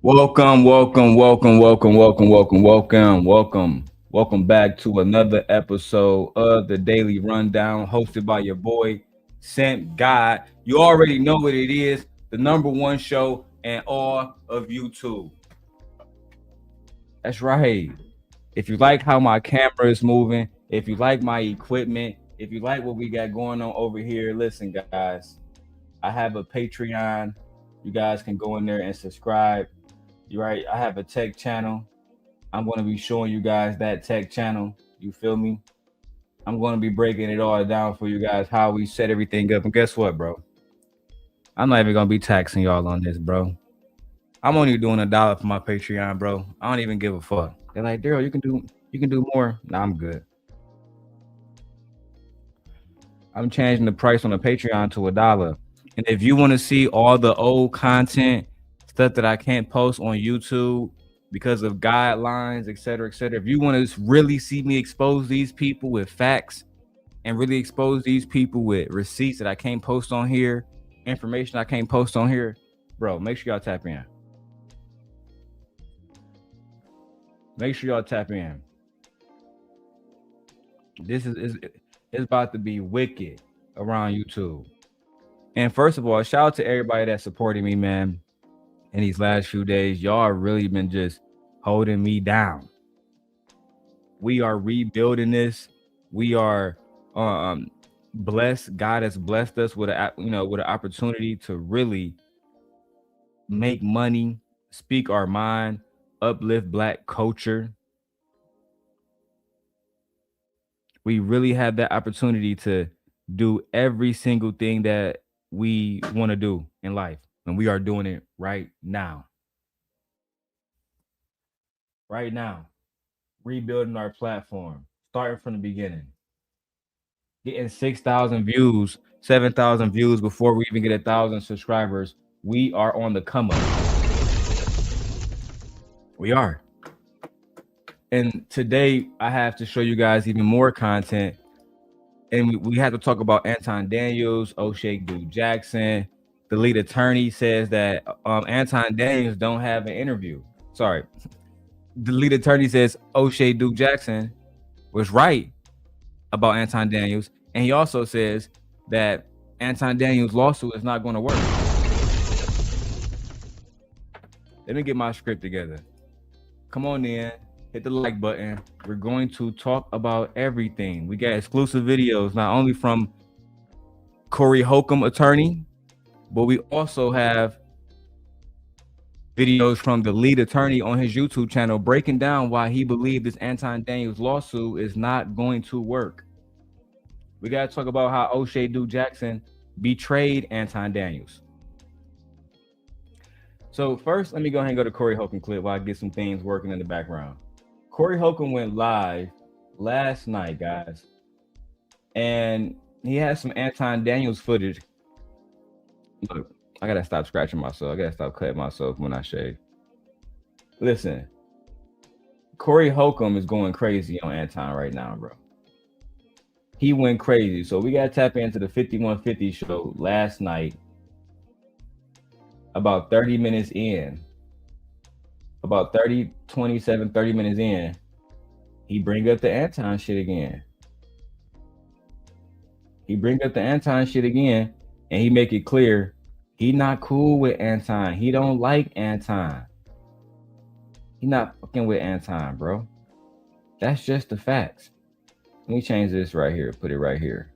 Welcome back to another episode of the Daily Rundown, hosted by your boy, Simp God. You already know what it is, the number one show in all of YouTube. That's right. If you like how my camera is moving, if you like my equipment, if you like what we got going on over here, listen, guys. I have a Patreon. You guys can go in there and subscribe. You're right. I have a tech channel. I'm going to be showing you guys that tech channel. You feel me? I'm going to be breaking it all down for you guys, how we set everything up. And guess what, bro? I'm not even going to be taxing y'all on this, bro. I'm only doing $1 for my Patreon, bro. I don't even give a fuck. They're like, Darrel, you can do more. Nah, I'm good. I'm changing the price on the Patreon to $1. And if you want to see all the old content, stuff that I can't post on YouTube because of guidelines, et cetera, et cetera. If you want to really see me expose these people with facts and really expose these people with receipts that I can't post on here, information I can't post on here, bro, make sure y'all tap in. Make sure y'all tap in. This is it's about to be wicked around YouTube. And first of all, shout out to everybody that supported me, man. In these last few days, y'all really been just holding me down. We are rebuilding this. We are blessed. God has blessed us with with an opportunity to really make money, speak our mind, uplift Black culture. We really have that opportunity to do every single thing that we want to do in life, and we are doing it right now. Right now, rebuilding our platform, starting from the beginning, getting 6,000 views, 7,000 views before we even get 1,000 subscribers. We are on the come up. We are. And today I have to show you guys even more content. And we have to talk about Anton Daniels, Oshay Duke Jackson. The lead attorney says that Anton Daniels don't have an interview. Sorry. The lead attorney says Oshay Duke Jackson was right about Anton Daniels. And he also says that Anton Daniels' lawsuit is not going to work. Let me get my script together. Come on in, hit the like button. We're going to talk about everything. We got exclusive videos, not only from Corey Holcomb, attorney, but we also have videos from the lead attorney on his YouTube channel breaking down why he believed this Anton Daniels lawsuit is not going to work. We got to talk about how Oshay Duke Jackson betrayed Anton Daniels. So first, let me go ahead and go to Corey Holcomb clip while I get some things working in the background. Corey Holcomb went live last night, guys, and he has some Anton Daniels footage. Look, I gotta stop scratching myself. I gotta stop cutting myself when I shave. Listen, Corey Holcomb is going crazy on Anton right now, bro. He went crazy. So we gotta tap into the 5150 show last night. About 30 minutes in, about 30 minutes in, he bring up the Anton shit again. And he make it clear he not cool with Anton. He don't like Anton. He not fucking with Anton, bro. That's just the facts. Let me change this right here. Put it right here.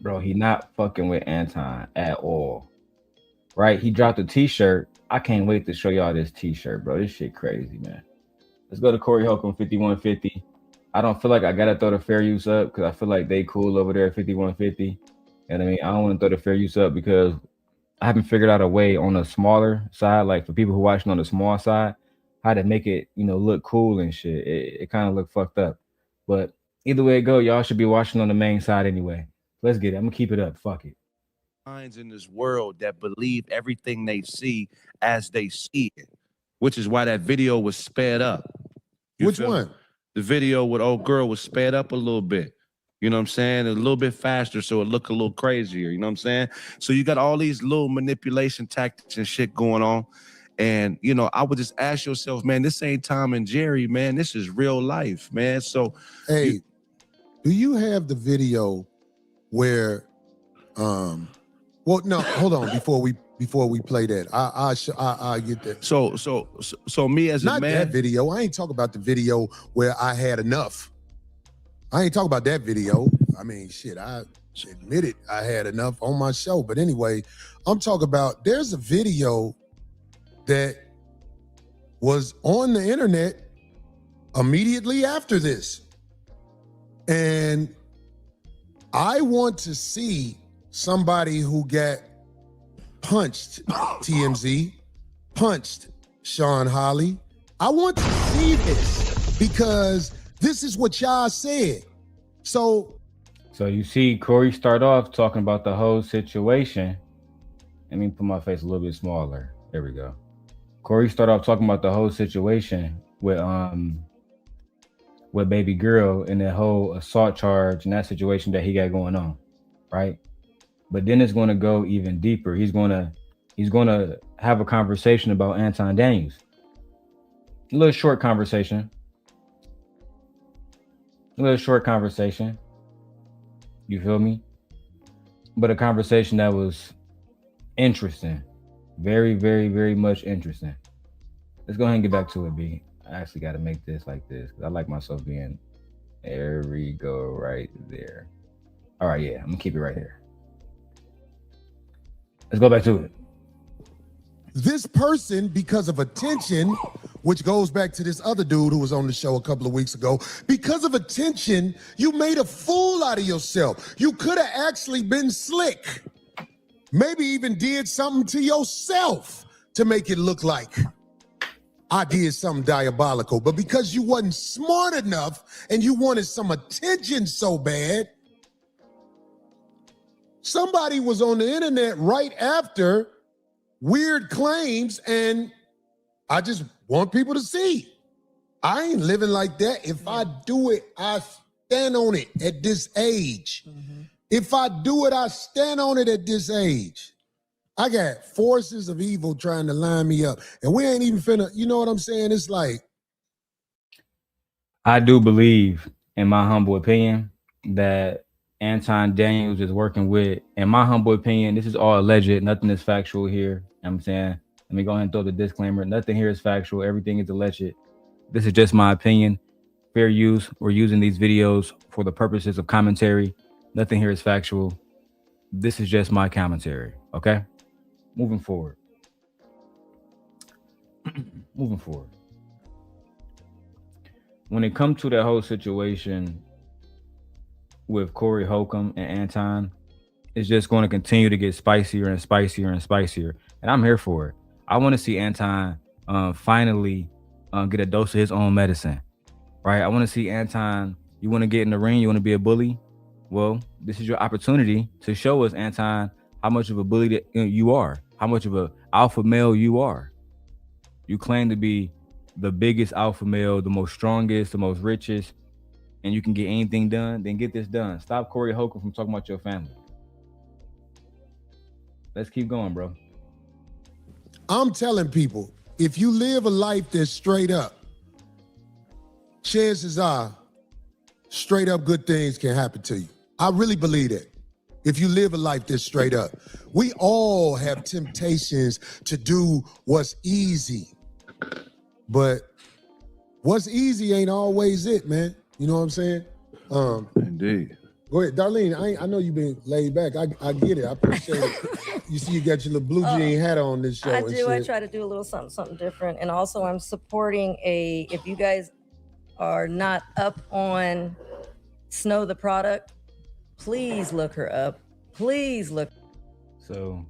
Bro, he not fucking with Anton at all. Right? He dropped a t-shirt. I can't wait to show y'all this t-shirt, bro. This shit crazy, man. Let's go to Corey Holcomb 5150. I don't feel like I gotta throw the fair use up because I feel like they cool over there at 5150. And I mean, I don't want to throw the fair use up because I haven't figured out a way on the smaller side, like for people who watching on the small side, how to make it, look cool and shit. It kind of look fucked up. But either way it go, y'all should be watching on the main side anyway. Let's get it. I'm gonna keep it up. Fuck it. Minds in this world that believe everything they see as they see it, which is why that video was sped up. Which one? The video with old girl was sped up a little bit. You know what I'm saying? A little bit faster so it look a little crazier. You know what I'm saying? So you got all these little manipulation tactics and shit going on. And, you know, I would just ask yourself, man, this ain't Tom and Jerry, man. This is real life, man. So, hey, do you have the video where, well, no, hold on, before we play that, I get that. So me as Not a man, that video. I ain't talking about the video where I had enough. I ain't talking about that video. I mean, shit, I admitted I had enough on my show. But anyway, I'm talking about there's a video that was on the internet immediately after this. And I want to see somebody who got punched TMZ, punched Sean Holly. I want to see this because this is what y'all said. So you see Corey start off talking about the whole situation. Let me put my face a little bit smaller. There we go. Corey started off talking about the whole situation with baby girl and the whole assault charge and that situation that he got going on, right? But then it's going to go even deeper. He's going to have a conversation about Anton Daniels. A little short conversation. You feel me? But a conversation that was interesting. Very, very, very much interesting. Let's go ahead and get back to it, B. I actually got to make this like this because I like myself being. There we go, right there. All right, yeah, I'm gonna keep it right here. Let's go back to it. this person, because of attention, which goes back to this other dude who was on the show a couple of weeks ago, because of attention, you made a fool out of yourself. You could have actually been slick. Maybe even did something to yourself to make it look like I did something diabolical. But because you wasn't smart enough and you wanted some attention so bad, somebody was on the internet right after weird claims, and I just want people to see. I ain't living like that. If I do it, I stand on it at this age. Mm-hmm. If I do it, I stand on it at this age. I got forces of evil trying to line me up, and we ain't even finna, you know what I'm saying? It's like, I do believe, in my humble opinion, that Anton Daniels is working with, in my humble opinion, this is all alleged, nothing is factual here. You know what I'm saying? Let me go ahead and throw the disclaimer. Nothing here is factual. Everything is alleged. This is just my opinion. Fair use. We're using these videos for the purposes of commentary. Nothing here is factual. This is just my commentary. Okay? Moving forward. Moving forward. When it comes to that whole situation with Corey Holcomb and Anton, it's just going to continue to get spicier and spicier and spicier. And I'm here for it. I want to see Anton finally get a dose of his own medicine, right? I want to see Anton, you want to get in the ring, you want to be a bully? Well, this is your opportunity to show us, Anton, how much of a bully that you are, how much of an alpha male you are. You claim to be the biggest alpha male, the most strongest, the most richest, and you can get anything done, then get this done. Stop Corey Holcomb from talking about your family. Let's keep going, bro. I'm telling people, if you live a life that's straight up, chances are straight up good things can happen to you. I really believe that. If you live a life that's straight up, we all have temptations to do what's easy, but what's easy ain't always it, man. You know what I'm saying? Indeed. Go ahead, Darlene. I know you've been laid back. I get it. I appreciate it. You see, you got your little blue jean hat on this show. I do. I try to do a little something different. And also, I'm supporting if you guys are not up on Snow the product, please look her up. Please look. So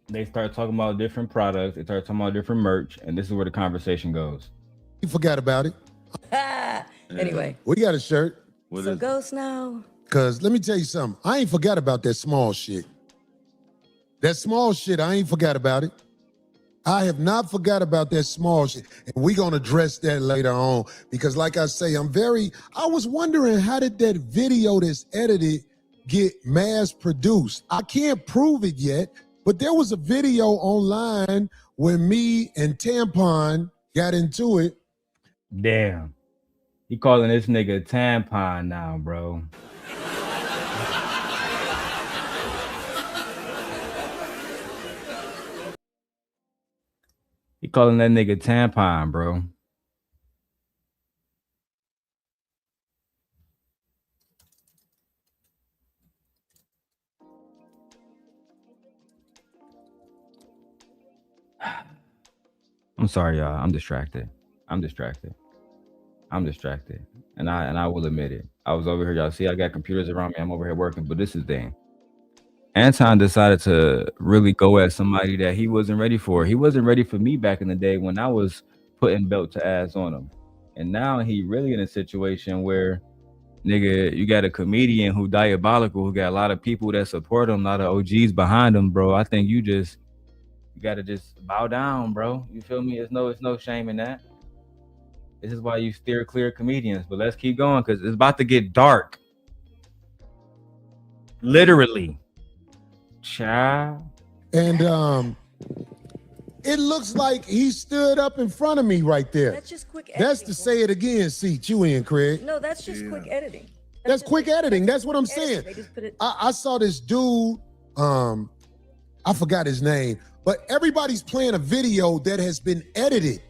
they start talking about different products. They start talking about different merch. And this is where the conversation goes. You forgot about it. Anyway. We got a shirt. So go Snow. Because let me tell you something. I ain't forgot about that small shit. That small shit, I ain't forgot about it. I have not forgot about that small shit. And we're going to address that later on because like I say, I was wondering how did that video that's edited get mass produced? I can't prove it yet, but there was a video online where me and Tampon got into it. Damn. He calling this nigga tampon now, bro. He calling that nigga tampon, bro. I'm sorry, y'all. I'm distracted. And I will admit it. I was over here, y'all see I got computers around me. I'm over here working, but this is the thing. Anton decided to really go at somebody that he wasn't ready for. He wasn't ready for me back in the day when I was putting belt to ass on him. And now he really in a situation where, nigga, you got a comedian who diabolical, who got a lot of people that support him, a lot of OGs behind him, bro. I think you gotta just bow down, bro. You feel me? It's no shame in that. This is why you steer clear of comedians. But let's keep going because it's about to get dark. Literally. Child. And it looks like he stood up in front of me right there. That's just quick editing. That's to say it again, seat you in, Craig. No, that's just quick editing. That's quick editing. That's what I'm saying. They just put it. I saw this dude, I forgot his name, but everybody's playing a video that has been edited.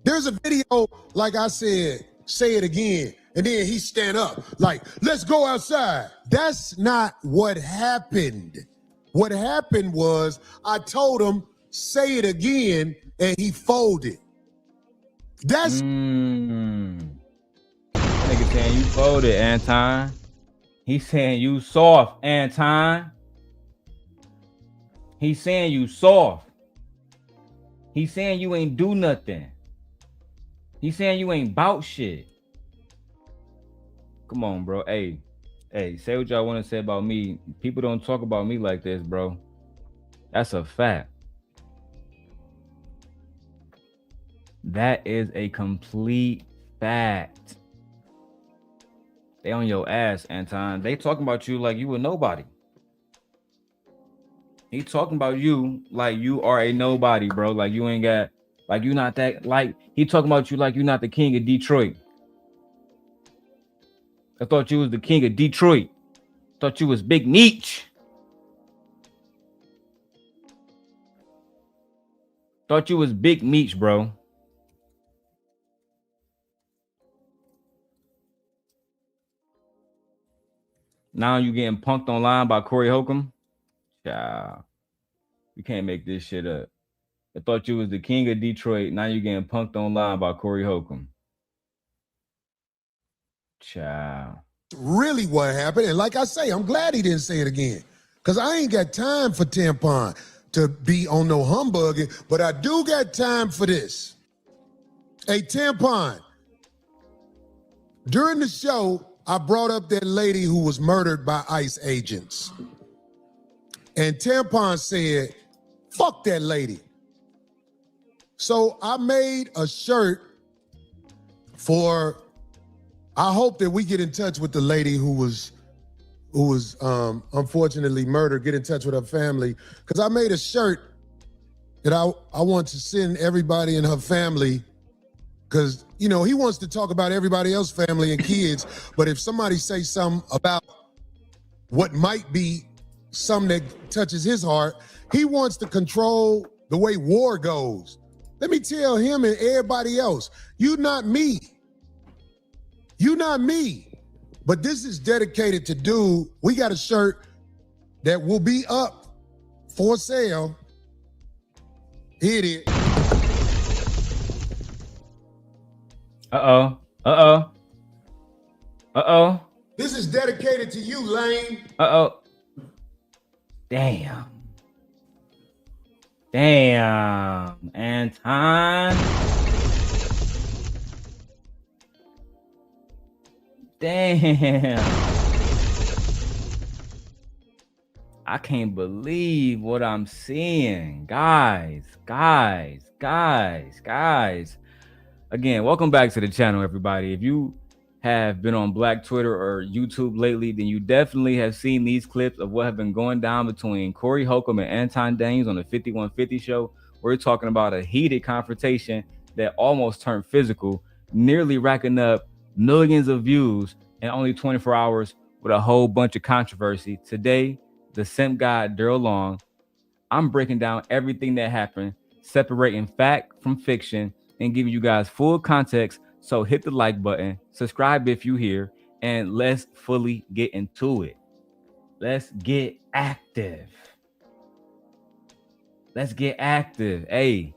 There's a video, like I said, say it again, and then he stand up, like, let's go outside. That's not what happened. What happened was I told him, say it again, and he folded. That's Nigga saying you folded, Anton. He's saying you soft, Anton. He's saying you soft. He's saying you ain't do nothing. He's saying you ain't bout shit. Come on, bro. Hey, say what y'all want to say about me. People don't talk about me like this, bro. That's a fact. That is a complete fact. They on your ass, Anton. They talking about you like you a nobody. He talking about you like you are a nobody, bro. Like you ain't got, like you not that, like he talking about you like you not the king of Detroit. I thought you was the king of Detroit. Thought you was Big Meech. Thought you was Big Meech, bro. Now you getting punked online by Corey Holcomb? Child. You can't make this shit up. I thought you was the king of Detroit. Now you getting punked online by Corey Holcomb. Child. really what happened. And like I say, I'm glad he didn't say it again. Because I ain't got time for Tampon to be on no humbugging, but I do got time for this. Hey, Tampon, during the show, I brought up that lady who was murdered by ICE agents. And Tampon said, fuck that lady. So I made a shirt for, I hope that we get in touch with the lady who was unfortunately murdered, get in touch with her family. Because I made a shirt that I want to send everybody in her family, because, you know, he wants to talk about everybody else's family and kids, but if somebody say something about what might be something that touches his heart, he wants to control the way war goes. Let me tell him and everybody else, you not me. You not me. But this is dedicated to dude. We got a shirt that will be up for sale. Here it is. Uh-oh. Uh-oh. Uh-oh. This is dedicated to you, Lane. Uh-oh. Damn. Damn. Anton. Damn. I can't believe what I'm seeing. Guys. Again, welcome back to the channel, everybody. If you have been on Black Twitter or YouTube lately, then you definitely have seen these clips of what have been going down between Corey Holcomb and Anton Daniels on the 5150 show. We're talking about a heated confrontation that almost turned physical, nearly racking up millions of views in only 24 hours with a whole bunch of controversy. Today, the simp guy, Darrel Long, I'm breaking down everything that happened, separating fact from fiction, and giving you guys full context. So hit the like button, subscribe if you here, and let's fully get into it. Let's get active. Hey,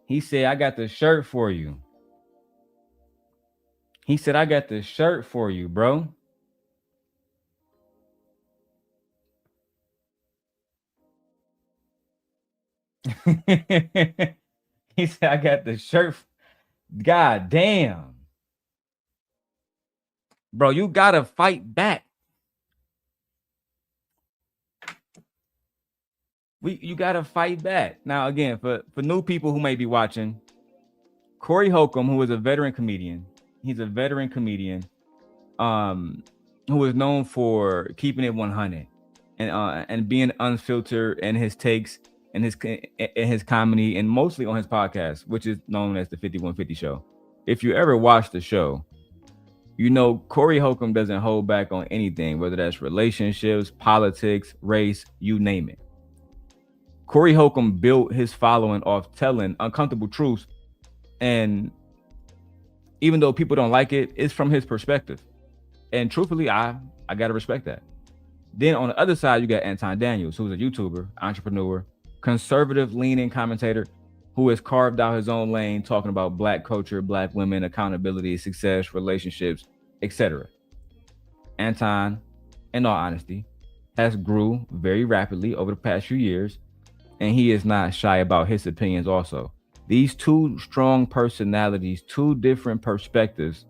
he said, I got the shirt for you. He said, I got the shirt for you, bro. He said, I got the shirt. God damn. Bro, you gotta fight back. You gotta fight back. Now, again, for new people who may be watching, Corey Holcomb, who is a veteran comedian, he's a veteran comedian, who is known for keeping it 100 and being unfiltered in his takes and his comedy, and mostly on his podcast, which is known as the 5150 show. If you ever watch the show, you know Corey Holcomb doesn't hold back on anything, whether that's relationships, politics, race, you name it. Corey Holcomb built his following off telling uncomfortable truths, and even though people don't like it, it's from his perspective. And truthfully, I gotta respect that. Then on the other side, you got Anton Daniels, who's a YouTuber, entrepreneur, conservative leaning commentator who has carved out his own lane, talking about Black culture, Black women, accountability, success, relationships, etc. Anton, in all honesty, has grew very rapidly over the past few years, and he is not shy about his opinions also. These two strong personalities, two different perspectives,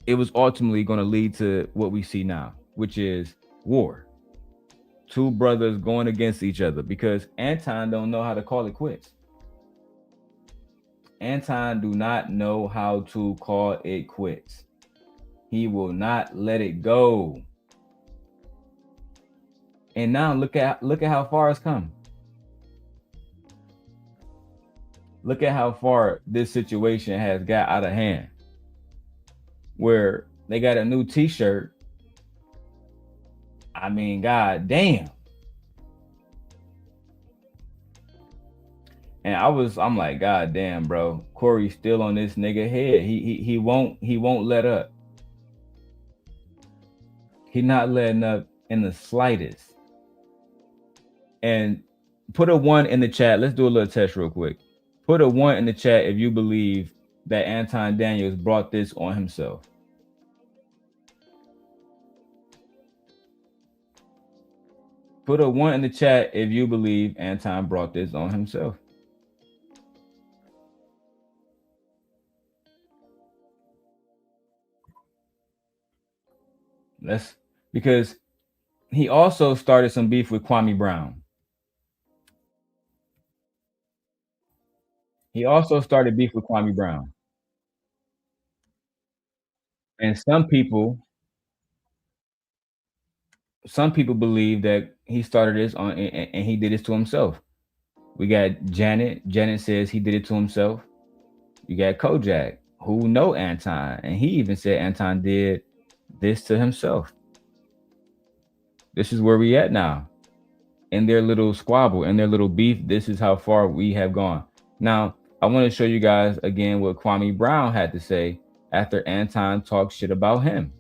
it was ultimately going to lead to what we see now, which is war. Two brothers going against each other because Anton don't know how to call it quits. Anton do not know how to call it quits. He will not let it go. And now look at how far it's come. Look at how far this situation has got out of hand, where they got a new t-shirt. I mean, god damn. And I'm like, god damn, bro. Corey's still on this nigga head. He won't let up. He not letting up in the slightest. And put a 1 in the chat. Let's do a little test real quick. Put a 1 in the chat if you believe that Anton Daniels brought this on himself. Put a 1 in the chat if you believe Anton brought this on himself. Because he also started some beef with Kwame Brown. He also started beef with Kwame Brown. And some people believe that he started this on and he did this to himself. We got Janet. Janet says he did it to himself. You got Kojak, who know Anton, and he even said Anton did this to himself. This is where we at now. In their little squabble, in their little beef, this is how far we have gone. Now, I want to show you guys again what Kwame Brown had to say after Anton talked shit about him.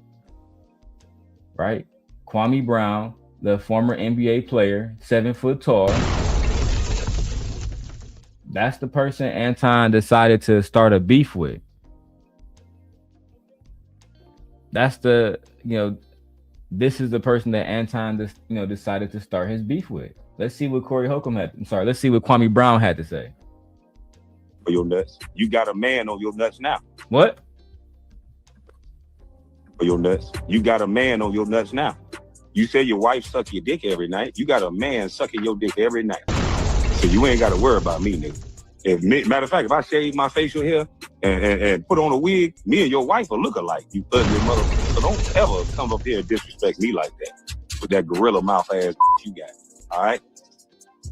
Right? Kwame Brown, the former NBA player, 7 foot tall. That's the person Anton decided to start a beef with. That's the, this is the person that Anton, decided to start his beef with. Let's see what let's see what Kwame Brown had to say. For your nuts. You got a man on your nuts now. What? For your nuts. You got a man on your nuts now. You say your wife suck your dick every night. You got a man sucking your dick every night. So you ain't got to worry about me, nigga. Matter of fact, if I shave my facial hair and put on a wig, me and your wife will look alike, you ugly motherfucker. So don't ever come up here and disrespect me like that with that gorilla mouth ass you got. All right?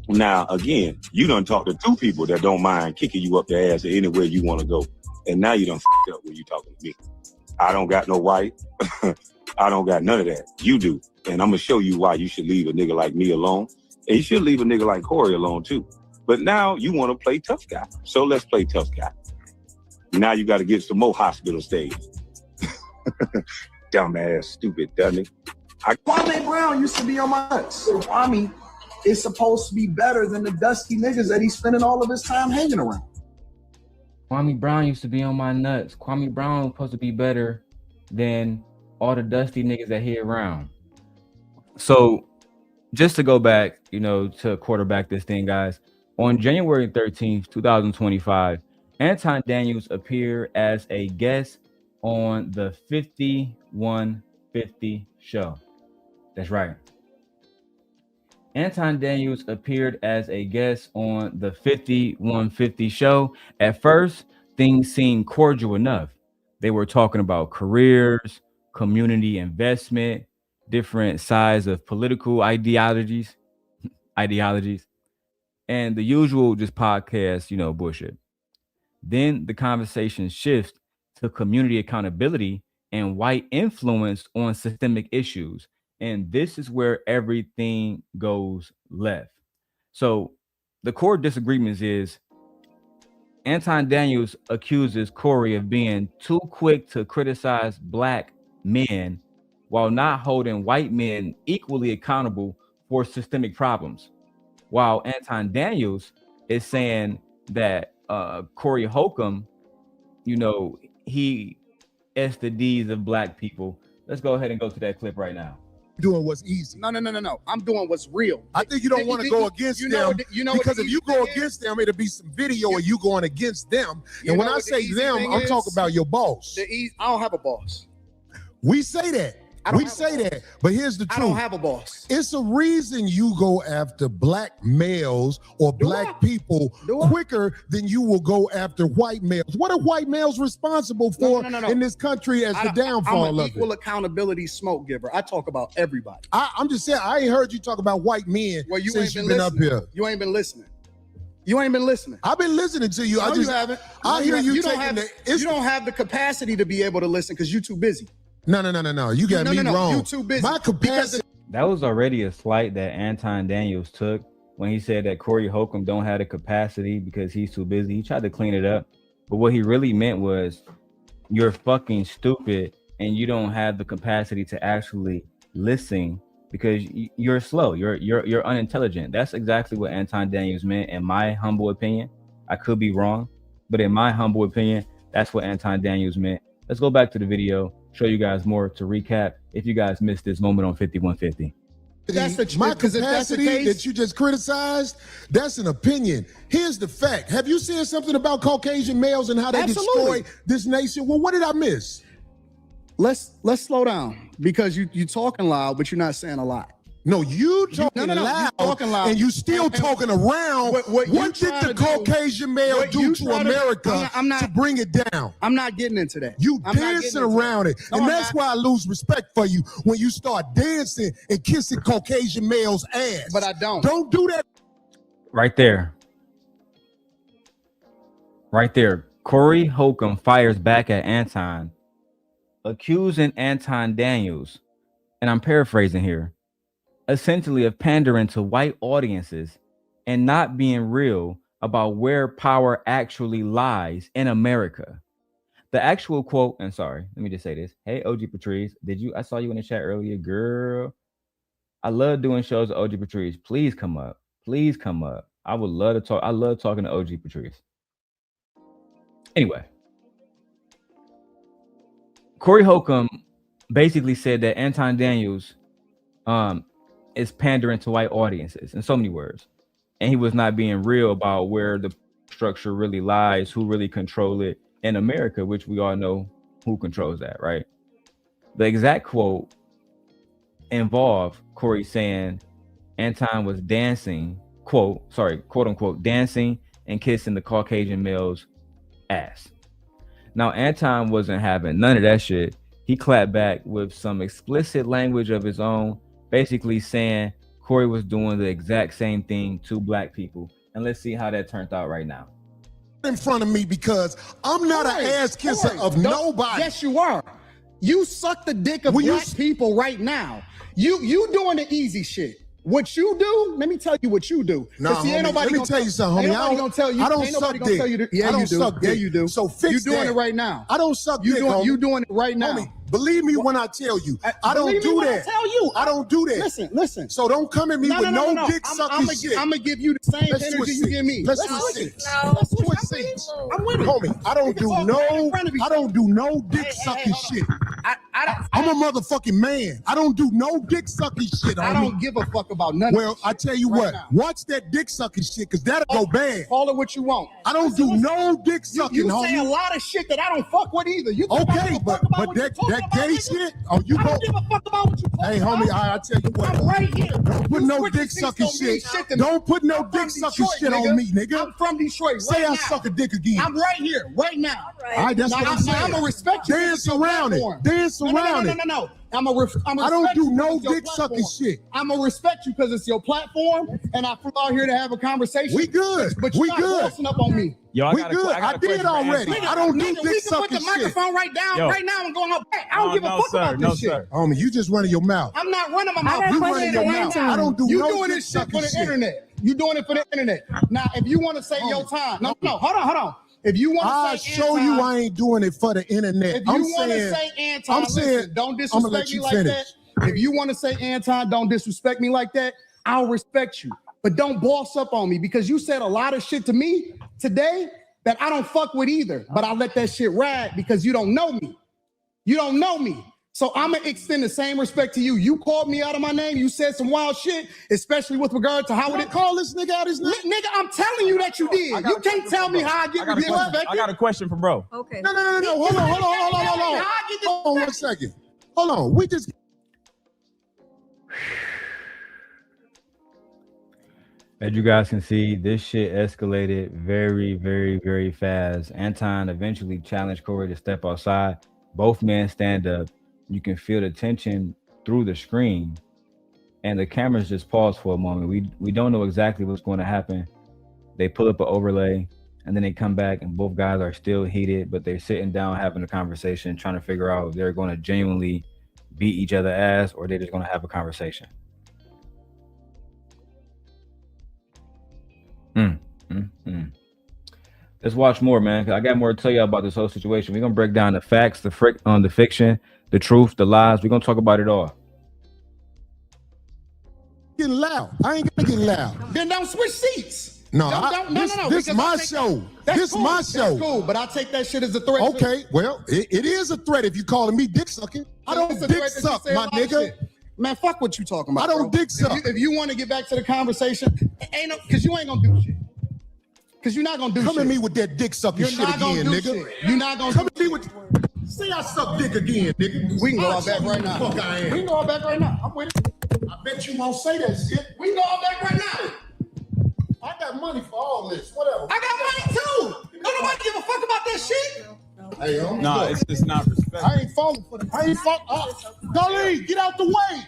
Now, again, you done talked to two people that don't mind kicking you up the ass anywhere you want to go. And now you done f***ed up when you talking to me. I don't got no wife. I don't got none of that. You do. And I'm going to show you why you should leave a nigga like me alone. And you should leave a nigga like Corey alone, too. But now you want to play tough guy. So let's play tough guy. Now you got to get some more hospital stays. Dumbass, stupid dummy. Kwame Brown used to be on my nuts. Kwame is supposed to be better than the dusty niggas that he's spending all of his time hanging around. Kwame Brown used to be on my nuts. Kwame Brown was supposed to be better than all the dusty niggas that he around. So just to go back, to quarterback this thing, guys, on January 13th, 2025, Anton Daniels appeared as a guest on the 5150 show. That's right. Anton Daniels appeared as a guest on the 5150 show. At first, things seemed cordial enough. They were talking about careers, community investment, different sides of political ideologies, and the usual just podcast, bullshit. Then the conversation shifts to community accountability and white influence on systemic issues. And this is where everything goes left. So the core disagreements is Anton Daniels accuses Corey of being too quick to criticize black men while not holding white men equally accountable for systemic problems. While Anton Daniels is saying that Corey Holcomb, he S the D's of black people. Let's go ahead and go to that clip right now. Doing what's easy. No. I'm doing what's real. I think you don't want to go against them because if you go against them, it'll be some video of you going against them. And when I say them, I'm talking about your boss. I don't have a boss. We say that. We say that, but here's the truth. I don't have a boss. It's a reason you go after black males or black people quicker than you will go after white males. What are white males responsible for in this country as the downfall of it? I'm an equal accountability smoke giver. I talk about everybody. I'm just saying, I ain't heard you talk about white men since you've been up here. You ain't been listening. You ain't been listening. I've been listening to you. You haven't. I hear you taking the... You don't have the capacity to be able to listen because you're too busy. No. You got me wrong. You too busy. My capacity. That was already a slight that Anton Daniels took when he said that Corey Holcomb don't have the capacity because he's too busy. He tried to clean it up, but what he really meant was you're fucking stupid and you don't have the capacity to actually listen because you're slow. You're unintelligent. That's exactly what Anton Daniels meant, in my humble opinion. I could be wrong, but in my humble opinion, that's what Anton Daniels meant. Let's go back to the video. Show you guys more to recap if you guys missed this moment on 5150. My capacity that you just criticized, that's an opinion. Here's the fact. Have you seen something about Caucasian males and how they destroy this nation? Well, what did I miss? Let's slow down because you talking loud, but you're not saying a lot. No, you talking loud, and you still talking around. What did the Caucasian male do to America to bring it down? I'm not getting into that. You dancing around it, and that's why I lose respect for you when you start dancing and kissing Caucasian males' ass. But I don't. Don't do that. Right there. Corey Holcomb fires back at Anton, accusing Anton Daniels, and I'm paraphrasing here, essentially of pandering to white audiences and not being real about where power actually lies in America. The actual quote, and sorry, let me just say this. Hey, OG Patrice, I saw you in the chat earlier, girl. I love doing shows with OG Patrice. Please come up. I would love to talk. I love talking to OG Patrice. Anyway, Corey Holcomb basically said that Anton Daniels is pandering to white audiences in so many words, and he was not being real about where the structure really lies, who really control it in America, which we all know who controls that, right? The exact quote involve Corey saying Anton was dancing, quote unquote, dancing and kissing the Caucasian male's ass. Now, Anton wasn't having none of that shit. He clapped back with some explicit language of his own, basically saying Corey was doing the exact same thing to black people. And let's see how that turned out right now. In front of me, because I'm not an ass kisser of nobody. Yes, you are. You suck the dick of black people right now. You doing the easy shit. What you do, let me tell you what you do. No, homie, let me tell you something, homie. I don't suck dick. Yeah, you do. Yeah, you do. So fix you doing that. it right now. I don't suck dick, You doing it right now. Homie, believe me when I tell you. I don't do that. I tell you. I don't do that. Listen. So don't come at me with no dick sucking shit. I'm gonna give you the same energy you give me. Let's switch seats. Let's switch seats. I'm with it. Homie, I don't do no dick sucking shit. I'm a motherfucking man. I don't do no dick sucking shit, homie. I don't give a fuck about none of Well, this I tell you right what, now. watch that dick sucking shit, because that'll go bad. Call it what you want. I don't do no dick sucking, You homie. say a lot of shit that I don't fuck with either. You think I Okay, give a but fuck about what you that talking about, gay nigga? shit, oh, you I go. don't give a fuck about what you talking Hey, about. homie, I tell you what. I'm right here. Don't put You no switching dick seats sucking don't mean shit. shit to me. Don't put no I'm dick from sucking Detroit, shit on me, nigga. I'm from Detroit. Say right I now. suck a dick again. I'm right here, right now. All right, that's Now, what I'm saying. I'm gonna respect you. Dance around it. Dance around it. No. I'm a I don't do no dick sucking shit. I'm gonna respect you because it's your platform, and I flew out here to have a conversation. We good. But you're We not good. bossing up on me. Yo, We good. I did already. I don't do Nigga, dick we can put sucking the shit. microphone right down, Yo. right now, and going up back. I don't give a fuck about this shit. Homie, you just running your mouth. I'm not running my I mouth. got a You question running for your mouth. Anton. I don't do You no doing dick this shit for sucking the shit. internet. You doing it for the internet. Now, if you want to say your time, no, hold on. If you want I'll to say show Anton, you I ain't doing it for the internet. if you want to say Anton, listen, don't I'ma let disrespect you me like finish. that. If you want to say Anton, don't disrespect me like that. I'll respect you, but don't boss up on me because you said a lot of shit to me today that I don't fuck with either. But I let that shit ride because you don't know me. You don't know me. So I'm gonna extend the same respect to you. You called me out of my name. You said some wild shit, especially with regard to how it Call this nigga out his name. Nigga, I'm telling you that you did. You can't tell me how I get disrespected. I got a question for bro. Okay. No. Hold on. Hold on 1 second. Hold on. We just As you guys can see, this shit escalated very, very, very fast. Anton eventually challenged Corey to step outside. Both men stand up. You can feel the tension through the screen. And the cameras just pause for a moment. We don't know exactly what's going to happen. They pull up an overlay and then they come back and both guys are still heated, but they're sitting down having a conversation, trying to figure out if they're going to genuinely beat each other ass or they're just going to have a conversation. Let's watch more, man. 'Cause I got more to tell you about this whole situation. We're gonna break down the facts, the fiction, the truth, the lies. We're gonna talk about it all. getting loud. I ain't gonna get loud. Then don't switch seats. No, This this my show. This cool. my show. That's cool, but I take that shit as a threat. Okay, well, it is a threat if you calling me dick sucking. I don't It's a dick threat that you suck, say a my lot of nigga. shit. Man, fuck what you talking about. I don't bro. dick suck. If you want to get back to the conversation, ain't no, because you ain't gonna do shit. Because you're not gonna do shit. Come at me with that dick sucking You're shit not gonna again, do nigga. shit. You're not gonna Come do at me with. Say I suck dick again, nigga. We can go I'll out back show you right who the now. Fuck I am. We can go out back right now. I'm with it. I bet you won't say that shit. We can go out back right now. I got money for all this. Whatever. I got money too. Don't nobody give a fuck about that shit. Hey, homie, No, look, it's just not respect. I ain't falling for that. I ain't falling. Darlene, get out the way.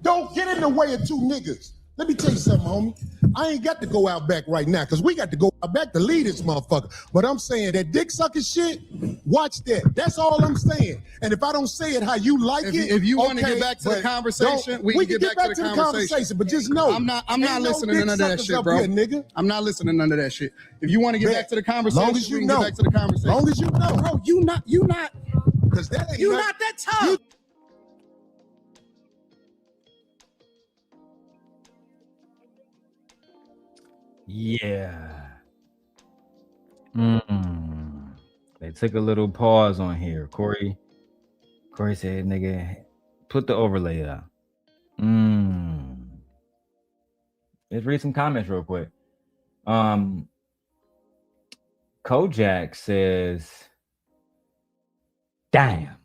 Don't get in the way of two niggas. Let me tell you something, homie. I ain't got to go out back right now because we got to go out back to lead this motherfucker. But I'm saying that dick sucking shit, watch that. That's all I'm saying. And if I don't say it how you like If you want to okay, get back to the but conversation, don't- we can get back to the conversation. But just know, I'm not ain't no listening to dick none of that suckers shit, up bro. here, nigga. I'm not listening to none of that shit. If you want to get Bet. back to the conversation, Long as you we can know. get back to the conversation. Long as you know. Bro, you not Because that ain't that tough. Yeah. They took a little pause on here. Corey said, nigga, put the overlay up. Let's read some comments real quick. Kojak says, damn,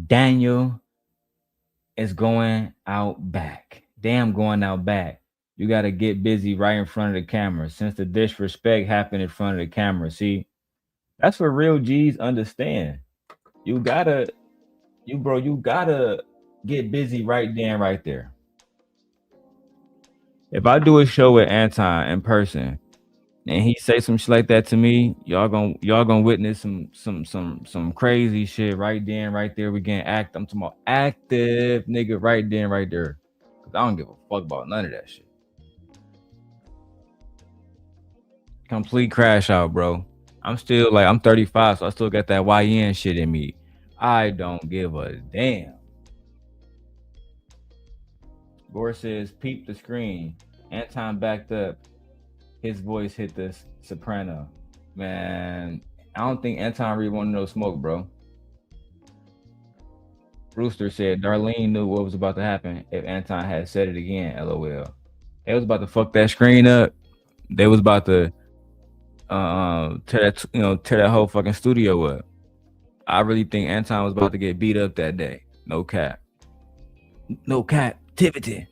Daniel is going out back. Damn, going out back. You got to get busy right in front of the camera. Since the disrespect happened in front of the camera, see, that's what real G's understand. You gotta get busy right then, right there. If I do a show with Anton in person and he say some shit like that to me, y'all gonna witness some crazy shit right then, right there. We getting I'm talking about active nigga right then, right there. Cause I don't give a fuck about none of that shit. Complete crash out, bro. I'm still like, I'm 35, so I still got that YN shit in me. I don't give a damn. Gore says, peep the screen. Anton backed up. His voice hit the soprano. Man, I don't think Anton really wanted no smoke, bro. Rooster said, Darlene knew what was about to happen if Anton had said it again, LOL. They was about to fuck that screen up. They was about to tear that whole fucking studio up. I really think Anton was about to get beat up that day. No cap. No captivity.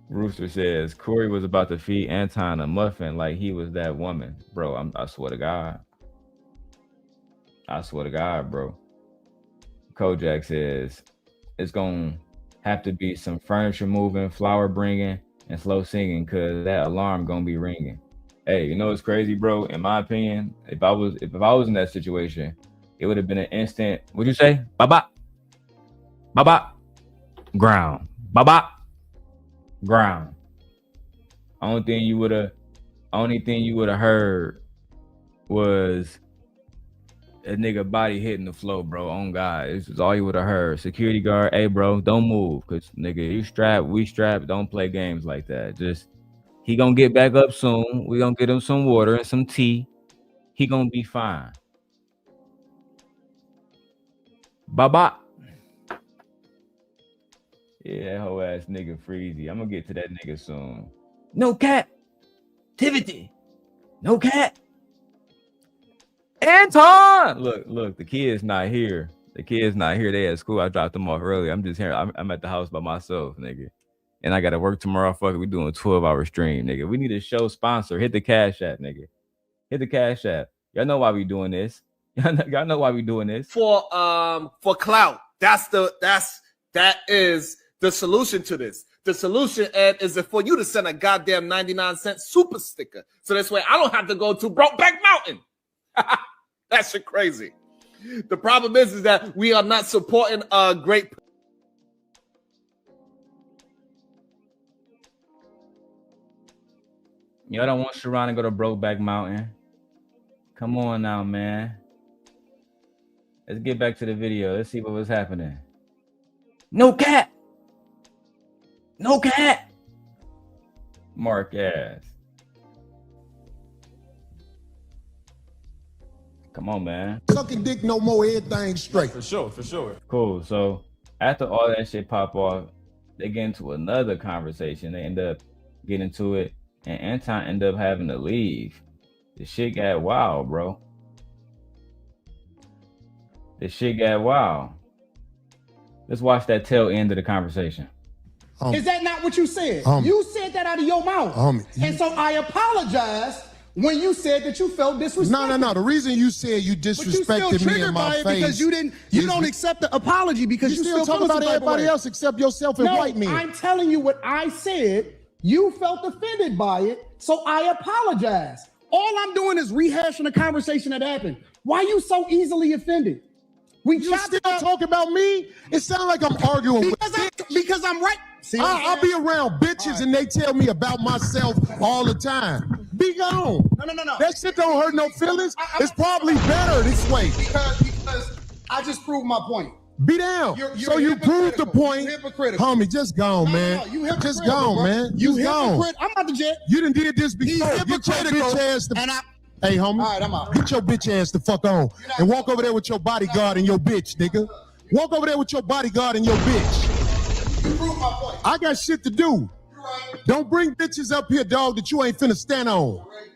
Rooster says Corey was about to feed Anton a muffin like he was that woman. Bro, I swear to God. I swear to God, bro. Kojak says it's gonna have to be some furniture moving, flower bringing, and slow singing, cause that alarm gonna be ringing. Hey, you know what's crazy, bro? In my opinion, if I was in that situation, it would have been an instant. What'd you say? Baba, baba, ground, baba, ground. Only thing you would have heard was a nigga body hitting the floor, bro. On God, this is all you would have heard. Security guard, hey, bro, don't move, cause nigga, you strapped, we strapped. Don't play games like that. Just he gonna get back up soon. We gonna get him some water and some tea. He gonna be fine. Bye-bye. Yeah, that whole ass nigga Freezy. I'm gonna get to that nigga soon. No captivity. No cat. Anton! Look, the kid's not here. They at school. I dropped them off early. I'm just here. I'm at the house by myself, nigga. And I gotta work tomorrow. Fuck, we doing a 12-hour stream, nigga. We need a show sponsor. Hit the Cash App, nigga. Hit the Cash App. Y'all know why we doing this. Y'all know why we doing this. For clout. That is the solution to this. The solution, Ed, is for you to send a goddamn 99-cent super sticker. So this way I don't have to go to Brokeback Mountain. That shit crazy. The problem is that we are not supporting a great. Y'all don't want Sharon to go to Brokeback Mountain. Come on now, man. Let's get back to the video. Let's see what was happening. No cat. No cat. Mark ass. Come on, man. Sucking dick no more, everything straight. For sure. Cool. So after all that shit pop off, they get into another conversation. They end up getting into it, and Anton ended up having to leave. The shit got wild, bro. The shit got wild. Let's watch that tail end of the conversation. Is that not what you said? You said that out of your mouth. And so I apologized when you said that you felt disrespected. No. The reason you said you disrespected me in my face because you don't accept the apology because you still talk about everybody else except yourself and white men. I'm telling you what I said. You felt offended by it, so I apologize. All I'm doing is rehashing a conversation that happened. Why are you so easily offended? You still talk about me? It sounds like I'm arguing because I'm right. See, I'll be around bitches and they tell me about myself all the time. Be gone. No. That shit don't hurt no feelings. It's probably better this way. Because I just proved my point. Be down. So you proved the point. Homie, just gone, man. Just gone, man. You gone. I'm out the jet. You done did this before. Get your bitch ass to... Hey, homie. All right, I'm out. Get your bitch ass the fuck on. And walk over there with your bodyguard and your bitch, nigga. Walk over there with your bodyguard and your bitch. You proved my point. I got shit to do. Right. Don't bring bitches up here, dog, that you ain't finna stand on. Right.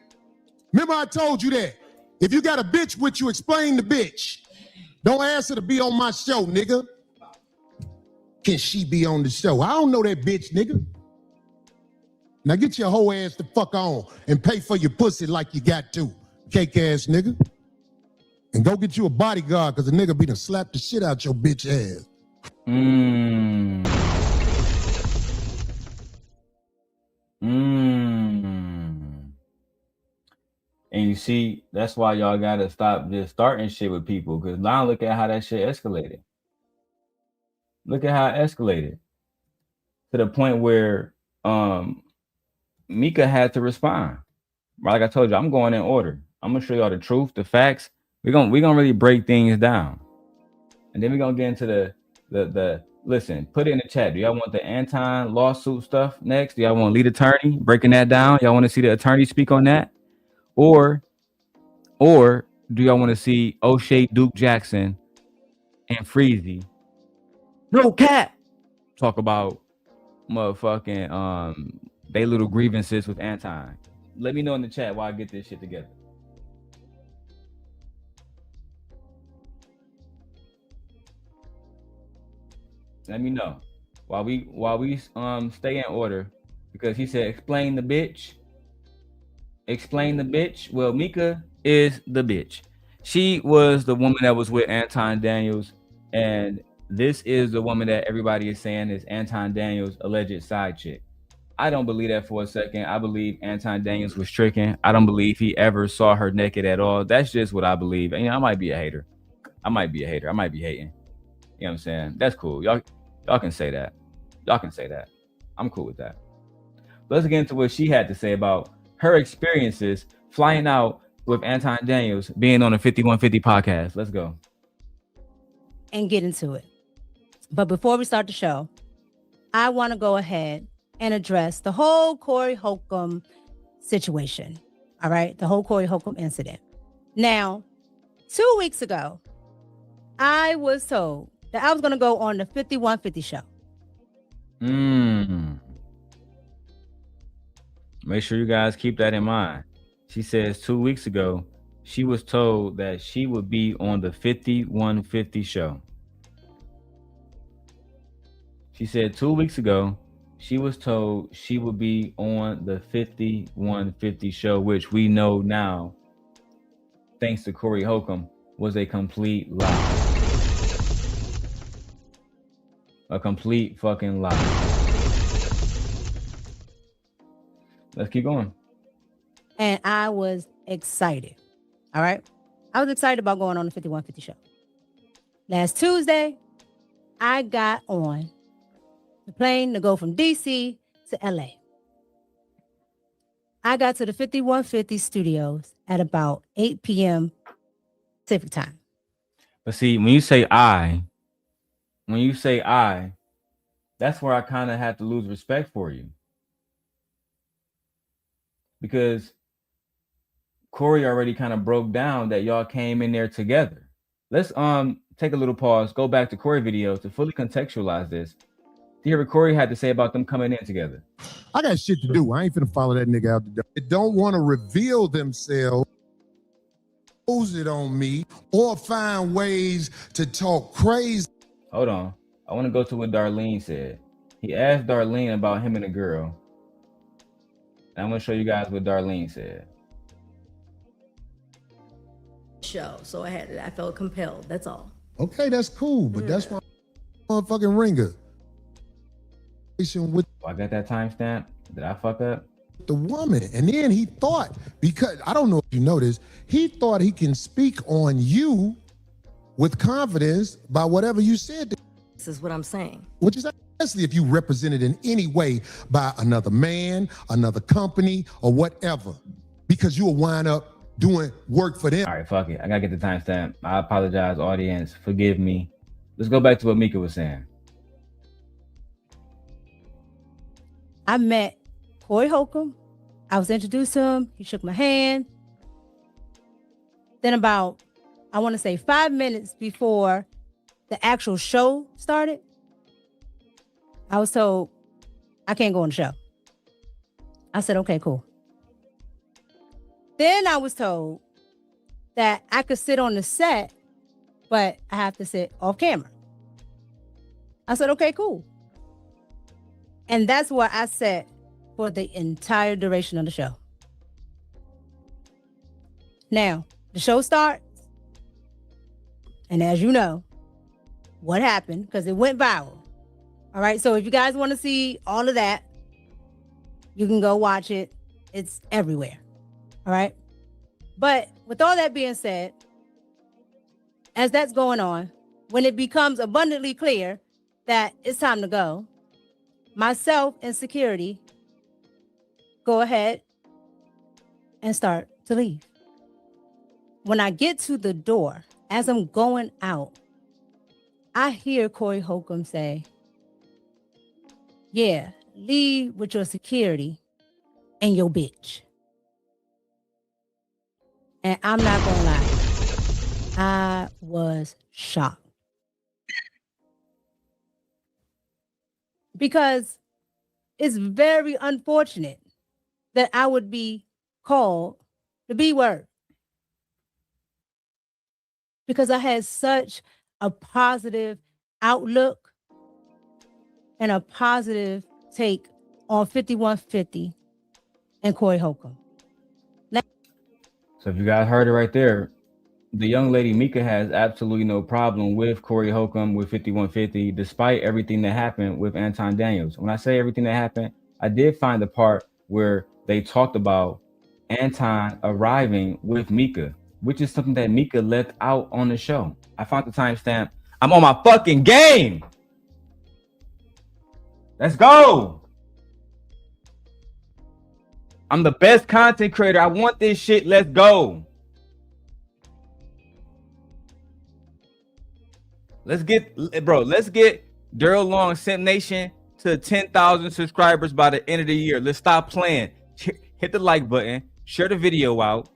Remember I told you that. If you got a bitch with you, explain the bitch. Don't ask her to be on my show, nigga. Can she be on the show? I don't know that bitch, nigga. Now get your whole ass the fuck on and pay for your pussy like you got to, cake ass nigga. And go get you a bodyguard, because the nigga be done slap the shit out your bitch ass. And you see, that's why y'all gotta stop just starting shit with people. Because now look at how that shit escalated. Look at how it escalated to the point where Mika had to respond. Like I told you, I'm going in order. I'm gonna show y'all the truth, the facts. We're gonna really break things down, and then we're gonna get into the listen. Put it in the chat. Do y'all want the Anton lawsuit stuff next? Do y'all want lead attorney breaking that down? Y'all want to see the attorney speak on that? Or do y'all want to see Oshay Duke Jackson and Freezy, no cap, talk about motherfucking they little grievances with Anton? Let me know in the chat while I get this shit together. Let me know while we stay in order, because he said explain the bitch. Explain the bitch. Well, Mika is the bitch. She was the woman that was with Anton Daniels, and this is the woman that everybody is saying is Anton Daniels' alleged side chick. I don't believe that for a second. I believe Anton Daniels was tricking. I don't believe he ever saw her naked at all. That's just what I believe. And, you know, I might be a hater. I might be hating. You know what I'm saying? That's cool. Y'all can say that. Y'all can say that. I'm cool with that. But let's get into what she had to say about her experiences flying out with Anton Daniels being on a 5150 podcast. Let's go. And get into it. But before we start the show, I want to go ahead and address the whole Corey Holcomb situation. All right. The whole Corey Holcomb incident. Now, 2 weeks ago, I was told that I was going to go on the 5150 show. Make sure you guys keep that in mind. She says 2 weeks ago, she was told that she would be on the 5150 show. She said 2 weeks ago, she was told she would be on the 5150 show, which we know now, thanks to Corey Holcomb, was a complete lie. A complete fucking lie. Let's keep going. And I was excited. All right. I was excited about going on the 5150 show. Last Tuesday, I got on the plane to go from DC to LA. I got to the 5150 studios at about 8 p.m. Pacific time. But see, when you say I, that's where I kind of have to lose respect for you. Because Corey already kind of broke down that y'all came in there together. Let's take a little pause, go back to Corey video to fully contextualize this. To hear what Corey had to say about them coming in together. I got shit to do. I ain't finna follow that nigga out the door. They don't want to reveal themselves, pose it on me, or find ways to talk crazy. Hold on. I want to go to what Darlene said. He asked Darlene about him and a girl. And I'm going to show you guys what Darlene said. Show, so I felt compelled. That's all. Okay, that's cool, but that's my motherfucking ringer. With I got that timestamp. Did I fuck up? the woman, and then he thought, because I don't know if you know this, he thought he can speak on you with confidence by whatever you said. This is what I'm saying. Which is especially if you represented in any way by another man, another company, or whatever, because you'll wind up doing work for them. All right, fuck it. I gotta get the timestamp. I apologize, audience. Forgive me. Let's go back to what Mika was saying. I met Corey Holcomb. I was introduced to him. He shook my hand. Then about, I want to say 5 minutes before the actual show started, I was told I can't go on the show. I said, okay, cool. Then I was told that I could sit on the set but I have to sit off camera. I said, okay, cool. And that's where I sat for the entire duration of the show. Now, the show starts. And as you know, what happened, because it went viral. All right. So if you guys want to see all of that, you can go watch it. It's everywhere. All right. But with all that being said, as that's going on, when it becomes abundantly clear that it's time to go, myself and security go ahead and start to leave. When I get to the door, as I'm going out, I hear Corey Holcomb say, yeah, leave with your security and your bitch. And I'm not gonna lie, I was shocked. Because it's very unfortunate that I would be called the B word. Because I had such a positive outlook and a positive take on 5150 and Corey Holcomb. So if you guys heard it right there, the young lady Mika has absolutely no problem with Corey Holcomb with 5150, despite everything that happened with Anton Daniels. When I say everything that happened, I did find the part where they talked about Anton arriving with Mika, which is something that Mika left out on the show. I found the timestamp. I'm on my fucking game. Let's go. I'm the best content creator. I want this shit. Let's go. Let's get Darrel Long Simp Nation to 10,000 subscribers by the end of the year. Let's stop playing. Hit the like button. Share the video out.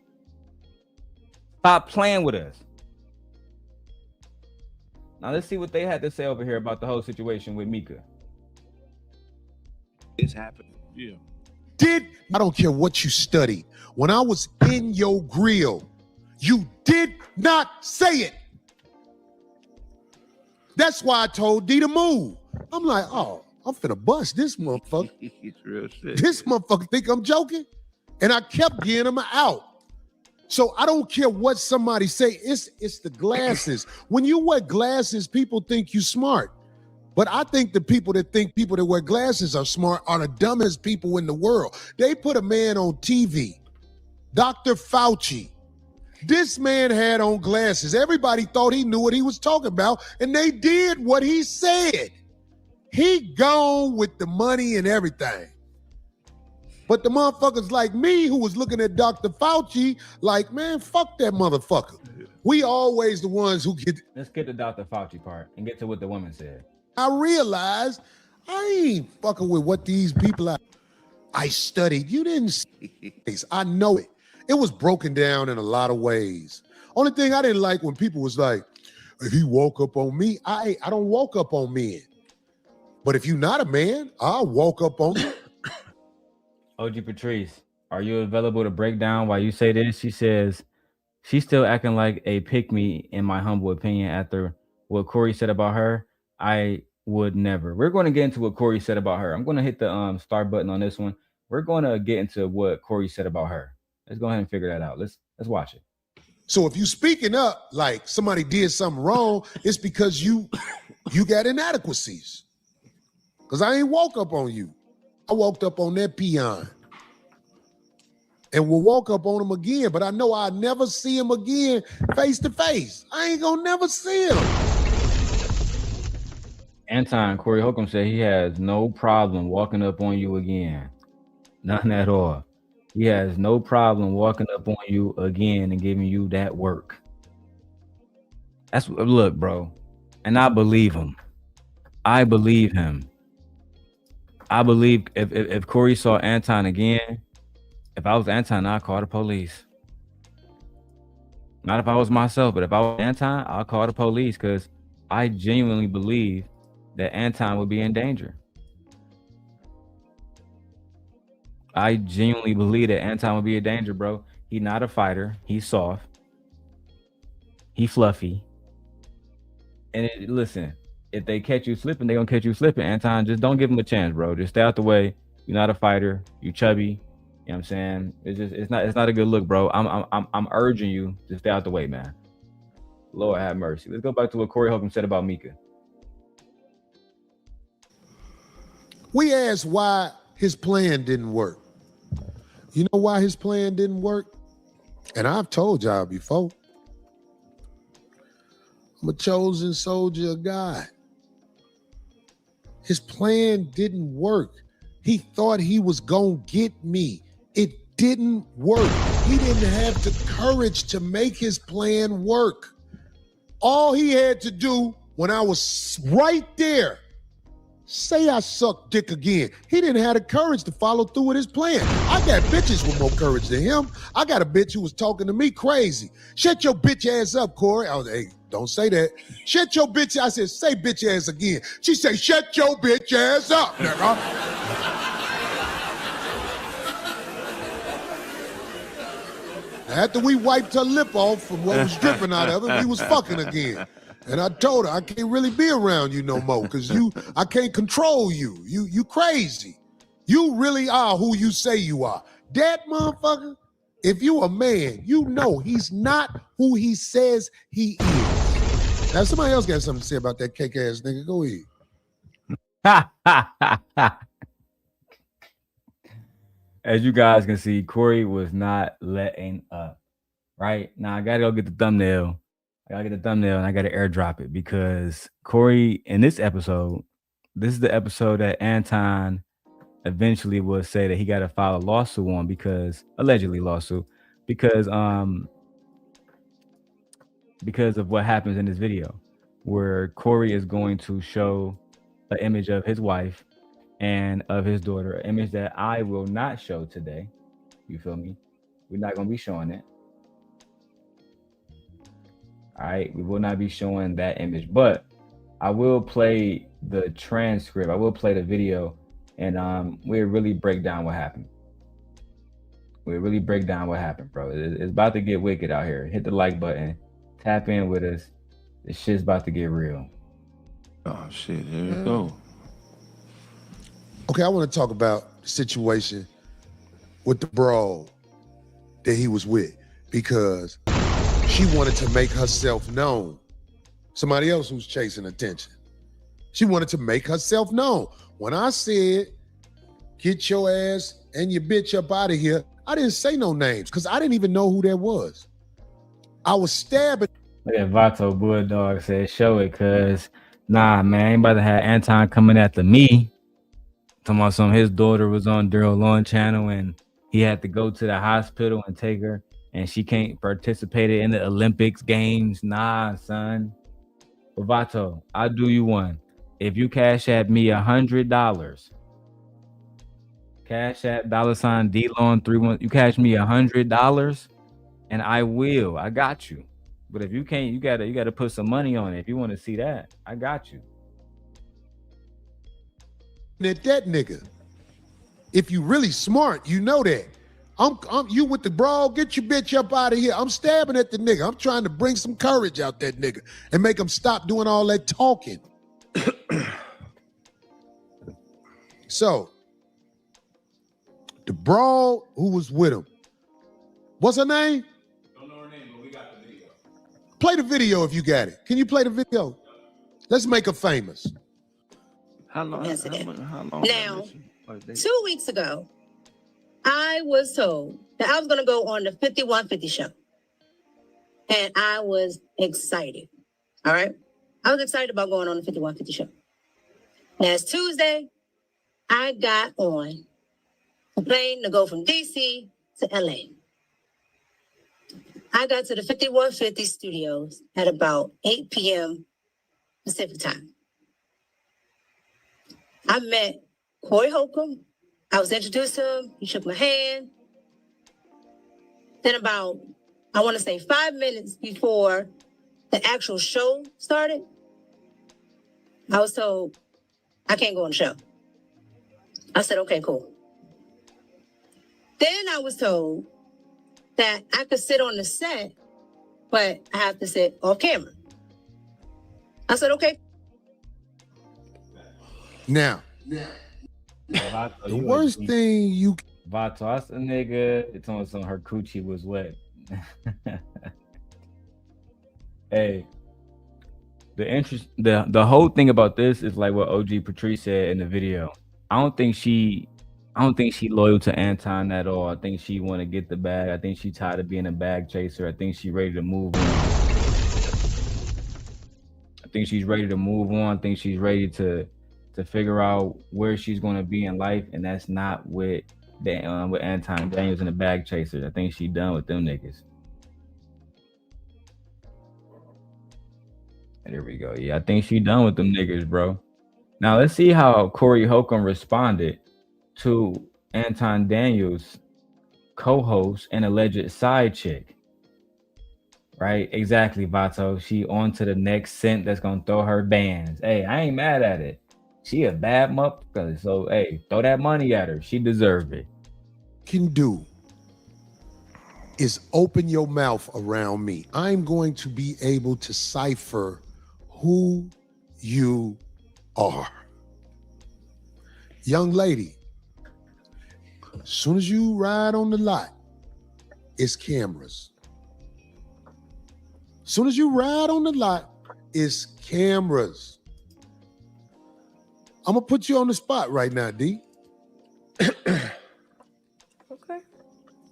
Stop playing with us. Now let's see what they had to say over here about the whole situation with Mika. It's happening. Yeah. I don't care what you studied. When I was in your grill, you did not say it. That's why I told D to move. I'm like, oh, I'm finna bust this motherfucker. It's real shit. This motherfucker think I'm joking. And I kept getting him out. So I don't care what somebody say. It's the glasses. When you wear glasses, people think you smart. But I think the people that think people that wear glasses are smart are the dumbest people in the world. They put a man on TV, Dr. Fauci. This man had on glasses. Everybody thought he knew what he was talking about, and they did what he said. He gone with the money and everything. But the motherfuckers like me who was looking at Dr. Fauci like, man, fuck that motherfucker. We always the ones who get... Let's get to Dr. Fauci part and get to what the woman said. I realized I ain't fucking with what these people are. I studied. You didn't see this. I know it. It was broken down in a lot of ways. Only thing I didn't like when people was like, if he woke up on me, I don't walk up on men. But if you're not a man, I'll walk up on you. OG Patrice, are you available to break down why you say this? She says, she's still acting like a pick-me, in my humble opinion, after what Corey said about her. I would never. We're going to get into what Corey said about her. I'm going to hit the start button on this one. We're going to get into what Corey said about her. Let's go ahead and figure that out. Let's watch it. So if you speaking up like somebody did something wrong, it's because you got inadequacies. Because I ain't walk up on you. I walked up on that peon. And we'll walk up on him again, but I know I'll never see him again face to face. I ain't gonna never see him. Anton, Corey Holcomb said he has no problem walking up on you again. None at all. He has no problem walking up on you again and giving you that work. That's look, bro. And I believe him. I believe him. I believe if Corey saw Anton again, if I was Anton, I'd call the police. Not if I was myself, but if I was Anton, I'll call the police because I genuinely believe that Anton would be in danger. I genuinely believe that Anton would be in danger, bro. He's not a fighter. He's soft. He fluffy. And listen, if they catch you slipping, they're gonna catch you slipping. Anton, just don't give them a chance, bro. Just stay out the way. You're not a fighter. You chubby. You know what I'm saying? It's not a good look, bro. I'm urging you to stay out the way, man. Lord have mercy. Let's go back to what Corey Holcomb said about Mika. We asked why his plan didn't work. You know why his plan didn't work? And I've told y'all before. I'm a chosen soldier of God. His plan didn't work. He thought he was gonna get me. It didn't work. He didn't have the courage to make his plan work. All he had to do when I was right there, say I suck dick again. He didn't have the courage to follow through with his plan. I got bitches with more courage than him. I got a bitch who was talking to me crazy. Shut your bitch ass up, Corey. I was like, hey, don't say that. Shut your bitch. I said, say bitch ass again. She said, shut your bitch ass up, nigga. After we wiped her lip off from what was dripping out of it, we was fucking again. And I told her, I can't really be around you no more because I can't control you. You crazy. You really are who you say you are. That motherfucker, if you a man, you know he's not who he says he is. Now, somebody else got something to say about that cake ass nigga. Go ahead. As you guys can see, Corey was not letting up. Right now, I gotta go get the thumbnail. I gotta get the thumbnail and I gotta airdrop it because Corey, in this episode, this is the episode that Anton eventually will say that he got to file a lawsuit on because allegedly lawsuit because of what happens in this video where Corey is going to show an image of his wife and of his daughter, an image that I will not show today. You feel me? We're not gonna be showing it. All right, we will not be showing that image, but I will play the transcript. I will play the video, and we'll really break down what happened. We'll really break down what happened, bro. It's about to get wicked out here. Hit the like button, tap in with us. This shit's about to get real. Oh shit, here we go. Okay, I want to talk about the situation with the broad that he was with because she wanted to make herself known. Somebody else who's chasing attention. She wanted to make herself known. When I said, get your ass and your bitch up out of here, I didn't say no names because I didn't even know who that was. I was stabbing. Look at Vato Bulldog said, show it, cause nah, man, ain't about to have Anton coming after me. Talking about his daughter was on Darrel Long channel and he had to go to the hospital and take her and she can't participate in the Olympics games. Nah, son. But Vato, I'll do you one. If you cash at me $100, cash at $ DLon31, you cash me $100 and I will. I got you. But if you can't, you gotta put some money on it. If you want to see that, I got you. At that nigga. If you really smart, you know that. I'm you with the brawl, get your bitch up out of here. I'm stabbing at the nigga. I'm trying to bring some courage out that nigga and make him stop doing all that talking. So, the brawl who was with him, what's her name? Don't know her name, but we got the video. Play the video if you got it. Can you play the video? Let's make her famous. How long? Now, 2 weeks ago, I was told that I was going to go on the 5150 show. And I was excited. All right? I was excited about going on the 5150 show. Now, it's Tuesday. I got on a plane to go from DC to LA. I got to the 5150 studios at about 8 p.m. Pacific time. I met Corey Holcomb. I was introduced to him. He shook my hand. Then about, I want to say 5 minutes before the actual show started, I was told, I can't go on the show. I said, okay, cool. Then I was told that I could sit on the set, but I have to sit off camera. I said, okay. Now, Vato, the you worst a- thing you Vato, that's a nigga. It's on some her coochie was wet. Hey, the whole thing about this is like what OG Patrice said in the video. I don't think she loyal to Anton at all. I think she want to get the bag. I think she tired of being a bag chaser. I think she ready to move on. I think she's ready to move on. I think she's ready to figure out where she's going to be in life, and that's not with Anton Daniels and the bag chasers. I think she done with them niggas. There we go. Yeah, I think she done with them niggas, bro. Now let's see how Corey Holcomb responded to Anton Daniels' co-host and alleged side chick. Right? Exactly, Vato. She on to the next scent that's gonna throw her bands. Hey, I ain't mad at it. She a bad motherfucker. So hey, throw that money at her. She deserve it. can do is open your mouth around me. I'm going to be able to cipher who you are. Young lady, as soon as you ride on the lot, it's cameras. As soon as you ride on the lot, it's cameras. I'm gonna put you on the spot right now, D. Okay.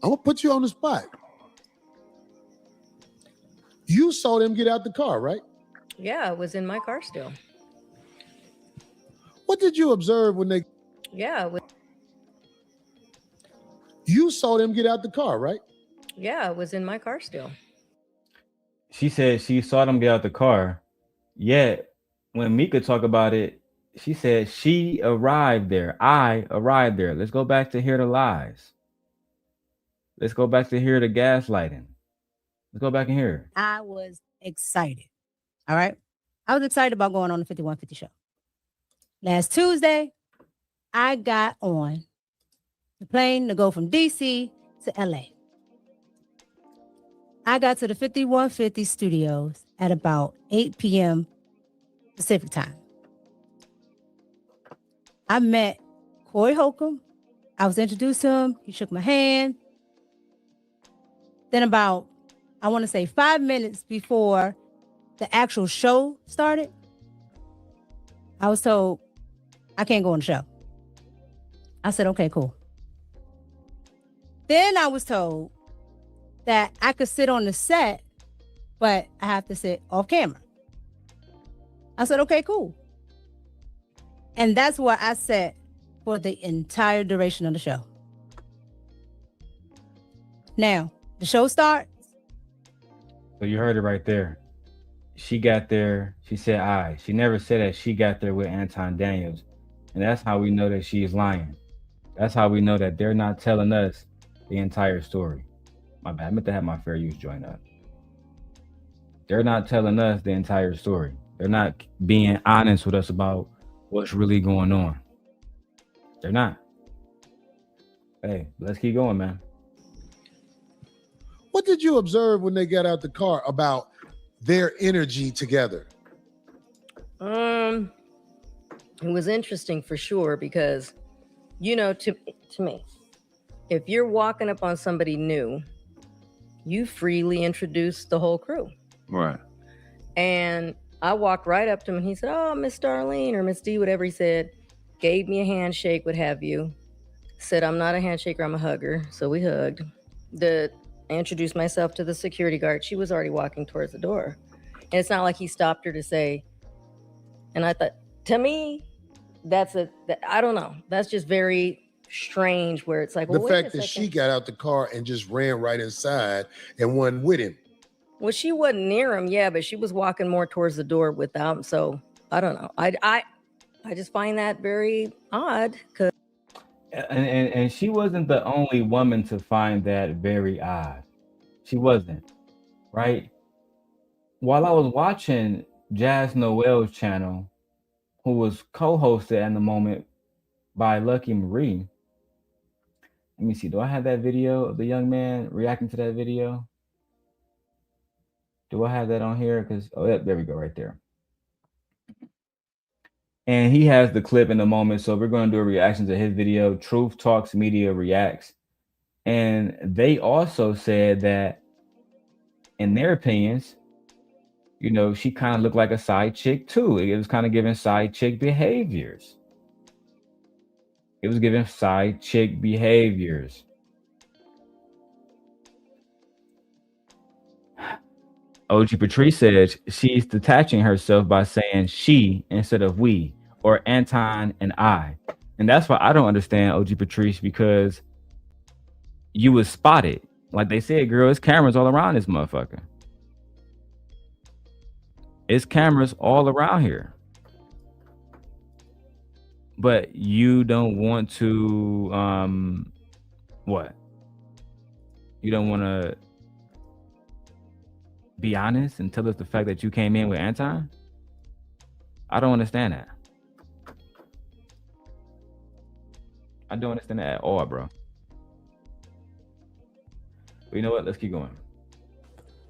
I'm gonna put you on the spot. You saw them get out the car, right? Yeah, it was in my car still. What did you observe when they? Yeah, You saw them get out the car, right? yeah, it was in my car still. She said she saw them get out the car. Yet when Mika talked about it, she said she arrived there. I arrived there. Let's go back to hear the lies. Let's go back to hear the gaslighting. Let's go back and hear. I was excited. All right. I was excited about going on the 5150 show. Last Tuesday, I got on the plane to go from DC to LA. I got to the 5150 studios at about 8 p.m. Pacific time. I met Corey Holcomb. I was introduced to him. He shook my hand. Then about, I want to say 5 minutes before the actual show started, I was told I can't go on the show. I said, okay, cool. Then I was told that I could sit on the set, but I have to sit off camera. I said, okay, cool. And that's where I sat for the entire duration of the show. Now, the show starts. So you heard it right there. She got there. She said I. She never said that she got there with Anton Daniels. And that's how we know that she's lying. That's how we know that they're not telling us the entire story. My bad. I meant to have my fair use join up. They're not telling us the entire story. They're not being honest with us about what's really going on. They're not. Hey, let's keep going, man. What did you observe when they got out the car about their energy together? It was interesting for sure because, you know, to me, if you're walking up on somebody new, you freely introduce the whole crew. Right. And I walked right up to him and he said, oh, Miss Darlene or Miss D, whatever he said, gave me a handshake, what have you. Said, I'm not a handshaker, I'm a hugger. So we hugged. I introduced myself to the security guard. She was already walking towards the door. And it's not like he stopped her to say, and I thought, to me, I don't know. That's just very strange where it's like, well, The wait fact a that second. she got out the car and just ran right inside and went with him. Well, she wasn't near him, yeah, but she was walking more towards the door without him. So I don't know. I just find that very odd. And she wasn't the only woman to find that very odd. She wasn't, right? While I was watching Jazz Noel's channel, who was co-hosted at the moment by Lucky Marie. Let me see. Do I have that video of the young man reacting to that video? Do I have that on here? Because, oh, yeah, there we go, right there. And he has the clip in the moment. So we're going to do a reaction to his video. Truth Talks Media reacts. And they also said that, in their opinions, you know, she kind of looked like a side chick too. It was kind of giving side chick behaviors. It was giving side chick behaviors. OG Patrice said she's detaching herself by saying she instead of we, or Anton and I. And that's why I don't understand OG Patrice, because you was spotted. Like they said, girl, it's cameras all around this motherfucker. It's cameras all around here. But you don't want to, what? You don't want to be honest and tell us the fact that you came in with Anton? I don't understand that. I don't understand that at all, bro. But you know what? Let's keep going.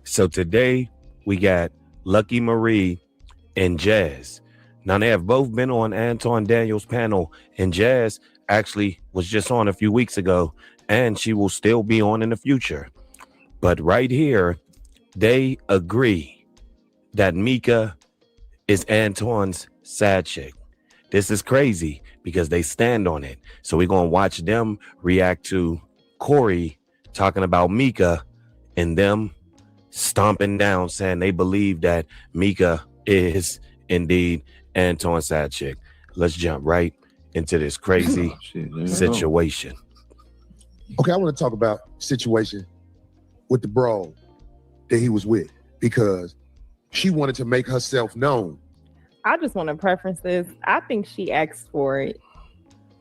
So today we got Lucky Marie and Jazz. Now they have both been on Anton Daniels' panel, and Jazz actually was just on a few weeks ago, and she will still be on in the future. But right here, they agree that Mika is Anton's side chick. This is crazy because they stand on it. So we're going to watch them react to Corey talking about Mika and them stomping down saying they believe that Mika is indeed Anton's side chick. Let's jump right into this crazy situation. Okay, I want to talk about situation with the bro that he was with, because she wanted to make herself known. I just want to preference this. I think she asked for it.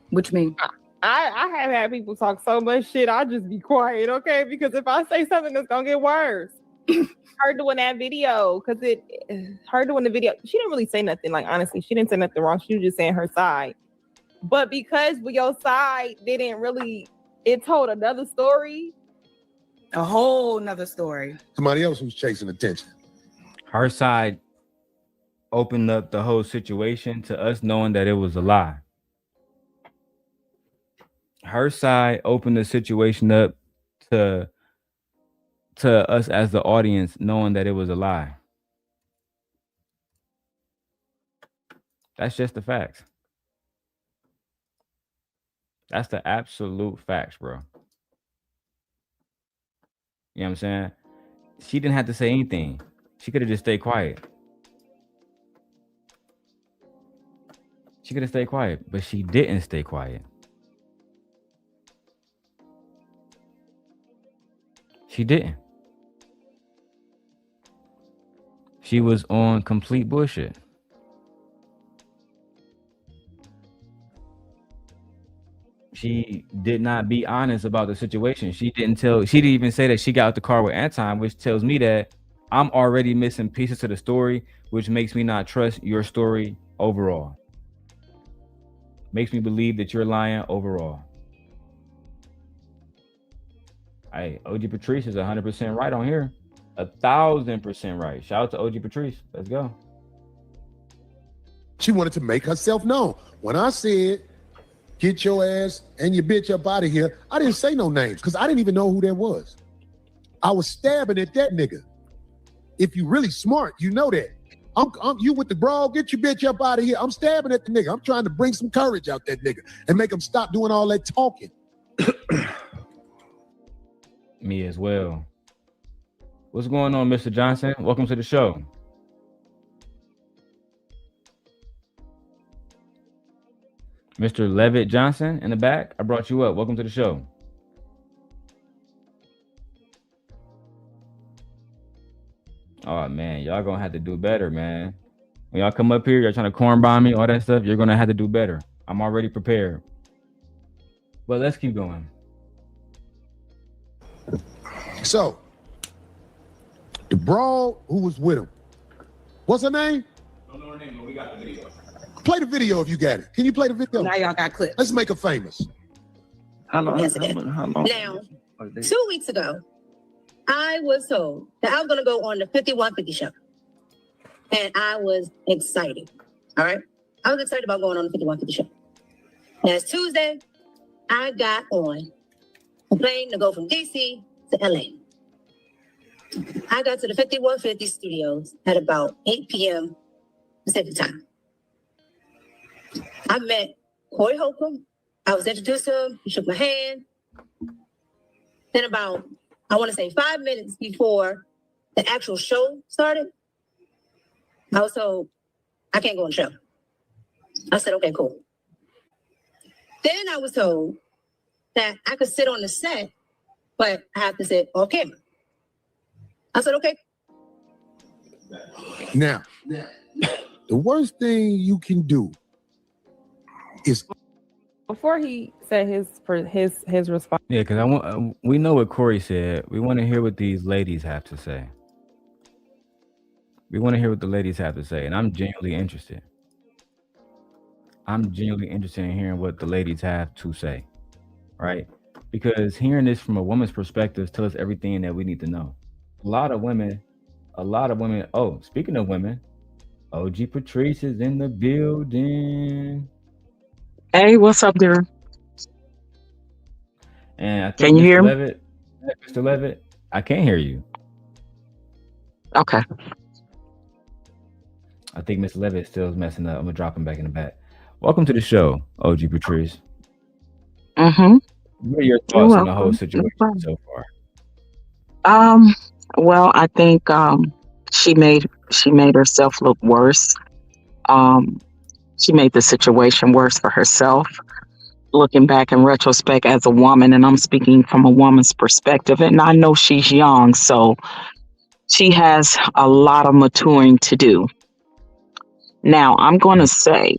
Which means I have had people talk so much shit, I'll just be quiet, okay? Because if I say something, it's gonna get worse. Her doing that video, because her doing the video, she didn't really say nothing. Like, honestly, she didn't say nothing wrong. She was just saying her side. But because your side didn't really, it told another story. a whole nother story. Somebody else who's chasing attention. Her side opened up the whole situation to us knowing that it was a lie. Her side opened the situation up to us as the audience knowing that it was a lie. That's just the facts. That's the absolute facts, bro. You know what I'm saying? She didn't have to say anything. She could have just stayed quiet. She could have stayed quiet, but she didn't stay quiet. She didn't. She was on complete bullshit. She did not be honest about the situation. She didn't even say that she got out the car with Anton, which tells me that I'm already missing pieces to the story, which makes me not trust your story overall. Makes me believe that you're lying overall. Hey, OG Patrice is 100% right on here. 1,000% right. Shout out to OG Patrice. Let's go. She wanted to make herself known. When I said, get your ass and your bitch up out of here, I didn't say no names because I didn't even know who that was. I was stabbing at that nigga. If you really smart, you know that. I'm you with the bra, get your bitch up out of here. I'm stabbing at the nigga. I'm trying to bring some courage out that nigga and make him stop doing all that talking. Me as well. What's going on, Mr. Johnson? Welcome to the show. Mr. Levitt Johnson in the back, I brought you up. Welcome to the show. Oh man, y'all gonna have to do better, man. When y'all come up here, y'all trying to corn bomb me, all that stuff, you're gonna have to do better. I'm already prepared. But let's keep going. So, the bro who was with him, what's her name? Don't know her name, but we got the video. Play the video if you got it. Can you play the video? Now y'all got clips. Let's make her famous. How long? Now, 2 weeks ago, I was told that I was going to go on the 5150 show. And I was excited. All right. I was excited about going on the 5150 show. Last Tuesday, I got on a plane to go from DC to LA. I got to the 5150 studios at about 8 p.m. Pacific time. I met Corey Holcomb. I was introduced to him. He shook my hand. Then about, I want to say 5 minutes before the actual show started, I was told, I can't go on the show. I said, okay, cool. Then I was told that I could sit on the set, but I have to sit off camera. I said, okay. Now, the worst thing you can do is Before he said his response. Yeah, because we know what Corey said. We want to hear what these ladies have to say. We want to hear what the ladies have to say, and I'm genuinely interested. I'm genuinely interested in hearing what the ladies have to say, right? Because hearing this from a woman's perspective tells us everything that we need to know. A lot of women. Oh, speaking of women, OG Patrice is in the building. Hey, what's up, there? And I think Can you hear me? Mr. Levitt, I can't hear you. Okay. I think Mr. Levitt still is messing up. I'm gonna drop him back in the back. Welcome to the show, OG Patrice. Mm-hmm. What are your thoughts on the whole situation so far? Well, I think she made herself look worse. She made the situation worse for herself. Looking back in retrospect as a woman, and I'm speaking from a woman's perspective, and I know she's young, so she has a lot of maturing to do. Now, I'm going to say,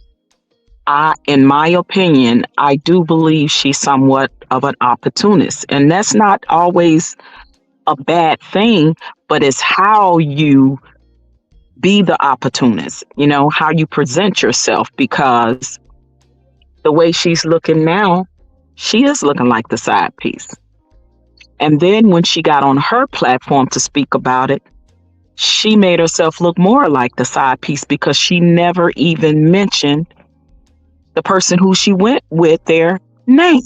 in my opinion, I do believe she's somewhat of an opportunist, and that's not always a bad thing, but it's how you be the opportunist, how you present yourself, because the way she's looking now, she is looking like the side piece. And then when she got on her platform to speak about it, she made herself look more like the side piece because she never even mentioned the person who she went with their name.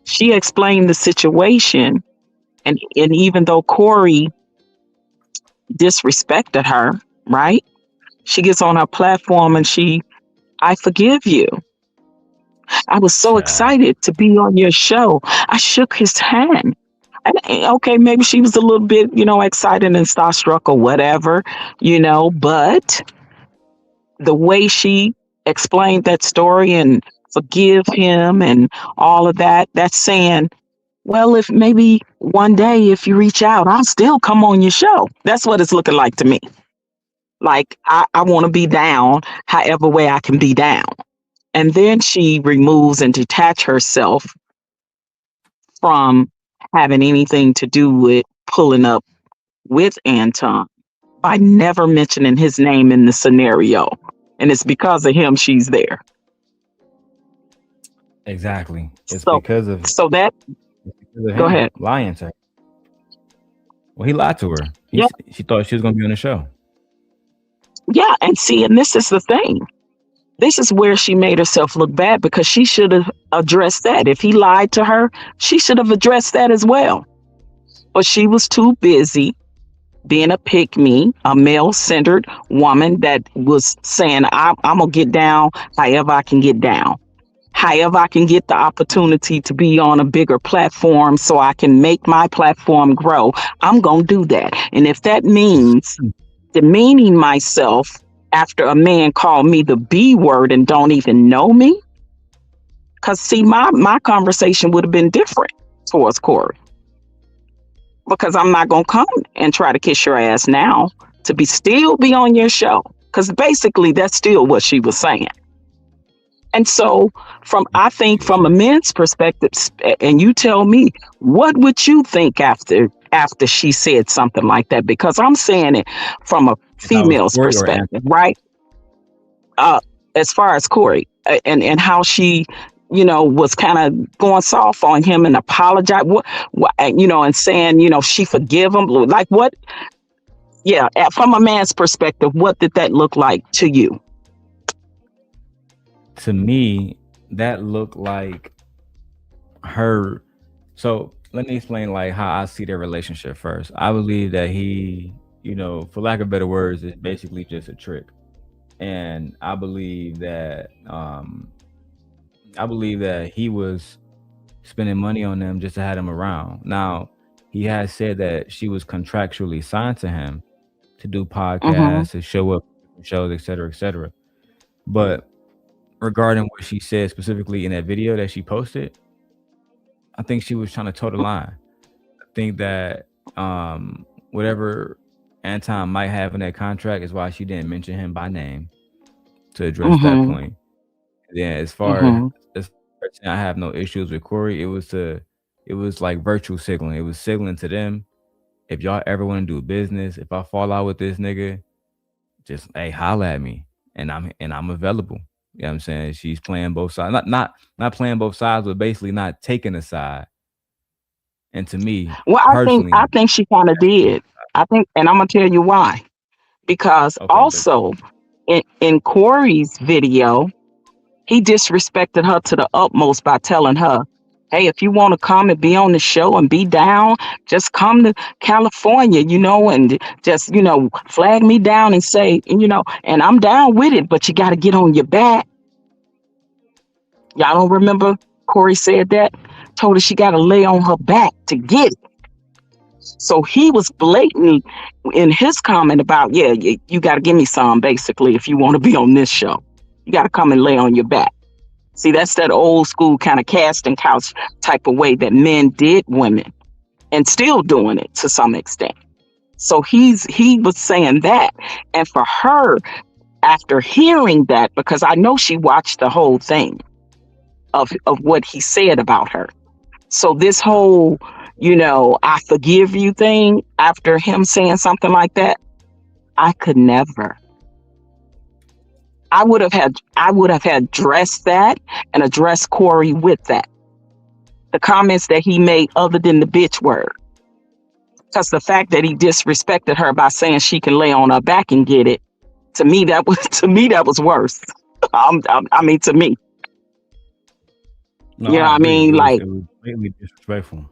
She explained the situation, and even though Corey disrespected her, right? She gets on her platform and I forgive you. I was so excited to be on your show. I shook his hand. And, okay, maybe she was a little bit, excited and starstruck or whatever, but the way she explained that story and forgive him and all of that, that's saying, well, if maybe one day if you reach out, I'll still come on your show. That's what it's looking like to me. Like, I want to be down however way I can be down. And then she removes and detach herself from having anything to do with pulling up with Anton by never mentioning his name in the scenario. And it's because of him she's there. Exactly. It's So because of go ahead. Lying to her. Well, he lied to her. She thought she was going to be on the show. Yeah, and see, and this is the thing. This is where she made herself look bad, because she should have addressed that. If he lied to her, she should have addressed that as well. But she was too busy being a pick-me, a male-centered woman that was saying, I'm going to get down however I can get down. However I can get the opportunity to be on a bigger platform so I can make my platform grow, I'm going to do that. And if that means demeaning myself after a man called me the B word and don't even know me, because see, my conversation would have been different towards Corey. Because I'm not going to come and try to kiss your ass now to still be on your show. Because basically that's still what she was saying. And so I think from a man's perspective, and you tell me, what would you think after she said something like that? Because I'm saying it from a female's perspective, right? As far as Corey and how she, was kind of going soft on him and apologize, and saying, she forgive him. Like what? Yeah. From a man's perspective, what did that look like to you? to me, that looked like her. So let me explain like how I see their relationship first. I believe that he, for lack of better words, is basically just a trick. And I believe that he was spending money on them just to have them around. Now, he has said that she was contractually signed to him to do Mm-hmm. podcasts, to show up on shows, et cetera, et cetera. But regarding what she said specifically in that video that she posted, I think she was trying to toe the line. I think that whatever Anton might have in that contract is why she didn't mention him by name to address that Mm-hmm. point. Yeah, as far Mm-hmm. as I have no issues with Corey. It was like virtual signaling. It was signaling to them, if y'all ever want to do business, if I fall out with this nigga, just holla at me, and I'm available. You know what I'm saying? She's playing both sides, not playing both sides, but basically not taking a side. And to me, Well, personally, I think she kind of did. I think, and I'm gonna tell you why. Because okay, but also in Corey's video, he disrespected her to the utmost by telling her, "Hey, if you want to come and be on the show and be down, just come to California, and just flag me down and say, and I'm down with it, but you got to get on your back." Y'all don't remember Corey said that? Told her she got to lay on her back to get it. So he was blatant in his comment about, yeah, you got to give me some, basically, if you want to be on this show. You got to come and lay on your back. See, that's that old school kind of casting couch type of way that men did women, and still doing it to some extent. So he was saying that. And for her, after hearing that, because I know she watched the whole thing of what he said about her. So this whole, I forgive you thing after him saying something like that, I could never. I would have had addressed that and addressed Corey with that. The comments that he made other than the bitch word. Because the fact that he disrespected her by saying she can lay on her back and get it, to me that was worse. I mean, to me. no, I I agree. mean, like, It was completely disrespectful.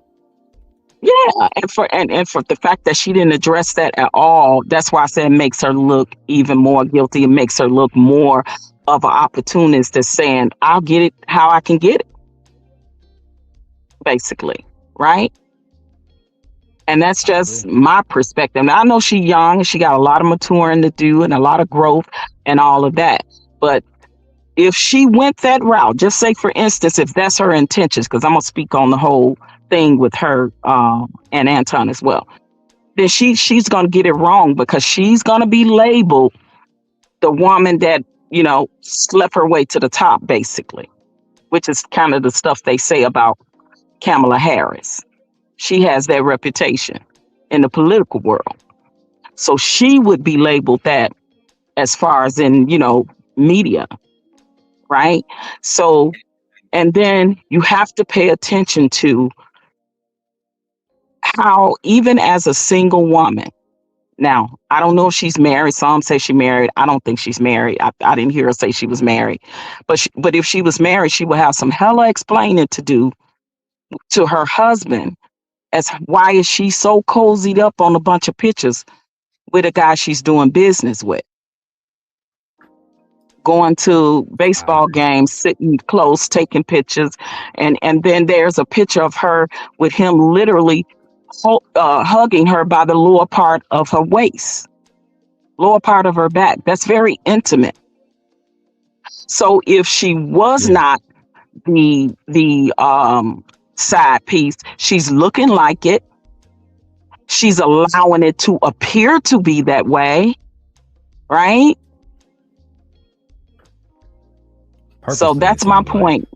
yeah, and for the fact that she didn't address that at all, that's why I said it makes her look even more guilty. It makes her look more of an opportunist that's saying, I'll get it how I can get it, basically, right? And that's I just agree. my perspective. Now, I know she's young and she got a lot of maturing to do and a lot of growth and all of that. But if she went that route, just say, for instance, if that's her intentions, because I'm going to speak on the whole thing with her and Anton as well, then she's going to get it wrong, because she's going to be labeled the woman that, slept her way to the top, basically, which is kind of the stuff they say about Kamala Harris. She has that reputation in the political world. So she would be labeled that as far as in, media, right? So, and then you have to pay attention to how, even as a single woman, now, I don't know if she's married. Some say she's married. I don't think she's married. I didn't hear her say she was married. But if she was married, she would have some hella explaining to do to her husband as why is she so cozied up on a bunch of pictures with a guy she's doing business with, going to I baseball agree. games, sitting close, taking pictures. And then there's a picture of her with him literally hugging her by the lower part of her waist, lower part of her back. That's very intimate. So if she was Yeah. not the side piece, she's looking like it. She's allowing it to appear to be that way, right? So Purposely, it that's my seems like. point.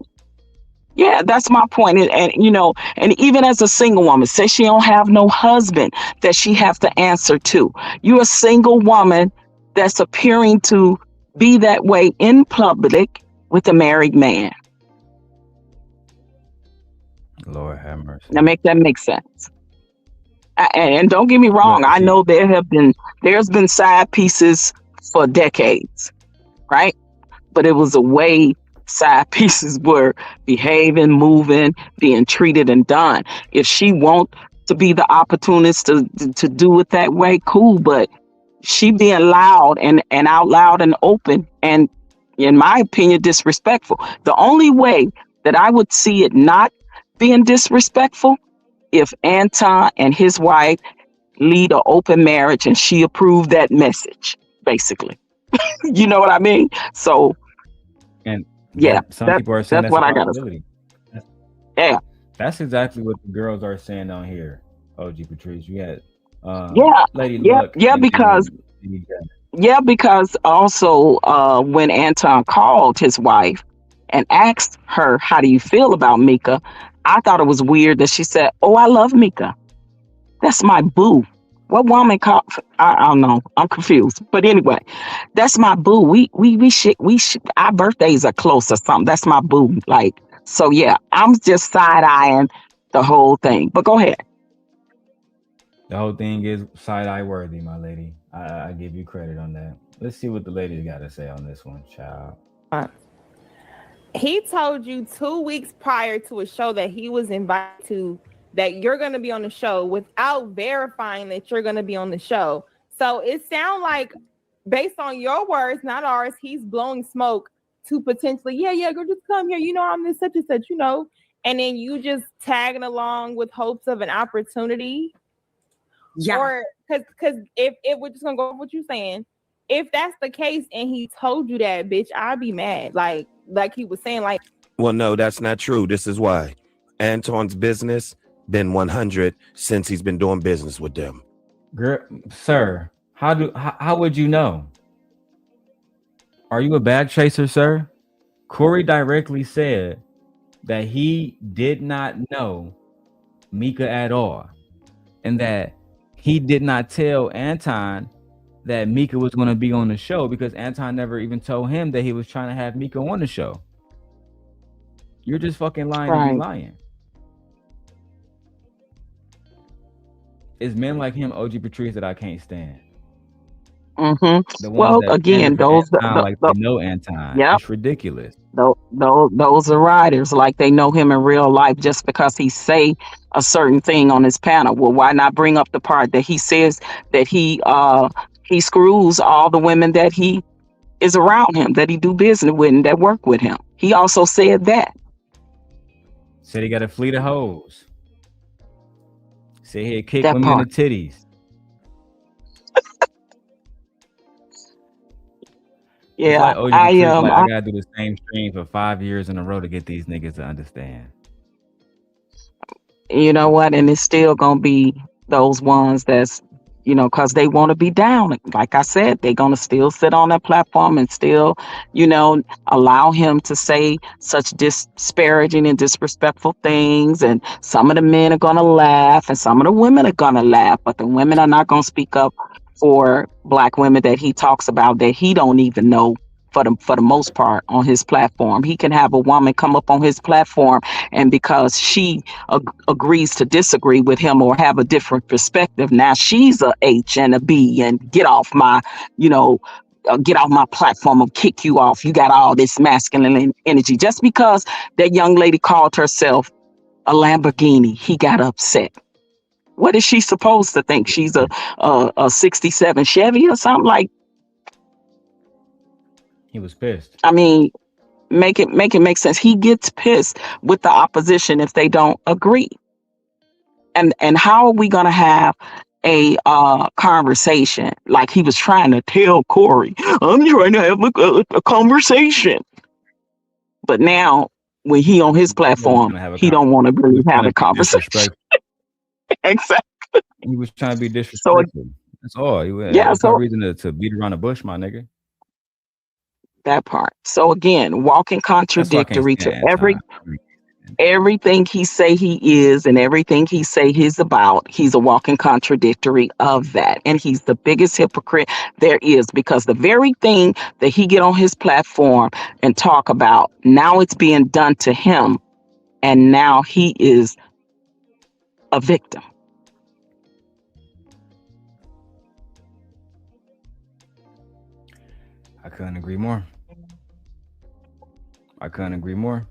Yeah, that's my point. And even as a single woman, say she don't have no husband that she have to answer to. You're a single woman that's appearing to be that way in public with a married man. Lord have mercy. Now that make sense. And don't get me wrong, But I see, know there's been side pieces for decades, right? But it was a way side pieces were behaving, moving, being treated and done. If she want to be the opportunist to do it that way, cool. But she being loud and out loud and open and, in my opinion, disrespectful. The only way that I would see it not being disrespectful if Anton and his wife lead an open marriage and she approved that message, basically. You know what I mean? So And yeah, some people are saying that's that's a what I gotta say. possibility. Yeah, That's exactly what the girls are saying on here. OG Patrice, you had yeah, Lady Luck yeah, and because Lady Jen. yeah, because also when Anton called his wife and asked her, "How do you feel about Mika?" I thought it was weird that she said, "Oh, I love Mika. That's my boo." What woman called? I don't know. I'm confused. But anyway, that's my boo. We should. Our birthdays are close or something. That's my boo. Like, so yeah, I'm just side eyeing the whole thing. But go ahead. The whole thing is side eye worthy, my lady. I give you credit on that. Let's see what the ladies got to say on this one, child. He told you 2 weeks prior to a show that he was invited to, that you're going to be on the show without verifying that you're going to be on the show. So it sounds like, based on your words, not ours, he's blowing smoke to potentially, yeah, girl, just come here. You know, I'm this such and such, you know, and then you just tagging along with hopes of an opportunity. Yeah. Or because if we're just going to go with what you're saying, if that's the case and he told you that, bitch, I'd be mad. Like he was saying, like, Well, no, that's not true. This is why. Anton's business been 100 since he's been doing business with them. Girl, sir, how would you know? Are you a bag chaser, sir? Corey directly said that he did not know Mika at all, and that he did not tell Anton that Mika was going to be on the show because Anton never even told him that he was trying to have Mika on the show. You're just fucking lying to be Right. lying. It's men like him, OG Patrice, that I can't stand. The ones Well, that pander again, for Anton like they know Anton. yep, It's ridiculous. those are riders, like they know him in real life just because he say a certain thing on his panel. Well, why not bring up the part that he says that he screws all the women that he is around him, that he do business with and that work with him. He also said that. Said he got a fleet of hoes. Said he'd kick That women in part. the titties. It's Yeah, like OG Patrice, like I gotta do the same stream for 5 years in a row to get these niggas to understand. You know what? And it's still gonna be those ones that's, you know, because they want to be down. Like I said, they're gonna still sit on that platform and still, you know, allow him to say such disparaging and disrespectful things. And some of the men are gonna laugh, and some of the women are gonna laugh, but the women are not gonna speak up for Black women that he talks about that he don't even know. For the most part on his platform, he can have a woman come up on his platform, and because she agrees to disagree with him or have a different perspective, now she's a H and a B and get off my, you know, get off my platform or kick you off. You got all this masculine energy. Just because that young lady called herself a Lamborghini, he got upset. What is she supposed to think? She's a 67 Chevy or something? Like, He was pissed. I mean, make it make sense. He gets pissed with the opposition if they don't agree. And how are we gonna have a conversation like he was trying to tell Corey? I'm trying to have a conversation, but now when he on his platform, he don't want to really have a conversation. Exactly. He was trying to be So disrespectful. That's all. yeah, There's no so reason to beat around the bush, my nigga. that part. So again, walking That's why I can't contradictory to stand Anton. everything he say he is and everything he say he's about. He's a walking contradictory of that, and he's the biggest hypocrite there is, because the very thing that he get on his platform and talk about, now it's being done to him, and now he is a victim. I couldn't agree more. I couldn't agree more.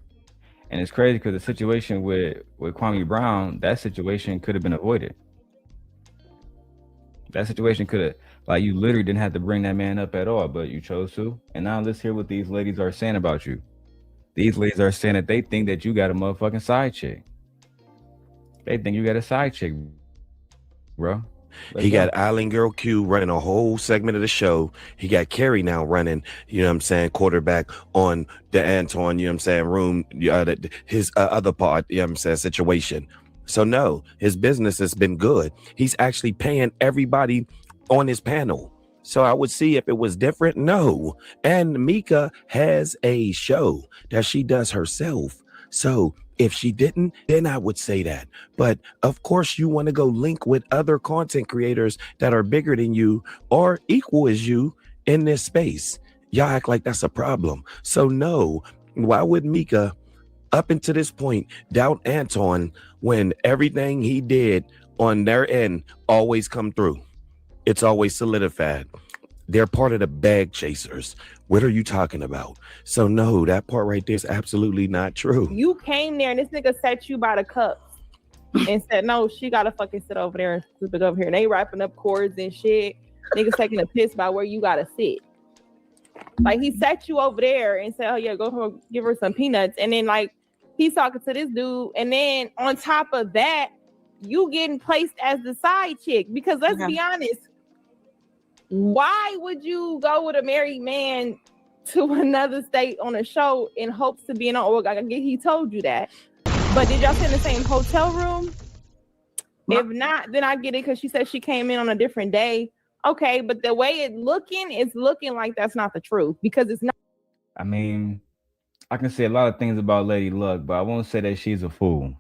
And it's crazy because the situation with Kwame Brown, that situation could have been avoided. That situation could have, like, you literally didn't have to bring that man up at all, but you chose to. And now let's hear what these ladies are saying about you. These ladies are saying that they think that you got a motherfucking side chick. They think you got a side chick, bro. He got Island Girl Q running a whole segment of the show. He got Carrie now running, you know what I'm saying, quarterback on the Anton, you know what I'm saying, room, his other part, you know what I'm saying, situation. So no, his business has been good. He's actually paying everybody on his panel. So I would see if it was different. No. And Mika has a show that she does herself. So if she didn't, then I would say that. But of course, you want to go link with other content creators that are bigger than you or equal as you in this space. Y'all act like that's a problem. So no, why would Mika, up until this point, doubt Anton when everything he did on their end always come through? It's always solidified. They're part of the bag chasers. What are you talking about? So no, that part right there is absolutely not true. You came there and this nigga set you by the cups and said, no, she gotta fucking sit over there and flip it over here. And they wrapping up cords and shit. Niggas taking a piss by where you gotta sit. Like, he sat you over there and said, oh yeah, go home, give her some peanuts. And then like he's talking to this dude, and then on top of that, you getting placed as the side chick. Because let's be honest, why would you go with a married man to another state on a show in hopes to be in? Well, I guess he told you that. But did y'all sit in the same hotel room? If not, then I get it because she said she came in on a different day. Okay, but the way it's looking like that's not the truth, because it's not. I mean, I can say a lot of things about Lady Luck, but I won't say that she's a fool.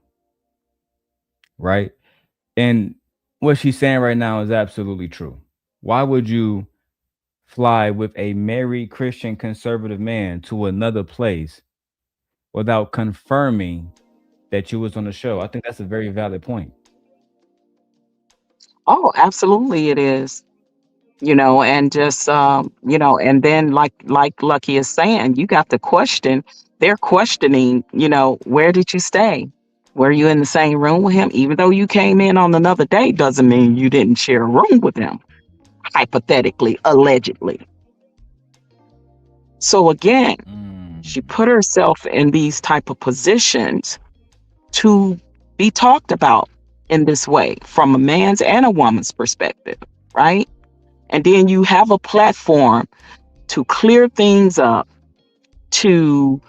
Right? And what she's saying right now is absolutely true. Why would you fly with a married Christian conservative man to another place without confirming that you was on the show? I think that's a very valid point. Oh, absolutely it is. And just and then like Lucky is saying, you got the question. They're questioning, where did you stay? Were you in the same room with him? Even though you came in on another day, doesn't mean you didn't share a room with him. Hypothetically, allegedly. So again, she put herself in these type of positions to be talked about in this way from a man's and a woman's perspective, right? And then you have a platform to clear things up, to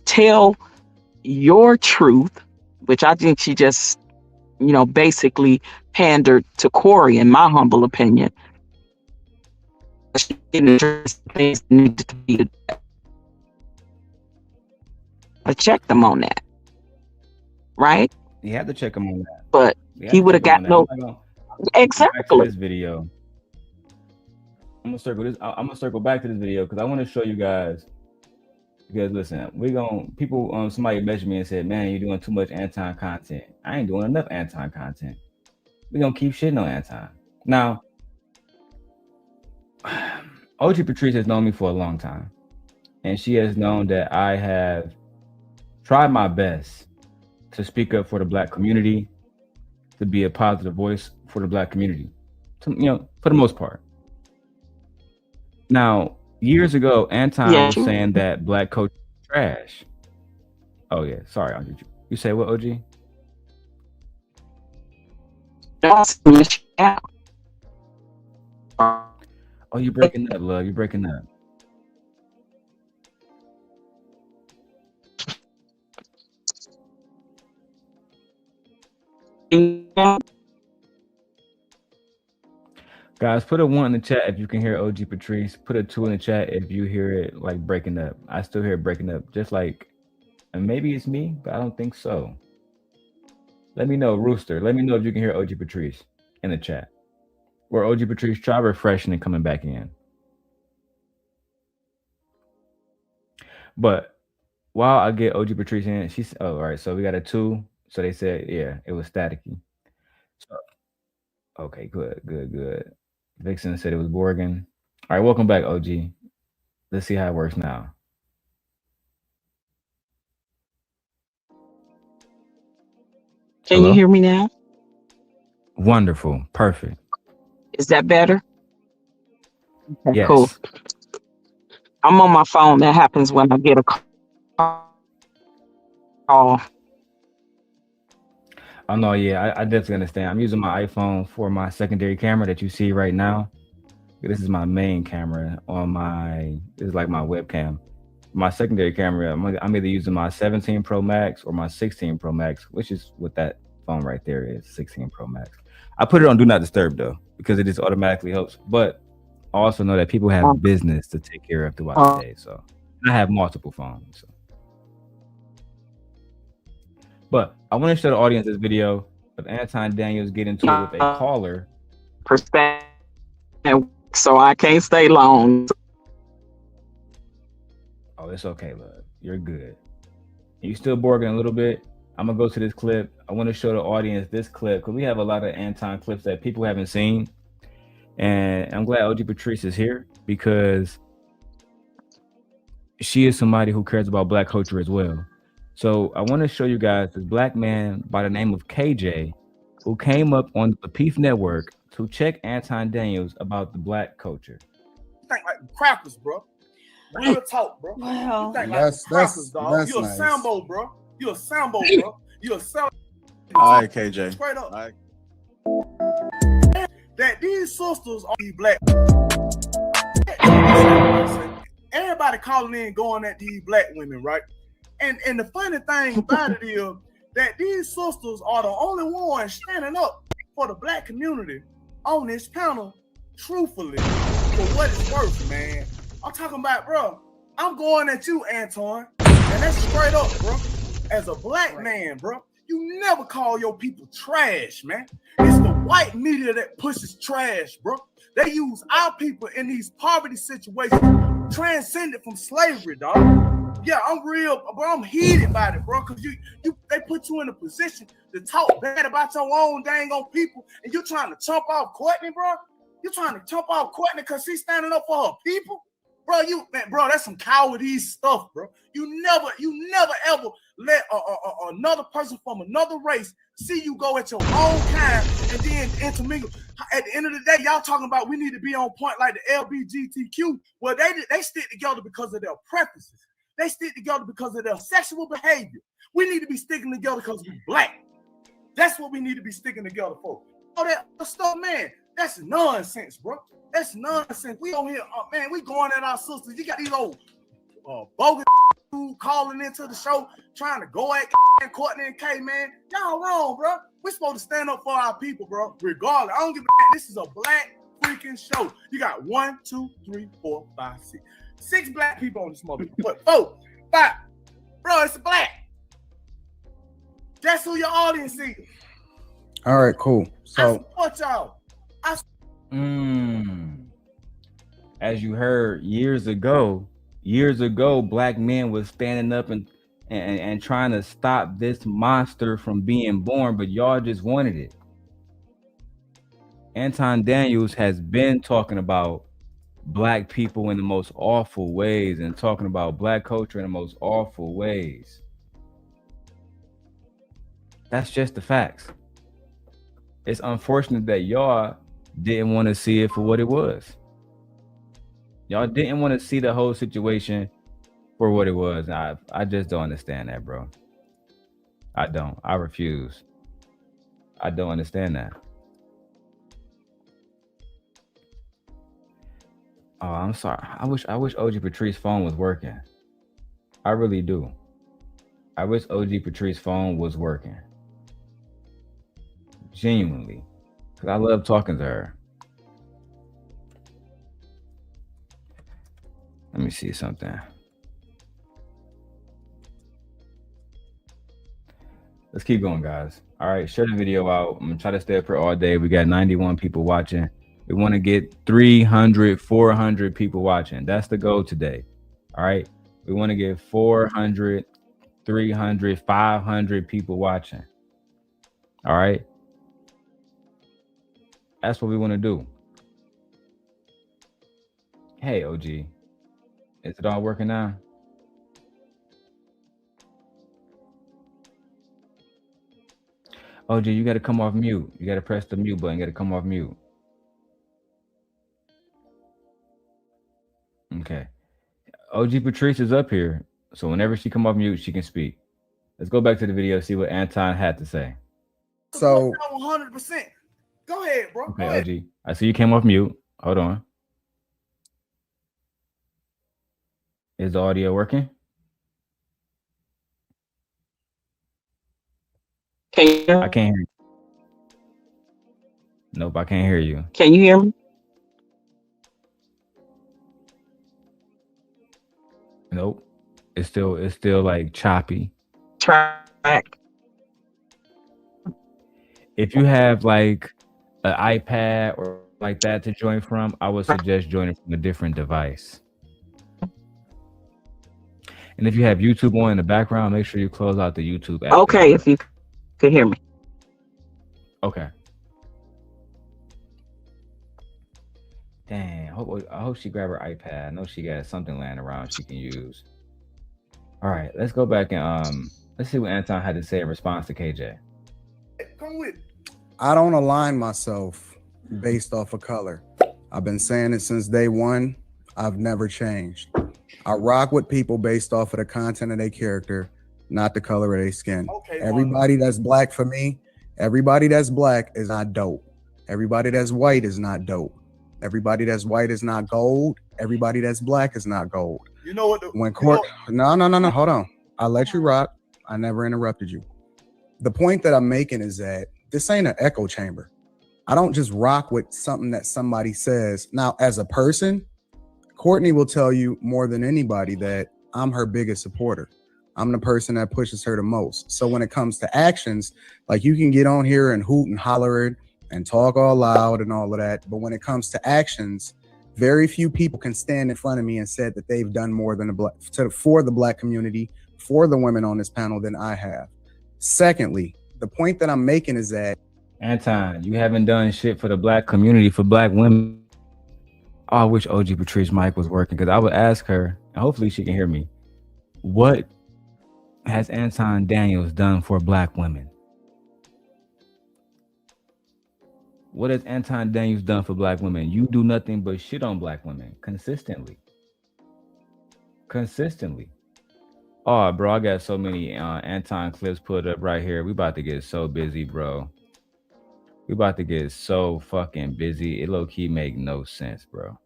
tell your truth, which I think she just basically pandered to Corey, in my humble opinion. She didn't address things that needed to be addressed. I checked them on that, right? You have to check him on that. But he would have got no. Exactly. This video. I'm gonna circle back to this video because I want to show you guys. Because listen, somebody messaged me and said, "Man, you're doing too much Anton content." I ain't doing enough Anton content. We're gonna keep shitting on Anton. Now, OG Patrice has known me for a long time, and she has known that I have tried my best to speak up for the Black community, to be a positive voice for the Black community, for the most part. Now, years ago, Anton was saying that Black coach is trash. Oh yeah, sorry, OG. You say what, OG? Oh, you're breaking up, love. You're breaking up. Guys, put a 1 in the chat if you can hear OG Patrice. Put a 2 in the chat if you hear it like breaking up. I still hear it breaking up, just like, and maybe it's me, but I don't think so. Let me know, Rooster. Let me know if you can hear OG Patrice in the chat. Or OG Patrice, try refreshing and coming back in. But while I get OG Patrice in, she's all right. So we got a 2. So they said, yeah, it was staticky. So, okay, good. Vixen said it was Borgen. All right, welcome back, OG. Let's see how it works now. Can Hello? you hear me now? Wonderful. Perfect. Is that better? Okay, cool. Yes. I'm on my phone. That happens when I get a call. Oh no, yeah, I definitely understand. I'm using my iPhone for my secondary camera that you see right now. This is my main camera on this is like my webcam. My secondary camera, I'm either using my 17 Pro Max or my 16 Pro Max, which is what that phone right there is, 16 Pro Max. I put it on Do Not Disturb though, because it just automatically helps. But I also know that people have business to take care of throughout the day. So I have multiple phones. So. But I want to show the audience this video of Anton Daniels getting into it with a caller. Perspective, so I can't stay long. Oh, it's okay, love. You're good. You still borging a little bit. I'm gonna go to this clip. I want to show the audience this clip because we have a lot of Anton clips that people haven't seen. And I'm glad OG Patrice is here because she is somebody who cares about Black culture as well. So I want to show you guys this Black man by the name of KJ who came up on the Peace Network to check Anton Daniels about the Black culture. Think like crackers, bro. Real talk, bro. Wow. You think That's- like crackers, that's- dog. that's You a nice. Sambo, bro. You a Sambo, bro. You a Sambo. All right, KJ. Straight up. All right. That these sisters are these black. Everybody calling in, going at these black women, right? And the funny thing about it is that these sisters are the only ones standing up for the black community on this panel, truthfully, for what it's worth, man. I'm talking about, bro. I'm going at you, Anton, and that's straight up, bro. As a black man, bro, you never call your people trash, man. It's the white media that pushes trash, bro. They use our people in these poverty situations, transcended from slavery, dog. Yeah, I'm real, bro. I'm heated about it, bro, because they put you in a position to talk bad about your own dang on people, and you're trying to chump off Courtney, bro. You're trying to chump off Courtney because she's standing up for her people, bro. Bro, that's some cowardly stuff, bro. You never ever let another person from another race see you go at your own kind and then intermingle. At the end of the day, y'all talking about we need to be on point like the LGBTQ. Well, they stick together because of their preferences. They stick together because of their sexual behavior. We need to be sticking together because we black. That's what we need to be sticking together for. All that stuff, man, that's nonsense, bro. That's nonsense. We on here, man, we going at our sisters. You got these old bogus calling into the show, trying to go at Courtney and Kay, man. Y'all wrong, bro. We're supposed to stand up for our people, bro. Regardless, I don't give a damn. This is a black freaking show. You got 1, 2, 3, 4, 5, 6. 6 black people on this motherfucker. But 4, 5, bro, it's black. That's who your audience is. All right, cool. So Support y'all. As you heard years ago, black men was standing up and trying to stop this monster from being born, but y'all just wanted it. Anton Daniels has been talking about black people in the most awful ways and talking about black culture in the most awful ways. That's just the facts. It's unfortunate that y'all didn't want to see it for what it was. Y'all didn't want to see the whole situation for what it was. I just don't understand that, bro. I don't. I refuse. I don't understand that. Oh, I'm sorry. I wish OG Patrice's phone was working. I really do. I wish OG Patrice's phone was working. Genuinely. Because I love talking to her. Let me see something. Let's keep going, guys. All right, share the video out. I'm gonna try to stay up here all day. We got 91 people watching. We want to get 300, 400 people watching. That's the goal today. All right. We want to get 400, 300, 500 people watching. All right. That's what we want to do. Hey, OG. Is it all working now? OG, you got to come off mute. You got to press the mute button. You got to come off mute. Okay. OG Patrice is up here, so whenever she come off mute, she can speak. Let's go back to the video, see what Anton had to say. So 100%. Go ahead, bro. Okay, OG. I see you came off mute. Hold on. Is the audio working? I can't hear you. Nope, I can't hear you. Can you hear me? Nope. It's still like choppy. Track. If you have like an iPad or like that to join from, I would suggest joining from a different device. And if you have YouTube on in the background, make sure you close out the YouTube app. Okay, if you could hear me. Okay. Dang, I hope she grabbed her iPad. I know she got something laying around she can use. All right, let's go back and let's see what Anton had to say in response to KJ. Come with. I don't align myself based off of color. I've been saying it since day one. I've never changed. I rock with people based off of the content of their character, not the color of their skin. Okay, everybody that's black for me, everybody that's black is not dope. Everybody that's white is not dope. Everybody that's white is not gold. Everybody that's black is not gold. You know what? No. Hold on. I let you rock. I never interrupted you. The point that I'm making is that this ain't an echo chamber. I don't just rock with something that somebody says. Now, as a person, Courtney will tell you more than anybody that I'm her biggest supporter. I'm the person that pushes her the most. So when it comes to actions, like you can get on here and hoot and holler it and talk all loud and all of that. But when it comes to actions, very few people can stand in front of me and said that they've done more than for the black community, for the women on this panel than I have. Secondly, the point that I'm making is that Anton, you haven't done shit for the black community, for black women. Oh, I wish OG Patrice mic was working, because I would ask her, and hopefully she can hear me, what has Anton Daniels done for black women? What has Anton Daniels done for black women? You do nothing but shit on black women consistently. Oh, bro, I got so many Anton clips put up right here. We about to get so busy, bro. We about to get so fucking busy. It low-key make no sense, bro.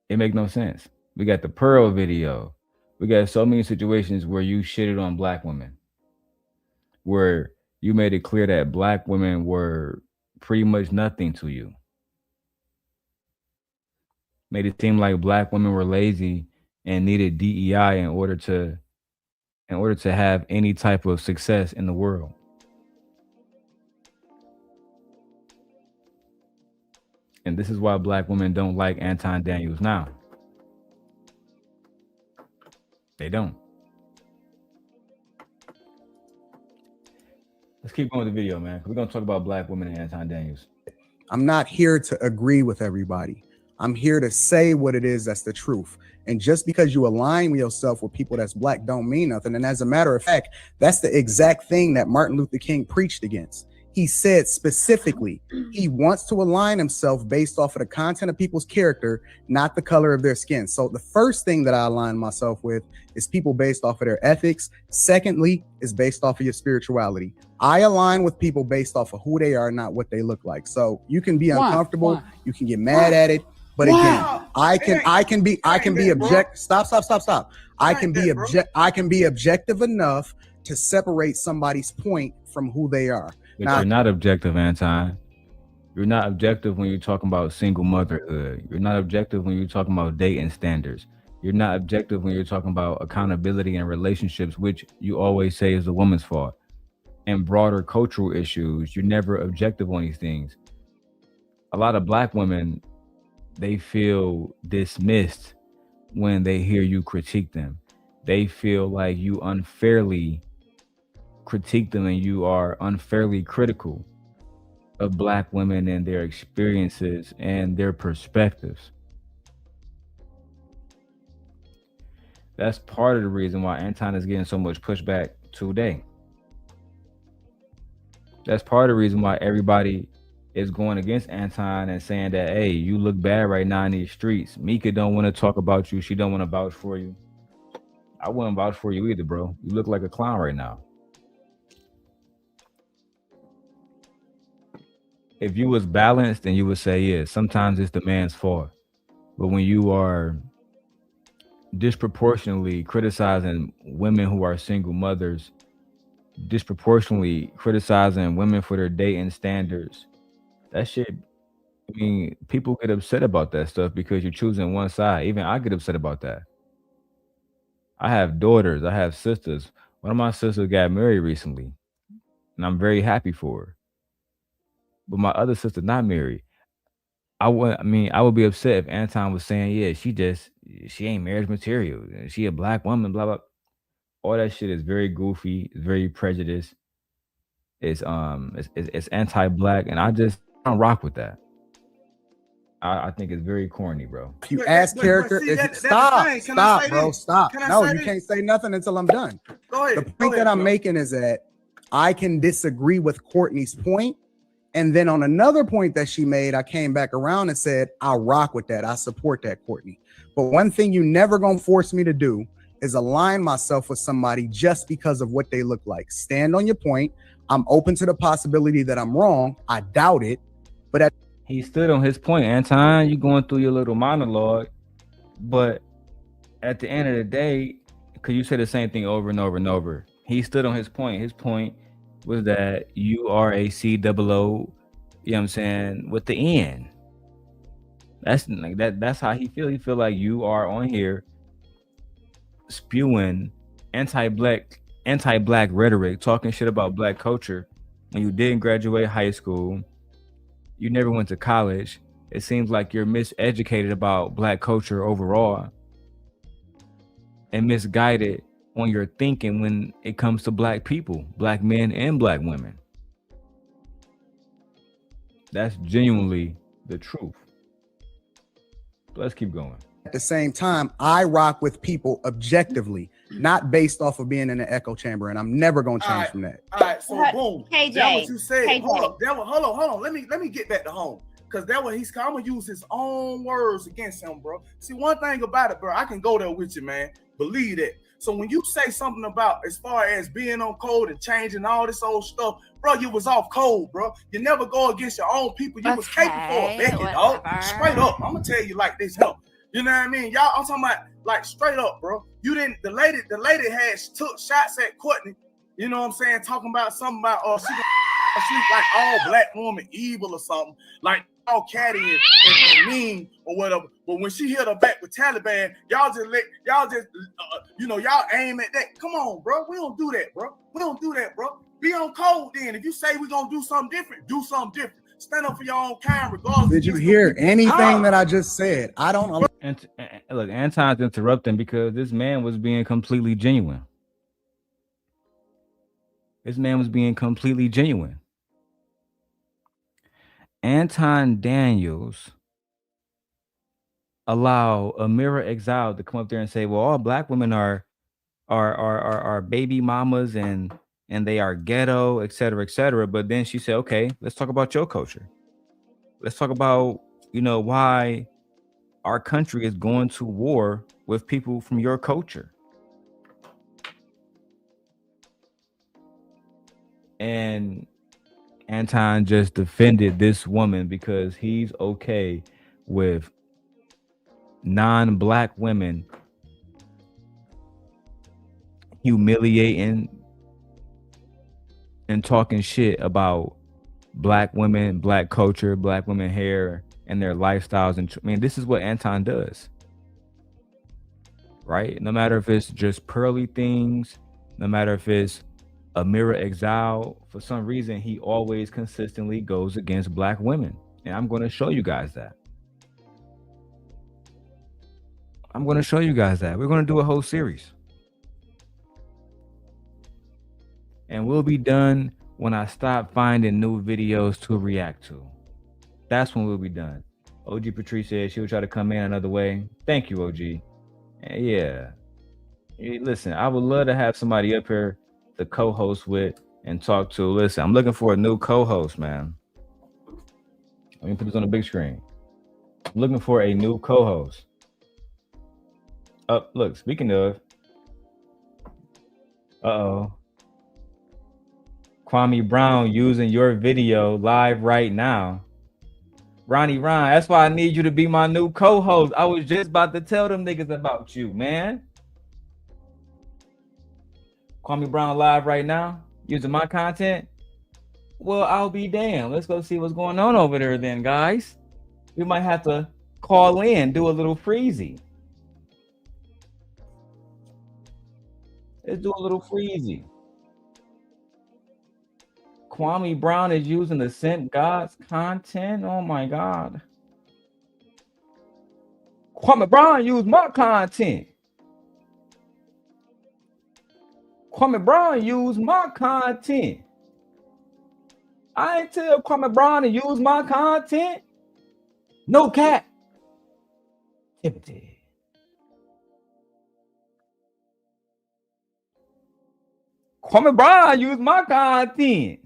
It make no sense. We got the Pearl video. We got so many situations where you shitted on black women, where you made it clear that black women were pretty much nothing to you. Made it seem like black women were lazy and needed DEI in order to have any type of success in the world. And this is why black women don't like Anton Daniels now. They don't. Let's keep going with the video, man. We're going to talk about black women and Anton Daniels. I'm not here to agree with everybody. I'm here to say what it is that's the truth. And just because you align yourself with people that's black don't mean nothing. And as a matter of fact, that's the exact thing that Martin Luther King preached against. He said specifically, he wants to align himself based off of the content of people's character, not the color of their skin. So the first thing that I align myself with is people based off of their ethics. Secondly, is based off of your spirituality. I align with people based off of who they are, not what they look like. So you can be uncomfortable, you can get mad at it. But again, I can be objective. Stop. I can be objective enough to separate somebody's point from who they are. But now, you're not objective, Anton. You're not objective when you're talking about single motherhood. You're not objective when you're talking about dating standards. You're not objective when you're talking about accountability and relationships, which you always say is the woman's fault. And broader cultural issues, you're never objective on these things. A lot of black women, they feel dismissed when they hear you critique them. They feel like you unfairly critique them and you are unfairly critical of black women and their experiences and their perspectives. That's part of the reason why Anton is getting so much pushback today. That's part of the reason why everybody is going against Anton and saying that, hey, you look bad right now in these streets. Mika don't want to talk about you. She don't want to vouch for you. I wouldn't vouch for you either, bro. You look like a clown right now. If you was balanced, then you would say, yeah, sometimes it's the man's fault. But when you are disproportionately criticizing women who are single mothers, disproportionately criticizing women for their dating standards, that shit, I mean, people get upset about that stuff because you're choosing one side. Even I get upset about that. I have daughters, I have sisters. One of my sisters got married recently, and I'm very happy for her. But my other sister not married. I would be upset if Anton was saying, yeah, she ain't marriage material. She a black woman, blah, blah. All that shit is very goofy, it's very prejudiced. It's anti-black, and I don't rock with that. I think it's very corny, bro. If you ask character, stop, bro, stop. No, you can't say nothing until I'm done. Go ahead. The point that I'm making is that I can disagree with Courtney's point. And then on another point that she made, I came back around and said, I'll rock with that. I support that, Courtney. But one thing you never gonna force me to do is align myself with somebody just because of what they look like. Stand on your point. I'm open to the possibility that I'm wrong. I doubt it. But he stood on his point, Anton. You going through your little monologue. But at the end of the day, because you said the same thing over and over and over, he stood on his point. His point was that you are a COO, you know what I'm saying, with the N. That's like that's how he feel. He feel like you are on here spewing anti-black rhetoric, talking shit about black culture when you didn't graduate high school, you never went to college. It seems like you're miseducated about black culture overall and misguided on your thinking when it comes to black people, black men and black women. That's genuinely the truth. Let's keep going. At the same time, I rock with people objectively, not based off of being in an echo chamber, and I'm never gonna change from that. All right, so boom. KJ, That what you said. KJ. Hold on. Let me get back to home. Cause that what I'm gonna use his own words against him, bro. See, one thing about it, bro, I can go there with you, man. Believe that. So when you say something about as far as being on code and changing all this old stuff, bro, you was off code, bro. You never go against your own people. You was capable of making it, dog. Straight up. I'm gonna tell you like this, help. You know what I mean? Y'all, I'm talking about like straight up, bro. You didn't, the lady had took shots at Courtney, you know what I'm saying? Talking about something about, she's like all black woman evil or something, like all catty and mean or whatever. But when she hit her back with Taliban, y'all aim at that. Come on, bro. We don't do that, bro. We don't do that, bro. Be on code then. If you say we're gonna do something different, do something different. Stand up for your own kind, regardless. Did you hear anything that I just said? I don't. Look, Anton's interrupting because this man was being completely genuine. This man was being completely genuine. Anton Daniels allow Amira Exile to come up there and say, well, all black women are baby mamas and they are ghetto, et cetera, et cetera. But then she said, okay, let's talk about your culture. Let's talk about, why our country is going to war with people from your culture. And Anton just defended this woman because he's okay with non-black women humiliating and talking shit about black women, black culture, black women hair and their lifestyles. And this is what Anton does, right? No matter if it's just pearly things, no matter if it's Amira Exile, for some reason, he always consistently goes against black women. And I'm going to show you guys that. We're going to do a whole series. And we'll be done when I stop finding new videos to react to. That's when we'll be done. OG Patrice said she would try to come in another way. Thank you, OG. Yeah. Listen, I would love to have somebody up here to co-host with and talk to. Listen, I'm looking for a new co-host, man. Let me put this on the big screen. I'm looking for a new co-host. Oh, look, speaking of, Kwame Brown using your video live right now. Ronnie Ron, that's why I need you to be my new co-host. I was just about to tell them niggas about you, man. Kwame Brown live right now, using my content. Well, I'll be damned. Let's go see what's going on over there then, guys. We might have to call in, do a little Freezy. Let's do a little Freezy. Kwame Brown is using the Simp Gods content. Oh my God. Kwame Brown used my content. Kwame Brown used my content. I ain't tell Kwame Brown to use my content. No cap. Timothy. Kwame Brown used my content.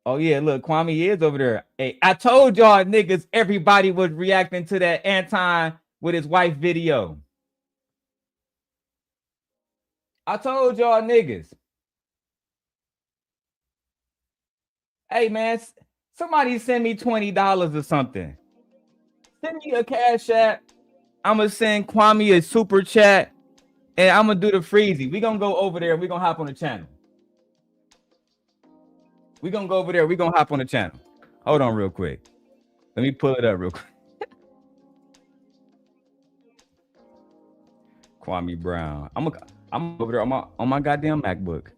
Oh yeah, look, Kwame is over there. Hey, I told y'all niggas everybody was reacting to that Anton with his wife video. I told y'all niggas. Hey man, somebody send me $20 or something. Send me a cash app. I'm gonna send Kwame a super chat, and I'm gonna do the Freezy. We gonna go over there. We gonna hop on the channel. We gonna go over there. We gonna hop on the channel. Hold on real quick. Let me pull it up real quick. Kwame Brown. I'm over there on my goddamn MacBook.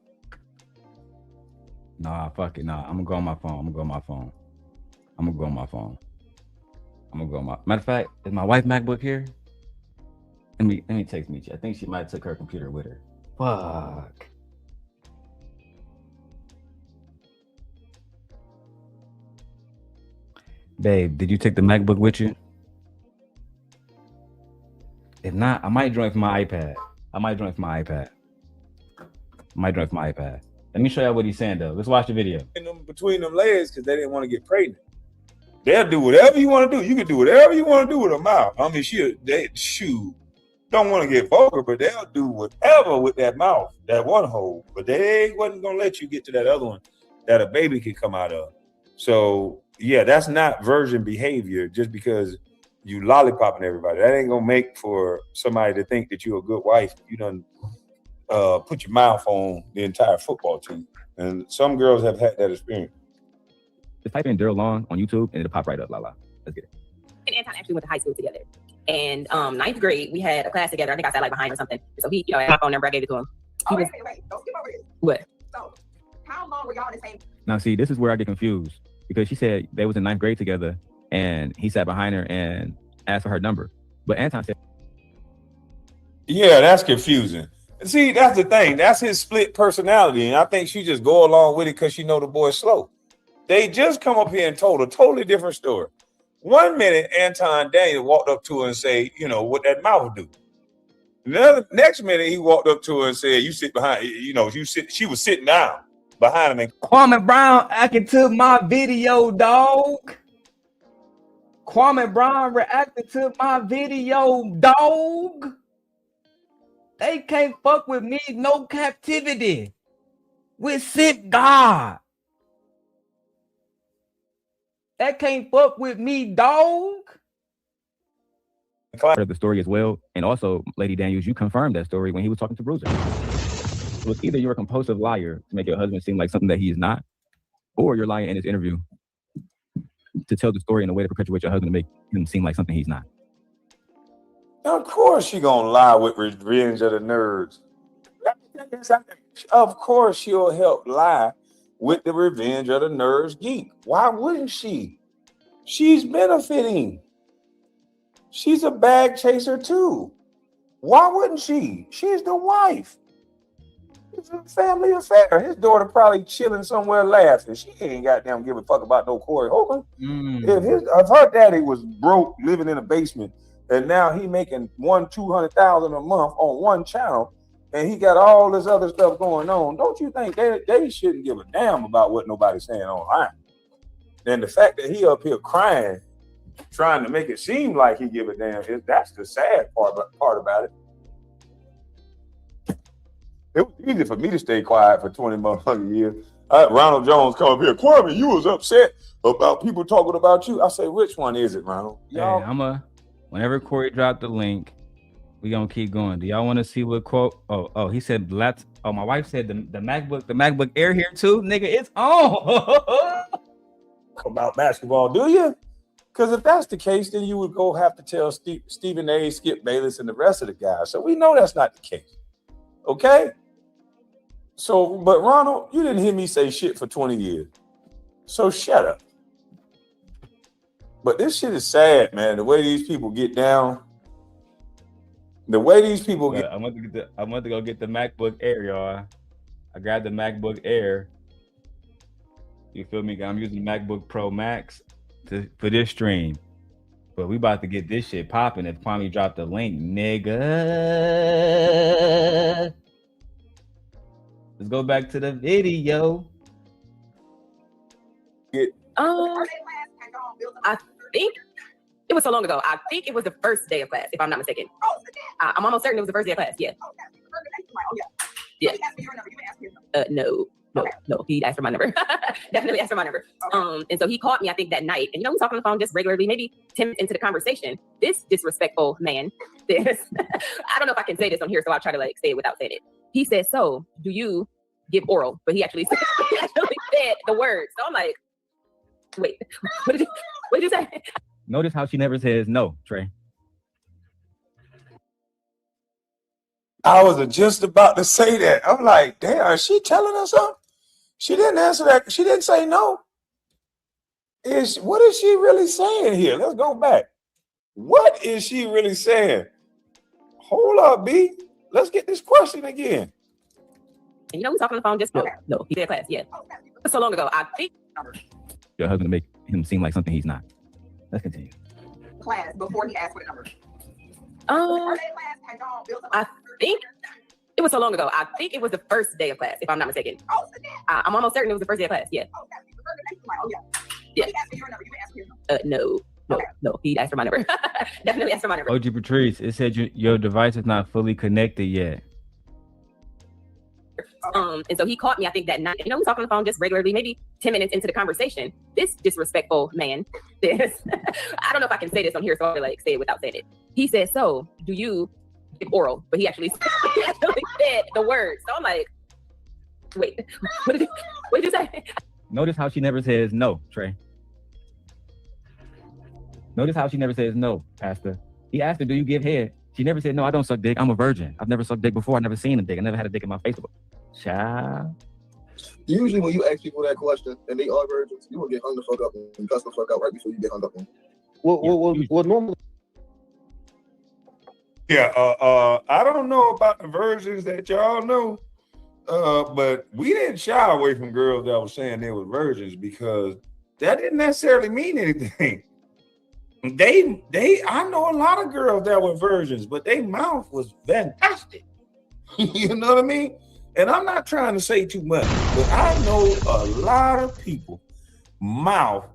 Nah, fuck it. Nah, I'm gonna go on my phone. Matter of fact, is my wife MacBook here? Let me text me. I think she might have took her computer with her. Fuck. Babe, did you take the MacBook with you? If not, I might join from my iPad. Let me show you what he's saying though. Let's watch the video. Between them legs because they didn't want to get pregnant. They'll do whatever you want to do. You can do whatever you want to do with a mouth. I mean, don't want to get vulgar, but they'll do whatever with that mouth, that one hole. But they wasn't gonna let you get to that other one that a baby could come out of. So yeah, that's not virgin behavior just because you lollipopping everybody. That ain't gonna make for somebody to think that you're a good wife. You done put your mouth on the entire football team. And some girls have had that experience. Just type in Darrel Long on YouTube and it'll pop right up. Let's get it. And Anton actually went to high school together. And 9th grade, we had a class together. I think I sat like behind or something. So he, had my phone number. I gave it to him. Wait. Don't skip over here. What? So, how long were y'all in the same? Now, see, this is where I get confused because she said they was in 9th grade together and he sat behind her and asked for her number. But Anton said, yeah, that's confusing. See, that's the thing. That's his split personality. And I think she just go along with it because she know the boy's slow. They just come up here and told a totally different story. 1 minute, Anton Daniels walked up to her and say, what that mouth do. Next minute, he walked up to her and said, you sit behind, she was sitting down behind him. And Kwame Brown acting to my video, dog. Kwame Brown reacted to my video, dog. They can't fuck with me, no captivity. We're sick God. That can't fuck with me, dog. The story as well. And also, Lady Daniels, you confirmed that story when he was talking to Bruiser. So it's either you're a compulsive liar to make your husband seem like something that he is not, or you're lying in this interview to tell the story in a way to perpetuate your husband to make him seem like something he's not. Of course she gonna lie with Revenge of the Nerds. Of course she'll help lie with the Revenge of the Nerds geek. Why wouldn't she? She's benefiting. She's a bag chaser too. Why wouldn't she? She's the wife. It's a family affair. His daughter probably chilling somewhere laughing. She ain't goddamn give a fuck about no Corey Holcomb. If her daddy was broke, living in a basement, and now he making 200,000 a month on one channel, and he got all this other stuff going on. Don't you think they shouldn't give a damn about what nobody's saying online? And the fact that he up here crying, trying to make it seem like he give a damn, that's the sad part about it. It was easy for me to stay quiet for 20 motherfucking years. Ronald Jones come up here, Kwame, you was upset about people talking about you. I say, which one is it, Ronald? Y'all, Hey, whenever Corey dropped the link, we gonna keep going. Do y'all want to see what quote? Oh, he said my wife said the MacBook Air here too, nigga. It's on. About basketball, do you? Because if that's the case, then you would go have to tell Stephen A, Skip Bayless, and the rest of the guys. So we know that's not the case. Okay? So, but Ronald, you didn't hear me say shit for 20 years. So shut up. But this shit is sad, man. The way these people get down. The way these people get. I went to go get the MacBook Air, y'all. I grabbed the MacBook Air. You feel me? I'm using the MacBook Pro Max for this stream. But we about to get this shit popping if Kwame dropped the link, nigga. Let's go back to the video. I think it was so long ago. I think it was the first day of class, if I'm not mistaken. I'm almost certain it was the first day of class. Yeah. Yeah. No, he asked for my number. Definitely asked for my number. And so he called me, I think, that night. And we talked on the phone just regularly, maybe 10 minutes into the conversation. This disrespectful man, I don't know if I can say this on here, so I'll try to say it without saying it. He said, so do you give oral? But he actually said the word. So I'm like, wait, what did you say? Notice how she never says no, Trey. I was just about to say that. I'm like, damn, is she telling us something? She didn't answer that. She didn't say no. What is she really saying here? Let's go back. What is she really saying? Hold up, B. Let's get this question again. And we talking on the phone just no, he did class, yeah. So long ago, I think Your husband to make him seem like something he's not. Let's continue. Class before he asked for the number. I think it was so long ago. I think it was the first day of class, if I'm not mistaken. I'm almost certain it was the first day of class. Yeah. Yeah. No, he asked for my number. Definitely asked for my number. OG Patrice, it said your device is not fully connected yet. And so he called me, I think, that night. We talked on the phone just regularly, maybe 10 minutes into the conversation. This disrespectful man, I don't know if I can say this on here, so I'll say it without saying it. He said, so do you give oral? But he actually said the word. So I'm like, wait, what did you say? Notice how she never says no, Trey. Notice how she never says no, Pastor. He asked her, do you give head? She never said, no, I don't suck dick. I'm a virgin. I've never sucked dick before. I've never seen a dick. I never had a dick in my face before. Child. Usually when you ask people that question and they are virgins, you will get hung the fuck up and cuss the fuck out right before you get hung up on. Well, normally. Yeah, I don't know about the virgins that y'all know, but we didn't shy away from girls that were saying they were virgins because that didn't necessarily mean anything. I know a lot of girls that were virgins, but their mouth was fantastic. You know what I mean? And I'm not trying to say too much, but I know a lot of people mouth.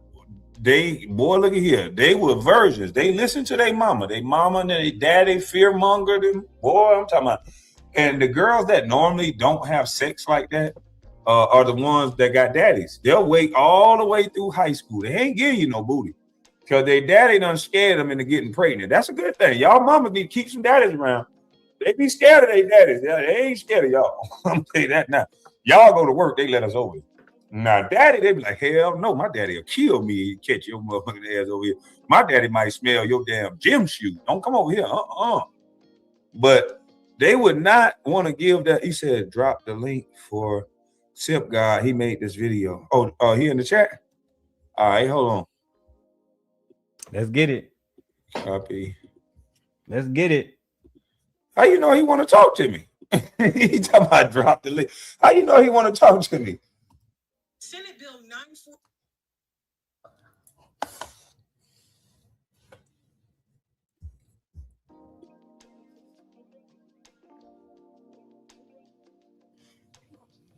Look at here. They were virgins. They listened to their mama. Their mama and their daddy fear-mongered them. Boy, I'm talking about. And the girls that normally don't have sex like that are the ones that got daddies. They'll wait all the way through high school. They ain't giving you no booty because their daddy done scared them into getting pregnant. That's a good thing. Y'all mama need to keep some daddies around. They be scared of their daddies. They ain't scared of y'all. I'm gonna tell you that now. Y'all go to work, they let us over. Now, daddy, they be like, hell no, my daddy will kill me and catch your motherfucking ass over here. My daddy might smell your damn gym shoe. Don't come over here. But they would not want to give that. He said, drop the link for Simp God. He made this video. Oh, he in the chat? All right, hold on. Let's get it. Copy. Let's get it. How you know he want to talk to me? He talking about drop the link. How you know he want to talk to me? Senate Bill 94.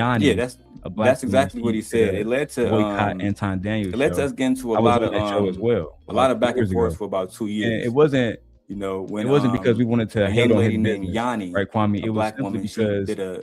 Yanni. Yeah, that's exactly what he said. It led to boycott Anton Daniels. It led to show. us getting into a I was lot on of that show as well. a lot of about back 2 and years forth ago. for about 2 years. And it wasn't. You know, when it wasn't because we wanted to a hate young on his lady named business, Yanni, right, Kwame? a It was black simply woman, she because did a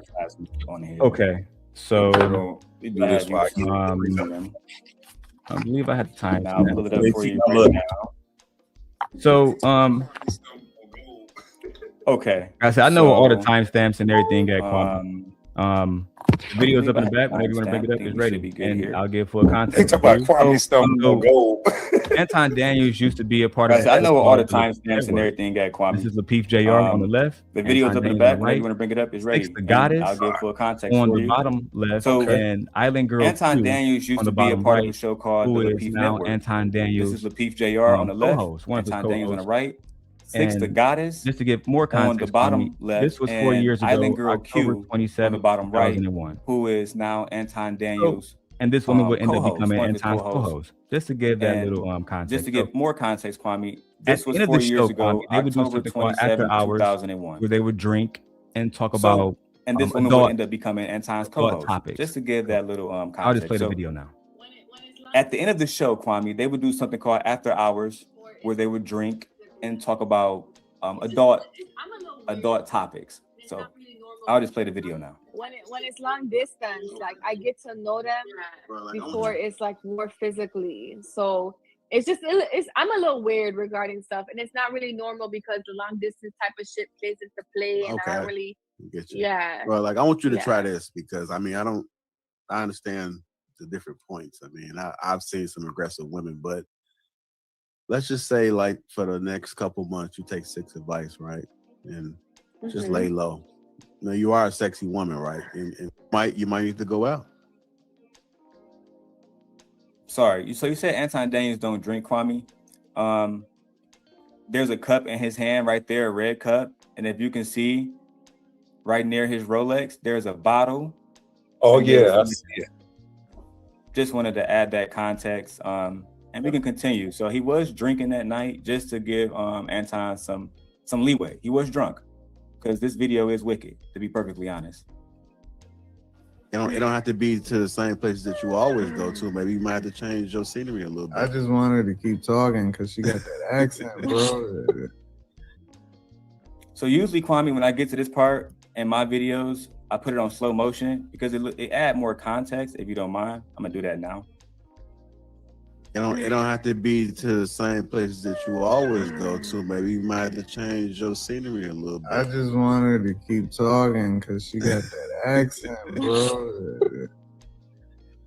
advertisement on here. Okay, So so we do this while I get I believe I had the time. Now I'll pull it up for you Look. right now. So okay, I said I know all the timestamps and everything at Quantum. The video's up in the back. Whenever you want to bring it up, it's ready. And I'll give full context. Talk about Kwame stumbling on gold. Anton Daniels used to be a part of. I know all the timestamps and everything at Kwame. This is Lapeef Jr. on the left. The video's up in the back. Whenever you want to bring it up, it's ready. The Goddess. I'll give full context on for the you. bottom left. So and Island Girl Anton 2 Daniels used on to the be a bottom part right, of a show called the who is Lapeef now Network. Anton Daniels. This is Lapeef Jr. on the left. Co-host, one of his Anton Daniels on the co-hosts. right. Six, And the Goddess. Just to give more context, on the bottom Kwame, left. this was 4 and years ago, Island Girl October Q 27th, on the bottom right, 2001. who is now Anton Daniels. And this woman would end up co-host, becoming one of his Anton's co-hosts. co-host. Just to give that And little context. Just to give more context, Kwame, At this the was end of 4 the years show, ago, Kwame, they would do October something called 27, after hours, 2001. where they would drink and talk So, about and this woman adult, would end up becoming Anton's co-host. topics. Just to give that little context. I'll just play the So, video now. At the end of the show, Kwame, they would do something called after hours, where they would drink and talk about adult topics. So I'll just play the video now. When it's long distance, like I get to know them before it's like more physically. So it's just I'm a little weird regarding stuff, and it's not really normal because the long distance type of shit plays into play, and I don't really. Get you. Yeah. Well, like I want you to Yeah. try this because I mean I understand the different points. I mean I've seen some aggressive women, but let's just say like for the next couple months you take 6 advice, right? And just lay low. Now you are a sexy woman, right? And you might need to go out. Sorry, so you said Anton Daniels don't drink, Kwame. There's a cup in his hand right there, a red cup, and if you can see right near his Rolex, there's a bottle. Oh And yeah, I there's- see it. Just wanted to add that context, and we can continue. So he was drinking that night just to give Anton some leeway. He was drunk because this video is wicked, to be perfectly honest. It don't have to be to the same places that you always go to. Maybe you might have to change your scenery a little bit. I just wanted to keep talking because she got that accent, bro. So usually, Kwame, when I get to this part in my videos, I put it on slow motion because it add more context. If you don't mind, I'm gonna do that now. It don't have to be to the same places that you always go to. Maybe you might have to change your scenery a little bit. I just wanted to keep talking because she got that accent, bro.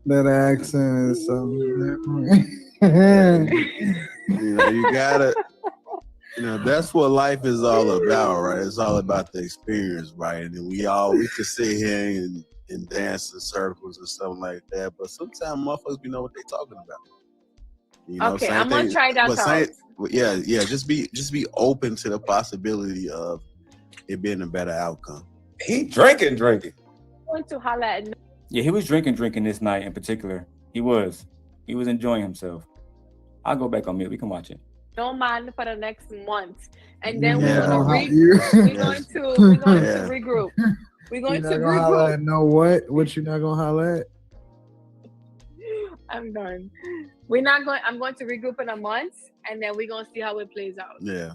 That accent is something different. You gotta, that's what life is all about, right? It's all about the experience, right? And then we can sit here and dance in circles and stuff like that, but sometimes motherfuckers be know what they talking about. Okay, I'm gonna try that out. Yeah, just be open to the possibility of it being a better outcome. He drinking. I'm going to holla at Yeah, he was drinking this night in particular. He was enjoying himself. I'll go back on mute. We can watch it. no man for the next month, and then Yeah. we're going to regroup. We're going to You're not gonna holla at regroup. no what? What you not gonna holla at? I'm done. We're not going. I'm going to regroup in a month, and then we're gonna see how it plays out. Yeah.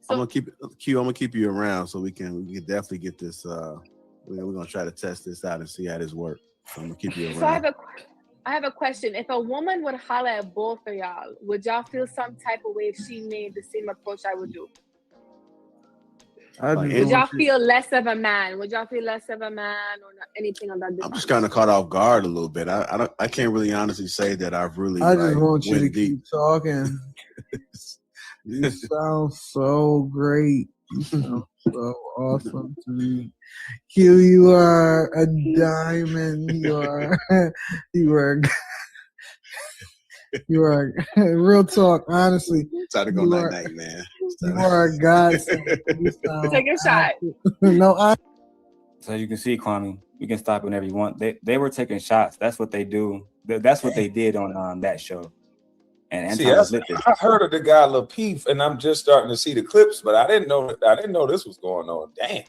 I'm gonna keep you around so we can definitely get this. We're gonna try to test this out and see how this works. So I'm gonna keep you around. So I have a question. If a woman would holla at both of y'all, would y'all feel some type of way if she made the same approach I would do? Would y'all feel less of a man? Would y'all feel less of a man or not, anything on that? I'm just kind of caught off guard a little bit. I can't really honestly say that I've really. I just like, want you to went deep. keep talking. You sound so great. You sound so awesome to me. Q, you are a diamond. You are real talk, honestly. Time to go night, man. You are a godsend. Take a shot. No, So you can see, Kwame, you can stop whenever you want. They were taking shots. That's what they do. That's what they did on that show. And See, Anton lit this. I heard of the guy Lapeef, and I'm just starting to see the clips, but I didn't know this was going on. Damn.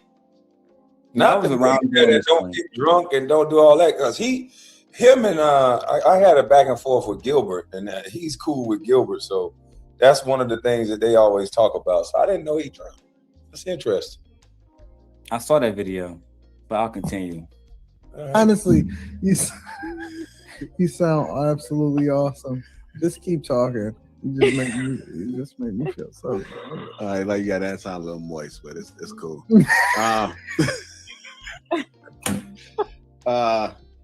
Not was the around guy that don't get drunk and don't do all that, because him and I had a back and forth with Gilbert, and he's cool with Gilbert, so that's one of the things that they always talk about. So I didn't know he drank. That's interesting. I saw that video, but I'll continue. honestly, you sound absolutely awesome. Just keep talking. You just make me feel so good. All right, you got that sound a little moist, but it's cool.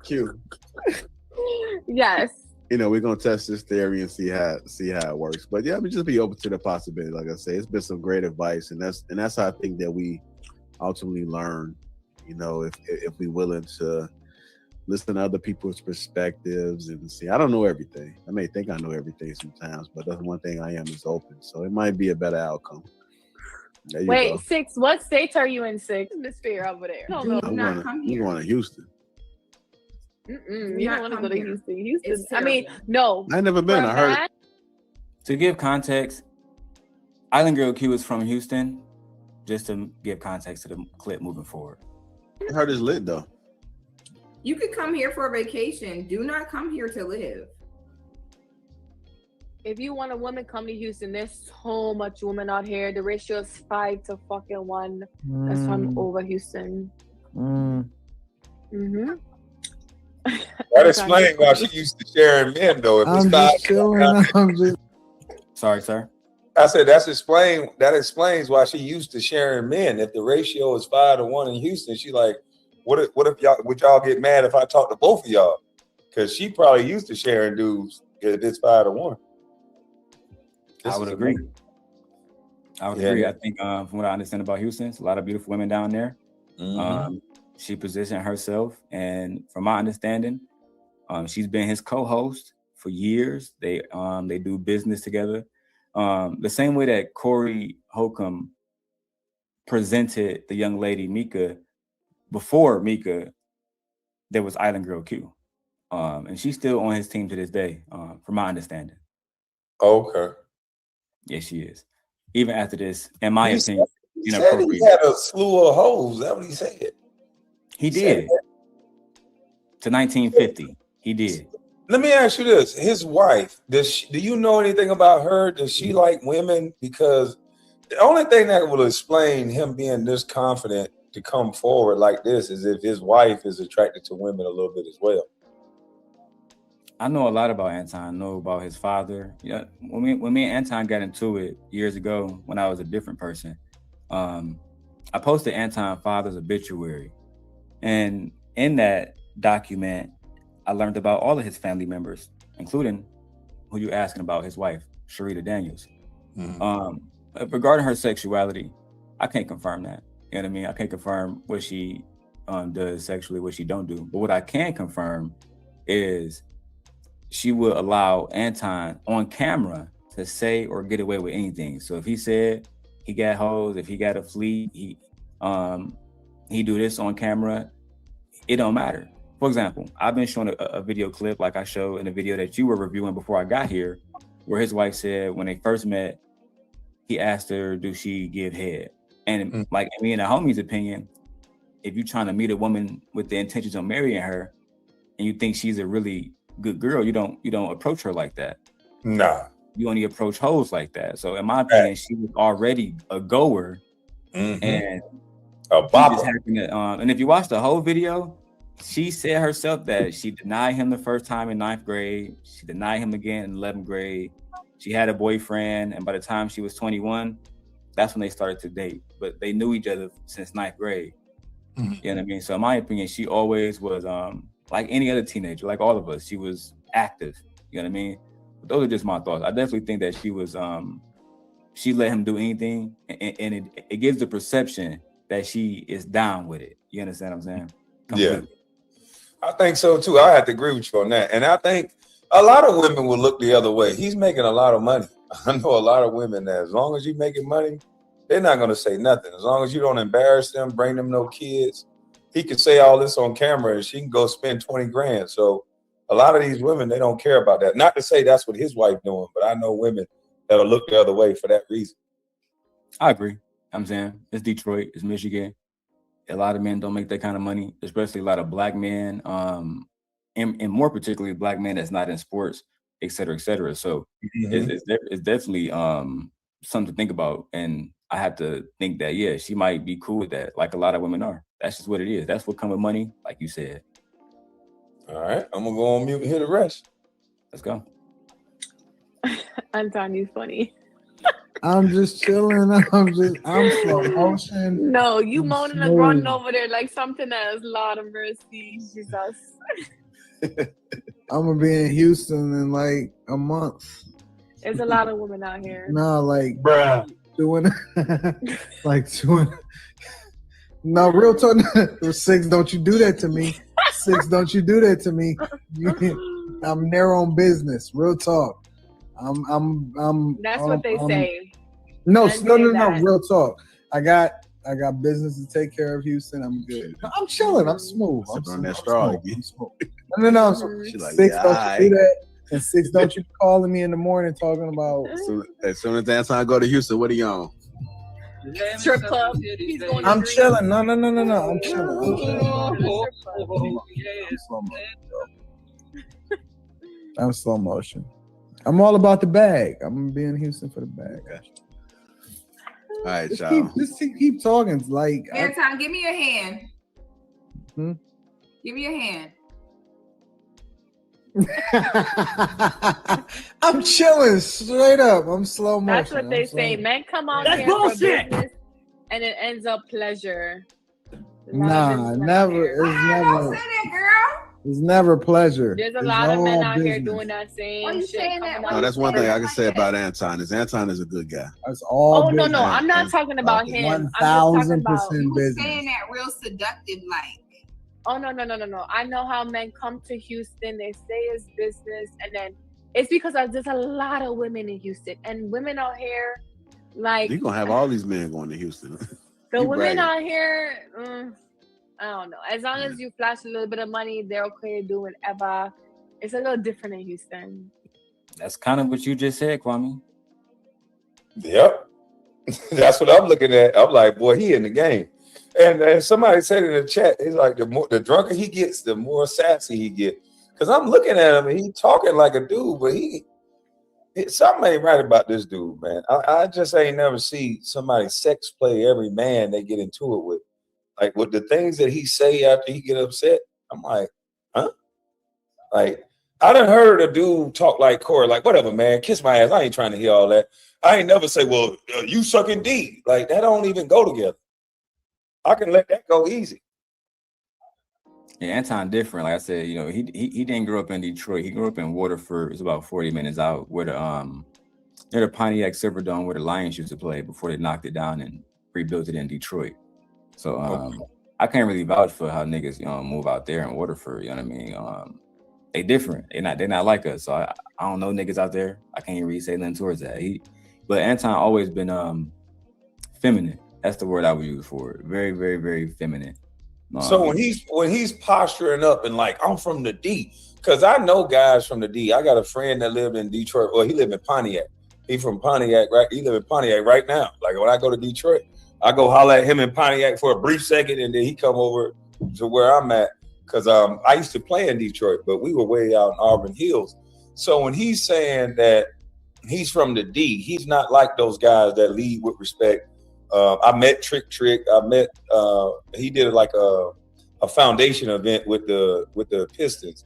Q. Yes. We're gonna test this theory and see how it works. But yeah, just be open to the possibility. Like I say, it's been some great advice, and that's how I think that we ultimately learn. If we're willing to listen to other people's perspectives and see. I don't know everything. I may think I know everything sometimes, but that's one thing I am is open. So it might be a better outcome. There you Wait, go. 6. What states are you in, 6? Manosphere over there. I'm going to Houston. You don't want to go to Houston. Houston. I mean, no. I never been. I heard. To give context, Island Girl Q is from Houston. Just to give context to the clip moving forward. I heard it's lit though. You could come here for a vacation. Do not come here to live. If you want a woman, come to Houston. There's so much women out here. The ratio is 5 to fucking 1. That's why I'm over Houston. That explains why she used to sharing men, though. If I'm just chilling. Sorry, sir. I said that explains why she used to sharing men. If the ratio is 5 to 1 in Houston, she like, what if y'all would get mad if I talk to both of y'all? Because she probably used to sharing dudes if it's 5 to 1. I would agree. I think from what I understand about Houston, it's a lot of beautiful women down there. She positioned herself, and from my understanding, she's been his co-host for years. They do business together. The same way that Corey Holcomb presented the young lady Mika. Before Mika, there was Island Girl Q, and she's still on his team to this day, from my understanding. Okay. Yes, she is. Even after this, in my opinion, he said he had a slew of hoes. Is that what he said? He did. To 1950, he did. Let me ask you this: his wife, do you know anything about her? Does she like women? Because the only thing that will explain him being this confident to come forward like this is if his wife is attracted to women a little bit as well. I know a lot about Anton. I know about his father. Yeah, when me and Anton got into it years ago, when I was a different person, I posted Anton's father's obituary, and in that document, I learned about all of his family members, including who you asking about, his wife, Sharita Daniels. Regarding her sexuality, I can't confirm that. You know what I mean? I can't confirm what she does sexually, what she don't do. But what I can confirm is she will allow Anton on camera to say or get away with anything. So if he said he got hoes, if he got a fleet, he do this on camera, it don't matter. For example, I've been showing a video clip like I showed in the video that you were reviewing before I got here, where his wife said when they first met, he asked her, do she give head? And like me and the homie's opinion, if you're trying to meet a woman with the intentions of marrying her and you think she's a really good girl, you don't approach her like that. Nah. You only approach hoes like that. So in my opinion, she was already a goer and a bopper. And if you watch the whole video, she said herself that she denied him the first time in 9th grade. She denied him again in 11th grade. She had a boyfriend, and by the time she was 21, that's when they started to date. But they knew each other since 9th grade. You know what I mean? So in my opinion, she always was like any other teenager, like all of us. She was active. You know what I mean? But those are just my thoughts. I definitely think that she was she let him do anything, and it gives the perception that she is down with it. You understand what I'm saying? Yeah. I think so too. I have to agree with you on that. And I think a lot of women will look the other way. He's making a lot of money. I know a lot of women that as long as you're making money, they're not going to say nothing. As long as you don't embarrass them, bring them no kids. He could say all this on camera and she can go spend 20 grand. So a lot of these women, they don't care about that. Not to say that's what his wife doing, but I know women that'll look the other way for that reason. I agree. I'm saying it's Detroit, it's Michigan. A lot of men don't make that kind of money, especially a lot of black men, and more particularly black men that's not in sports, et cetera, et cetera. So it's definitely something to think about. And I have to think that, yeah, she might be cool with that, like a lot of women are. That's just what it is. That's what comes with money, like you said. All right, I'm going to go on mute and hear the rest. Let's go. Anton, you funny. I'm just chilling. I'm slow motion. No, you I'm moaning and running smooth. over there like something else. Lord of mercy, Jesus. I'm gonna be in Houston in like a month. There's a lot of women out here. No, like bruh, doing like doing. No, real talk. 6, don't you do that to me. 6, don't you do that to me. I'm there on business. Real talk. That's what they say. No, Men no, say no, no. that. Real talk. I got business to take care of, Houston. I'm good. I'm chilling. I'm smooth. I'm Sipping on that smooth. straw I'm again. smooth. No. I'm smooth. She like, 6, yeah, don't aight. you do that. And 6, don't you calling me in the morning talking about. As soon as Anton go to Houston, what are you on? Strip club. He's going to I'm Greece. chilling. No. I'm chilling. I'm slow motion. I'm all about the bag. I'm gonna be in Houston for the bag. All right, y'all. Just keep talking. Like Anton, give me your hand. Hmm? Give me your hand. I'm chilling straight up. I'm slow motion. That's what they say. Men come out That's here bullshit. for business, and it ends up pleasure. Nah, never. It's never. It's never pleasure. There's a It's lot of men all out here business. doing that same you shit. saying that? coming No, out that's here. one thing I can say about Anton is Anton is a good guy. That's all. Oh no, business. I'm not talking about him. I'm just talking about. You was business. saying that real seductive like. Oh no. I know how men come to Houston. They say it's business, and then it's because there's a lot of women in Houston, and women out here, like You're gonna have all these men going to Houston. the You women bragging. out here. I don't know. As long as you flash a little bit of money, they're okay doing whatever. It's a little different in Houston. That's kind of what you just said, Kwame. Yep. That's what I'm looking at. I'm like, boy, he in the game. And somebody said in the chat, he's like, the drunker he gets, the more sassy he get. Because I'm looking at him and he talking like a dude, but something ain't right about this dude, man. I just ain't never see somebody sex play every man they get into it with. Like with the things that he say after he get upset, I'm like, huh? Like, I done heard a dude talk like Corey, like, whatever, man, kiss my ass. I ain't trying to hear all that. I ain't never say, well, you sucking D. Like, that don't even go together. I can let that go easy. Yeah, Anton different. Like I said, he didn't grow up in Detroit. He grew up in Waterford. It's about 40 minutes out where near the Pontiac Silverdome where the Lions used to play before they knocked it down and rebuilt it in Detroit. So I can't really vouch for how niggas move out there in Waterford. You know what I mean? They different. They're not like us. So I don't know niggas out there. I can't really say nothing towards that. But Anton always been feminine. That's the word I would use for it. Very, very, very feminine. So when he's posturing up and like, I'm from the D, because I know guys from the D. I got a friend that lived in Detroit. Well, he lived in Pontiac. He from Pontiac, right? He live in Pontiac right now. Like when I go to Detroit, I go holler at him in Pontiac for a brief second, and then he come over to where I'm at. Because I used to play in Detroit, but we were way out in Auburn Hills. So when he's saying that he's from the D, he's not like those guys that lead with respect. I met Trick. I met he did like a foundation event with the Pistons,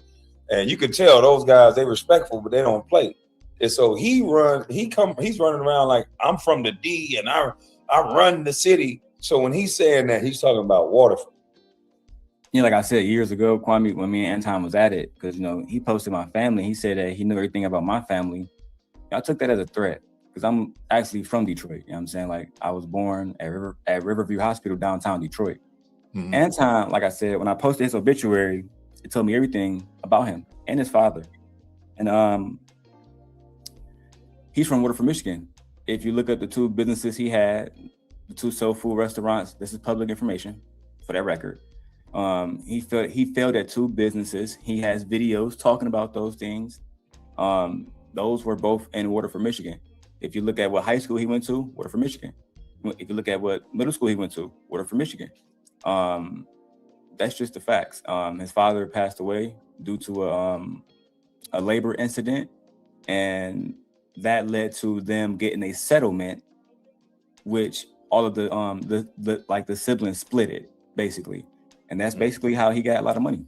and you could tell those guys, they respectful, but they don't play. And so he's running around like, I'm from the D and I run the city. So when he's saying that, he's talking about Waterford. Yeah, like I said years ago, Kwame, when me and Anton was at it, because he posted my family. He said that he knew everything about my family. I took that as a threat because I'm actually from Detroit. You know what I'm saying? Like I was born at Riverview Hospital, downtown Detroit. Mm-hmm. Anton, like I said, when I posted his obituary, it told me everything about him and his father. And he's from Waterford, Michigan. If you look up the 2 businesses he had, the 2 soul food restaurants, this is public information for that record. He failed at 2 businesses. He has videos talking about those things. Those were both in Waterford, Michigan. If you look at what high school he went to, Waterford, Michigan. If you look at what middle school he went to, Waterford, Michigan. That's just the facts. His father passed away due to a labor incident, and that led to them getting a settlement, which all of the siblings split it, basically. And that's basically how he got a lot of money.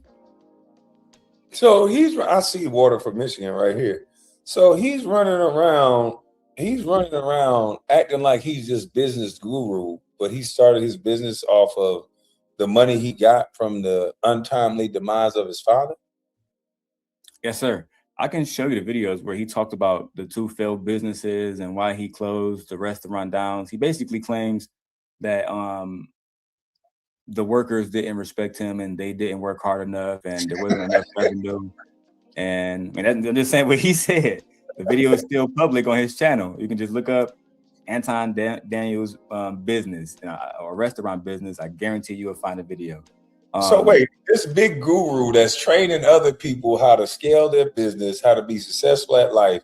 So I see Waterford, Michigan right here. So he's running around he's running around acting like he's just business guru, but he started his business off of the money he got from the untimely demise of his father? Yes, sir. I can show you the videos where he talked about the 2 failed businesses and why he closed the restaurant down. He basically claims that the workers didn't respect him and they didn't work hard enough and there wasn't enough revenue. And I mean, I'm just saying what he said. The video is still public on his channel. You can just look up Anton Daniels business or restaurant business. I guarantee you will find a video. So wait, this big guru that's training other people how to scale their business, how to be successful at life,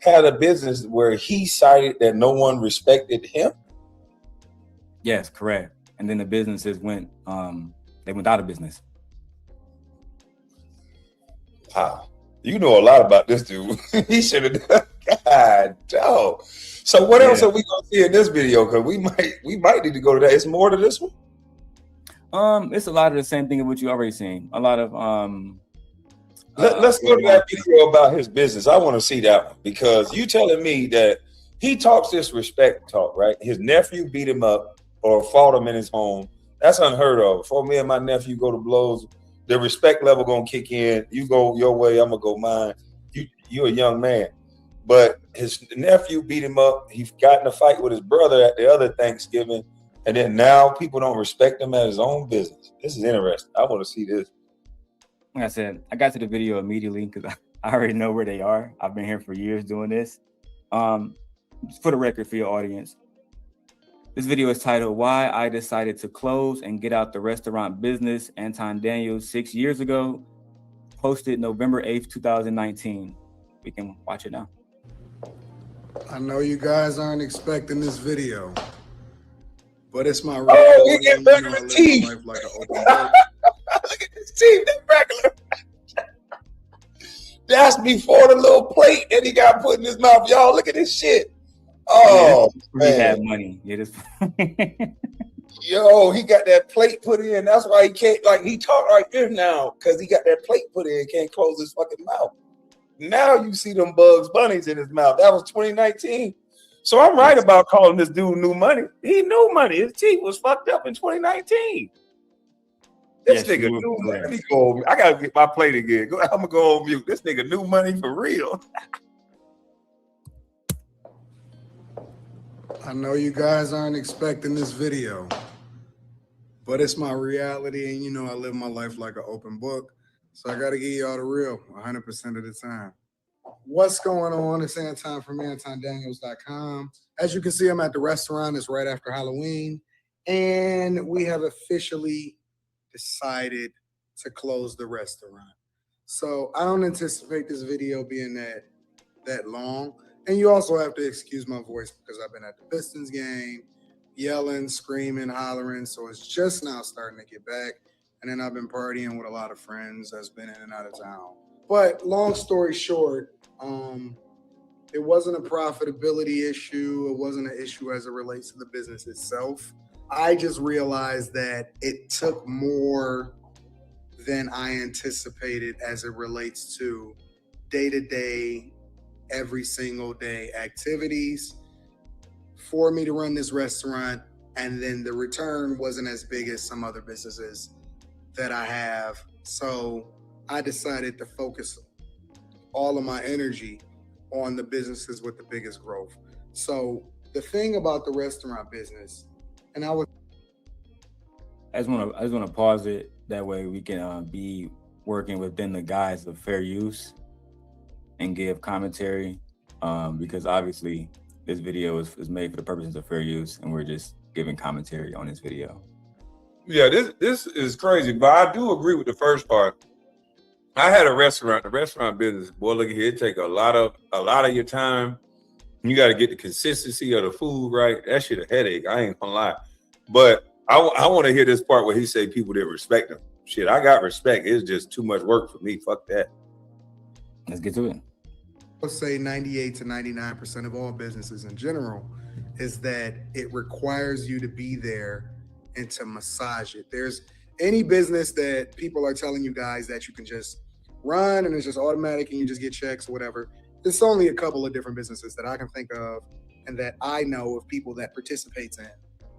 had a business where he cited that no one respected him? Yes, correct. And then the businesses went out of business. Wow. You know a lot about this dude. He should have done. God, dog. So what else are we gonna see in this video? Because we might need to go to that. It's more to this one. It's a lot of the same thing of what you already seen. A lot of let's go to that video about his business. I want to see that one because you telling me that he talks this respect talk, right? His nephew beat him up or fought him in his home. That's unheard of. Before me and my nephew go to blows, the respect level gonna kick in. You go your way, I'm gonna go mine. You're a young man. But his nephew beat him up. He got in a fight with his brother at the other Thanksgiving. And then now people don't respect him at his own business. This is interesting. I want to see this. Like I said, I got to the video immediately because I already know where they are. I've been here for years doing this. For the record, for your audience, this video is titled "Why I Decided to Close and Get Out the Restaurant Business." Anton Daniels 6 years ago, posted November 8th, 2019. We can watch it now. I know you guys aren't expecting this video, but it's my we get regular teeth. Like Look at this teeth, that's regular. That's before the little plate that he got put in his mouth. Y'all, look at this shit. Oh, man. He had money. Yo, he got that plate put in. That's why he can't, like, he talk like this now because he got that plate put in. Can't close his fucking mouth. Now you see them Bugs Bunnies in his mouth. That was 2019. So I'm right about calling this dude new money. He knew money. His teeth was fucked up in 2019. This nigga new money. Let me go. I gotta get my plate again. I'm gonna go on mute. This nigga new money for real. I know you guys aren't expecting this video, but it's my reality, and you know I live my life like an open book. So I got to give y'all the real 100% of the time. What's going on? It's Anton from AntonDaniels.com. As you can see, I'm at the restaurant. It's right after Halloween. And we have officially decided to close the restaurant. So I don't anticipate this video being that long. And you also have to excuse my voice because I've been at the Pistons game, yelling, screaming, hollering. So it's just now starting to get back. And then I've been partying with a lot of friends that's been in and out of town. But long story short, it wasn't a profitability issue. It wasn't an issue as it relates to the business itself. I just realized that it took more than I anticipated as it relates to day-to-day, every single day activities for me to run this restaurant. And then the return wasn't as big as some other businesses that I have. So I decided to focus all of my energy on the businesses with the biggest growth. So the thing about the restaurant business, and I just want to pause it. That way we can be working within the guise of fair use and give commentary, because obviously this video is made for the purposes of fair use, and we're just giving commentary on this video. Yeah, this is crazy, but I do agree with the first part. I had a restaurant, the restaurant business. Boy, look at here, it take a lot of your time. You got to get the consistency of the food right. That shit a headache. I ain't gonna lie, but I want to hear this part where he say people didn't respect him. Shit, I got respect. It's just too much work for me. Fuck that. Let's get to it. I'll say 98 to 99% of all businesses in general is that it requires you to be there and to massage it. There's any business that people are telling you guys that you can just run and it's just automatic and you just get checks or whatever. there's only a couple of different businesses that I can think of and that I know of people that participates in,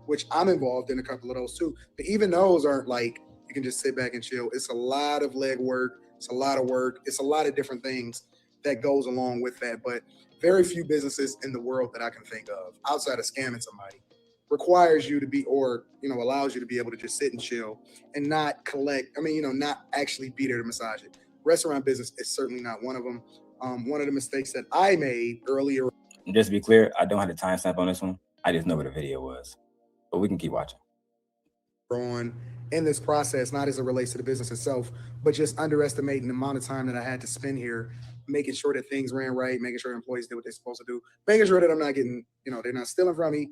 which I'm involved in a couple of those too. But even those aren't like you can just sit back and chill. It's a lot of leg work. It's a lot of work. It's a lot of different things that goes along with that. But very few businesses in the world that I can think of outside of scamming somebody requires you to be, or, you know, allows you to be able to just sit and chill and not collect. I mean, you know, not actually be there to massage it. Restaurant business is certainly not one of them. One of the mistakes that I made earlier. Just to be clear, I don't have the timestamp on this one. I just know what the video was, but we can keep watching. On in this process, not as it relates to the business itself, but just underestimating the amount of time that I had to spend here, making sure that things ran right, making sure employees did what they're supposed to do, making sure that I'm not getting, you know, they're not stealing from me.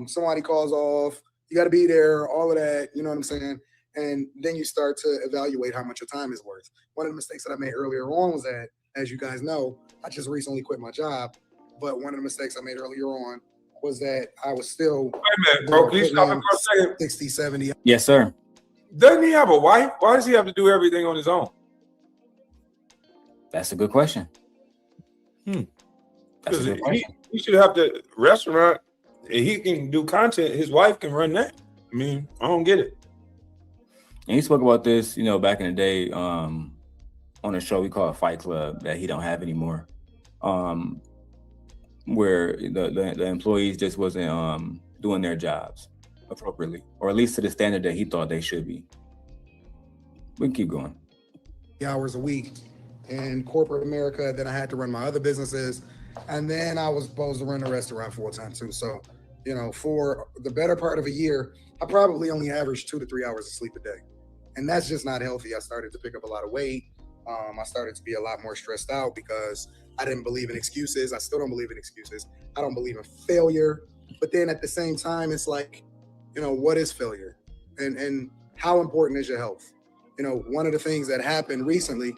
Somebody calls off, you got to be there, all of that, you know what I'm saying? And then you start to evaluate how much your time is worth. One of the mistakes that I made earlier on was that, as you guys know, I just recently quit my job, but one of the mistakes I made earlier on was that I was still. Wait a minute, bro. Can you stop it for a second? 60, 70. Yes, sir. Doesn't he have a wife? Why does he have to do everything on his own? That's a good question. That's a Because good question. he should have the restaurant. He can do content. His wife can run that. I mean, I don't get it. And he spoke about this, you know, back in the day on a show we call Fight Club that he don't have anymore, where the employees just wasn't doing their jobs appropriately, or at least to the standard that he thought they should be. We can keep going. Hours a week in corporate America. Then I had to run my other businesses. And then I was supposed to run the restaurant full time too. So, you know, for the better part of a year, I probably only averaged 2 to 3 hours of sleep a day. And that's just not healthy. I started to pick up a lot of weight. I started to be a lot more stressed out because I didn't believe in excuses. I still don't believe in excuses. I don't believe in failure. But then at the same time, it's like, you know, what is failure? And how important is your health? You know, one of the things that happened recently,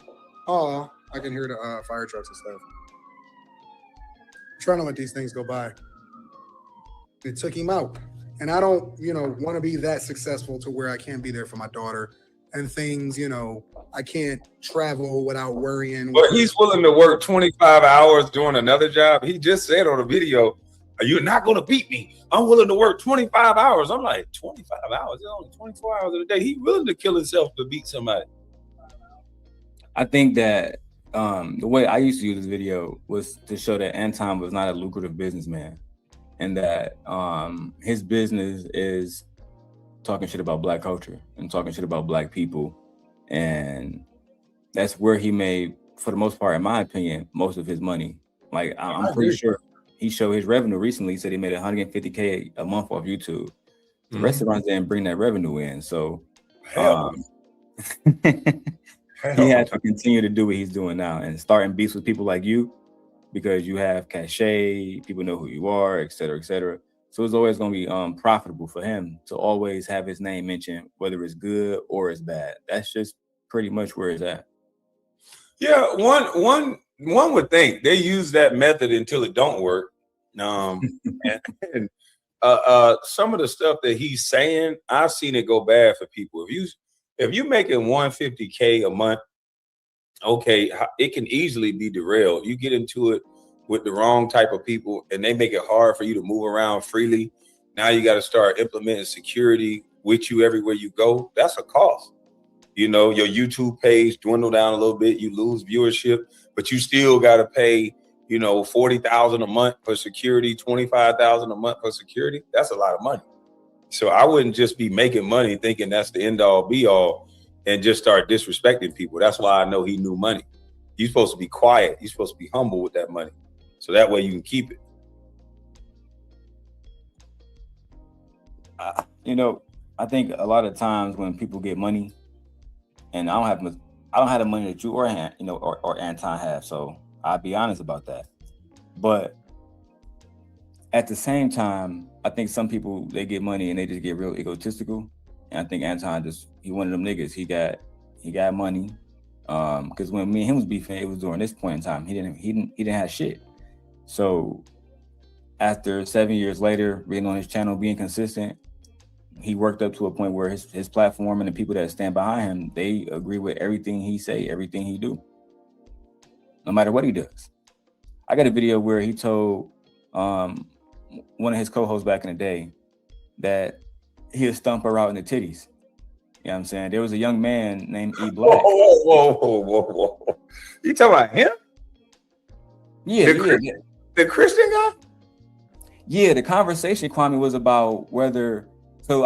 I can hear the fire trucks and stuff. I'm trying to let these things go by. It took him out. And I don't, you know, want to be that successful to where I can't be there for my daughter and things, you know, I can't travel without worrying. But he's willing to work 25 hours doing another job. He just said on the video, you're not going to beat me. I'm willing to work 25 hours. I'm like, 25 hours? It's only 24 hours in a day. He's willing to kill himself to beat somebody. I think that the way I used to use this video was to show that Anton was not a lucrative businessman, and that his business is talking shit about Black culture and talking shit about Black people. And that's where he made, for the most part, in my opinion, most of his money. Like, I'm pretty sure he showed his revenue recently. He said he made $150K a month off YouTube. The restaurants didn't bring that revenue in. So he has to continue to do what he's doing now and starting beefs with people like you, because you have cachet, people know who you are, et cetera, et cetera. So it's always going to be profitable for him to always have his name mentioned, whether it's good or it's bad. That's just pretty much where it's at. Yeah, one would think they use that method until it don't work. And some of the stuff that he's saying, I've seen it go bad for people. If you're making $150K a month, okay, it can easily be derailed. You get into it with the wrong type of people and they make it hard for you to move around freely. Now you got to start implementing security with you everywhere you go. That's a cost. You know, your YouTube page dwindle down a little bit, you lose viewership, but you still got to pay, you know, $40,000 a month for security, $25,000 a month for security. That's a lot of money. So I wouldn't just be making money thinking that's the end all be all and just start disrespecting people. That's why I know he knew money. You're supposed to be quiet. You're supposed to be humble with that money. So that way you can keep it. You know, I think a lot of times when people get money, and I don't have the money that you or Anton have, so I'll be honest about that. But at the same time, I think some people, they get money and they just get real egotistical. And I think Anton he one of them niggas. He got money. Because when me and him was beefing, it was during this point in time. He didn't have shit. So after 7 years later, being on his channel, being consistent, he worked up to a point where his platform and the people that stand behind him, they agree with everything he say, everything he do, no matter what he does. I got a video where he told one of his co-hosts back in the day that he'll stump her out in the titties. You know what I'm saying? There was a young man named E. Black. Whoa. You talking about him? Yeah, the Christian guy? Yeah, the conversation, Kwame, was about whether. So,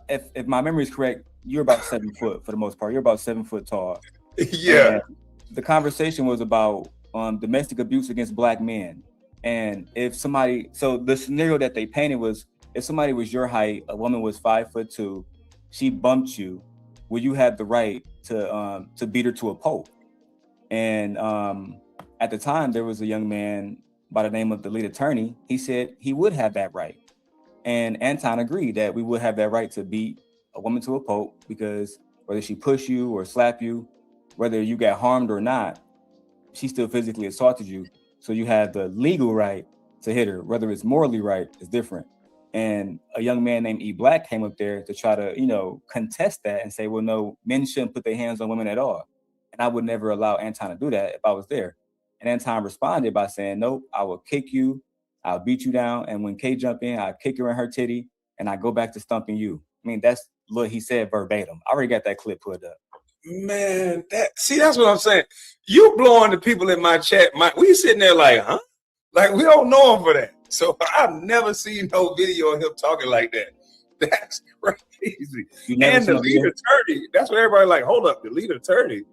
if my memory is correct, you're about 7 foot for the most part. You're about 7 foot tall. Yeah. And the conversation was about domestic abuse against Black men, and if somebody. So the scenario that they painted was if somebody was your height, a woman was 5'2", she bumped you, would you have the right to beat her to a pulp? And at the time, there was a young man by the name of the lead attorney. He said he would have that right. And Anton agreed that we would have that right to beat a woman to a pulp because whether she push you or slap you, whether you got harmed or not, she still physically assaulted you. So you have the legal right to hit her. Whether it's morally right is different. And a young man named E. Black came up there to try to, contest that and say, well, no, men shouldn't put their hands on women at all. And I would never allow Anton to do that if I was there. And Anton responded by saying, nope, I will kick you. I'll beat you down. And when Kay jump in, I'll kick her in her titty and I go back to stumping you. I mean, that's what he said verbatim. I already got that clip put up. Man, that's what I'm saying. You blowing the people in my chat. We sitting there like, huh? Like, we don't know him for that. So I've never seen no video of him talking like that. That's crazy. And the lead attorney, that's what everybody like, hold up, the lead attorney.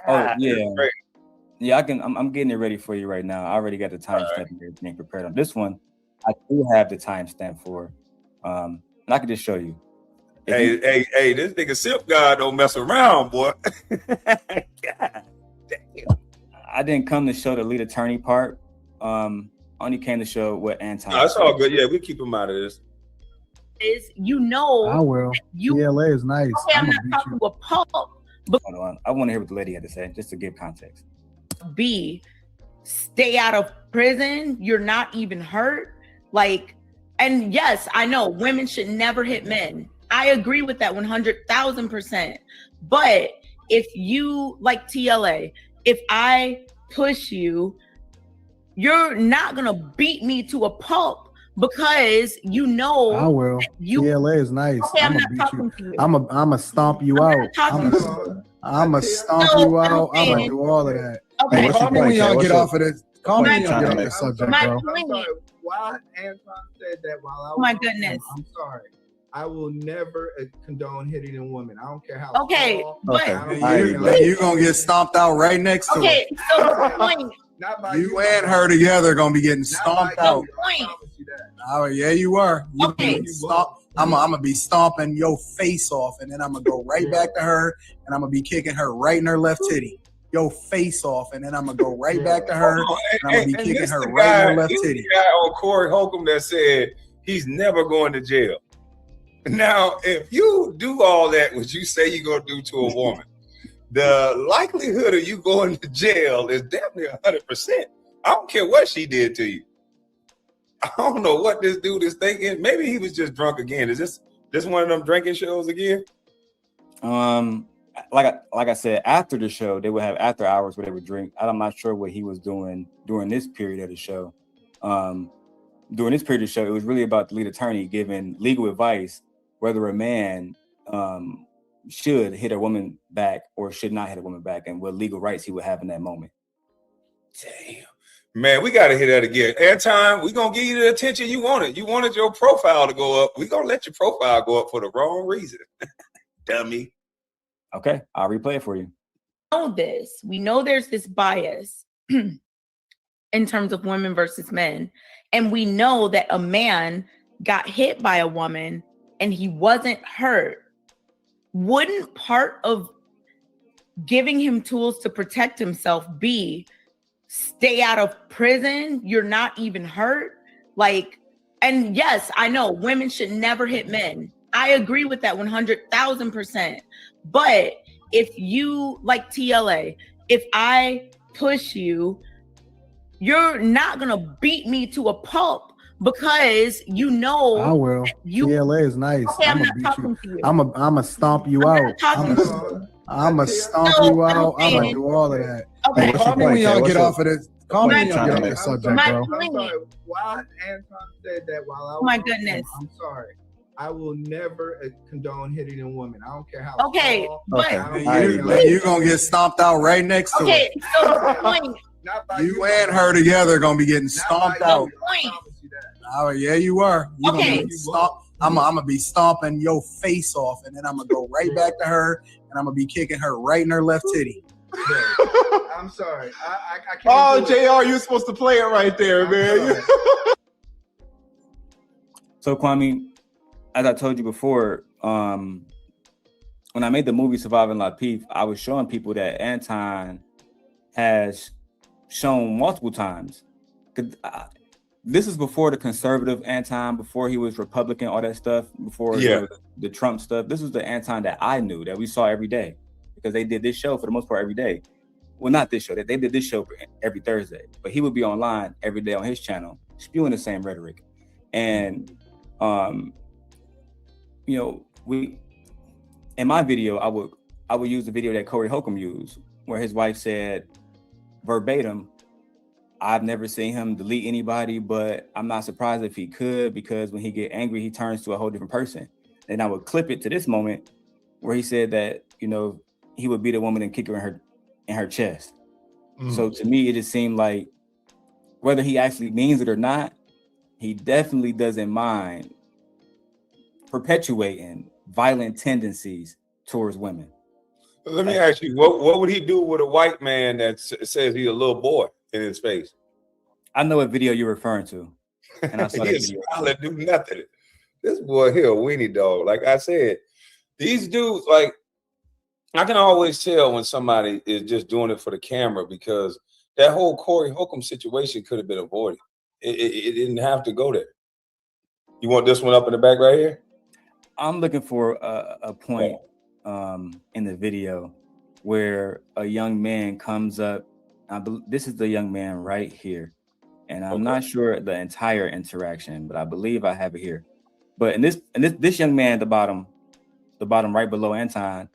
God, yeah, I'm getting it ready for you right now. I already got the timestamp and everything prepared on this one. I do have the timestamp for, and I can just show you. Hey, this nigga Simp God don't mess around, boy. God damn. I didn't come to show the lead attorney part. Only came to show what Anton. No, it's all good. Yeah, we keep him out of this. Is I will. PLA is nice. Okay, I'm not talking to a pulp. Hold on. I want to hear what the lady had to say, just to give context. B, stay out of prison. You're not even hurt. And yes, I know women should never hit men. I agree with that 100,000%. But if you, like TLA, if I push you, you're not gonna beat me to a pulp because I will. PLA is nice. Okay, I'm not talking to you. I'm a stomp you out. I'm a stomp you out. I'm gonna do all of that. Okay. Hey, call me when y'all get off of this. Call me when y'all get off this subject, My bro. point. Why Anton said that while I was My goodness. I'm sorry. I will never condone hitting a woman. I don't care how. Okay, tall, but You gonna get stomped out right next to okay, it. so the point. You and her together gonna be getting stomped out. Point. Oh yeah, you are. Okay. I'm gonna be stomping your face off, and then I'm gonna go right back to her, and I'm gonna be kicking her right in her left titty. Your face off, and then I'm gonna go right back to her, and I'm gonna be kicking her right in her left titty. The guy on Corey Holcomb that said he's never going to jail. Now, if you do all that, what you say you're gonna do to a woman, the likelihood of you going to jail is definitely 100%. I don't care what she did to you. I don't know what this dude is thinking. Maybe he was just drunk again. Is this one of them drinking shows again? Like I said, after the show, they would have after hours where they would drink. I'm not sure what he was doing during this period of the show. During this period of the show, it was really about the lead attorney giving legal advice whether a man should hit a woman back or should not hit a woman back, and what legal rights he would have in that moment. Damn. Man, we got to hear that again. Anton, we're going to give you the attention you wanted. You wanted your profile to go up. We're going to let your profile go up for the wrong reason. Dummy. Okay, I'll replay it for you. We know there's this bias in terms of women versus men. And we know that a man got hit by a woman and he wasn't hurt. Wouldn't part of giving him tools to protect himself be stay out of prison? You're not even hurt. And yes, I know women should never hit men. I agree with that 100,000%. But if you, like TLA, if I push you, you're not gonna beat me to a pulp because you know I will. PLA is nice. Okay, I'm not beat talking you. to you. I'm a stomp you out. I'm a stomp you out. I'm gonna do all of that. Okay. Call me when y'all get off of this. Call me when y'all get off I'm this sorry, subject, bro. I'm sorry. Why Anton said that while I was Oh my on camera, goodness. I'm sorry. I will never condone hitting on women. I don't care how. Okay, tall, but You're gonna get stomped out right next to okay, it. so the point. You and her together gonna be getting stomped out. Point. Oh yeah, you are. You Okay. gonna be stomped. I'm gonna be stomping your face off, and then I'm gonna go right back to her, and I'm gonna be kicking her right in her left titty. I'm sorry. I can't. Oh, do it. JR, you're supposed to play it right there, man. So Kwame, as I told you before, when I made the movie Surviving La Peef, I was showing people that Anton has shown multiple times. This is before the conservative Anton, before he was Republican, all that stuff, before the Trump stuff. This was the Anton that I knew, that we saw every day, because they did this show for the most part every day. Well, not this show, they did this show every Thursday, but he would be online every day on his channel, spewing the same rhetoric. And you know, in my video, I would use the video that Corey Holcomb used, where his wife said verbatim, "I've never seen him delete anybody, but I'm not surprised if he could, because when he get angry, he turns to a whole different person." And I would clip it to this moment where he said that, you know, he would beat a woman and kick her in her chest. So to me, it just seemed like, whether he actually means it or not, he definitely doesn't mind perpetuating violent tendencies towards women. Let me ask you, what would he do with a white man that says he's a little boy in his face? I know what video you're referring to, and I saw that video. I'll do nothing. This boy here, a weenie dog. Like I said, these dudes, like, I can always tell when somebody is just doing it for the camera, because that whole Corey Holcomb situation could have been avoided. It didn't have to go there. You want this one up in the back right here? I'm looking for a point in the video where a young man comes up. This is the young man right here, and I'm not sure the entire interaction, but I believe I have it here. But in this young man at the bottom right below Anton,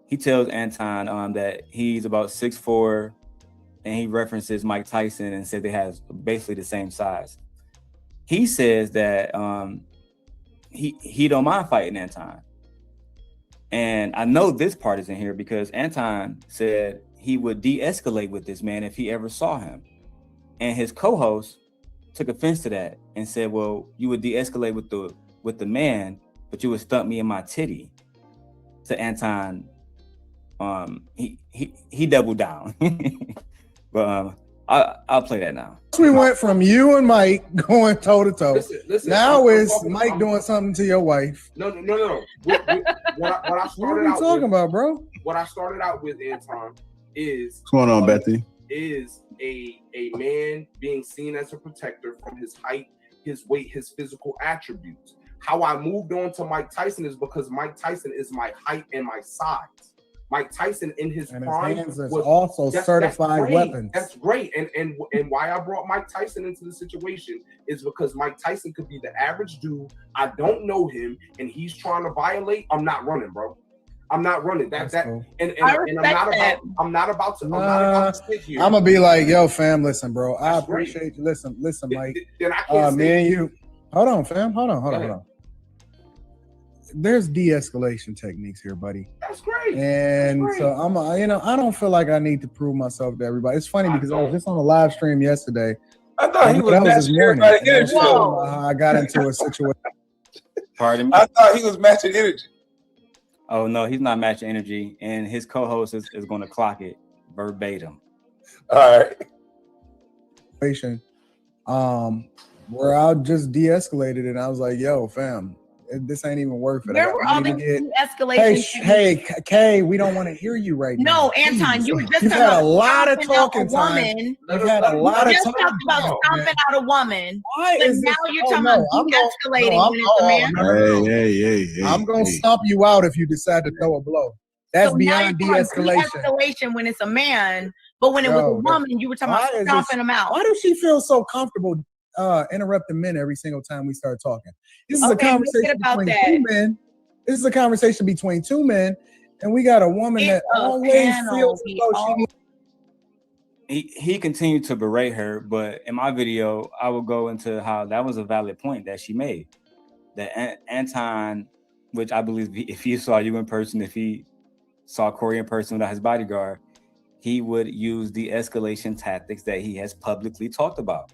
he tells Anton that he's about 6'4", and he references Mike Tyson and said they have basically the same size. He says that he don't mind fighting Anton. And I know this part is in here because Anton said he would de-escalate with this man if he ever saw him. And his co-host took offense to that and said, well, you would de-escalate with the man, but you would stump me in my titty. To Anton, he doubled down. But I'll play that now. We went from you and Mike going toe to toe. Listen, Now it's Mike doing something to your wife. No. What I What are started you out talking with, about, bro? What I started out with, Anton, is What's going on, Bethy? Is a man being seen as a protector from his height, his weight, his physical attributes. How I moved on to Mike Tyson is because Mike Tyson is my height and my size. Mike Tyson in his prime hands is was also certified great. weapons. That's great. And why I brought Mike Tyson into the situation is because Mike Tyson could be the average dude. I don't know him, and he's trying to violate. I'm not running, bro. I'm not running. Cool. And I'm not about to sit here. I'm gonna be like, yo, fam, listen, bro. I appreciate you. Listen, Mike. Then I can't me and you. Hold on, fam. Hold on. There's de-escalation techniques here, buddy. That's great. And so I'm, I don't feel like I need to prove myself to everybody. It's funny because I was just on a live stream yesterday. I thought he was matching everybody's energy. I got into a situation. Pardon me? I thought he was matching energy. Oh no, he's not matching energy, and his co-host is going to clock it verbatim. All right. Where I just de-escalated and I was like, yo, fam, this ain't even worth it. Where were all the escalation? Hey, Kay, we don't want to hear you right now. No, Anton, you were just You've had a lot of talking time. You've had a lot of just talking talked about stomping out a woman. Why but is now this? you're talking about de-escalating when it's a man. Hey. I'm gonna stomp you out if you decide to throw a blow. That's So beyond now you're talking about de-escalation. de-escalation when it's a man, but when it was a woman, you were talking about stomping them out. Why does she feel so comfortable interrupting men every single time we start talking? This is a conversation between two men. This is a conversation between two men, and we got a woman that always feels as though she needs. he continued to berate her, but in my video, I will go into how that was a valid point that she made. That Anton, which I believe if he saw you in person, if he saw Corey in person without his bodyguard, he would use the escalation tactics that he has publicly talked about.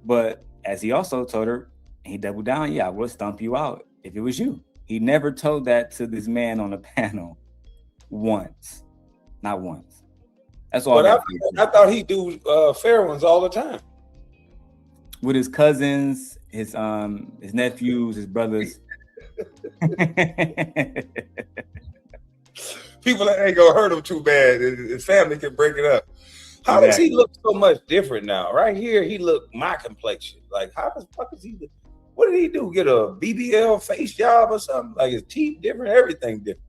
But as he also told her, he doubled down, yeah, I would stomp you out if it was you. He never told that to this man on the panel once. Not once. That's all. But I thought he do fair ones all the time. With his cousins, his nephews, his brothers. People ain't gonna hurt him too bad. His family can break it up. How does he look so much different now? Right here, he look my complexion. Like, how the fuck is he? What did he do? Get a BBL face job or something? Like his teeth different, everything different.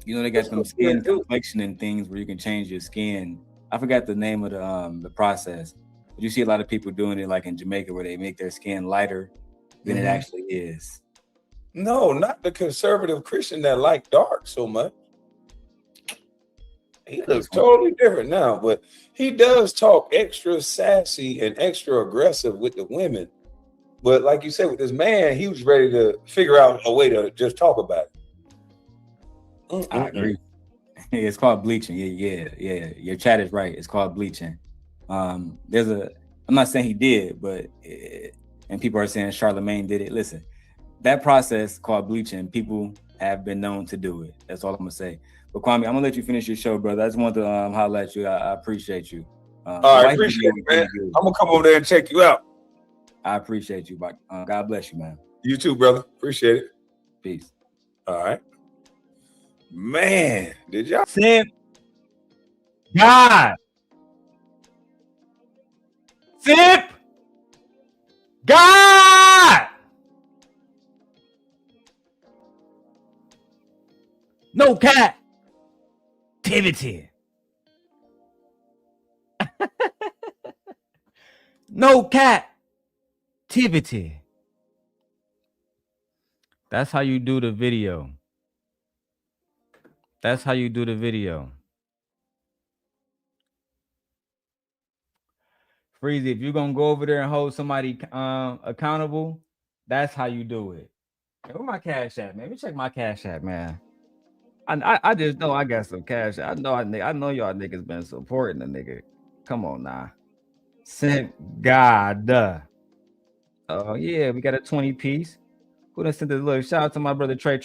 You know, they got some skin complexion and things where you can change your skin. I forgot the name of the process. But you see a lot of people doing it, like in Jamaica, where they make their skin lighter than it actually is. No, not the conservative Christian that like dark so much. He looks totally different now, but he does talk extra sassy and extra aggressive with the women. But like you said, with this man, he was ready to figure out a way to just talk about it. I agree. It's called bleaching. Yeah. Your chat is right. It's called bleaching. I'm not saying he did, but and people are saying Charlemagne did it. Listen, that process called bleaching, people have been known to do it. That's all I'm gonna say. But Kwame, I'm gonna let you finish your show, brother. I just want to holler at you. I appreciate you. All right, I appreciate it, man. I'm gonna come over there and check you out. I appreciate you, but God bless you, man. You too, brother. Appreciate it. Peace. All right. Man, did y'all Simp God? Simp God! No cat. Activity. No cat. Activity. That's how you do the video. That's how you do the video. Freezy, if you're gonna go over there and hold somebody accountable, that's how you do it. Hey, where my cash at, man? Let me check my cash app, man. I just know I got some cash. I know y'all niggas been supporting the nigga. Come on now. Simp God. Oh yeah, we got a 20 piece. Who done sent this? Look, shout out to my brother Trey.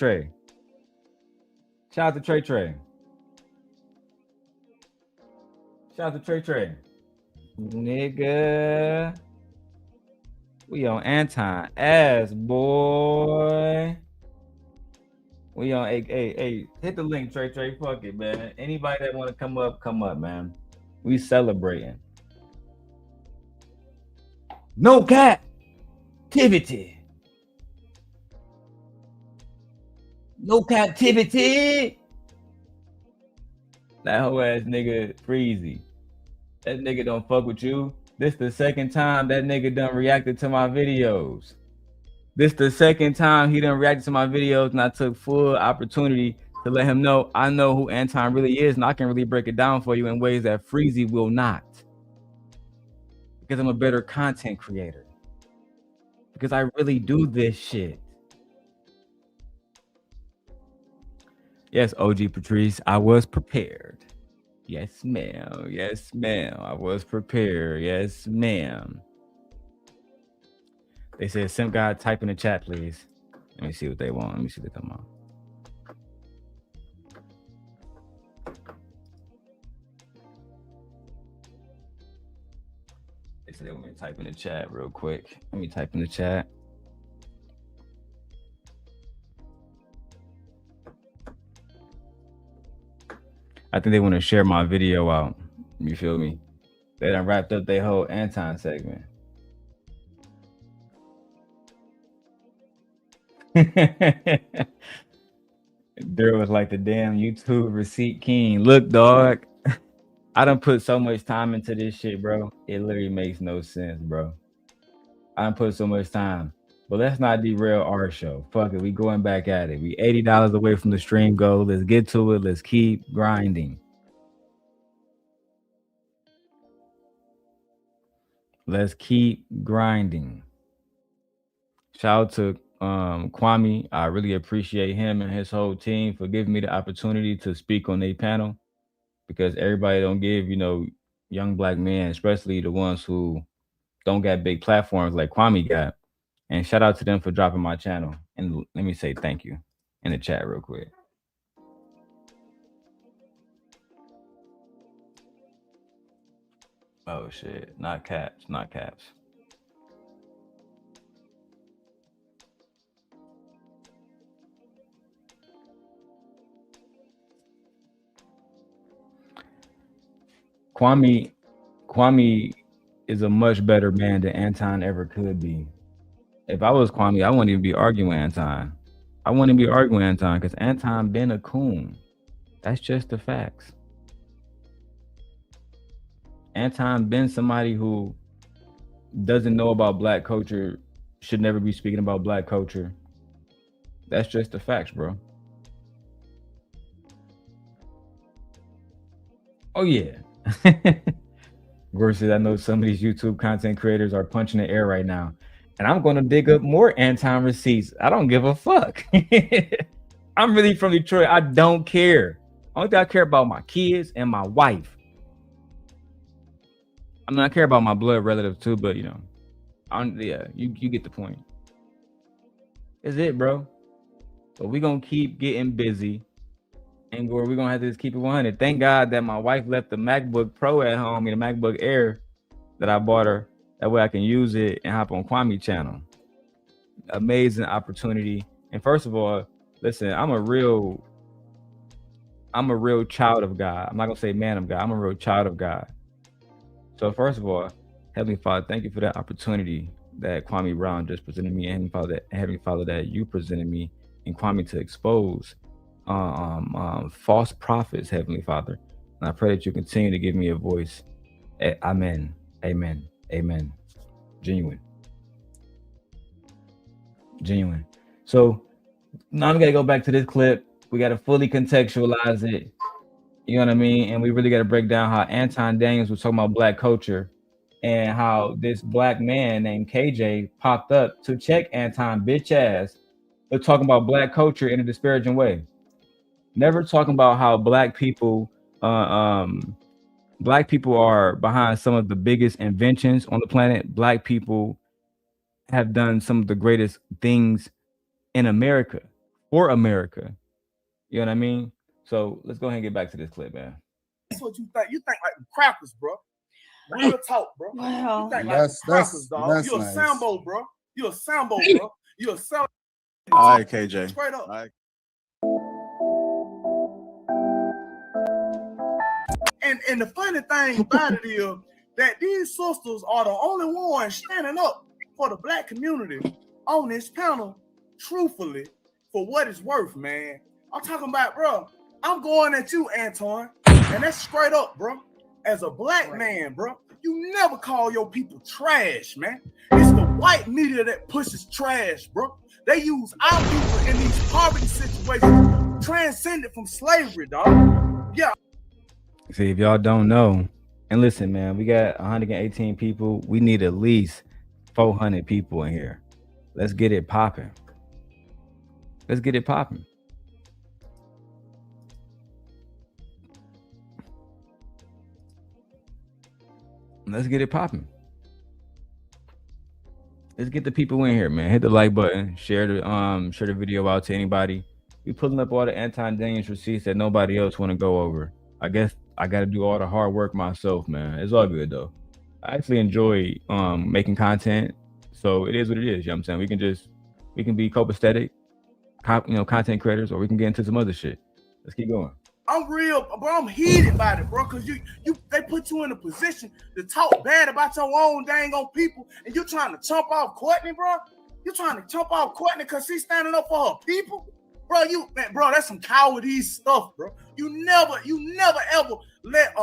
Shout out to Trey. Shout out to Trey. Nigga. We on Anton ass, boy. We on hey, hit the link, Trey. Fuck it, man. Anybody that want to come up, man. We celebrating. No captivity. No captivity. That whole ass nigga Freezy. That nigga don't fuck with you. This the second time that nigga done reacted to my videos. This the second time he done reacted to my videos, and I took full opportunity to let him know I know who Anton really is, and I can really break it down for you in ways that Freezy will not. Because I'm a better content creator. Because I really do this shit. Yes, OG Patrice, I was prepared. Yes, ma'am. Yes, ma'am. I was prepared. Yes, ma'am. They said, Simp God, type in the chat, please. Let me see what they want. Let me see what they come on. They said they want me to type in the chat real quick. Let me type in the chat. I think they want to share my video out. You feel me? They done wrapped up their whole Anton segment. There was like the damn YouTube receipt king. Look, dog. I done put so much time into this shit, bro. It literally makes no sense, bro. I done put so much time. But let's not derail our show. Fuck it. We going back at it. We $80 away from the stream goal. Let's get to it. Let's keep grinding. Let's keep grinding. Shout out to Kwame. I really appreciate him and his whole team for giving me the opportunity to speak on their panel, because everybody don't give, young black men, especially the ones who don't got big platforms like Kwame got. And shout out to them for dropping my channel. And let me say thank you in the chat real quick. Oh shit, not caps, not caps. Kwame is a much better man than Anton ever could be. If I was Kwame, I wouldn't even be arguing Anton. I wouldn't be arguing Anton because Anton been a coon. That's just the facts. Anton been somebody who doesn't know about black culture, should never be speaking about black culture. That's just the facts, bro. Oh yeah. Versus, I know some of these YouTube content creators are punching the air right now, and I'm going to dig up more Anton receipts. I don't give a fuck. I'm really from Detroit. I don't care. Only thing I care about my kids and my wife. I mean, I care about my blood relatives too, but you get the point. That's it, bro. But we're gonna keep getting busy, and we're gonna have to just keep it 100. Thank God that my wife left the MacBook Pro at home and the MacBook Air that I bought her. That way I can use it and hop on Kwame channel. Amazing opportunity. And first of all, listen, I'm a real child of God. I'm not gonna say man of God. I'm a real child of God. So first of all, Heavenly Father, thank you for that opportunity that Kwame Brown just presented me, and Heavenly Father, that you presented me and Kwame to expose false prophets, Heavenly Father. And I pray that you continue to give me a voice. Amen. Amen. Amen. Genuine. So now we got to go back to this clip. We got to fully contextualize it. You know what I mean? And we really got to break down how Anton Daniels was talking about black culture and how this black man named KJ popped up to check Anton bitch ass for talking about black culture in a disparaging way. Never talking about how black people are behind some of the biggest inventions on the planet. Black people have done some of the greatest things in America, for America. You know what I mean? So let's go ahead and get back to this clip, man. That's what you think. You think like crackers, bro. Real talk, bro. Wow. You think like crackers, dog. You a Sambo, bro. You a Sambo, bro. You a Sambo. All right, KJ. Straight up. All right. And the funny thing about it is that these sisters are the only ones standing up for the black community on this panel, truthfully, for what it's worth, man. I'm talking about, bro, I'm going at you, Anton, and that's straight up, bro. As a black man, bro, you never call your people trash, man. It's the white media that pushes trash, bro. They use our people in these poverty situations, transcended from slavery, dog. Yeah. See, if y'all don't know, and listen, man, we got 118 people. We need at least 400 people in here. Let's get it popping. Let's get it popping. Let's get it popping. Let's get the people in here, man. Hit the like button. Share the video out to anybody. We pulling up all the Anton Daniels receipts that nobody else want to go over. I guess I got to do all the hard work myself, man. It's all good though. I actually enjoy making content, so it is what it is. You know what I'm saying? We can be copacetic, content creators, or we can get into some other shit. Let's keep going. I'm real, bro. I'm heated by it, bro, because they put you in a position to talk bad about your own dang on people, and you're trying to chump off Courtney, bro. You're trying to chump off Courtney because she's standing up for her people, bro. Bro, that's some cowardly stuff, bro. You never ever let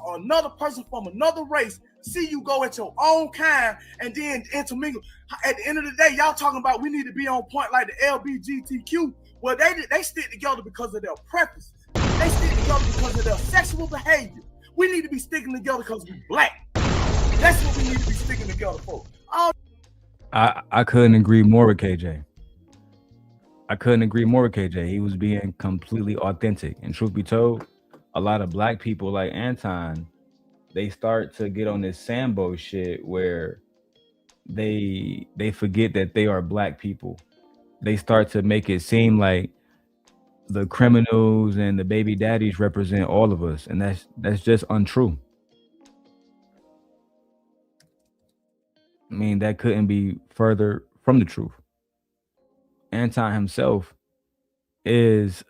another person from another race see you go at your own kind and then intermingle. At the end of the day, y'all talking about we need to be on point like the LGBTQ. Well, they stick together because of their preferences. They stick together because of their sexual behavior. We need to be sticking together because we black. That's what we need to be sticking together for. I couldn't agree more with KJ. I couldn't agree more with KJ. He was being completely authentic. And truth be told, a lot of black people like Anton, they start to get on this Sambo shit where they forget that they are black people. They start to make it seem like the criminals and the baby daddies represent all of us, and that's just untrue. I mean, that couldn't be further from the truth. Anton himself is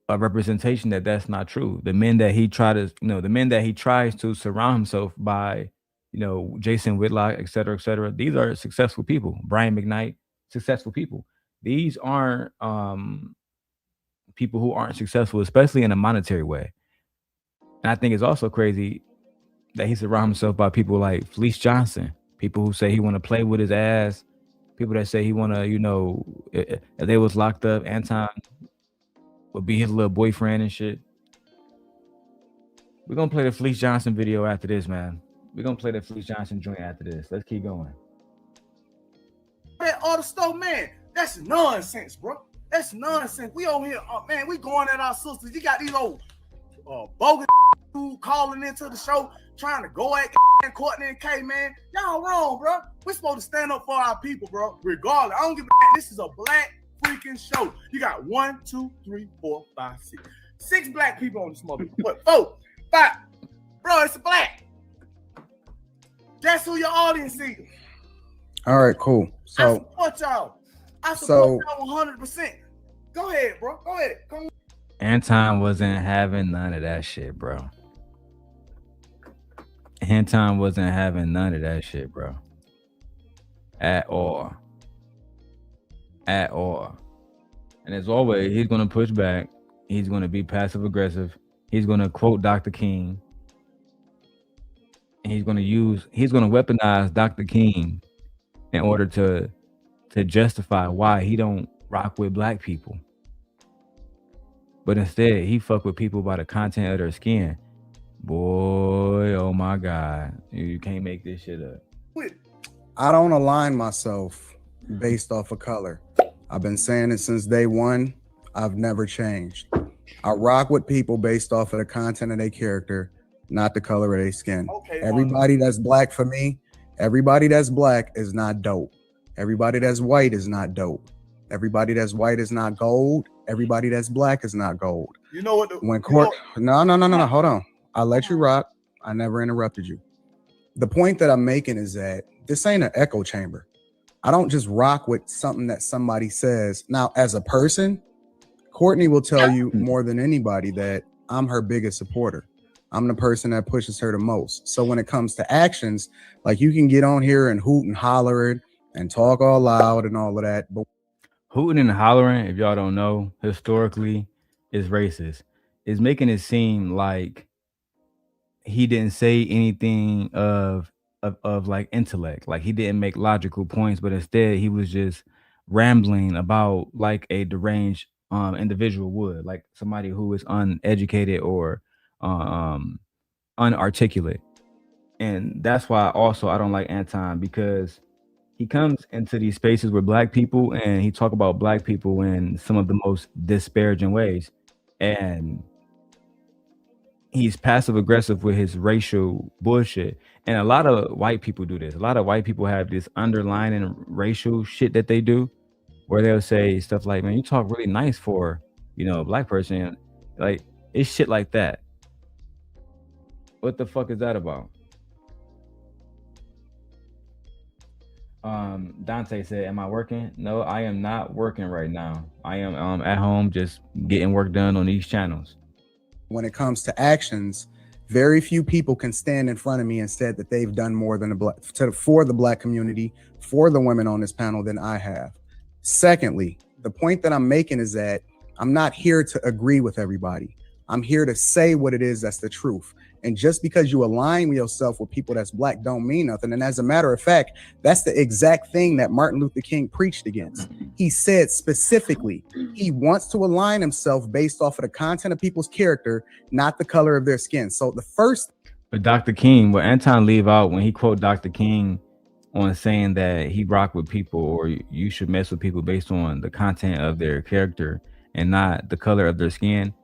a representation that that's not true. The men that he tries to surround himself by, Jason Whitlock, et cetera, these are successful people. Brian McKnight, successful people. These aren't people who aren't successful, especially in a monetary way. And I think it's also crazy that he surrounds himself by people like Felice Johnson, people who say he want to play with his ass, people that say he want to, if they was locked up, Anton would be his little boyfriend and shit. We're gonna play the Felice Johnson video after this, man. We're gonna play the Felice Johnson joint after this. Let's keep going. All the stuff, man, that's nonsense, bro. That's nonsense. We over here, man, we going at our sisters. You got these old bogus who calling into the show, trying to go at Courtney and K, man. Y'all wrong, bro. We're supposed to stand up for our people, bro. Regardless, I don't give a damn. This is a black freaking show. You got 1, 2, 3, 4, 5, 6. 6 black people on this mother. What? 4, 5. Bro, it's a black. That's who your audience is. All right, cool. So I support y'all. I support y'all 100%. Go ahead, bro. Go ahead. Come on. Anton wasn't having none of that shit, bro. Anton wasn't having none of that shit, bro. At all. At all. And as always, he's going to push back. He's going to be passive aggressive. He's going to quote Dr. King. And he's going to weaponize Dr. King in order to justify why he don't rock with black people. But instead, he fuck with people by the content of their skin. Boy, oh my God. You can't make this shit up. I don't align myself based off of color. I've been saying it since day one. I've never changed. I rock with people based off of the content of their character, not the color of their skin. Okay, everybody that's black for me, everybody that's black is not dope. Everybody that's white is not dope. Everybody that's white is not gold. Everybody that's black is not gold. You know what? No. Hold on. I'll let you rock. I never interrupted you. The point that I'm making is that this ain't an echo chamber. I don't just rock with something that somebody says. Now, as a person, Courtney will tell you more than anybody that I'm her biggest supporter. I'm the person that pushes her the most. So when it comes to actions, like you can get on here and hoot and holler it and talk all loud and all of that. But hooting and hollering, if y'all don't know, historically is racist. It's making it seem like he didn't say anything of like intellect, like he didn't make logical points, but instead he was just rambling about like a deranged individual would, like somebody who is uneducated or unarticulate. And that's why also I don't like Anton, because he comes into these spaces with black people and he talk about black people in some of the most disparaging ways. And he's passive aggressive with his racial bullshit. And a lot of white people do this. A lot of white people have this underlying racial shit that they do, where they'll say stuff like, man, you talk really nice for, a black person. Like, it's shit like that. What the fuck is that about? Dante said, am I working? No, I am not working right now. I am at home just getting work done on these channels. When it comes to actions, very few people can stand in front of me and said that they've done more than for the black community, for the women on this panel than I have. Secondly, the point that I'm making is that I'm not here to agree with everybody. I'm here to say what it is that's the truth. And just because you align yourself with people that's black don't mean nothing. And as a matter of fact, that's the exact thing that Martin Luther King preached against. He said specifically, he wants to align himself based off of the content of people's character, not the color of their skin. So the first But Dr. King, what Anton leave out when he quote Dr. King on saying that he rock with people or you should mess with people based on the content of their character and not the color of their skin,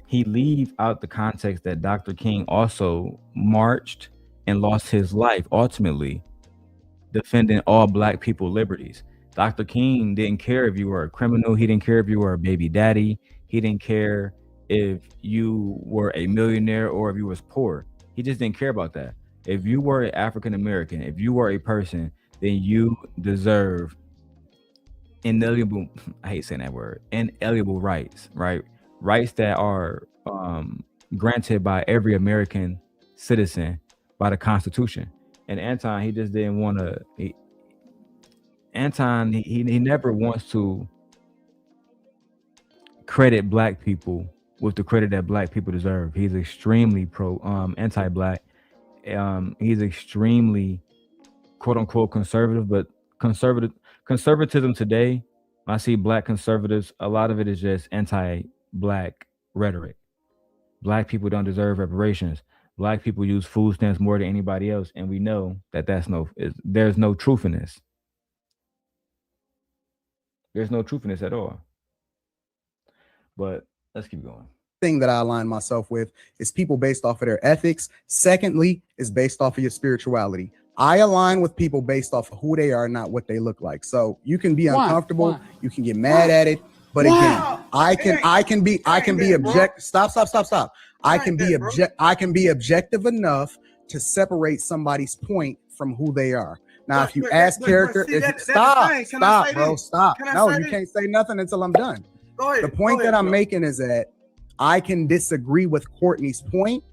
he leave out the context that Dr. King also marched and lost his life ultimately defending all black people liberties. Dr. King didn't care if you were a criminal. He didn't care if you were a baby daddy. He didn't care if you were a millionaire or if you was poor. He just didn't care about that. If you were an African American, if you were a person, then you deserve inalienable, I hate saying that word, inalienable rights, right? Rights that are granted by every American citizen by the Constitution. And Anton, he just didn't want to. Anton, he never wants to credit black people with the credit that black people deserve. He's extremely anti-black. He's extremely quote unquote conservative, but conservatism today, when I see black conservatives, a lot of it is just anti-black rhetoric. Black people don't deserve reparations. Black people use food stamps more than anybody else, and we know that there's no truth in this. There's no truth in this at all. But let's keep going. Thing that I align myself with is people based off of their ethics. Secondly, is based off of your spirituality. I align with people based off of who they are, not what they look like. So you can be uncomfortable, you can get mad at it, but again, I can be objective. Stop. I can be objective enough to separate somebody's point from who they are. Now, if you ask character, stop, bro. No, you can't say nothing until I'm done. The point that I'm making is that I can disagree with Courtney's point.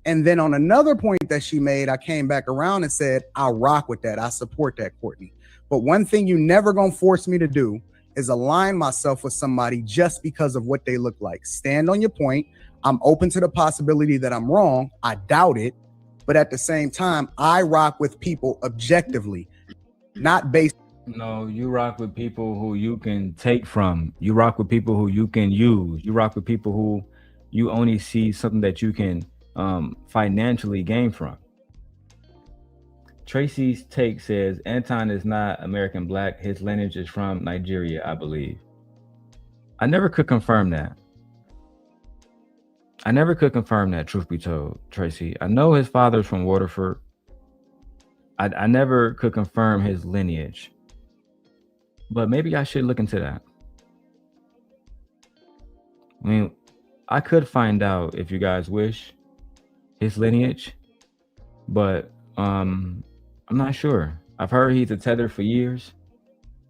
And then on another point that she made, I came back around and said, I rock with that. I support that, Courtney. But one thing you never gonna force me to do is align myself with somebody just because of what they look like. Stand on your point. I'm open to the possibility that I'm wrong. I doubt it. But at the same time, I rock with people objectively, not based. No, you rock with people who you can take from. You rock with people who you can use. You rock with people who you only see something that you can financially gain from. Tracy's take says Anton is not American black. His lineage is from Nigeria, I believe. I never could confirm that. Truth be told, Tracy. I know his father's from Waterford. I never could confirm his lineage. But maybe I should look into that. I mean, I could find out if you guys wish his lineage, but I'm not sure. I've heard he's a tether for years,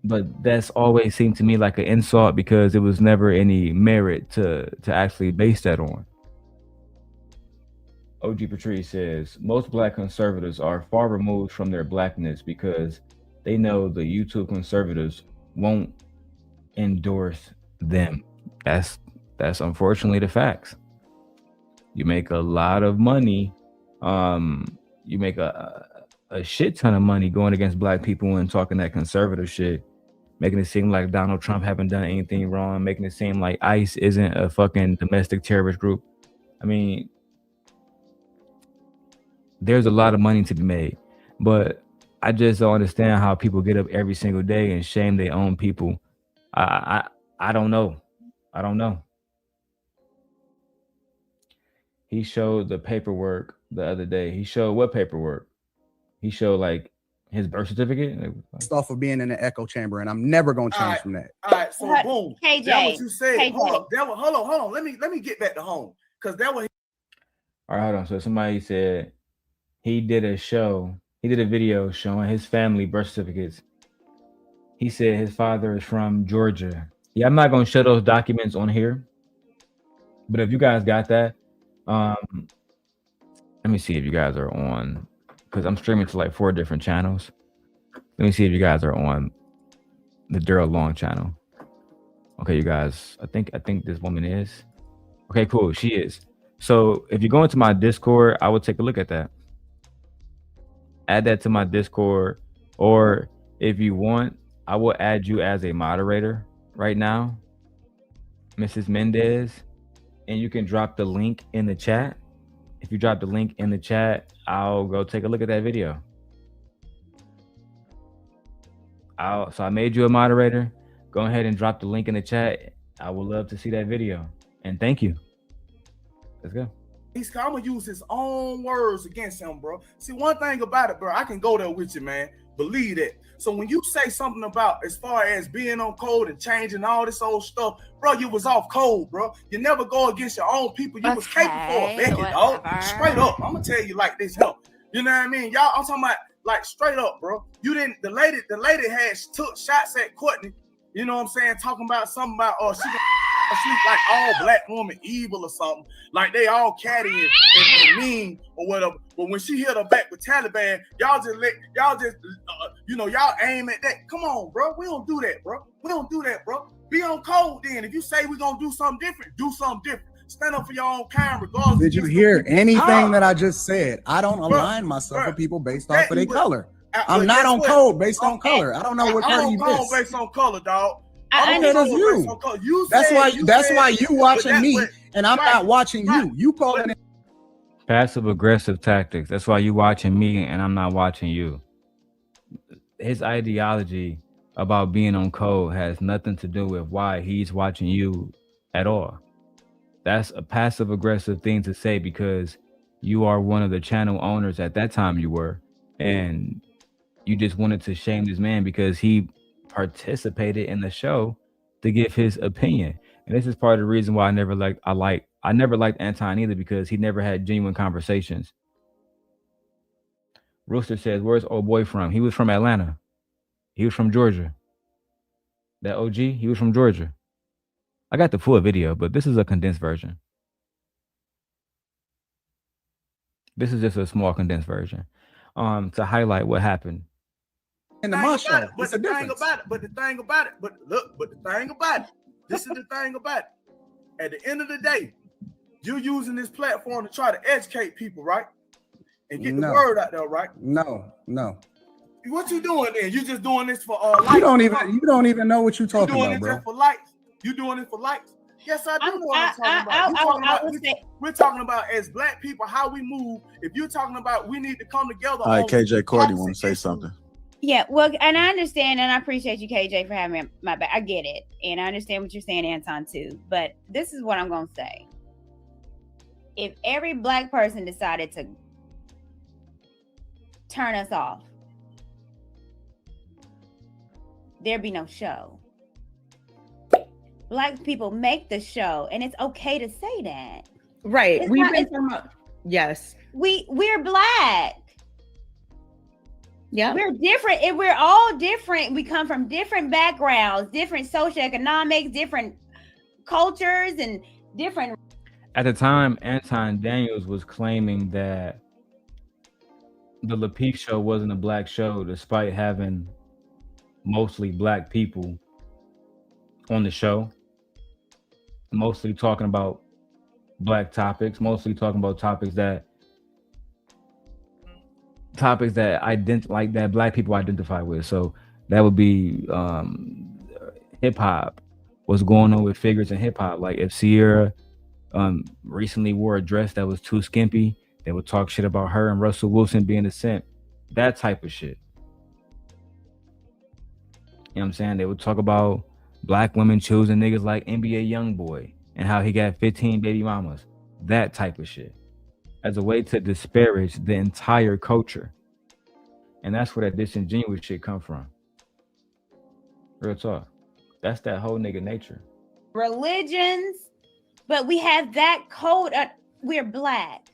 but that's always seemed to me like an insult because it was never any merit to actually base that on. OG Patrice says most black conservatives are far removed from their blackness because they know the YouTube conservatives won't endorse them. That's unfortunately the facts. You make a lot of money. You make a shit ton of money going against black people and talking that conservative shit, making it seem like Donald Trump haven't done anything wrong, making it seem like ICE isn't a fucking domestic terrorist group. I mean, there's a lot of money to be made, but I just don't understand how people get up every single day and shame their own people. I don't know. I don't know. He showed the paperwork the other day. He showed what paperwork? He showed like his birth certificate. Based off of being in an echo chamber, and I'm never gonna change from that. All right, so boom. KJ, that what you said. KJ. Hold on. Let me get back to home because that was. All right, hold on. So somebody said he did a video showing his family birth certificates. He said his father is from Georgia. Yeah, I'm not gonna show those documents on here, but if you guys got that, let me see if you guys are on, because I'm streaming to like 4 different channels. Let me see if you guys are on the Darrel Long channel. Okay, you guys, I think this woman is. Okay, cool, she is. So if you go into my Discord, I will take a look at that. Add that to my Discord, or if you want, I will add you as a moderator right now, Mrs. Mendez, and you can drop the link in the chat If you drop the link in the chat, I'll go take a look at that video. So I made you a moderator. Go ahead and drop the link in the chat. I would love to see that video. And thank you. Let's go. I'm gonna use his own words against him, bro. See, one thing about it, bro, I can go there with you, man. Believe that. So when you say something about as far as being on code and changing all this old stuff, bro, you was off code, bro. You never go against your own people. You was capable of Becky, dog. Straight up. I'm gonna tell you like this, help. You know what I mean? Y'all, I'm talking about like straight up, bro. You didn't. The lady had took shots at Courtney. You know what I'm saying? Talking about something about she's like all black woman evil or something. Like they all catty and mean or whatever. But when she hit her back with Taliban, y'all aim at that. Come on, bro. We don't do that, bro. We don't do that, bro. Be on code then. If you say we're gonna do something different, do something different. Stand up for your own kind, regardless. Did you hear anything that I just said? I don't align myself with people based off of their color. I'm not on code based on color. I don't know what color you missed. I'm on code based on color, dog. That's why you watching me and I'm not watching you. You calling it passive aggressive tactics. That's why you watching me and I'm not watching you. His ideology about being on code has nothing to do with why he's watching you at all. That's a passive aggressive thing to say because you are one of the channel owners at that time you were, and you just wanted to shame this man because he participated in the show to give his opinion. And this is part of the reason why I never liked Anton either, because he never had genuine conversations. Rooster says, where's old boy from? He was from Atlanta. He was from Georgia. That OG, he was from Georgia. I got the full video, but this is a condensed version. This is just a small condensed version to highlight what happened. In the mushroom. But the thing about it, this is the thing about it. At the end of the day, you're using this platform to try to educate people, right? And get the word out there, right? No. What you doing then? You just doing this for likes? You don't even know what you're talking about, bro. Just for likes? You doing it for likes? Yes, I do know what I'm talking about. We're talking about as black people how we move. If you're talking about we need to come together. All right, KJ Courtney want to say something. Yeah, well, and I understand, and I appreciate you, KJ, for having my back. I get it, and I understand what you're saying, Anton, too. But this is what I'm gonna say: if every black person decided to turn us off, there'd be no show. Black people make the show, and it's okay to say that. Right. Yes. We're black. Yeah. We're different, and we're all different. We come from different backgrounds, different socioeconomics, different cultures, and different. At the time, Anton Daniels was claiming that the Lapeef show wasn't a black show, despite having mostly black people on the show, mostly talking about black topics, mostly talking about topics that black people identify with. So that would be hip hop. What's going on with figures in hip hop? Like if Sierra recently wore a dress that was too skimpy, they would talk shit about her and Russell Wilson being a simp. That type of shit. You know what I'm saying? They would talk about black women choosing niggas like NBA Youngboy and how he got 15 baby mamas. That type of shit. As a way to disparage the entire culture. And that's where that disingenuous shit come from. Real talk. That's that whole nigga nature. Religions, but we have that code. We're black.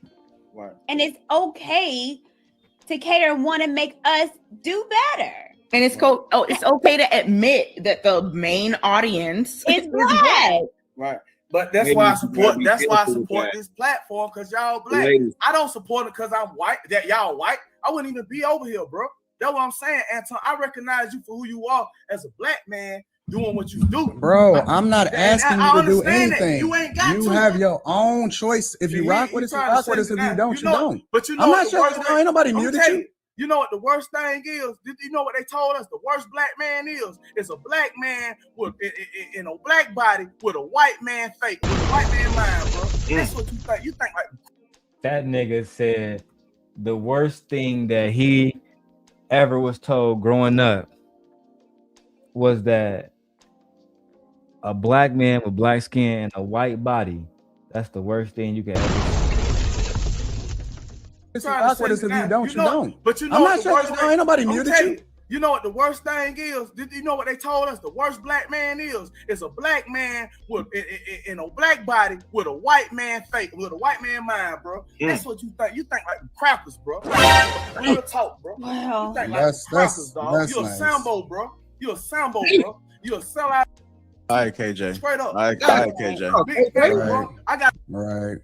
Right. And it's okay to cater and want to make us do better. And it's it's okay to admit that the main audience is black. Right. But that's why I support this platform, because y'all black. I don't support it because I'm white, that y'all white. I wouldn't even be over here, bro. That's what I'm saying, Anton. I recognize you for who you are as a black man doing what you do. Bro, I'm not asking you to do anything. You ain't got to. have your own choice. If you rock with us, you rock with us. If you don't, you don't. But you know, I'm not sure. Ain't nobody muted you. You know what the worst thing is? You know what they told us? The worst black man is a black man with in a black body with a white man face, with a white man mind, bro. That's what you think. You think like That nigga said the worst thing that he ever was told growing up was that a black man with black skin and a white body, that's the worst thing you can ever see. It's Trying to awkward say as if you that, don't, you don't. But you know I'm what not the sure. worst thing- Ain't nobody I'm muted telling you. You know what the worst thing is? You know what they told us? The worst black man is a black man with in a black body with a white man face, with a white man mind, bro. That's what you think. You think like crackers, bro. Real talk, bro. Wow. You think That's- like crackers, dog. that's You a nice. Sambo, bro. You a Sambo, bro. You a sellout. All right, KJ. Straight up. All right, KJ. Big face, bro. I got. Right.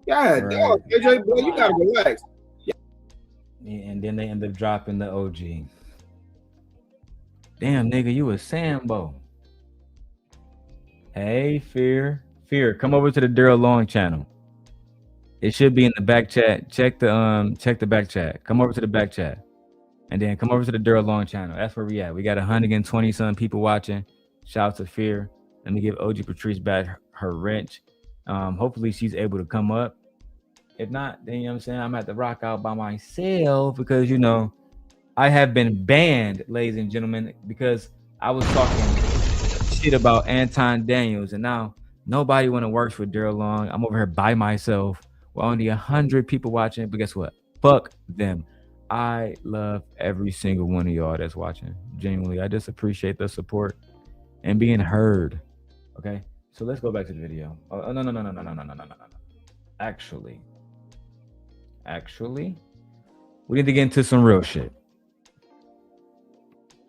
God, dog, KJ, boy, you gotta relax. Yeah, and then they end up dropping the OG. Damn, nigga, you a Sambo. Hey, Fear. Come over to the Darrel Long channel. It should be in the back chat. Check the back chat. Come over to the back chat. And then come over to the Darrel Long channel. That's where we at. We got 120 some people watching. Shout out to Fear. Let me give OG Patrice back her wrench. Hopefully she's able to come up. If not, then you know what I'm saying, I'm gonna have to rock out by myself because you know I have been banned, ladies and gentlemen, because I was talking shit about Anton Daniels, and now nobody want to work for Darrel Long. I'm over here by myself with only 100 people watching, but guess what? Fuck them. I love every single one of y'all that's watching. Genuinely, I just appreciate the support and being heard. Okay, so let's go back to the video. Oh, no. Actually, we need to get into some real shit.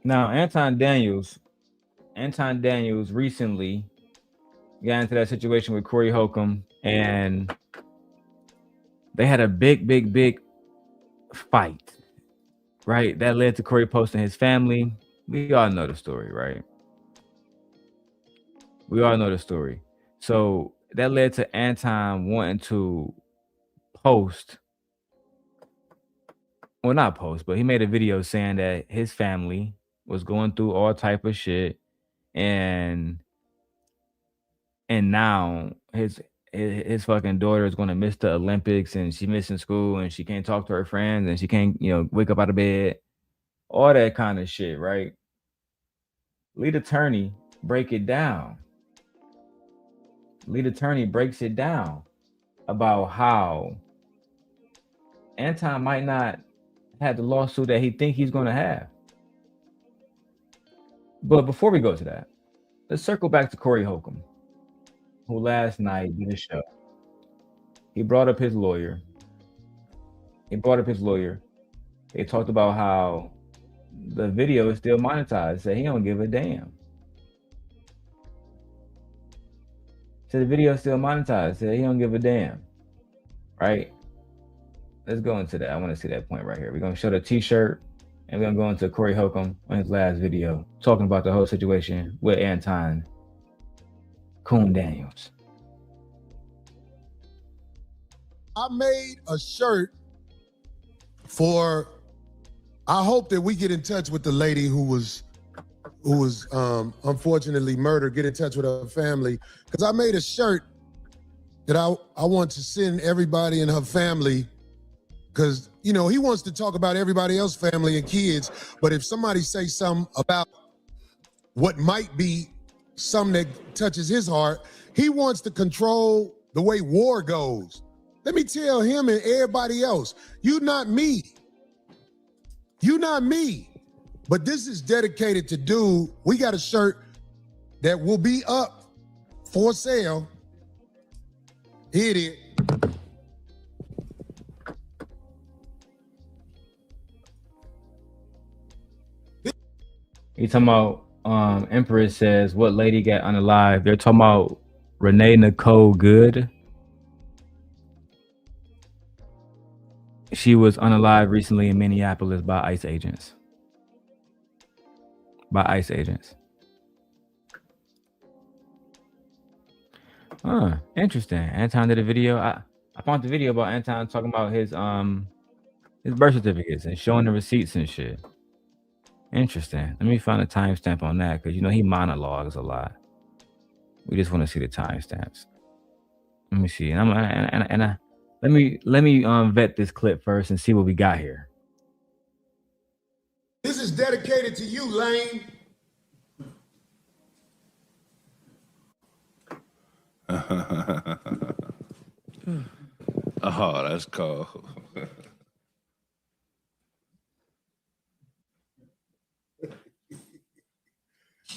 Now, Anton Daniels recently got into that situation with Corey Holcomb, and they had a big fight, right? That led to Corey posting his family. We all know the story, right? We all know the story. So that led to Anton wanting to post, well, not post, but he made a video saying that his family was going through all type of shit, and now his fucking daughter is going to miss the Olympics, and she's missing school, and she can't talk to her friends, and she can't, you know, wake up out of bed, all that kind of shit, right? Lead attorney breaks it down about how Anton might not have the lawsuit that he think he's going to have. But before we go to that, let's circle back to Corey Holcomb, who last night did a show. He brought up his lawyer. They talked about how the video is still monetized. Said he don't give a damn. Said the video is still monetized. Said he don't give a damn. Right? Let's go into that. I want to see that point right here. We're going to show the t-shirt, and we're going to go into Corey Holcomb on his last video, talking about the whole situation with Anton Daniels. I made a shirt for, I hope that we get in touch with the lady who was unfortunately murdered, get in touch with her family, because I made a shirt that I want to send everybody in her family, because, you know, he wants to talk about everybody else's family and kids, but if somebody say something about what might be something that touches his heart, he wants to control the way war goes. Let me tell him and everybody else, you not me. But this is dedicated to dude. We got a shirt that will be up for sale. Here it is. You talking about Empress says, what lady got unalive? They're talking about Renee Nicole Good. She was unalive recently in Minneapolis by ICE agents. Interesting. Anton did a video. I found the video about Anton talking about his birth certificates and showing the receipts and shit. Interesting. Let me find a timestamp on that, because you know he monologues a lot. We just want to see the timestamps. Let me see. And Let me vet this clip first and see what we got here. This is dedicated to you, Lane. Oh, that's cool.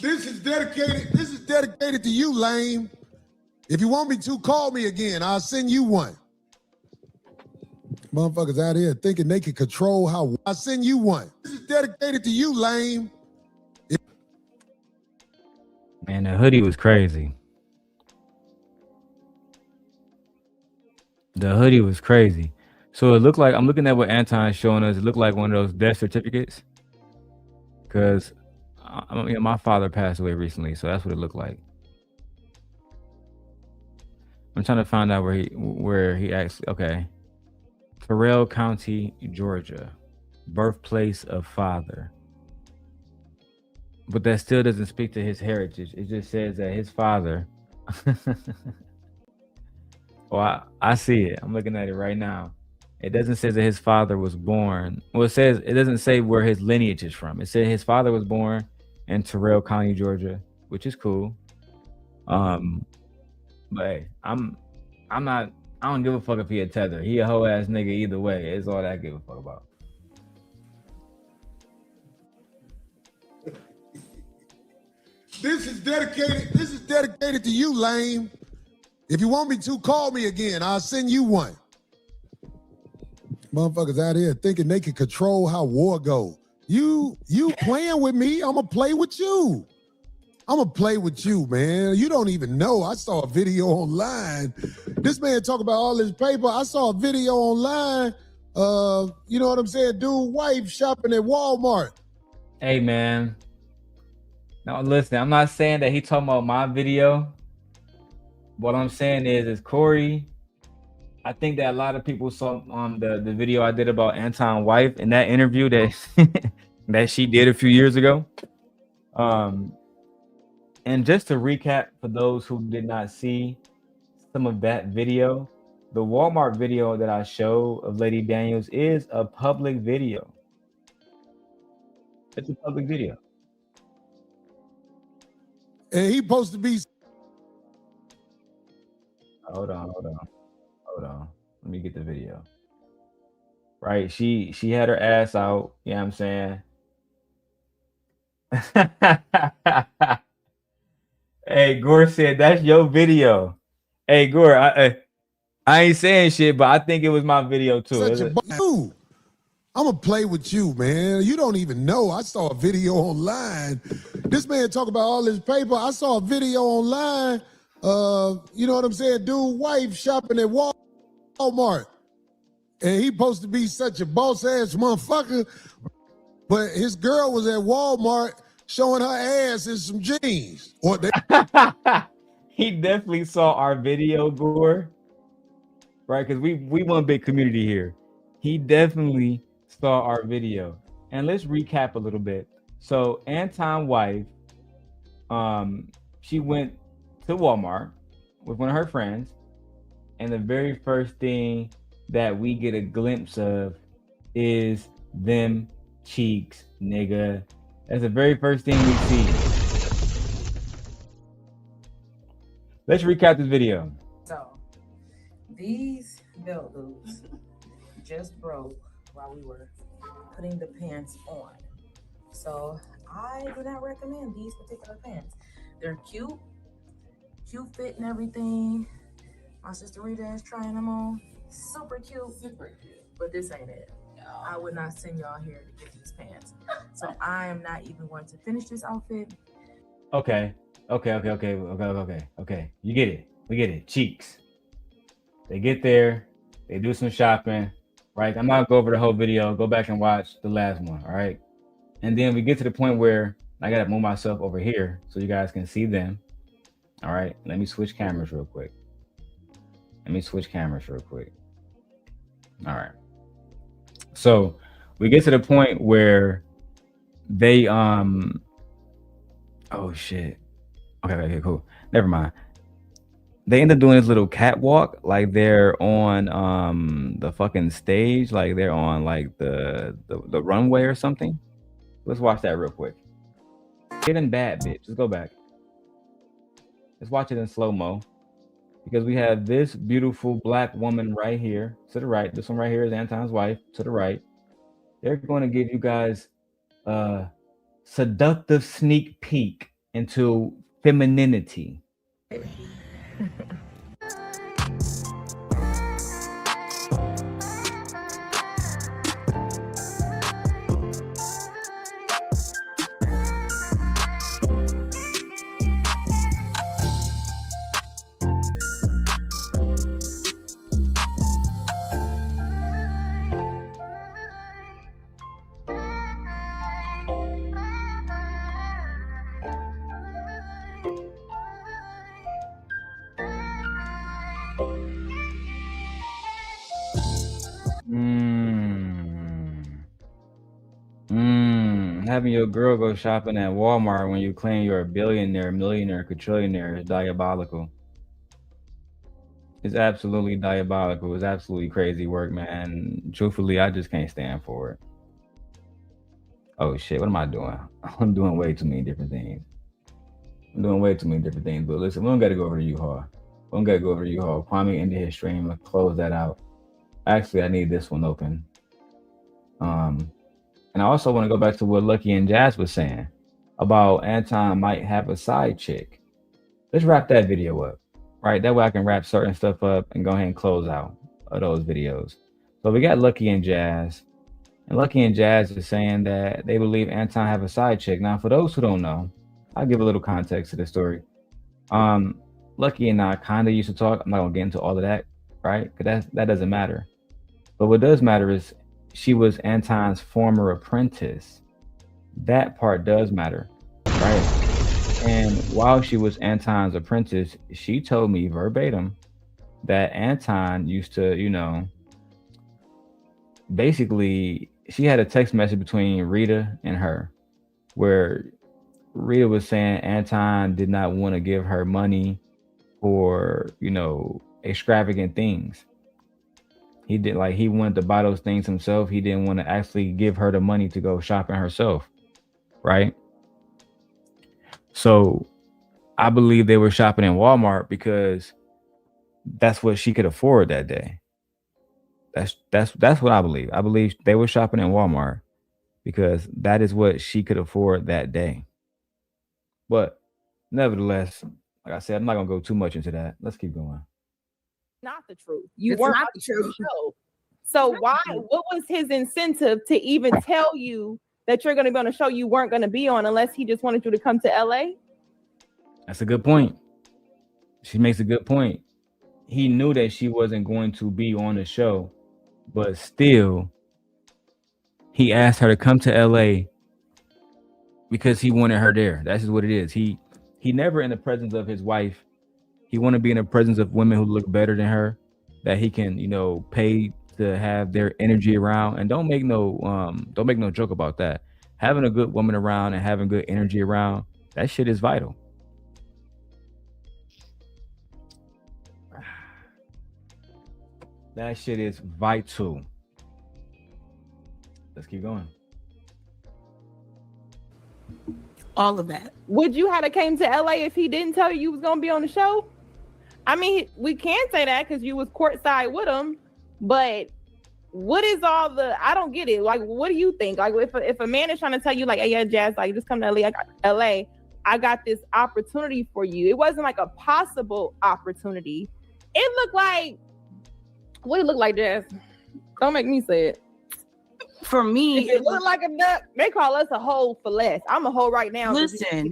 This is dedicated to you, Lane. If you want me to, call me again. I'll send you one. Motherfuckers out here thinking they can control how I send you one. This is dedicated to you, Lane. Man, the hoodie was crazy. The hoodie was crazy. So it looked like, I'm looking at what Anton's showing us. It looked like one of those death certificates. Because my father passed away recently, so that's what it looked like. I'm trying to find out where he actually, okay. Darrel County, Georgia, birthplace of father. But that still doesn't speak to his heritage. It just says that his father. Oh, I see it. I'm looking at it right now. It doesn't say that his father was born. Well, it doesn't say where his lineage is from. It said his father was born in Darrel County, Georgia, which is cool. But hey, I don't give a fuck if he a tether. He a hoe ass nigga either way. It's all that I give a fuck about. This is dedicated to you, Lane. If you want me to, call me again. I'll send you one. Motherfuckers out here thinking they can control how war go. You playing with me, I'ma play with you. I'ma play with you, man. You don't even know. I saw a video online. This man talk about all his paper. I saw a video online. You know what I'm saying? Dude, wife shopping at Walmart. Hey, man. Now listen, I'm not saying that he talking about my video. What I'm saying is Corey, I think that a lot of people saw the video I did about Anton's wife in that interview that that she did a few years ago. And just to recap for those who did not see some of that video, the Walmart video that I showed of Lady Daniels is a public video. It's a public video. And he supposed to be. Hold on. Let me get the video. Right, she had her ass out. You know what I'm saying? Hey, Gore said that's your video. Hey, Gore, I ain't saying shit, but I think it was my video too. I'ma play with you, man. You don't even know. I saw a video online. This man talk about all his paper. I saw a video online. You know what I'm saying? Dude, wife shopping at Walmart. And he supposed to be such a boss ass motherfucker. But his girl was at Walmart showing her ass in some jeans. Or they He definitely saw our video, Gore. Right? Because we one big community here. He definitely saw our video. And let's recap a little bit. So Anton's wife, she went to Walmart with one of her friends, and the very first thing that we get a glimpse of is them cheeks, nigga. That's the very first thing we see. Let's recap this video. So these belt loops just broke while we were putting the pants on. So I do not recommend these particular pants. They're cute fit and everything. My sister Rita is trying them on. Super cute. But this ain't it. I would not send y'all here to get these pants. So I am not even going to finish this outfit. Okay. You get it. We get it. Cheeks. They get there. They do some shopping. Right? I'm not gonna go over the whole video. Go back and watch the last one. All right. And then we get to the point where I gotta move myself over here so you guys can see them. All right. Let me switch cameras real quick. All right. So we get to the point where they oh shit. Okay, cool. Never mind. they end up doing this little catwalk, like they're on the fucking stage, like they're on like the runway or something. Let's watch that real quick. Getting bad, bitch. Let's go back. Let's watch it in slow-mo. Because we have this beautiful black woman right here to the right. This one right here is Anton's wife to the right. They're going to give you guys a seductive sneak peek into femininity. Having your girl go shopping at Walmart when you claim you're a billionaire, millionaire, quadrillionaire is diabolical. It's absolutely diabolical. It's absolutely crazy work, man. Truthfully, I just can't stand for it. Oh shit, what am I doing? I'm doing way too many different things. But listen, we don't gotta go over to U-Haul. Kwame ended his stream. Let's close that out. Actually, I need this one open. And I also want to go back to what Lucky and Jazz was saying about Anton might have a side chick. Let's wrap that video up, right? That way I can wrap certain stuff up and go ahead and close out of those videos. So we got Lucky and Jazz. And Lucky and Jazz is saying that they believe Anton have a side chick. Now, for those who don't know, I'll give a little context to the story. Lucky and I kind of used to talk. I'm not going to get into all of that, right? Because that doesn't matter. But what does matter is she was Anton's former apprentice. That part does matter, right? And while she was Anton's apprentice, she told me verbatim that Anton used to, you know, basically she had a text message between Rita and her where Rita was saying Anton did not want to give her money for, you know, extravagant things. He wanted to buy those things himself. He didn't want to actually give her the money to go shopping herself, right? So I believe they were shopping in Walmart because that's what she could afford that day. That's what I believe. I believe they were shopping in Walmart because that is what she could afford that day. But nevertheless, like I said, I'm not gonna go too much into that. Let's keep going. Not the truth. You It's weren't not on the the truth. show. So why? What was his incentive to even tell you that you're going to be on a show you weren't going to be on unless he just wanted you to come to LA? That's a good point. She makes a good point. He knew that she wasn't going to be on the show, but still, he asked her to come to LA because he wanted her there. That's just what it is. He never in the presence of his wife. He want to be in the presence of women who look better than her, that he can, you know, pay to have their energy around. And don't make no joke about that. Having a good woman around and having good energy around, that shit is vital. That shit is vital. Let's keep going. All of that. Would you have came to LA if he didn't tell you was going to be on the show? I mean, we can say that because you was courtside with him, but what is all the? I don't get it. Like, what do you think? Like, if a man is trying to tell you, like, hey, yeah, Jazz, like, just come to LA. I got this opportunity for you. It wasn't like a possible opportunity. It looked like what it looked like, Jazz. Don't make me say it. For me, if it looked like a duck, they call us a hoe for less. I'm a hoe right now. Listen,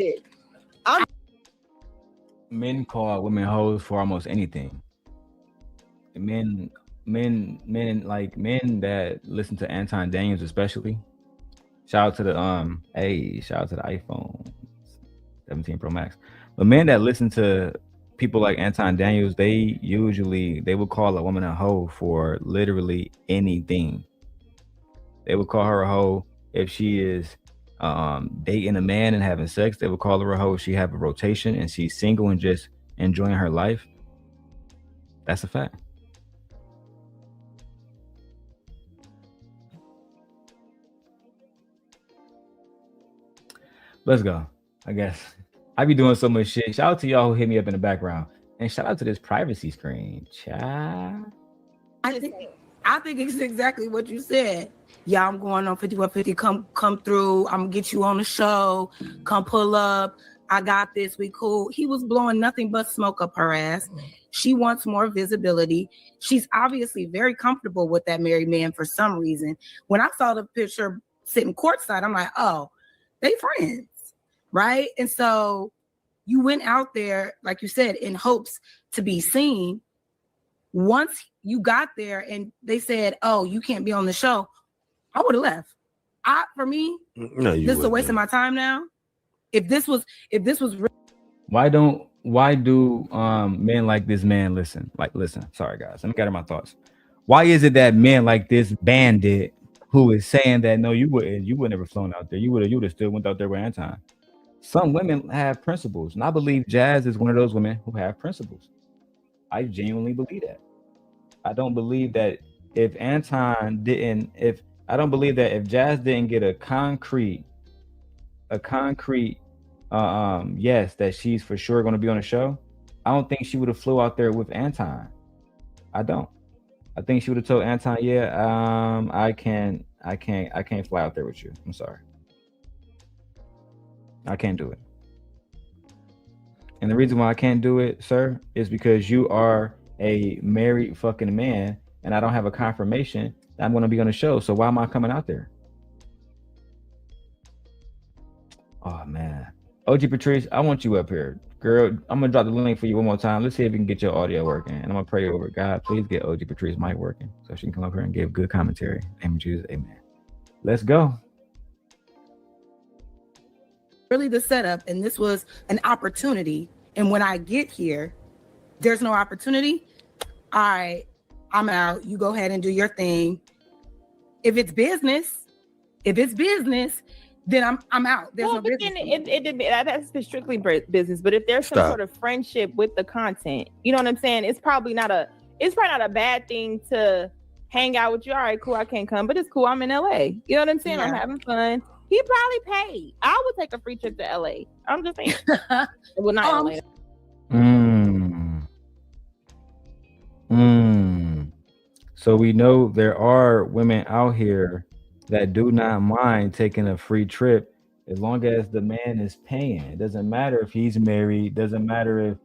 men call women hoes for almost anything. Men that listen to Anton Daniels, especially. Shout out to the iPhone 17 Pro Max. But men that listen to people like Anton Daniels, they would call a woman a hoe for literally anything. They would call her a hoe if she is dating a man and having sex. They would call her a hoe if she have a rotation and she's single and just enjoying her life. That's a fact. Let's go. I guess I be doing so much shit. Shout out to y'all who hit me up in the background, and shout out to this privacy screen. Child. I think it's exactly what you said. Yeah, I'm going on 5150. Come through. I'm gonna get you on the show. Come pull up. I got this. We cool. He was blowing nothing but smoke up her ass. She wants more visibility. She's obviously very comfortable with that married man for some reason. When I saw the picture sitting courtside, I'm like, oh, they friends, right? And so you went out there, like you said, in hopes to be seen. Once you got there and they said, oh, you can't be on the show, I would have left. For me, No, you this is a wouldn't. waste of my time now. If this was Why do men like this man listen? Sorry guys, let me gather my thoughts. Why is it that men like this bandit who is saying that no, you would never flown out there, you would have still went out there with Anton? Some women have principles, and I believe Jazz is one of those women who have principles. I genuinely believe that. I don't believe that if Jazz didn't get a concrete yes, that she's for sure going to be on the show, I don't think she would have flew out there with Anton. I don't. I think she would have told Anton, yeah, I can't fly out there with you. I'm sorry. I can't do it. And the reason why I can't do it, sir, is because you are a married fucking man, and I don't have a confirmation that I'm going to be on the show. So why am I coming out there? Oh man. OG Patrice, I want you up here. Girl, I'm gonna drop the link for you one more time. Let's see if we can get your audio working. And I'm gonna pray over God. Please get OG Patrice mic working so she can come up here and give good commentary. Amen, Jesus, amen. Let's go. really the setup, and this was an opportunity. And when I get here, there's no opportunity. All right, I'm out. You go ahead and do your thing. If it's business, then I'm out. There's well, no but business. then that's strictly business. But if there's some Stop. sort of friendship with the content, you know what I'm saying? It's probably not a bad thing to hang out with you. All right, cool. I can't come, but it's cool. I'm in LA. You know what I'm saying? Yeah. I'm having fun. He probably paid. I would take a free trip to LA. I'm just saying. Well, not LA. So we know there are women out here that do not mind taking a free trip as long as the man is paying. It doesn't matter if he's married. Doesn't matter if,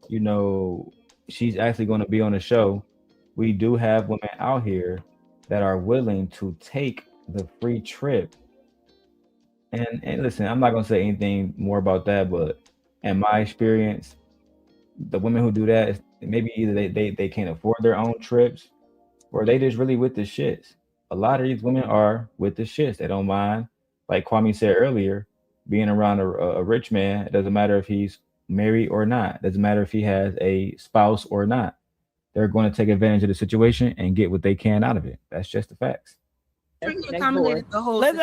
you know, she's actually going to be on the show. We do have women out here that are willing to take the free trip. And listen, I'm not going to say anything more about that, but in my experience, the women who do that, maybe either they can't afford their own trips, or they just really with the shits. A lot of these women are with the shits. They don't mind, like Kwame said earlier, being around a rich man. It doesn't matter if he's married or not. It doesn't matter if he has a spouse or not. They're going to take advantage of the situation and get what they can out of it. That's just the facts. Let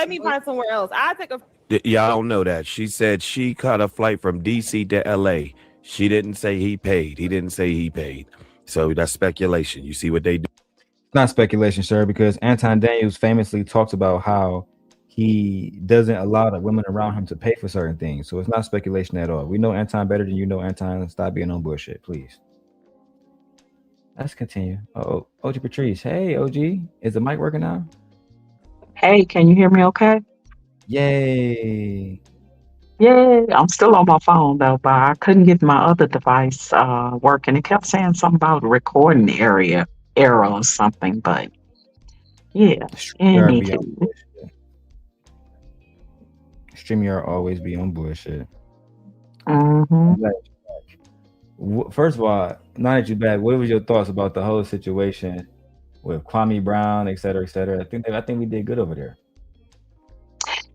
me find somewhere else. I take a. Y'all don't know that. She said she caught a flight from DC to LA. She didn't say he paid. He didn't say he paid. So that's speculation. You see what they do? It's not speculation, sir, because Anton Daniels famously talks about how he doesn't allow the women around him to pay for certain things. So it's not speculation at all. We know Anton better than you know Anton. Stop being on bullshit, please. Let's continue. Oh, OG Patrice. Hey, OG. Is the mic working now? Hey, can you hear me okay? Yay. Yay. I'm still on my phone though, but I couldn't get my other device working. It kept saying something about recording error or something, but yeah. StreamYard always be on bullshit. Mm-hmm. First of all, now that you're back, what was your thoughts about the whole situation with Kwame Brown, et cetera, et cetera? I think we did good over there.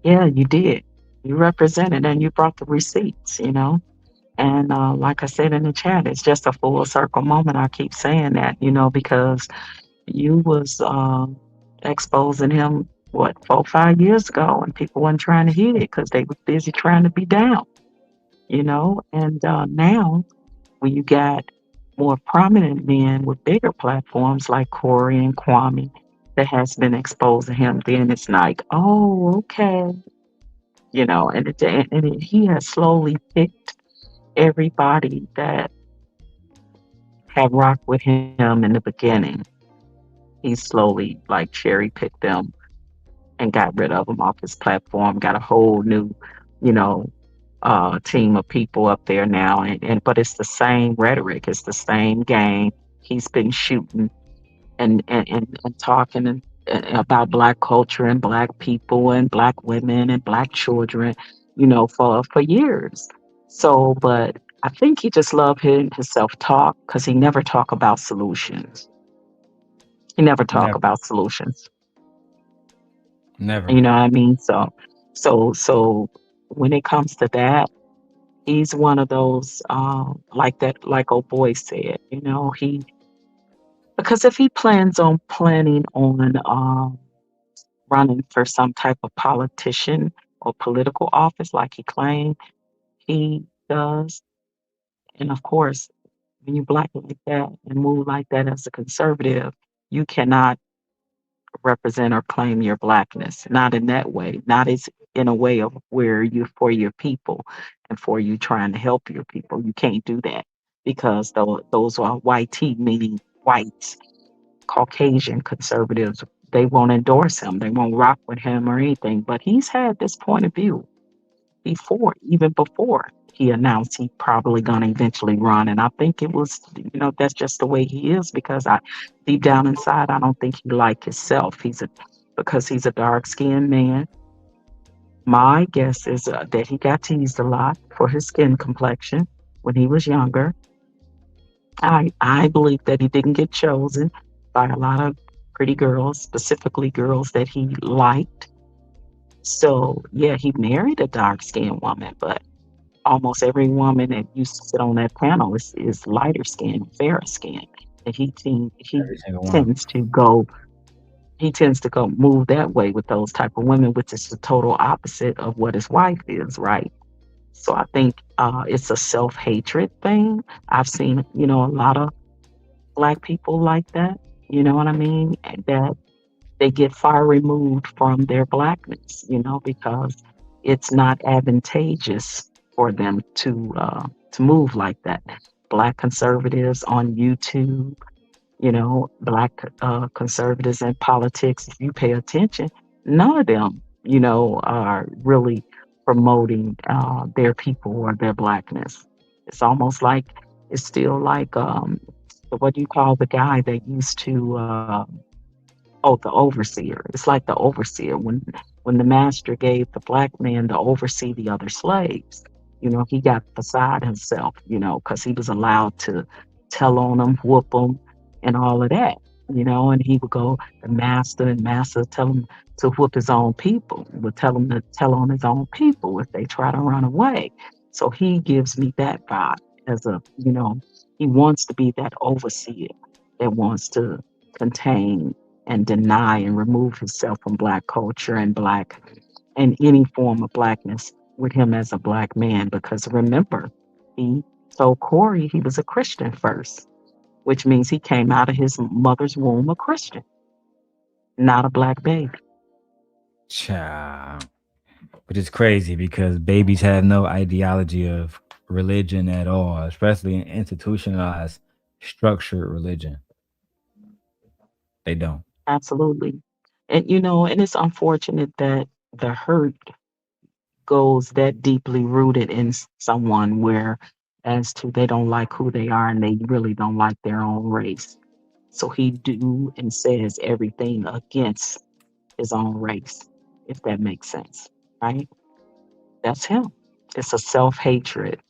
Yeah, you did. You represented and you brought the receipts, you know. And like I said in the chat, it's just a full circle moment. I keep saying that, you know, because you was exposing him, 4 or 5 years ago, and people weren't trying to hear it because they were busy trying to be down, you know. And now when you got more prominent men with bigger platforms like Corey and Kwame that has been exposing him, then it's like, oh, okay, he has slowly picked everybody that had rocked with him in the beginning. He slowly like cherry picked them and got rid of them off his platform, got a whole new, you know, team of people up there now. And but it's the same rhetoric, it's the same game. He's been shooting and talking and about black culture and black people and black women and black children, for years. So, but I think he just loved hearing himself talk because he never talk about solutions. He never talk Never, about solutions. never. You know what I mean? So when it comes to that, he's one of those like that, like old boy said, because if he plans on planning on running for some type of politician or political office like he claimed he does, and of course, when you black like that and move like that as a conservative, you cannot represent or claim your blackness. Not in that way. Not as in a way of where you for your people and for you trying to help your people. You can't do that because those are white tea, meaning whites, Caucasian conservatives. They won't endorse him. They won't rock with him or anything. But he's had this point of view even before he announced he probably gonna eventually run. And I think it was, that's just the way he is because deep down inside, I don't think he like himself. Because he's a dark skinned man. My guess is that he got teased a lot for his skin complexion when he was younger. I believe that he didn't get chosen by a lot of pretty girls, specifically girls that he liked. So yeah, he married a dark skinned woman, but almost every woman that used to sit on that panel is lighter skinned, fairer skinned. And Every single one. He tends to go move that way with those type of women, which is the total opposite of what his wife is, right? So I think it's a self-hatred thing. I've seen, a lot of black people like that, you know what I mean? And that they get far removed from their blackness, because it's not advantageous for them to move like that. Black conservatives on YouTube, black conservatives in politics, if you pay attention, none of them, are really promoting their people or their blackness. It's almost like it's still like what do you call the guy that used to oh, the overseer. It's like the overseer when the master gave the black man to oversee the other slaves. He got beside himself, because he was allowed to tell on them, whoop them, and all of that. And he would go, the master and master tell him to whoop his own people, would tell him to tell on his own people if they try to run away. So he gives me that vibe as he wants to be that overseer that wants to contain and deny and remove himself from black culture and any form of blackness with him as a black man. Because remember, he told Corey he was a Christian first, which means he came out of his mother's womb a Christian, not a black baby. Child. Which is crazy because babies have no ideology of religion at all, especially in institutionalized, structured religion. They don't. Absolutely. And it's unfortunate that the hurt goes that deeply rooted in someone where as to they don't like who they are and they really don't like their own race. So he do and says everything against his own race, if that makes sense, right? That's him. It's a self-hatred.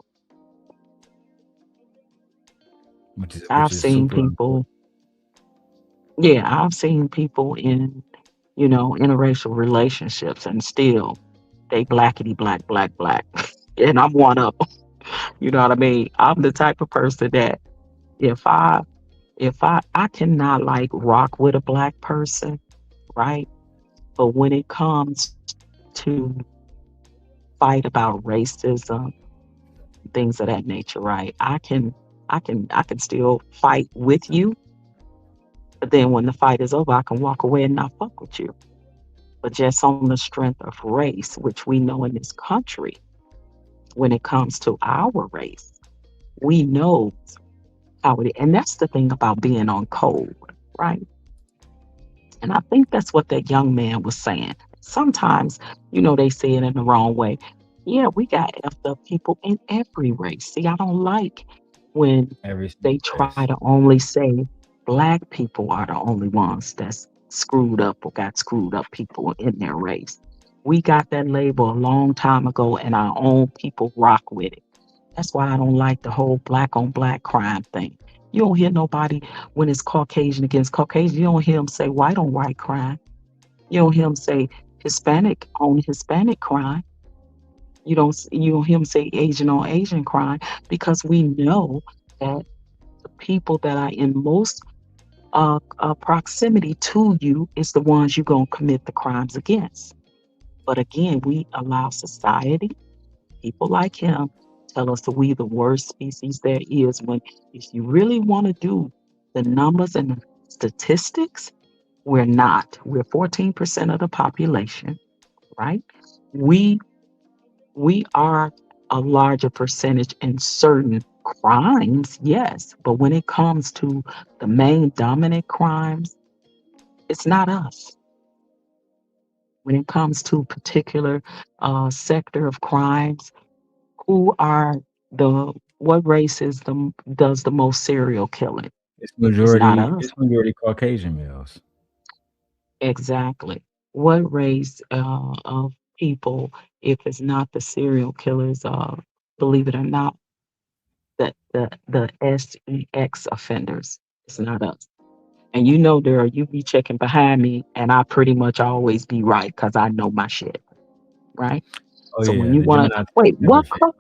Which I've is seen super people, yeah, I've seen people in, interracial relationships and still they blackity black, black, black. And I'm one of them. You know what I mean? I'm the type of person that if I cannot like rock with a black person, right? But when it comes to fight about racism, things of that nature, right? I can still fight with you, but then when the fight is over, I can walk away and not fuck with you. But just on the strength of race, which we know in this country, when it comes to our race, we know how it is. And that's the thing about being on code, right? And I think that's what that young man was saying. Sometimes, they say it in the wrong way. Yeah, we got effed up people in every race. See, I don't like when Every they try to only say Black people are the only ones that's screwed up or got screwed up people in their race. We got that label a long time ago, and our own people rock with it. That's why I don't like the whole Black on Black crime thing. You don't hear nobody when it's Caucasian against Caucasian. You don't hear them say white on white crime. You don't hear them say Hispanic on Hispanic crime. You don't hear them say Asian on Asian crime, because we know that the people that are in most proximity to you is the ones you're going to commit the crimes against. But again, we allow society, people like him, tell us that we the worst species there is, when if you really want to do the numbers and the statistics, we're not. We're 14% of the population, right? We are a larger percentage in certain crimes, yes, but when it comes to the main dominant crimes, it's not us. When it comes to particular sector of crimes, who are what race does the most serial killing? It's It's not majority. us. It's majority Caucasian males. Exactly. What race of people, if it's not the serial killers, believe it or not, the sex offenders, it's not us. And Darrell, you be checking behind me, and I pretty much always be right because I know my shit, right? Oh So when yeah, you the want to Gemini wait, never fail.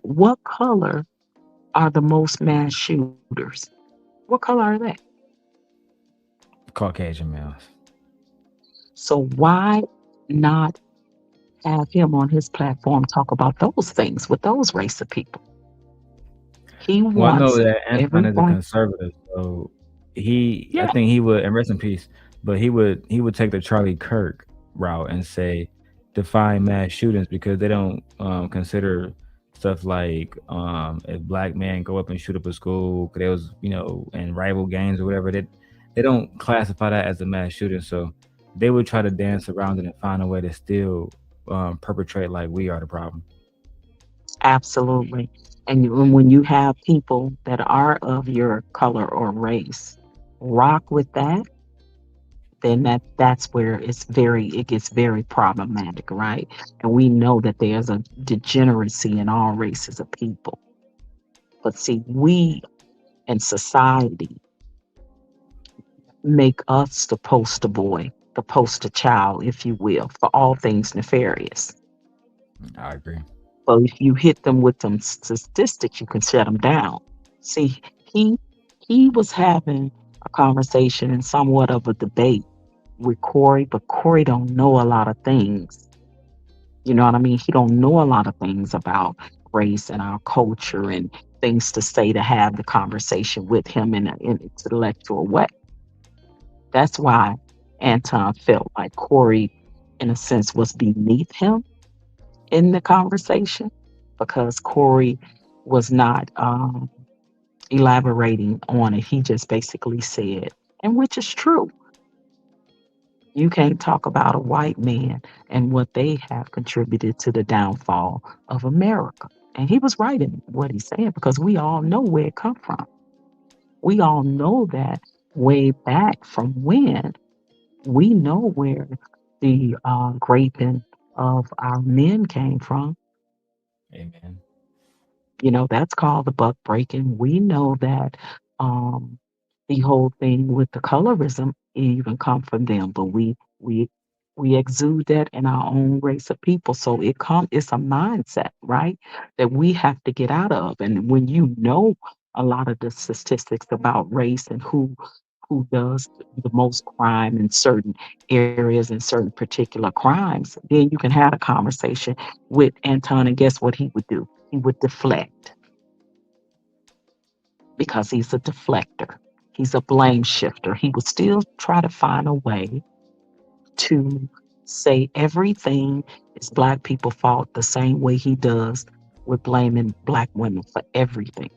what color are the most mass shooters? What color are they? Caucasian males. So why not have him on his platform talk about those things with those race of people? He Well, I know wants that Anton is a everyone. conservative, so I Yeah, think he would, and rest in peace, but he would take the Charlie Kirk route and say define mass shootings, because they don't consider stuff like if black men go up and shoot up a school, 'cause there was in rival gangs or whatever, they don't classify that as a mass shooting, so they would try to dance around it and find a way to still perpetrate like we are the problem. absolutely. And when you have people that are of your color or race rock with that, then that's where it gets very problematic, right? And we know that there's a degeneracy in all races of people. But see, we and society make us the poster boy, the poster child, if you will, for all things nefarious. I agree. But if you hit them with some statistics, you can shut them down. See, he he was having a conversation and somewhat of a debate with Corey, but Corey don't know a lot of things. You know what I mean? He don't know a lot of things about race and our culture and things to say to have the conversation with him in an intellectual way. That's why Anton felt like Corey, in a sense, was beneath him in the conversation, because Corey was not elaborating on it. He just basically said, and which is true, you can't talk about a white man and what they have contributed to the downfall of America. And he was right in what he said, because we all know where it come from. We all know that way back from when. We know where the raping of our men came from. Amen. That's called the buck breaking. We know that um, the whole thing with the colorism even come from them, but we exude that in our own race of people. So it's a mindset, right? That we have to get out of. And when you know a lot of the statistics about race and who does the most crime in certain areas and certain particular crimes, then you can have a conversation with Anton, and guess what he would do? He would deflect. because he's a deflector. He's a blame shifter. He would still try to find a way to say everything is Black people's fault the same way he does with blaming Black women for everything.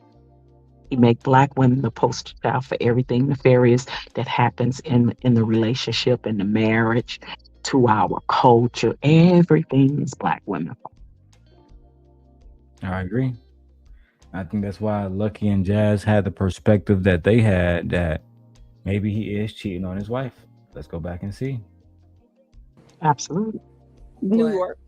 He make Black women the poster child for everything nefarious that happens in the relationship, in the marriage, to our culture. Everything is Black women. I agree. I think that's why Lucky and Jazz had the perspective that they had, that maybe he is cheating on his wife. Let's go back and see. Absolutely. New York.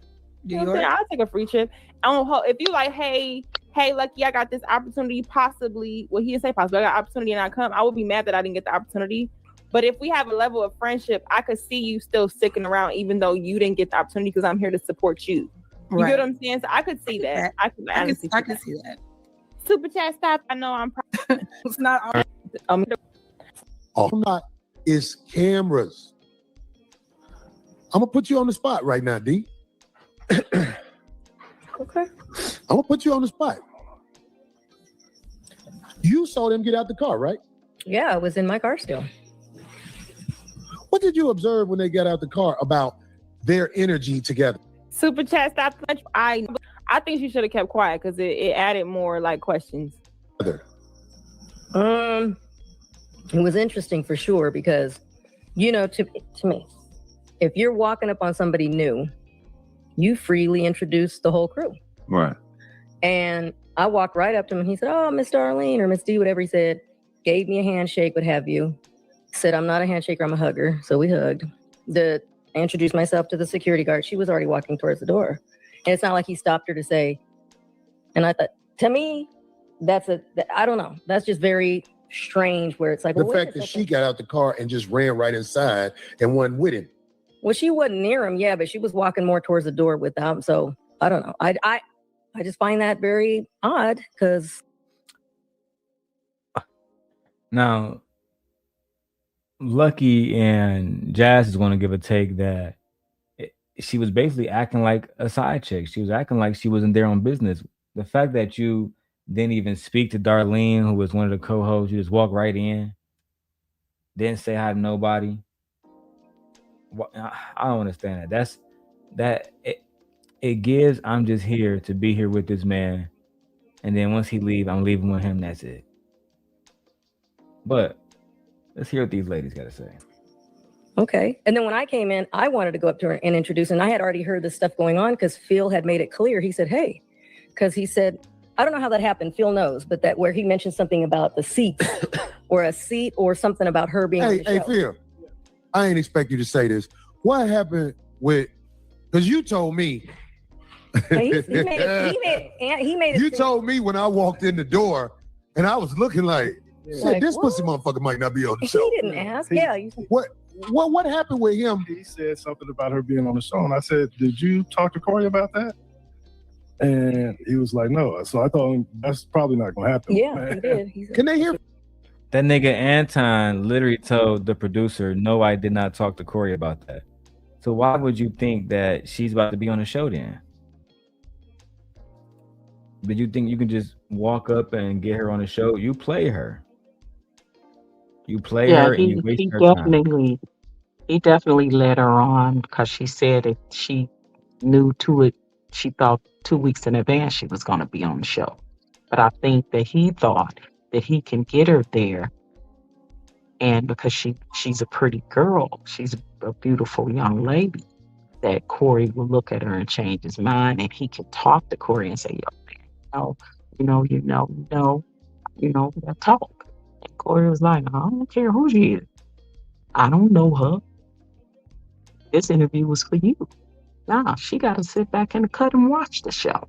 New You know what I'm saying? I'll take a free trip. I don't hope if you like, hey, Lucky, I got this opportunity. Possibly, well, he didn't say possibly. I got opportunity and I come. I would be mad that I didn't get the opportunity. But if we have a level of friendship, I could see you still sticking around, even though you didn't get the opportunity, because I'm here to support you. You get what I'm saying? So I could see that. I could see that. Super chat stop. I know I'm. It's not. All not is cameras. I'm gonna put you on the spot right now, D. Okay. I'm gonna put you on the spot. You saw them get out the car, right? Yeah, I was in my car still. What did you observe when they got out the car about their energy together? Super chat stop. I think she should have kept quiet because it added more like questions. It was interesting for sure because, you know, to me, if you're walking up on somebody new, you freely introduce the whole crew. Right. And I walked right up to him and he said, "Oh, Miss Darlene," or Miss D, whatever he said, gave me a handshake, what have you. Said, "I'm not a handshaker, I'm a hugger." So we hugged. I introduced myself to the security guard. She was already walking towards the door. And it's not like he stopped her to say, and I thought, to me, I don't know. That's just very strange where it's like, The well, fact that she got out the car and just ran right inside and wasn't with him. Well, she wasn't near him, yeah, but she was walking more towards the door with him. So I don't know. I just find that very odd because now Lucky and Jazz is going to give a take that she was basically acting like a side chick. She was acting like she wasn't there on business. The fact that you didn't even speak to Darlene, who was one of the co-hosts, you just walked right in, didn't say hi to nobody. I don't understand that. It gives, I'm just here to be here with this man, and then once he leaves, I'm leaving with him. That's it. But let's hear what these ladies got to say. okay. And then when I came in, I wanted to go up to her and introduce, and I had already heard this stuff going on because Phil had made it clear. He said, "Hey," because he said, I don't know how that happened. Phil knows, but that where he mentioned something about the seat or a seat or something about her being. Hey, Phil, I ain't expect you to say this. What happened with? Because you told me. He made it. You told me when I walked in the door, and I was looking like, Like, this what? pussy motherfucker might not be on the He show. didn't ask. Yeah. What happened with him? He said something about her being on the show, and I said, "Did you talk to Corey about that?" And he was like, "No." So I thought that's probably not going to happen. Yeah, he did. Can they hear? That nigga Anton literally told the producer, "No, I did not talk to Corey about that." So why would you think that she's about to be on the show then? Did you think you can just walk up and get her on the show? You play her. You play her and you waste her time. He definitely led her on because she said that she knew she thought 2 weeks in advance she was going to be on the show. But I think that he thought that he can get her there. And because she's a pretty girl, she's a beautiful young lady, that Corey will look at her and change his mind, and he can talk to Corey and say, "Yo, that talk." And Corey was like, "I don't care who she is. I don't know her. This interview was for you." Nah, she got to sit back in the cut and watch the show.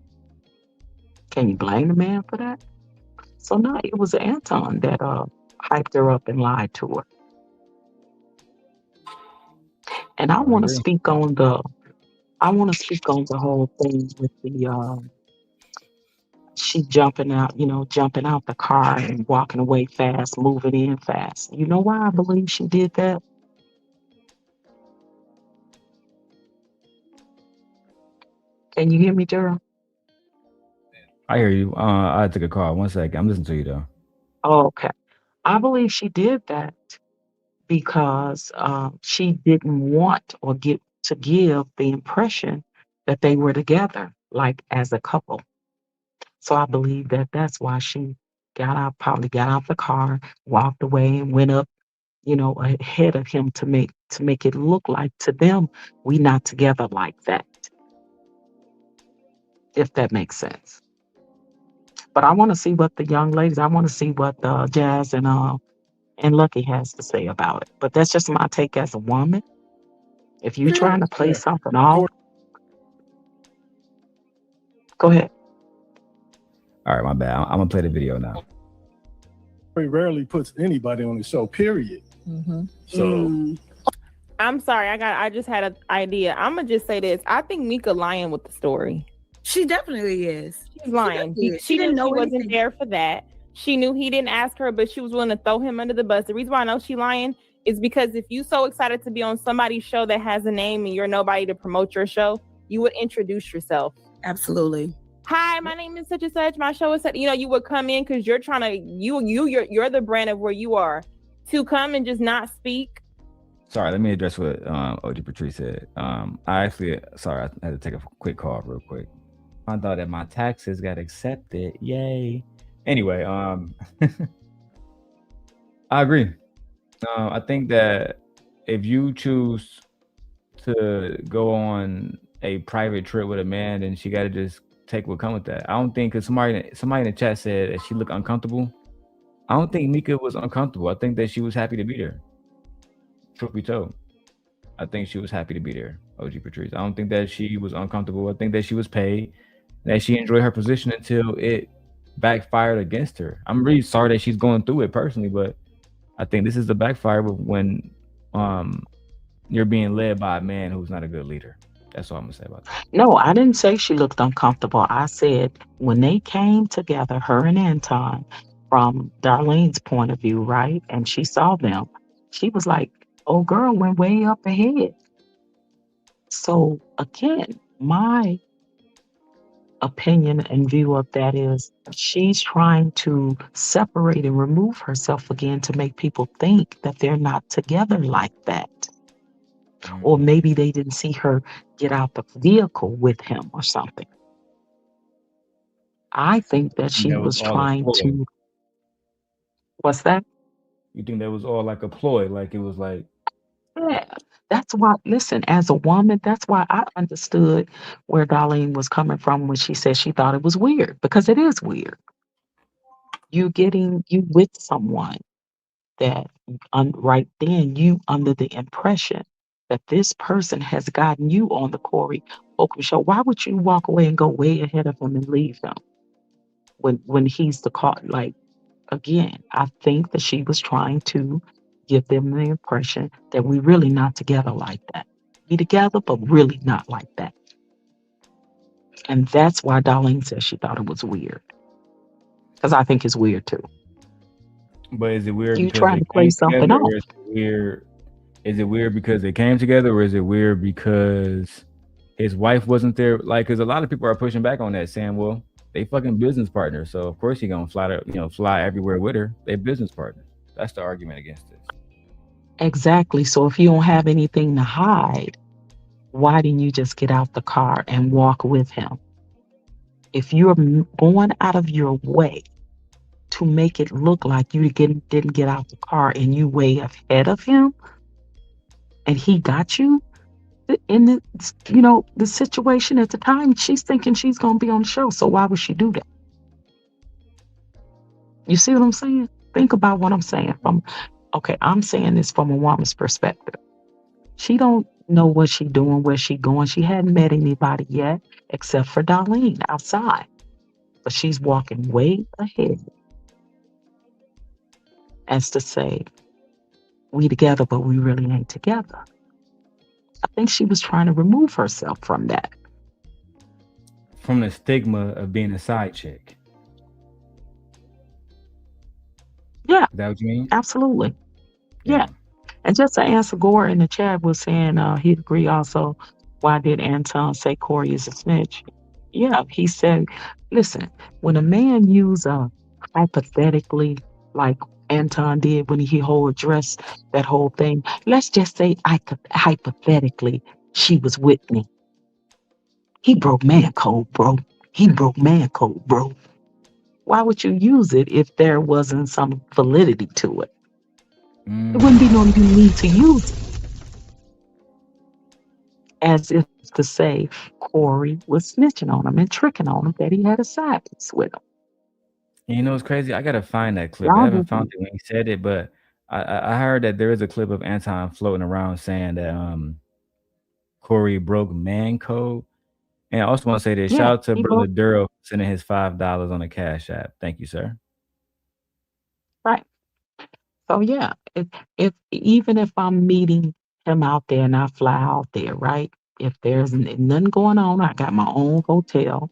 Can you blame the man for that? So no, it was Anton that hyped her up and lied to her. And I want to speak on the whole thing with the she jumping out the car and walking away fast, moving in fast. You know why I believe she did that? Can you hear me, Darrel? I hear you. I took a call. 1 second. I'm listening to you though. Oh, okay. I believe she did that because she didn't want or get to give the impression that they were together, like as a couple. So I believe that that's why she probably got out the car, walked away, and went up, ahead of him to make it look like to them we not together like that, if that makes sense. But I want to see what the young ladies, I want to see what Jazz and Lucky has to say about it. But that's just my take as a woman. If you're trying to play Yeah. something off, go ahead. All right, my bad. I'm gonna play the video now. He rarely puts anybody on the show, period. So I'm sorry, I just had an idea. I'm gonna just say this. I think Mika lying with the story. She definitely is. She's lying. She didn't know he wasn't there for that. She knew he didn't ask her, but she was willing to throw him under the bus. The reason why I know she lying is because if you so excited to be on somebody's show that has a name and you're nobody to promote your show, you would introduce yourself. Absolutely. Hi, my name is such and such. My show is such. You would come in because you're trying to you're the brand of where you are. To come and just not speak. Sorry, let me address what OG Patrice said. I had to take a quick call real quick. I thought that my taxes got accepted. Yay. Anyway, I agree. I think that if you choose to go on a private trip with a man, then she got to just take what comes with that. I don't think, because somebody in the chat said that she looked uncomfortable. I don't think Mika was uncomfortable. I think that she was happy to be there. Truth be told, I think she was happy to be there, OG Patrice. I don't think that she was uncomfortable. I think that she was paid, that she enjoyed her position until it backfired against her. I'm really sorry that she's going through it personally, but I think this is the backfire when you're being led by a man who's not a good leader. That's all I'm gonna say about that. No, I didn't say she looked uncomfortable. I said when they came together, her and Anton, from Darlene's point of view, right? And she saw them, she was like, oh, girl went way up ahead. So again, my opinion and view of that is she's trying to separate and remove herself again to make people think that they're not together like that. Or maybe they didn't see her get out the vehicle with him or something. I think that she was trying to. What's that? You think that was all like a ploy? Like it was like. Yeah, that's why, listen, as a woman, that's why I understood where Darlene was coming from when she said she thought it was weird, because it is weird. You with someone that right then you under the impression that this person has gotten you on the Corey Holcomb show. Why would you walk away and go way ahead of him and leave him when he's the cause? Like, again, I think that she was trying to give them the impression that we really not together like that. We together, but really not like that. And that's why Darlene said she thought it was weird. Because I think it's weird too. But is it weird You because trying they to play came something together, off? or is it weird because they came together, or is it weird because his wife wasn't there? Like, because a lot of people are pushing back on that, saying, "Well, they fucking business partners, so of course he gonna fly everywhere with her. They business partners." That's the argument against this. Exactly. So if you don't have anything to hide, why didn't you just get out the car and walk with him? If you're going out of your way to make it look like you didn't get out the car and you way ahead of him, and he got you in the situation at the time, she's thinking she's going to be on the show. So why would she do that? You see what I'm saying? Think about what I'm saying. I'm saying this from a woman's perspective. She don't know what she doing, where she going. She hadn't met anybody yet, except for Darlene outside. But she's walking way ahead as to say, we together, but we really ain't together. I think she was trying to remove herself from that. From the stigma of being a side chick. Yeah. Is that what you mean? Absolutely. Yeah. And just to answer, Gore in the chat was saying he'd agree also, why did Anton say Corey is a snitch? Yeah, he said, listen, when a man use hypothetically like Anton did when he whole addressed that whole thing. Let's just say hypothetically, she was with me. He broke man code, bro. He broke man code, bro. Why would you use it if there wasn't some validity to it? There wouldn't be no need to use it. As if to say Corey was snitching on him and tricking on him that he had a side piece with him. You know what's crazy? I gotta find that clip. I Y'all haven't just found it when he said it, but I heard that there is a clip of Anton floating around saying that Corey broke man code. And I also want to say this. Shout yeah, out to he brother broke Darrel sending his $5 on the Cash App. Thank you, sir. right. So yeah, if even if I'm meeting him out there and I fly out there, right? If there's nothing going on, I got my own hotel,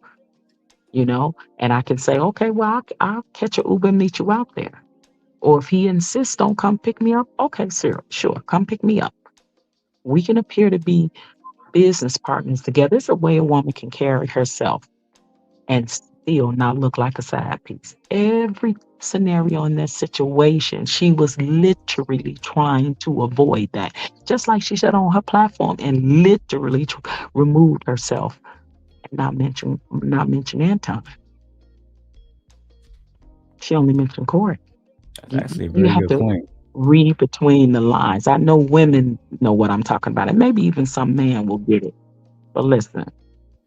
and I can say, okay, well, I'll catch a Uber and meet you out there. Or if he insists, don't come pick me up. Okay, sure, come pick me up. We can appear to be business partners together. It's a way a woman can carry herself and still not look like a side piece. Every scenario in that situation, she was literally trying to avoid that. Just like she said on her platform and literally removed herself and not mention Anton. She only mentioned Corey. That's actually a You very have good to point. read between the lines. I know women know what I'm talking about, and maybe even some man will get it. But listen,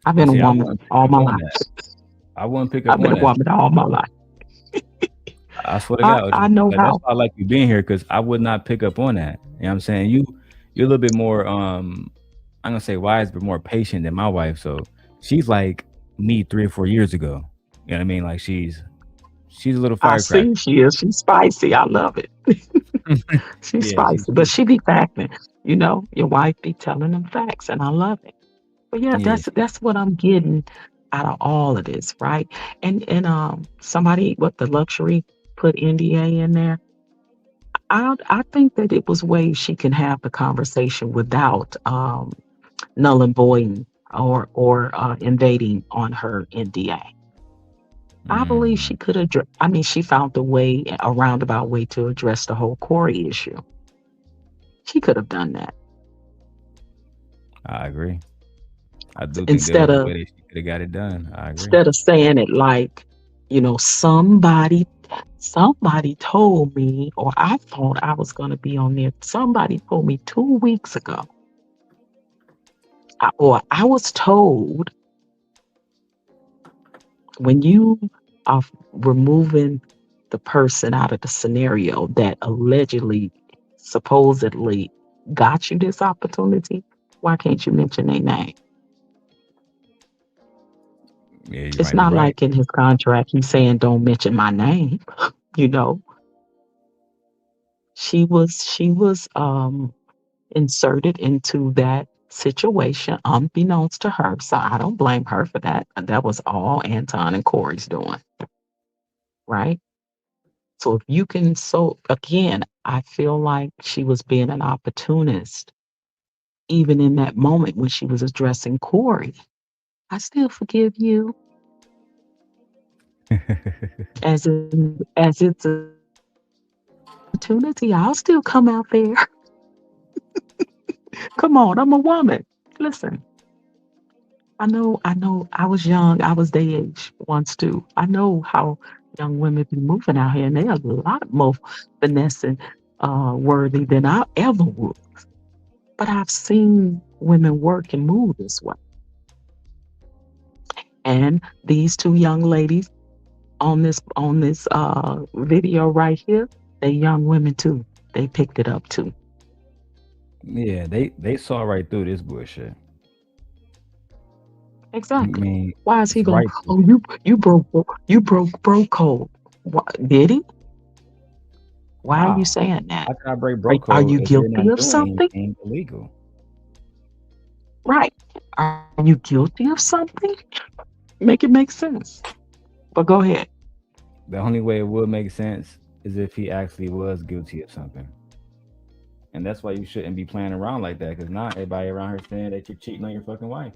I've But been a see, I woman wouldn't pick all up my on life. that. I wouldn't pick up I've been on a that. woman all my life. I swear to God, I know like, that's how. why I like you being here because I would not pick up on that. You know what I'm saying? You're a little bit more I'm gonna say wise, but more patient than my wife. So she's like me 3 or 4 years ago. You know what I mean? Like she's a little I firecracker. see she is. She's spicy. I love it. She's Yeah, spicy, but she be facting. Your wife be telling them facts, and I love it. But yeah, yeah. that's what I'm getting out of all of this, right? And somebody what the luxury put NDA in there. I think that it was ways she can have the conversation without null and voiding or invading on her NDA. I believe she could address. I mean, she found a roundabout way to address the whole Corey issue. She could have done that I agree. I do think there instead was a of way that she could have got it done. I agree. saying it like, somebody told me, or I thought I was going to be on there. Somebody told me 2 weeks ago, or I was told when you are removing the person out of the scenario that allegedly, supposedly got you this opportunity, why can't you mention their name? Yeah, you It's might be not right. like in his contract he's saying don't mention my name. you know, she was inserted into that situation unbeknownst to her. So I don't blame her for that. That was all Anton and Corey's doing, right? So if you can, so again, I feel like she was being an opportunist, even in that moment when she was addressing Corey. I still forgive you, as it's an opportunity. I'll still come out there. Come on, I'm a woman. Listen, I know. I was young. I was their age once too. I know how young women be moving out here, and they are a lot more finesse and worthy than I ever would. But I've seen women work and move this way. And these two young ladies on this video right here, they young women too. They picked it up too. Yeah, they saw right through this bullshit. I Exactly. mean, Why is he it's going? right Oh, you broke bro code. What, did he? Why are you how? saying that? How can I break Are, bro are code you if you're guilty not of doing something? anything illegal? Right. Are you guilty of something? Make it make sense. But go ahead. The only way it would make sense is if he actually was guilty of something. And that's why you shouldn't be playing around like that, because not everybody around here saying that you're cheating on your fucking wife.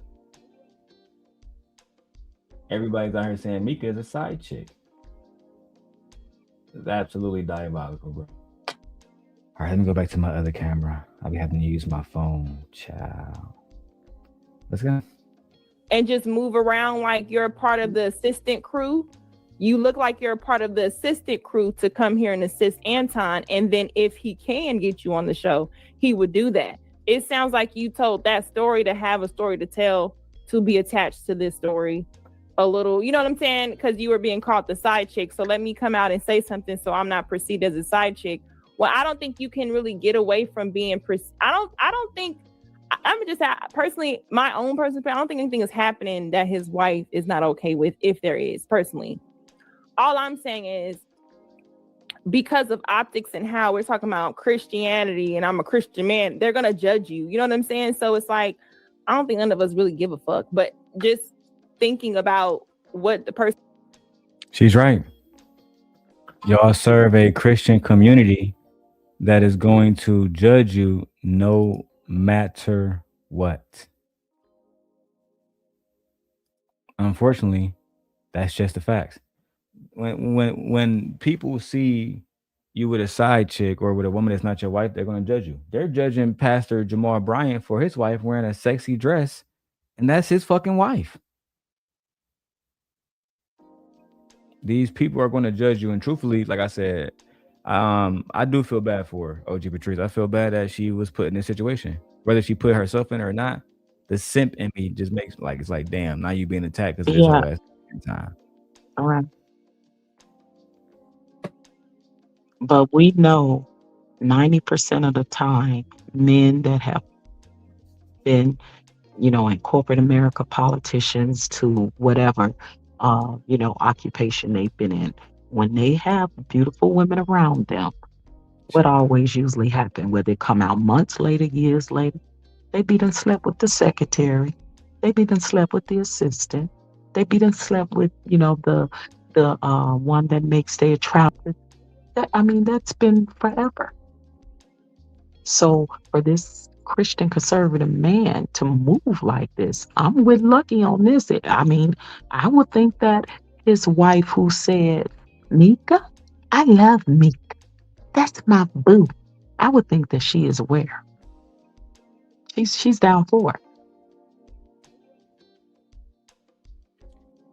Everybody's out here saying Mika is a side chick. It's absolutely diabolical, bro. All right, let me go back to my other camera. I'll be having to use my phone. Ciao. Let's go. And just move around like you're a part of the assistant crew. You look like you're a part of the assistant crew to come here and assist Anton. And then if he can get you on the show, he would do that. It sounds like you told that story to have a story to tell, to be attached to this story a little, you know what I'm saying? Because you were being called the side chick. So let me come out and say something so I'm not perceived as a side chick. Well, I don't think you can really get away from being I don't think I'm just personally, my own personal opinion, I don't think anything is happening that his wife is not okay with, if there is, personally. All I'm saying is, because of optics and how we're talking about Christianity and I'm a Christian man, they're going to judge you. You know what I'm saying? So it's like, I don't think none of us really give a fuck, but just thinking about what the person. She's right. Y'all serve a Christian community that is going to judge you no matter what. Unfortunately, that's just the facts. When people see you with a side chick or with a woman that's not your wife, they're going to judge you. They're judging Pastor Jamal Bryant for his wife wearing a sexy dress, and that's his fucking wife. These people are going to judge you, and truthfully, like I said, I do feel bad for OG Patrice. I feel bad that she was put in this situation, whether she put herself in it or not. The simp in me just makes like, it's like, damn, now you being attacked because of this whole ass time. All right. But we know 90% of the time, men that have been, in corporate America, politicians to whatever, occupation they've been in, when they have beautiful women around them, what always usually happen, where they come out months later, years later, they be done slept with the secretary, they be done slept with the assistant, they be done slept with, the one that makes their travel. That's been forever. So for this Christian conservative man to move like this, I'm with Lucky on this. I would think that his wife, who said, Mika, I love Mika, that's my boo, I would think that she is aware. She's down for it.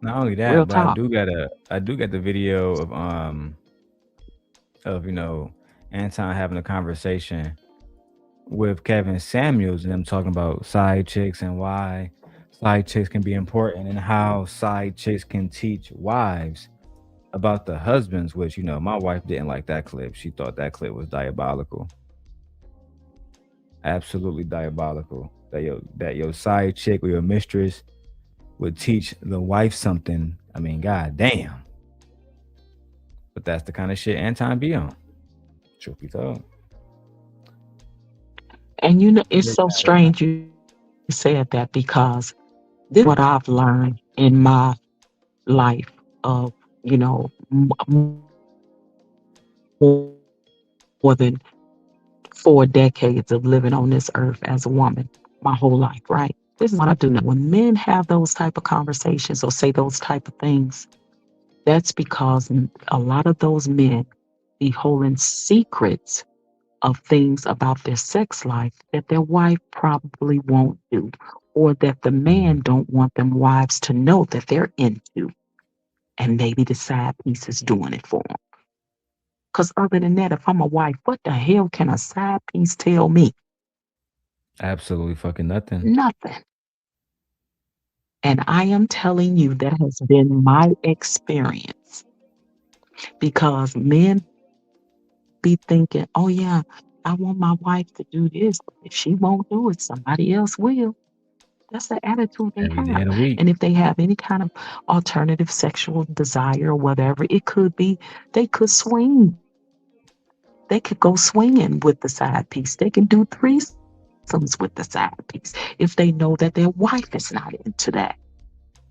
Not only that, Real but talk. I do get the video of Anton having a conversation with Kevin Samuels and them talking about side chicks and why side chicks can be important and how side chicks can teach wives about the husbands, which, my wife didn't like that clip. She thought that clip was diabolical. Absolutely diabolical. That your side chick or your mistress would teach the wife something. God damn. But that's the kind of shit Anton be on. Truth be told. And it's so strange you said that, because this is what I've learned in my life of, more than 4 decades of living on this earth as a woman, my whole life, right? This is what I do know. When men have those type of conversations or say those type of things, that's because a lot of those men be holding secrets of things about their sex life that their wife probably won't do, or that the man don't want them wives to know that they're into, and maybe the side piece is doing it for them. Because other than that, if I'm a wife, what the hell can a side piece tell me? Absolutely fucking nothing. Nothing. And I am telling you, that has been my experience, because men be thinking, oh yeah, I want my wife to do this. If she won't do it, somebody else will. That's the attitude they Every day have. of the week. And if they have any kind of alternative sexual desire or whatever, it could be, they could swing. They could go swinging with the side piece. They can do threesomes with the side piece if they know that their wife is not into that.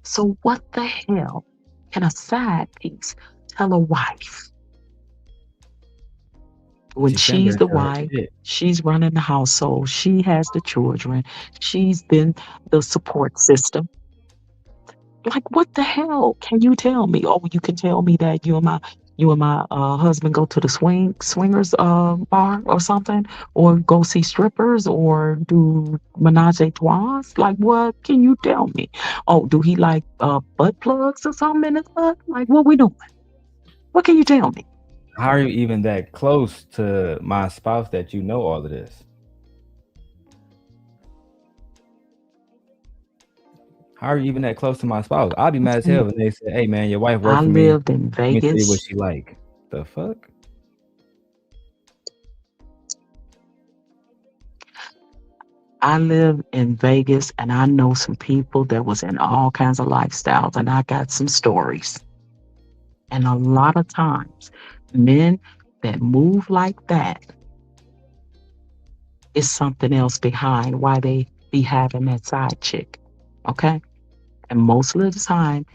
So what the hell can a side piece tell a wife? When she's the wife, she's running the household, she has the children, she's been the support system. Like, what the hell can you tell me? Oh, you can tell me that you're you and my husband go to the swingers bar or something, or go see strippers, or do menage a trois? Like, what can you tell me? Oh, do he like butt plugs or something in his butt? Like, what we doing? What can you tell me? How are you even that close to my spouse that you know all of this? How are you even that close to my spouse? I'd be mad as hell if they said, "Hey man, your wife I worked for me. lived in Let me tell you what Vegas. she like." The fuck? I live in Vegas, and I know some people that was in all kinds of lifestyles, and I got some stories. And a lot of times, men that move like that is something else behind why they be having that side chick. Okay? And most of the time,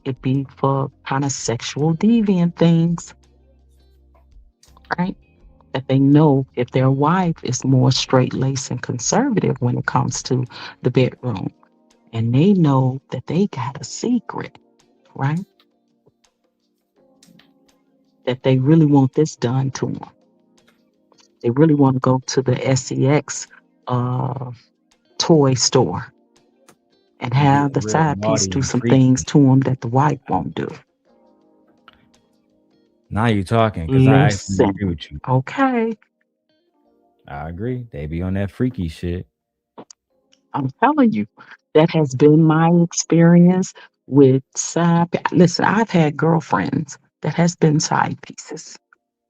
it be for kind of sexual deviant things, right? That they know if their wife is more straight laced and conservative when it comes to the bedroom, and they know that they got a secret, right? That they really want this done to them. They really want to go to the SEX toy store and And have get the real side piece naughty do and some things freaky. to them that the wife won't do. Now you talking, because I actually Listen, agree with you. okay, I agree. They be on that freaky shit. I'm telling you, that has been my experience with Listen, I've had girlfriends that has been side pieces,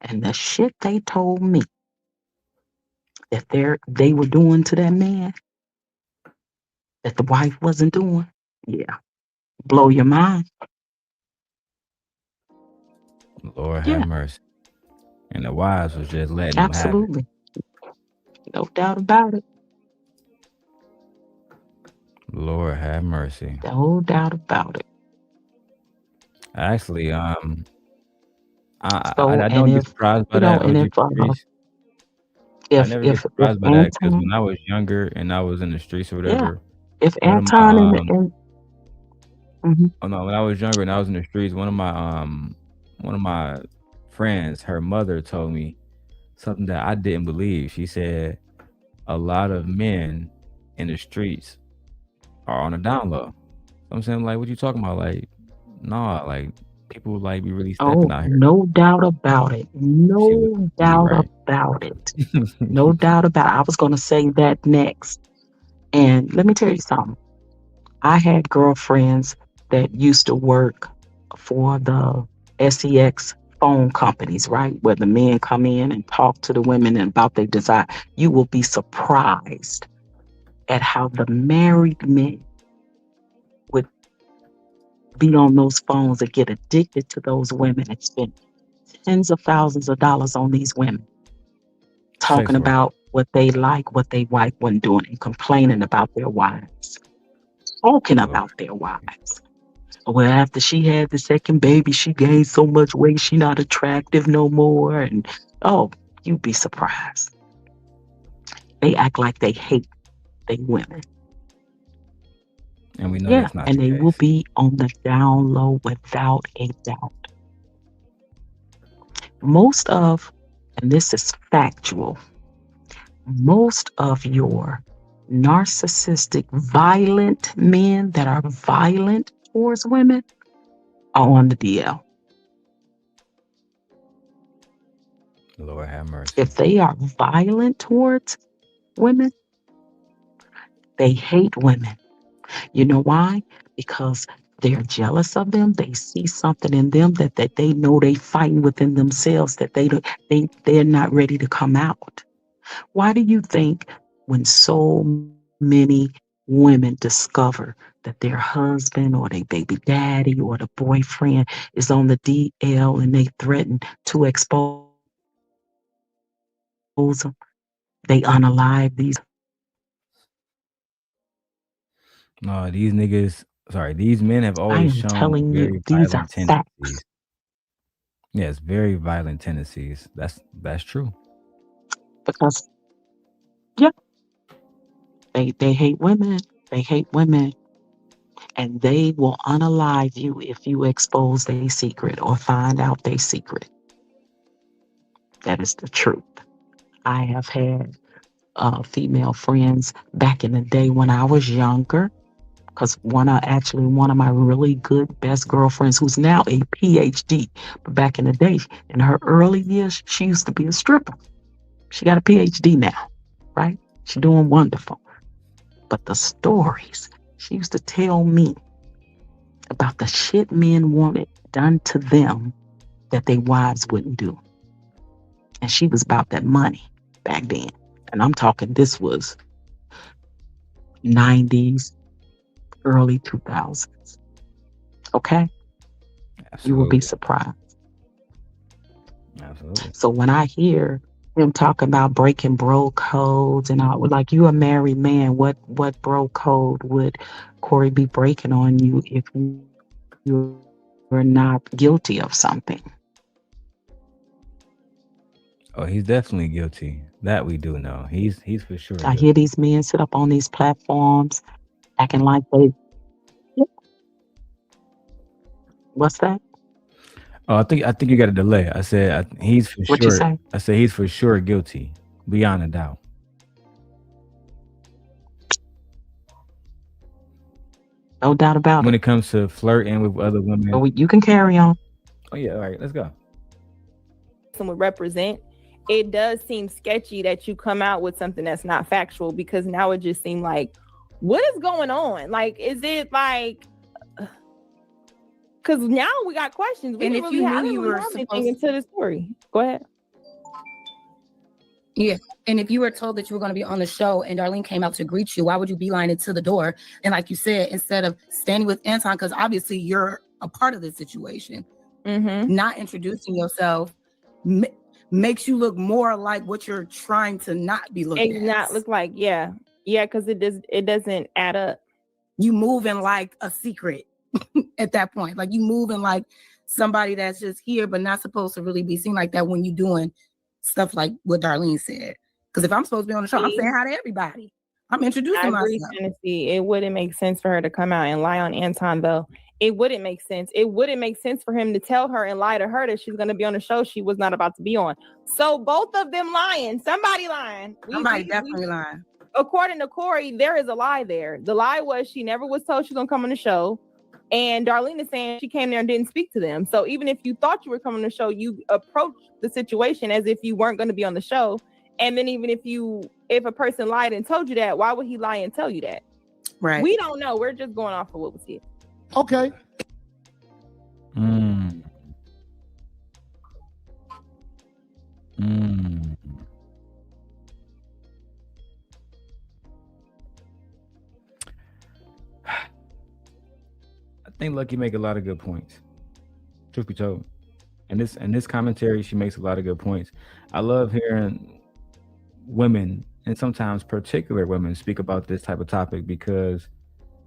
and the shit they told me that they were doing to that man that the wife wasn't doing, yeah, blow your mind. Lord have Yeah, mercy. And the wives was just letting them have it. absolutely, no doubt about it. Lord have mercy. No doubt about it. Actually, So, I and don't be if surprised by you know, that, and OG if Patrice. I if never get if if surprised by that because Anton, when I was younger and I was in the streets or yeah, whatever, if one of Anton my mhm. oh no, when I was younger and I was in the streets, one of my friends, her mother told me something that I didn't believe. She said a lot of men in the streets are on a down low. I'm saying, like, what you talking about? Like, nah, like people like be really stepping Oh, out here. no doubt about it. She was No completely doubt right. about it. No doubt about it. I was going to say that next. And let me tell you something. I had girlfriends that used to work for the SEX phone companies, right? Where the men come in and talk to the women about their desire. You will be surprised at how the married men would be on those phones and get addicted to those women and spend tens of thousands of dollars on these women, Sex talking work. about what they like, what they wife wasn't doing, and complaining about their wives, talking Lord. about their wives. Well, after she had the second baby, she gained so much weight, she not attractive no more. And oh, you'd be surprised. They act like they hate they women. And we know Yeah, that's not and the they will case. be on the down low without a doubt. Most of, and this is factual, most of your narcissistic, violent men that are violent towards women are on the DL. Lord have mercy. If they are violent towards women, they hate women. You know why? Because they're jealous of them. They see something in them that they know they fighting within themselves that they're not ready to come out. Why do you think when so many women discover that their husband or their baby daddy or the boyfriend is on the DL and they threaten to expose them, they unalive these? No, these men have I always am shown telling you, very these are violent facts tendencies. Yes, very violent tendencies. That's true. because, yeah, they hate women. They hate women. And they will unalive you if you expose their secret or find out their secret. That is the truth. I have had female friends back in the day when I was younger, because one of my really good best girlfriends who's now a PhD, but back in the day, in her early years, she used to be a stripper. She got a PhD now, right? She's doing wonderful. But the stories she used to tell me about the shit men wanted done to them that their wives wouldn't do. And she was about that money back then. And I'm talking, this was 90s, early 2000s. Okay? Absolutely. You will be surprised. Absolutely. So when I hear him talking about breaking bro codes and all, like, you a married man, what bro code would Corey be breaking on you if you were not guilty of something? Oh, he's definitely guilty. That we do know. He's for sure I guilty. hear these men sit up on these platforms acting like they. What's that? Oh, I think you got a delay. I said he's for What you sure. say? I said he's for sure guilty, beyond a doubt. No doubt about When it. it comes to flirting with other women. But you can carry on. Oh yeah, all right, let's go. Would represent, it does seem sketchy that you come out with something that's not factual, because now it just seemed like, what is going on? Like, is it like, because now we got questions. We And didn't if really you have, knew you were anything supposed into the story. Go ahead. Yeah. And if you were told that you were going to be on the show and Darlene came out to greet you, why would you beeline it to the door? And like you said, instead of standing with Anton, because obviously you're a part of this situation, not introducing yourself makes you look more like what you're trying to not be looking at. Not look like, yeah, because it doesn't add up. You moving like a secret at that point. Like you moving like somebody that's just here, but not supposed to really be seen like that when you're doing stuff like what Darlene said. Because if I'm supposed to be on the show, I'm saying hi to everybody. I'm introducing I agree, myself. Tennessee. It wouldn't make sense for her to come out and lie on Anton, though. It wouldn't make sense. It wouldn't make sense for him to tell her and lie to her that she's going to be on a show she was not about to be on. So both of them lying. Somebody lying. Somebody definitely lying. According to Corey, there is a lie there. The lie was she never was told she was going to come on the show. And Darlene is saying she came there and didn't speak to them. So even if you thought you were coming on the show, you approached the situation as if you weren't going to be on the show. And then even if a person lied and told you that, why would he lie and tell you that? Right. We don't know. We're just going off of what was here. Okay. I think Lucky make a lot of good points. Truth be told, and this commentary, she makes a lot of good points. I love hearing women, and sometimes particular women, speak about this type of topic, because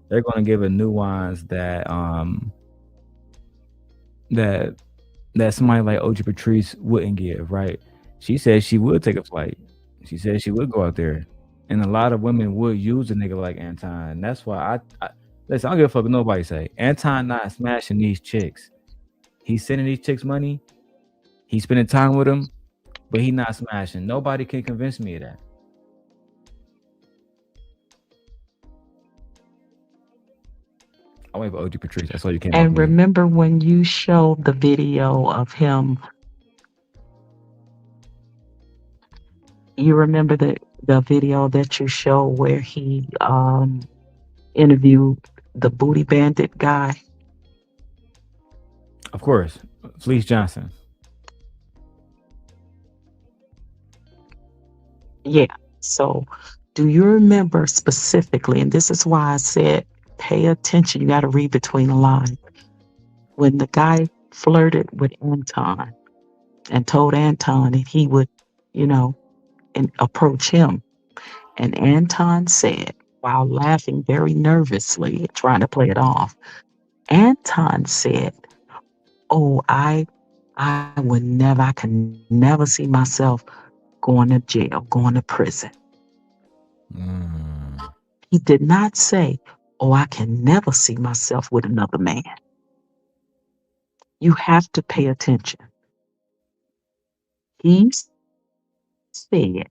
they're going to give a nuance that that somebody like OG Patrice wouldn't give. Right? She said she would take a flight. She said she would go out there, and a lot of women would use a nigga like Anton. And that's why I listen. I don't give a fuck what nobody say. Anton not smashing these chicks. He's sending these chicks money. He's spending time with them, but he not smashing. Nobody can convince me of that. I wait for OG Patrice. That's all you came. And remember when you showed the video of him, you remember the video that you showed where he interviewed the booty bandit guy? Of course, Fleece Johnson. Yeah. So do you remember specifically, and this is why I said pay attention, you got to read between the lines, when the guy flirted with Anton and told Anton that he would, and approach him. And Anton said, while laughing very nervously, trying to play it off, Anton said, oh, I can never see myself going to jail, going to prison. He did not say, oh, I can never see myself with another man. You have to pay attention. He said,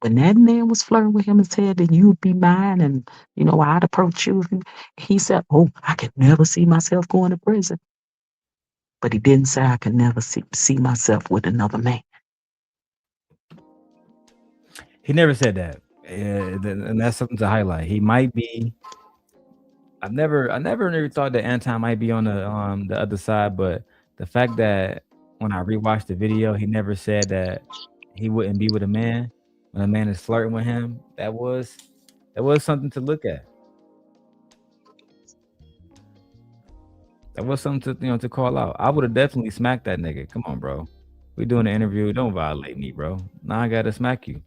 when that man was flirting with him and said that you'd be mine and, I'd approach you, he said, oh, I could never see myself going to prison. But he didn't say I could never see myself with another man. He never said that. And that's something to highlight. He might be. I never really thought that Anton might be on the other side, but the fact that when I rewatched the video, he never said that he wouldn't be with a man when a man is flirting with him. That was something to look at. That was something to call out. I would have definitely smacked that nigga. Come on, bro. We doing an interview. Don't violate me, bro. Now I gotta smack you.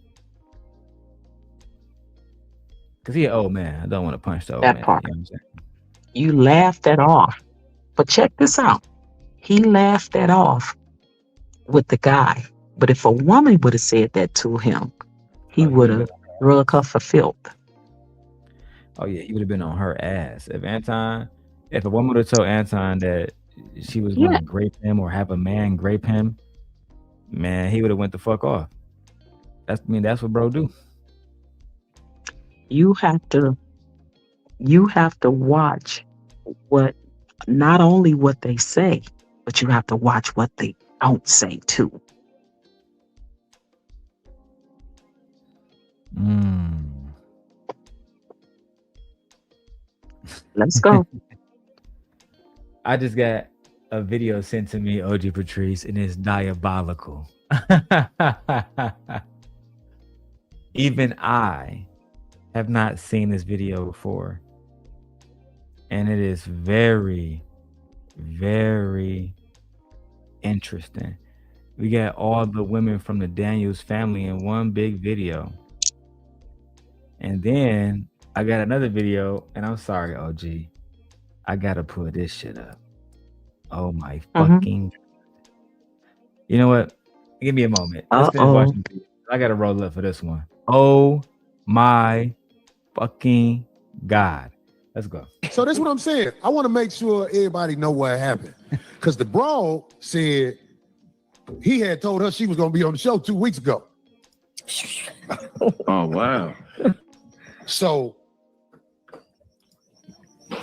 Cause he an old man. I don't want to punch the old man. Part. You know what I'm saying? You laughed that off. But check this out. He laughed that off with the guy. But if a woman would have said that to him, he would have rug her for filth. Oh yeah, he would have been on her ass. If a woman would have told Anton that she was going to grape him or have a man grape him, man, he would have went the fuck off. That's what bro do. You have to watch not only what they say, but you have to watch what they don't say too. Let's go. I just got a video sent to me, OG Patrice, and it's diabolical. Even I have not seen this video before. And it is very, very interesting. We got all the women from the Daniels family in one big video. And then I got another video, and I'm sorry, OG. I gotta pull this shit up. Oh my fucking. You know what? Give me a moment. Let's finish watching the video. I gotta roll up for this one. Oh my fucking God. Let's go. So that's what I'm saying. I want to make sure everybody know what happened. Because the broad said he had told her she was going to be on the show 2 weeks ago. Oh, wow. So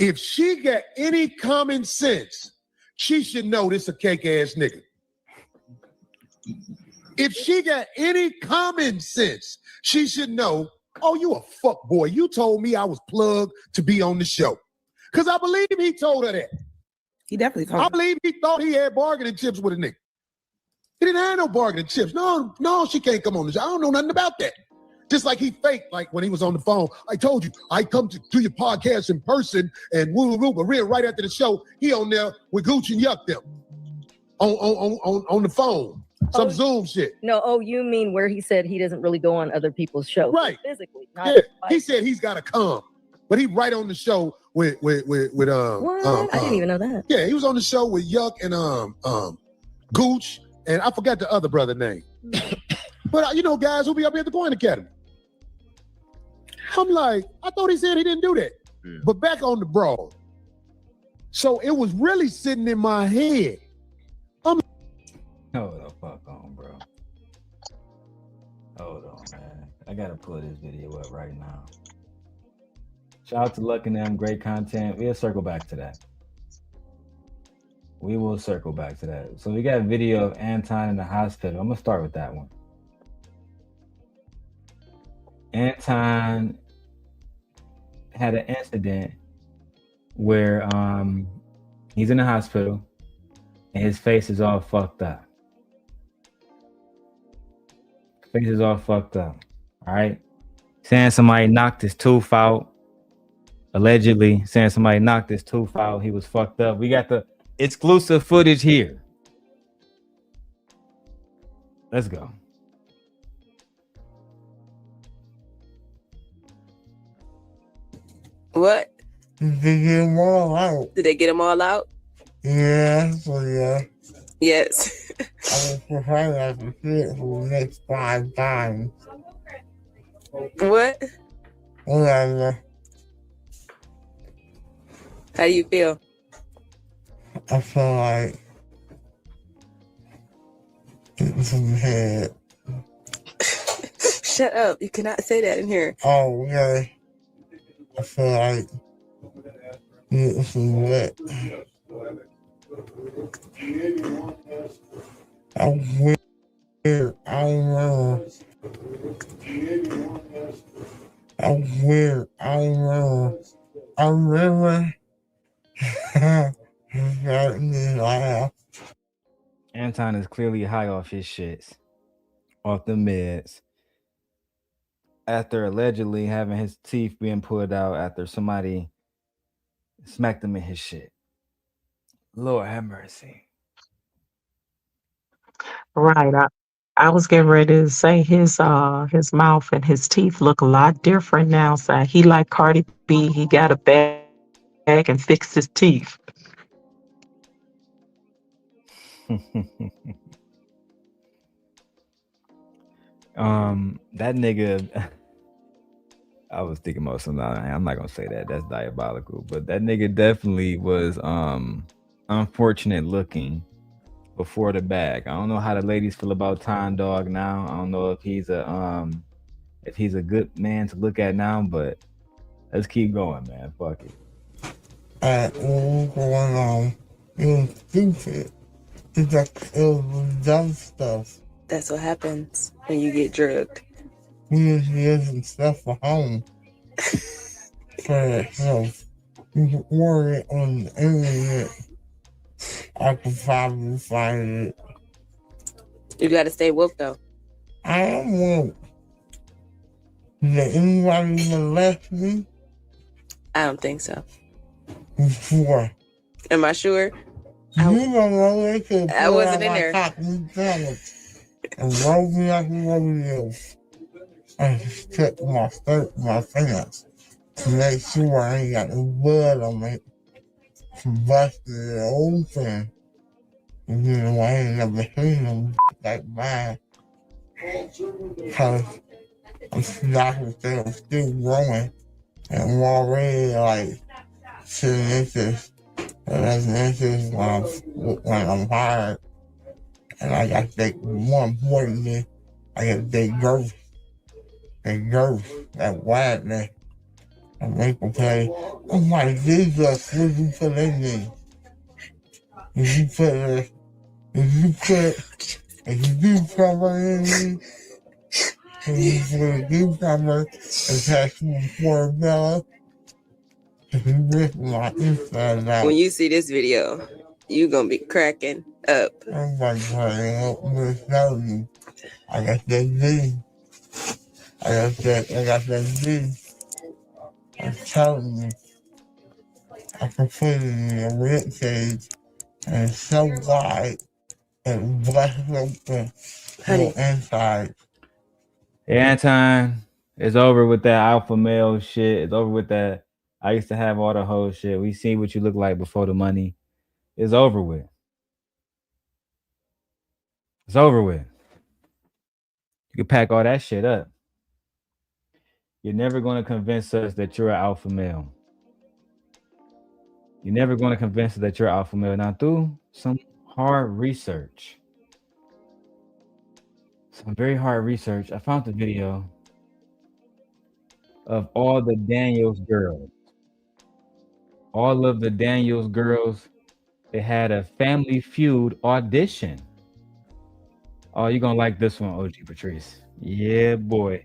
if she got any common sense, she should know this a cake-ass nigga. If she got any common sense, she should know, oh, you a fuck boy. You told me I was plugged to be on the show. Because I believe he told her that. He definitely told her. I believe he thought he had bargaining chips with a nigga. He didn't have no bargaining chips. No, she can't come on the show. I don't know nothing about that. Just like he faked, like when he was on the phone. I told you, I come to your podcast in person and woo, but right after the show, he on there with Gucci and Yuck them on the phone. Some Zoom shit. No, you mean where he said he doesn't really go on other people's shows. Right. Physically. Yeah. He said he's got to come. But he right on the show with What? I didn't even know that. Yeah, he was on the show with Yuck and Gooch, and I forgot the other brother name. But guys who be up here at the Coin Academy. I'm like, I thought he said he didn't do that. Yeah. But back on the broad. So it was really sitting in my head. Hold the fuck on, bro. Hold on, man. I gotta pull this video up right now. Shout out to Luck and them, great content. We'll circle back to that. We will circle back to that. So we got a video of Anton in the hospital. I'm gonna start with that one. Anton had an incident where he's in the hospital and his face is all fucked up. Face is all fucked up. All right. Saying somebody knocked his tooth out. Allegedly saying somebody knocked his tooth out. He was fucked up. We got the exclusive footage here. Let's go. What? Did they get them all out? Did they get them all out? Yeah, so yeah. Yes. I was preparing that to see it for the next 5 times. What? Yeah. How do you feel? I feel like getting some head. Shut up. You cannot say that in here. Oh, okay. I feel like getting some wet. I'm weird. I don't know. I'm weird. I don't know. I'm really starting to laugh. Anton is clearly high off his shits, off the meds, after allegedly having his teeth being pulled out after somebody smacked him in his shit. Lord have mercy. Right. I was getting ready to say his mouth and his teeth look a lot different now. So he like Cardi B, he got a bag and fixed his teeth. That nigga, I was thinking about something. I'm not gonna say that. That's diabolical. But that nigga definitely was unfortunate looking before the bag. I don't know how the ladies feel about Time Dog now. I don't know if he's a good man to look at now, but let's keep going, man. Fuck it. What was going on? It was stupid. It's like it was dumb stuff. That's what happens when you get drugged. We was using stuff for home for health. You can order it on the internet. I could probably find it. You gotta stay woke though. I am woke. Did anybody molest me? I don't think so. Before. Am I sure? You don't know they could I wasn't in there. And roll me like a rodeo. I just took my shirt, my pants to make sure I ain't got no blood on me. Busted it open. And you know, I ain't never seen them like mine. Because doctors say I'm still growing. And I'm already like 7 inches. And that's inches when I'm hard. And I got to take, more importantly, I got to take girth. That wideness. And make them say, oh my Jesus, what did you put in me? If you do cover in me, and you put a deep cover attached to the Bella, if you rip my inside out. When you see this video, you gonna be cracking up. I'm like, I'm I got that V. I got that V. I'm telling you, I can put it in a rib cage, and it's so wide, and blessed open the inside. Hey, Anton, it's over with that alpha male shit. It's over with that. I used to have all the whole shit. We see what you look like before the money. It's over with. It's over with. You can pack all that shit up. You're never going to convince us that you're an alpha male. You're never going to convince us that you're an alpha male. Now, through some hard research, some very hard research, I found the video of all the Daniels girls. All of the Daniels girls, they had a Family Feud audition. Oh, you're going to like this one, OG Patrice. Yeah, boy.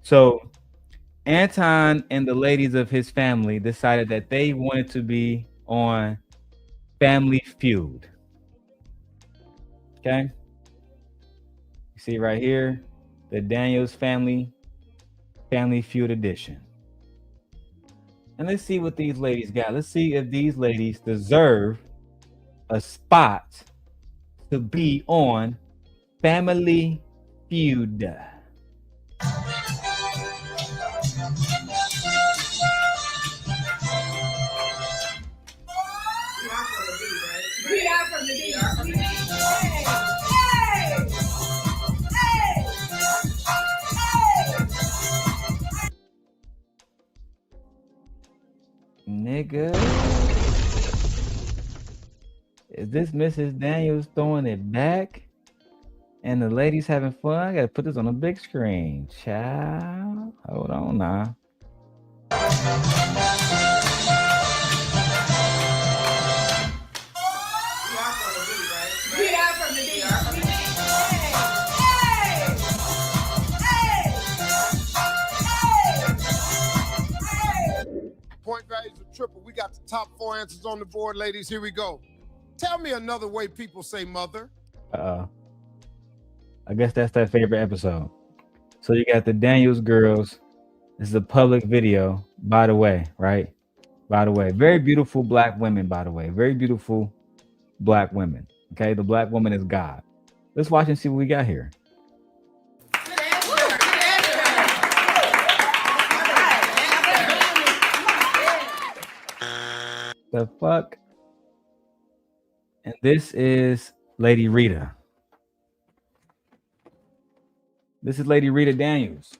So Anton and the ladies of his family decided that they wanted to be on Family Feud. Okay? You see right here, the Daniels Family Feud edition. And let's see what these ladies got. Let's see if these ladies deserve a spot to be on Family Feud. Nigga. Is this Mrs. Daniels throwing it back? And the ladies having fun? I gotta put this on a big screen. Child. Hold on now. Point values are triple. We got the top 4 answers on the board, ladies. Here we go. Tell me another way people say mother. I guess that's that favorite episode. So you got the Daniels girls. This is a public video, by the way, right? By the way, very beautiful black women, by the way. Very beautiful black women. Okay, the black woman is God. Let's watch and see what we got here. The fuck? And this is Lady Rita. This is Lady Rita Daniels.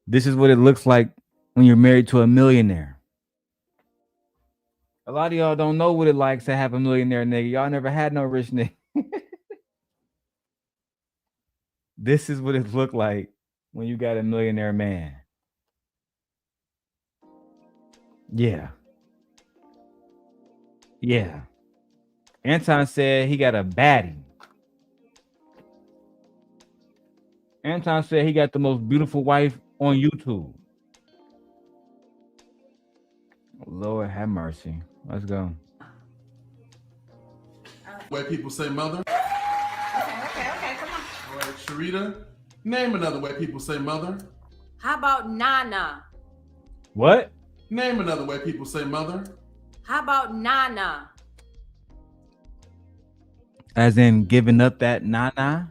This is what it looks like when you're married to a millionaire. A lot of y'all don't know what it likes to have a millionaire nigga. Y'all never had no rich nigga. This is what it looked like when you got a millionaire man. Yeah. Yeah. Anton said he got a baddie. Anton said he got the most beautiful wife on YouTube. Lord have mercy. Let's go. Way people say mother. Okay, come on. All right, Sharita, name another way people say mother. How about Nana? What? Name another way people say mother. How about Nana? As in giving up that nana?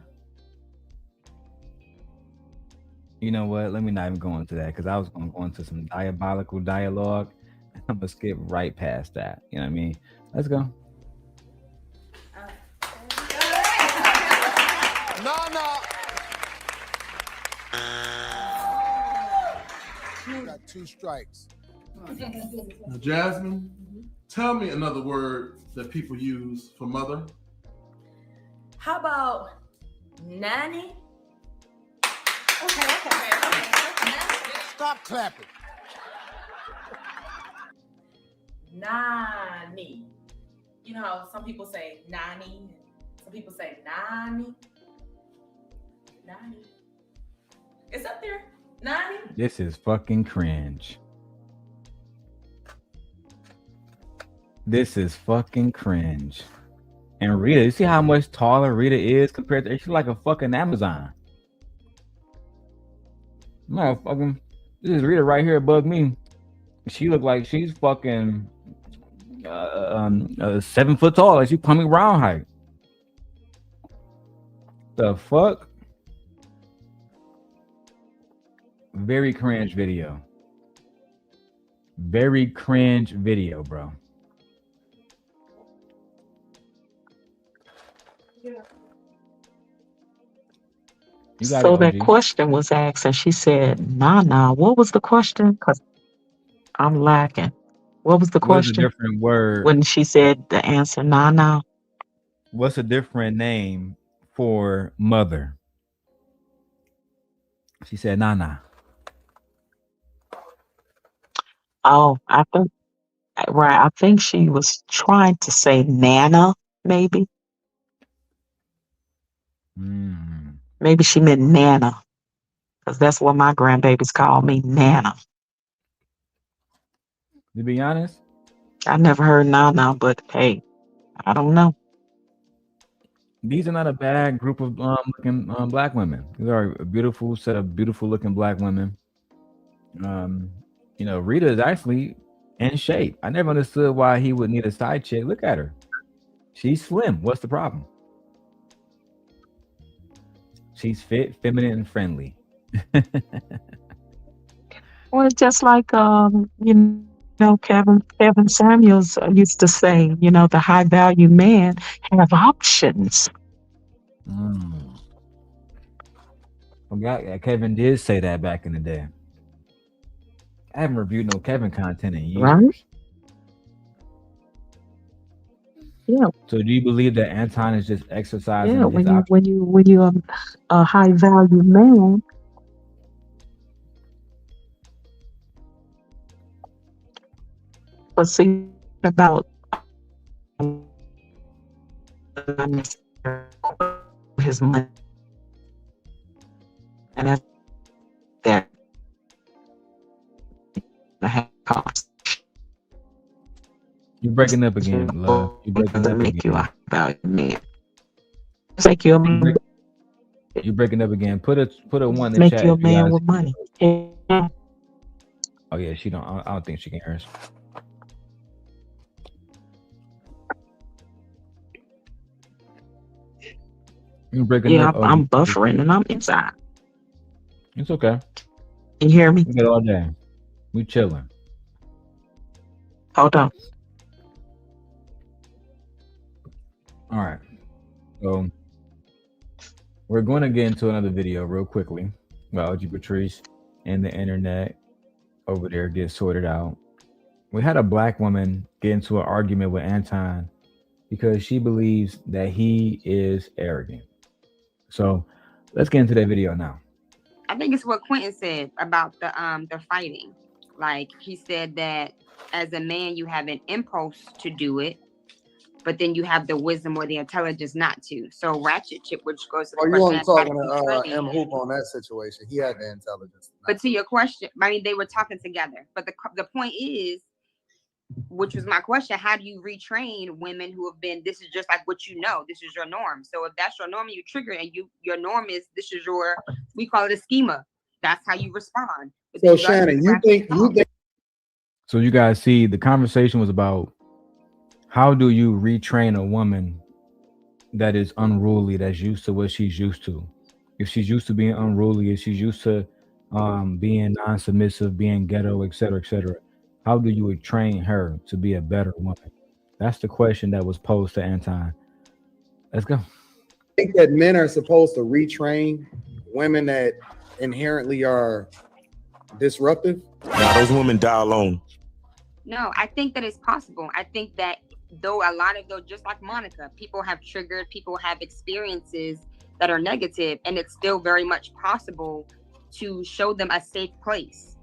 You know what? Let me not even go into that because I was going to go into some diabolical dialogue. I'm going to skip right past that. You know what I mean? Let's go. Nana. You got 2 strikes. Now, Jasmine, tell me another word that people use for mother. How about nanny? Okay. Stop clapping. Nani. You know how some people say nani, some people say nani. Nani. It's up there. Nani. This is fucking cringe. This is fucking cringe. And Rita, you see how much taller Rita is compared to, she's like a fucking Amazon. Motherfucking, this is Rita right here above me. She look like she's fucking 7 foot tall. Like she coming round height. The fuck? Very cringe video. Very cringe video, bro. So that question was asked, and she said, "Nah." What was the question? Because I'm lacking. What was the What is a question? different word? When she said the answer, nah. What's a different name for mother? She said, nah. Oh, I think she was trying to say Nana, maybe. Maybe she meant Nana, because that's what my grandbabies call me, Nana. To be honest, I never heard Nana, but hey, I don't know. These are not a bad group of looking black women. These are a beautiful set of beautiful looking black women. Rita is actually in shape. I never understood why he would need a side chick. Look at her. She's slim. What's the problem? She's fit, feminine, and friendly. Well, just like Kevin Samuels used to say, the high value man have options. Kevin did say that back in the day. I haven't reviewed no Kevin content in years. Right? Yeah. So do you believe that Anton is just exercising Yeah. his When you a high value man, but see about his money, and that's that cost. You're breaking up again, love. You're breaking Doesn't up make you again. a value man. Make you a man. You're breaking up again. Put a one in the Make chat you a if you man guys. with money. Yeah. Oh yeah, she don't. I don't think she can hear us. You're breaking Yeah, up. I'm buffering and I'm inside. It's okay. You hear me? We got all day. We chilling. Hold on. All right. So we're going to get into another video real quickly about OG Patrice and the internet over there get sorted out. We had a black woman get into an argument with Anton because she believes that he is arrogant. So let's get into that video now. I think it's what Quentin said about the fighting. Like he said that as a man you have an impulse to do it, but then you have the wisdom or the intelligence not to. So ratchet chip, which goes to the Oh, you question. only talking to M Hoop on that situation. He had the intelligence. But to your question, I mean, they were talking together. But the point is, which was my question, how do you retrain women who have been, this is just like what you know, this is your norm. So if that's your norm and you trigger it, and your norm is, this is your, we call it a schema. That's how you respond. But So Shannon, you think So you guys see the conversation was about how do you retrain a woman that is unruly, that's used to what she's used to. If she's used to being unruly, if she's used to being non-submissive, being ghetto, etc., etc., how do you train her to be a better woman? That's the question that was posed to Anton. Let's go. think that men are supposed to retrain women that inherently are disruptive? Now those women die alone. No, I think that it's possible. I think that though a lot of those, just like Monica, people have triggered, people have experiences that are negative, and it's still very much possible to show them a safe place.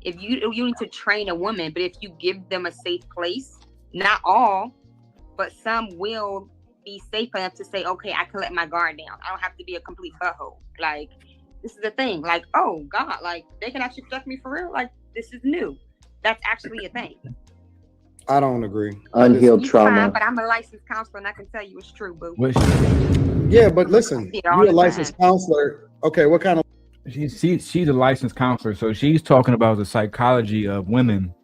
If you need to train a woman, but if you give them a safe place, not all, but some will be safe enough to say, okay, I can let my guard down. I don't have to be a complete butthole. Like, this is the thing. Like, oh God, like they can actually protect me for real. Like, this is new. That's actually a thing. I don't agree. You fine, but I'm a licensed counselor and I can tell you it's true, boo. Yeah, but listen, it all you're a the licensed counselor. Okay, what kind of She's a licensed counselor, so she's talking about the psychology of women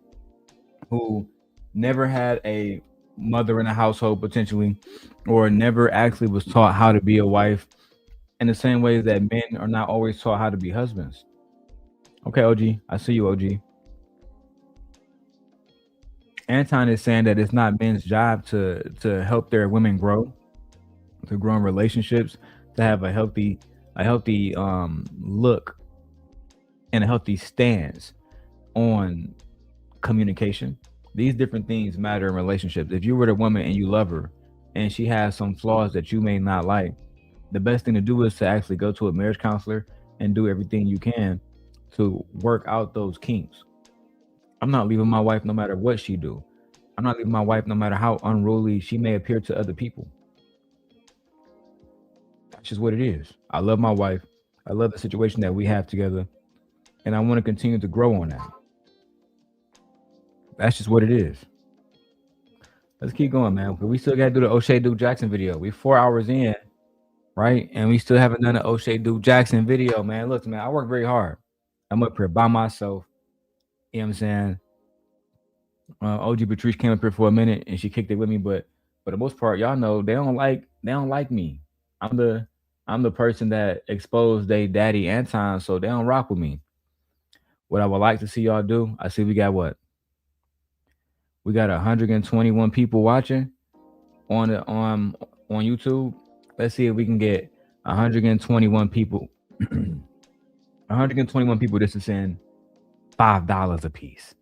who never had a mother in the household potentially, or never actually was taught how to be a wife, in the same way that men are not always taught how to be husbands. Okay, OG, I see you, OG. Anton is saying that it's not men's job to help their women grow, to grow in relationships, to have a healthy look and a healthy stance on communication. These different things matter in relationships. If you were the woman and you love her and she has some flaws that you may not like, the best thing to do is to actually go to a marriage counselor and do everything you can to work out those kinks. I'm not leaving my wife no matter what she do. I'm not leaving my wife no matter how unruly she may appear to other people. That's just what it is. I love my wife. I love the situation that we have together, and I want to continue to grow on that. That's just what it is. Let's keep going, man. We still got to do the Oshay Duke Jackson video. We're 4 hours in, right? And we still haven't done the Oshay Duke Jackson video, man. Look, man, I work very hard. I'm up here by myself. You know what I'm saying? OG Patrice came up here for a minute and she kicked it with me, but for the most part, y'all know they don't like me. I'm the person that exposed they daddy Anton, so they don't rock with me. What I would like to see y'all do, I see we got what? We got 121 people watching on YouTube. Let's see if we can get 121 people. 121 people. This is saying $5 a piece.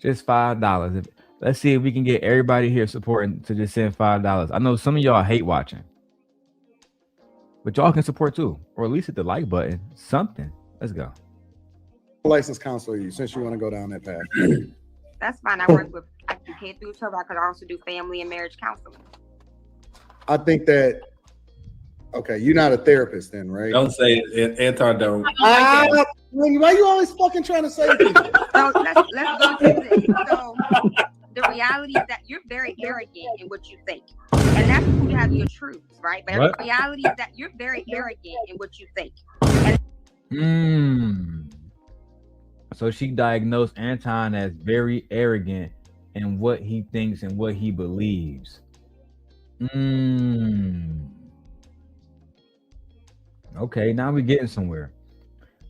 Just $5. Let's see if we can get everybody here supporting to just send $5. I know some of y'all hate watching, but y'all can support too, or at least hit the like button. Something. Let's go. License counselor, you since you want to go down that path. That's fine. I work with you can't do so. I could also do family and marriage counseling. I think that. Okay, you're not a therapist then, right? Don't say it. Anton don't. Why you always fucking trying to say things? So let's go through this. So the reality is that you're very arrogant in what you think, and that's when you have your truths, right? But What? the reality is that you're very arrogant in what you think. So she diagnosed Anton as very arrogant in what he thinks and what he believes. Okay, now we're getting somewhere.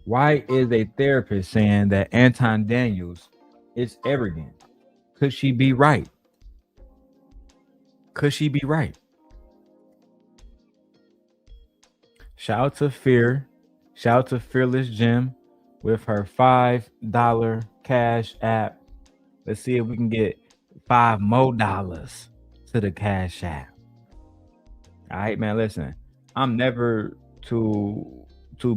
Why is a therapist saying that Anton Daniels is arrogant? Could she be right? Could she be right? Shout out to Fear. Shout out to Fearless Jim with her $5 cash app. Let's see if we can get $5 more to the cash app. All right, man, listen. I'm never too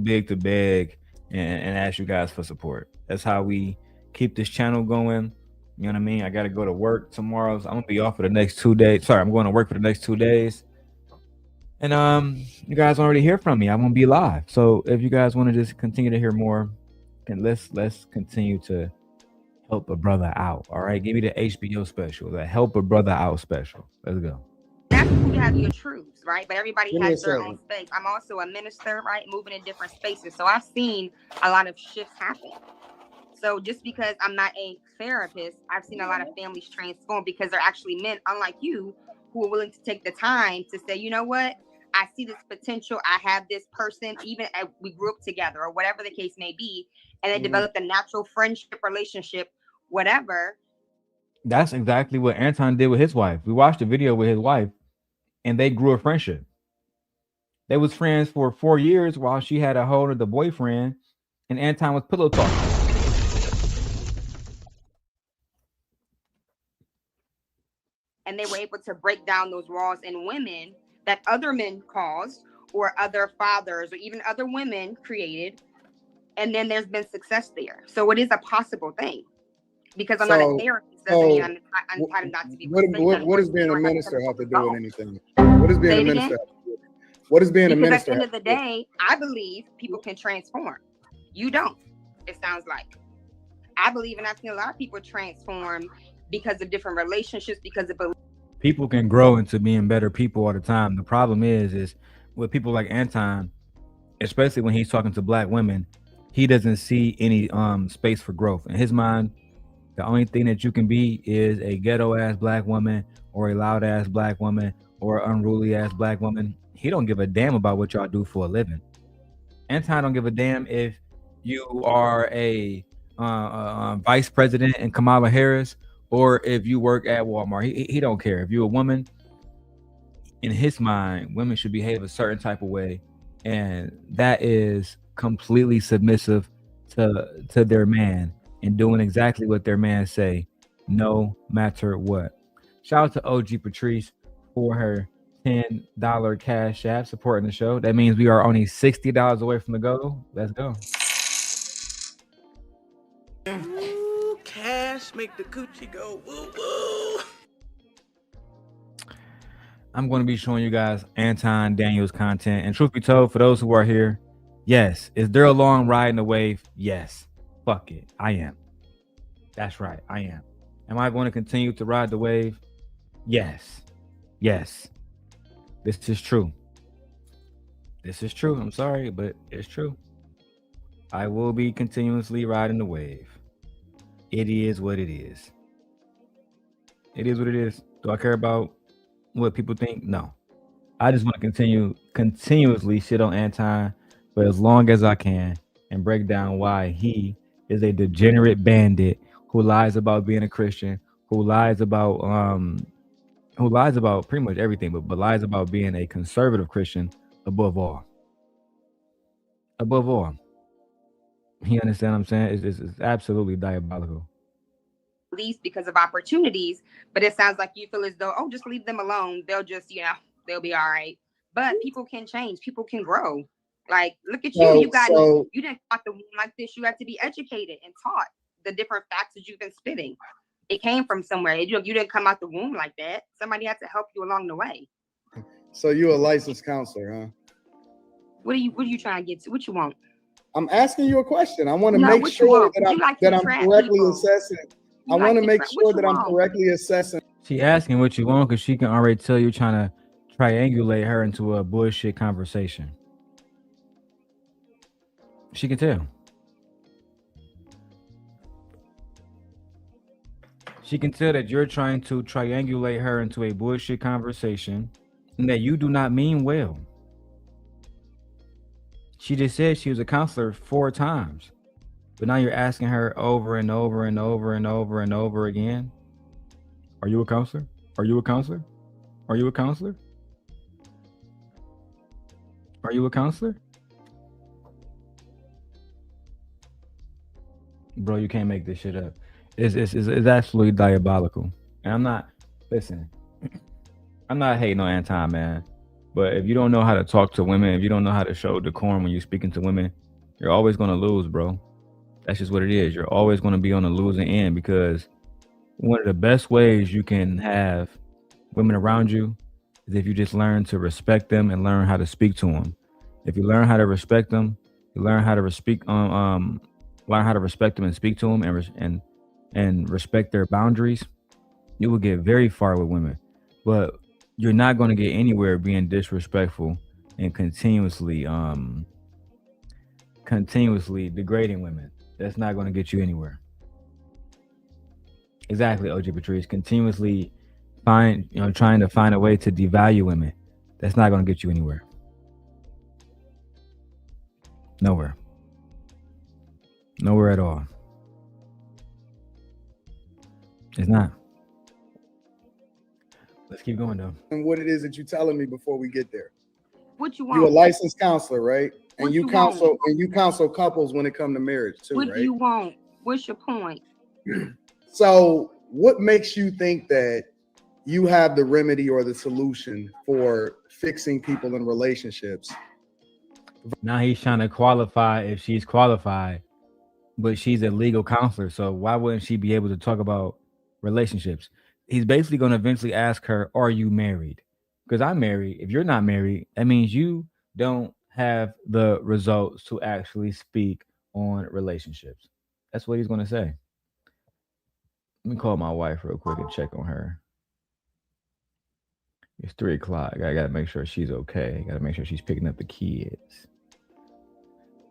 big to beg and ask you guys for support. That's how we keep this channel going. You know what I mean? I got to go to work tomorrow. So I'm gonna be off for the next 2 days. Sorry, I'm going to work for the next 2 days. And you guys already hear from me. I'm gonna be live. So if you guys want to just continue to hear more, and let's continue to help a brother out. All right, give me the HBO special, the help a brother out special. Let's go. That's when you have your truths, right? But everybody Give me has a their second. own space. I'm also a minister, right? Moving in different spaces. So I've seen a lot of shifts happen. So just because I'm not a therapist, I've seen a lot of families transform because they're actually men, unlike you, who are willing to take the time to say, you know what? I see this potential. I have this person, even as we grew up together or whatever the case may be, and they developed a natural friendship, relationship, whatever. That's exactly what Anton did with his wife. We watched a video with his wife, and they grew a friendship. They was friends for 4 years while she had a hold of the boyfriend, and Anton was pillow talking. And they were able to break down those walls in women that other men caused or other fathers or even other women created. And then there's been success there. So it is a possible thing. Because I'm not a therapist doesn't mean I'm entitled not to be. What does being a minister have to do with anything? What does being a minister have to do with it? What does being a Because minister at the end have of the day, I believe people can transform. You don't, it sounds like. I believe, and I've seen a lot of people transform because of different relationships, because of People can grow into being better people all the time. The problem is with people like Anton, especially when he's talking to black women, he doesn't see any space for growth. In his mind, the only thing that you can be is a ghetto ass black woman or a loud ass black woman or an unruly ass black woman. He don't give a damn about what y'all do for a living. Anton don't give a damn if you are a vice president in Kamala Harris or if you work at Walmart. He don't care. If you're a woman, in his mind, women should behave a certain type of way, and that is completely submissive to their man and doing exactly what their man say, no matter what. Shout out to OG Patrice for her $10 cash app supporting the show. That means we are only $60 away from the goal. Let's go. Ooh, cash make the coochie go woo woo. I'm going to be showing you guys Anton Daniels content. And truth be told, for those who are here, yes. Is Darrel Long riding the wave? Yes. Fuck it. I am. That's right. I am. Am I going to continue to ride the wave? Yes. Yes. This is true. This is true. I'm sorry, but it's true. I will be continuously riding the wave. It is what it is. It is what it is. Do I care about what people think? No. I just want to continuously shit on Anton for as long as I can and break down why he is a degenerate bandit who lies about being a Christian, who lies about pretty much everything, but lies about being a conservative Christian above all. Above all. You understand what I'm saying? It's absolutely diabolical. least because of opportunities. But it sounds like you feel as though, oh, just leave them alone. They'll just, they'll be all right. But people can change. People can grow. Like, look at you. You didn't come out the womb like this. You had to be educated and taught the different facts that you've been spitting. It came from somewhere. You didn't come out the womb like that. Somebody had to help you along the way. So you a licensed counselor, huh? What are you trying to get to? What you want? I'm asking you a question. I want to make sure that I'm correctly assessing. I want to make sure that I'm correctly assessing. She asking what you want because she can already tell you're trying to triangulate her into a bullshit conversation. She can tell. She can tell that you're trying to triangulate her into a bullshit conversation and that you do not mean well. She just said she was a counselor 4 times, but now you're asking her over and over and over and over and over again. Are you a counselor? Are you a counselor? Are you a counselor? Are you a counselor? Bro, you can't make this shit up. It's absolutely diabolical. And I'm not hating on Anton, man. But if you don't know how to talk to women, if you don't know how to show decorum when you're speaking to women, you're always going to lose, bro. That's just what it is. You're always going to be on the losing end, because one of the best ways you can have women around you is if you just learn to respect them and learn how to speak to them. If you learn how to respect them, you learn how to respect them and speak to them and respect their boundaries, you will get very far with women. But you're not going to get anywhere being disrespectful and continuously degrading women. That's not going to get you anywhere. Exactly, OG Patrice. Continuously trying to find a way to devalue women. That's not going to get you anywhere. Nowhere. Nowhere at all. It's not. Let's keep going though. And what it is that you're telling me before we get there. What you want? You're a licensed counselor, right? And What you you counsel want? and you counsel couples when it comes to marriage too, What right? do you want? What's your point? So what makes you think that you have the remedy or the solution for fixing people in relationships? Now he's trying to qualify if she's qualified, but she's a legal counselor. So why wouldn't she be able to talk about relationships? He's basically going to eventually ask her, are you married? Because I'm married. If you're not married, that means you don't have the results to actually speak on relationships. That's what he's going to say. Let me call my wife real quick and check on her. It's 3 o'clock. I got to make sure she's okay. I got to make sure she's picking up the kids.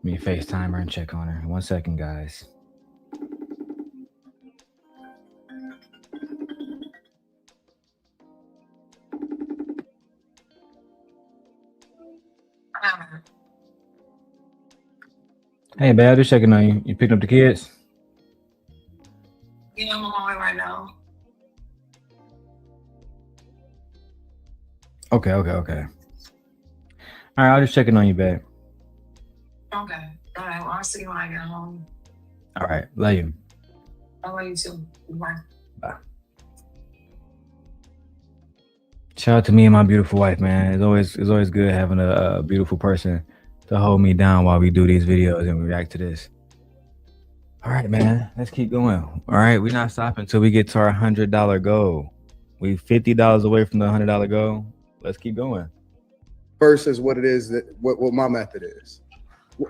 Let me FaceTime her and check on her. 1 second, guys. Hey, babe, just checking on you. You picking up the kids? Yeah, I'm on my way right now. Okay. All right, I'll just checking on you, babe. Okay. All right. Well, I'll see you when I get home. All right, love you. I love you too. Bye. Bye. Shout out to me and my beautiful wife, man. It's always good having a beautiful person to hold me down while we do these videos and we react to this. All right, man, let's keep going. All right, we're not stopping until we get to our $100 goal. We $50 away from the $100 goal. Let's keep going. Versus what it is that what my method is.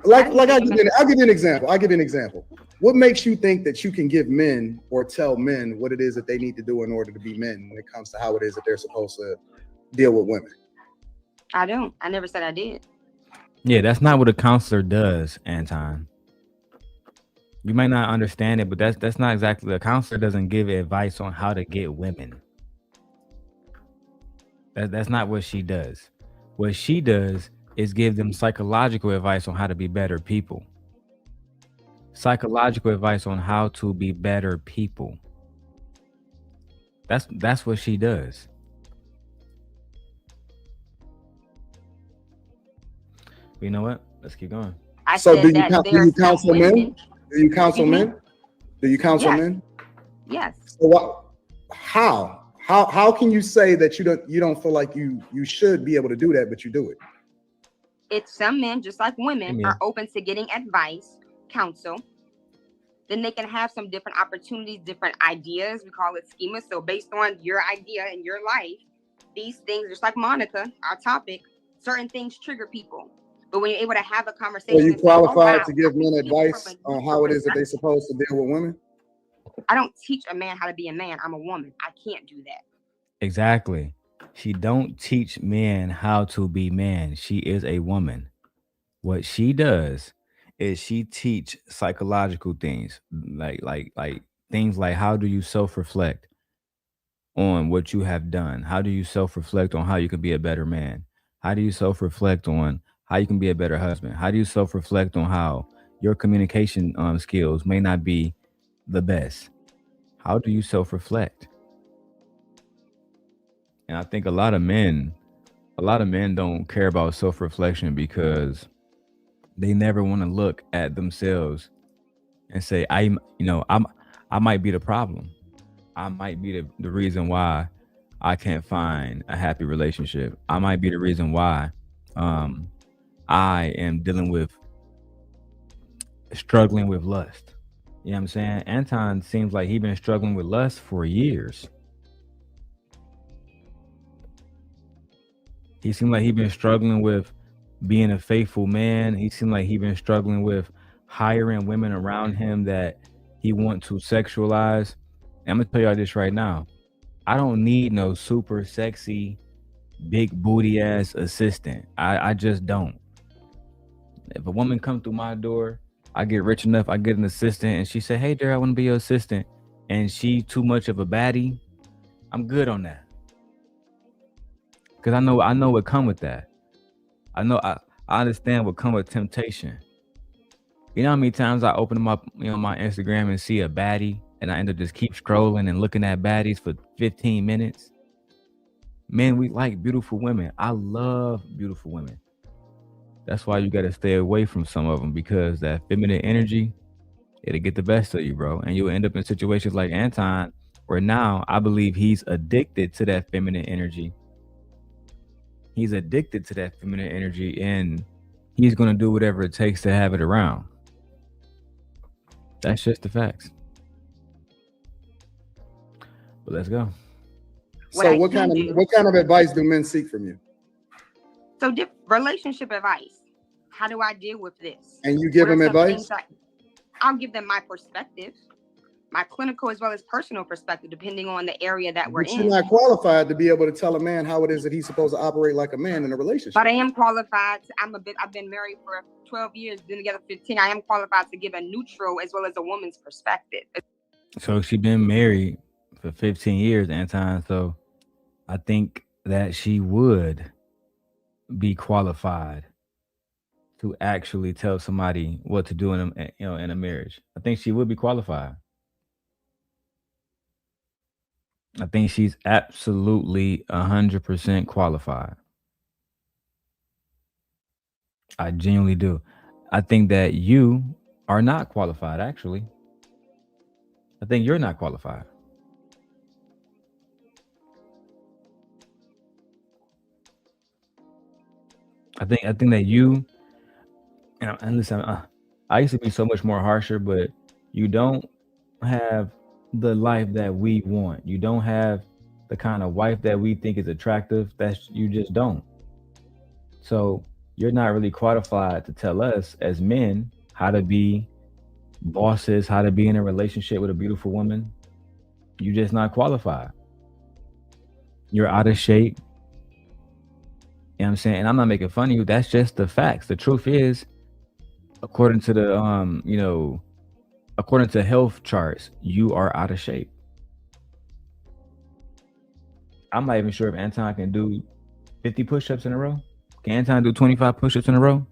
Like I'll give you an example. What makes you think that you can give men or tell men what it is that they need to do in order to be men when it comes to how it is that they're supposed to deal with women? I don't. I never said I did. Yeah, that's not what a counselor does, Anton. You might not understand it, but that's not exactly. A counselor doesn't give advice on how to get women. That's not what she does. What she does is give them psychological advice on how to be better people. Psychological advice on how to be better people. That's what she does. You know what? Let's keep going. So do you counsel men? Do you counsel men? Do you counsel men? Yes. So how can you say that you don't feel like you should be able to do that, but you do it? If some men, just like women, Amen. are open to getting advice, counsel, then they can have some different opportunities, different ideas. We call it schemas. So based on your idea and your life, these things, just like Monica, our topic, certain things trigger people. But when you're able to have a conversation, Are you and say, "Oh, qualified wow, to give I can men see this advice from on how it is that they're supposed to deal with women? I don't teach a man how to be a man. I'm a woman. I can't do that. Exactly. She don't teach men how to be men. She is a woman. What she does is she teach psychological things, like things like how do you self-reflect on what you have done? How do you self-reflect on how you can be a better man? How do you self-reflect on how you can be a better husband? How do you self-reflect on how your communication skills may not be the best? How do you self-reflect? And I think a lot of men don't care about self-reflection because they never want to look at themselves and say, I might be the problem. I might be the reason why I can't find a happy relationship. I might be the reason why I am struggling with lust. You know what I'm saying? Anton seems like he's been struggling with lust for years. He seemed like he's been struggling with being a faithful man. He seemed like he's been struggling with hiring women around him that he wants to sexualize. And I'm gonna tell y'all this right now. I don't need no super sexy, big booty ass assistant. I just don't. If a woman come through my door, I get rich enough, I get an assistant, and she say, "Hey, Darrel, I want to be your assistant," and she too much of a baddie, I'm good on that. Cause I know what come with that. I understand what come with temptation. You know how many times I open my Instagram and see a baddie and I end up just keep scrolling and looking at baddies for 15 minutes. Men, we like beautiful women. I love beautiful women. That's why you got to stay away from some of them, because that feminine energy, it'll get the best of you, bro. And you'll end up in situations like Anton, where now I believe he's addicted to that feminine energy. He's addicted to that feminine energy, and he's going to do whatever it takes to have it around. That's just the facts. But let's go. So what kind of advice do men seek from you? So relationship advice. How do I deal with this? And you give them advice? I'll give them my perspective, my clinical as well as personal perspective, depending on the area that we're But in. you're not qualified to be able to tell a man how it is that he's supposed to operate like a man in a relationship. But I am qualified. I've been married for 12 years, been together 15. I am qualified to give a neutral as well as a woman's perspective. So she's been married for 15 years, Anton. So I think that she would be qualified to actually tell somebody what to do in a marriage. I think she would be qualified. I think she's absolutely 100% qualified. I genuinely do. I think that you are not qualified, actually. I think you're not qualified. I think that you, and listen, I used to be so much more harsher, but you don't have the life that we want. You don't have the kind of wife that we think is attractive. You just don't. So you're not really qualified to tell us as men how to be bosses, how to be in a relationship with a beautiful woman. You're just not qualified. You're out of shape. You know what I'm saying? And I'm not making fun of you. That's just the facts. The truth is, according to the according to health charts, you are out of shape. I'm not even sure if Anton can do 50 push-ups in a row. Can Anton do 25 push-ups in a row?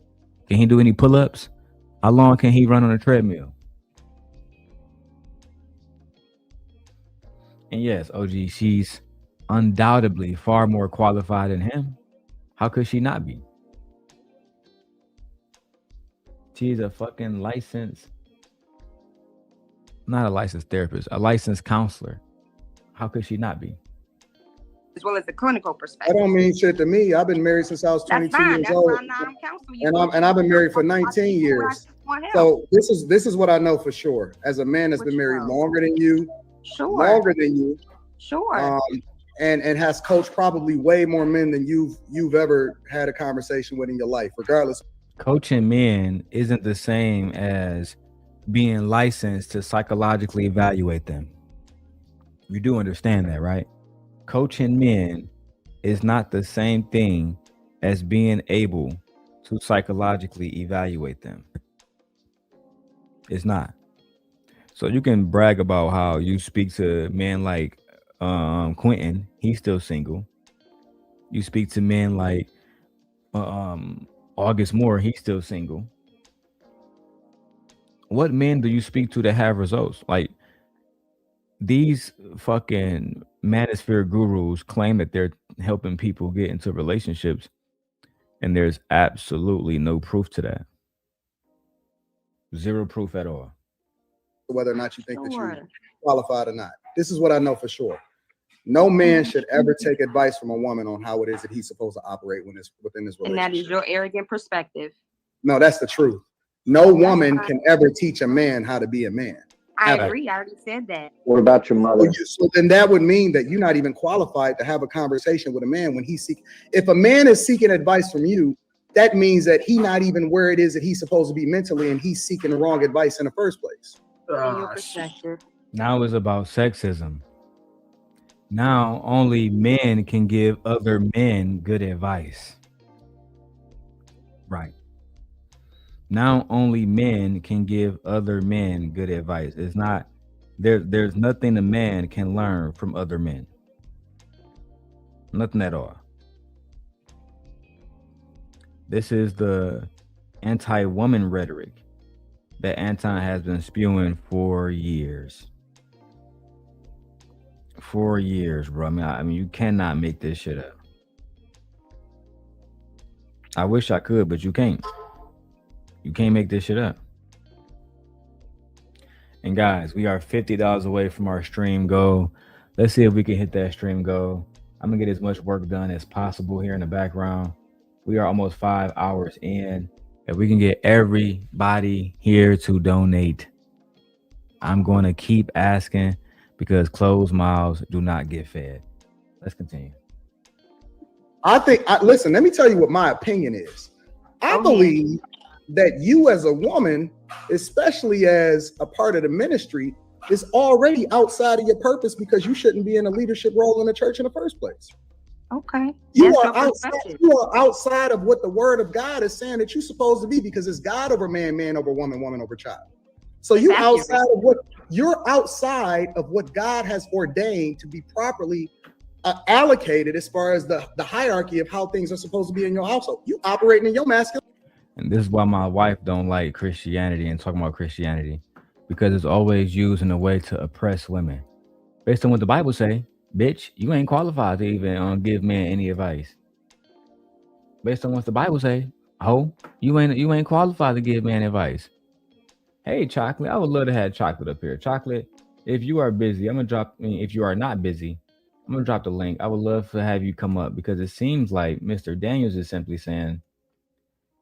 Can he do any pull-ups? How long can he run on a treadmill? And yes, OG, she's undoubtedly far more qualified than him. How could she not be? She's a fucking licensed not a licensed therapist, a licensed counselor. How could she not be? As well as the clinical That perspective. don't mean shit to me. I've been married since I was That's 22 fine. years That's old, why I'm not on counsel. and I've been married for 19 years. So this is what I know for sure. As a man that's been married longer than you, Sure. And has coached probably way more men than you've ever had a conversation with in your life, regardless. Coaching men isn't the same as being licensed to psychologically evaluate them. You do understand that, right? Coaching men is not the same thing as being able to psychologically evaluate them. It's not. So you can brag about how you speak to men like Quentin, he's still single. You speak to men like August Moore, he's still single. What men do you speak to that have results? Like, these fucking Manosphere gurus claim that they're helping people get into relationships, and there's absolutely no proof to that. Zero proof at all. Whether or not you think that you're qualified or not. This is what I know for sure. No man should ever take advice from a woman on how it is that he's supposed to operate when it's within his relationship. And that is your arrogant perspective. No, that's the truth. No woman can ever teach a man how to be a man. I agree. I already said that. What about your mother? So then that would mean that you're not even qualified to have a conversation with a man when he's seeking. If a man is seeking advice from you, that means that he's not even where it is that he's supposed to be mentally, and he's seeking the wrong advice in the first place. Now it's about sexism. Now only men can give other men good advice. Right. Now only men can give other men good advice. It's not there's nothing a man can learn from other men. Nothing at all. This is the anti-woman rhetoric that Anton has been spewing for years. 4 years, bro. I mean, you cannot make this shit up. I wish I could, but you can't. You can't make this shit up. And guys, we are $50 away from our stream goal. Let's see if we can hit that stream goal. I'm gonna get as much work done as possible here in the background. We are almost 5 hours in. If we can get everybody here to donate, I'm going to keep asking, because closed mouths do not get fed. Let's continue. Listen, let me tell you what my opinion is. I believe that you as a woman, especially as a part of the ministry, is already outside of your purpose, because you shouldn't be in a leadership role in the church in the first place. Okay. You are outside of what the word of God is saying that you're supposed to be, because it's God over man, man over woman, woman over child. So you're outside of what God has ordained to be properly allocated as far as the hierarchy of how things are supposed to be in your household. You operating in your masculine. And this is why my wife don't like Christianity and talking about Christianity, because it's always used in a way to oppress women. Based on what the Bible say, bitch, you ain't qualified to even give men any advice. Based on what the Bible say, you ain't qualified to give men advice. Hey, Chocolate, I would love to have Chocolate up here. Chocolate, if you are busy, if you are not busy, I'm gonna drop the link. I would love to have you come up, because it seems like Mr. Daniels is simply saying,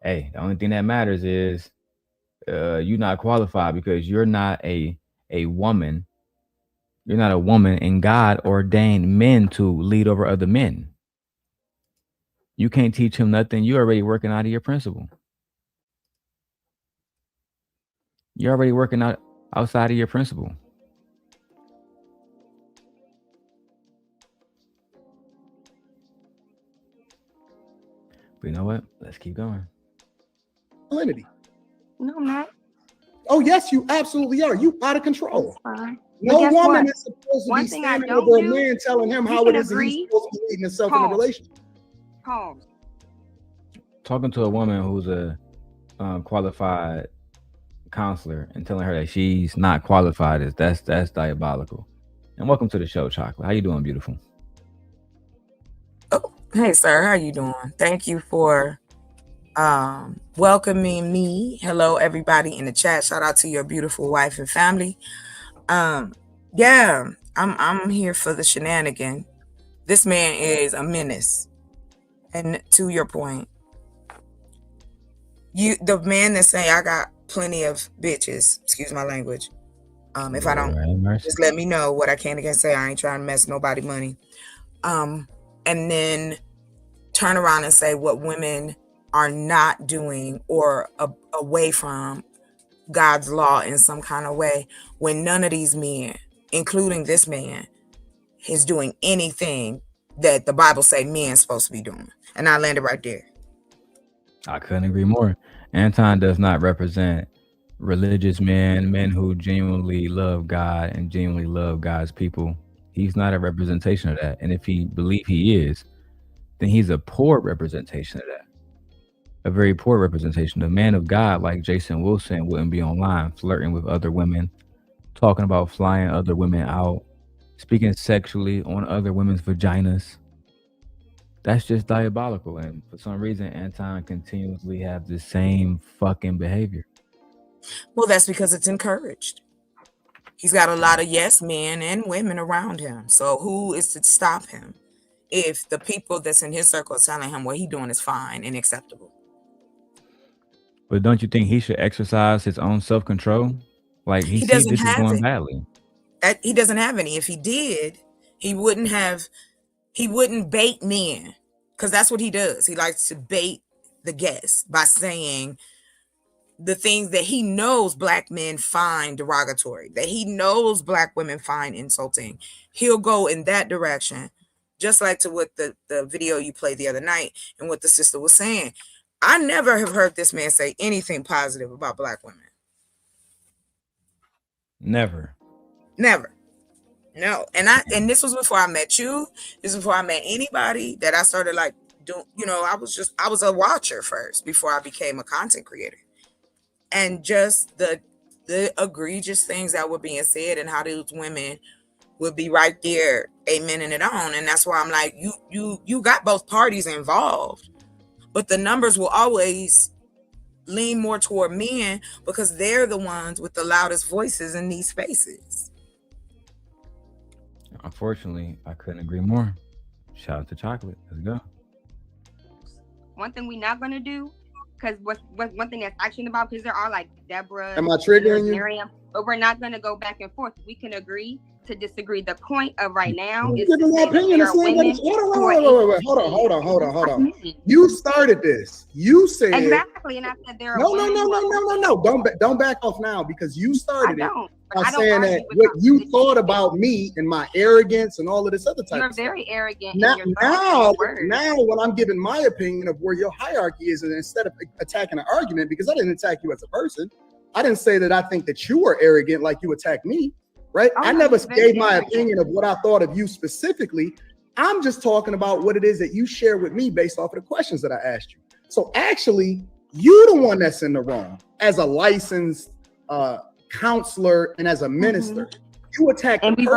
hey, the only thing that matters is you're not qualified because you're not a woman. You're not a woman, and God ordained men to lead over other men. You can't teach him nothing. You're already working out of your principle. You're already working out outside of your principle. But you know what? Let's keep going. Validity. No, I'm not. Oh, yes, you absolutely are. You out of control. No woman is supposed to be standing over a man telling him how it is that he's supposed to be leading himself in a relationship. Pause. Talking to a woman who's a qualified counselor and telling her that she's not qualified that's diabolical. And welcome to the show, Chocolate. How you doing, beautiful? Hey, sir, how you doing? Thank you for welcoming me. Hello, everybody in the chat. Shout out to your beautiful wife and family. Yeah, I'm here for the shenanigan. This man is a menace. And to your point, the man that say I got plenty of bitches, excuse my language. If I don't, Lord have mercy. just let me know what I can and can't say. I ain't trying to mess nobody money. And then turn around and say what women are not doing or away from God's law in some kind of way, when none of these men, including this man, is doing anything that the Bible say men's supposed to be doing. And I landed right there. I couldn't agree more. Anton does not represent religious men who genuinely love God and genuinely love God's people. He's not a representation of that. And if he believe he is, then he's a poor representation of that. A very poor representation. A man of God like Jason Wilson wouldn't be online flirting with other women, talking about flying other women out, speaking sexually on other women's vaginas. That's just diabolical. And for some reason, Anton continuously have the same fucking behavior. Well, that's because it's encouraged. He's got a lot of yes men and women around him. So who is to stop him if the people that's in his circle are telling him what he's doing is fine and acceptable? But don't you think he should exercise his own self-control? Like he sees this is going badly. He doesn't have any. If he did, he wouldn't bait men, because that's what he does. He likes to bait the guests by saying the things that he knows black men find derogatory, that he knows black women find insulting. He'll go in that direction, just like to what the video you played the other night and what the sister was saying. I never have heard this man say anything positive about black women. Never. No. And this was before I met you. This was before I met anybody that I started like doing, I was a watcher first before I became a content creator. And just the egregious things that were being said and how those women would be right there, amening it on. And that's why I'm like, you got both parties involved, but the numbers will always lean more toward men because they're the ones with the loudest voices in these spaces. Unfortunately, I couldn't agree more. Shout out to Chocolate. Let's go. One thing we're not gonna do, because what's one thing that's action about, because there are like Deborah. Am I triggering you? Miriam, but we're not gonna go back and forth. We can agree to disagree. The point of right now is giving my opinion. Hold on. You started this. You said exactly, and I said there are no. Don't back off now, because you started it by saying that what you thought about me and my arrogance and all of this other type. You're of stuff. very arrogant. Now when I'm giving my opinion of where your hierarchy is, and instead of attacking an argument, because I didn't attack you as a person, I didn't say that I think that you were arrogant like you attacked me. Right? I never gave my opinion of what I thought of you specifically. I'm just talking about what it is that you share with me based off of the questions that I asked you. So actually, you the one that's in the wrong as a licensed counselor and as a minister. You attack the person. You've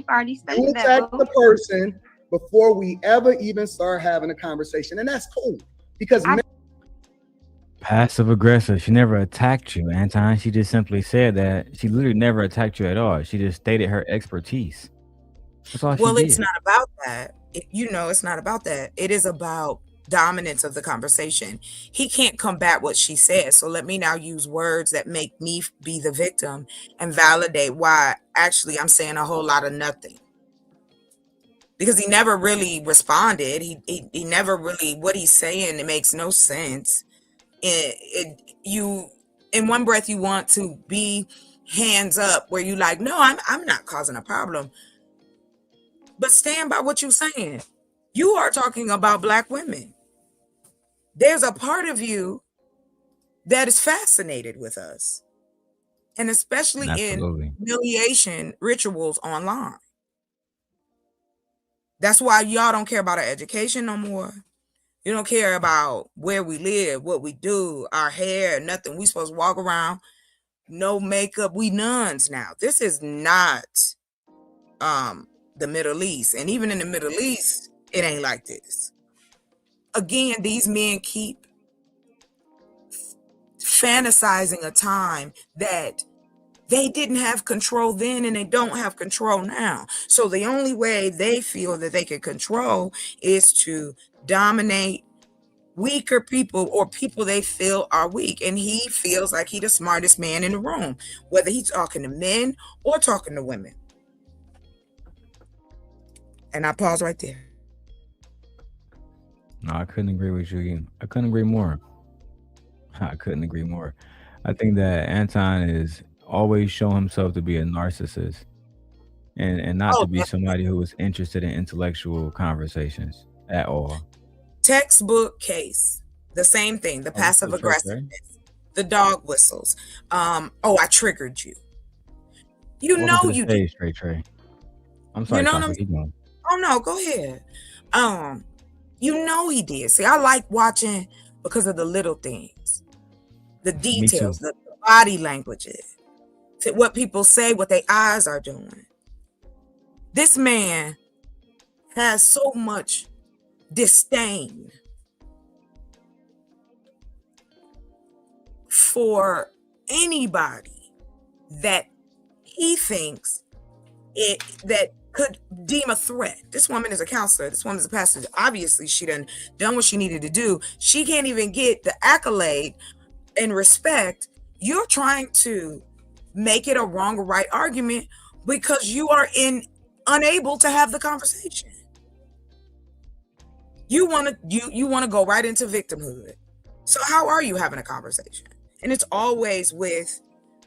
already stated you attack the person before we ever even start having a conversation, and that's cool because. Passive aggressive. She never attacked you, Anton. She just simply said that she literally never attacked you at all. She just stated her expertise. That's all well, she it's did. not about that. It's not about that. It is about dominance of the conversation. He can't combat what she says. So let me now use words that make me be the victim and validate why actually I'm saying a whole lot of nothing. Because he never really responded. He never really, what he's saying, it makes no sense. You in one breath you want to be hands up where you like, no, I'm not causing a problem, but stand by what you're saying. You are talking about black women. There's a part of you that is fascinated with us, and especially in humiliation rituals online. That's why y'all don't care about our education no more. You don't care about where we live, what we do, our hair, nothing. We supposed to walk around, no makeup. We nuns now. This is not the Middle East. And even in the Middle East, it ain't like this. Again, these men keep fantasizing a time that They didn't have control then and they don't have control now. So the only way they feel that they can control is to dominate weaker people or people they feel are weak. And he feels like he's the smartest man in the room, whether he's talking to men or talking to women. And I pause right there. No, I couldn't agree with you. I couldn't agree more. I couldn't agree more. I think that Anton is always show himself to be a narcissist and not to be somebody who is interested in intellectual conversations at all. Textbook case, the same thing, the passive aggressiveness, the dog whistles. I triggered you. You Welcome know to the you stage, did. Trey. I'm sorry, You know what Tasha, I'm keep going. Oh no, go ahead. You know he did. See, I like watching because of the little things, the details, the body languages, what people say, what their eyes are doing. This man has so much disdain for anybody that he thinks that could deem a threat. This woman is a counselor. This woman is a pastor. Obviously, she done what she needed to do. She can't even get the accolade and respect. You're trying to make it a wrong or right argument because you are unable to have the conversation. You want to go right into victimhood. So how are you having a conversation? And it's always with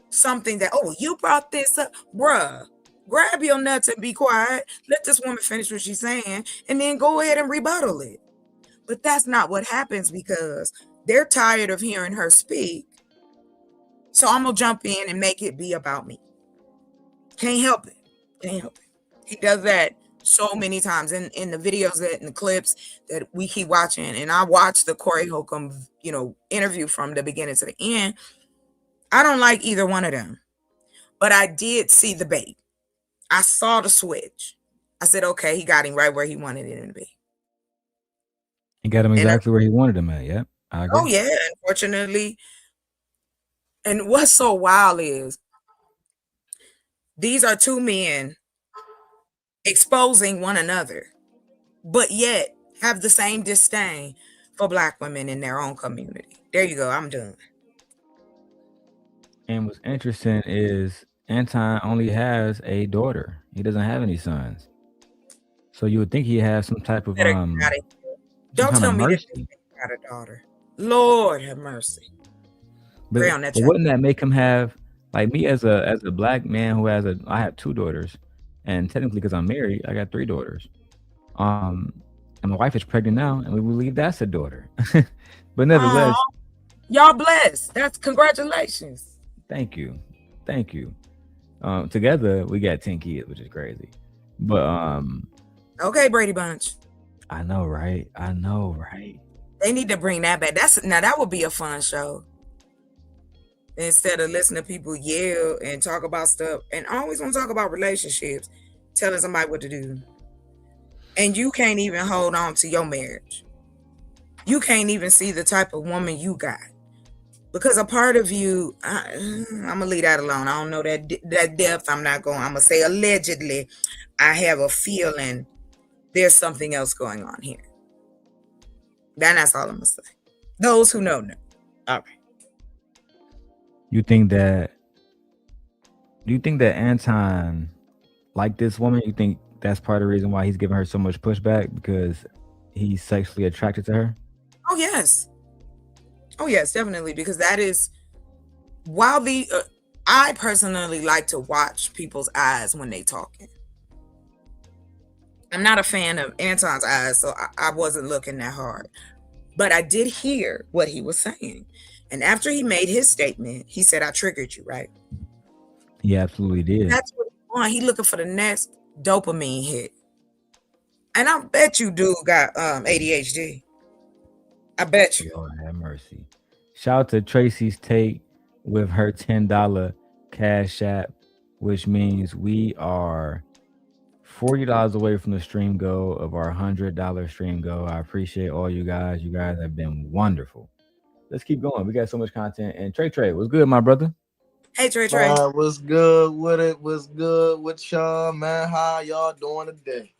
something that, you brought this up, bruh. Grab your nuts and be quiet. Let this woman finish what she's saying and then go ahead and rebuttal it. But that's not what happens because they're tired of hearing her speak. So I'm going to jump in and make it be about me. Can't help it. Can't help it. He does that so many times in the videos in the clips that we keep watching. And I watched the Corey Holcomb, interview from the beginning to the end. I don't like either one of them, but I did see the bait. I saw the switch. I said, okay, he got him right where he wanted him to be. He got him exactly where he wanted him at. Yep. I agree. Oh, yeah. Unfortunately. And what's so wild is these are two men exposing one another, but yet have the same disdain for Black women in their own community. There you go. I'm done. And what's interesting is Anton only has a daughter. He doesn't have any sons. So you would think he has some type of Don't tell me that he got a daughter. Lord have mercy. But wouldn't that make him have, like me as a Black man who I have 2 daughters, and technically because I'm married, I got 3 daughters. And my wife is pregnant now, and we believe that's a daughter. But nevertheless, y'all blessed. That's congratulations. Thank you. Together we got 10 kids, which is crazy. But okay, Brady Bunch. I know, right? They need to bring that back. That would be a fun show. Instead of listening to people yell and talk about stuff and always want to talk about relationships, telling somebody what to do. And you can't even hold on to your marriage. You can't even see the type of woman you got. Because a part of you, I'm going to leave that alone. I don't know that depth. I'm going to say allegedly, I have a feeling there's something else going on here. That's all I'm going to say. Those who know. All right. Do you think that Anton like this woman? You think that's part of the reason why he's giving her so much pushback because he's sexually attracted to her? Oh, yes. Oh, yes, definitely. Because that is, while I personally like to watch people's eyes when they talking. I'm not a fan of Anton's eyes, so I wasn't looking that hard. But I did hear what he was saying. And after he made his statement, he said, I triggered you, right? He absolutely did. That's what he wants. He looking for the next dopamine hit. And I bet you dude got ADHD. I bet you. Lord have mercy. Shout out to Tracy's Take with her $10 Cash App, which means we are $40 away from the stream goal of our $100 stream goal. I appreciate all you guys. You guys have been wonderful. Let's keep going. We got so much content. And Trey, what's good, my brother? Hey, Trey. What's good with it? What's good with y'all, man? How y'all doing today?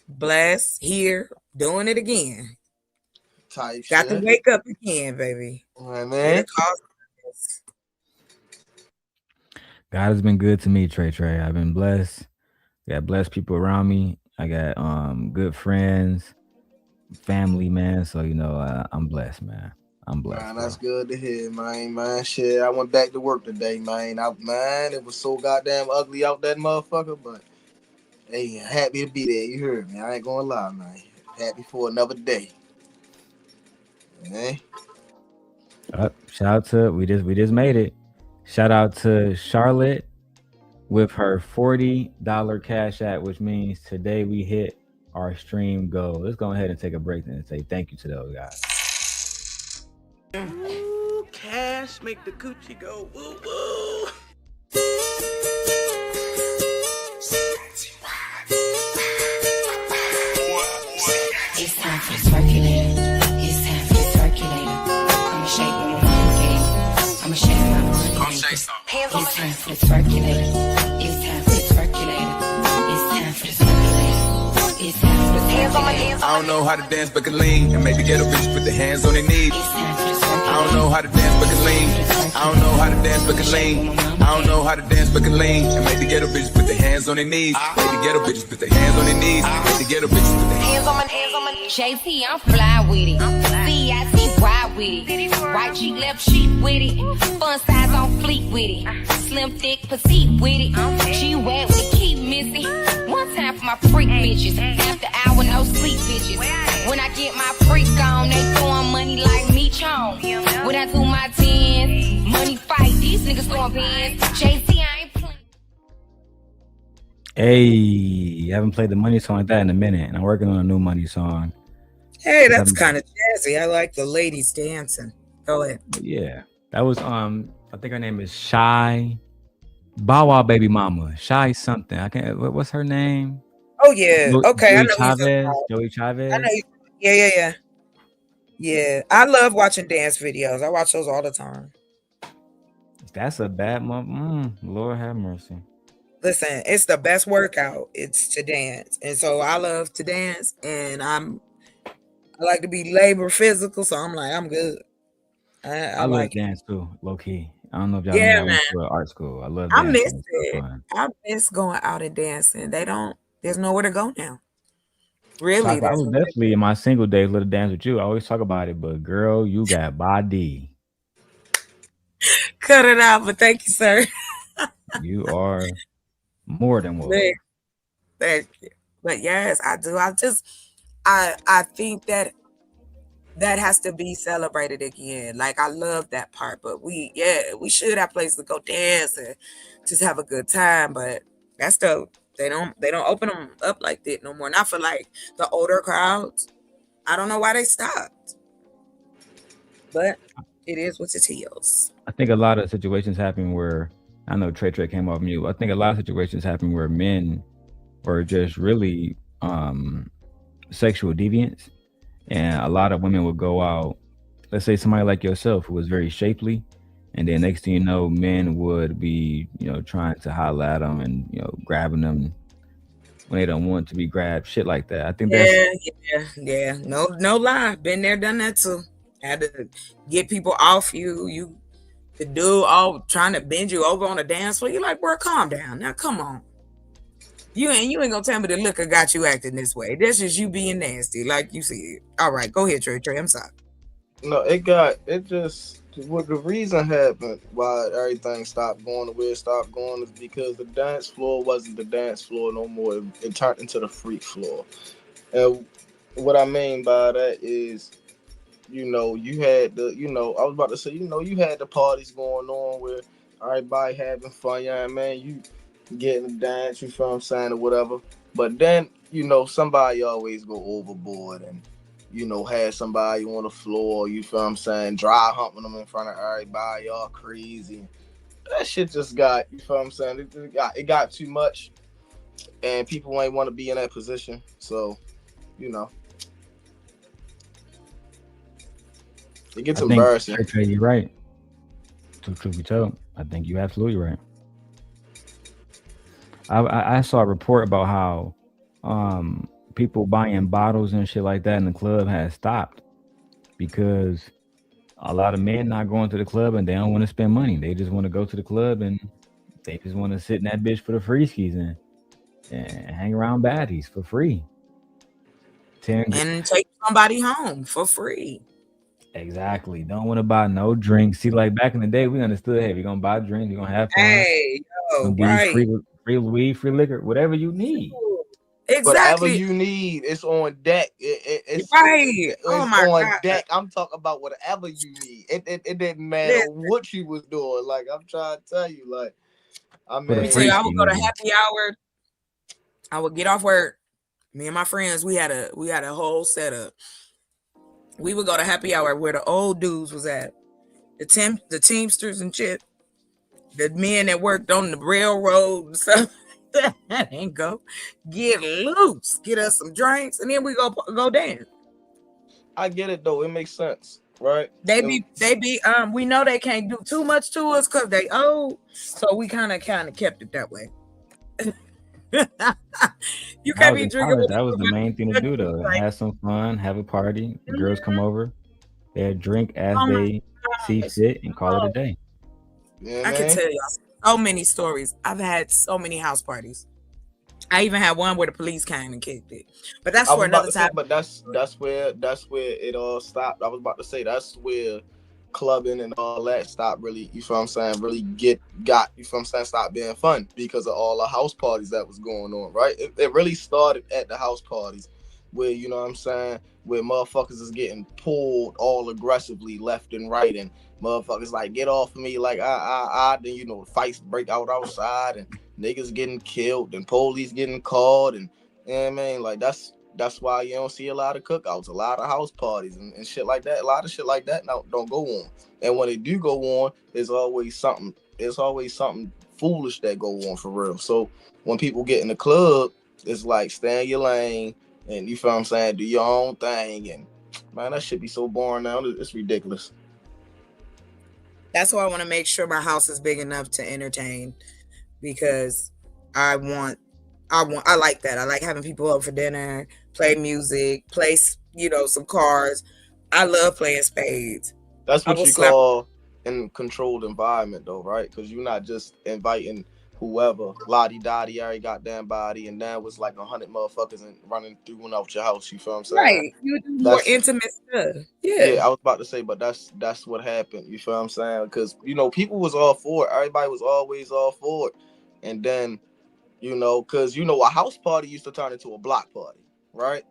Bless here, doing it again. Type Got shit. to wake up again, baby. All right, man. God has been good to me, Trey. I've been blessed. Got blessed people around me. I got good friends, family, man. So I'm blessed, man. I'm blessed. Man, that's good to hear, man. Shit, I went back to work today, man. It was so goddamn ugly out that motherfucker, but hey, happy to be there. You heard me. I ain't gonna lie, man. Happy for another day. Okay. Shout out to we just made it. Shout out to Charlotte with her $40 cash app, which means today we hit our stream goal. Let's go ahead and take a break and say thank you to those guys. Ooh, cash make the coochie go woo woo. It's time for the circulator. It's time for the circulator. I'ma shake my money. I'ma shake my money. It's time for the circulator. It's time for the circulator. It's time for the circulator. It's time for the circulator. I don't know how to dance but can lean and maybe get a bitch put the hands on their knees. I don't know how to dance but can lean. I don't know how to dance but can lean. I don't know how to dance but can lean and maybe get a bitch put their hands on their knees. Maybe get a bitch put their hands on their knees. Maybe get a bitch put their hands on my JT, I'm fly with it. CITY with it. Right cheek, left cheek with it. Fun size on fleek with it. Slim, thick, petite with it. She wet, we keep missing. One time for my freak bitches. After hour, no sleep bitches. When I get my freak on, they throwing money like me chong. When I do my 10, money fight, these niggas throwing pins. JT, I ain't playing. Hey, I haven't played the money song like that in a minute, and I'm working on a new money song. Hey, that's kind of jazzy. I like the ladies dancing. Go ahead. Yeah, that was I think her name is Shy Bow Wow baby mama. Shy something. I can't. What's her name? Oh yeah. Okay, I know Joey Chavez. I know. Yeah. Yeah, I love watching dance videos. I watch those all the time. That's a bad mom. Lord have mercy. Listen, it's the best workout. It's to dance, and so I love to dance, and I like to be labor physical, so I'm like, I'm good. I love like dance too, low key. I don't know if y'all Yeah, know I went to an art school. I love I dancing. miss It's so it. fun. I miss going out and dancing. There's nowhere to go now. So Really, I was definitely in my single days let to dance with you. I always talk about it, but girl, you got body. cut it out. But thank you, sir. You are more than welcome. Thank you. But yes, I do. I think that has to be celebrated again. Like I love that part, but we should have places to go dance and just have a good time. But that's they don't open them up like that no more. Not for like the older crowds. I don't know why they stopped, but it is what it is. I think a lot of situations happen where I know Trey came off mute. I think a lot of situations happen where men were just really sexual deviants, and a lot of women would go out. Let's say somebody like yourself who was very shapely, and then next thing you know, men would be trying to holler at them and grabbing them when they don't want to be grabbed, shit like that. I think Yeah. No lie. Been there, done that too. Had to get people off you. The dude all trying to bend you over on the dance floor. You're like, bro, calm down. Now come on. You ain't gonna tell me the liquor got you acting this way. This is you being nasty, like you said. All right, go ahead, Trey. I'm sorry. No, what the reason happened why everything stopped going the way it stopped going is because the dance floor wasn't the dance floor no more. It turned into the freak floor. And what I mean by that is, you had I was about to say, you had the parties going on where everybody having fun, man, you getting the dance, you feel what I'm saying, or whatever. But then, somebody always go overboard and, have somebody on the floor, you feel what I'm saying, dry humping them in front of everybody, all crazy. That shit just got, you feel what I'm saying, it got too much, and people ain't want to be in that position. So, it gets embarrassing. Trey, you're right. Truth be told, I think you're absolutely right. I saw a report about how people buying bottles and shit like that in the club has stopped because a lot of men not going to the club and they don't want to spend money. They just want to go to the club and they just want to sit in that bitch for the free skis and hang around baddies for free. And take somebody home for free. Exactly. Don't want to buy no drinks. See, like back in the day, we understood, hey, we're gonna buy drinks, we're gonna have fun. Hey, yo, right. Free weed, free liquor, whatever you need. Whatever Exactly. you need, it's on deck. It's right. It's Oh my on God. deck. I'm talking about whatever you need. It didn't matter what you was doing. Like I'm trying to tell you, like I mean, Let me tell you, I would go to happy hour. I would get off work. Me and my friends, we had a whole setup. We would go to happy hour where the old dudes was at, the Teamsters and shit, the men that worked on the railroad and stuff. And go get loose, get us some drinks, and then we go dance. I get it though. It makes sense, right? They be we know they can't do too much to us because they old, so we kind of kept it that way. You can't be drinking. That was the main thing to do though. Have some fun, have a party. The girls come over, they drink as they see fit, and call it a day. Yeah, I can tell y'all so many stories. I've had so many house parties. I even had one where the police came and kicked it. But that's for another time. But that's where it all stopped. I was about to say that's where clubbing and all that stopped really, you feel what I'm saying, really you feel what I'm saying, stopped being fun because of all the house parties that was going on, right? It really started at the house parties where, you know what I'm saying, where motherfuckers is getting pulled all aggressively left and right, and motherfuckers like, get off of me, like then you know fights break out outside and niggas getting killed and police getting called, and you know what I mean, like that's why you don't see a lot of cookouts, a lot of house parties and shit like that. A lot of shit like that now don't go on, and when they do go on, there's always something foolish that go on for real. So when people get in the club, it's like stay in your lane and you feel what I'm saying, do your own thing, and man, that shit be so boring now. It's ridiculous. That's why I want to make sure my house is big enough to entertain, because I like that. I like having people over for dinner, play music, play, you know, some cards. I love playing spades. That's what you call a controlled environment though, right? Because you're not just inviting whoever, lottie-dottie, every goddamn body, and that was like 100 motherfuckers and running through and out your house, you feel what I'm saying? Right. You do more intimate stuff. Yeah, I was about to say, but that's what happened, you feel what I'm saying? Because, you know, people was all for it. Everybody was always all for it. And then, you know, because, you know, a house party used to turn into a block party, right?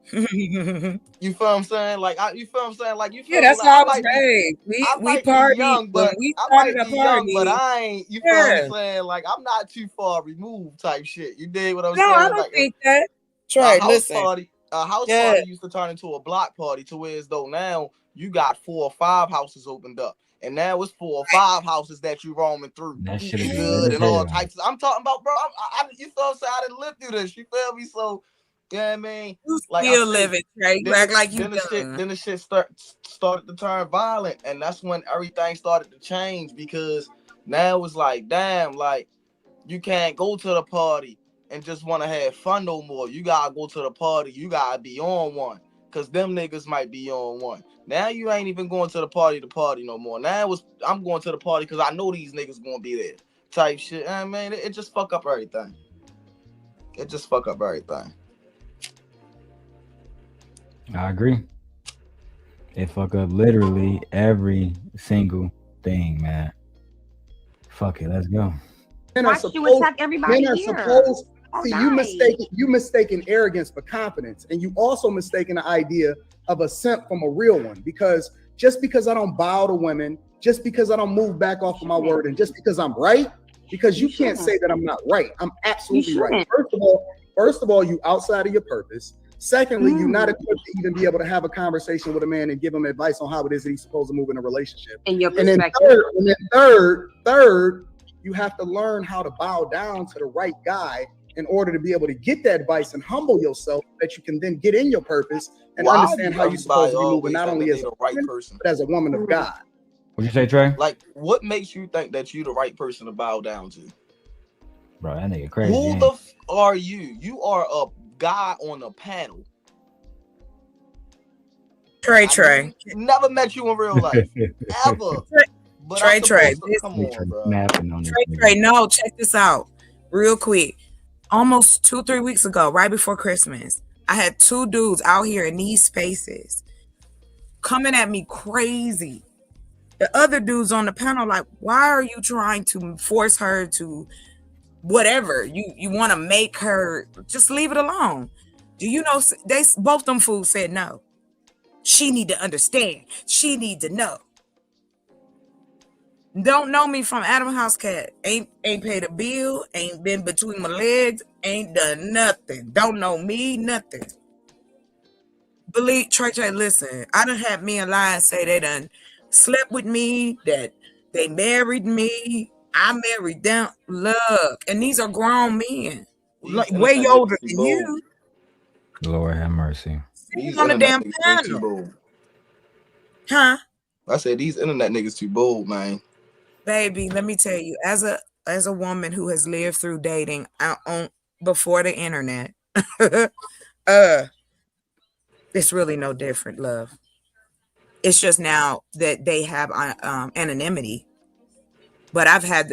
You feel what I'm saying? Like, you feel what I'm saying? Like, you feel that's like, how I was raised. We party young, but we started a party. But I ain't, you feel what I'm saying? Like, I'm not too far removed type shit. You dig what I'm saying? No, I don't like, think that. A house party used to turn into a block party to where as though now you got 4 or 5 houses opened up. And now it's 4 or 5 houses that you roaming through. That shit is good and all types of, I'm talking about, bro. You feel what I'm saying? I didn't live through this. You feel me? So, you know what I mean? You like still living, Trey. You act like you then the shit started to turn violent, and that's when everything started to change, because now it's like, damn, like you can't go to the party and just want to have fun no more. You gotta go to the party. You gotta be on one, because them niggas might be on one. Now you ain't even going to the party no more. Now I'm going to the party because I know these niggas gonna be there type shit. I mean, it just fuck up everything. I agree. It fuck up literally every single thing, man. Fuck it, let's go. Why should you attack everybody men are here? supposed see, you mistaken arrogance for confidence, and you also mistaken the idea of a simp from a real one. Because just because I don't bow to women, just because I don't move back off of my word, and just because I'm right, because you can't say that I'm not right. I'm absolutely right. First of all, you outside of your purpose. Secondly, you're not equipped to even be able to have a conversation with a man and give him advice on how it is that he's supposed to move in a relationship. And your then third, you have to learn how to bow down to the right guy in order to be able to get that advice and humble yourself, that you can then get in your purpose and understand how you're supposed to be moving, not only as a right person, but as a woman of God. What you say, Trey? Like, what makes you think that you the right person to bow down to? Bro, that nigga crazy. Who the f are you? You are a guy on a panel. Trey. Never met you in real life. Ever. But Trey. Come on, bro. Trey, no, check this out. Real quick. Almost 2-3 weeks ago, right before Christmas, I had 2 dudes out here in these spaces coming at me crazy. The other dudes on the panel, like, why are you trying to force her to whatever? You want to make her, just leave it alone. Do you know both them fools said no. She need to understand. She need to know. Don't know me from Adam House Cat. Ain't paid a bill. Ain't been between my legs. Ain't done nothing. Don't know me, nothing. Believe, Trey, listen. I done had me and Lion say they done slept with me, that they married me. I married them. Look, and these are grown men. Like way older than you. Lord have mercy. These On the damn niggas panel. too bold. Huh? I said these internet niggas too bold, man. Baby, let me tell you, as a woman who has lived through dating before the internet, it's really no different, love. It's just now that they have anonymity. But I've had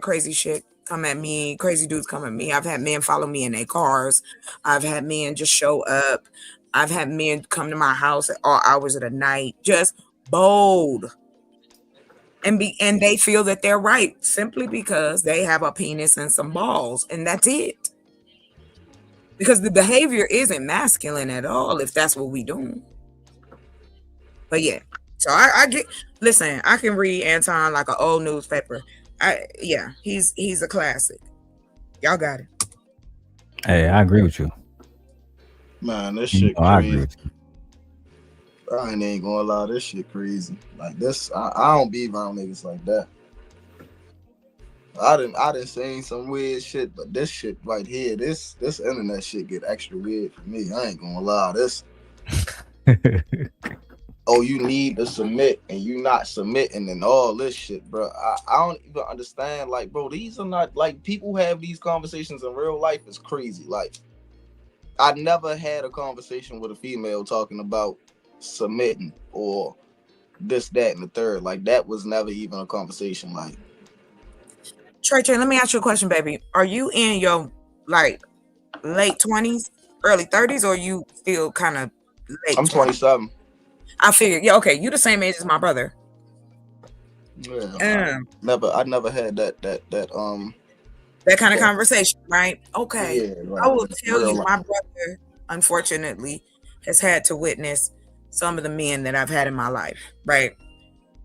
crazy shit come at me, crazy dudes come at me. I've had men follow me in their cars. I've had men just show up. I've had men come to my house at all hours of the night, just bold. And they feel that they're right simply because they have a penis and some balls, and that's it. Because the behavior isn't masculine at all if that's what we doing. But yeah, so I get. Listen, I can read Anton like an old newspaper. He's a classic. Y'all got it. Hey, I agree with you. Man, this shit I agree crazy. with you. I ain't gonna lie, this shit crazy. Like this, I don't be around niggas like that. I didn't seen some weird shit, but this shit right here, this internet shit get extra weird for me. I ain't gonna lie, this. Oh, you need to submit and you not submitting and all this shit, bro. I don't even understand. Like, bro, these are not like people have these conversations in real life. It's crazy. Like, I never had a conversation with a female talking about submitting or this, that, and the third. Like, that was never even a conversation. Like, Trey, let me ask you a question, baby. Are you in your like late 20s, early 30s, or are you still kind of late? I'm 27. I figured, yeah, okay, you the same age as my brother. Yeah, I never had that kind of conversation, right? Okay. Yeah, right. I will tell you, Real my life. brother, unfortunately, has had to witness some of the men that I've had in my life, right?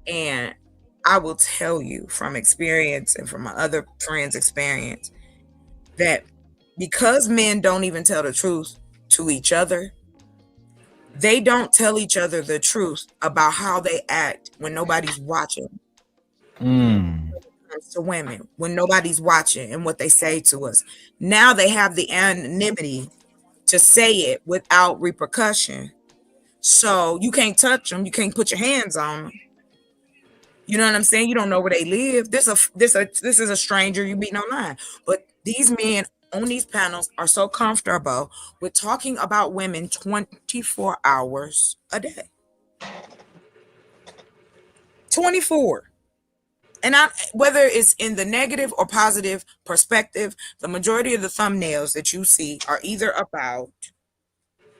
And I will tell you from experience and from my other friends' experience that because men don't even tell the truth to each other, they don't tell each other the truth about how they act when nobody's watching. When it comes to women, when nobody's watching and what they say to us. Now they have the anonymity to say it without repercussion. So you can't touch them. You can't put your hands on them. You know what I'm saying? You don't know where they live. This is a stranger you meet online. But these men on these panels are so comfortable with talking about women 24 hours a day. 24. And whether it's in the negative or positive perspective, the majority of the thumbnails that you see are either about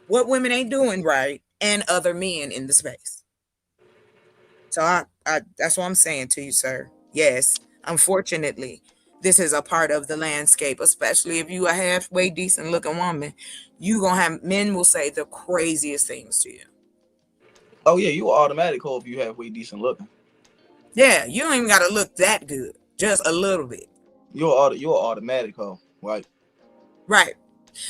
what women ain't doing right and other men in the space. So I that's what I'm saying to you, sir. Yes, unfortunately, this is a part of the landscape, especially if you a halfway decent looking woman. You gonna have men will say the craziest things to you. Oh yeah, you automatic hoe if you halfway decent looking. Yeah, you don't even gotta look that good, just a little bit. You're automatic hoe, right? Right.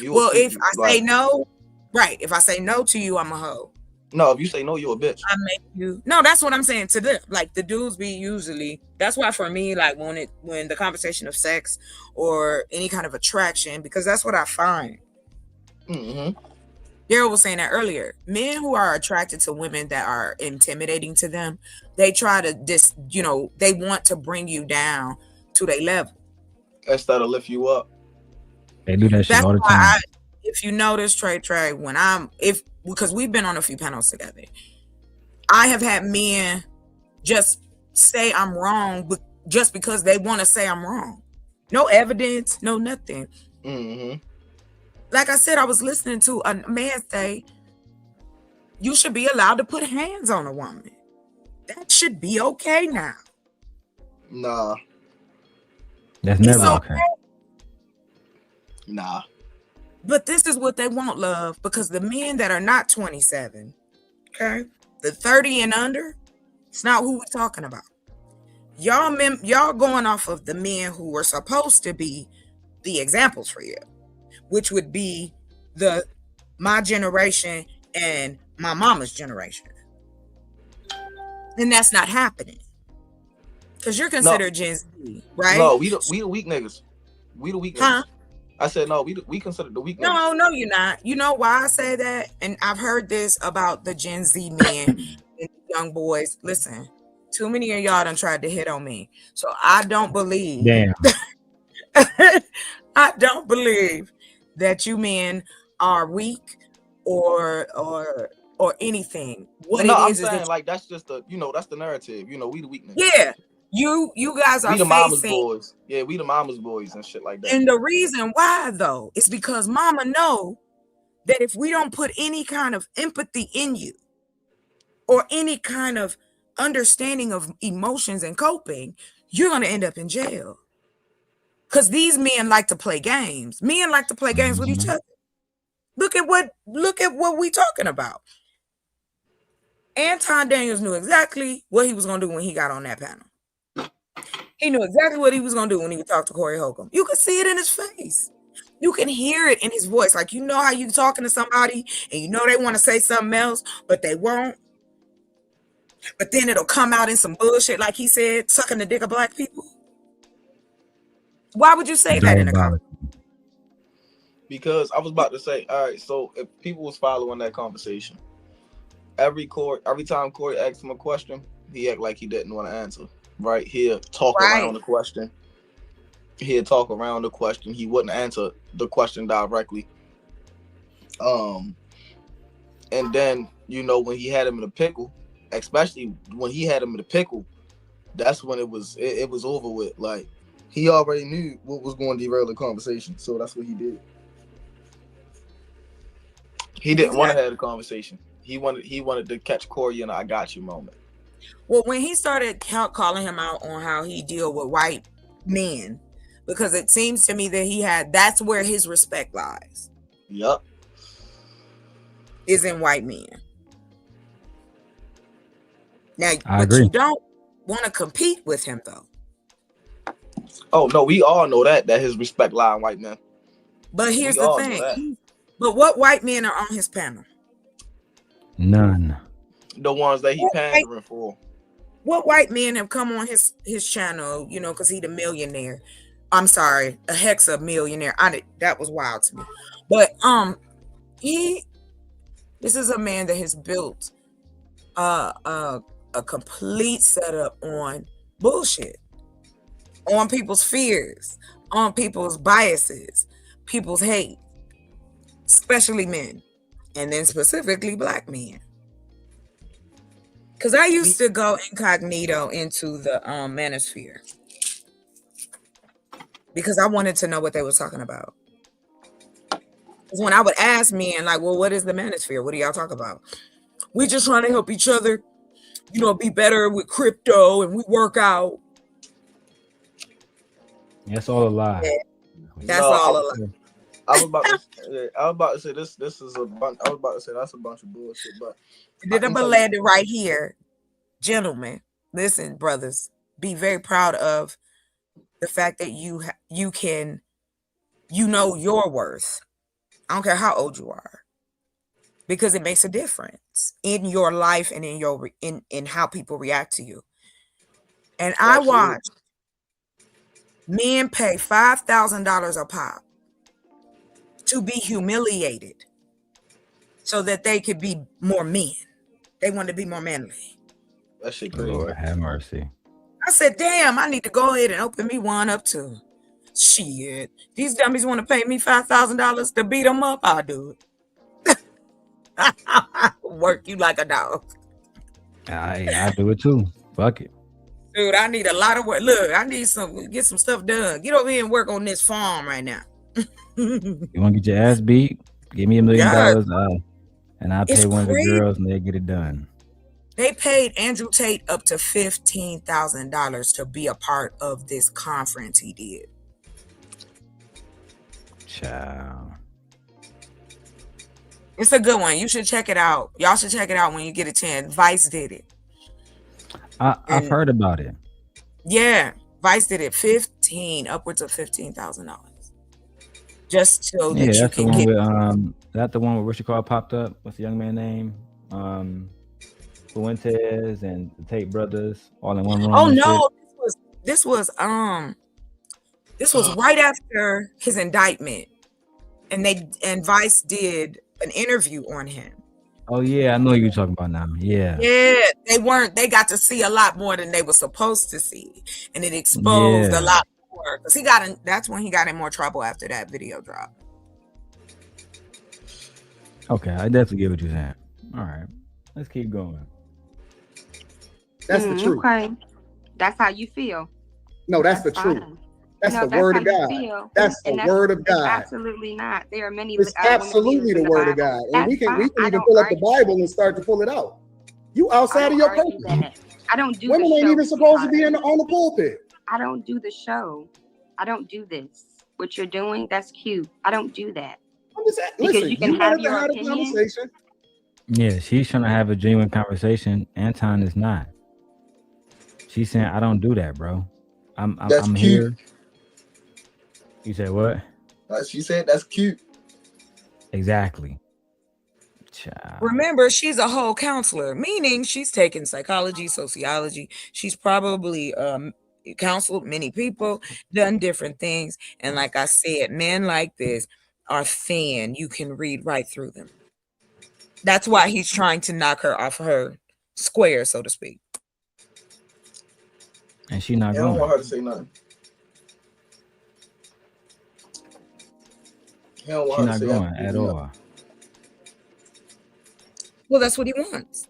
Well, if I say no, right. If I say no to you, I'm a hoe. No, if you say no, you're a bitch. I make you. No, that's what I'm saying to them. Like the dudes be usually. That's why for me, like when the conversation of sex or any kind of attraction, because that's what I find. Mm-hmm. Darrel was saying that earlier. Men who are attracted to women that are intimidating to them, they try to they want to bring you down to their level instead of lift you up. They do that shit That's all the why time. if you notice, Trey, because we've been on a few panels together, I have had men just say I'm wrong, but just because they want to say I'm wrong. No evidence, no nothing. Mm-hmm. Like I said, I was listening to a man say, you should be allowed to put hands on a woman. That should be okay now. Nah. That's never okay. Nah. But this is what they want, love, because the men that are not 27, okay, the 30 and under, it's not who we're talking about. Y'all going off of the men who were supposed to be the examples for you, which would be my generation and my mama's generation. And that's not happening. Because you're considered Gen Z, right? No, we the weak niggas. We the weak niggas. Huh? I said no, we consider the weak niggas. No, you're not. You know why I say that? And I've heard this about the Gen Z men and young boys. Listen, too many of y'all done tried to hit on me. So I don't believe. Damn. I don't believe that you men are weak or anything. I'm saying like that's just that's the narrative. We the weak niggas. Yeah. You guys are we the mama's boys. Yeah, we the mama's boys and shit like that. And the reason why though is because mama know that if we don't put any kind of empathy in you or any kind of understanding of emotions and coping, you're gonna end up in jail. Because these men like to play games. Men like to play games with each other. Look at what we talking about. Anton Daniels knew exactly what he was gonna do when he got on that panel. He knew exactly what he was gonna do when he would talk to Corey Holcomb. You could see it in his face. You can hear it in his voice. Like, you know how you talking to somebody and you know they want to say something else, but they won't. But then it'll come out in some bullshit, like he said, sucking the dick of black people. Why would you say that in a conversation? Because I was about to say, all right, so if people was following that conversation, every time Corey asked him a question, he act like he didn't want to answer. Right? He'll talk around the question. He'll talk around the question. He wouldn't answer the question directly. And then, when he had him in a pickle, especially when he had him in a pickle, that's when it was over with. Like, he already knew what was going to derail the conversation. So that's what he did. He didn't want to have a conversation. He wanted to catch Corey in a I got you moment. Well, when he started calling him out on how he deal with white men, because it seems to me that that's where his respect lies. Yep. Is in white men. Now, I agree. You don't want to compete with him though. Oh no, we all know that his respect lies in white men. But here's the thing. But what white men are on his panel? None. The ones that he pandering for. What white men have come on his channel, because he's a millionaire. I'm sorry, a hexa millionaire. That was wild to me. But this is a man that has built a complete setup on bullshit, on people's fears, on people's biases, people's hate, especially men, and then specifically black men. Because I used to go incognito into the Manosphere because I wanted to know what they were talking about. Because when I would ask men, like, well, what is the Manosphere? What do y'all talk about? We just trying to help each other, be better with crypto, and we work out. That's all a lie. Yeah, that's all a lie. I was about to say this is a bunch. I was about to say that's a bunch of bullshit, but I'm gonna land it right here, gentlemen. Listen, brothers, be very proud of the fact that you can, know your worth. I don't care how old you are, because it makes a difference in your life and in your in how people react to you. And I watched men pay $5,000 a pop to be humiliated so that they could be more men. They wanted to be more manly. That shit crazy. Lord have mercy. I said, damn, I need to go ahead and open me one up too. Shit. These dummies want to pay me $5,000 to beat them up. I'll do it. Work you like a dog. I do it too. Fuck it. Dude, I need a lot of work. Look, I need get some stuff done. Get over here and work on this farm right now. You want to get your ass beat? Give me $1 million, and I'll pay one of the girls, and they'll get it done. They paid Andrew Tate up to $15,000 to be a part of this conference he did. Ciao. It's a good one. You should check it out. Y'all should check it out when you get a chance. Vice did it. I've heard about it. Yeah, Vice did it. Upwards of $15,000. Just so that you that's can the one get. with that the one where Richard Carr popped up. What's the young man's name? Fuentes and the Tate brothers all in one room. Oh no, this was right after his indictment, and Vice did an interview on him. Oh yeah, I know what you're talking about now. Yeah. Yeah, they got to see a lot more than they were supposed to see, and it exposed a lot more because that's when he got in more trouble after that video drop. Okay, I definitely get what you're saying. All right, let's keep going. That's the truth. Okay, that's how you feel. No, that's the truth. That's the word of God. That's the word of God. Absolutely not. There are many. It's absolutely the word of God, and we can even pull up the Bible and start to pull it out. You outside of your purpose. I don't do. Women ain't even supposed to be on the pulpit. I don't do the show. I don't do this. What you're doing, that's cute. I don't do that. I'm just saying, because listen, you can have your a opinion. conversation. Yeah, she's trying to have a genuine conversation. Anton is not. She's saying, "I don't do that, bro. I'm cute. Here." You said what? She said that's cute. Exactly. Child. Remember, she's a whole counselor, meaning she's taken psychology, sociology. She's probably counseled many people, done different things. And like I said, men like this are thin. You can read right through them. That's why he's trying to knock her off her square, so to speak. And she's not I going. don't want her to say nothing. She's not going at all. Well, that's what he wants.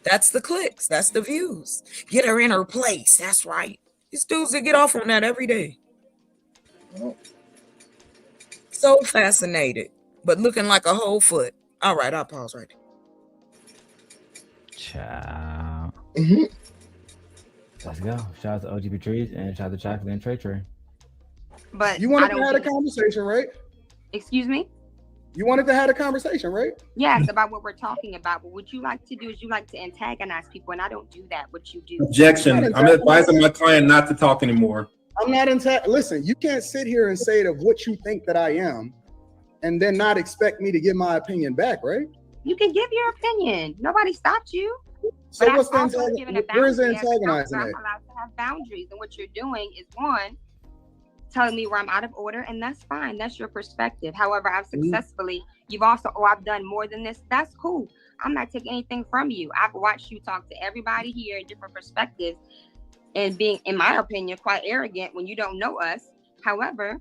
That's the clicks. That's the views. Get her in her place. That's right. These dudes that get off on that every day. So fascinated, but looking like a whole foot. All right, I'll pause right there. Ciao. Let's go. Shout out to OGP Trees and shout out to Chocolate and Trey Trey. But You wanted to have a conversation, right? Excuse me? You wanted to have a conversation, right? Yes, about what we're talking about. But what you like to do is you like to antagonize people, and I don't do that. What you do. Objection. I'm advising my client not to talk anymore. I'm not listen, you can't sit here and say of what you think that I am and then not expect me to give my opinion back, right? You can give your opinion. Nobody stopped you. So But what's the I've also given a where is the boundary as a antagonizing counselor. at? I'm allowed to have boundaries, and what you're doing is one, telling me where I'm out of order, and that's fine. That's your perspective. However, I've successfully, you've also, I've done more than this. That's cool. I'm not taking anything from you. I've watched you talk to everybody here, different perspectives, and being, in my opinion, quite arrogant when you don't know us. However,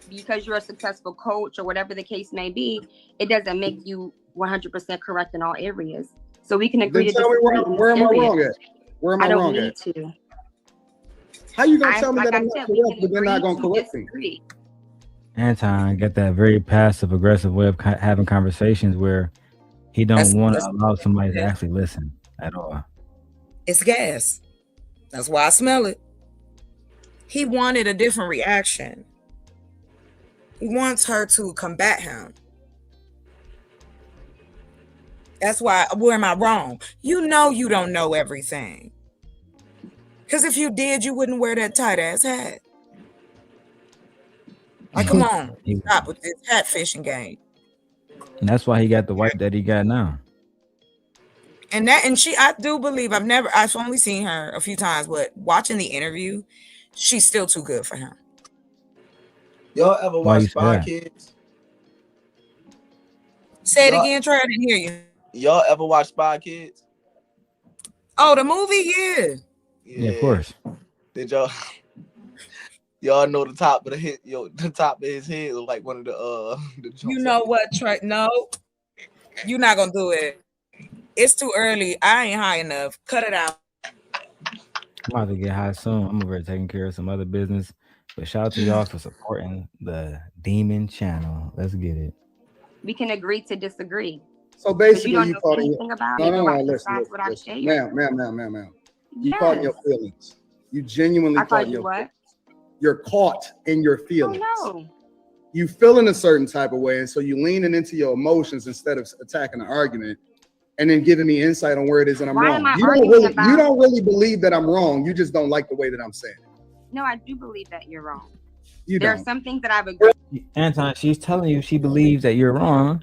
because you're a successful coach or whatever the case may be, it doesn't make you 100% correct in all areas. So we can agree Then to tell me disagree. where am I wrong at? Where am I wrong don't at? need to. How you gonna tell me like that I'm I not said, we correct, can but they're not agree gonna to correct me? disagree. Anton got that very passive aggressive way of having conversations where he don't want to allow somebody to actually listen at all. It's gas. That's why I smell it. He wanted a different reaction. He wants her to combat him. That's why, where am I wrong? You know you don't know everything. Because if you did, you wouldn't wear that tight ass hat. Like, come on, stop with this hat fishing game. And that's why he got the wife that he got now. And I do believe I've only seen her a few times, but watching the interview, she's still too good for him. Y'all ever watch Spy Kids? Say it again, Trey. I didn't hear you. Y'all ever watch Spy Kids? Oh, the movie? Yeah. Yeah, of course. Did y'all know the top of the top of his head was like one of the You know what, Trey? No, you're not gonna do it. It's too early. I ain't high enough. Cut it out. I'm about to get high soon. I'm over here taking care of some other business. But shout out to y'all for supporting the Demon channel. Let's get it. We can agree to disagree. So basically, you don't you know caught anything about it. No, Right, listen, besides what I listen. shared. Ma'am. You caught in your feelings. You genuinely I caught called in you your what? You're caught in your feelings. Oh no. You feel in a certain type of way, and so you leaning into your emotions instead of attacking the argument and then giving me insight on where it is that I'm Why wrong. am I You don't arguing really, about- you don't really believe that I'm wrong. You just don't like the way that I'm saying it. No, I do believe that you're wrong. You there don't. are some things that I've agreed. Anton, she's telling you she believes that you're wrong,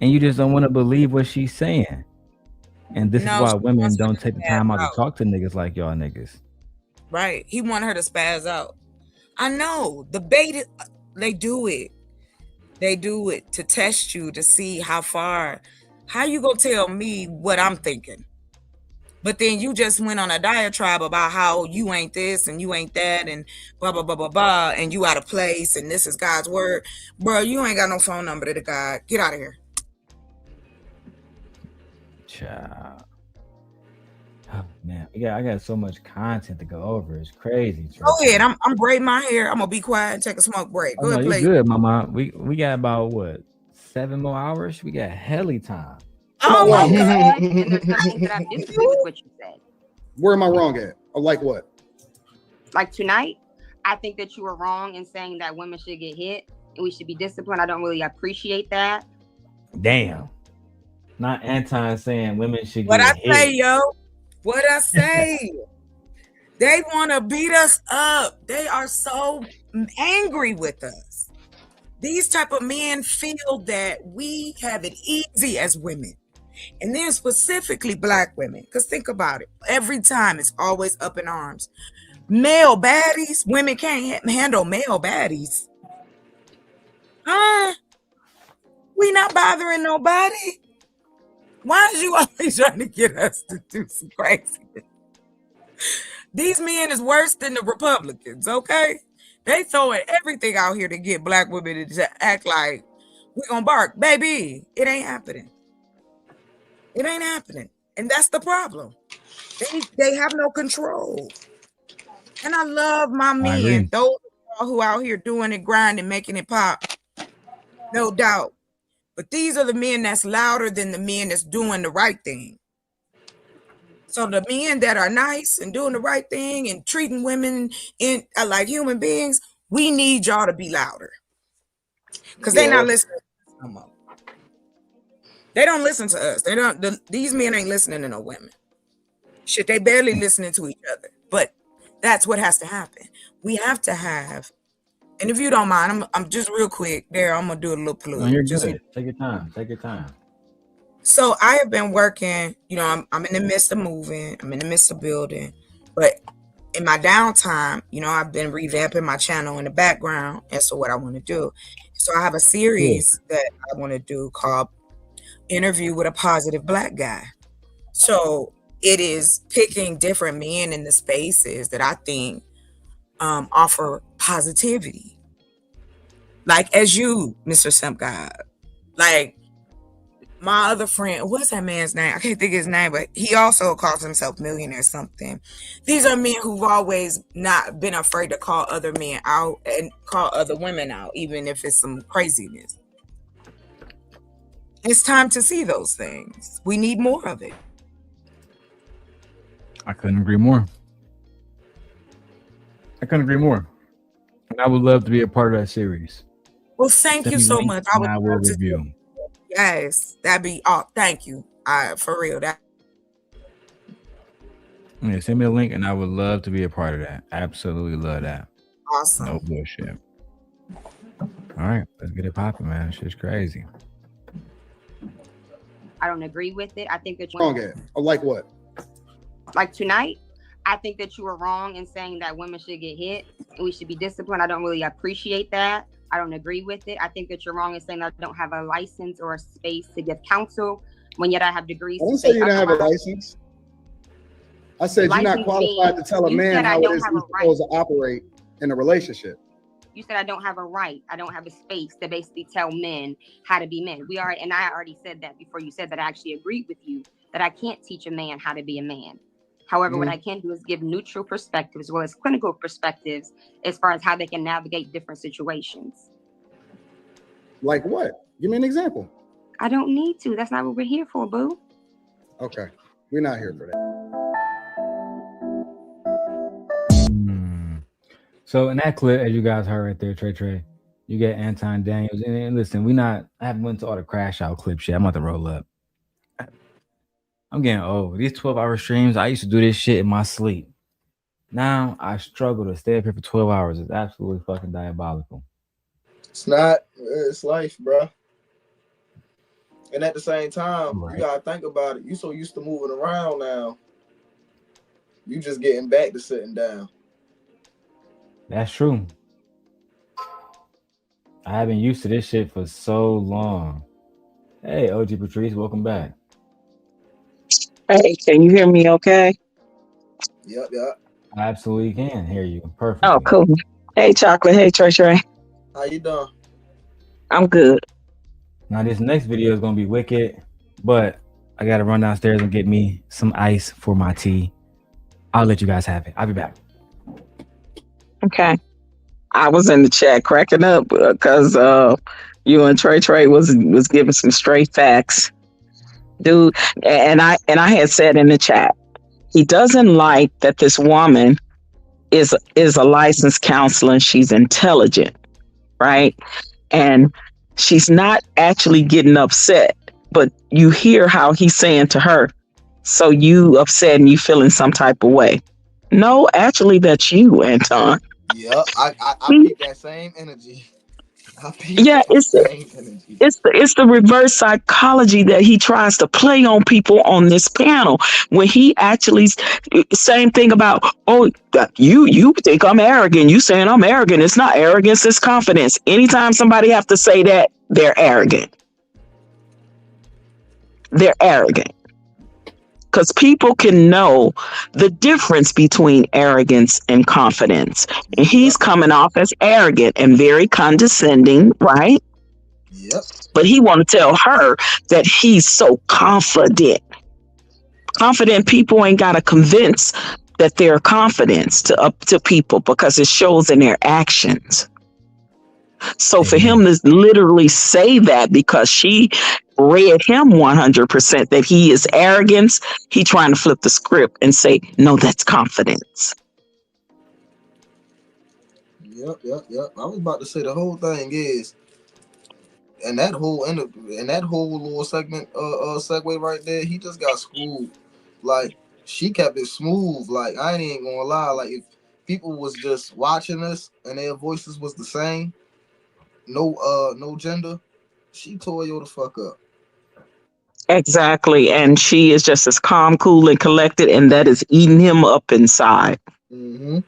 and you just don't want to believe what she's saying. And this is why women don't take the time out to talk to niggas like y'all niggas. Right. He wanted her to spaz out. I know. The bait is, they do it. They do it to test you to see how far. How you gonna tell me what I'm thinking? But then you just went on a diatribe about how you ain't this and you ain't that and blah, blah, blah, blah, blah, and you out of place and this is God's word. Bro, you ain't got no phone number to the God. Get out of here. Child. Oh, man. Yeah, I got so much content to go over. It's crazy. Go ahead. I'm braiding my hair. I'm gonna be quiet and take a smoke break. Oh, Go no, ahead, you play. good, mama. We got about what, 7 more hours? We got helly time. Oh my God. And there's some things that I disagree with what you said. Where am I wrong at? Or like what? Like tonight, I think that you were wrong in saying that women should get hit and we should be disciplined. I don't really appreciate that. Damn. Not Anton saying women should What get I hit. say, yo? What I say? They want to beat us up. They are so angry with us. These type of men feel that we have it easy as women. And then specifically Black women. Because think about it. Every time it's always up in arms. Male baddies. Women can't handle male baddies. Huh? We not bothering nobody. Why is you always trying to get us to do some crazy? These men is worse than the Republicans, okay? They throwing everything out here to get Black women to act like we're gonna bark. Baby, it ain't happening. It ain't happening. And that's the problem. They have no control. And I love my men. Those who out here doing it, grinding, making it pop. No doubt. But these are the men that's louder than the men that's doing the right thing. So the men that are nice and doing the right thing and treating women like human beings, we need y'all to be louder. Because they're not listening no more. They don't listen to us. These men ain't listening to no women. Shit, they barely listening to each other. But that's what has to happen. We have to have, and if you don't mind, I'm just real quick there. I'm gonna do a little plug. No, you're good. Take your time. Take your time. So I have been working, I'm in the midst of moving, I'm in the midst of building, but in my downtime, I've been revamping my channel in the background as to what I want to do. So I have a series that I want to do called Interview with a Positive Black Guy. So it is picking different men in the spaces that I think offer positivity. Like as you, Mr. Simp God, like my other friend, what's that man's name? I can't think of his name, but he also calls himself Millionaire something. These are men who've always not been afraid to call other men out and call other women out, even if it's some craziness. It's time to see those things. We need more of it. I couldn't agree more. And I would love to be a part of that series. Well, thank you so much. I will review. Yes, that'd be thank you. For real. Yeah, send me a link and I would love to be a part of that. Absolutely love that. Awesome. No bullshit. All right, let's get it popping, man. Shit's crazy. I don't agree with it. I think that Wrong at? Or like what? Like tonight, I think that you were wrong in saying that women should get hit and we should be disciplined. I don't really appreciate that. I don't agree with it. I think that you're wrong in saying that I don't have a license or a space to give counsel when yet I have degrees. I to didn't say say you didn't have a otherwise. license. I said you're not License qualified to means tell a you man said I how it don't is have he's a right. supposed to operate in a relationship. You said I don't have a right. I don't have a space to basically tell men how to be men. And I already said that before you said that. I actually agreed with you that I can't teach a man how to be a man. However, what I can do is give neutral perspectives as well as clinical perspectives as far as how they can navigate different situations. Like what? Give me an example. I don't need to. That's not what we're here for, boo. Okay. We're not here for that. So in that clip, as you guys heard right there, Trey, you get Anton Daniels. And listen, I haven't went to all the crash out clips yet. I'm about to roll up. I'm getting old. These 12-hour streams, I used to do this shit in my sleep. Now I struggle to stay up here for 12 hours. It's absolutely fucking diabolical. It's not. It's life, bro. And at the same time, you gotta think about it. You so used to moving around now. You just getting back to sitting down. That's true. I haven't used to this shit for so long. Hey, OG Patrice, welcome back. Hey, can you hear me okay? Yep. I absolutely can hear you perfectly. Oh, cool. Hey, Chocolate. Hey, Trey. How you doing? I'm good. Now, this next video is going to be wicked, but I got to run downstairs and get me some ice for my tea. I'll let you guys have it. I'll be back. Okay. I was in the chat cracking up because you and Trey was giving some straight facts, dude. And I had said in the chat, he doesn't like that this woman is a licensed counselor and she's intelligent, right? And she's not actually getting upset, but you hear how he's saying to her, so you upset and you feeling some type of way. No, actually, that's you, Anton. Yep, I peep that same energy. It's the reverse psychology that he tries to play on people on this panel when he actually same thing about, oh, you think I'm arrogant. You saying I'm arrogant. It's not arrogance, it's confidence. Anytime somebody have to say that, they're arrogant. They're arrogant. Because people can know the difference between arrogance and confidence. And he's coming off as arrogant and very condescending, right? Yep. But he want to tell her that he's so confident. Confident people ain't got to convince that they're confident to people because it shows in their actions. So for him to literally say that because she read him 100% that he is arrogance, he trying to flip the script and say, no, that's confidence. Yep. I was about to say the whole thing is, and that whole little segment, segue right there, he just got screwed. Like she kept it smooth. Like I ain't even gonna lie. Like if people was just watching us and their voices was the same, no gender, she tore you the fuck up. Exactly. And she is just as calm, cool, and collected, and that is eating him up inside. Mm-hmm.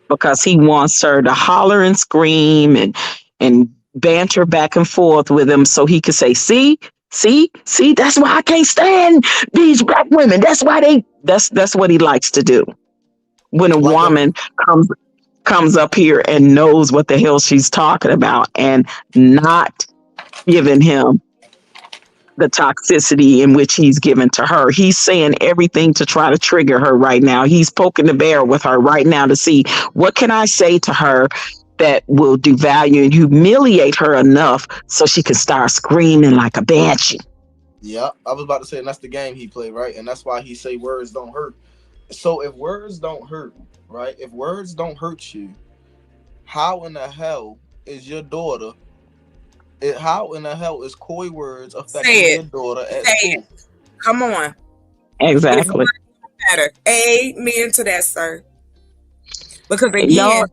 Because he wants her to holler and scream and banter back and forth with him so he could say, see, that's why I can't stand these black women. That's why that's what he likes to do. When a woman comes up here and knows what the hell she's talking about and not giving him the toxicity in which he's given to her. He's saying everything to try to trigger her right now. He's poking the bear with her right now to see what can I say to her that will devalue and humiliate her enough so she can start screaming like a banshee. Yeah, I was about to say, and that's the game he played, right? And that's why he say words don't hurt. So if words don't hurt, right? If words don't hurt you, how in the hell is your daughter? How in the hell is coy words affecting your daughter at school? Come on. Exactly. Matter. Amen to that, sir. Because again,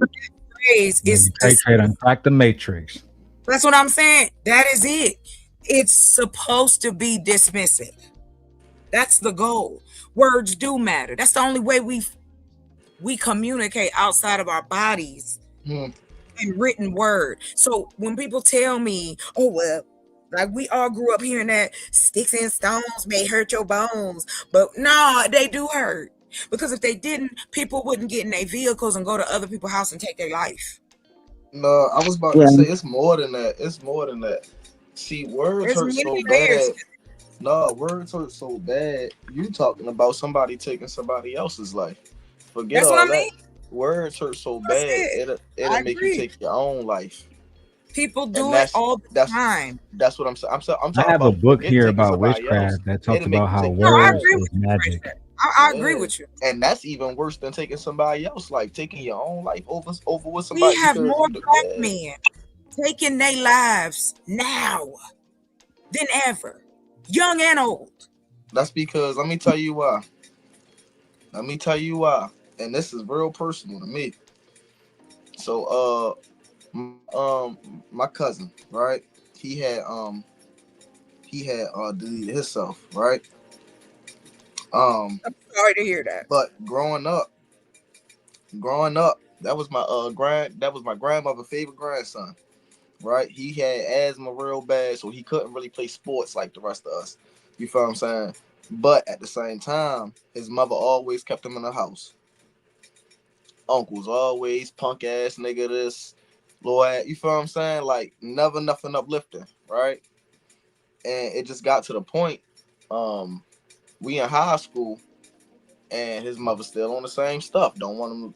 is Trade unpack the matrix. that's what I'm saying. That is it. It's supposed to be dismissive. That's the goal. Words do matter. That's the only way we communicate outside of our bodies. in written word. So when people tell me, oh, well, like we all grew up hearing that sticks and stones may hurt your bones, but no, they do hurt. Because if they didn't, people wouldn't get in their vehicles and go to other people's house and take their life. No, I was about to say it's more than that. It's more than that. See, words There's hurt many so layers. bad. No, words hurt so bad. You talking about somebody taking somebody else's life. Forget That's all what I that. mean. Words hurt so That's bad, it. it'll I make you agree. take your own life. People do And it all the time. That's what I'm saying. I'm I talking have a about book forget here taking about somebody else. witchcraft that talks It'll make about you how take your No, I words agree is with you. magic. I agree with you. And that's even worse than taking somebody else, like taking your own life over with somebody. We have more black Yeah. men taking their lives now than ever, young and old. That's because let me tell you why. And this is real personal to me. So my cousin, right? He had deleted himself, right? I'm sorry to hear that. But growing up, that was my grandmother's favorite grandson, right? He had asthma real bad, so he couldn't really play sports like the rest of us. You feel what I'm saying? But at the same time, his mother always kept him in the house. Uncles always punk ass nigga this, Lord, you feel what I'm saying? Like never nothing uplifting, right? And it just got to the point, we in high school, and his mother still on the same stuff. Don't want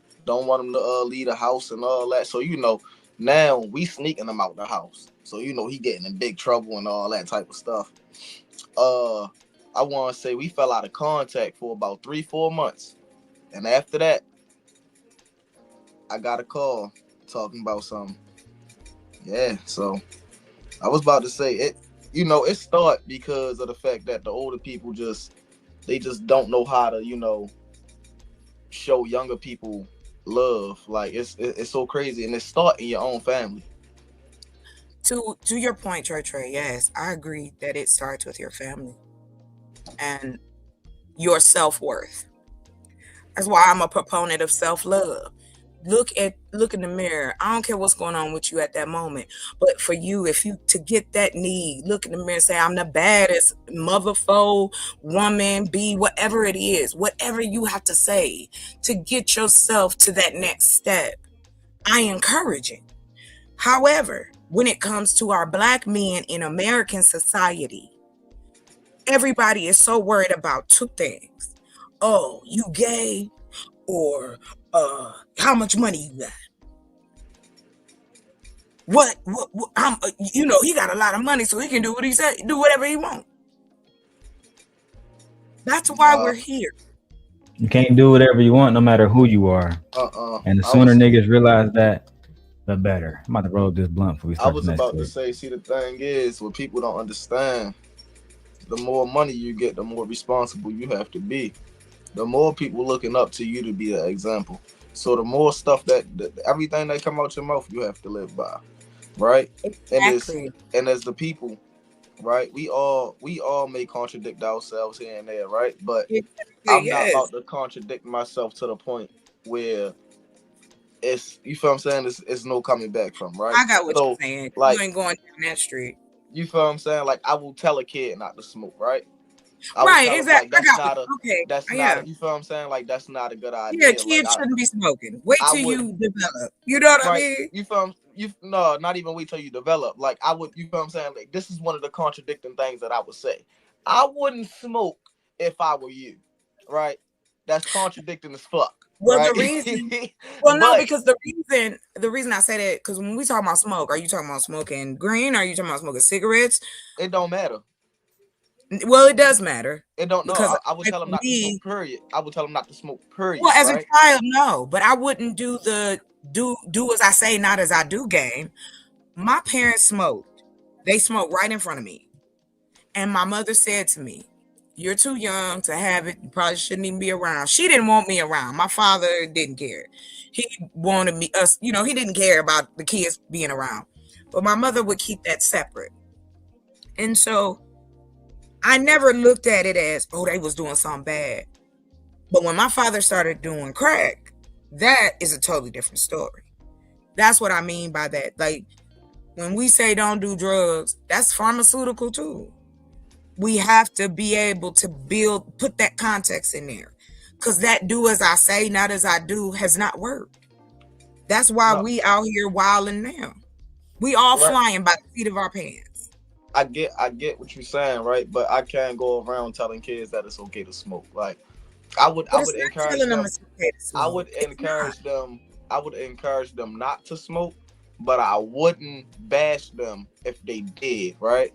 him to leave the house and all that. So now we sneaking him out the house. So he getting in big trouble and all that type of stuff. I want to say we fell out of contact for about 3-4 months, and after that, I got a call talking about something. Yeah, so I was about to say it. It started because of the fact that the older people just don't know how to show younger people love. Like it's so crazy, and it starts in your own family. To your point, Trey, yes, I agree that it starts with your family and your self-worth. That's why I'm a proponent of self-love. Look in the mirror. I don't care what's going on with you at that moment, but for you, to get that need, look in the mirror and say, I'm the baddest mother, foe, woman, be whatever it is, whatever you have to say to get yourself to that next step. I encourage it. However, when it comes to our black men in American society, everybody is so worried about two things. Oh, you gay, or how much money you got? What he got a lot of money, so he can do what he said, do whatever he wants. That's why we're here. You can't do whatever you want, no matter who you are. And the sooner niggas realize that, the better. I'm about to roll this blunt before we start. I was about to say, see, the thing is, what people don't understand, the more money you get, the more responsible you have to be. The more people looking up to you to be an example. So the more stuff that everything that come out your mouth, you have to live by, right? Exactly. And as the people, right, we all may contradict ourselves here and there, right? But I'm not about to contradict myself to the point where it's, you feel what I'm saying? It's no coming back from, right? I got what you're saying. Like, you ain't going down that street. You feel what I'm saying? Like, I will tell a kid not to smoke, right? Right, exactly. Like, you feel what I'm saying? Like, that's not a good idea. Yeah, kids shouldn't be smoking. Wait till you develop. You know what I mean? You feel no, not even wait till you develop. Like, I would, you feel what I'm saying? Like, this is one of the contradicting things that I would say. I wouldn't smoke if I were you, right? That's contradicting as fuck. Well, right? the reason, because the reason I say that, because when we talk about smoke, are you talking about smoking green? Or are you talking about smoking cigarettes? It don't matter. Well, it does matter. It don't know. Because I would tell him not to smoke. Period. I would tell him not to smoke. Period. Well, as a child, no, but I wouldn't do the do as I say, not as I do game. My parents smoked. They smoked right in front of me, and my mother said to me, "You're too young to have it. You probably shouldn't even be around." She didn't want me around. My father didn't care. He wanted us. He didn't care about the kids being around, but my mother would keep that separate, and so I never looked at it as, oh, they was doing something bad. But when my father started doing crack, that is a totally different story. That's what I mean by that. Like when we say don't do drugs, that's pharmaceutical too. We have to be able to put that context in there. Because that do as I say, not as I do has not worked. That's why we out here wilding now. We all flying by the seat of our pants. I get what you're saying, right? But I can't go around telling kids that it's okay to smoke. Like I would encourage them. I would encourage them not to smoke, but I wouldn't bash them if they did, right?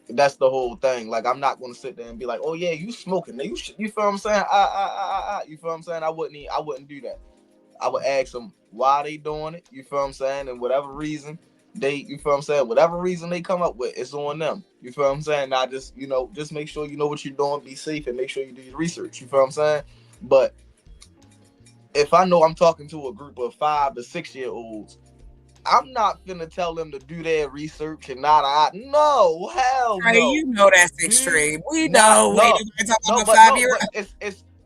That's the whole thing. Like I'm not gonna sit there and be like, "Oh yeah, you smoking?" You feel what I'm saying? You feel what I'm saying? I wouldn't do that. I would ask them why they doing it. You feel what I'm saying? And whatever reason you feel what I'm saying? Whatever reason they come up with, it's on them. You feel what I'm saying? Not just just make sure you know what you're doing, be safe, and make sure you do your research. You feel what I'm saying? But if I know I'm talking to a group of 5 to 6 year olds, I'm not finna tell them to do their research and hell no. You know that's extreme. We know.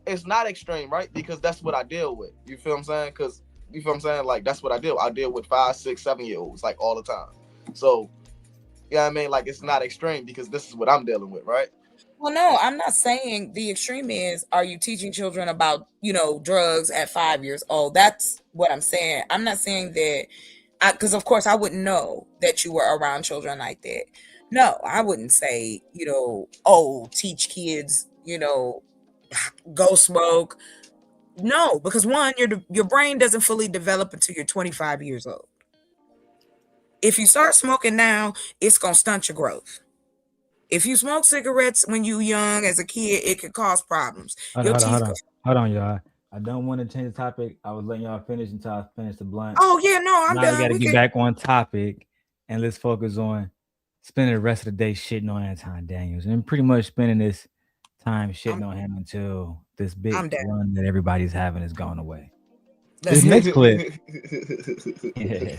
It's not extreme, right? Because that's what I deal with. You feel what I'm saying? Because you feel what I'm saying? Like that's what I deal. I deal with 5, 6, 7 year olds like all the time. So you know what I mean? Like it's not extreme because this is what I'm dealing with, right? Well, no, I'm not saying the extreme is, are you teaching children about, drugs at 5 years old? That's what I'm saying. I'm not saying that, because of course I wouldn't know that you were around children like that. No, I wouldn't say, teach kids, go smoke. No, because one, your brain doesn't fully develop until you're 25 years old. If you start smoking now, it's going to stunt your growth. If you smoke cigarettes when you young as a kid, it could cause problems. Hold on, y'all. I don't want to change the topic. I was letting y'all finish until I finished the blunt. Oh yeah, no, I'm now done. We got to get back on topic, and let's focus on spending the rest of the day shitting on Anton Daniels, and pretty much spending this time shitting on him until this big run that everybody's having is gone away. This next clip.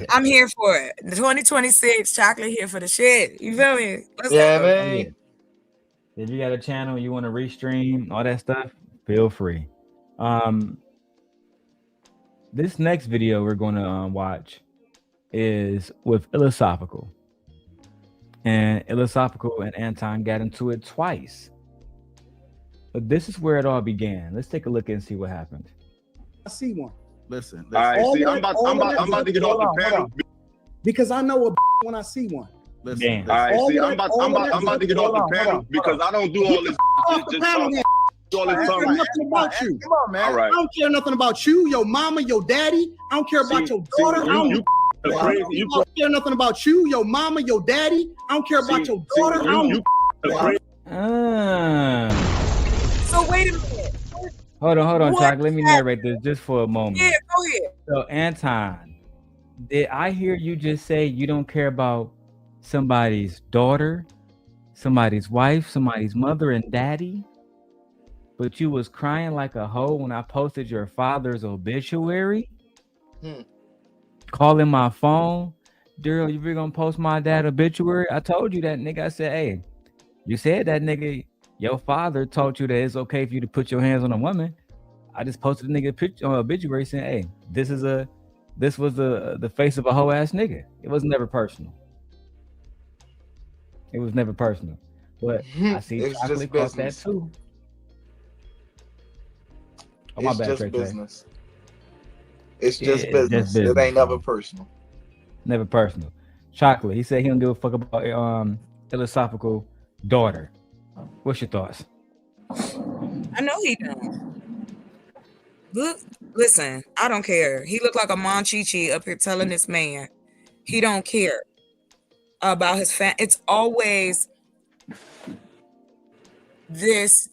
I'm here for it. The 2026 chocolate here for the shit. You feel me? Man. If you got a channel you want to restream all that stuff, feel free. This next video we're going to watch is with Philosophical, and Philosophical and Anton got into it twice. But this is where it all began. Let's take a look and see what happened. I see one. Listen. All right, see, I'm about to get off the panel because I know a when I see one. Listen. All right, see, I'm about to get off the panel because I don't do all this. Just talk. All this I don't care nothing about you. Come on, man. All right. I don't care nothing about you, your mama, your daddy. I don't care about your daughter. I don't care nothing about you, your mama, your daddy. I don't care about your daughter. So wait a minute. Hold on, Chuck. Let me narrate this just for a moment. Yeah, go ahead. So, Anton, did I hear you just say you don't care about somebody's daughter, somebody's wife, somebody's mother and daddy, but you was crying like a hoe when I posted your father's obituary? Calling my phone, Darrel, you really gonna post my dad's obituary? I told you that, nigga. I said, hey, you said that, nigga. Your father taught you that it's okay for you to put your hands on a woman. I just posted a nigga picture on obituary saying, hey, this was the face of a hoe ass nigga. It was never personal. It was never personal. But I see Chocolate caught that too. Oh, my bad, just business. It's just business. It ain't never personal. Never personal. Chocolate, he said he don't give a fuck about Philosophical daughter. What's your thoughts? I know he don't. Look, listen, I don't care. He looked like a Monchichi up here telling this man he don't care about his family. It's always this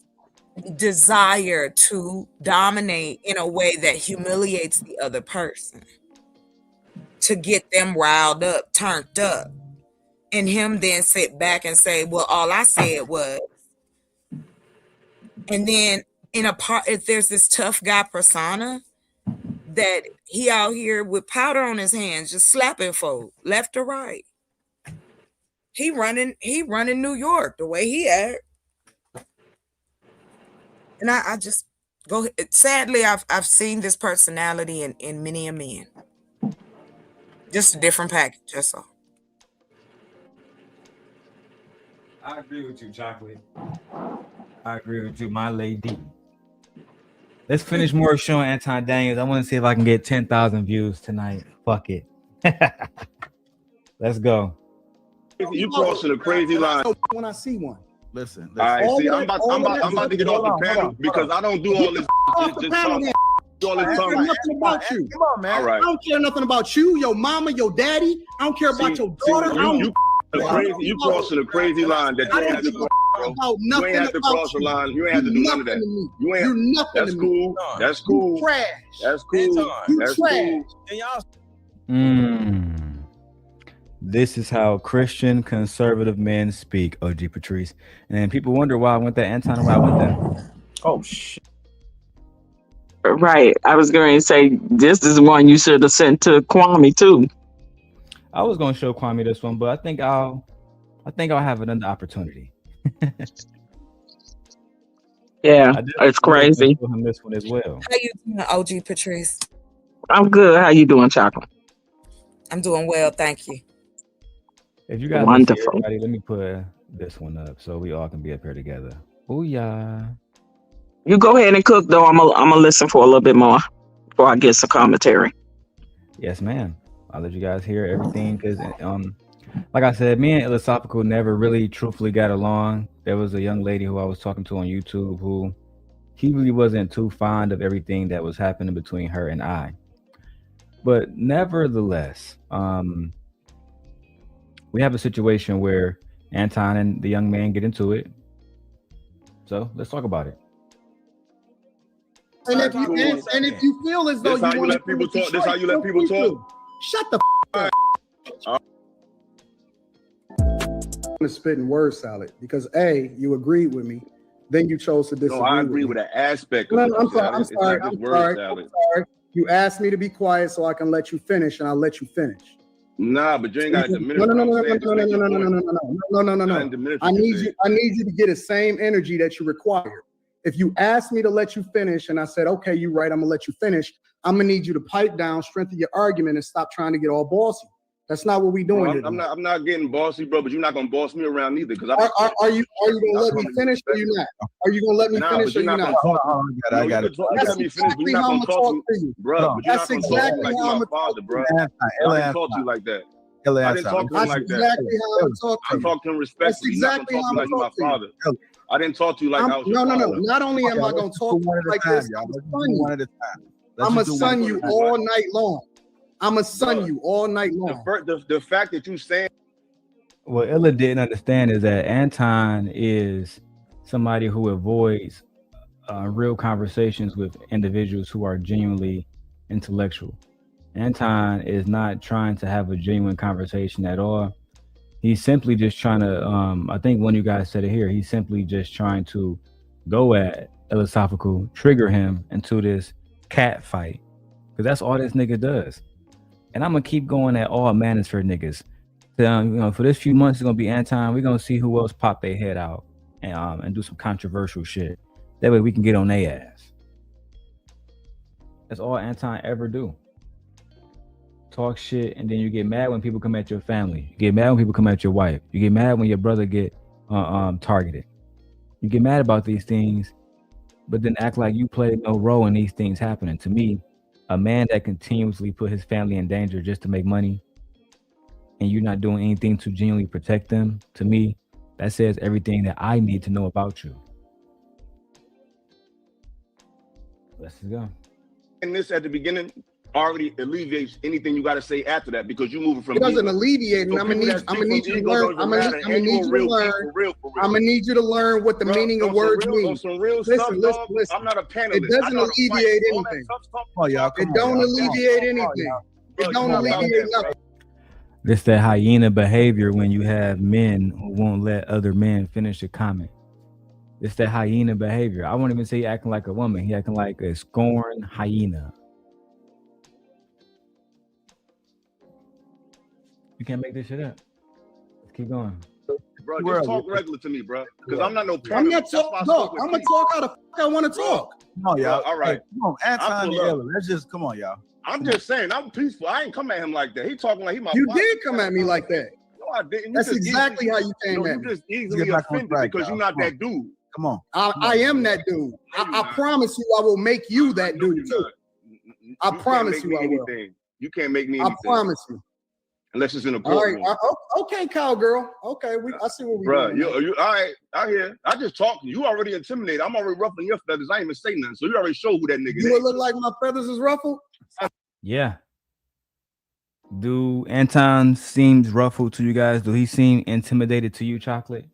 desire to dominate in a way that humiliates the other person, to get them riled up, turned up, and him then sit back and say, well, all I said was, and then if there's this tough guy persona that he out here with powder on his hands, just slapping folk left or right. He running New York the way he act. And I just go. Sadly, I've seen this personality in many a man. Just a different package. That's all. I agree with you, Chocolate. I agree with you, my lady. Let's finish more showing Anton Daniels. I want to see if I can get 10,000 views tonight. Fuck it. Let's go. You crossing a crazy line. When I see one. Listen. All right, see, I'm about to get off the panel because I don't do all this. Just talk. All this I don't care talk. nothing about you. Come on, man. All right. I don't care nothing about you, your mama, your daddy. I don't care about your daughter. You crossing a crazy line that you ain't have to cross, bro. You ain't have to cross the line. You ain't have to do none of that. You ain't. That's cool. That's cool. Trash. That's cool. That's cool. This is how Christian conservative men speak, OG Patrice. And people wonder why I went there, Anton, why I went there. Oh, shit. Right. I was going to say, this is one you should have sent to Kwame, too. I was going to show Kwame this one, but I think I'll have another opportunity. Yeah, it's crazy. Show him this one as well. How you doing, OG Patrice? I'm good. How you doing, Chocolate? I'm doing well, thank you. If you guys want to see everybody, let me put this one up so we all can be up here together. Oh yeah. You go ahead and cook, though. I'm gonna listen for a little bit more before I get some commentary. Yes, ma'am. I'll let you guys hear everything because, like I said, me and Philosophical never really truthfully got along. There was a young lady who I was talking to on YouTube who he really wasn't too fond of everything that was happening between her and I. But nevertheless, we have a situation where Anton and the young man get into it. So let's talk about it. And if you feel as though this how you let people talk, this how you let people talk. Shut the f up. I'm gonna spit in word salad because A, you agreed with me, then you chose to disagree. No, I agree with that aspect. No, I'm sorry. You asked me to be quiet so I can let you finish, and I'll let you finish. Nah, but you ain't got to diminish. No. I need you to get the same energy that you require. If you asked me to let you finish, and I said, okay, you're right, I'm gonna let you finish. I'm gonna need you to pipe down, strengthen your argument, and stop trying to get all bossy. That's not what we doing. I'm not getting bossy, bro. But you're not gonna boss me around neither. Because are you gonna let me finish or you not? Are you gonna let me finish or you not? I got it. That's exactly how I'm gonna talk to you, bro. That's exactly how I'm gonna talk to you, bro. I didn't talk to you like that. I didn't talk to him like that. That's exactly how I'm talking. I talked to him respectfully. That's exactly how I'm talking to you. I didn't talk to you like I was your father. No. Not only am I gonna talk to you like this, I'm gonna son you all night long. I'm a son you all night long. The fact that you saying what Ella didn't understand is that Anton is somebody who avoids real conversations with individuals who are genuinely intellectual. Anton is not trying to have a genuine conversation at all. He's simply just trying to, I think one of you guys said it here, he's simply just trying to go at Philosophical, trigger him into this cat fight. Because that's all this nigga does. And I'm going to keep going at all Manosphere niggas. For this few months, it's going to be Anton. We're going to see who else pop their head out and do some controversial shit. That way we can get on their ass. That's all Anton ever do. Talk shit, and then you get mad when people come at your family. You get mad when people come at your wife. You get mad when your brother get targeted. You get mad about these things, but then act like you played no role in these things happening. To me, a man that continuously put his family in danger just to make money, and you're not doing anything to genuinely protect them, to me, that says everything that I need to know about you. Let's go. And this at the beginning already alleviates anything you got to say after that because you moving from. It doesn't alleviate, and I'm gonna need you to learn. I'm gonna need you to learn what the meaning of words mean. Listen. I'm not a panelist. It doesn't alleviate anything. It don't alleviate anything. It don't alleviate nothing. This that hyena behavior when you have men who won't let other men finish a comment. It's that hyena behavior. I won't even say he acting like a woman. He acting like a scorned hyena. You can't make this shit up. Let's keep going. Bro, just talk regular to me, bro. Because I'm not no panelist. I'm not talking. I'm gonna talk how the fuck I want to talk. Come on, y'all. All right. Hey, come on, Anton. Let's just come on, y'all. I'm just saying, I'm peaceful. I ain't come at him like that. He talking like he my. You did come at me like that. No, I didn't. That's exactly how you came at You me. just easily offended because you're not that dude. Come on. I am that dude. I promise you, I will make you that dude too. I promise you, I will. You can't make me anything. I promise you. Unless it's in a All courtroom. right. Okay, cowgirl. Okay, I see what we're doing. Bro, you all right? I hear. I just talking. You already intimidated. I'm already ruffling your feathers. I ain't even say nothing. So you already show who that nigga is. You would look like my feathers is ruffled? Yeah. Do Anton seems ruffled to you guys? Do he seem intimidated to you, Chocolate?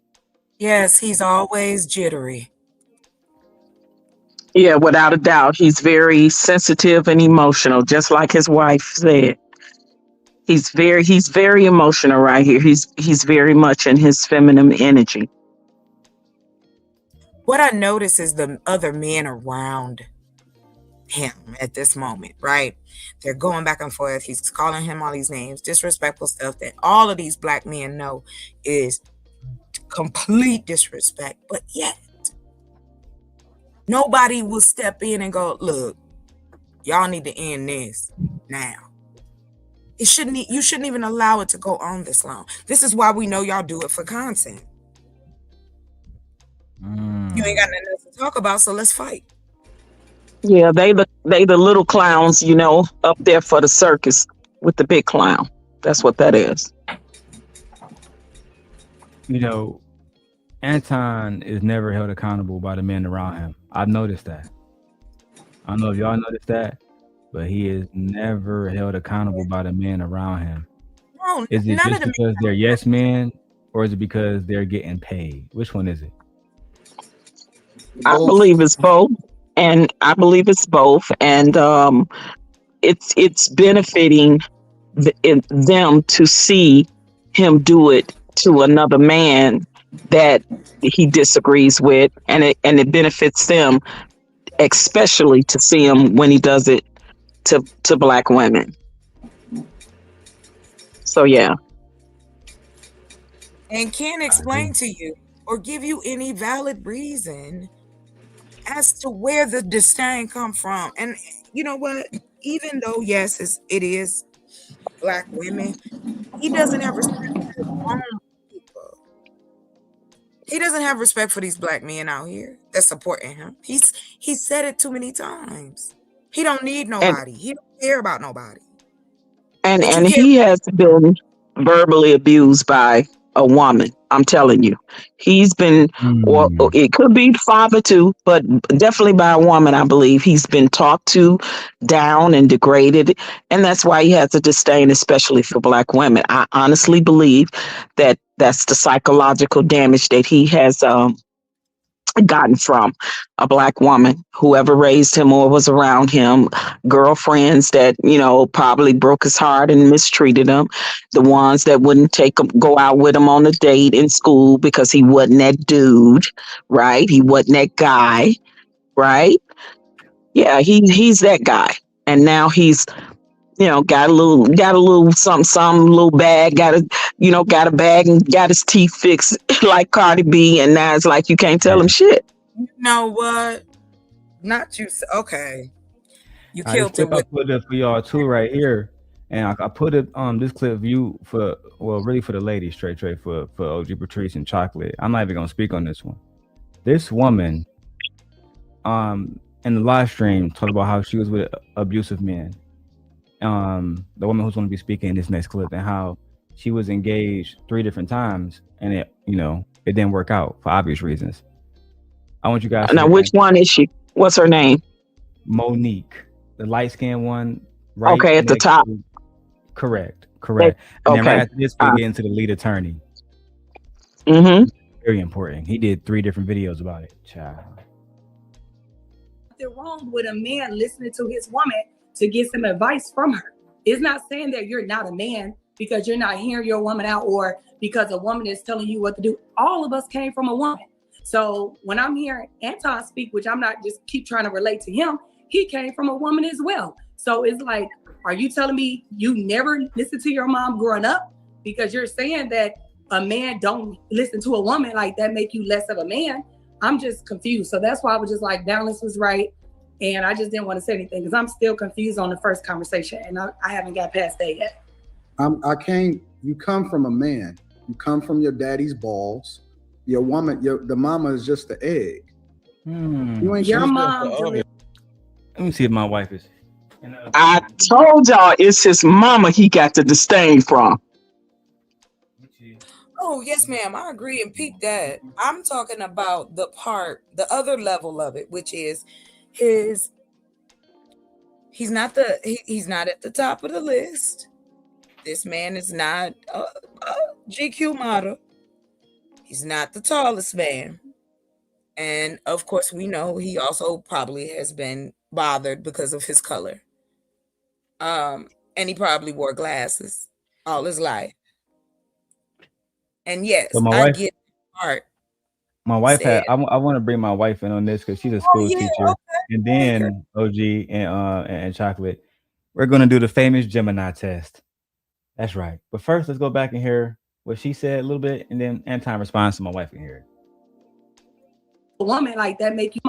Yes, he's always jittery. Yeah, without a doubt. He's very sensitive and emotional, just like his wife said. He's very emotional right here. He's very much in his feminine energy. What I notice is the other men around him at this moment, right? They're going back and forth. He's calling him all these names, disrespectful stuff that all of these black men know is complete disrespect. But yet, nobody will step in and go, look, y'all need to end this now. You shouldn't even allow it to go on this long. This is why we know y'all do it for content. You ain't got nothing else to talk about, so let's fight. Yeah, they the little clowns, up there for the circus with the big clown. That's what that is. Anton is never held accountable by the men around him. I've noticed that. I don't know if y'all noticed that, but he is never held accountable by the men around him. No, is it just because they're yes men, or is it because they're getting paid? Which one is it? I believe it's both, and it's benefiting them to see him do it to another man that he disagrees with, and it benefits them, especially to see him when he does it to black women. So yeah. And can't explain to you or give you any valid reason as to where the disdain come from. And you know what? Even though, yes, it is black women, he doesn't have respect for his own people. He doesn't have respect for these black men out here that's supporting him. He's said it too many times. He don't need nobody. He don't care about nobody. And he has been verbally abused by a woman. I'm telling you, he's been, or it could be father too, but definitely by a woman. I believe he's been talked to, down and degraded, and that's why he has a disdain, especially for black women. I honestly believe that that's the psychological damage that he has gotten from a black woman, whoever raised him or was around him, girlfriends that probably broke his heart and mistreated him, the ones that wouldn't go out with him on a date in school because he wasn't that dude, right? He wasn't that guy, right? Yeah, he's that guy, and now he's got a little something, little bag, got a bag and got his teeth fixed like Cardi B, and now it's like you can't tell him shit. You know what? Not you. Okay, you killed it. I put it for y'all too right here, and I put it this clip view for really for the ladies, straight for OG Patrice and Chocolate. I'm not even gonna speak on this one. This woman, in the live stream, talked about how she was with abusive men. The woman who's going to be speaking in this next clip, and how she was engaged 3 different times, and it didn't work out for obvious reasons. I want you guys. Now, which one is she? What's her name? Monique, the light-skinned one. Right. Okay, at the top. Correct. And then right after this, we get into the lead attorney. Mm-hmm. Very important. He did 3 different videos about it. Child. Nothing wrong with a man listening to his woman to get some advice from her. It's not saying that you're not a man because you're not hearing your woman out, or because a woman is telling you what to do. All of us came from a woman. So when I'm hearing Anton speak, which I'm not just keep trying to relate to him, he came from a woman as well. So it's like, are you telling me you never listened to your mom growing up? Because you're saying that a man don't listen to a woman, like that make you less of a man. I'm just confused. So that's why I was just like, Balance was right. And I just didn't want to say anything because I'm still confused on the first conversation, and I haven't got past that yet. You come from a man. You come from your daddy's balls. Your woman, the mama is just the egg. You ain't Your mom. Let me see if my wife is. I told y'all it's his mama he got the disdain from. Oh, yes, ma'am. I agree and peep that. I'm talking about the other level of it, which is he's not at the top of the list. This man is not a GQ model. He's not the tallest man. And of course, we know he also probably has been bothered because of his color. And he probably wore glasses all his life. And yes, So I get part. My wife had. I want to bring my wife in on this because she's a school teacher, and then OG and Chocolate. We're gonna do the famous Gemini test. That's right. But first, let's go back and hear what she said a little bit, and then Anton responds to my wife in here. A woman like that make you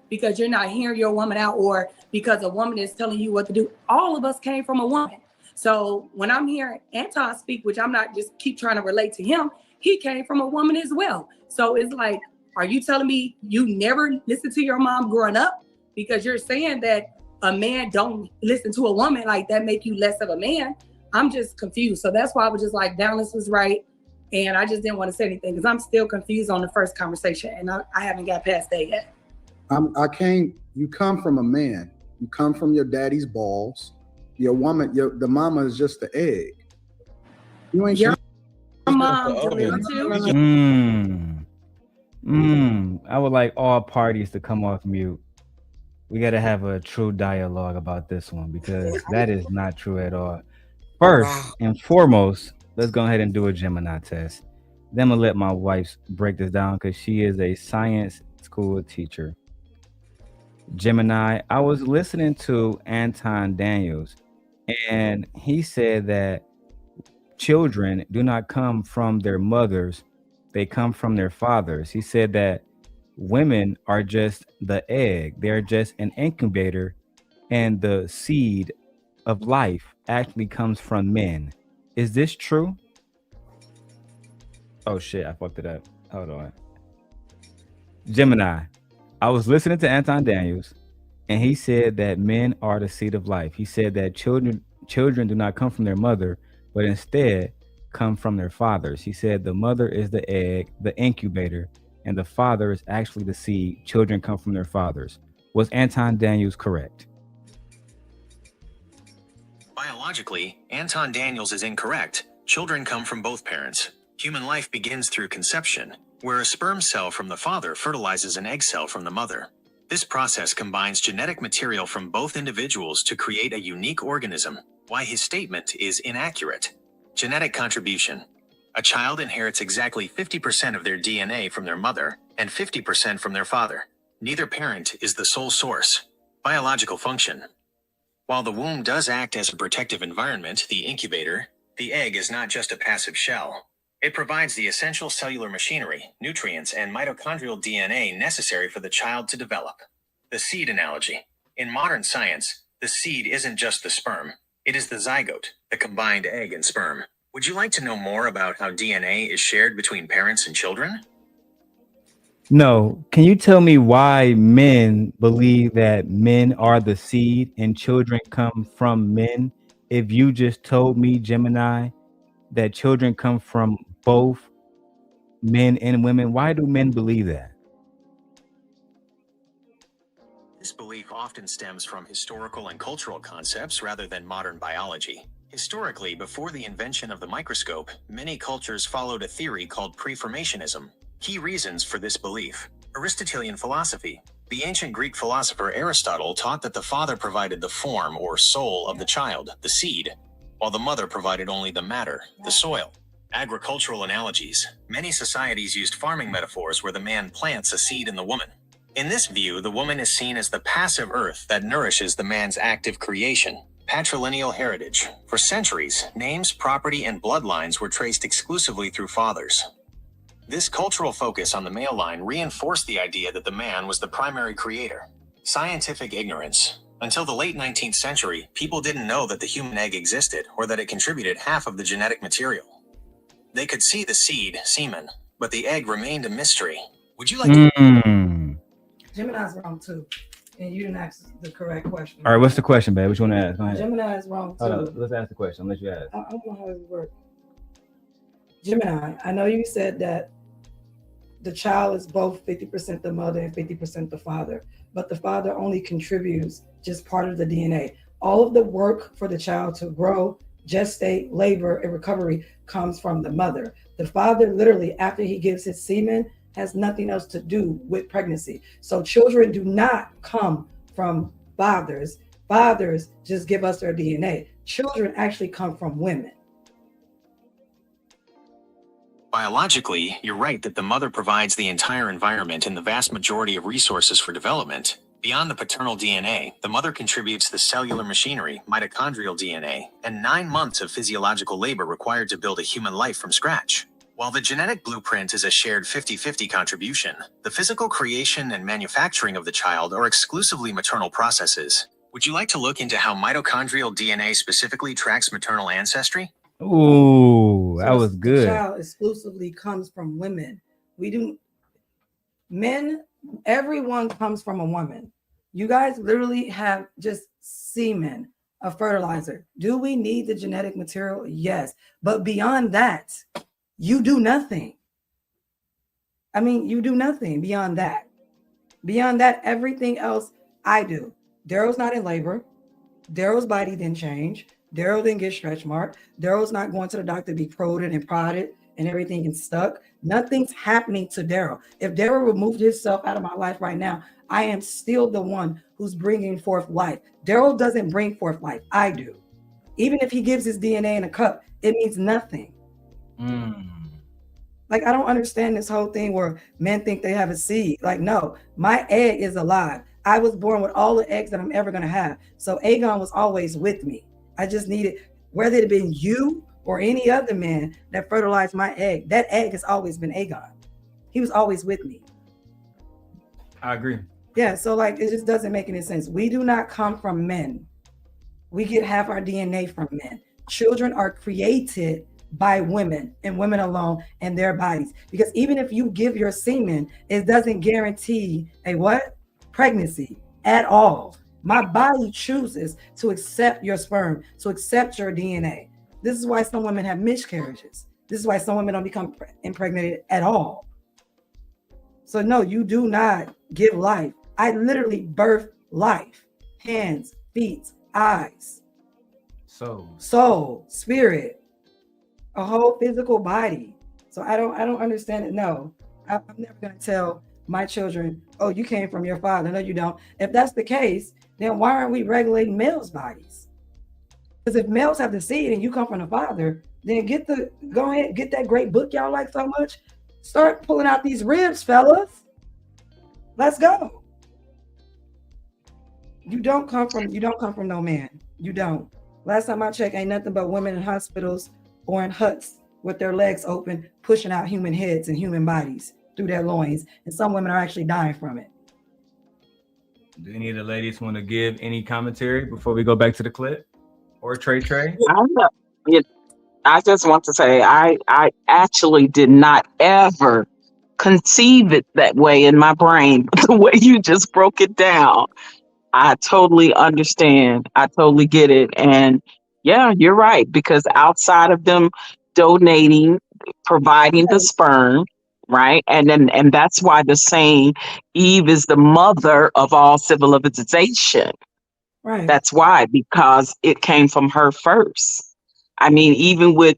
because you're not hearing your woman out, or because a woman is telling you what to do. All of us came from a woman. So when I'm hearing Anton speak, which I'm not just keep trying to relate to him, he came from a woman as well. So it's like, are you telling me you never listened to your mom growing up? Because you're saying that a man don't listen to a woman, like that make you less of a man. I'm just confused. So that's why I was just like, Dallas was right. And I just didn't want to say anything because I'm still confused on the first conversation, and I haven't got past that yet. You come from a man. You come from your daddy's balls. Your woman, the mama is just the egg. You ain't your mom delivered too. I would like all parties to come off mute. We got to have a true dialogue about this one because that is not true at all. First and foremost, let's go ahead and do a Gemini test. Then I'm gonna let my wife break this down because she is a science school teacher. Gemini, I was listening to Anton Daniels, and he said that children do not come from their mothers, they come from their fathers. He said that women are just the egg, they're just an incubator, and the seed of life actually comes from men. Is this true? Oh shit, I fucked it up. Hold on. Gemini, I was listening to Anton Daniels, and he said that men are the seed of life. He said that children do not come from their mother, but instead come from their fathers. He said the mother is the egg, the incubator, and the father is actually the seed. Children come from their fathers. Was Anton Daniels correct? Biologically, Anton Daniels is incorrect. Children come from both parents. Human life begins through conception, where a sperm cell from the father fertilizes an egg cell from the mother. This process combines genetic material from both individuals to create a unique organism. Why his statement is inaccurate. Genetic contribution. A child inherits exactly 50% of their DNA from their mother and 50% from their father. Neither parent is the sole source. Biological function. While the womb does act as a protective environment, the incubator, the egg is not just a passive shell. It provides the essential cellular machinery, nutrients, and mitochondrial DNA necessary for the child to develop. The seed analogy. In modern science, the seed isn't just the sperm. It is the zygote, the combined egg and sperm. Would you like to know more about how DNA is shared between parents and children? No. Can you tell me why men believe that men are the seed and children come from men? If you just told me, Gemini, that children come from both men and women, why do men believe that? This belief often stems from historical and cultural concepts rather than modern biology. Historically, before the invention of the microscope, many cultures followed a theory called preformationism. Key reasons for this belief. Aristotelian philosophy. The ancient Greek philosopher Aristotle taught that the father provided the form or soul of the child, the seed, while the mother provided only the matter, the soil. Agricultural analogies. Many societies used farming metaphors where the man plants a seed in the woman. In this view, the woman is seen as the passive earth that nourishes the man's active creation. Patrilineal heritage. For centuries, names, property, and bloodlines were traced exclusively through fathers. This cultural focus on the male line reinforced the idea that the man was the primary creator. Scientific ignorance. Until the late 19th century, people didn't know that the human egg existed or that it contributed half of the genetic material. They could see the seed, semen, but the egg remained a mystery. Would you like to... Gemini's wrong too. And you didn't ask the correct question. All right, what's the question, babe? Which one to ask? Go ahead. Gemini is wrong too. Hold on, let's ask the question. I'll let you ask. I don't know how this works. Gemini, I know you said that the child is both 50% the mother and 50% the father, but the father only contributes just part of the DNA. All of the work for the child to grow, gestate, labor, and recovery comes from the mother. The father, literally, after he gives his semen, has nothing else to do with pregnancy. So children do not come from fathers. Fathers just give us their DNA. Children actually come from women. Biologically, you're right that the mother provides the entire environment and the vast majority of resources for development. Beyond the paternal DNA, the mother contributes the cellular machinery, mitochondrial DNA, and 9 months of physiological labor required to build a human life from scratch. While the genetic blueprint is a shared 50-50 contribution, the physical creation and manufacturing of the child are exclusively maternal processes. Would you like to look into how mitochondrial DNA specifically tracks maternal ancestry? Ooh, that was good. The child exclusively comes from women. Men, everyone comes from a woman. You guys literally have just semen, a fertilizer. Do we need the genetic material? Yes. But beyond that, you do nothing. I mean, you do nothing beyond that. Beyond that, everything else I do. Darrel's not in labor. Darrel's body didn't change. Darrel didn't get stretch marked. Darrel's not going to the doctor to be prodded and prodded and everything is stuck. Nothing's happening to Darrel. If Darrel removed himself out of my life right now, I am still the one who's bringing forth life. Darrel doesn't bring forth life. I do. Even if he gives his DNA in a cup, it means nothing. Like, I don't understand this whole thing where men think they have a seed. Like, no, my egg is alive. I was born with all the eggs that I'm ever going to have. So Aegon was always with me. I just needed, whether it had been you or any other man that fertilized my egg, that egg has always been Aegon. He was always with me. I agree. Yeah, so like, it just doesn't make any sense. We do not come from men. We get half our DNA from men. Children are created by women and women alone and their bodies. Because even if you give your semen, it doesn't guarantee a what? Pregnancy at all. My body chooses to accept your sperm, to accept your DNA. This is why some women have miscarriages. This is why some women don't become impregnated at all. So no, you do not give life. I literally birth life. Hands, feet, eyes, soul, spirit, a whole physical body. So I don't understand it. No, I'm never gonna tell my children, oh, you came from your father. No, you don't. If that's the case, then why aren't we regulating males' bodies? Because if males have the seed and you come from the father, then go ahead, get that great book y'all like so much. Start pulling out these ribs, fellas. Let's go. You don't come from no man. You don't. Last time I checked, ain't nothing but women in hospitals or in huts with their legs open, pushing out human heads and human bodies through their loins. And some women are actually dying from it. Do any of the ladies want to give any commentary before we go back to the clip? Or Trey? I just want to say I actually did not ever conceive it that way in my brain. The way you just broke it down, I totally understand. I totally get it. And yeah, you're right, because outside of them donating, providing the sperm, right? And that's why the saying Eve is the mother of all civilization. Right. That's why, because it came from her first. I mean, even with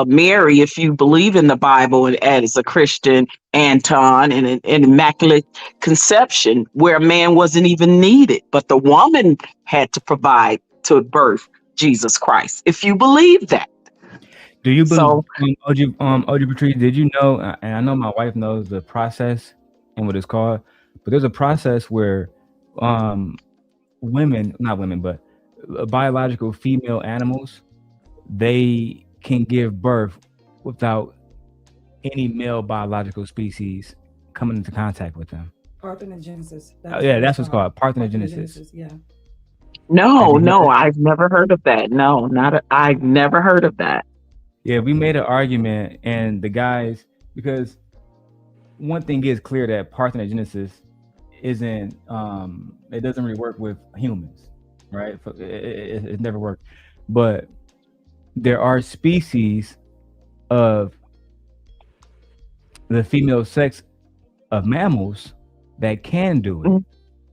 Mary, if you believe in the Bible and as a Christian, Anton, and an immaculate conception where man wasn't even needed, but the woman had to provide to birth Jesus Christ. If you believe that. Do you believe, OG Patrice, did you know, and I know my wife knows the process and what it's called, but there's a process where biological female animals, they can give birth without any male biological species coming into contact with them. Parthenogenesis. Yeah, that's what's called parthenogenesis. Yeah. No, I've never heard of that. No, I've never heard of that. Yeah, we made an argument, and the guys, because one thing is clear that parthenogenesis isn't, it doesn't really work with humans, right? It never worked. But there are species of the female sex of mammals that can do it.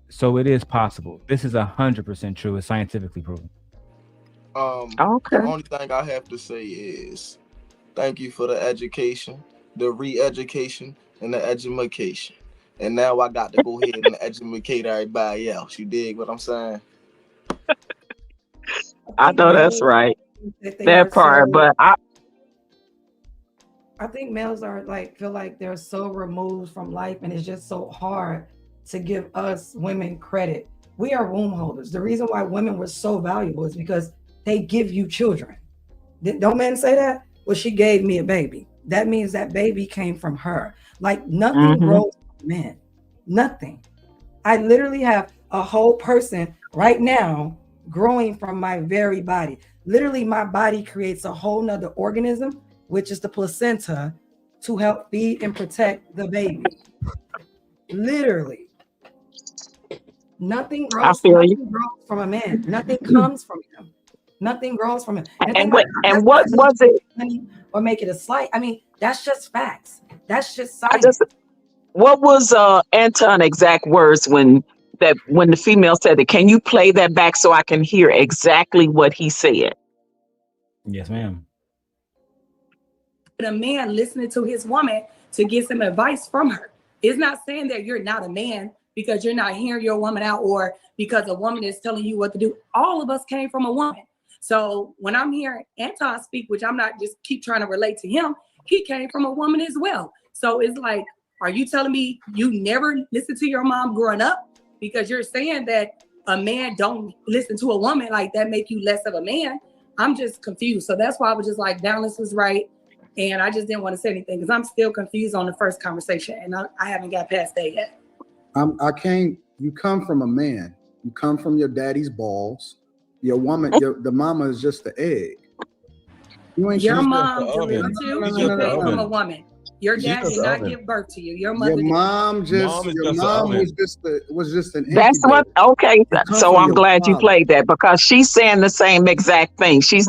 So it is possible. This is 100% true. It's scientifically proven. The only thing I have to say is thank you for the education, the re-education, and the education. And now I got to go ahead and educate everybody else. You dig what I'm saying? I know that's right. That part, but I think males are feel like they're so removed from life, and it's just so hard to give us women credit. We are womb holders. The reason why women were so valuable is because they give you children. Don't men say that? Well, she gave me a baby. That means that baby came from her. Like nothing grows from men. Nothing. I literally have a whole person right now growing from my very body. Literally, my body creates a whole nother organism, which is the placenta, to help feed and protect the baby. Literally. Nothing grows from a man. Nothing comes from him. Nothing grows from him. And what was it? Or make it a slight. I mean, that's just facts. That's just science. What was Anton exact words when the female said it? Can you play that back so I can hear exactly what he said? Yes, ma'am. A man listening to his woman to get some advice from her. It's not saying that you're not a man because you're not hearing your woman out or because a woman is telling you what to do. All of us came from a woman. So when I'm hearing Anton speak, which I'm not just keep trying to relate to him, he came from a woman as well. So it's like, are you telling me you never listened to your mom growing up? Because you're saying that a man don't listen to a woman, like that make you less of a man. I'm just confused. So that's why I was just like, Dallas was right. And I just didn't want to say anything because I'm still confused on the first conversation and I haven't got past that yet. You come from a man. You come from your daddy's balls. Your woman, the mama is just the egg. Your mom delivered you from a woman. Your dad did not give birth to you. Your mother. Your mom was just an. That's what. Okay, so I'm glad you played that because she's saying the same exact thing. She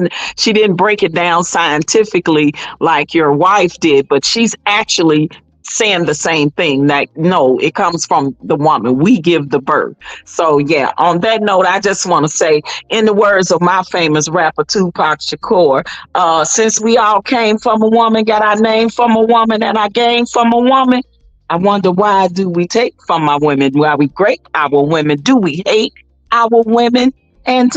didn't break it down scientifically like your wife did, but she's actually saying the same thing. Like, no, it comes from the woman. We give the birth. So yeah, on that note, I just want to say, in the words of my famous rapper Tupac Shakur, since we all came from a woman, got our name from a woman, and our game from a woman, I wonder why do we take from our women? Why we great our women? Do we hate our women? And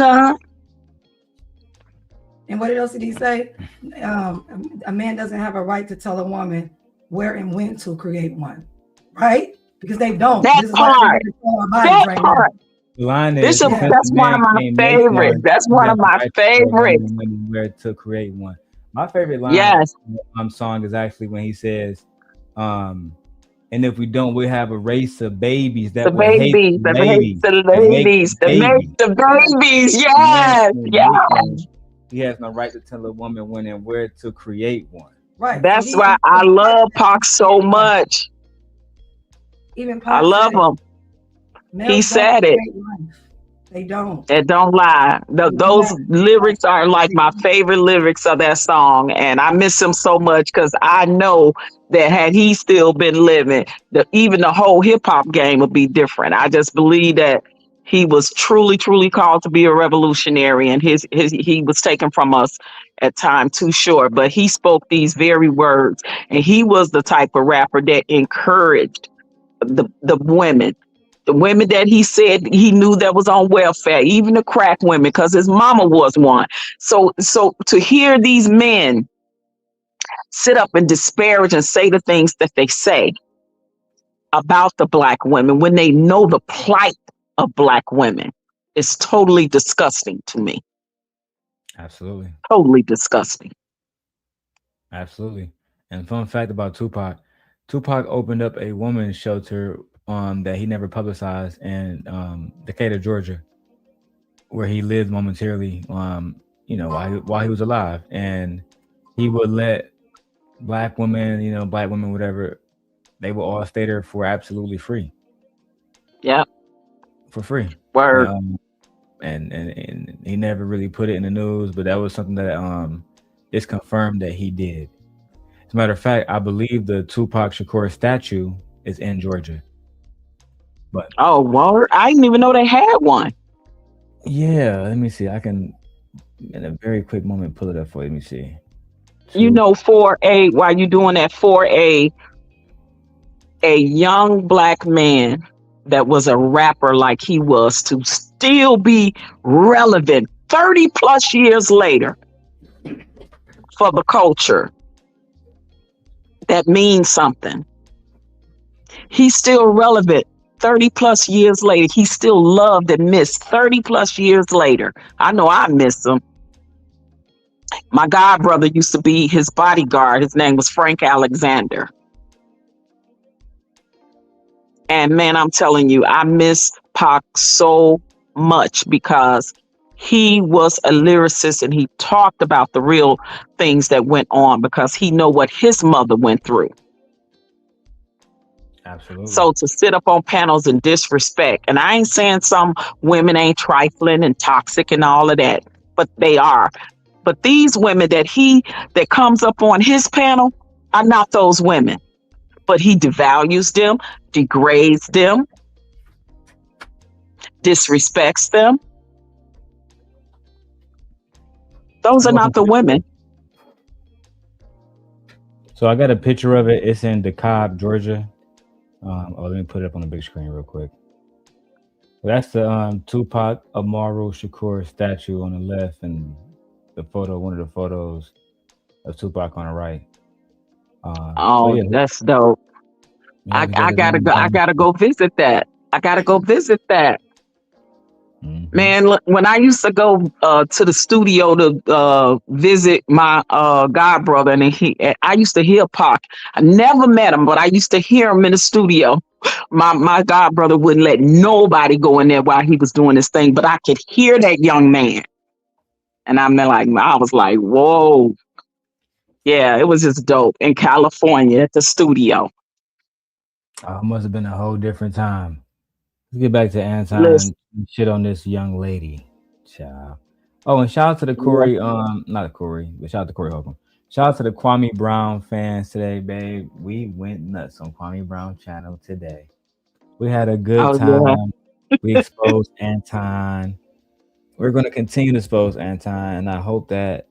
and what else did he say? A man doesn't have a right to tell a woman where and when to create one, right? Because they don't. That part. That part. That's one of my favorites. That's one of my favorites. Where to create one. My favorite line song is actually when he says, and if we don't, we'll have a race of babies that will hate the babies. The babies. Yes. Yes. He has no right to tell a woman when and where to create one. Right. That's why I love Pac so much. Even I love him. He said it. They don't. It don't lie. Those lyrics are like my favorite lyrics of that song. And I miss him so much because I know that had he still been living, even the whole hip hop game would be different. I just believe that he was truly, truly called to be a revolutionary, and he was taken from us at time too short. But he spoke these very words, and he was the type of rapper that encouraged the women. The women that he said he knew that was on welfare, even the crack women, because his mama was one. So to hear these men sit up and disparage and say the things that they say about the Black women when they know the plight of Black women is totally disgusting to me. Absolutely. Totally disgusting. Absolutely. And fun fact about Tupac opened up a women's shelter that he never publicized in Decatur, Georgia, where he lived momentarily, while he was alive, and he would let black women, whatever, they would all stay there for absolutely free. Yeah. For free. Word. And he never really put it in the news, but that was something that it's confirmed that he did. As a matter of fact, I believe the Tupac Shakur statue is in Georgia. But word! I didn't even know they had one. Yeah, let me see. I can, in a very quick moment, pull it up for you. Let me see. For while you doing that, for a young black man that was a rapper like he was to still be relevant 30 plus years later for the culture, that means something. He's still relevant 30 plus years later. He's still loved and missed 30 plus years later. I know I miss him. My god brother used to be his bodyguard. His name was Frank Alexander. And man, I'm telling you, I miss Pac so much because he was a lyricist and he talked about the real things that went on because he know what his mother went through. Absolutely. So to sit up on panels and disrespect, and I ain't saying some women ain't trifling and toxic and all of that, but they are. But these women that comes up on his panel are not those women. But he devalues them, degrades them, disrespects them. Those are not the women. So I got a picture of it. It's in DeKalb, Georgia. Let me put it up on the big screen real quick. That's the Tupac Amaru Shakur statue on the left, and one of the photos of Tupac on the right. That's dope. I gotta go visit that. Mm-hmm. Man, when I used to go to the studio to visit my god brother, and I used to hear Pac. I never met him, but I used to hear him in the studio. My god brother wouldn't let nobody go in there while he was doing this thing, but I could hear that young man, and I was like, whoa. Yeah, it was just dope in California at the studio. It must have been a whole different time. Let's get back to Anton and shit on this young lady. Child. Oh, and shout out to the Corey, not Corey, but shout out to Corey Holcomb. Shout out to the Kwame Brown fans today, babe. We went nuts on Kwame Brown channel today. We had a good time. Yeah. We exposed Anton. We're going to continue to expose Anton, and I hope that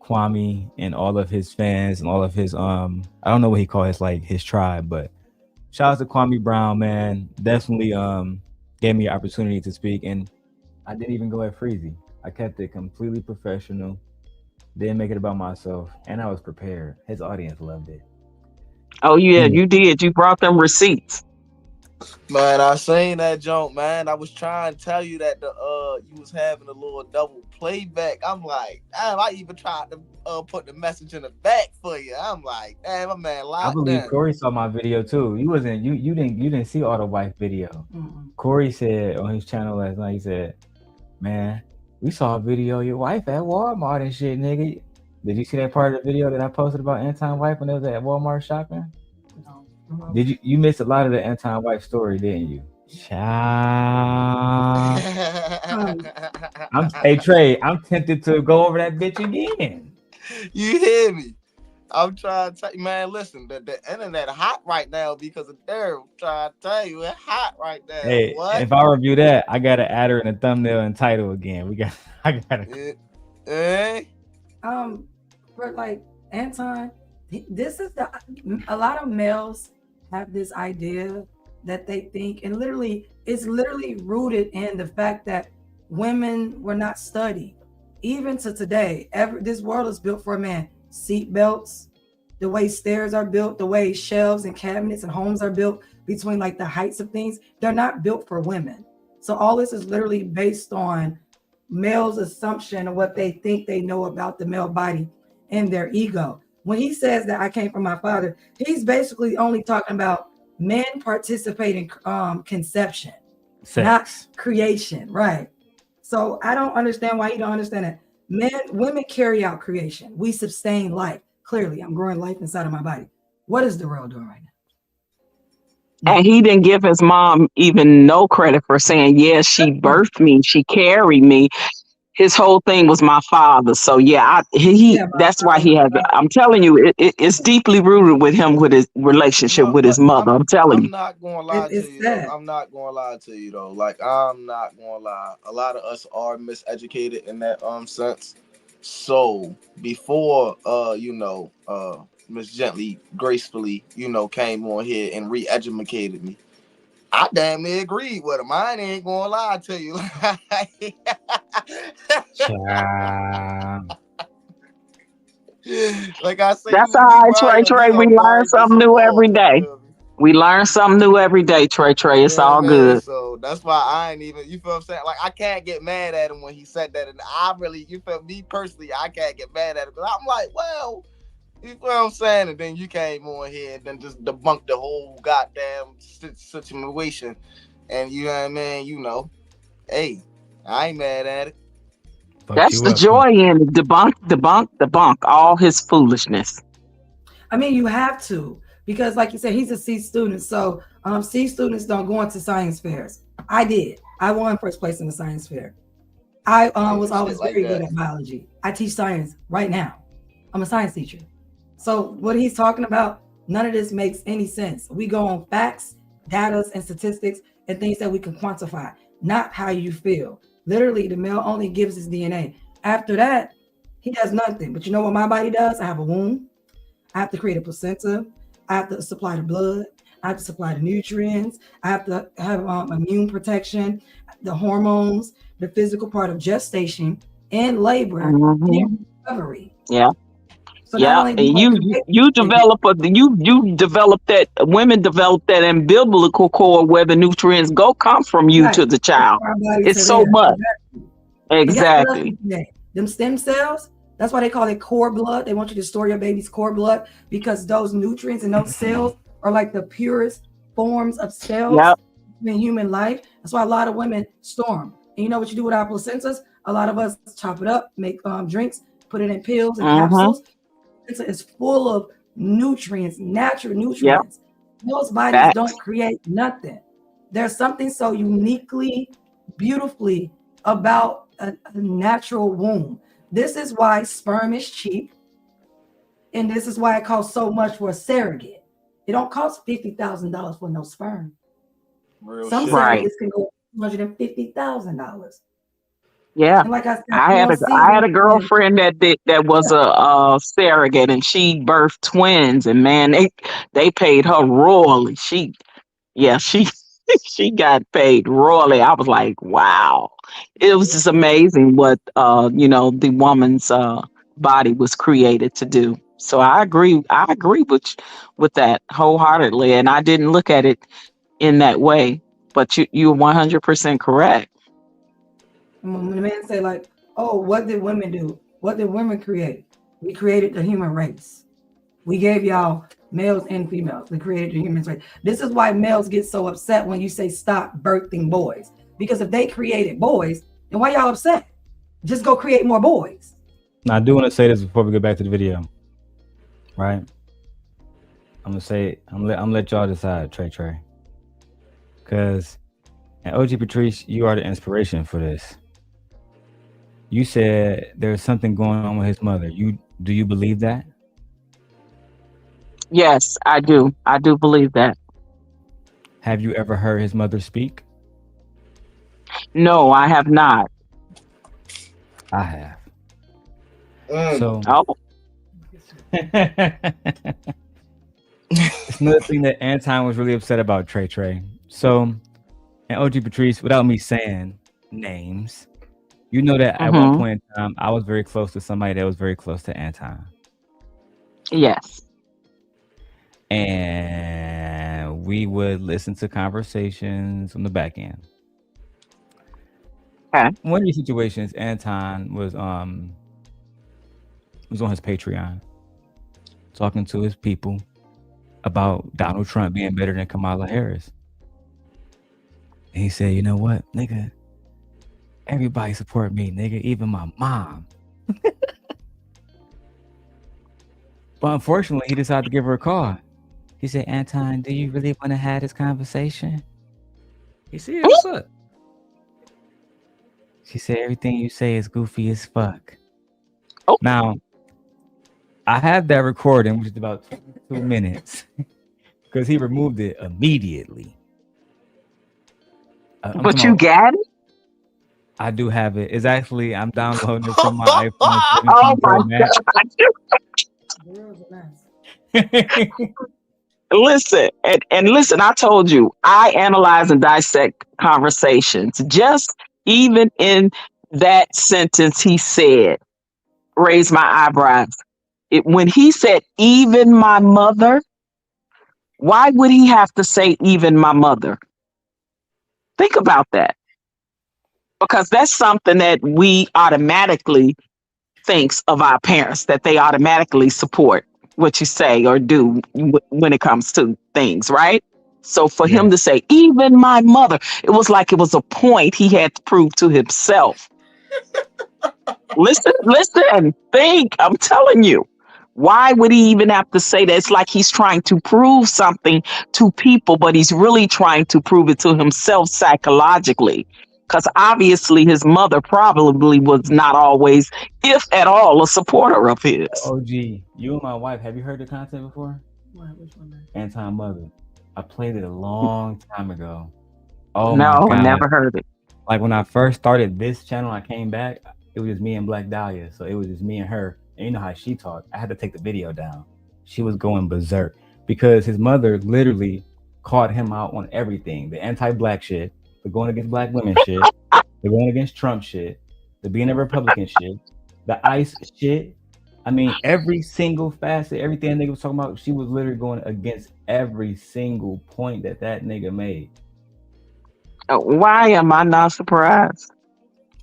Kwame and all of his fans and all of his I don't know what he calls his tribe, but shout out to Kwame Brown, man. Definitely gave me an opportunity to speak, and I didn't even go at Freezy. I kept it completely professional. Didn't make it about myself, and I was prepared. His audience loved it. Oh yeah, you did. You brought them receipts. Man, I seen that joke, man. I was trying to tell you that you was having a little double playback. I'm like, damn, I even tried to put the message in the back for you. I'm like, damn, my man locked I believe in. Corey saw my video too. You didn't see all the wife video. Mm-hmm. Corey said on his channel last night, he said, man, we saw a video of your wife at Walmart and shit, nigga. Did you see that part of the video that I posted about Anton wife when they was at Walmart shopping? No. Did you missed a lot of the Anton wife story, didn't you? Child. Hey Trey, I'm tempted to go over that bitch again. You hear me? I'm trying to tell you, man, listen, the internet hot right now because of Darrel. I'm trying to tell you, it's hot right now. Hey, what? If I review that, I gotta add her in the thumbnail and title again. I gotta. For Anton, this is a lot of males have this idea that they think, and it's literally rooted in the fact that women were not studied. Even to today, this world is built for a man. Seat belts, the way stairs are built, the way shelves and cabinets and homes are built between the heights of things, they're not built for women. So all this is literally based on males' assumption of what they think they know about the male body and their ego. When he says that I came from my father, he's basically only talking about Men participate in conception, Sex. not creation, right? So I don't understand why you don't understand that. Women carry out creation. We sustain life. Clearly, I'm growing life inside of my body. What is Darrel doing right now? And he didn't give his mom even no credit for saying, yeah, she birthed me, she carried me. His whole thing was my father. So yeah, that's why he had. I'm telling you, it's deeply rooted with him, with his relationship with his mother. I'm telling you. I'm not gonna lie to you though. I'm not gonna lie to you though. Like, I'm not gonna lie. A lot of us are miseducated in that sense. So before Miss Gently gracefully, came on here and re-educated me, I damn near agreed with him. I ain't gonna lie to you. Like I said, that's all right, Trey. We learn something new every day. We learn something new every day, Trey. It's all good. So that's why I ain't even, you feel what I'm saying? Like, I can't get mad at him when he said that. And I really, you feel me personally, I can't get mad at him. Because I'm like, well, you feel what I'm saying? And then you came on here and then just debunked the whole goddamn situation. And you know what I mean? Hey, I ain't mad at it. That's the joy in it. Debunk all his foolishness. I mean, you have to, because like you said, he's a C student. So C students don't go into science fairs. I did. I won first place in the science fair. I was always very good at biology. I teach science right now. I'm a science teacher. So what he's talking about, none of this makes any sense. We go on facts, data, and statistics and things that we can quantify, not how you feel. Literally, the male only gives his DNA. After that, he does nothing. But you know what my body does? I have a womb. I have to create a placenta. I have to supply the blood. I have to supply the nutrients. I have to have immune protection, the hormones, the physical part of gestation and labor and recovery. Yeah. So yeah, and you develop that, women develop that umbilical cord where the nutrients come from you to the child. It's so much. Exactly. Them stem cells, that's why they call it cord blood. They want you to store your baby's cord blood because those nutrients and those cells are like the purest forms of cells in human life. That's why a lot of women storm. And you know what you do with our placentas? A lot of us chop it up, make drinks, put it in pills and capsules. It's full of nutrients, natural nutrients. Most bodies don't create nothing. There's something so uniquely, beautifully about a natural womb. This is why sperm is cheap. And this is why it costs so much for a surrogate. It don't cost $50,000 for no sperm. Some surrogates can go $250,000. Yeah, and like I said, I had a girlfriend that was a surrogate, and she birthed twins, and man, they paid her royally. She got paid royally. I was like, wow, it was just amazing what the woman's body was created to do. So I agree with that wholeheartedly, and I didn't look at it in that way. But you're 100% correct. When the man say like, oh, what did women do? What did women create? We created the human race. We gave y'all males and females. We created the human race. This is why males get so upset when you say stop birthing boys. Because if they created boys, then why y'all upset? Just go create more boys. Now, I do want to say this before we get back to the video. Right? I'm gonna say it. I'm gonna let y'all decide, Trey. Because, and OG Patrice, you are the inspiration for this. You said there's something going on with his mother. Do you believe that? Yes, I do. I do believe that. Have you ever heard his mother speak? No, I have not. I have. So it's another thing that Anton was really upset about, Trey. So, and OG Patrice, without me saying names, you know that at one point in time, I was very close to somebody that was very close to Anton. Yes. And we would listen to conversations on the back end. Okay. One of these situations, Anton was on his Patreon, talking to his people about Donald Trump being better than Kamala Harris. And he said, you know what, nigga? Everybody support me, nigga, even my mom. But unfortunately, he decided to give her a call. He said, Anton, do you really want to have this conversation? He said, what's up? She said, everything you say is goofy as fuck. Oh. Now, I have that recording, which is about 2 minutes, because he removed it immediately. But you got it? I do have it. It's actually, I'm downloading it from my iPhone 17 Oh Pro my Max. Listen, and listen, I told you, I analyze and dissect conversations. Just even in that sentence he said, raise my eyebrows. When he said, even my mother, why would he have to say, even my mother? Think about that. Because that's something that we automatically thinks of our parents, that they automatically support what you say or do when it comes to things, right? So for him to say, even my mother, it was like it was a point he had to prove to himself. Listen, think, I'm telling you. Why would he even have to say that? It's like he's trying to prove something to people, but he's really trying to prove it to himself psychologically. Because obviously his mother probably was not always, if at all, a supporter of his. OG, you and my wife, have you heard the content before? What? Which one? Anti-mother. I played it a long time ago. Oh No, my God. never heard it. Like when I first started this channel, I came back, it was just me and Black Dahlia. So it was just me and her. And you know how she talked. I had to take the video down. She was going berserk because his mother literally called him out on everything. The anti-black shit, the going against black women shit, the going against Trump shit, the being a Republican shit, the ICE shit. I mean, every single facet, everything that nigga was talking about, she was literally going against every single point that nigga made. Why am I not surprised?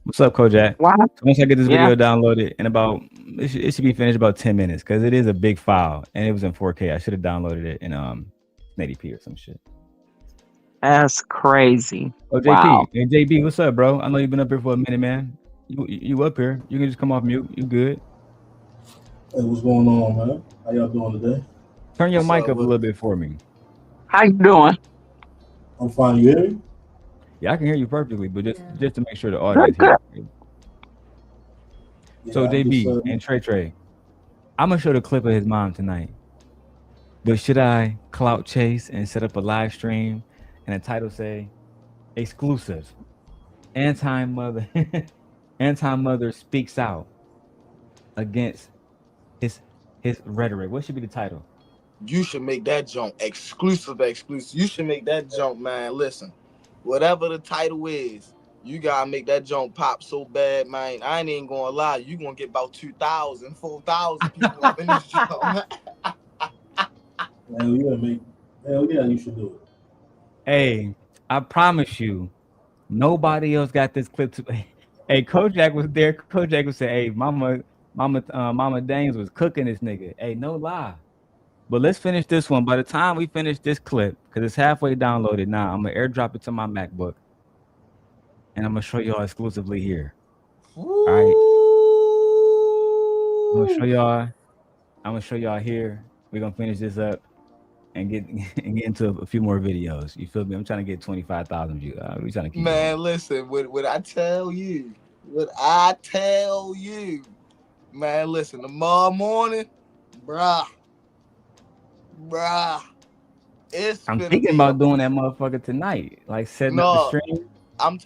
What's up, Kojak? Why? So once I get this video downloaded in about, it should be finished about 10 minutes because it is a big file and it was in 4K. I should have downloaded it in 1080p or some shit. That's crazy. Oh, JP, wow. Hey, JB, what's up, bro? I know you've been up here for a minute, man. You up here? You can just come off mute. You good? Hey, what's going on, man? How y'all doing today? Turn your mic up a little bit for me. How you doing? I'm fine. You hear me? Yeah, I can hear you perfectly, but just to make sure the audience hears you. So JB and Trey, I'm gonna show the clip of his mom tonight. But should I clout chase and set up a live stream and the title say exclusive? Anti-mother speaks out against his rhetoric. What should be the title? You should make that jump exclusive. You should make that jump, man. Listen, whatever the title is, you gotta make that jump pop so bad, man. I ain't even gonna lie, you gonna get about 2,000, 4,000 people up in this jump. Hell yeah, you should do it. Hey, I promise you, nobody else got this clip to. Hey, Kojak was there. Kojak would say, "Hey, Mama Daniels was cooking this nigga." Hey, no lie. But let's finish this one. By the time we finish this clip, because it's halfway downloaded now, I'm gonna airdrop it to my MacBook, and I'm gonna show y'all exclusively here. All right. I'm gonna show y'all here. We're gonna finish this up and get into a few more videos. You feel me? I'm trying to get 25,000 views. We're trying to keep Man, listen, what I tell you, man, listen, tomorrow morning, bruh, I'm thinking about doing that motherfucker tonight, like setting up the stream. I'm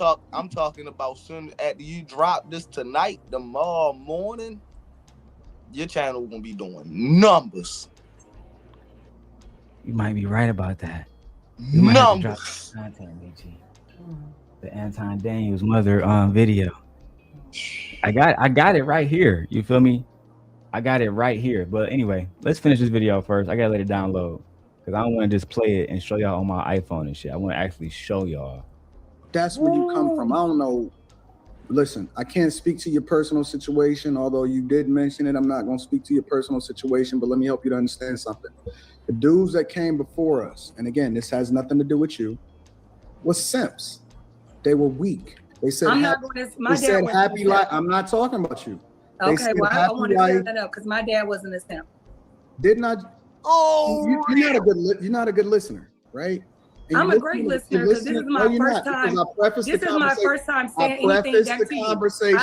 talking about soon after you drop this tonight, tomorrow morning, your channel gonna be doing numbers. You might be right about that. You might have to drop content, BG. The Anton Daniels mother video. I got it right here. You feel me? I got it right here. But anyway, let's finish this video first. I gotta let it download because I don't want to just play it and show y'all on my iPhone and shit. I want to actually show y'all. That's where you come from. I don't know listen, I can't speak to your personal situation, although you did mention it. I'm not going to speak to your personal situation, but let me help you to understand something. The dudes that came before us, and again, this has nothing to do with you, was simps. They were weak. They said, I'm not going to. My dad was happy life. I'm not talking about you. Okay, well, I want to clear that up because my dad wasn't a simp. Did not. Oh, you're not a good listener, right? And I'm a great listener because this is my first time. This is my first time saying anything back to you. I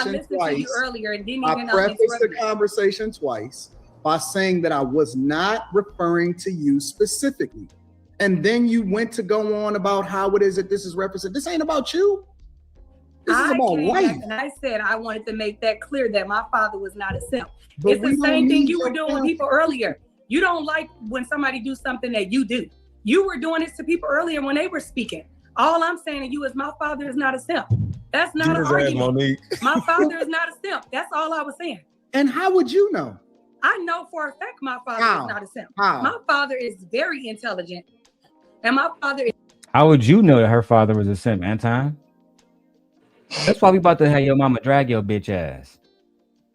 listened to you earlier and didn't even know. I prefaced the conversation twice by saying that I was not referring to you specifically, and then you went to go on about how it is that this is represented. This ain't about you. This is about life. And I said I wanted to make that clear that my father was not a simp. It's the same thing you were doing with people earlier. You don't like when somebody do something that you do. You were doing this to people earlier when they were speaking. All I'm saying to you is my father is not a simp. That's not an argument. My father is not a simp. That's all I was saying. And how would you know? I know for a fact my father is not a simp. My father is very intelligent. And my father is... How would you know that her father was a simp, Anton? That's why we about to have your mama drag your bitch ass.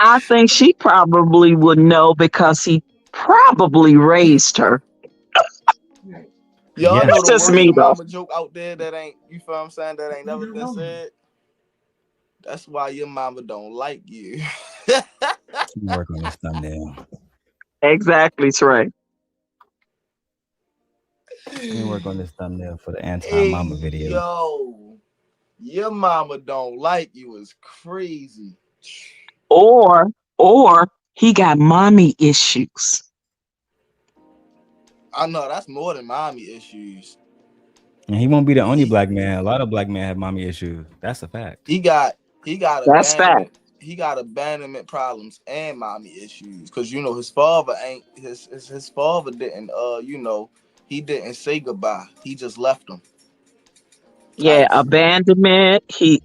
I think she probably would know because he probably raised her. Y'all know That's the just worst me, though. mama joke out there that ain't, you feel what I'm saying, that ain't never been said? That's why your mama don't like you. Work on this thumbnail. Exactly, Trey. Let me work on this thumbnail for the anti-mama video. Yo, your mama don't like you is crazy. Or he got mommy issues. I know that's more than mommy issues. And he won't be the only black man. A lot of black men have mommy issues. That's a fact. He got that's fact. He got abandonment problems and mommy issues because you know his father ain't his father didn't he didn't say goodbye. He just left him. Yeah, abandonment. He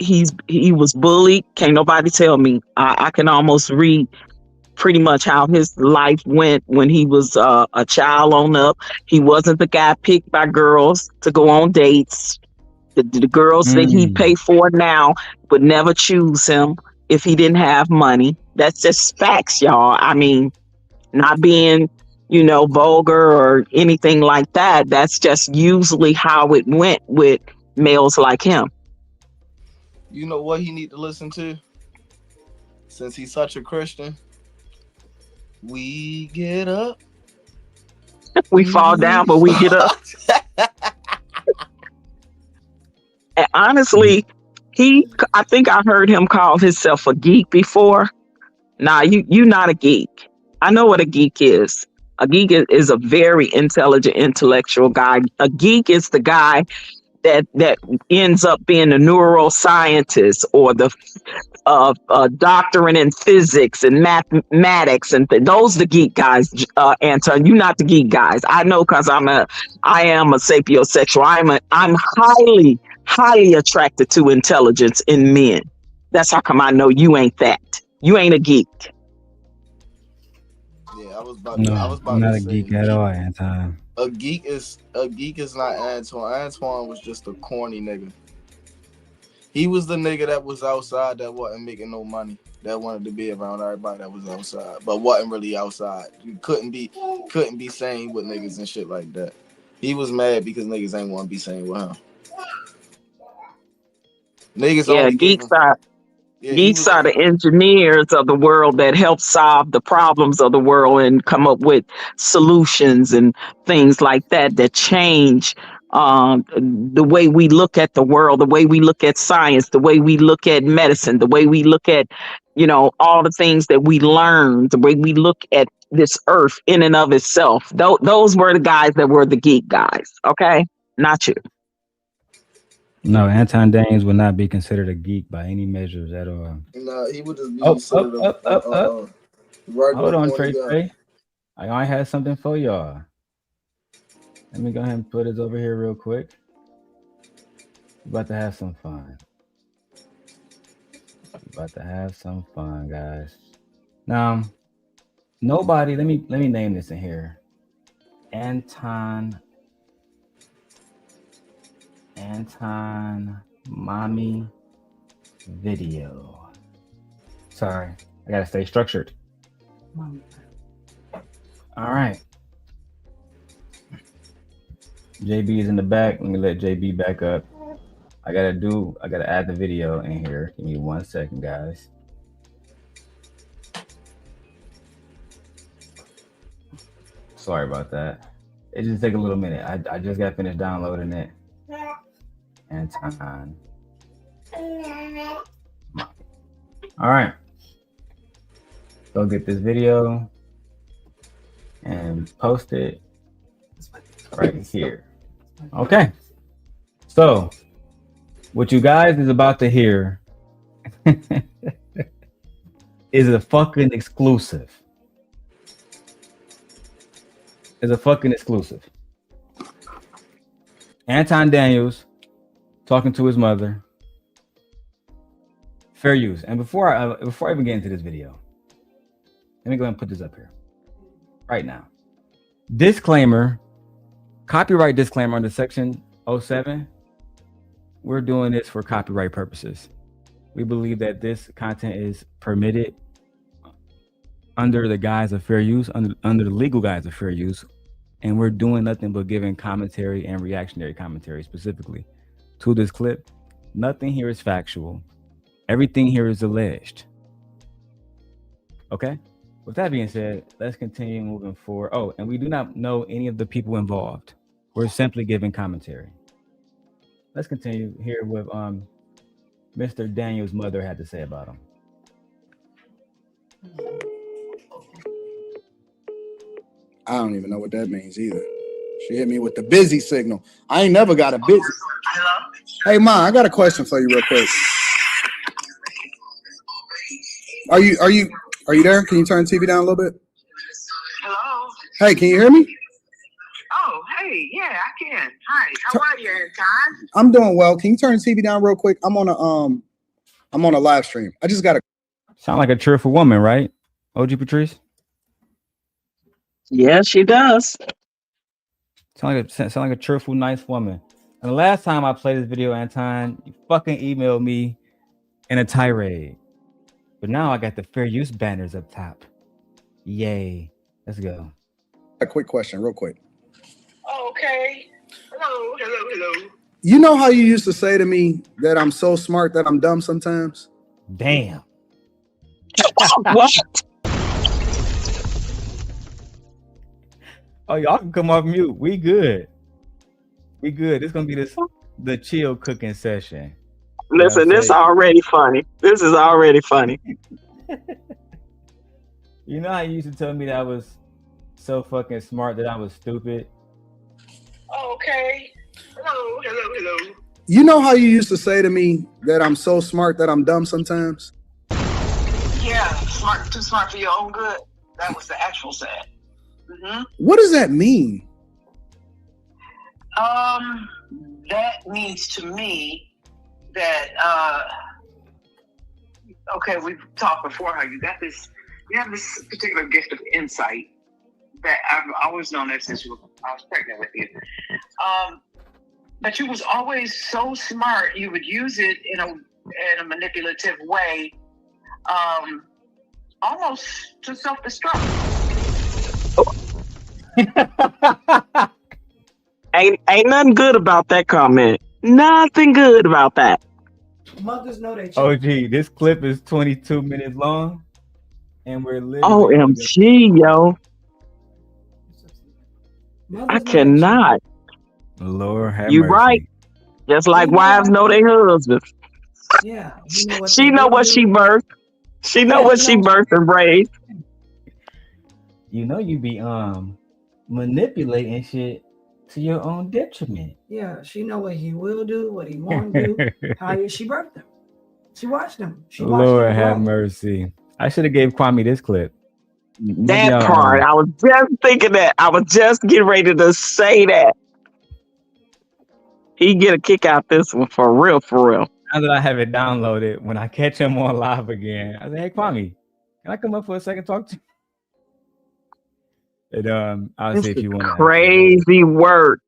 was bullied. Can't nobody tell me. I can almost read pretty much how his life went when he was a child on up. He wasn't the guy picked by girls to go on dates. The girls that he pay for now would never choose him if he didn't have money. That's just facts, y'all. I mean, not being, vulgar or anything like that. That's just usually how it went with males like him. You know what he need to listen to? Since he's such a Christian, we get up. We fall down, but we get up. And honestly, I think I heard him call himself a geek before. Nah, you not a geek. I know what a geek is. A geek is a very intelligent, intellectual guy. A geek is the guy that ends up being a neuroscientist or the doctorate in physics and mathematics, and those the geek guys. Anton, you not the geek guys. I know because I am a sapiosexual. I'm highly attracted to intelligence in men. That's how come I know you ain't that. You ain't a geek. Yeah, I was about I'm not to a say, geek at all, Anton. A geek is not Antoine. Antoine was just a corny nigga. He was the nigga that was outside that wasn't making no money, that wanted to be around everybody that was outside, but wasn't really outside. You couldn't be sane with niggas and shit like that. He was mad because niggas ain't want to be sane with him. Niggas only geeks are the engineers of the world that help solve the problems of the world and come up with solutions and things like that change the way we look at the world, the way we look at science, the way we look at medicine, the way we look at, all the things that we learn, the way we look at this earth in and of itself. Those were the guys that were the geek guys. Okay. Not you. No, Anton Daniels would not be considered a geek by any measures at all. No, he would just be considered up. Hold on, Trey. I had something for y'all. Let me go ahead and put it over here real quick. We're about to have some fun. Guys. Now, nobody. Let me name this in here. Anton Mommy video. Sorry, I gotta stay structured. All right. JB is in the back. Let me let JB back up. I gotta add the video in here. Give me 1 second, guys. Sorry about that. It just take a little minute. I just got finished downloading it. Anton. All right. Go get this video and post it right here. Okay. So, what you guys is about to hear is a fucking exclusive. Is a fucking exclusive. Anton Daniels talking to his mother. Fair use. And before I even get into this video, let me go ahead and put this up here right now. Disclaimer, copyright disclaimer under section 07. We're doing this for copyright purposes. We believe that this content is permitted under the guise of fair use, under the legal guise of fair use. And we're doing nothing but giving commentary and reactionary commentary specifically to this clip. Nothing here is factual. Everything here is alleged. Okay? With that being said, let's continue moving forward. Oh, and we do not know any of the people involved. We're simply giving commentary. Let's continue here with Mr. Daniels' mother had to say about him. I don't even know what that means either. She hit me with the busy signal. I ain't never got a busy. Hello? Hey, Ma, I got a question for you real quick. Are you there? Can you turn the TV down a little bit? Hello? Hey, can you hear me? Oh, hey, yeah, I can. Hi, how are you, Anton? I'm doing well. Can you turn the TV down real quick? I'm on a live stream. I just got to Sound like a cheerful woman, right? OG Patrice? Yeah, she does. Sound like a cheerful, nice woman. And the last time I played this video, Anton, you fucking emailed me in a tirade. But now I got the fair use banners up top. Yay. Let's go. a quick question, real quick. Oh, okay. Hello. You know how you used to say to me that I'm so smart that I'm dumb sometimes? Damn. What? Oh, y'all can come off mute. We good. It's gonna be the chill cooking session. Listen, this already funny. This is already funny. You know how you used to tell me that I was so fucking smart that I was stupid? Okay. Hello. You know how you used to say to me that I'm so smart that I'm dumb sometimes? Yeah, too smart for your own good. That was the actual say. Mm-hmm. What does that mean? That means to me that okay, we've talked before how you have this particular gift of insight that I've always known that since I was pregnant with you. But you was always so smart. You would use it in a manipulative way, almost to self-destruct. Ain't nothing good about that comment. Nothing good about that. Mothers know they OG, this clip is 22 minutes long, and we're literally OMG, yo. I cannot. Lord have You mercy. right. Just like wives know their husbands. Yeah. She know what she birthed. She know what she birthed and raised. You know you be manipulating shit to your own detriment. Yeah, she know what he will do, what he won't do. How she birthed him. She watched him. Lord have mercy. I should have gave Kwame this clip. That part. I was just thinking that. I was just getting ready to say that. He get a kick out this one for real. Now that I have it downloaded, when I catch him on live again, I say, "Hey, Kwame, can I come up for a second talk to you?" And I'll This see if is you want crazy work.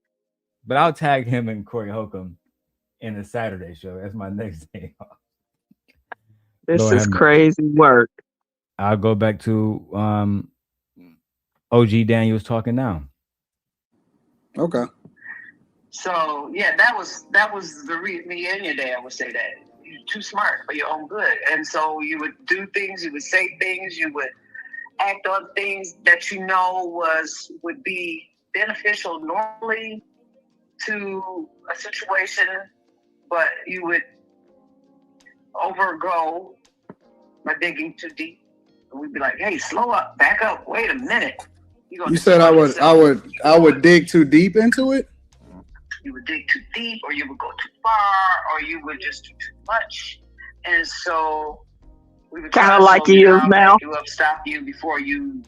But I'll tag him and Corey Holcomb in the Saturday show. That's my next day off. This Lord is have mercy. crazy work. I'll go back to OG Daniels talking now. Okay. So yeah, that was the reason. Me and your dad would say that you're too smart for your own good, and so you would do things, you would say things, you would act on things that you know would be beneficial normally to a situation, but you would overgo by digging too deep. And we'd be like, "Hey, slow up, back up, wait a minute." You said I would dig too deep into it? You would dig too deep, or you would go too far, or you would just do too much. And so we would Kind of like he is now. back you up, stop you before you.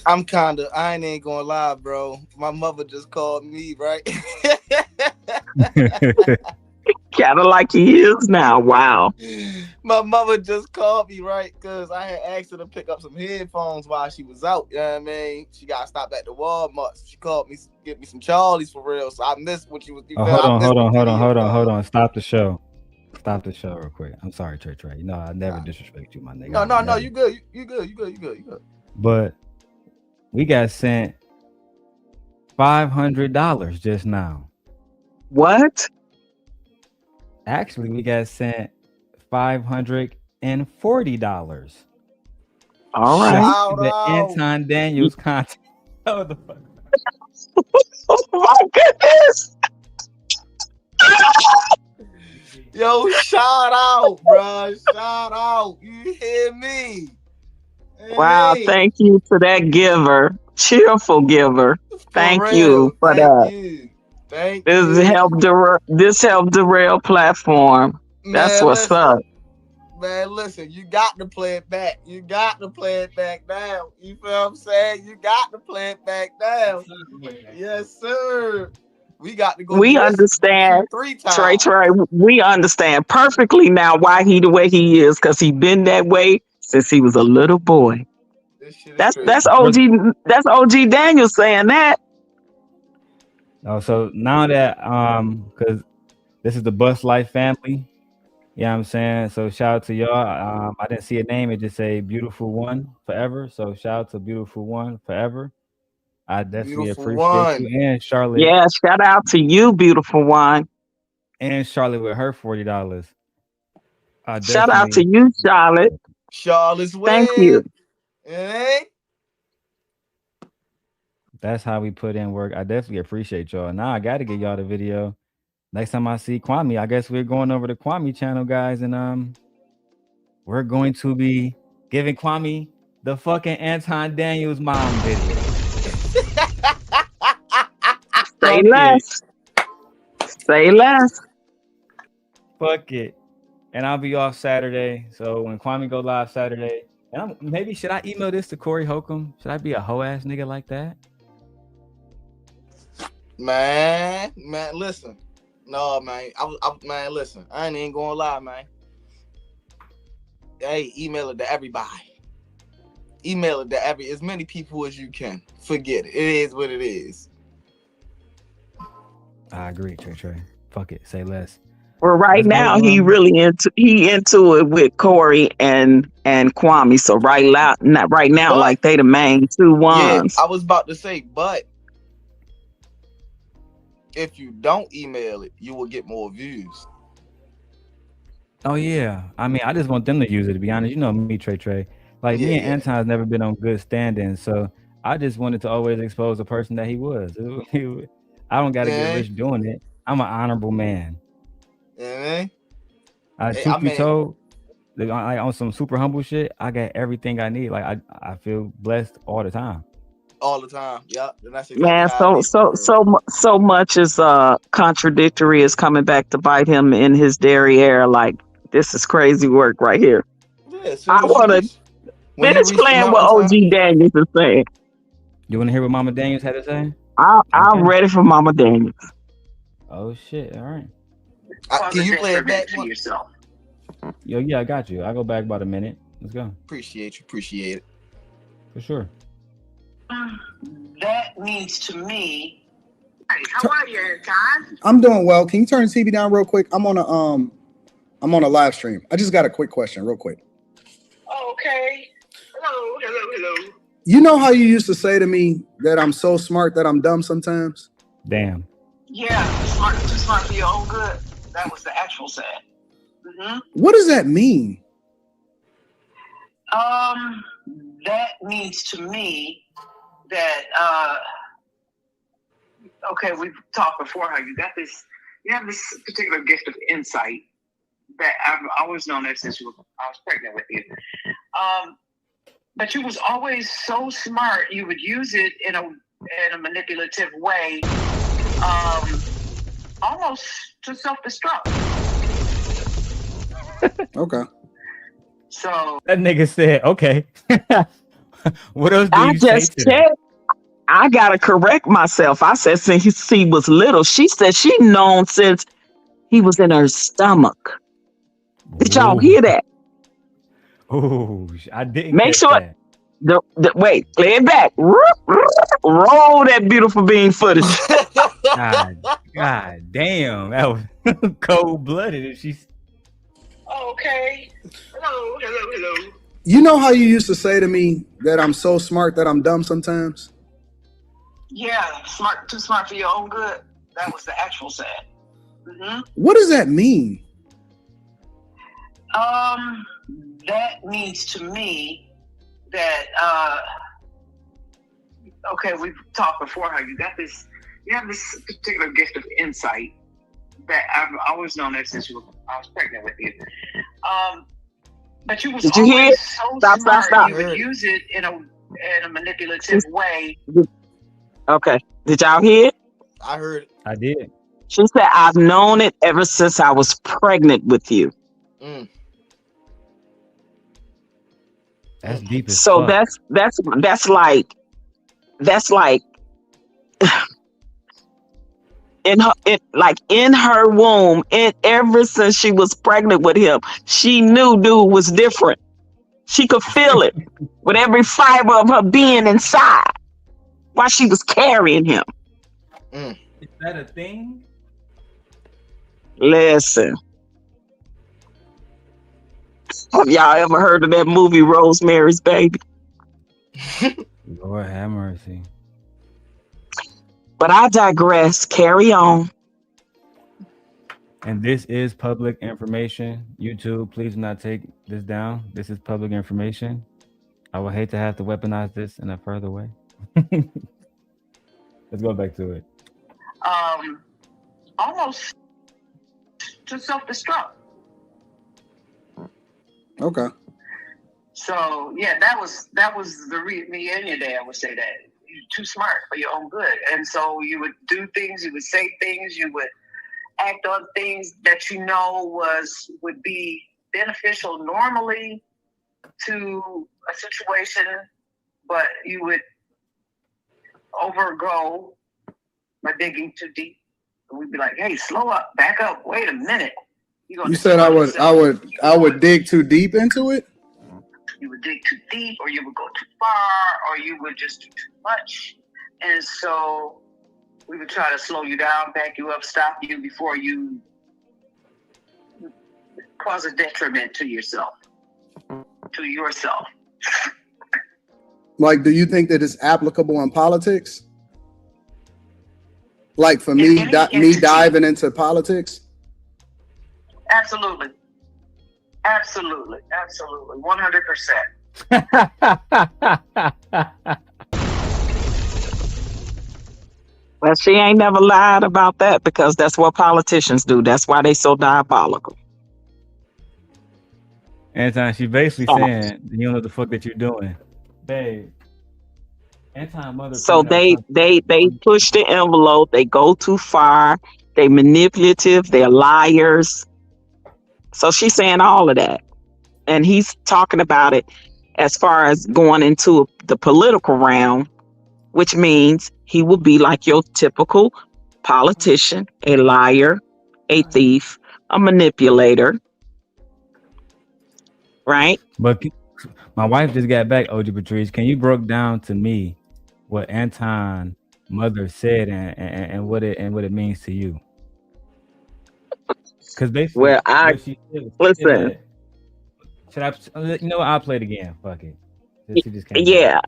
I ain't gonna lie, bro. My mother just called me, right? Kind of like he is now. Wow. My mother just called me, right? Because I had asked her to pick up some headphones while she was out. You know what I mean? She got stopped at the Walmart. So she called me, get me some Charlies for real. So I missed what you was. Hold on. Stop the show. Stop the show real quick. I'm sorry, Trey. You know, I never disrespect you, my nigga. No. You good. You good. But we got sent $500 just now. What? Actually, we got sent $540. All right. Shout the Anton Daniels content. Oh, the fuck. Oh my goodness. Yo, shout out, bro. Shout out. You hear me? Wow, Hey. thank you to that giver, cheerful giver. Thank real. you for that. You. Thank This you. helped Darrel platform. That's Man, what's up. Man, listen, you got to play it back. You got to play it back down. You feel what I'm saying? You got to play it back down. Yes, sir. We got to go. We understand, 3 times. Trey. We understand perfectly now why he the way he is, because he been that way since he was a little boy. That's OG Daniels saying that. Oh, so now that because this is the Bus Life family, you know what I'm saying? So shout out to y'all. I didn't see a name, it just say Beautiful One Forever. So shout out to Beautiful One Forever. I definitely appreciate you. And Charlotte. Yeah, shout out to you, beautiful one. And Charlotte with her $40. Shout out to you, Charlotte. Charlotte's Thank you. Hey. That's how we put in work. I definitely appreciate y'all. Now I got to get y'all the video. Next time I see Kwame, I guess we're going over to Kwame channel, guys, and we're going to be giving Kwame the fucking Anton Daniels mom video. Say less. Say less. Fuck it. And I'll be off Saturday. So when Kwame go live Saturday, and maybe should I email this to Corey Holcomb? Should I be a hoe ass nigga like that? Man, listen. No, man. Man, listen. I ain't even gonna lie, man. Hey, email it to everybody. Email it to as many people as you can. Forget it. It is what it is. I agree, Trey. Fuck it. Say less. Well, right now he really into it with Corey and Kwame. So right now, like they the main two ones. Yeah, I was about to say, but if you don't email it, you will get more views. Oh yeah. I mean, I just want them to use it, to be honest. You know me, Trey. Like me and Anton's never been on good standing. So I just wanted to always expose the person that he was. I don't gotta get rich doing it. I'm an honorable man. Truth be told, like, on some super humble shit, I got everything I need. Like I feel blessed all the time. All the time, yeah. Man, so much is contradictory is coming back to bite him in his derriere. Like this is crazy work right here. Yeah, I want to finish playing what OG Daniels is saying. You want to hear what Mama Daniels had to say? I'm ready for Mama Daniels. Oh shit! All right. Can you play it back to yourself? Yo, yeah, I got you. I'll go back about a minute. Let's go. Appreciate it. For sure. That means to me. Hey, how are you, Anton? I'm doing well. Can you turn the TV down real quick? I'm on I'm on a live stream. I just got a quick question, real quick. Okay. Hello. You know how you used to say to me that I'm so smart that I'm dumb sometimes? Damn. Yeah, too smart for your own good. That was the actual saying. Mm-hmm. What does that mean? That means to me that okay, we've talked before how you have this particular gift of insight that I've always known that since I was pregnant with you. But you was always so smart. You would use it in a manipulative way, almost to self-destruct. Okay. So that nigga said, okay. What else do I you say just to that? said, I gotta correct myself. I said since he was little. She said she known since he was in her stomach. Did y'all hear that? Oh, I didn't Make catch sure. that. Wait, play it back. Roll that beautiful bean footage. God damn, that was cold blooded. And she's okay. Hello. You know how you used to say to me that I'm so smart that I'm dumb sometimes? Yeah, too smart for your own good. That was the actual saying. Mm-hmm. What does that mean? That means to me that okay, we've talked before how you have this particular gift of insight that I've always known that since I was pregnant with you. But you was Did you hear always it? so Stop. smart. You would use it in a manipulative way. Okay. Did y'all hear it? I heard it. I did. She said, I've known it ever since I was pregnant with you. That's deep as So fuck. that's like in her womb, and ever since she was pregnant with him, she knew dude was different. She could feel it with every fiber of her being inside while she was carrying him. Is that a thing? Listen. Have y'all ever heard of that movie Rosemary's Baby? Lord have mercy. But I digress. Carry on. And this is public information. YouTube, please do not take this down. This is public information. I would hate to have to weaponize this in a further way. Let's go back to it. Almost to self-destruct. Okay. So yeah, that was me and your dad would say that you're too smart for your own good, and so you would do things, you would say things, you would act on things that you know would be beneficial normally to a situation, but you would overgo by digging too deep. And we'd be like, "Hey, slow up, back up, wait a minute." You said I would dig too deep into it? You would dig too deep, or you would go too far, or you would just do too much. And so we would try to slow you down, back you up, stop you before you cause a detriment to yourself. Like, do you think that it's applicable in politics? Like for me diving into politics? Absolutely. 100%. Well, she ain't never lied about that because that's what politicians do. That's why they so diabolical. Anton, she basically saying, you know what the fuck that you're doing. Babe. Anton mother. So they push the envelope, they go too far, they manipulative, they're liars. So she's saying all of that. And he's talking about it as far as going into the political realm, which means he will be like your typical politician, a liar, a thief, a manipulator. Right? But my wife just got back, OG Patrice. Can you break down to me what Anton mother said and what it means to you? Because basically, Well, I what she said was listen. should I? You know what? I'll play it again. Fuck it. She just came Yeah, back.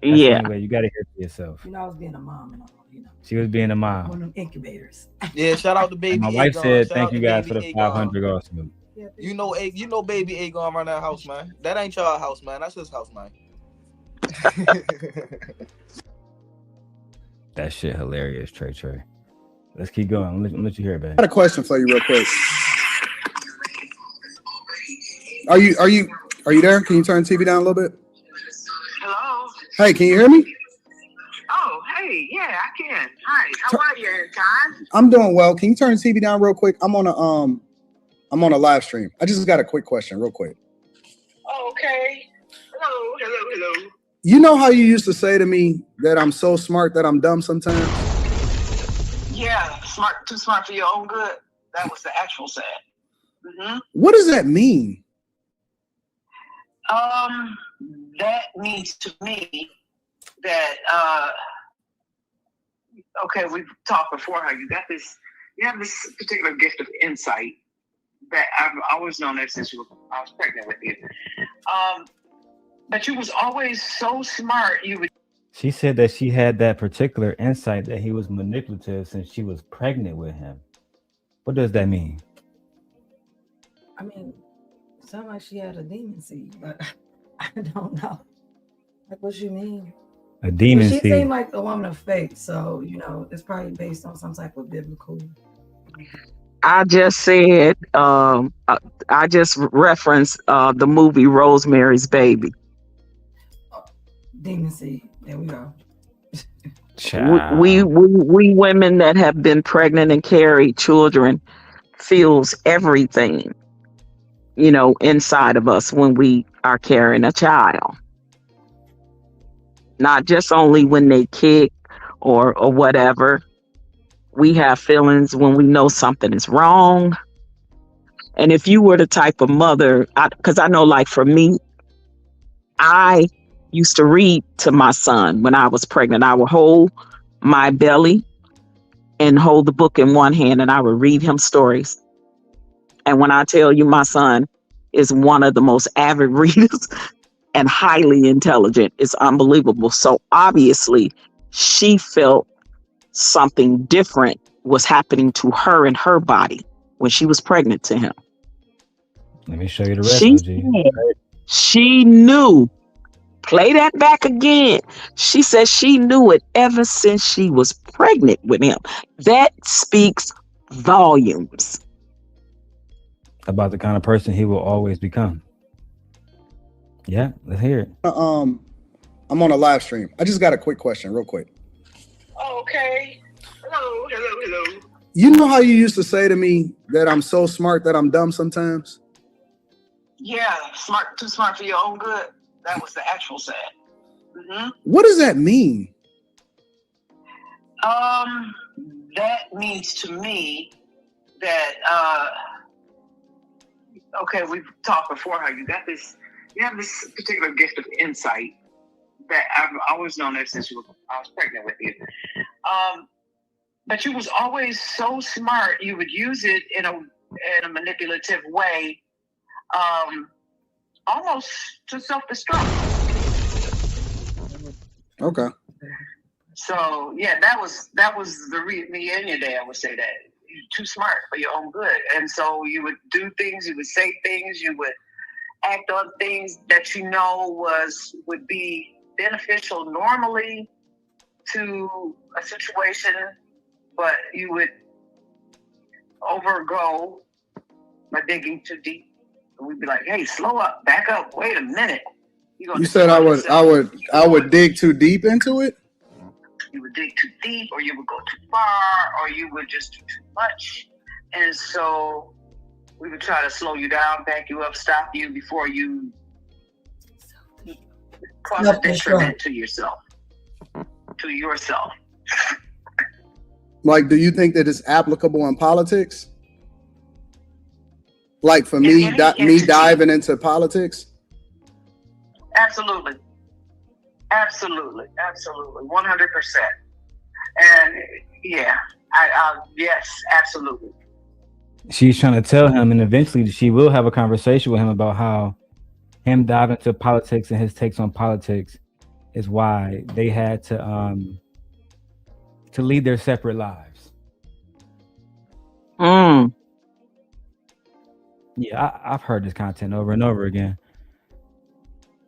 That's yeah. anyway. You got to hear it for yourself. You know, I was being a mom and all, you know. She was being a mom. One of them incubators. Yeah, shout out to baby. And my wife Aegon. said, Shout "Thank out you to guys for baby the Aegon. 500 awesome." You know, baby Aegon around that house, man. That ain't y'all house, man. That's his house, man. That shit hilarious, Trey. Let's keep going. I'm gonna let you hear it, I babe. got a question for you real quick. Are you there? Can you turn the TV down a little bit? Hello. Hey, can you hear me? Oh, hey, yeah, I can. Hi, how are you, Anton? I'm doing well. Can you turn the TV down real quick? I'm on a live stream. I just got a quick question, real quick. Okay. Hello. You know how you used to say to me that I'm so smart that I'm dumb sometimes? Yeah, too smart for your own good. That was the actual saying. Mm-hmm. What does that mean? That means to me that okay, we've talked before how you have this particular gift of insight that I've always known that since I was pregnant with you. But you was always so smart. She said that she had that particular insight that he was manipulative since she was pregnant with him. What does that mean? I mean, it sounded like she had a demon seed, but I don't know. Like, what you mean? A demon She seed. seemed like a woman of faith, so you know, it's probably based on some type of biblical. I just said, I just referenced the movie Rosemary's Baby. Demon seed. There we go. We women that have been pregnant and carried children feels everything, you know, inside of us when we are carrying a child. Not just only when they kick or whatever. We have feelings when we know something is wrong. And if you were the type of mother, because I know, like for me, I used to read to my son when I was pregnant. I would hold my belly and hold the book in one hand, and I would read him stories. And when I tell you, my son is one of the most avid readers and highly intelligent, it's unbelievable. So obviously, she felt something different was happening to her in her body when she was pregnant to him. Let me show you the rest, She knew. Play that back again. She said she knew it ever since she was pregnant with him. That speaks volumes about the kind of person he will always become. Yeah, let's hear it. I'm on a live stream. I just got a quick question, real quick. Okay. Hello. You know how you used to say to me that I'm so smart that I'm dumb sometimes? Yeah, too smart for your own good. That was the actual saying. Mm-hmm. What does that mean? That means to me that okay, we've talked before how you have this particular gift of insight that I've always known that since I was pregnant with you. But you was always so smart. You would use it in a manipulative way, almost to self-destruct. Okay. So yeah, that was the end of the day. I would say that you're too smart for your own good, and so you would do things, you would say things, you would act on things that you know would be beneficial normally to a situation, but you would overgo by digging too deep. And we'd be like, "Hey, slow up, back up, wait a minute." You said I would dig too deep into it? You would dig too deep, or you would go too far, or you would just do too much. And so we would try to slow you down, back you up, stop you before you cause a detriment to yourself. Like, do you think that it's applicable in politics? Like for me diving into politics? Absolutely, 100%. And yeah, yes, absolutely. She's trying to tell him, and eventually she will have a conversation with him about how him diving into politics and his takes on politics is why they had to lead their separate lives. Yeah, I've heard this content over and over again,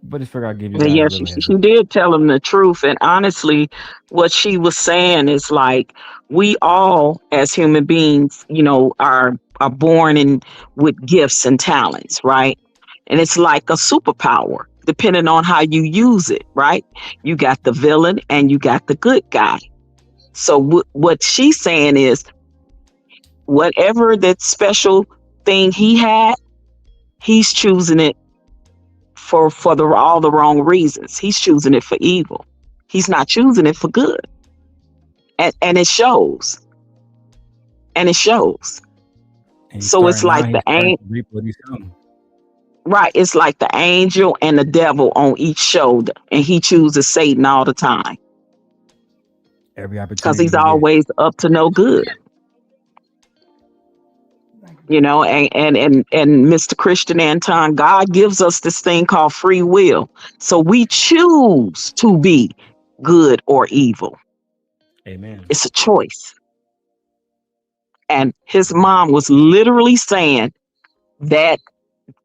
but just figure I'll give you guys Yeah, a she, little she heads she up. did tell him the truth. And honestly, what she was saying is like we all as human beings, are born in with gifts and talents, right? And it's like a superpower, depending on how you use it, right? You got the villain and you got the good guy. So what she's saying is whatever that special thing he had, he's choosing it for all the wrong reasons. He's choosing it for evil. He's not choosing it for good. And it shows. And it shows. And he's So it's starting now. like He's the starting ain't to reap what he's sown. right. It's like the angel and the devil on each shoulder. And he chooses Satan all the time. Every Because opportunity he's he gets. always up to no good. And Mr. Christian Anton, God gives us this thing called free will. So we choose to be good or evil. Amen. It's a choice. And his mom was literally saying that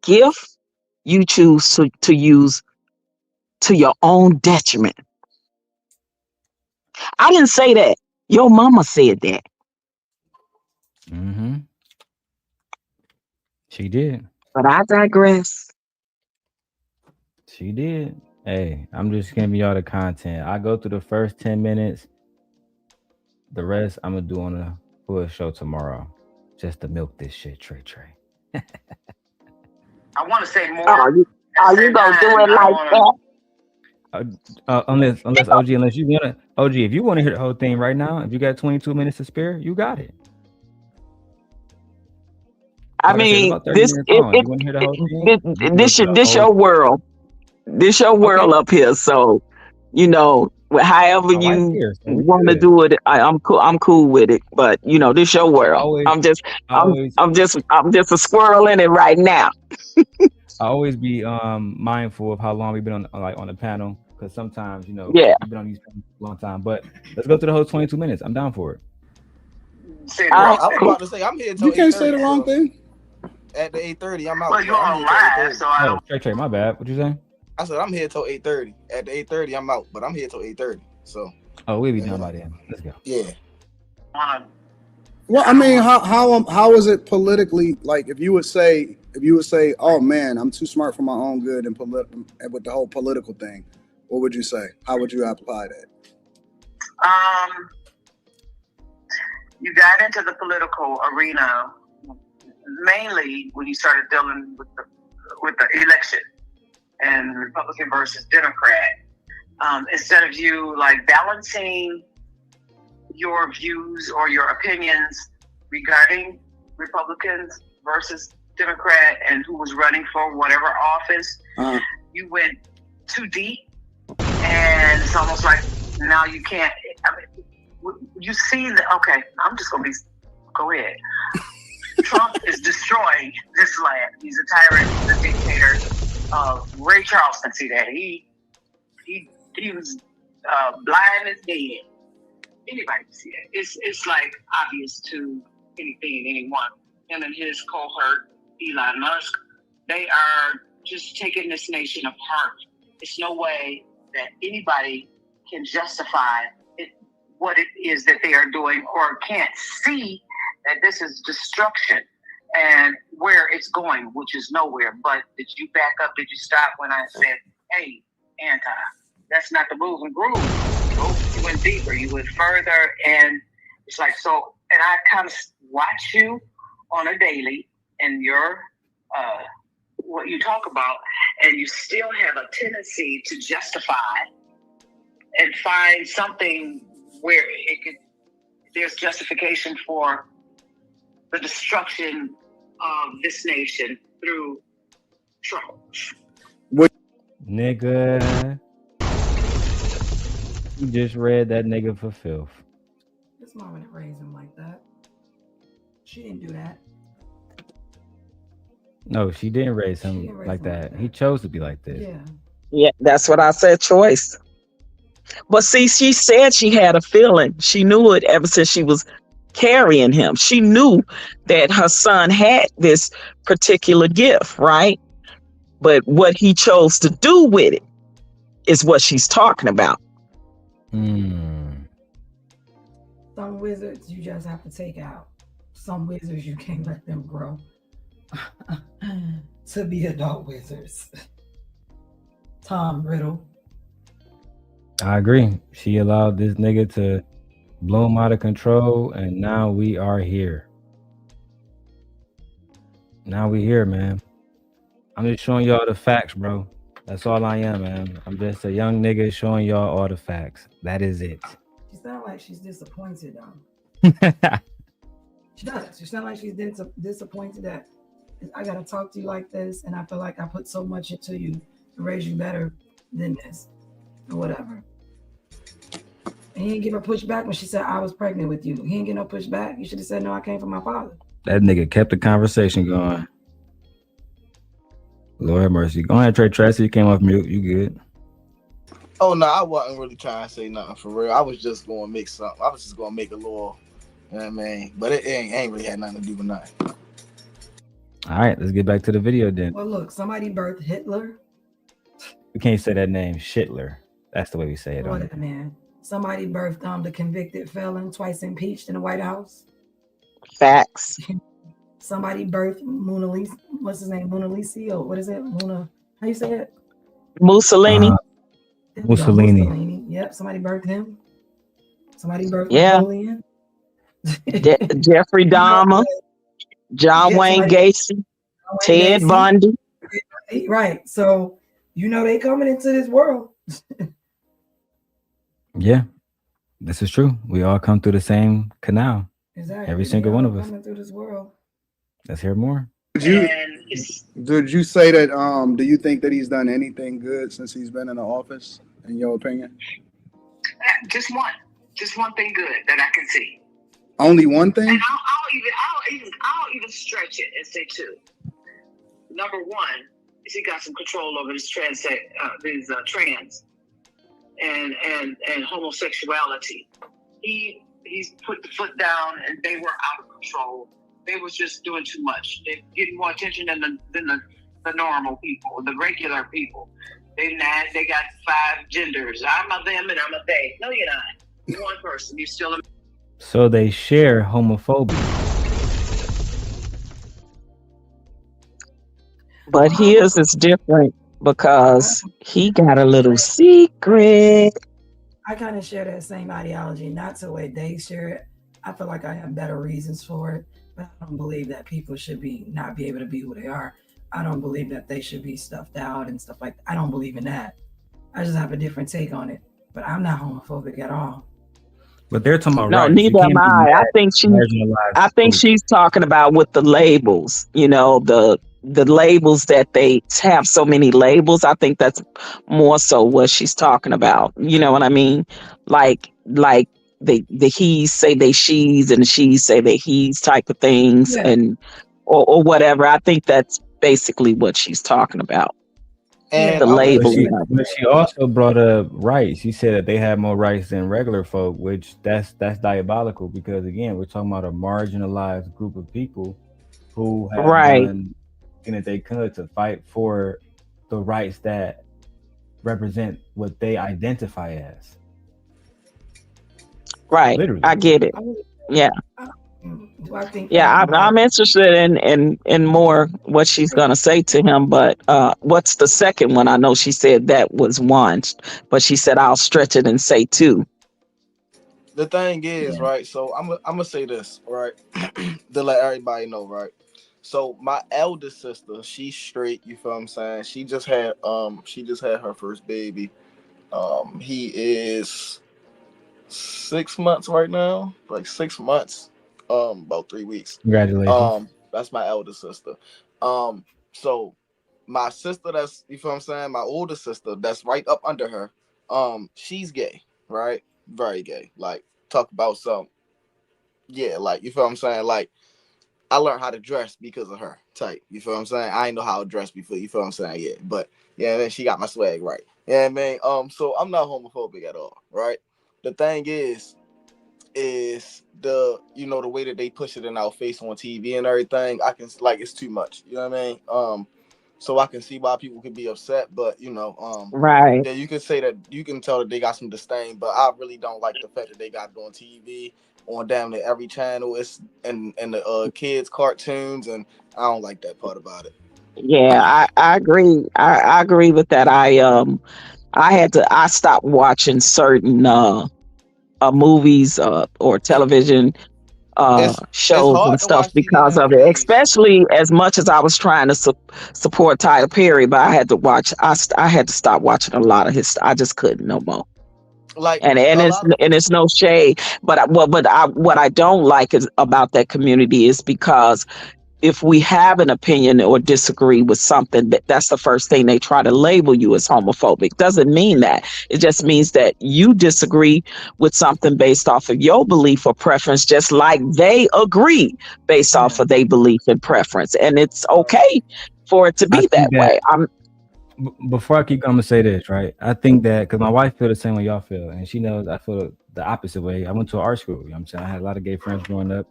gift you choose to use to your own detriment. I didn't say that. Your mama said that. Mm-hmm. She did. But I digress. She did. Hey, I'm just giving y'all the content. I go through the first 10 minutes. The rest I'm gonna do on a full show tomorrow. Just to milk this shit, Trey. I want to say more. Are you gonna do it like that? Unless OG, unless you wanna OG, if you want to hear the whole thing right now, if you got 22 minutes to spare, you got it. I mean, this your world. This your world up here. So, however you want to do it, I'm cool with it. But this your world. I'm just a squirrel in it right now. I always be mindful of how long we've been on the panel, because sometimes Yeah, we've been on these panels for a long time. But let's go through the whole 22 minutes. I'm down for it. I was about to say I'm here till You can't say the wrong thing. At the 8:30, I'm out. Well, you're on live, so I don't. Trey, my bad. What you saying? I said I'm here till 8:30. At the 8:30, I'm out, but I'm here till 8:30. So. Oh, we'll be done by then. Let's go. Yeah. Well, I mean, how is it politically? Like, if you would say, oh man, I'm too smart for my own good, and with the whole political thing, what would you say? How would you apply that? You got into the political arena mainly when you started dealing with the election and Republican versus Democrat. Instead of you like balancing your views or your opinions regarding Republicans versus Democrat and who was running for whatever office, you went too deep, and it's almost like now you can't. I mean, you see that? Okay, I'm just gonna go ahead. Trump is destroying this land. He's a tyrant. He's a dictator. Ray Charles can see that. He was blind as dead. Anybody can see that. It's like obvious to anything and anyone. Him and his cohort, Elon Musk, they are just taking this nation apart. There's no way that anybody can justify what it is that they are doing, or can't see that this is destruction and where it's going, which is nowhere. But did you back up? Did you stop when I said, hey, anti, that's not the move and groove. You went deeper, you went further, and it's like, so, and I kind of watch you on a daily and your, what you talk about, and you still have a tendency to justify and find something where there's justification for the destruction of this nation through Trump. Nigga. You just read that nigga for filth. His mama didn't raise him like that. She didn't do that. No, she didn't raise him like that. He chose to be like this. Yeah. Yeah, that's what I said, choice. But see, she said she had a feeling. She knew it ever since she was carrying him. She knew that her son had this particular gift, right? But what he chose to do with it is what she's talking about. Hmm. Some wizards you just have to take out. Some wizards you can't let them grow to be adult wizards. Tom Riddle. I agree. She allowed this nigga to blow him out of control, and now we are here. Now we here, man. I'm just showing y'all the facts, bro. That's all I am, man. I'm just a young nigga showing y'all all the facts. That is it. She sounds like she's disappointed, though. She does. She sounds like she's disappointed that I gotta talk to you like this, and I feel like I put so much into you to raise you better than this, or whatever. And he didn't give her pushback when she said I was pregnant with you. He didn't get no pushback. You should have said no, I came from my father. That nigga kept the conversation going. Lord have mercy. Go ahead, Trey Tracy. You came off mute. You good? Oh no, I wasn't really trying to say nothing for real. I was just going to make something. I was just going to make a little, you know what I mean? But it ain't really had nothing to do with nothing. All right, let's get back to the video then. Well, look, somebody birthed Hitler. We can't say that name, Shitler. That's the way we say it. On What, man? Somebody birthed the convicted felon, twice impeached in the White House. Facts. Somebody birthed Mona Lisa. What's his name? Mona Lisa? Or what is it? Mona? How you say it? Mussolini. Mussolini. Yep. Somebody birthed him. Somebody birthed Yeah. Napoleon. Jeffrey Dahmer, John Wayne Gacy, Ted Bundy. Right. So you know they coming into this world. Yeah, this is true. We all come through the same canal. Exactly. Every single one of us. Coming through this world. Let's hear more. Did you say that? Do you think that he's done anything good since he's been in the office? In your opinion? Just one thing good that I can see. Only one thing? And I'll even stretch it and say two. Number one is he got some control over his trans and homosexuality. He's put the foot down, and they were out of control. They was just doing too much. They're getting more attention than the normal people, the regular people. They got 5 genders. I'm a them and I'm a they. No, you're not. You're one person. You're still a. So they share homophobia. But his is different because he got a little secret. I kind of share that same ideology, not the way they share it. I feel like I have better reasons for it, but I don't believe that people should not be able to be who they are. I don't believe that they should be stuffed out and stuff like that. I don't believe in that. I just have a different take on it, but I'm not homophobic at all. But they're talking about No, rights. neither am I. I think she's talking about with the labels, you know, the labels that they have so many labels. I think that's more so what she's talking about. You know what I mean? Like the he's say they she's and the she's say they he's type of things, Yeah. and or whatever. I think that's basically what she's talking about. And the label. But she also brought up rights. She said that they have more rights than regular folk, which that's diabolical, because again, we're talking about a marginalized group of people who have done anything that they could to fight for the rights that represent what they identify as. Right. Literally. I get it. Yeah. Do I think? Yeah, I'm interested in more what she's gonna say to him. But what's the second one? I know she said that was one, but she said I'll stretch it and say two. The thing is, right? So I'm gonna say this, right, to let everybody know, right? So my eldest sister, she's straight. You feel what I'm saying? She just had her first baby. He is 6 months right now, like 6 months. About 3 weeks. Congratulations. That's my eldest sister. So my sister, that's, you feel what I'm saying, my older sister, that's right up under her. She's gay, right? Very gay. Like, talk about some. Yeah, like, you feel what I'm saying? Like, I learned how to dress because of her type. You feel what I'm saying? I ain't know how to dress before. You feel what I'm saying? Yeah, but yeah, man, she got my swag right. Yeah, man. So I'm not homophobic at all, right? The thing is the the way that they push it in our face on TV and everything. I can it's too much. You know what I mean? So I can see why people could be upset, but Right. yeah, you can say that you can tell that they got some disdain, but I really don't like the fact that they got it on TV on damn near every channel. It's and the kids cartoons, and I don't like that part about it. Yeah, I agree. I agree with that. I stopped watching certain movies or television It's shows and hard to stuff watch TV because of it. nowadays. Especially as much as I was trying to support Tyler Perry, but I had to watch. I had to stop watching a lot of his. I just couldn't no more. Like And a it's lot of and it's no shade, but what I don't like is about that community is because if we have an opinion or disagree with something, that's the first thing they try to label you as homophobic. Doesn't mean that. It just means that you disagree with something based off of your belief or preference, just like they agree based off of their belief and preference. And it's okay for it to I be think that way. before I keep going, I'm gonna say this, right? I think that because my wife feel the same way y'all feel, and she knows I feel the opposite way. I went to an art school, you know what I'm saying? I had a lot of gay friends growing up,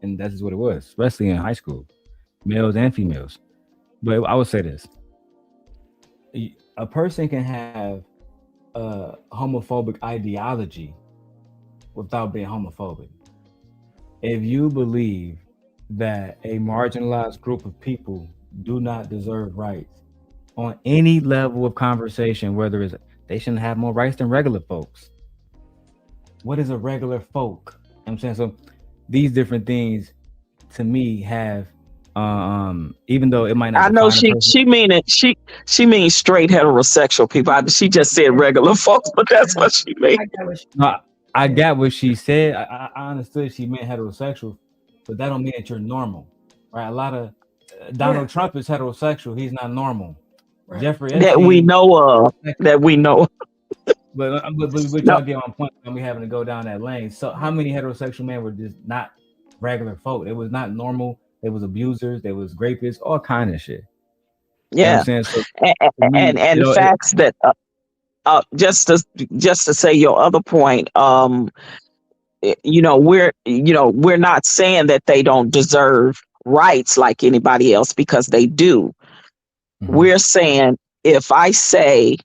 and that's just what it was, especially in high school, males and females. But I would say this: a person can have a homophobic ideology without being homophobic. If you believe that a marginalized group of people do not deserve rights on any level of conversation, whether it's they shouldn't have more rights than regular folks. What is a regular folk? You know what I'm saying? So these different things to me have even though it might not I know define a person. she means straight heterosexual people. She just said regular folks, but that's what she means. No, I got what she said. I understood she meant heterosexual, but that don't mean that you're normal, right? A lot of Donald Trump is heterosexual. He's not normal. Right. Jeffrey Epstein, That we know of. That we know. But y'all get on point when we having to go down that lane. So how many heterosexual men were just not regular folk? It was not normal. They was abusers. They was rapists. All kind of shit. Yeah, you know what I'm saying? So, and facts that just to say your other point, we're not saying that they don't deserve rights like anybody else, because they do. We're saying if I say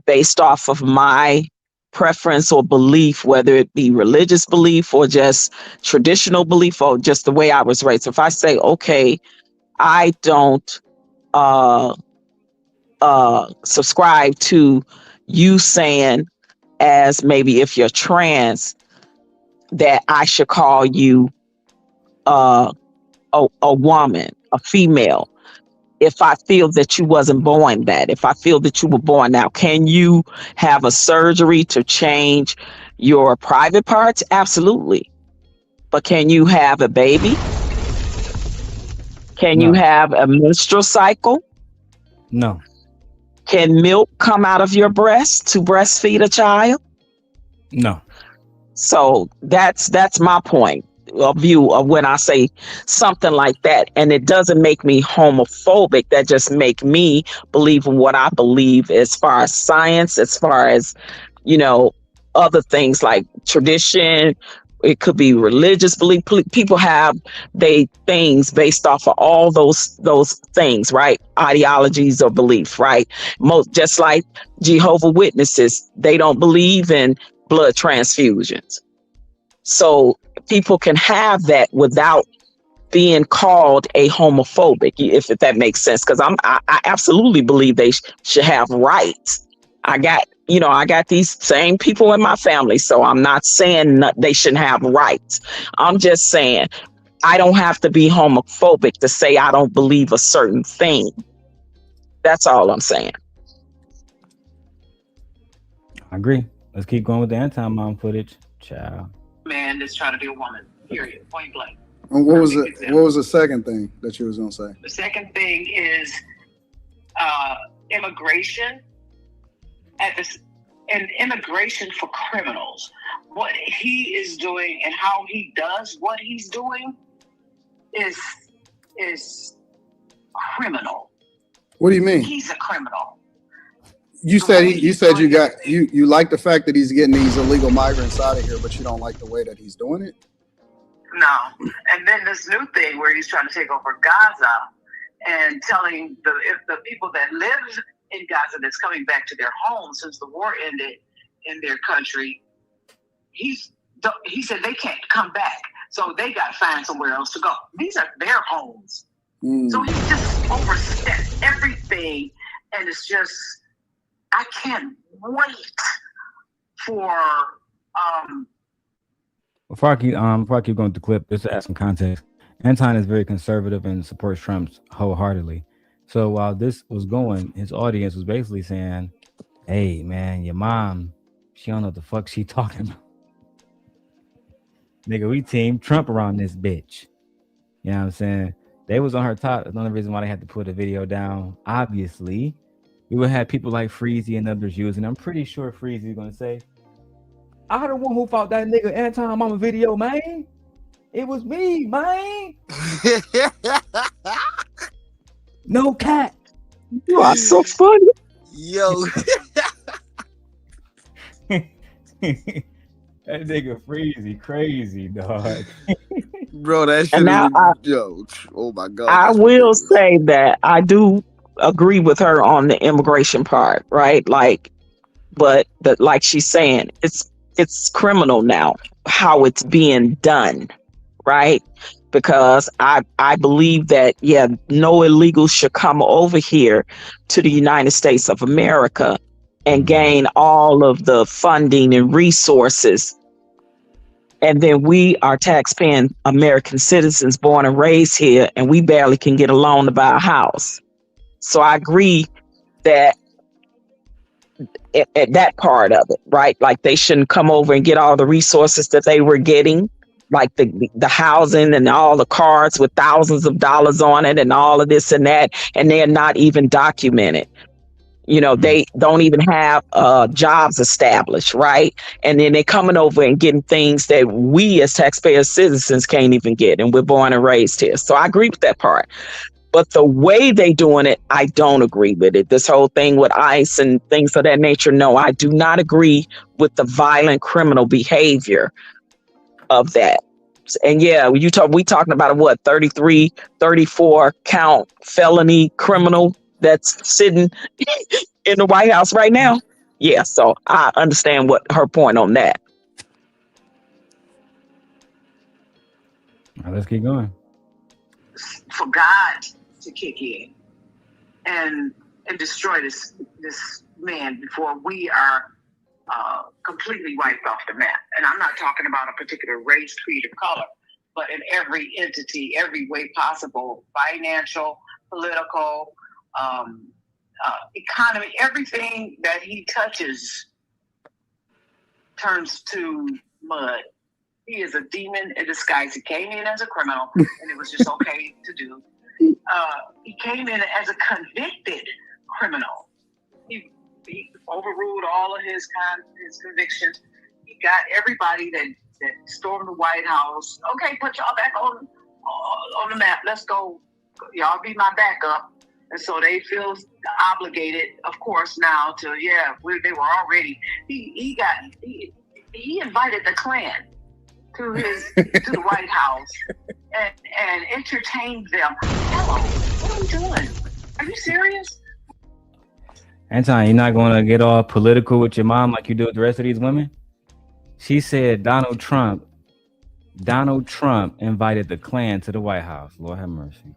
based off of my preference or belief, whether it be religious belief or just traditional belief or just the way I was raised, if I say, okay, I don't subscribe to you saying, as maybe if you're trans, that I should call you a woman, a female. If I feel that you wasn't born that, if I feel that you were born now, can you have a surgery to change your private parts? Absolutely. But can you have a baby? Can you have a menstrual cycle? No. Can milk come out of your breast to breastfeed a child? No. So that's my point of view of when I say something like that. And it doesn't make me homophobic. That just make me believe in what I believe as far as science, as far as, other things like tradition. It could be religious belief. People have they things based off of all those things, right? Ideologies or beliefs, right? Just like Jehovah's Witnesses, they don't believe in blood transfusions. So people can have that without being called a homophobic, if that makes sense. Because I absolutely believe they should have rights. I got these same people in my family, so I'm not saying they shouldn't have rights. I'm just saying I don't have to be homophobic to say I don't believe a certain thing. That's all I'm saying. I agree. Let's keep going with the anti-mom footage. Ciao. Man that's trying to be a woman, period, point blank. And what was the second thing that you was gonna say? The second thing is immigration and immigration for criminals. What he is doing and how he does what he's doing is is criminal. What do you mean? He's a criminal. You said you like the fact that he's getting these illegal migrants out of here, but you don't like the way that he's doing it? No. And then this new thing where he's trying to take over Gaza and telling the people that live in Gaza that's coming back to their homes since the war ended in their country, he said they can't come back. So they got to find somewhere else to go. These are their homes. So he's just overstepped everything. And it's just, I can't wait for Before I keep going through the clip, just to add some context, Anton is very conservative and supports Trump wholeheartedly. So while this was going, his audience was basically saying, "Hey man, your mom, she don't know what the fuck she talking about. Nigga, we team Trump around this bitch." You know what I'm saying? They was on her top. That's another reason why they had to put the video down. Obviously, we would have people like Freezy and others using. I'm pretty sure Freezy is gonna say, "I the one who fought that nigga Anton Mama video, man. It was me, man." No cat. You are so funny. Yo. That nigga Freezy crazy, dog. Bro, that shit yo, oh my God. I will say that I do agree with her on the immigration part, right? Like, but like she's saying, it's criminal now how it's being done, right? Because I believe that no illegals should come over here to the United States of America and gain all of the funding and resources. And then we are tax-paying American citizens born and raised here, and we barely can get a loan to buy a house. So I agree that at that part of it, right? Like they shouldn't come over and get all the resources that they were getting, like the housing and all the cards with thousands of dollars on it and all of this and that, and they're not even documented. You know, they don't even have jobs established, right? And then they're coming over and getting things that we as taxpayer citizens can't even get, and we're born and raised here. So I agree with that part. But the way they doing it, I don't agree with it. This whole thing with ICE and things of that nature, no, I do not agree with the violent criminal behavior of that. And we talking about a 33, 34 count felony criminal that's sitting in the White House right now. Yeah, so I understand what her point on that. All right, let's keep going. For God to kick in and destroy this man before we are completely wiped off the map. And I'm not talking about a particular race, creed, or color, but in every entity, every way possible, financial, political, economy, everything that he touches turns to mud. He is a demon in disguise. He came in as a criminal, and it was just okay to do. He came in as a convicted criminal. He overruled all of his convictions. He got everybody that stormed the White House. Okay, put y'all back on the map. Let's go. Y'all be my backup. And so they feel obligated, of course, now to they were already. He invited the Klan to the White House and entertained them. Hello, what are we doing? Are you serious? Anton, you're not going to get all political with your mom like you do with the rest of these women? She said Donald Trump invited the Klan to the White House. Lord have mercy.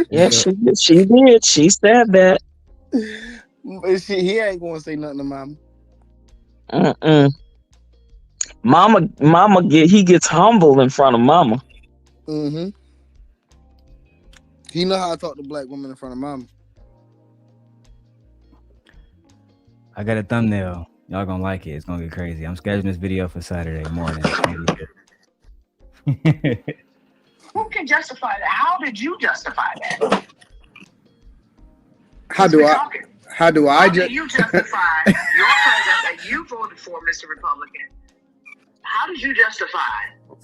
Yeah, she did. She said that. He ain't going to say nothing to mama. Mama he gets humble in front of mama. Mm-hmm. He know how to talk to black women in front of mama. I got a thumbnail. Y'all gonna like it. It's gonna get crazy. I'm scheduling this video for Saturday morning. Who can justify that? How did you justify that? How do you justify your president that you voted for, Mr. Republican? How did you justify?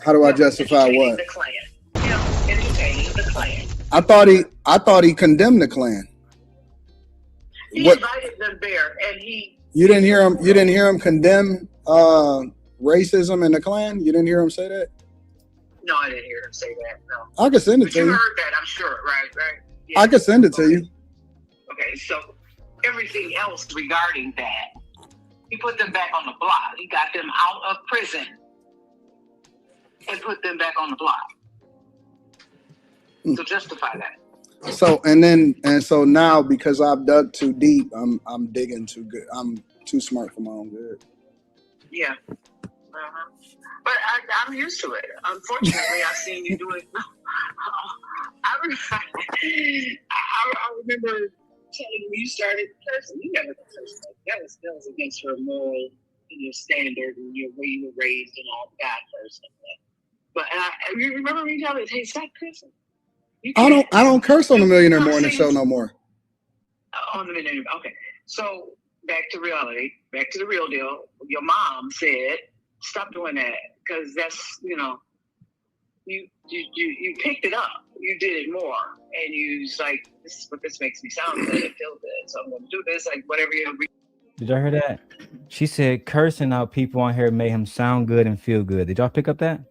How do I justify entertaining what? The Klan. Entertaining the Klan. I thought he condemned the Klan. He invited them there, and he. You didn't hear him. You didn't hear him condemn racism in the Klan. You didn't hear him say that. No, I didn't hear him say that. No. I can send it But to you you. heard that, I'm sure, right? Yeah. I can send it to you. Okay, so everything else regarding that, he put them back on the block. He got them out of prison and put them back on the block. So justify that. So so now because I've dug too deep, I'm digging too good. I'm too smart for my own good. Yeah. But I'm used to it. Unfortunately, I've seen you do it. I remember telling you when you started cursing. You never cursed. That was against your moral and your standard and your way you were raised and all that person. But you remember me telling me, hey, stop cursing. I don't curse on the Millionaire Morning Show no more. On the Millionaire. Okay. So back to reality. Back to the real deal. Your mom said, stop doing that because that's you picked it up. You did it more, and you was like, this makes me sound good and feel good, so I'm going to do this. Like whatever you. Did y'all hear that? She said cursing out people on here made him sound good and feel good. Did y'all pick up that?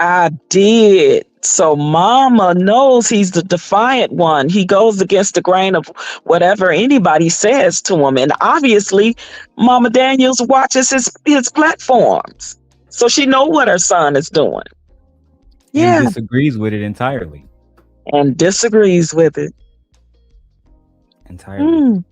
I did. So Mama knows he's the defiant one. He goes against the grain of whatever anybody says to him. And obviously, Mama Daniels watches his platforms. So she knows what her son is doing. And disagrees with it entirely. And disagrees with it. Entirely.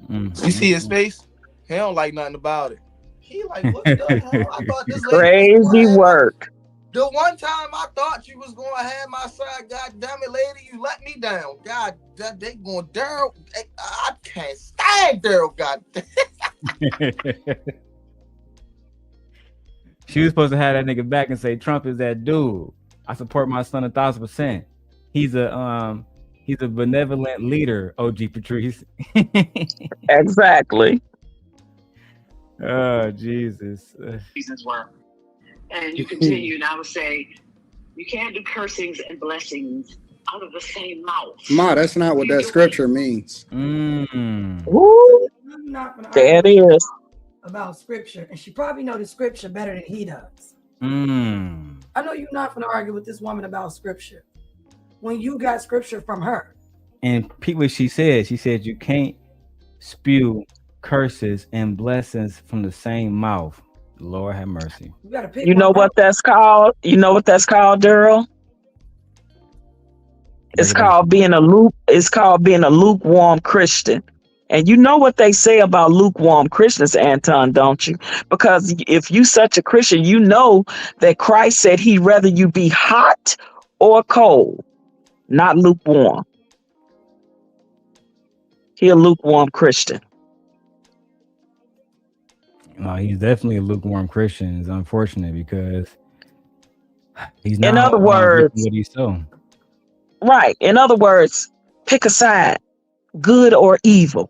You see his face? He don't like nothing about it. He like, what the hell? I thought this lady Crazy work. The one time I thought you was gonna have my side, god damn it, lady, you let me down. God, they going Darrel. I can't stand Darrel. God. She was supposed to have that nigga back and say Trump is that dude. I support my son 1,000%. He's a benevolent leader. OG Patrice. Exactly. Oh Jesus. Reasons were. And you continue, and I would say, you can't do cursings and blessings out of the same mouth. Ma, that's not what that scripture means. Ooh, I'm not gonna there it argue is. about scripture, and she probably know the scripture better than he does. I know you're not gonna argue with this woman about scripture when you got scripture from her. And peep what she said. She said you can't spew curses and blessings from the same mouth. Lord have mercy. You gotta pick. You know what that's called? You know what that's called, Darrel? It's called being a lukewarm Christian. And you know what they say about lukewarm Christians, Anton, don't you? Because if you such a Christian, you know that Christ said he'd rather you be hot or cold, not lukewarm. He a lukewarm Christian. No, he's definitely a lukewarm Christian. It's unfortunate because he's not. In other words, what he's so. Right. In other words, pick a side, good or evil.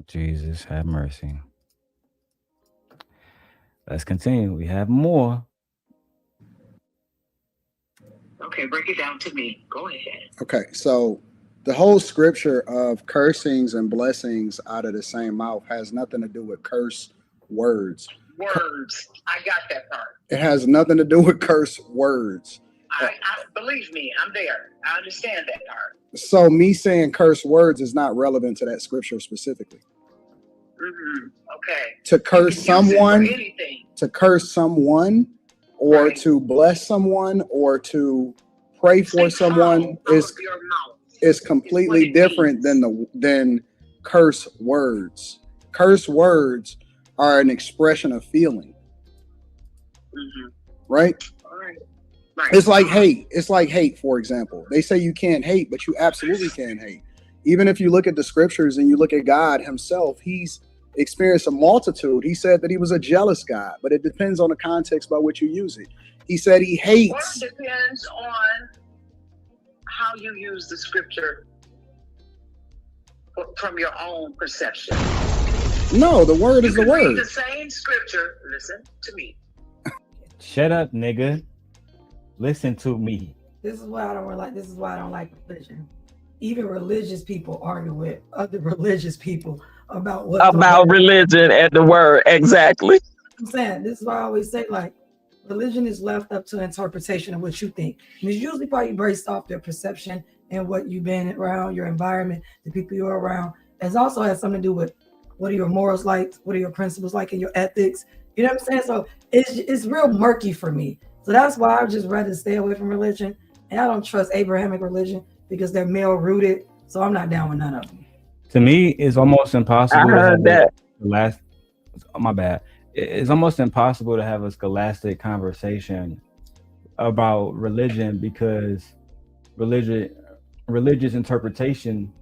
Jesus have mercy. Let's continue. We have more. Okay, break it down to me. Go ahead. Okay, so the whole scripture of cursings and blessings out of the same mouth has nothing to do with curse words. Words. I got that part. It has nothing to do with curse words. I believe me, I'm there. I understand that part. So me saying curse words is not relevant to that scripture specifically. Okay. To curse someone, or to bless someone, or to pray for someone is completely different than curse words. Curse words are an expression of feeling, right? It's like hate. It's like hate, for example. They say you can't hate, but you absolutely can hate. Even if you look at the scriptures and you look at God himself, he's experienced a multitude. He said that he was a jealous God, but it depends on the context by which you use it. He said he hates. Well, it depends on how you use the scripture from your own perception. No, the word is the Read word. the same scripture. Listen to me. Shut up, nigga. Listen to me. This is why I don't like. This is why I don't like religion. Even religious people argue with other religious people about what About religion and the word, exactly. I'm saying. This is why I always say, like, religion is left up to interpretation of what you think. And it's usually probably based off their perception and what you've been around, your environment, the people you're around. It also has something to do with what are your morals like, what are your principles like, and your ethics. You know what I'm saying? So it's real murky for me. So that's why I just rather stay away from religion. And I don't trust Abrahamic religion because they're male rooted. So I'm not down with none of them. To me, it's almost impossible. I heard that. My bad. It's almost impossible to have a scholastic conversation about religion because religious interpretation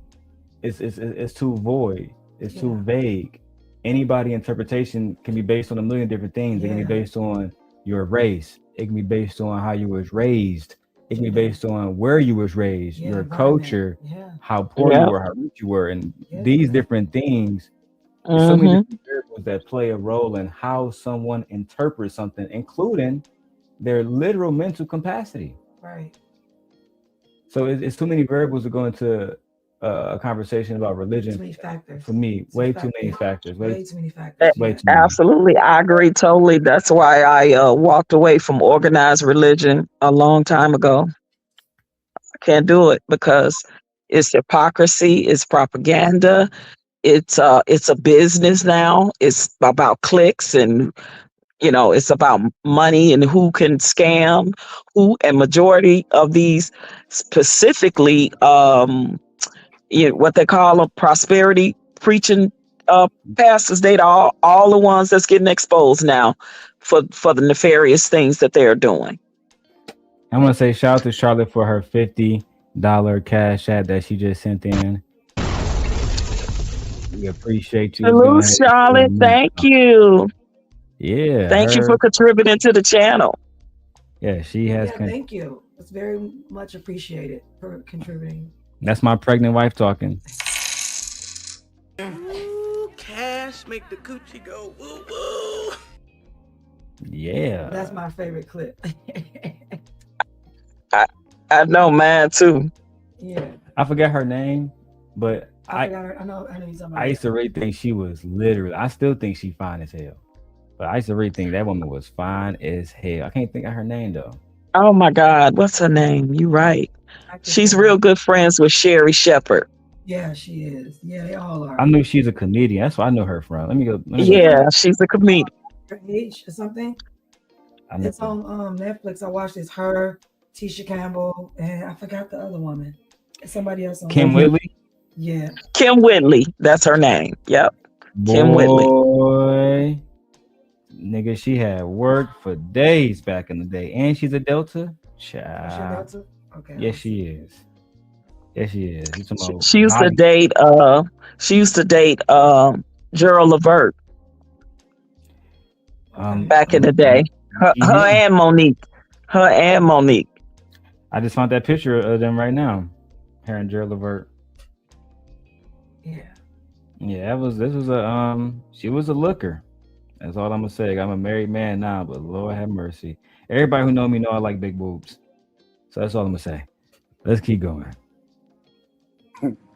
is too void. It's too vague. Anybody interpretation can be based on a million different things. It can be based on your race. It can be based on how you was raised. It can be based on where you was raised, your culture, how poor you were, how rich you were, and these different things. There's so many different variables that play a role in how someone interprets something, including their literal mental capacity. Right. So it's too many variables to go into a conversation about religion. Too many factors. For me, way too many factors. Way too many factors. Way too many. Absolutely, I agree totally. That's why I walked away from organized religion a long time ago. I can't do it because it's hypocrisy, it's propaganda, it's a business now. It's about clicks and it's about money and who can scam who, and majority of these specifically what they call a prosperity preaching pastors, they all the ones that's getting exposed now for the nefarious things that they're doing. I want to say shout out to Charlotte for her $50 cash app that she just sent in. We appreciate you. Hello, Charlotte. Thank you. Yeah. Thank you for contributing to the channel. Yeah, she has. Thank you. It's very much appreciated for contributing. That's my pregnant wife talking. Ooh, cash make the coochie go woo woo. Yeah. That's my favorite clip. I know mine too. Yeah. I forget her name, but I know you're talking about. I used to really think she was literally. I still think she fine as hell, but I used to really think that woman was fine as hell. I can't think of her name though. Oh my God, what's her name? You right. She's real good friends with Sherry Shepherd. Yeah, she is. Yeah, they all are. I knew she's a comedian. That's where I know her from. Let me go. She's a comedian. H or something. It's on Netflix. I watched this. Her, Tisha Campbell, and I forgot the other woman. Somebody else on Kim Whitley. Yeah. Kim Whitley. That's her name. Yep. Kim Whitley. Boy, nigga, she had work for days back in the day, and she's a Delta. Child. Delta? Okay. Yes, she is. Yes, she is. She used to date. She used to date. Darrel Levert. Back in the day. Her and Monique. Her and Monique. I just found that picture of them right now. Her and Darrel Levert. Yeah. Yeah, this was a she was a looker. That's all I'm gonna say. I'm a married man now, but Lord have mercy. Everybody who know me know I like big boobs. So that's all I'm gonna say. Let's keep going.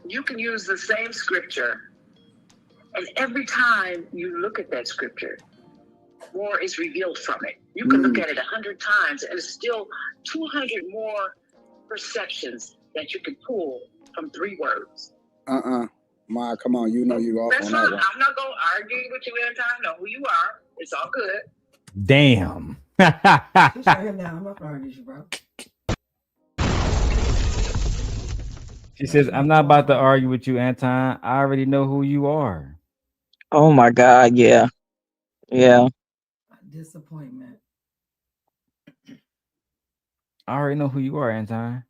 You can use the same scripture, and every time you look at that scripture, more is revealed from it. You can look at it 100 times, and it's still 200 more perceptions that you can pull from 3 words. Ma, come on, you know you off That's on fine. that one. I'm not going to argue with you every time. I know who you are. It's all good. Damn. She's right here now. I'm not gonna argue with you, bro. She says, I'm not about to argue with you, Anton. I already know who you are. Oh my God, yeah. Yeah. Disappointment. I already know who you are, Anton.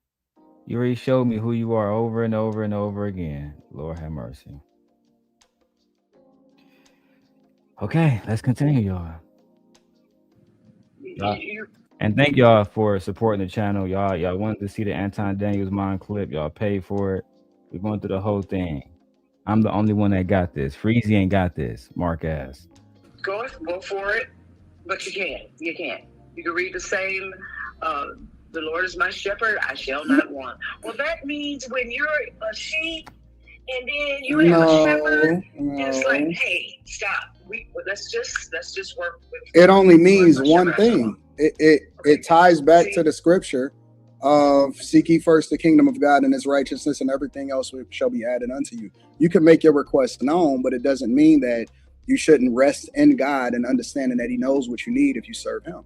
You already showed me who you are over and over and over again. Lord have mercy. Okay, let's continue, y'all. And thank y'all for supporting the channel. Y'all wanted to see the Anton Daniels mind clip. Y'all paid for it. We're going through the whole thing. I'm the only one that got this. Freezy ain't got this. Mark ass. Go for it, but you can't. You can't. You can read the same. The Lord is my shepherd; I shall not want. Well, that means when you're a sheep and then you have a shepherd, it's like, hey, stop. Let's just work with. It only means one thing. It ties back to the scripture of seek ye first the kingdom of God and his righteousness, and everything else shall be added unto you. You can make your request known, but it doesn't mean that you shouldn't rest in God and understanding that he knows what you need if you serve him.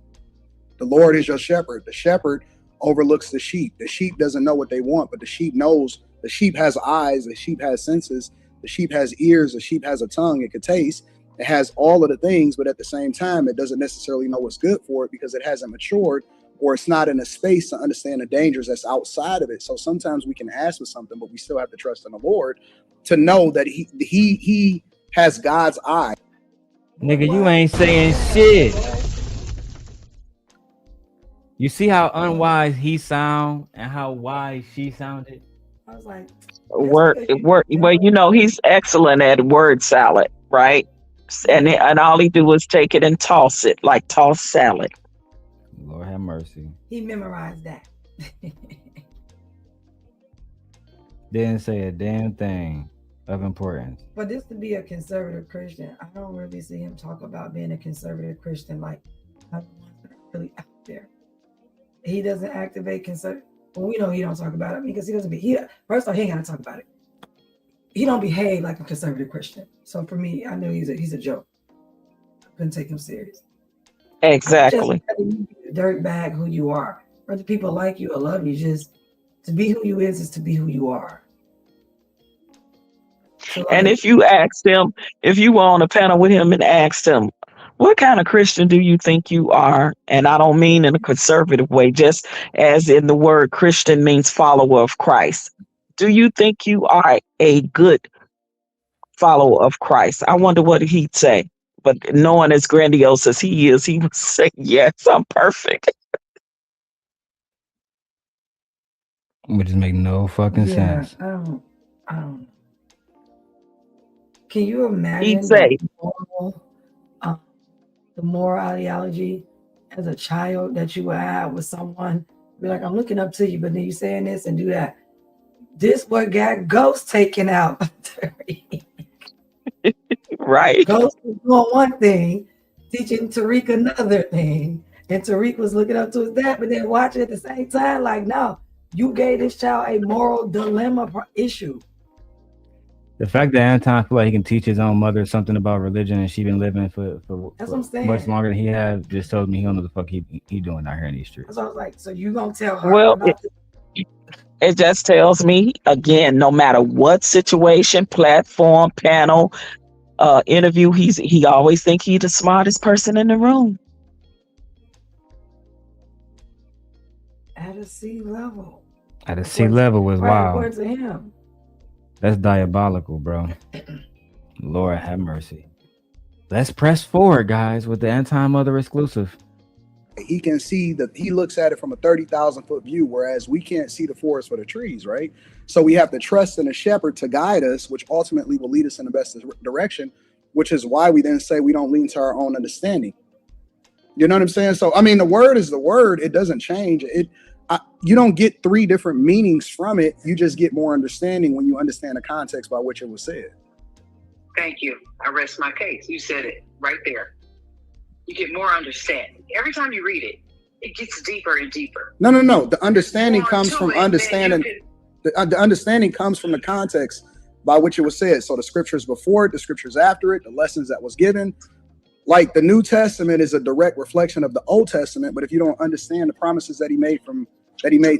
The Lord is your shepherd. The shepherd overlooks the sheep. The sheep doesn't know what they want, but the sheep knows. The sheep has eyes. The sheep has senses. The sheep has ears. The sheep has a tongue. It could taste. It has all of the things, but at the same time, it doesn't necessarily know what's good for it because it hasn't matured, or it's not in a space to understand the dangers that's outside of it. So sometimes we can ask for something, but we still have to trust in the Lord to know that he has God's eye. Nigga, you ain't saying shit. You see how unwise he sound and how wise she sounded? I was like, Word. Well, you know, he's excellent at word salad, right? And all he do is take it and toss it like toss salad. Lord have mercy. He memorized that. Didn't say a damn thing of importance. But this to be a conservative Christian, I don't really see him talk about being a conservative Christian like really out there. He doesn't activate conservative. Well, we know he don't talk about it because he doesn't first of all, he ain't gotta talk about it. He don't behave like a conservative Christian. So for me, I know he's a joke. I couldn't take him serious. Exactly. Just dirt bag who you are. Whether people like you or love you, just to be who you is to be who you are. So And if you asked him, if you were on a panel with him and asked him, what kind of Christian do you think you are? And I don't mean in a conservative way, just as in the word Christian means follower of Christ. Do you think you are a good follower of Christ? I wonder what he'd say. But knowing as grandiose as he is, he would say, yes, I'm perfect. Which just make no fucking sense. I don't. Can you imagine He'd say, the moral ideology as a child that you would have with someone? Be like, I'm looking up to you, but then you saying this and do that. This what got Ghost taken out. Right. Ghost was doing one thing, teaching Tariq another thing. And Tariq was looking up to his dad, but then watching at the same time, like, no, you gave this child a moral dilemma issue. The fact that Anton feel like he can teach his own mother something about religion and she been living for That's what I'm saying. much longer than he had, just told me he don't know the fuck he doing out here in these streets. So I was like, so you gonna tell her? well, it just tells me, again, no matter what situation, platform, panel, interview, he always think he's the smartest person in the room. At a sea level. At a sea level was Right, wild. according to him. That's diabolical, bro. Lord have mercy. Let's press forward, guys, with the anti-mother exclusive. He can see that he looks at it from a 30,000 foot view, whereas we can't see the forest for the trees, right? So we have to trust in a shepherd to guide us, which ultimately will lead us in the best direction, which is why we then say we don't lean to our own understanding. You know what I'm saying? So, I mean, the word is the word. It doesn't change. You don't get three different meanings from it. You just get more understanding when you understand the context by which it was said. Thank you. I rest my case. You said it right there. You get more understanding. Every time you read it, it gets deeper and deeper. No. The understanding comes from understanding. The understanding comes from the context by which it was said. So the scriptures before it, the scriptures after it, the lessons that was given. Like the New Testament is a direct reflection of the Old Testament, but if you don't understand the promises that he made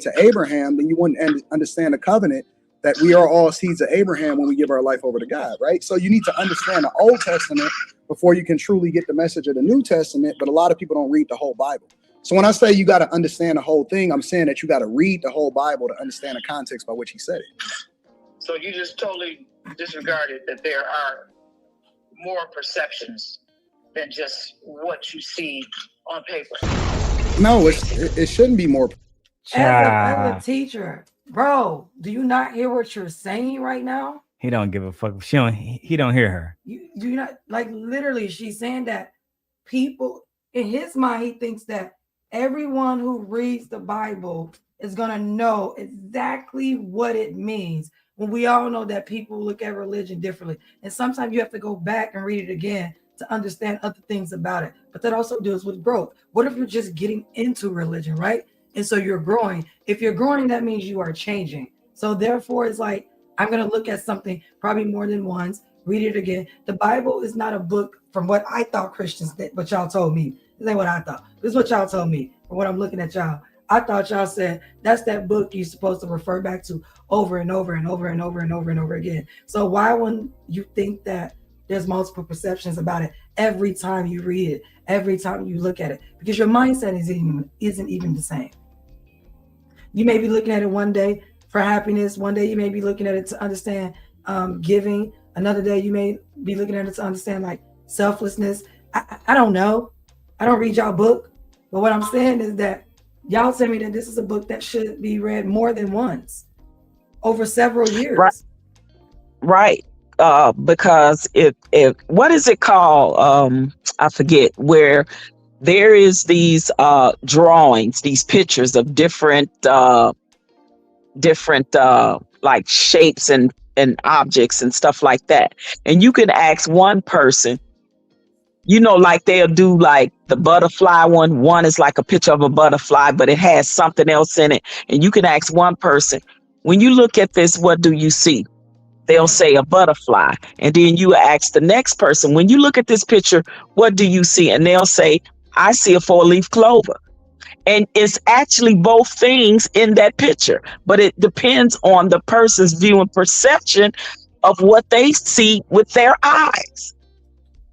to Abraham, then you wouldn't understand the covenant that we are all seeds of Abraham when we give our life over to God, right? So you need to understand the Old Testament before you can truly get the message of the New Testament, but a lot of people don't read the whole Bible. So when I say you got to understand the whole thing, I'm saying that you got to read the whole Bible to understand the context by which he said it. So you just totally disregarded that there are more perceptions than just what you see on paper. No, it shouldn't be more. As a teacher, bro, do you not hear what you're saying right now? He don't give a fuck. He don't hear her. You do not like literally. She's saying that people in his mind, he thinks that everyone who reads the Bible is gonna know exactly what it means. When we all know that people look at religion differently, and sometimes you have to go back and read it again to understand other things about it. But that also deals with growth. What if you're just getting into religion, right? And so you're growing. If you're growing, that means you are changing. So therefore, it's like, I'm going to look at something probably more than once, read it again. The Bible is not a book from what I thought Christians did, but y'all told me. This ain't what I thought. This is what y'all told me from what I'm looking at y'all. I thought y'all said that's that book you're supposed to refer back to over and over and over and over and over and over again. So why wouldn't you think that there's multiple perceptions about it every time you read it, every time you look at it? Because your mindset isn't even the same. You may be looking at it one day for happiness. One day you may be looking at it to understand giving. Another day you may be looking at it to understand like selflessness. I don't know. I don't read y'all book. But what I'm saying is that y'all tell me that this is a book that should be read more than once over several years. Right. Because if what is it called? I forget, where there is these drawings, these pictures of different like shapes and objects and stuff like that. And you can ask one person, like they'll do like the butterfly one. One is like a picture of a butterfly, but it has something else in it. And you can ask one person, when you look at this, what do you see? They'll say a butterfly. And then you ask the next person, when you look at this picture, what do you see? And they'll say, I see a 4-leaf clover. And it's actually both things in that picture, but it depends on the person's view and perception of what they see with their eyes.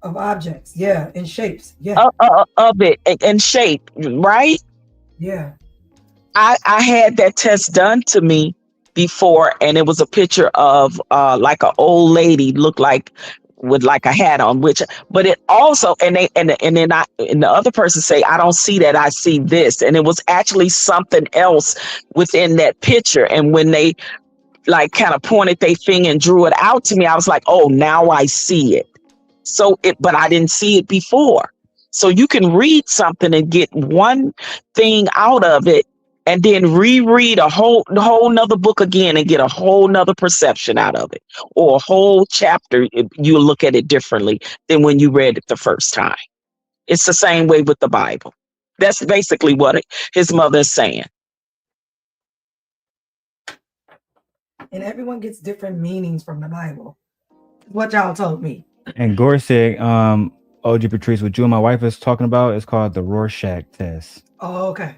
Of objects, yeah, and shapes, yeah. Of it and shape, right? Yeah. I had that test done to me before, and it was a picture of like an old lady looked like with like a hat on, but it also and then the other person say, I don't see that, I see this. And it was actually something else within that picture. And when they like kind of pointed their finger and drew it out to me, I was like, oh, now I see it. But I didn't see it before. So you can read something and get one thing out of it and then reread the whole nother book again and get a whole nother perception out of it, or a whole chapter. You look at it differently than when you read it the first time. It's the same way with the Bible. That's basically what his mother is saying. And everyone gets different meanings from the Bible. What y'all told me. And Gore said, OG Patrice, what you and my wife is talking about is called the Rorschach test. Oh, okay.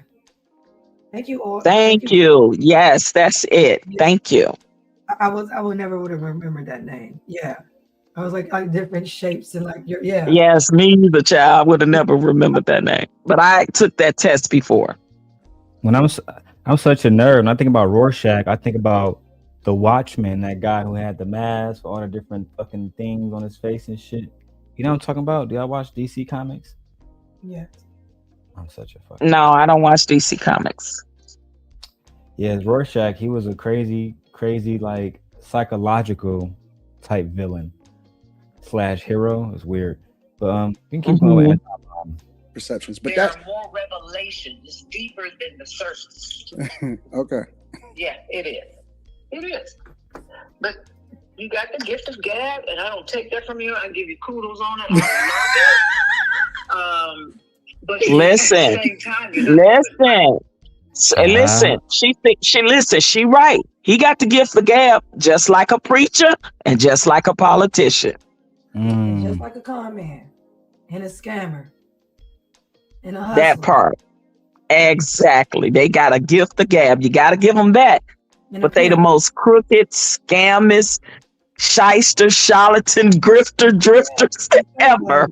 Thank you. Thank you. Yes, that's it. Yeah. Thank you. I would never would have remembered that name. Yeah. I was like different shapes and like yeah. Yes, me the child. I would have never remembered that name. But I took that test before. When I'm such a nerd, when I think about Rorschach, I think about the Watchman, that guy who had the mask, all the different fucking things on his face and shit. You know what I'm talking about? Do y'all watch DC Comics? Yeah. I'm such a fucking... No, I don't watch DC Comics. Yeah, Rorschach, he was a crazy, like psychological type villain / hero. It's weird. But you can keep going with perceptions. But there are more revelations deeper than the surface. Okay. Yeah, it is. It is. But you got the gift of gab, and I don't take that from you. I give you kudos on it. I love it. But listen. At the same time, listen. She right. He got the gift of gab, just like a preacher and just like a politician. Just like a con man and a scammer and a hustler. That part. Exactly. They got a gift of gab. You got to give them that. But they the most crooked, scammers, shyster, charlatan, drifters ever.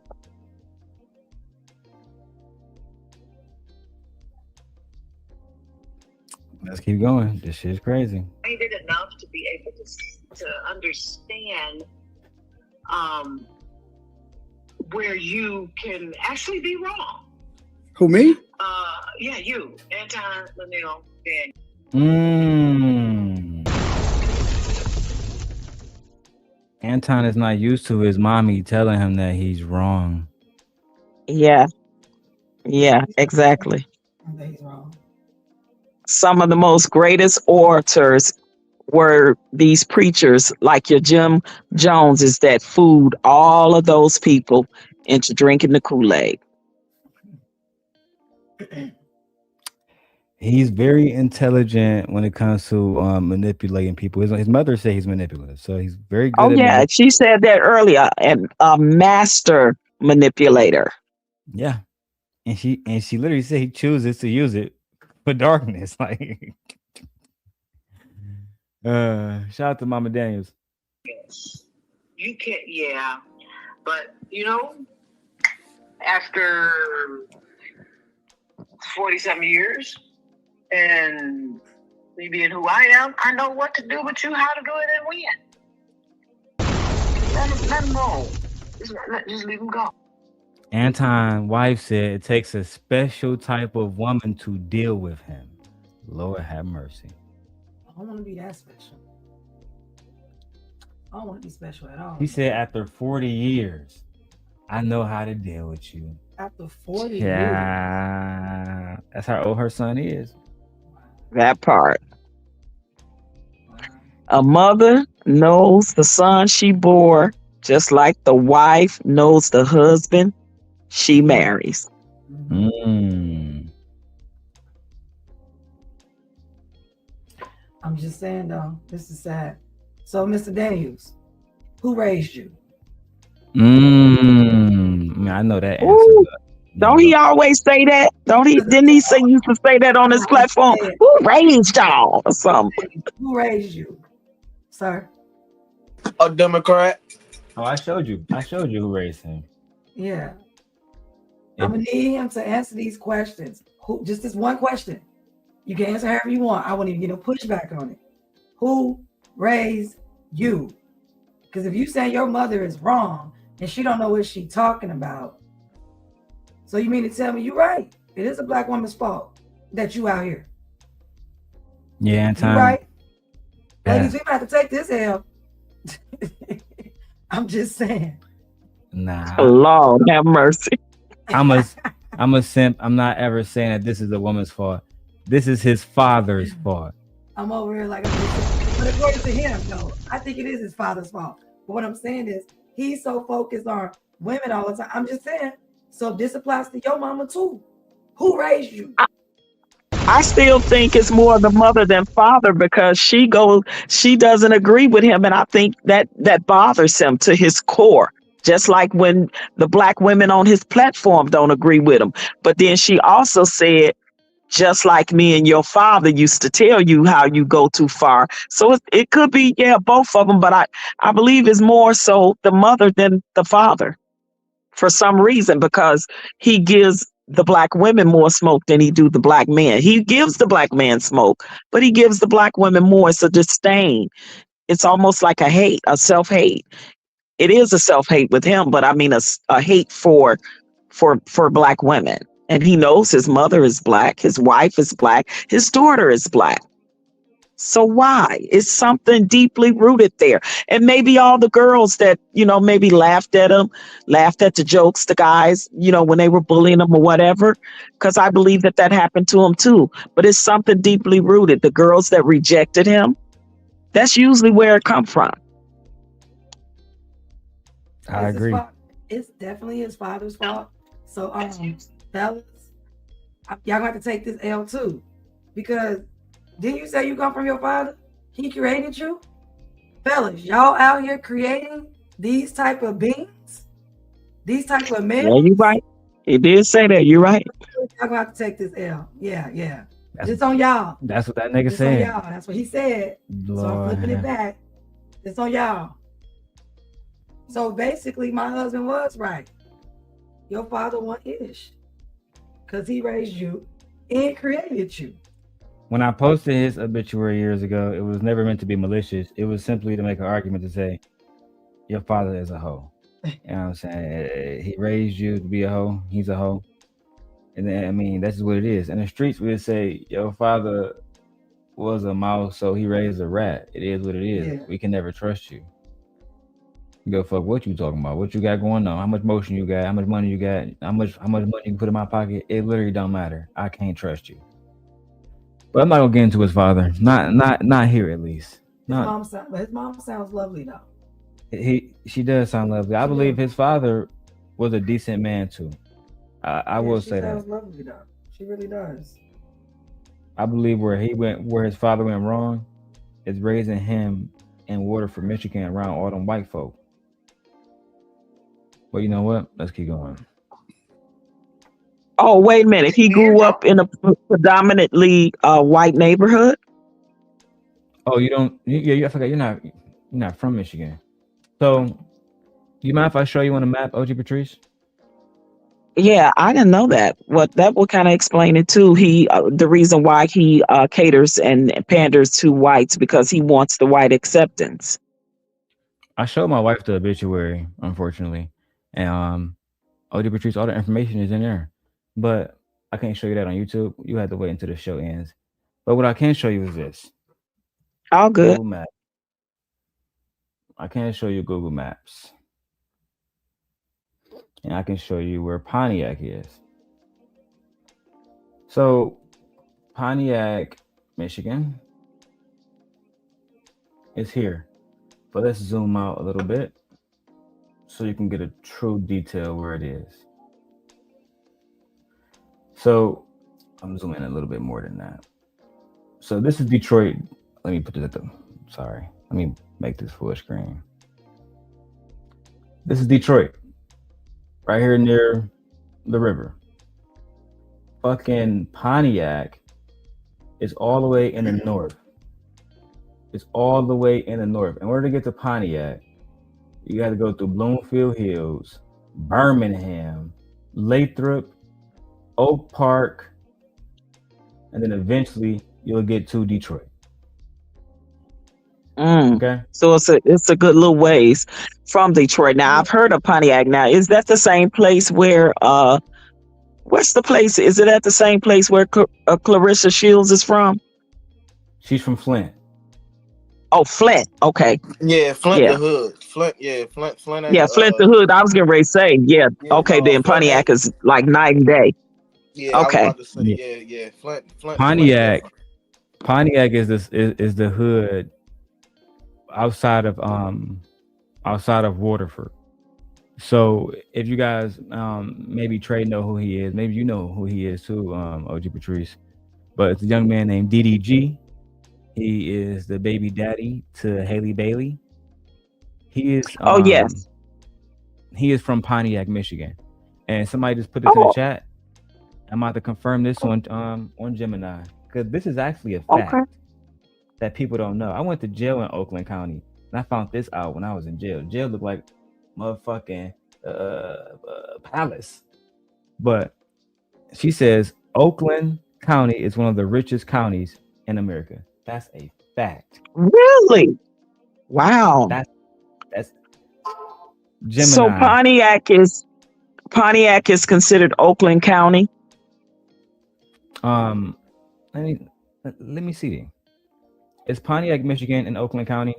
Let's keep going. This shit's crazy. I did enough to be able to understand where you can actually be wrong. Who, me? Yeah, you, Anton Daniels. Anton is not used to his mommy telling him that he's wrong. Yeah, yeah, exactly. He's wrong. Some of the most greatest orators were these preachers like your Jim Joneses that fooled all of those people into drinking the Kool-Aid. He's very intelligent when it comes to manipulating people. His mother said he's manipulative, so he's very good Oh at yeah, she said that earlier, and a master manipulator. Yeah, and she literally said he chooses to use it for darkness. Like, shout out to Mama Daniels. Yes. You can't, yeah. But, you know, after 40-something years and me being who I am, I know what to do with you, how to do it, and when. Let him roll. Just leave him go. Anton's wife said it takes a special type of woman to deal with him. Lord have mercy. I don't want to be that special. I don't want to be special at all. He said after 40 years, I know how to deal with you. After 40 years. Yeah, that's how old her son is. That part. A mother knows the son she bore, just like the wife knows the husband she marries. Mm. I'm just saying though, this is sad. So, Mr. Daniels, who raised you? I know that answer. Ooh, don't he always say that? Don't he? Didn't he say used to say that on his platform? Who raised y'all or something? Who raised you, sir? A Democrat. Oh, I showed you who raised him. Yeah. I'm gonna need him to answer these questions. Who? Just this one question. You can answer however you want. I won't even get no pushback on it. Who raised you? Because if you say your mother is wrong and she don't know what she's talking about, so you mean to tell me you're right? It is a black woman's fault that you out here. Yeah, Anton. You right? Yeah. Ladies, we might have to take this L. I'm just saying. Nah. Lord have mercy. I'm a simp. I'm not ever saying that this is a woman's fault. This is his father's fault. I'm over here like I'm just saying. But according to him, though, I think it is his father's fault. But what I'm saying is he's so focused on women all the time. I'm just saying, so this applies to your mama too. Who raised you? I still think it's more the mother than father because she doesn't agree with him, and I think that bothers him to his core. Just like when the black women on his platform don't agree with him. But then she also said, just like me and your father used to tell you how you go too far. So it could be, yeah, both of them. But I believe it's more so the mother than the father for some reason, because he gives the black women more smoke than he do the black men. He gives the black man smoke, but he gives the black women more. It's a disdain. It's almost like a hate, a self-hate. It is a self-hate with him, but I mean a hate for black women. And he knows his mother is black, his wife is black, his daughter is black. So why? It's something deeply rooted there. And maybe all the girls that, maybe laughed at him, laughed at the jokes, the guys, when they were bullying him or whatever, because I believe that happened to him too. But it's something deeply rooted. The girls that rejected him, that's usually where it comes from. I agree. It's definitely his father's fault. So, fellas, y'all gonna have to take this L too, because didn't you say you come from your father? He created you, fellas. Y'all out here creating these type of beings, these type of men. Yeah, you're right. He did say that. You're right. Y'all gonna have to take this L. Yeah. It's on y'all. That's what that nigga It's said. on y'all. That's what he said. Lord. So I'm flipping it back. It's on y'all. So basically, my husband was right. Your father was ish, because he raised you and created you. When I posted his obituary years ago, it was never meant to be malicious. It was simply to make an argument to say, your father is a hoe. You know what I'm saying? He raised you to be a hoe. He's a hoe. And then, that's just what it is. In the streets, we would say, your father was a mouse, so he raised a rat. It is what it is. Yeah. We can never trust you. Go fuck what you talking about? What you got going on? How much motion you got? How much money you got? How much money you can put in my pocket? It literally don't matter. I can't trust you. But I'm not gonna get into his father. Not here at least. His mom sounds lovely though. She does sound lovely. I believe his father was a decent man too. I will say that. She sounds lovely though. She really does. I believe where his father went wrong is raising him in Waterford, Michigan, around all them white folk. But you know what? Let's keep going. Oh, wait a minute. He grew up in a predominantly white neighborhood. Oh, you don't? Yeah, I forgot. You're not from Michigan. So, do you mind if I show you on a map, OG Patrice? Yeah, I didn't know that. That would kind of explain it too. The reason why he caters and panders to whites because he wants the white acceptance. I showed my wife the obituary, unfortunately, and OG Patrice, all the information is in there, but I can't show you that on YouTube. You have to wait until the show ends. But what I can show you is this. All good. Google Maps. I can show you Google Maps. And I can show you where Pontiac is. So, Pontiac, Michigan is here. But let's zoom out a little bit so you can get a true detail where it is. So, I'm zooming in a little bit more than that. So, this is Detroit. Let me put this let me make this full screen. This is Detroit. Right here near the river. Fucking Pontiac is all the way in the north. It's all the way in the north. In order to get to Pontiac, you got to go through Bloomfield Hills, Birmingham, Lathrop, Oak Park, and then eventually you'll get to Detroit. Okay. So it's a good little ways from Detroit. Now I've heard of Pontiac. Now is that the same place where what's the place? Is it at the same place where Clarissa Shields is from? She's from Flint. Oh, Flint. Okay. Yeah, Flint the hood. Flint. Yeah, Flint the hood. I was getting ready to say. Yeah. Okay, then Pontiac is like night and day. Yeah. Okay. I was about to say, Flint. Pontiac is the hood outside of Waterford. So if you guys maybe Trey know who he is, maybe you know who he is too, OG Patrice. But it's a young man named DDG. He is the baby daddy to Haley Bailey. He is yes. He is from Pontiac, Michigan. And somebody just put this in the chat. I'm about to confirm this on Gemini. Because this is actually a fact. That people don't know. I went to jail in Oakland County, and I found this out when I was in jail. Jail looked like motherfucking palace. But she says Oakland County is one of the richest counties in America. That's a fact. Really? Wow. That's Gemini. So Pontiac is considered Oakland County. Let me see. Is Pontiac, Michigan in Oakland County?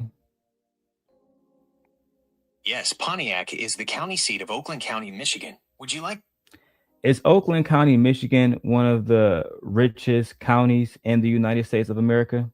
Yes, Pontiac is the county seat of Oakland County, Michigan. Would you like? Is Oakland County, Michigan one of the richest counties in the United States of America?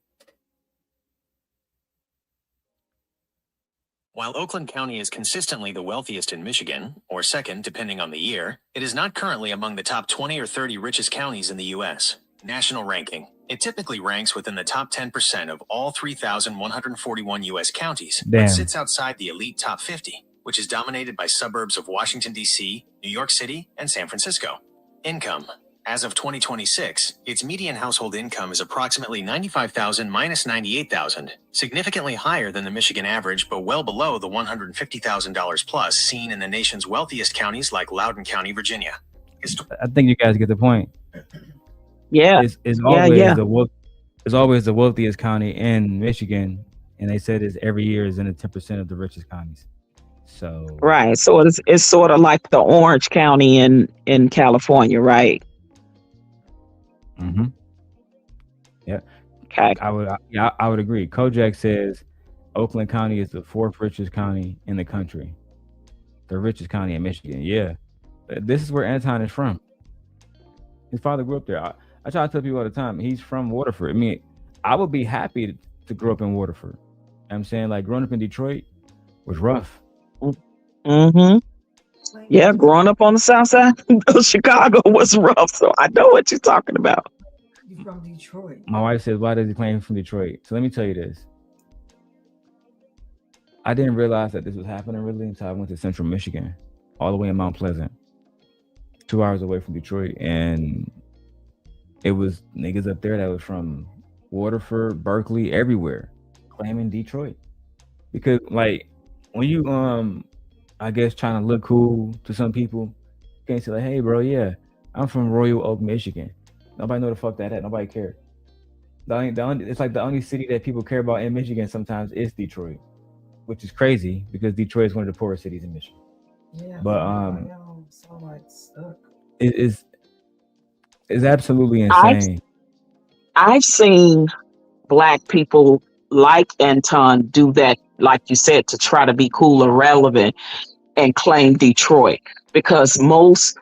While Oakland County is consistently the wealthiest in Michigan, or second depending on the year, it is not currently among the top 20 or 30 richest counties in the U.S. National ranking. It typically ranks within the top 10% of all 3,141 U.S. counties, but sits outside the elite top 50, which is dominated by suburbs of Washington, D.C., New York City, and San Francisco. Income. As of 2026, its median household income is approximately $95,000 minus $98,000, significantly higher than the Michigan average, but well below the $150,000 plus seen in the nation's wealthiest counties like Loudoun County, Virginia. I think you guys get the point. Yeah. It's always the wealthiest county in Michigan, and they said it's every year is in the 10% of the richest counties. So right. So it's sort of like the Orange County in California, right? Mm-hmm. Yeah. Okay. I would agree. Kojak says Oakland County is the fourth richest county in the country. The richest county in Michigan. Yeah. This is where Anton is from. His father grew up there. I try to tell people all the time, he's from Waterford. I mean, I would be happy to grow up in Waterford. You know what I'm saying, like, growing up in Detroit was rough. Mm-hmm. Yeah, growing up on the south side of Chicago was rough. So I know what you're talking about. You from Detroit? My wife says, why does he claim from Detroit? So let me tell you this. I didn't realize that this was happening really until I went to Central Michigan, all the way in Mount Pleasant, 2 hours away from Detroit. And it was niggas up there that was from Waterford, Berkeley, everywhere, claiming Detroit. Because, like, when you, I guess, trying to look cool to some people, you can't say, like, hey, bro, yeah, I'm from Royal Oak, Michigan. Nobody know the fuck that at. Nobody care. It's like the only city that people care about in Michigan sometimes is Detroit, which is crazy because Detroit is one of the poorest cities in Michigan. Yeah, but so like stuck. It's absolutely insane. I've seen Black people like Anton do that, like you said, to try to be cool or relevant and claim Detroit, because most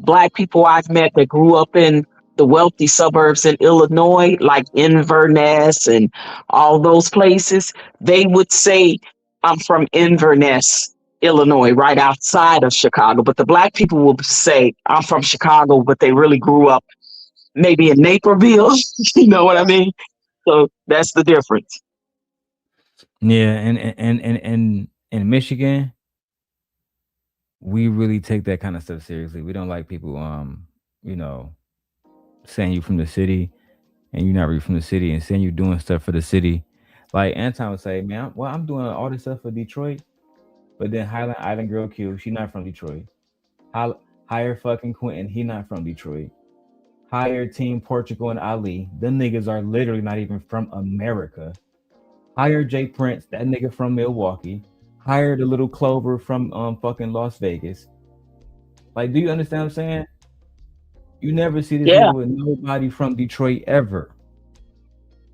Black people I've met that grew up in the wealthy suburbs in Illinois, like Inverness and all those places, they would say, I'm from Inverness, Illinois, right outside of Chicago. But the Black people will say, I'm from Chicago, but they really grew up maybe in Naperville. You know what I mean? So that's the difference. Yeah, and in Michigan, we really take that kind of stuff seriously. We don't like people, you know, saying you from the city and you're not really from the city and saying you're doing stuff for the city. Like Anton would say, man, I'm doing all this stuff for Detroit, but then Highland Island Girl Q, she not from Detroit. Hire fucking Quentin, he not from Detroit. Hire Team Portugal and Ali, them niggas are literally not even from America. Hire Jay Prince, that nigga from Milwaukee. Hire the little Clover from fucking Las Vegas. Like, do you understand what I'm saying? You never see this nigga with nobody from Detroit ever.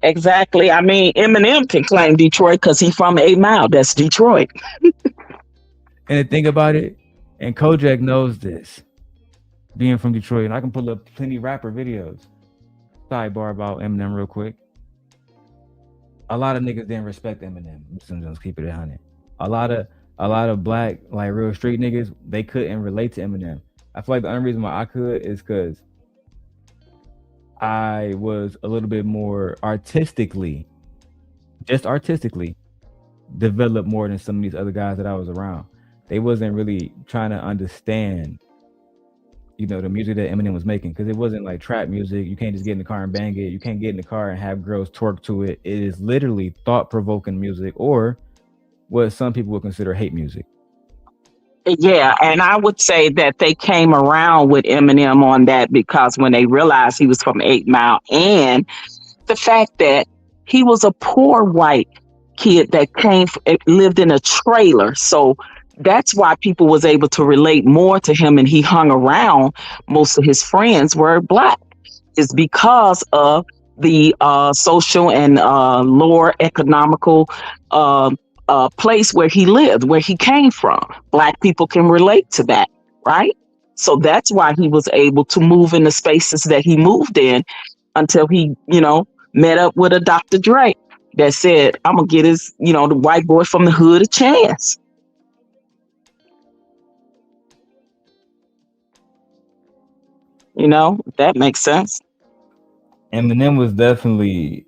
Exactly. I mean, Eminem can claim Detroit because he's from 8 Mile. That's Detroit. And the thing about it, and Kojak knows this, being from Detroit, and I can pull up plenty rapper videos. Sidebar about Eminem real quick. A lot of niggas didn't respect Eminem. Let's keep it 100. A lot of Black, like, real street niggas, they couldn't relate to Eminem. I feel like the only reason why I could is because I was a little bit more artistically developed more than some of these other guys that I was around. They wasn't really trying to understand, you know, the music that Eminem was making, because it wasn't like trap music. You can't just get in the car and bang it. You can't get in the car and have girls twerk to it. It is literally thought-provoking music, or what some people would consider hate music. Yeah, and I would say that they came around with Eminem on that because when they realized he was from 8 Mile, and the fact that he was a poor white kid that lived in a trailer. So that's why people was able to relate more to him, and he hung around. Most of his friends were Black. Is because of the social and lower economical place where he lived, where he came from. Black people can relate to that, right? So that's why he was able to move in the spaces that he moved in until he, you know, met up with a Dr. Dre that said, I'm gonna get his, you know, the white boy from the hood a chance. You know, that makes sense. Eminem was definitely,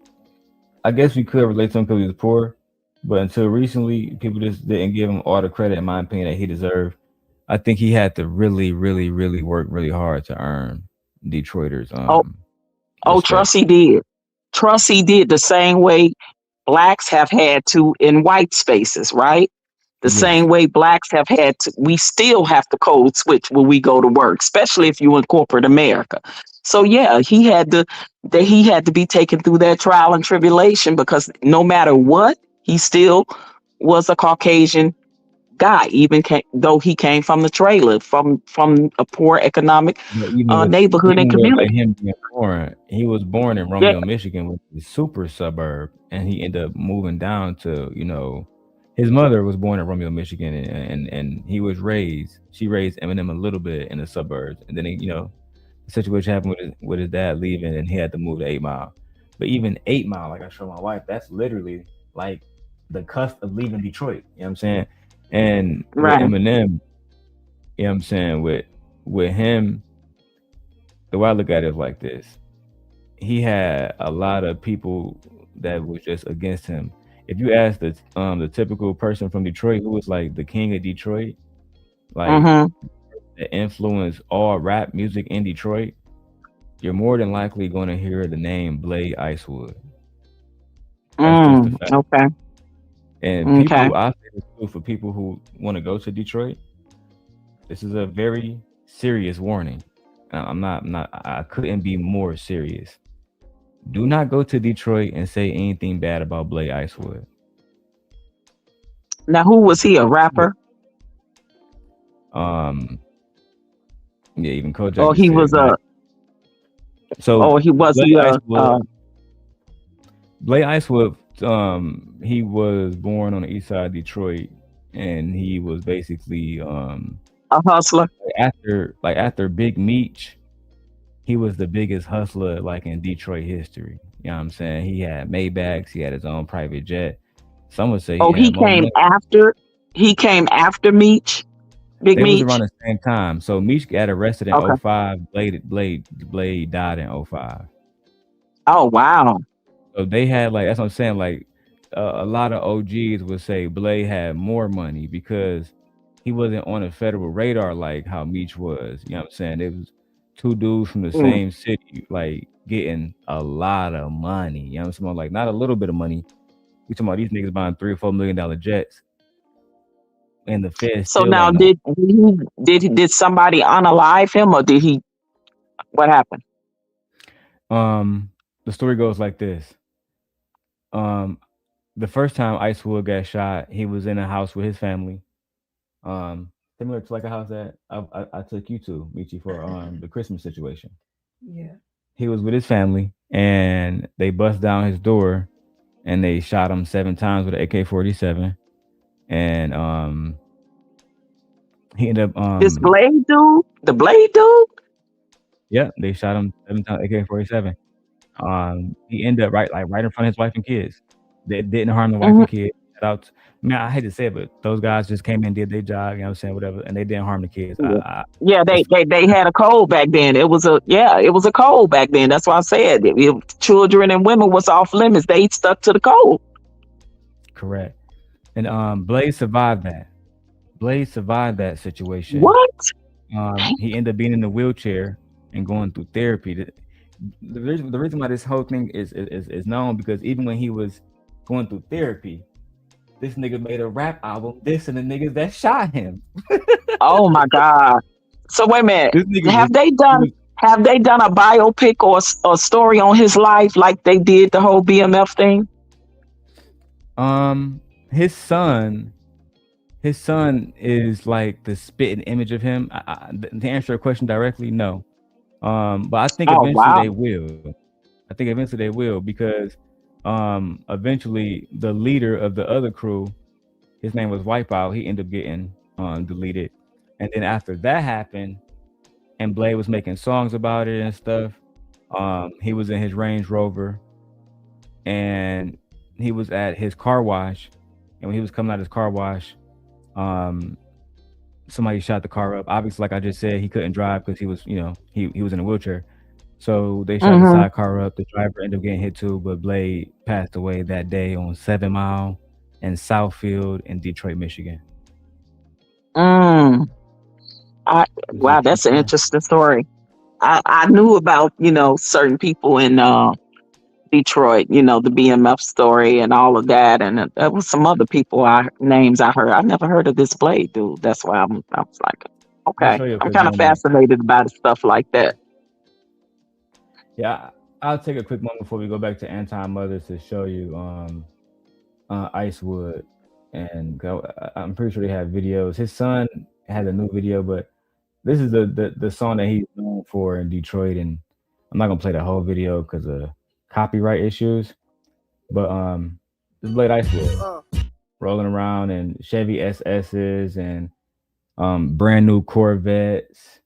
I guess we could relate to him because he was poor, but until recently, people just didn't give him all the credit, in my opinion, that he deserved. I think he had to really, really, really work really hard to earn Detroiters. Trust he did. Trust he did the same way Blacks have had to in white spaces, right? The same way Blacks have had to, we still have to code switch when we go to work, especially if you're in corporate America. So yeah, he had to be taken through that trial and tribulation, because no matter what, he still was a Caucasian guy, even though he came from the trailer, from a poor economic But neighborhood and even with like community. him being born, he was born in Yeah. Romeo, Michigan, which is a super suburb, and he ended up moving down to, his mother was born in Romeo, Michigan, and she raised Eminem a little bit in the suburbs, and then the situation happened with his dad leaving, and he had to move to 8 Mile. But even 8 Mile, like I showed my wife, that's literally like the cusp of leaving Detroit. You know what I'm saying? And Right. with Eminem, you know what I'm saying, with him, the way I look at it is like this. He had a lot of people that was just against him. If you ask the typical person from Detroit who was like the king of Detroit, like that influenced all rap music in Detroit, you're more than likely going to hear the name Blade Icewood. That's just the fact. Okay. And people, I say this too, for people who want to go to Detroit, this is a very serious warning. I couldn't be more serious. Do not go to Detroit and say anything bad about Blade Icewood. Now, who was he? A rapper? Yeah, even Kojak. Oh, he was a. So. Oh, he was Blade Icewood. He was born on the east side of Detroit, and he was basically a hustler. After Big Meech, he was the biggest hustler like in Detroit history. You know what I'm saying? He had Maybachs, he had his own private jet. Some would say he came after Meech. Big They Meech was around the same time. So Meech got arrested in Okay. 05. Blade died in 05. Oh wow. So they had that's what I'm saying. A lot of OGs would say Blade had more money because he wasn't on a federal radar like how Meech was. You know what I'm saying? It was two dudes from the same city, getting a lot of money. You know what I'm saying? Not a little bit of money. We talking about these niggas buying $3 or $4 million jets. And the Feds. So now, did somebody unalive him, or did he? What happened? The story goes like this. The first time Icewood got shot, he was in a house with his family. Similar to a house that I took you to, Michi, for the Christmas situation. Yeah. He was with his family, and they bust down his door, and they shot him 7 times with an AK-47, and he ended up this Blade dude, the Blade dude. Yeah, they shot him 7 times AK-47. He ended up right in front of his wife and kids. They didn't harm the wife and kids. I hate to say it, but those guys just came in, did their job, you know what I'm saying, whatever, and they didn't harm the kids. They had a code back then. It was a code back then. That's why I said children and women was off limits. They stuck to the code. Correct. And Blade survived that. Blade survived that situation. What? He ended up being in the wheelchair and going through therapy. The reason why this whole thing is known because even when he was going through therapy, this nigga made a rap album dissing the niggas that shot him. Oh my God! So wait a minute. Have they done a biopic or a story on his life like they did the whole BMF thing? His son is like the spitting image of him. To answer your question directly, no. But I think eventually they will. I think eventually they will because eventually the leader of the other crew, his name was Wipeout, he ended up getting deleted. And then after that happened, and Blade was making songs about it and stuff, he was in his Range Rover and he was at his car wash. And when he was coming out of his car wash, somebody shot the car up. Obviously, like I just said, he couldn't drive because he was, he was in a wheelchair. So they shot the side car up. The driver ended up getting hit too, but Blade passed away that day on 7 Mile and Southfield in Detroit, Michigan. Wow, that's an interesting story. I knew about, certain people in Detroit, the BMF story and all of that. And there was some other people names I heard. I never heard of this Blade dude. That's why I was like, okay, I'm kind of fascinated about stuff like that. Yeah, I'll take a quick moment before we go back to Anton Mother to show you Icewood. and I'm pretty sure they have videos. His son had a new video, but this is the song that he's known for in Detroit, and I'm not gonna play the whole video because of copyright issues. But this Blade Icewood rolling around in Chevy SS's and brand new Corvettes.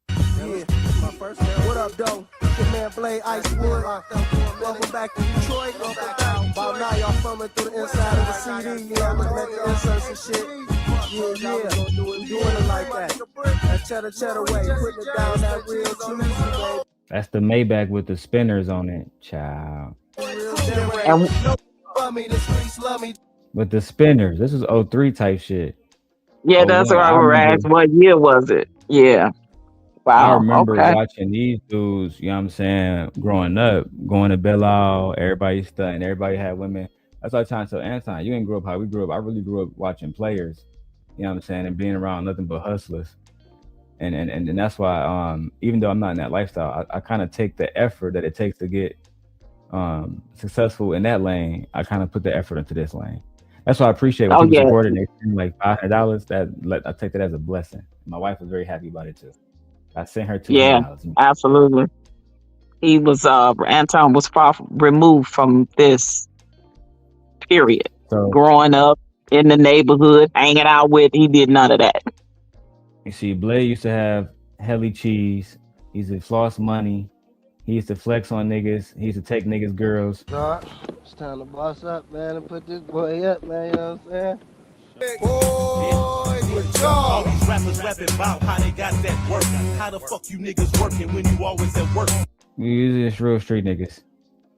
What up, though? Your man Blade Icewood. Welcome back to Detroit. About now, y'all thumbing through the inside of the CD. Yeah, looking at the inserts and shit. Yeah. Doing it like that. That cheddar way. Putting it down that real cheesy, baby. That's the Maybach with the spinners on it, child. And with the spinners. This is 03 type shit. yeah, that's what I was asking. What year was it? Yeah. Wow. I remember Okay. watching these dudes, you know what I'm saying, growing up, going to Belle Isle, everybody stunting, everybody had women. That's what I'm trying to tell Anton. You didn't grow up how we grew up. I really grew up watching players, you know what I'm saying, and being around nothing but hustlers. And that's why, even though I'm not in that lifestyle, I kind of take the effort that it takes to get successful in that lane. I kind of put the effort into this lane. That's why I appreciate when people support it. They send like $500. I take that as a blessing. My wife was very happy about it too. I sent her $200. Yeah, absolutely. He was Anton was far removed from this period. So, growing up in the neighborhood, hanging out with, he did none of that. You see, Blade used to have heli cheese. He used to floss money. He used to flex on niggas. He used to take niggas' girls. Nah, it's time to boss up, man, and put this boy up, man. You know what I'm saying? Boy, good All job. these rappers rapping about how they got that work. How the fuck you niggas working when you always at work? We just real street niggas.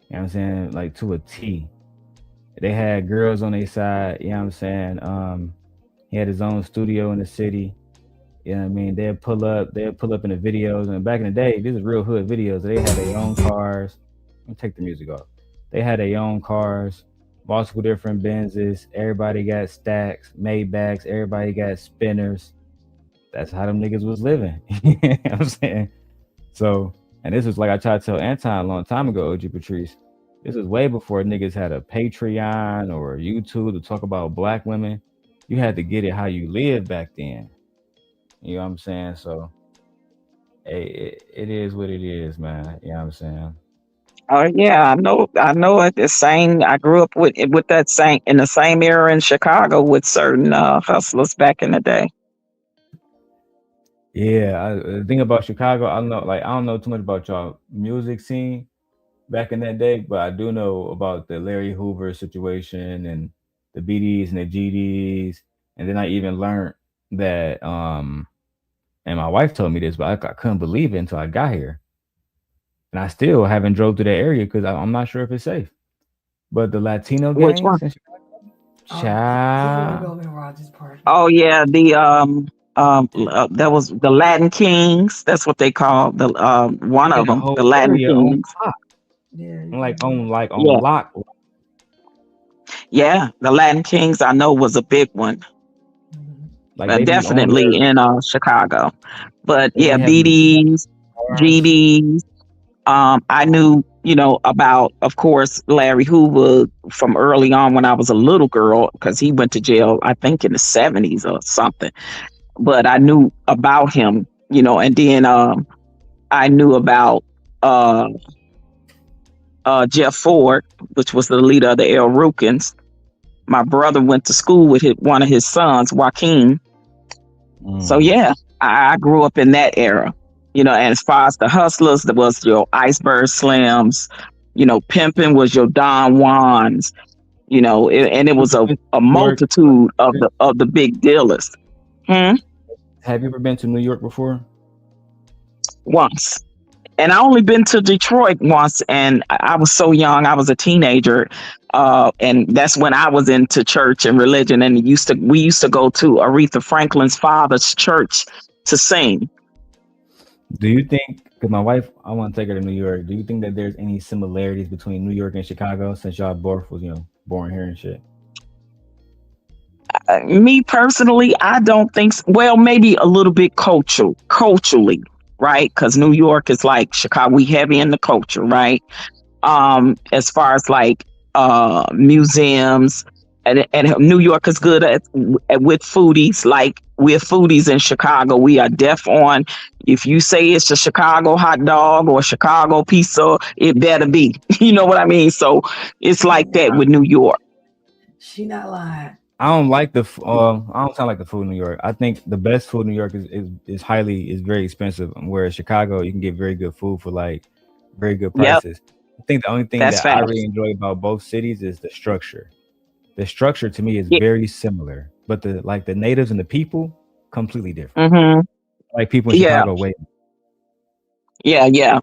You know what I'm saying? Like to a T. They had girls on their side, you know what I'm saying? He had his own studio in the city. You know what I mean? They'd pull up in the videos. And back in the day, these are real hood videos. They had their own cars. Let me take the music off. They had their own cars, multiple different Benzes. Everybody got stacks, Maybachs. Everybody got spinners. That's how them niggas was living. You know what I'm saying? So, and this was like I tried to tell Anton a long time ago, OG Patrice. This was way before niggas had a Patreon or YouTube to talk about black women. You had to get it how you lived back then. You know what I'm saying? So, hey, it is what it is, man. You know what I'm saying? Oh yeah, I know it. The same. I grew up with that same in the same era in Chicago with certain hustlers back in the day. Yeah, the thing about Chicago, I don't know too much about y'all music scene back in that day, but I do know about the Larry Hoover situation and the BDs and the GDs, and then I even learned that and my wife told me this, but I couldn't believe it until I got here. And I still haven't drove to that area because I'm not sure if it's safe. But the Latino Which gangs one? in Chicago, child. Oh yeah, that was the Latin Kings. That's what they call the one of them, the Latin Kings. On Yeah. lock. Yeah, the Latin Kings I know was a big one. Like they be on Definitely there. in Chicago. But They yeah, be having BDs, cars. GDs. I knew, about, of course, Larry Hoover from early on when I was a little girl, because he went to jail, I think in the 70s or something. But I knew about him, and then I knew about Jeff Ford, which was the leader of the El Rukins. My brother went to school with one of his sons, Joaquin. So yeah, I grew up in that era, and as far as the hustlers, there was your Iceberg Slims, pimping was your Don Juans, and it was a multitude of the big dealers. Have you ever been to New York before? Once. And I only been to Detroit once, and I was so young. I was a teenager, and that's when I was into church and religion. And we used to go to Aretha Franklin's father's church to sing. Do you think? Because my wife, I want to take her to New York. Do you think that there's any similarities between New York and Chicago, since y'all both was born here and shit? Me personally, I don't think so. Well, maybe a little bit culturally. Right, because New York is like Chicago. We heavy in the culture, right? As far as like museums, and New York is good with foodies. Like we're foodies in Chicago. We are deaf on. If you say it's a Chicago hot dog or Chicago pizza, it better be. You know what I mean? So it's like that with New York. She not lying. I don't like the. I don't sound like the food in New York. I think the best food in New York is very expensive. Whereas Chicago, you can get very good food for like very good prices. Yep. I think the only thing that I really enjoy about both cities is the structure. The structure to me is very similar, but the natives and the people completely different. Mm-hmm. Like people in Chicago, way. Yeah.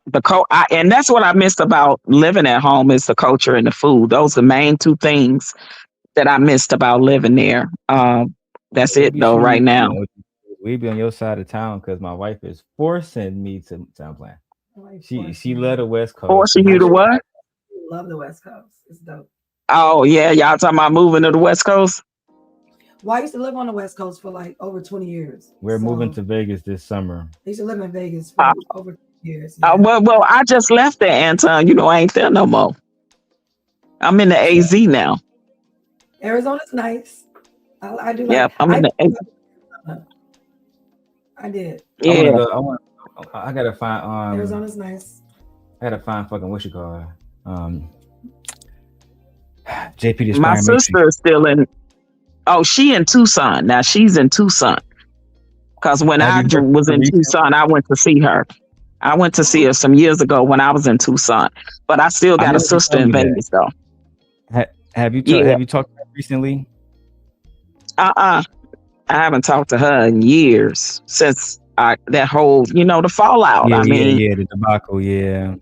And that's what I missed about living at home is the culture and the food. Those are the main two things that I missed about living there. That's it though. Right now, we be on your side of town because my wife is forcing me to. I'm playing. She love the West Coast. Forcing you to what? Love the West Coast. It's dope. Oh yeah, y'all talking about moving to the West Coast? Well, I used to live on the West Coast for like over 20 years. We're moving to Vegas this summer. I used to live in Vegas for over 20 years. Yeah. Well, I just left there, Anton. You know, I ain't there no more. I'm in the AZ now. Arizona's nice. I do. Yeah, I'm in the AZ. I did. Yeah. I gotta find. Arizona's nice. I gotta find fucking what you call it. JP. My sister is still in. Oh, she in Tucson now. She's in Tucson because when I was in Tucson, I went to see her. I went to see her some years ago when I was in Tucson, but I still got a sister in Vegas though. Have you talked to her recently? I haven't talked to her in years since that whole, the fallout. Yeah, the debacle. Yeah,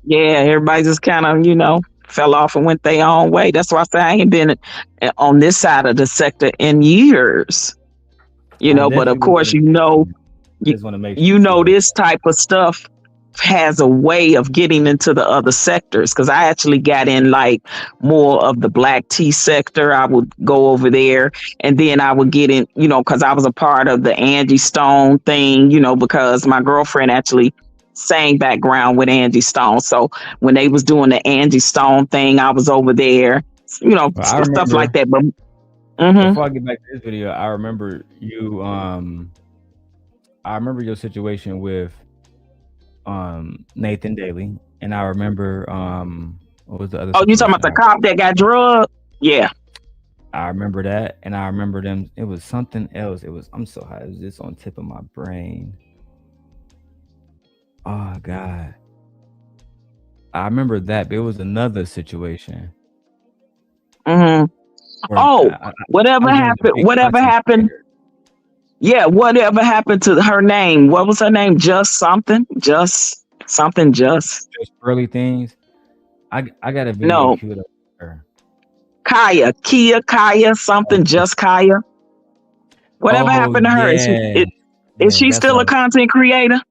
everybody just kind of, fell off and went their own way. That's why I say I ain't been on this side of the sector in years. But of course, this type of stuff has a way of getting into the other sectors, because I actually got in like more of the black tea sector. I would go over there and then I would get in, because I was a part of the Angie Stone thing, because my girlfriend actually sang background with Angie Stone. So when they was doing the Angie Stone thing, I was over there, stuff like that. But before I get back to this video, I remember you. I remember your situation with Nathan Daly, and I remember what was the other? Oh, you talking about the cop that got drugged? Yeah, I remember that, and I remember them. It was something else. I'm so high. It was just on tip of my brain. Oh God, I remember that, but it was another situation. Whatever happened. Yeah, whatever happened to her name? What was her name? Just early things. I got a video queued up for her. Kaya, something. Just Kaya. Whatever happened to her? Is she still a content creator?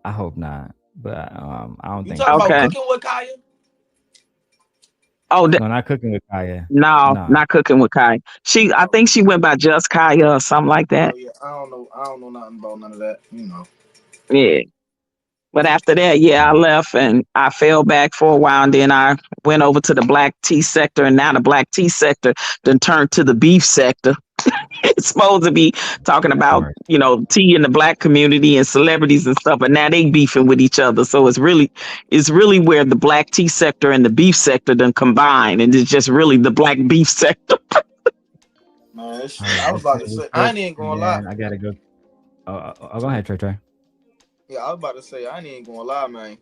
I hope not, but I don't think. Talking about cooking with Kaya? Oh, no, not cooking with Kaya. No, not cooking with Kaya. I think she went by Just Kaya or something like that. Oh, yeah. I don't know nothing about none of that. Yeah. But after that, I left and I fell back for a while, and then I went over to the black tea sector, and now the black tea sector then turned to the beef sector. It's supposed to be talking about, tea in the black community and celebrities and stuff, but now they beefing with each other. So it's really where the black tea sector and the beef sector then combine, and it's just really the black beef sector. Man, I was about to say, I ain't gonna lie. I gotta go. Go ahead, Trey. Yeah, I was about to say, I ain't gonna lie, man.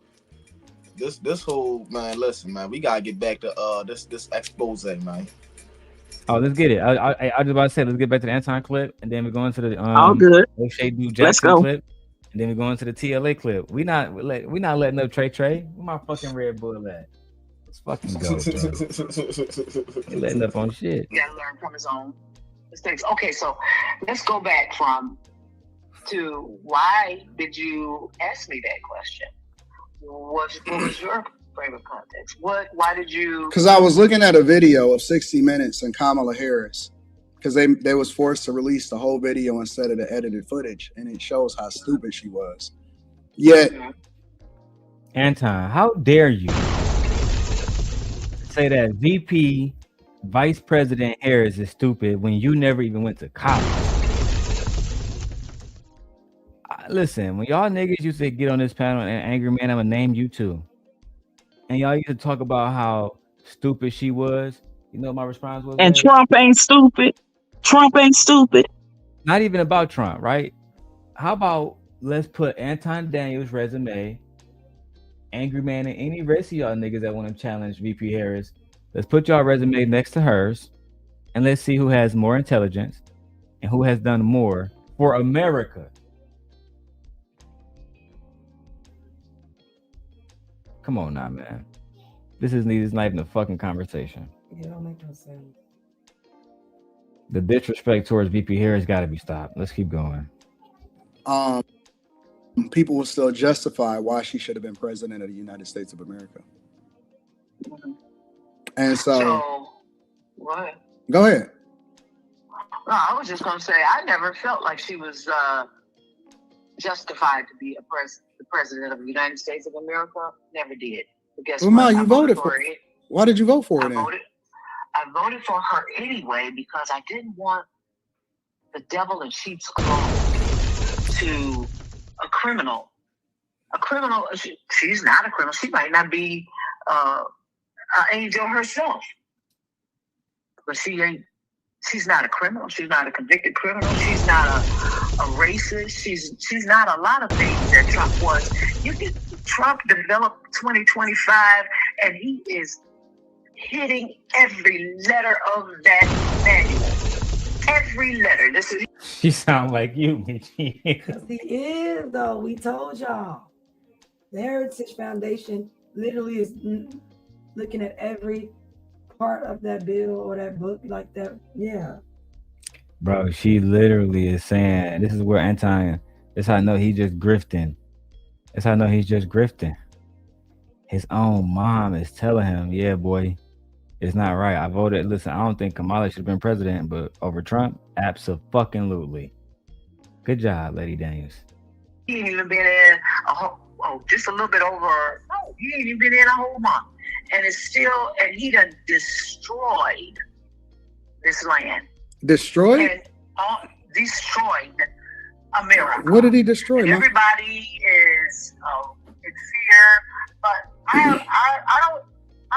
This whole, man, listen, man, we gotta get back to this expose, man. Oh, let's get it. I was about to say, let's get back to the Anton clip, and then we're going to the all good. Oshay Duke Jackson clip, and then we're going to the TLA clip. We not letting up Trey. Where my fucking Red Bull at? Let's fucking go, bro. He letting up on shit. You gotta learn from his own mistakes. Okay, so let's go back to why did you ask me that question? What was your favorite context? Why did you? Because I was looking at a video of 60 Minutes and Kamala Harris, because they was forced to release the whole video instead of the edited footage, and it shows how stupid she was. Yet, Anton, how dare you say that VP Vice President Harris is stupid when you never even went to college. Listen, when y'all niggas used to get on this panel and angry man, I'm gonna name you too. And y'all used to talk about how stupid she was. You know what my response was? And Trump ain't stupid. Trump ain't stupid. Not even about Trump, right? How about let's put Anton Daniels' resume, angry man, and any rest of y'all niggas that want to challenge VP Harris. Let's put y'all resume next to hers, and let's see who has more intelligence and who has done more for America. Come on now, man. This is not even a fucking conversation. Yeah, don't make no sense. The disrespect towards VP Harris got to be stopped. Let's keep going. People will still justify why she should have been president of the United States of America. And so what? Go ahead. No, I was just going to say, I never felt like she was justified to be the president of the United States of America. Never did. But guess Well, what? Ma, you I voted for it. Why did you vote for her then? I voted for her anyway because I didn't want the devil in sheep's clothes to a criminal. A criminal, she's not a criminal. She might not be an angel herself. But she's not a criminal. She's not a convicted criminal. She's not a racist. She's not a lot of things that Trump was. Trump developed 2025 and he is hitting every letter of that manual. Every letter. She sound like you, Because he is, though. We told y'all. The Heritage Foundation literally is looking at every part of that bill or that book like that. Yeah. Bro, she literally is saying, this is where Anton, this how I know he's just grifting. That's how I know he's just grifting. His own mom is telling him, yeah, boy, it's not right. I voted. Listen, I don't think Kamala should have been president, but over Trump, absolutely. Good job, Lady Daniels. He ain't even been in just a little bit over. No, he ain't even been in a whole month. And he done destroyed this land. Destroyed? And destroyed America. What did he destroy? And everybody is in fear, but I don't.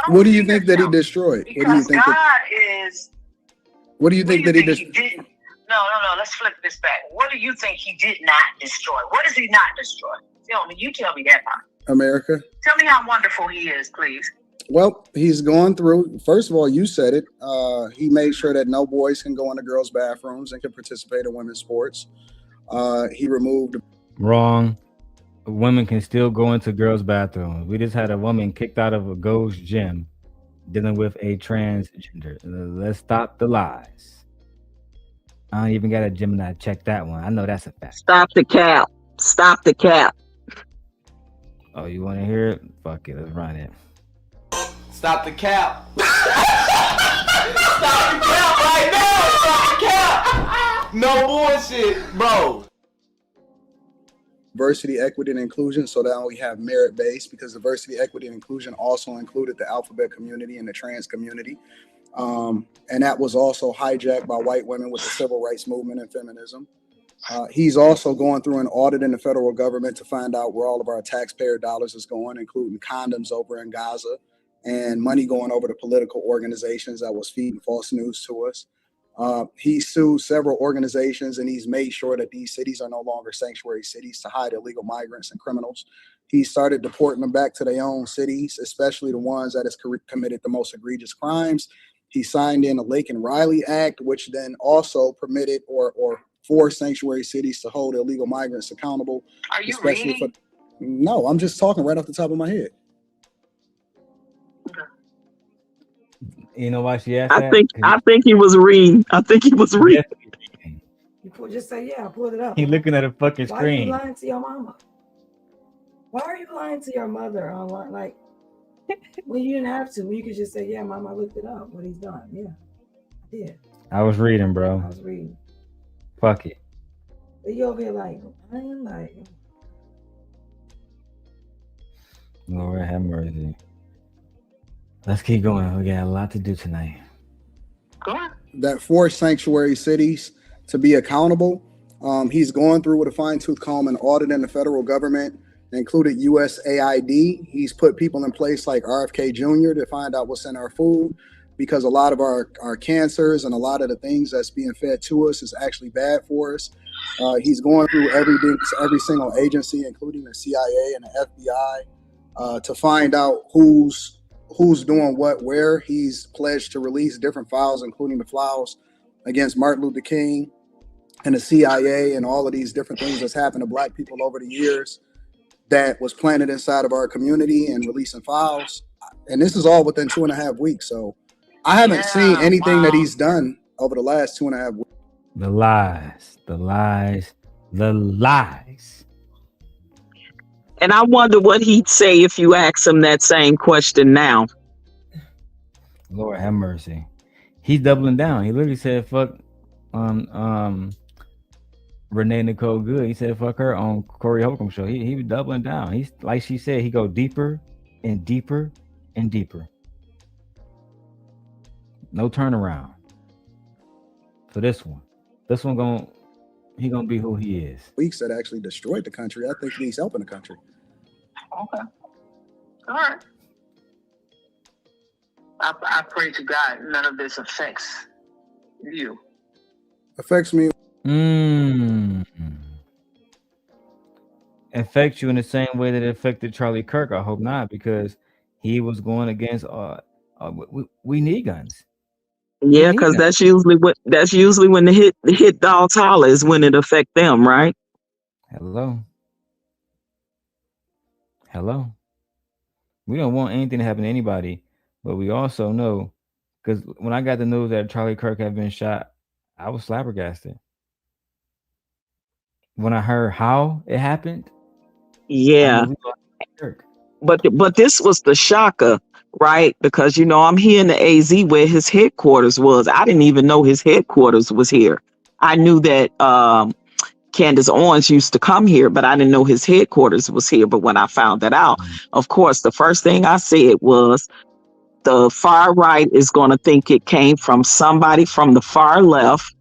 What do you think that he destroyed? Because what do you think God is. What do you think that he destroyed? No. Let's flip this back. What do you think he did not destroy? What does he not destroy? You tell me that part. America. Tell me how wonderful he is, please. Well, he's going through. First of all, you said it. He made sure that no boys can go into girls' bathrooms and can participate in women's sports. He removed. Wrong. Women can still go into girls' bathrooms. We just had a woman kicked out of a ghost gym dealing with a transgender. Let's stop the lies. I don't even got a Gemini check that one. I know that's a fact. Stop the cap. Stop the cap. Oh, you want to hear it? Fuck it. Let's run it. Stop the cap. Stop the cap right now. Stop the cap. No bullshit, bro. Diversity, equity, and inclusion. So now we have merit-based, because diversity, equity, and inclusion also included the alphabet community and the trans community. And that was also hijacked by white women with the civil rights movement and feminism. He's also going through an audit in the federal government to find out where all of our taxpayer dollars is going, including condoms over in Gaza and money going over to political organizations that was feeding false news to us. He sued several organizations, and he's made sure that these cities are no longer sanctuary cities to hide illegal migrants and criminals. He started deporting them back to their own cities, especially the ones that has committed the most egregious crimes. He signed in the Lake and Riley Act, which then also permitted or forced sanctuary cities to hold illegal migrants accountable. Are you reading? No, I'm just talking right off the top of my head. You know why she asked I that? think he was reading. You just say, yeah, I pulled it up. He looking at a fucking Why are you screen. lying to your mama? Why are you lying to your mother online? Like, well, you didn't have to. You could just say, yeah, mama, I looked it up, what he's done. Yeah, I did. I was reading, bro. I was reading. Fuck it. But you over here like, I ain't like. Lord have mercy. Let's keep going. We got a lot to do tonight. that forced sanctuary cities to be accountable. He's going through with a fine-tooth comb and auditing the federal government, included USAID. He's put people in place like RFK Jr. to find out what's in our food, because a lot of our cancers and a lot of the things that's being fed to us is actually bad for us. He's going through every single agency, including the CIA and the FBI, to find out who's doing what where. He's pledged to release different files, including the files against Martin Luther King and the CIA and all of these different things that's happened to Black people over the years that was planted inside of our community, and releasing files. And this is all within 2.5 weeks. So I haven't seen anything that he's done over the last 2.5 weeks. The lies, the lies, the lies. And I wonder what he'd say if you ask him that same question now. Lord have mercy. He's doubling down. He literally said fuck Renee Nicole Good. He said fuck her on Corey Holcomb show. He was doubling down. He's like she said, he go deeper and deeper and deeper. No turnaround for this one. This one he gonna be who he is. Weeks that actually destroyed the country. I think he's helping the country. Okay. All right. I pray to God none of this affects you. Affects me. Affects you in the same way that it affected Charlie Kirk? I hope not, because he was going against we need guns. Yeah, because that's usually when the hit dogs holler is when it affect them, right? Hello. We don't want anything to happen to anybody, but we also know, because when I got the news that Charlie Kirk had been shot, I was flabbergasted. When I heard how it happened, yeah. But this was the shocker, right? Because I'm here in the AZ where his headquarters was. I didn't even know his headquarters was here. I knew that Candace Owens used to come here, but I didn't know his headquarters was here. But when I found that out, of course, the first thing I said was the far right is going to think it came from somebody from the far left,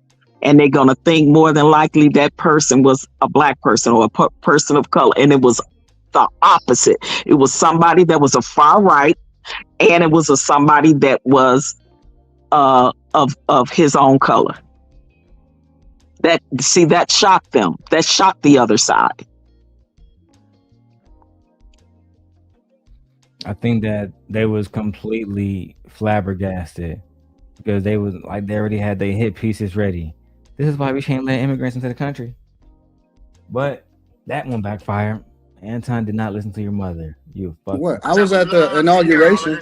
and they're going to think more than likely that person was a Black person or a person of color. And it was the opposite. It was somebody that was a far right, and it was somebody that was of his own color. That shocked them. That shocked the other side. I think that they was completely flabbergasted, because they was like, they already had their hit pieces ready. This is why we can't let immigrants into the country. But that one backfired. Anton did not listen to your mother. You fuck. What? I was at the inauguration.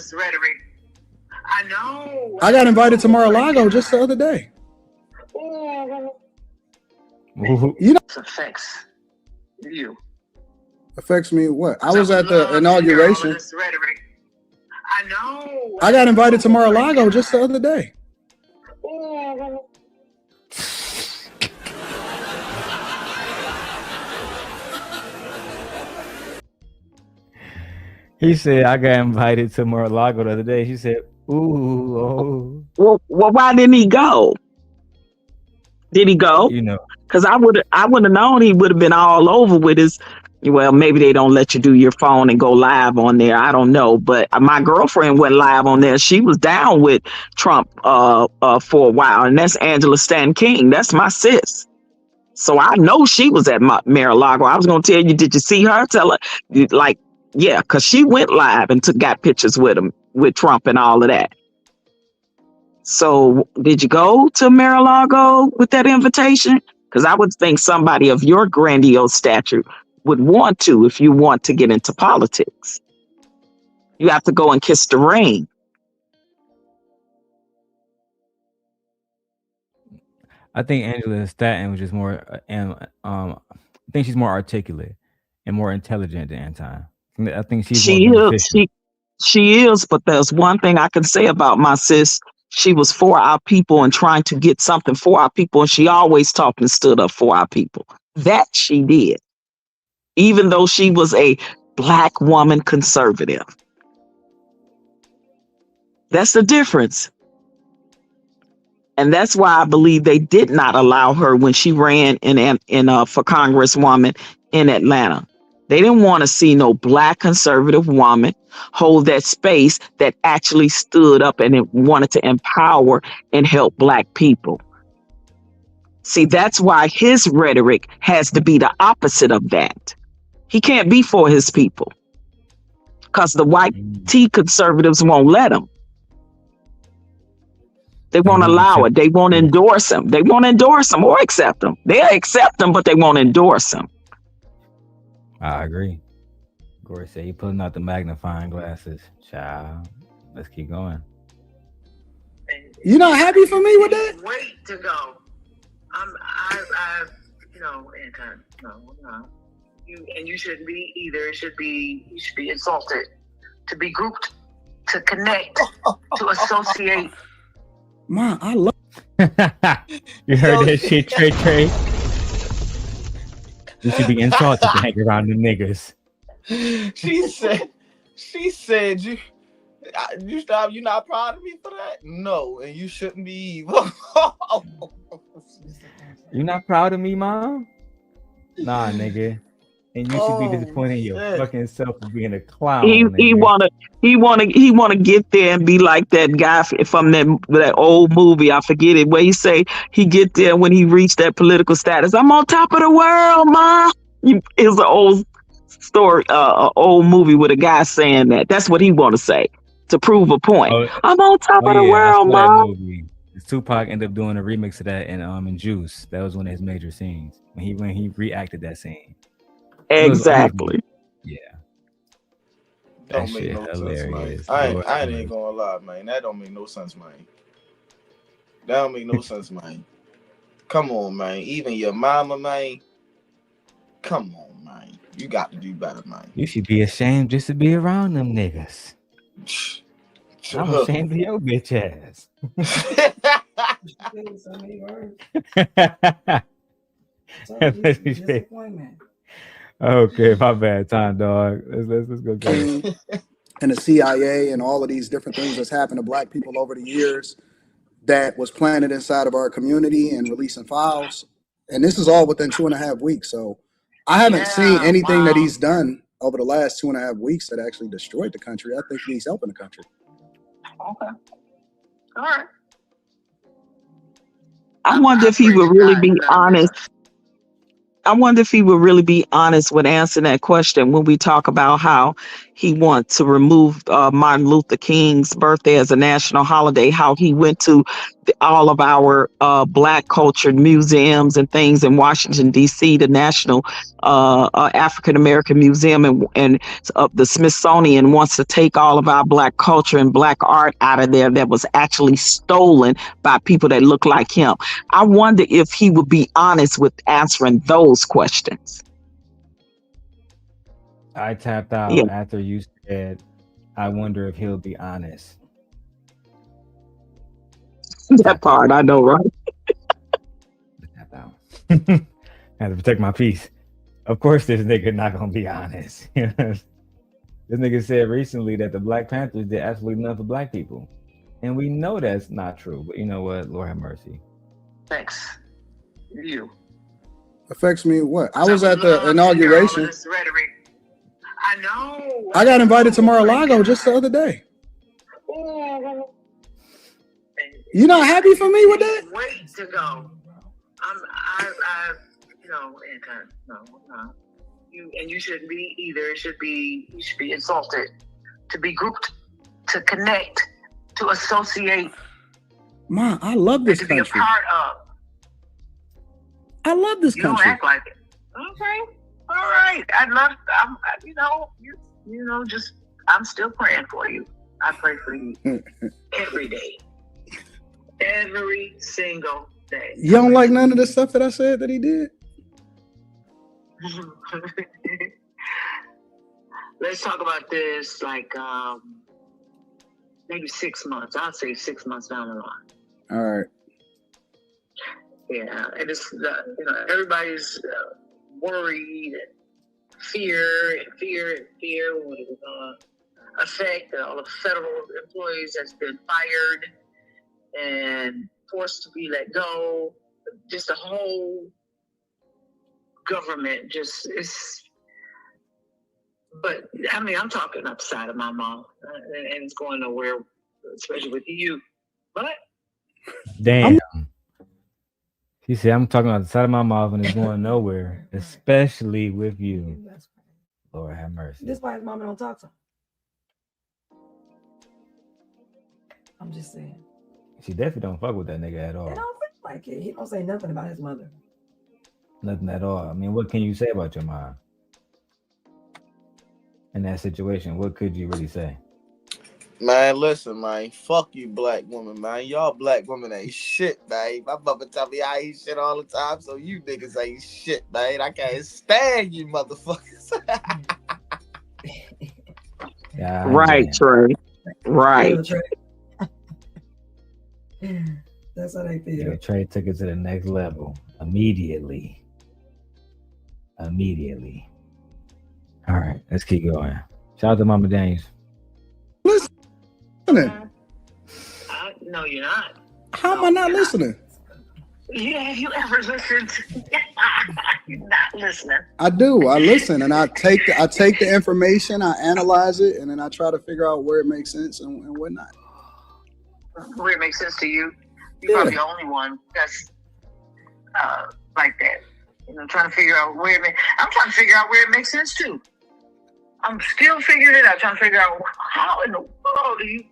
I know. I got invited to Mar-a-Lago just the other day. Affects you. Affects me what? I was at the inauguration. I know. I got invited to Mar-a-Lago just the other day. He said, I got invited to Mar-a-Lago the other day. She said, ooh, oh. Well, why didn't he go? Did he go? Because I would have known he would have been all over with his. Well, maybe they don't let you do your phone and go live on there. I don't know. But my girlfriend went live on there. She was down with Trump for a while. And that's Angela Stanton King. That's my sis. So I know she was at Mar-a-Lago. I was going to tell you, did you see her? Tell her, like, yeah, because she went live and got pictures with him, with Trump and all of that. So did you go to Mar-a-Lago with that invitation? Because I would think somebody of your grandiose stature would want to, if you want to get into politics. You have to go and kiss the ring. I think Angela Stanton was just more, I think she's more articulate and more intelligent than Anton. I think she is, but there's one thing I can say about my sis. She was for our people and trying to get something for our people, and she always talked and stood up for our people. That she did, even though she was a Black woman conservative. That's the difference. And that's why I believe they did not allow her when she ran for Congresswoman in Atlanta. They didn't want to see no Black conservative woman hold that space that actually stood up and it wanted to empower and help Black people. See, that's why his rhetoric has to be the opposite of that. He can't be for his people because the white tea conservatives won't let him. They won't allow it. They won't endorse him. They won't endorse him or accept him. They'll accept him, but they won't endorse him. I agree. Corey said, "You pulling out the magnifying glasses, child. Let's keep going." You not happy for me with that? Wait to go. Anton, no. You shouldn't be either. You should be insulted. To be grouped, to connect, to associate. Man, I love. You heard that shit, Trey? You should be insulted to hang around the niggas. She said you stop. You not proud of me for that? No, and you shouldn't be either. You not proud of me, Mom? Nah, nigga. And you should be disappointed in your fucking self for being a clown. He wanna get there and be like that guy from that old movie. I forget it. Where he say he get there when he reached that political status. I'm on top of the world, Mom. It's an old story, old movie with a guy saying that. That's what he want to say to prove a point. I'm on top of the world, Mom. Tupac ended up doing a remix of that in Juice. That was one of his major scenes when he reacted that scene. Exactly. Yeah. Don't make no sense, man. I ain't gonna lie, man. That don't make no sense, man. That don't make no sense, man. Come on, man. Even your mama, man. Come on, man. You got to do better, man. You should be ashamed just to be around them niggas. I'm ashamed of your bitch ass. Okay, my bad. Time, dog. Let's go. And the CIA and all of these different things that's happened to Black people over the years that was planted inside of our community and releasing files. And this is all within 2.5 weeks. So I haven't seen anything that he's done over the last 2.5 weeks that actually destroyed the country. I think he's helping the country. Okay. All right. I wonder if he would really be honest. I wonder if he would really be honest when answering that question when we talk about how he wants to remove Martin Luther King's birthday as a national holiday, how he went to all of our Black cultured museums and things in Washington, D.C., the National African American Museum and the Smithsonian wants to take all of our Black culture and Black art out of there that was actually stolen by people that look like him. I wonder if he would be honest with answering those questions. I tapped out after you said, I wonder if he'll be honest. That part, I know, right? Tap out. I had to protect my peace. Of course, this nigga not gonna be honest. This nigga said recently that the Black Panthers did absolutely nothing for Black people. And we know that's not true. But you know what? Lord have mercy. Thanks. You. Affects me what? I was at the inauguration. I know. I got invited to Mar-a-Lago just the other day. Ooh. You not happy for me with that? Wait to go. Anton, no. You shouldn't be either. You should be insulted. To be grouped, to connect, to associate. Man, I love this country. To be a part of. I love this country. You don't act like it. Okay. All right. I'm still praying for you. I pray for you every day. Every single day. You don't like none of the stuff that I said that he did? Let's talk about this maybe 6 months. I'll say 6 months down the line. All right. Yeah, and it's everybody's worried and fear what it was going to affect all the federal employees that's been fired, and forced to be let go. Just the whole government just is. But I mean, I'm talking upside of my mouth, and it's going nowhere, especially with you. But Damn. She said, I'm talking out the side of my mouth and it's going nowhere, especially with you. Lord have mercy. This is why his mama don't talk to him. I'm just saying. She definitely don't fuck with that nigga at all. It don't feel like it. He don't say nothing about his mother. Nothing at all. I mean, what can you say about your mom? In that situation, what could you really say? Man, listen, man. Fuck you, black women, man. Y'all black women ain't shit, man. My mother tell me I ain't shit all the time, so you niggas ain't shit, man. I can't stand you, motherfuckers. Yeah, Right, Trey. Right. That's how they feel. Yeah, Trey took it to the next level immediately. All right, let's keep going. Shout out to Mama Daniels. Listening. No, you're not. How am I not listening? Yeah, have you ever listened? You're not listening. I do. I listen, and I take the information, I analyze it, and then I try to figure out where it makes sense and where not. Where it makes sense to you. You're probably the only one that's like that. You know, trying to figure out where I'm trying to figure out where it makes sense too. I'm still figuring it out, trying to figure out how in the world do you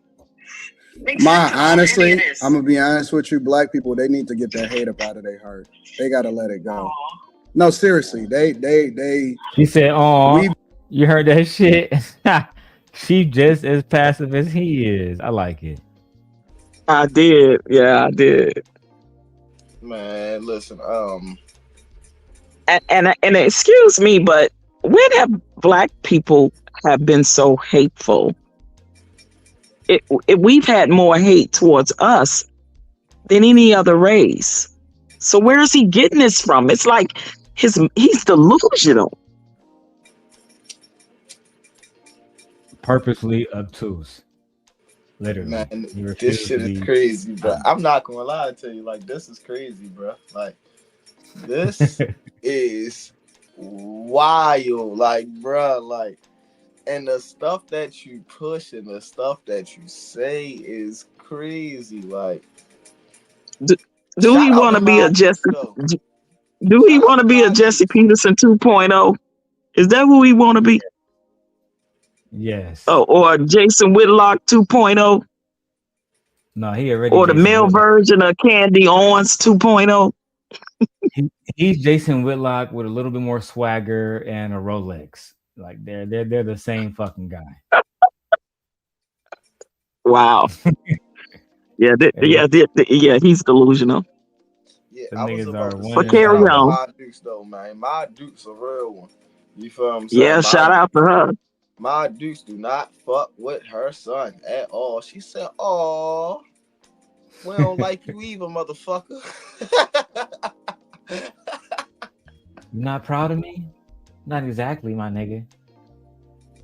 make sense of Honestly, this? I'm gonna be honest with you, black people, they need to get that hate up out of their heart. They gotta let it go. No, seriously, they She said, "Oh, you heard that shit." She just as passive as he is. I like it. I did. Yeah, I did. Man, listen, and excuse me, but when have black people have been so hateful? We've had more hate towards us than any other race. So where is he getting this from? It's like he's delusional. Purposely obtuse. Literally. man, this shit is crazy, bro. I'm not gonna lie to you, like, this is crazy, bro. Like, this is wild, like, bro, like, and the stuff that you push and the stuff that you say is crazy, like. Do he want to be a Jesse? Do he want to be a Jesse Peterson 2.0? Is that who he want to be? Yes. Oh, or Jason Whitlock 2.0? No, he already. Or the male version of Candy Owens 2.0? He's Jason Whitlock with a little bit more swagger and a Rolex. Like they're the same fucking guy. Wow. Yeah, he's delusional. Yeah, I was about to but carry on. My Dukes though, man. My Dukes a real one. You feel what I'm saying? Yeah, shout out to her. My Dukes do not fuck with her son at all. She said, "Oh, we don't like you either, motherfucker." You not proud of me? Not exactly, my nigga.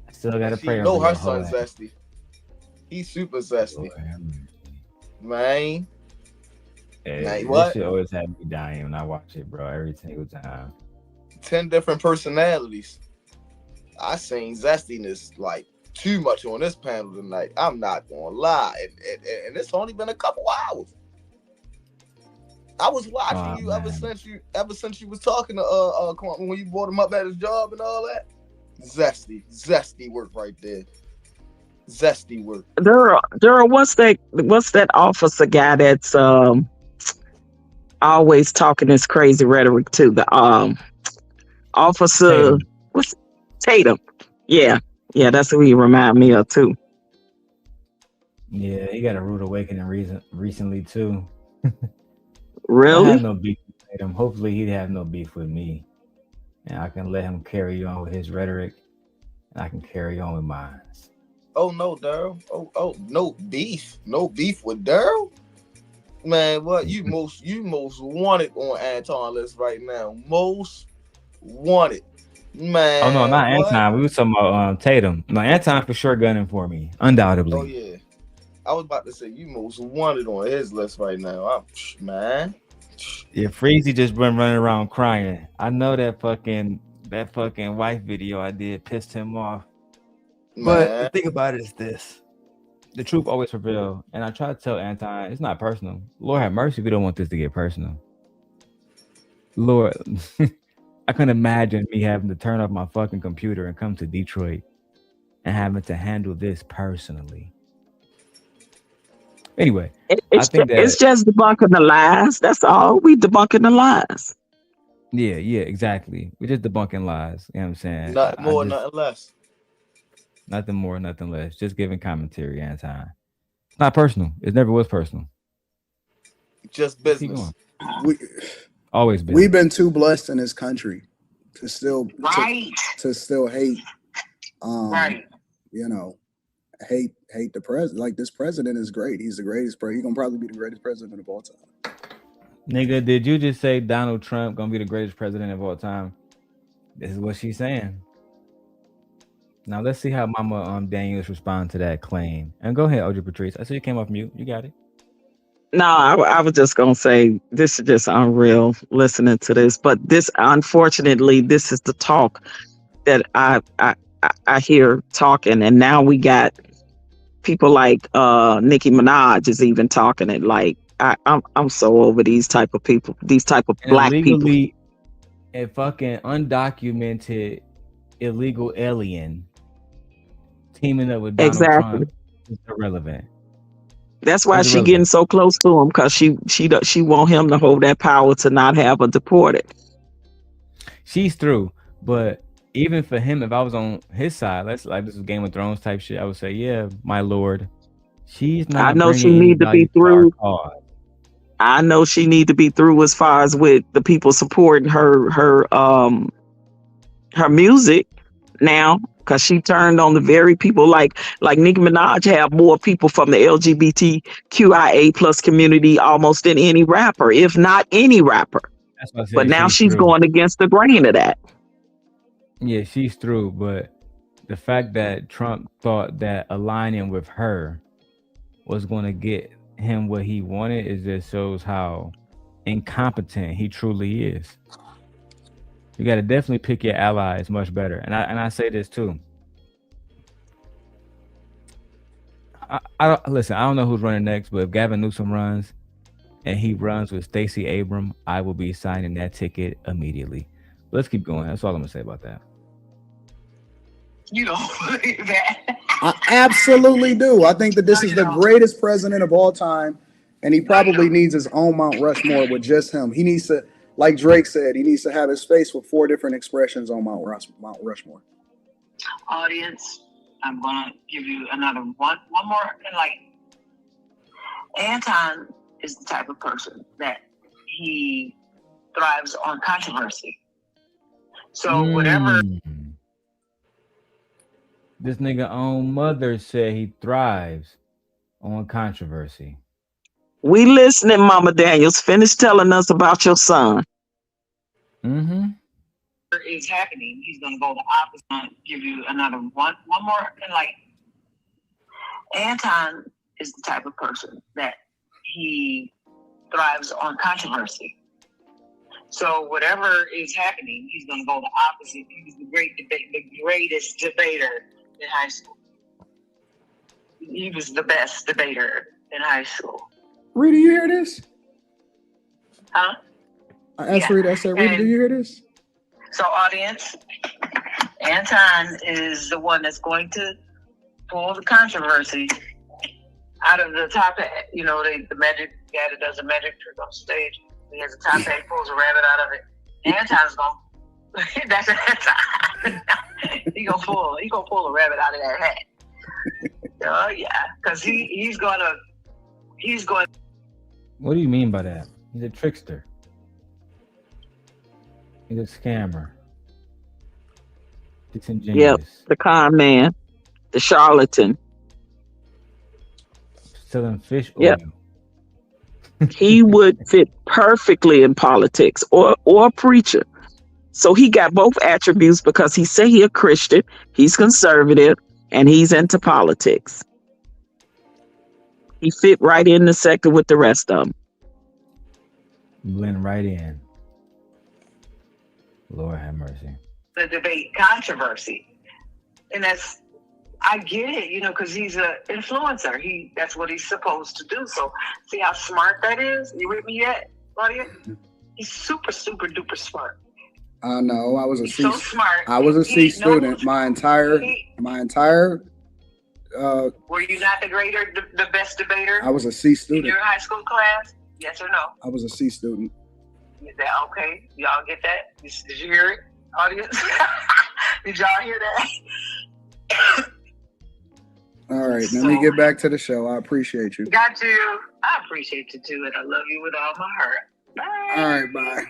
I still gotta pray. You know her son's zesty. He's super zesty. Man. Hey, what? This shit always have me dying when I watch it, bro. Every single time. 10 different personalities. I seen zestiness like too much on this panel tonight. I'm not gonna lie, and it's only been a couple hours. I was watching you ever since you was talking to when you brought him up at his job and all that. Zesty work right there. Zesty work. Darrel, what's that officer guy that's always talking this crazy rhetoric too? The officer Tatum. What's Tatum? Yeah, that's who he remind me of too. Yeah, he got a rude awakening recently too. Really? I have no beef with Tatum. Hopefully he'd have no beef with me. And I can let him carry on with his rhetoric. And I can carry on with mine. Oh no, Darrel. Oh, no beef. No beef with Darrel? Man, what you most wanted on Anton list right now. Most wanted. Man. Oh no, not Anton. We were talking about Tatum. No, Anton for sure gunning for me. Undoubtedly. Oh yeah. I was about to say you most wanted on his list right now. Man. Yeah, Freezy just been running around crying. I know that fucking wife video I did pissed him off. But the thing about it is this. The truth always prevails. And I try to tell Anton, it's not personal. Lord have mercy, we don't want this to get personal. Lord, I couldn't imagine me having to turn off my fucking computer and come to Detroit and having to handle this personally. Anyway, I think that it's just debunking the lies. That's all. We debunking the lies. Yeah, exactly. We're just debunking lies. You know what I'm saying? Nothing more, nothing less. Nothing more, nothing less. Just giving commentary and time. It's not personal. It never was personal. Just business. Always been. We've been too blessed in this country to still to still hate. You know, hate the president. Like, this president is great. He's the greatest president. He's gonna probably be the greatest president of all time. Nigga, did you just say Donald Trump gonna be the greatest president of all time? This is what she's saying. Now let's see how Mama Daniels respond to that claim. And go ahead, OG Patrice. I see you came off mute. You got it. No, I was just gonna say this is just unreal listening to this. But this, unfortunately, this is the talk that I hear talking, and now we got people like Nicki Minaj is even talking it. Like, I'm so over these type of people, these type of black people. A fucking undocumented illegal alien teaming up with Donald Trump is irrelevant. That's why she getting so close to him, because she want him to hold that power to not have her deported. She's through, but even for him, if I was on his side, let's like this is Game of Thrones type shit, I would say, yeah, my lord, she's not. I know she need to be through. I know she need to be through as far as with the people supporting her music now, because she turned on the very people like Nicki Minaj have more people from the LGBTQIA plus community almost than any rapper, if not any rapper. That's what I said, but now she's going against the grain of that. Yeah, she's through, but the fact that Trump thought that aligning with her was going to get him what he wanted is just shows how incompetent he truly is. You got to definitely pick your allies much better. And I say this too. I listen, I don't know who's running next, but if Gavin Newsom runs and he runs with Stacey Abrams, I will be signing that ticket immediately. Let's keep going. That's all I'm gonna say about that. You don't believe that? I absolutely do. I think that this is the greatest president of all time, and he probably needs his own Mount Rushmore with just him. He needs to, like Drake said, he needs to have his face with 4 different expressions on Mount Rushmore. Audience, I'm gonna give you another one more. And like, Anton is the type of person that he thrives on controversy. So whatever. This nigga own mother said he thrives on controversy. We listening, Mama Daniels. Finish telling us about your son. Is happening, he's gonna go the opposite. I'll give you another one more. And like, Anton is the type of person that he thrives on controversy. So whatever is happening, he's gonna go the opposite. He was the greatest debater in high school. He was the best debater in high school. Rita, you hear this? Huh? I asked Rita, I said, Rita, do you hear this? So audience, Anton is the one that's going to pull the controversy out of the top hat. You know, the magic guy that does the magic trick on stage. He has a top hat, pulls a rabbit out of it. Anton's gonna that's Anton. He gonna pull a rabbit out of that hat. Oh yeah, because he's going. What do you mean by that? He's a trickster. He's a scammer. Disingenuous. Yep, the con man, the charlatan. Selling fish oil. Yep. He would fit perfectly in politics or a preacher. So he got both attributes because he say he a Christian, he's conservative, and he's into politics. He fit right in the sector with the rest of them. Blend right in. Lord have mercy. The debate controversy. And I get it, because he's an influencer. That's what he's supposed to do. So see how smart that is? You with me yet, Claudia? He's super, super duper smart. I know. I was a C. So smart. I was a C student. My entire. Were you not the best debater? I was a C student. In your high school class? Yes or no? I was a C student. Is that okay? Y'all get that? Did you hear it, audience? Did y'all hear that? All right, let me get back to the show. I appreciate you. Got you. I appreciate you too, and I love you with all my heart. Bye. All right, bye.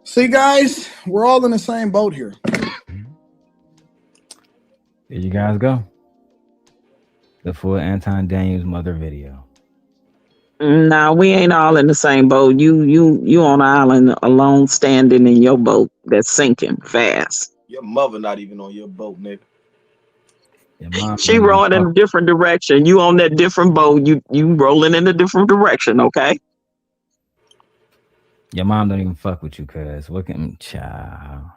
See, guys, we're all in the same boat here. There you guys go. The full Anton Daniels mother video. Nah, we ain't all in the same boat. You on an island alone, standing in your boat that's sinking fast. Your mother not even on your boat, nigga. She rowing in a different direction. You on that different boat. You rolling in a different direction, okay? Your mom don't even fuck with you, cuz. Look at him, child.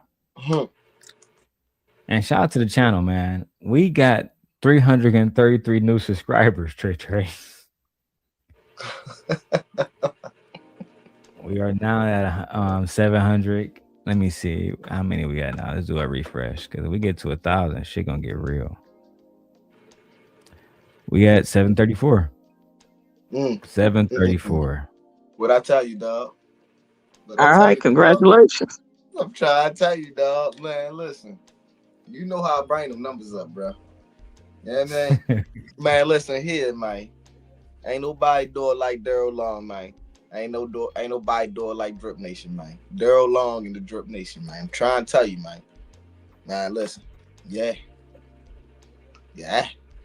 And shout out to the channel, man. We got 333 new subscribers, Trey. We are now at 700. Let me see how many we got now. Let's do a refresh, because if we get to 1,000, shit gonna get real. We at 734. 734. What I tell you, dog? All right, congratulations. I'm trying to tell you, dog. Man, listen. You know how I bring them numbers up, bro. Yeah, man. Man, listen here, man. Ain't nobody do it like Darrel Long, man. Ain't nobody do it like Drip Nation, man. Darrel Long and the Drip Nation, man. I'm trying to tell you, man. Man, listen. Yeah.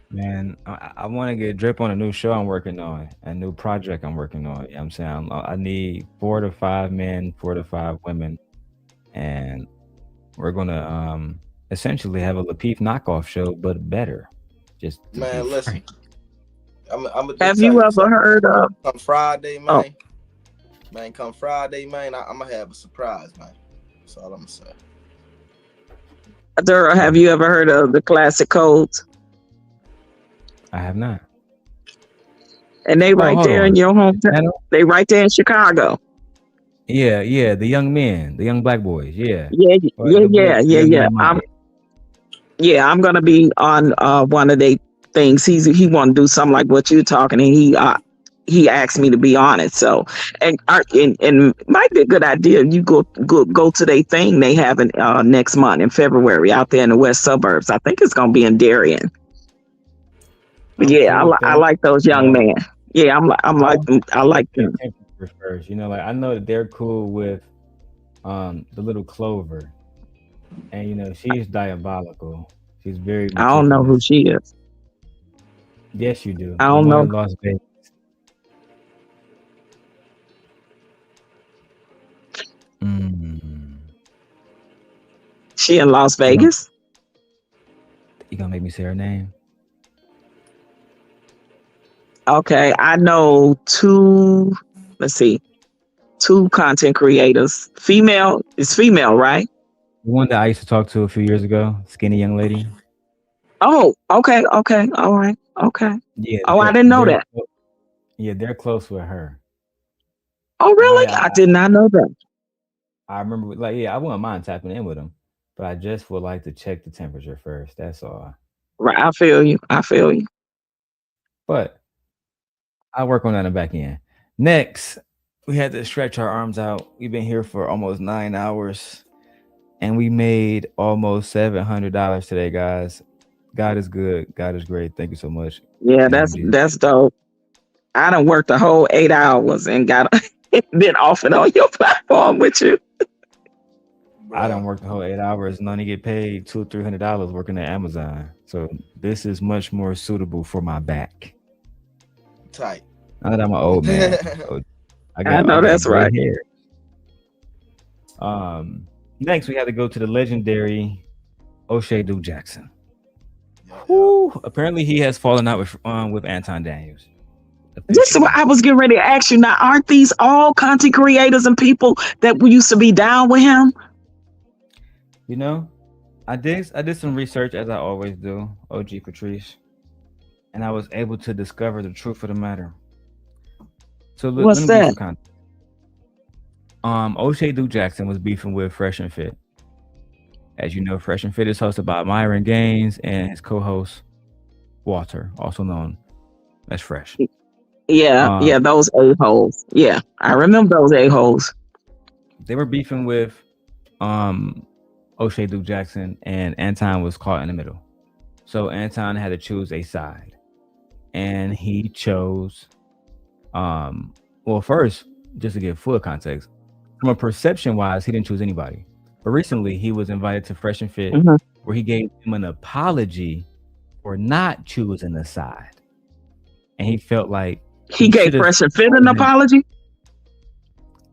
Man, I want to get Drip on a new show I'm working on, a new project I'm working on. You know what I'm saying? I need 4 to 5 men, 4 to 5 women, and we're gonna essentially have a Lapeef knockoff show, but better. Just man, listen. Have you ever heard of? Come Friday, man. Man, come Friday, man. I'm gonna have a surprise, man. That's all I'm gonna say. Darrel, have you ever heard of the Classic Codes? I have not. And they right there in your hometown. They right there in Chicago. Yeah, the young men, the young black boys. Yeah. I'm gonna be on one of their things. He want to do something like what you're talking, and he asked me to be on it. So and might be a good idea. You go to their thing they have in next month in February out there in the west suburbs. I think it's gonna be in Darien. But I like those young men. Yeah, I like them. First, like I know that they're cool with the little Clover, and she's diabolical. She's very. I don't know who she is. Yes, you do. I don't know. Las Vegas. She in Las Vegas. You gonna make me say her name? Okay, I know two content creators. It's female, right? The one that I used to talk to a few years ago, skinny young lady. Oh, okay, all right, okay. Yeah. I didn't know that. Yeah, they're close with her. Oh, really? I did not know that. I remember, I wouldn't mind tapping in with them, but I just would like to check the temperature first. That's all. Right, I feel you. But I'll work on that in the back end. Next, we had to stretch our arms out. We've been here for almost 9 hours, and we made almost $700 today, guys. God is good. God is great. Thank you so much. Yeah, that's dope. I done worked the whole 8 hours and got been off and on your platform with you. I done worked the whole 8 hours and only get paid $200-300 working at Amazon. So this is much more suitable for my back. Tight. Now that I'm an old man, so I know that's right. Hair. Next we have to go to the legendary Oshay Duke Jackson. Whew, apparently he has fallen out with Anton Daniels. This is what I was getting ready to ask you. Now, aren't these all content creators and people that we used to be down with him? You know, I did some research, as I always do, OG Patrice, and I was able to discover the truth of the matter. So What's let me give you that? some context. Oshay Duke Jackson was beefing with Fresh and Fit. As you know, Fresh and Fit is hosted by Myron Gaines and his co-host Walter, also known as Fresh. Yeah, those a-holes. Yeah, I remember those a-holes. They were beefing with Oshay Duke Jackson, and Anton was caught in the middle. So Anton had to choose a side, and he chose well, first, just to give full context, from a perception wise, he didn't choose anybody. But recently he was invited to Fresh and Fit, where he gave him an apology for not choosing a side. And he felt like he gave Fresh and Fit an apology.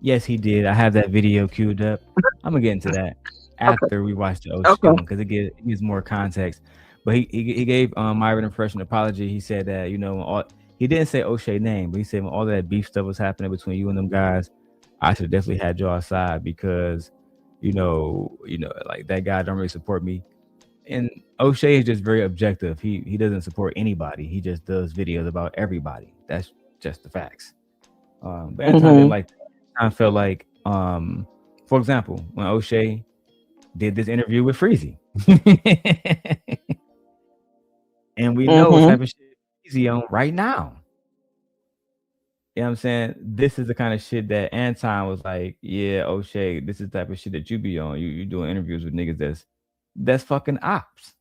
Yes, he did. I have that video queued up. I'm gonna get into that after we watch the OC one, because it gives more context. But he gave Myron and Fresh an apology. He said that, you know, he didn't say Oshay's name, but he said when all that beef stuff was happening between you and them guys, I should have definitely had y'all side, because you know, like that guy don't really support me. And Oshay is just very objective. He doesn't support anybody. He just does videos about everybody. That's just the facts. But Anton didn't like that. I felt like, for example, when Oshay did this interview with Freezy, and we know what type of shit Freezy on right now. You know what I'm saying? This is the kind of shit that Anton was like, yeah, Oshay, this is the type of shit that you be on. You doing interviews with niggas that's fucking ops.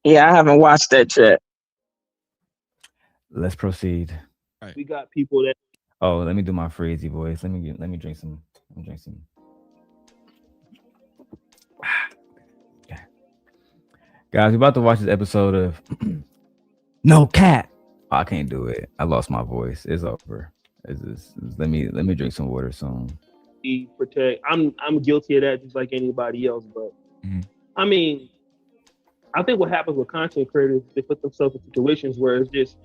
Yeah, I haven't watched that yet. Let's proceed. We got people that. Oh, let me do my Freezy voice. Let me drink some. Okay. Guys, we're about to watch this episode of No Cat. Oh, I can't do it. I lost my voice. It's over. Let me drink some water soon. Protect. I'm guilty of that just like anybody else, but I mean, I think what happens with content creators, they put themselves in situations where it's just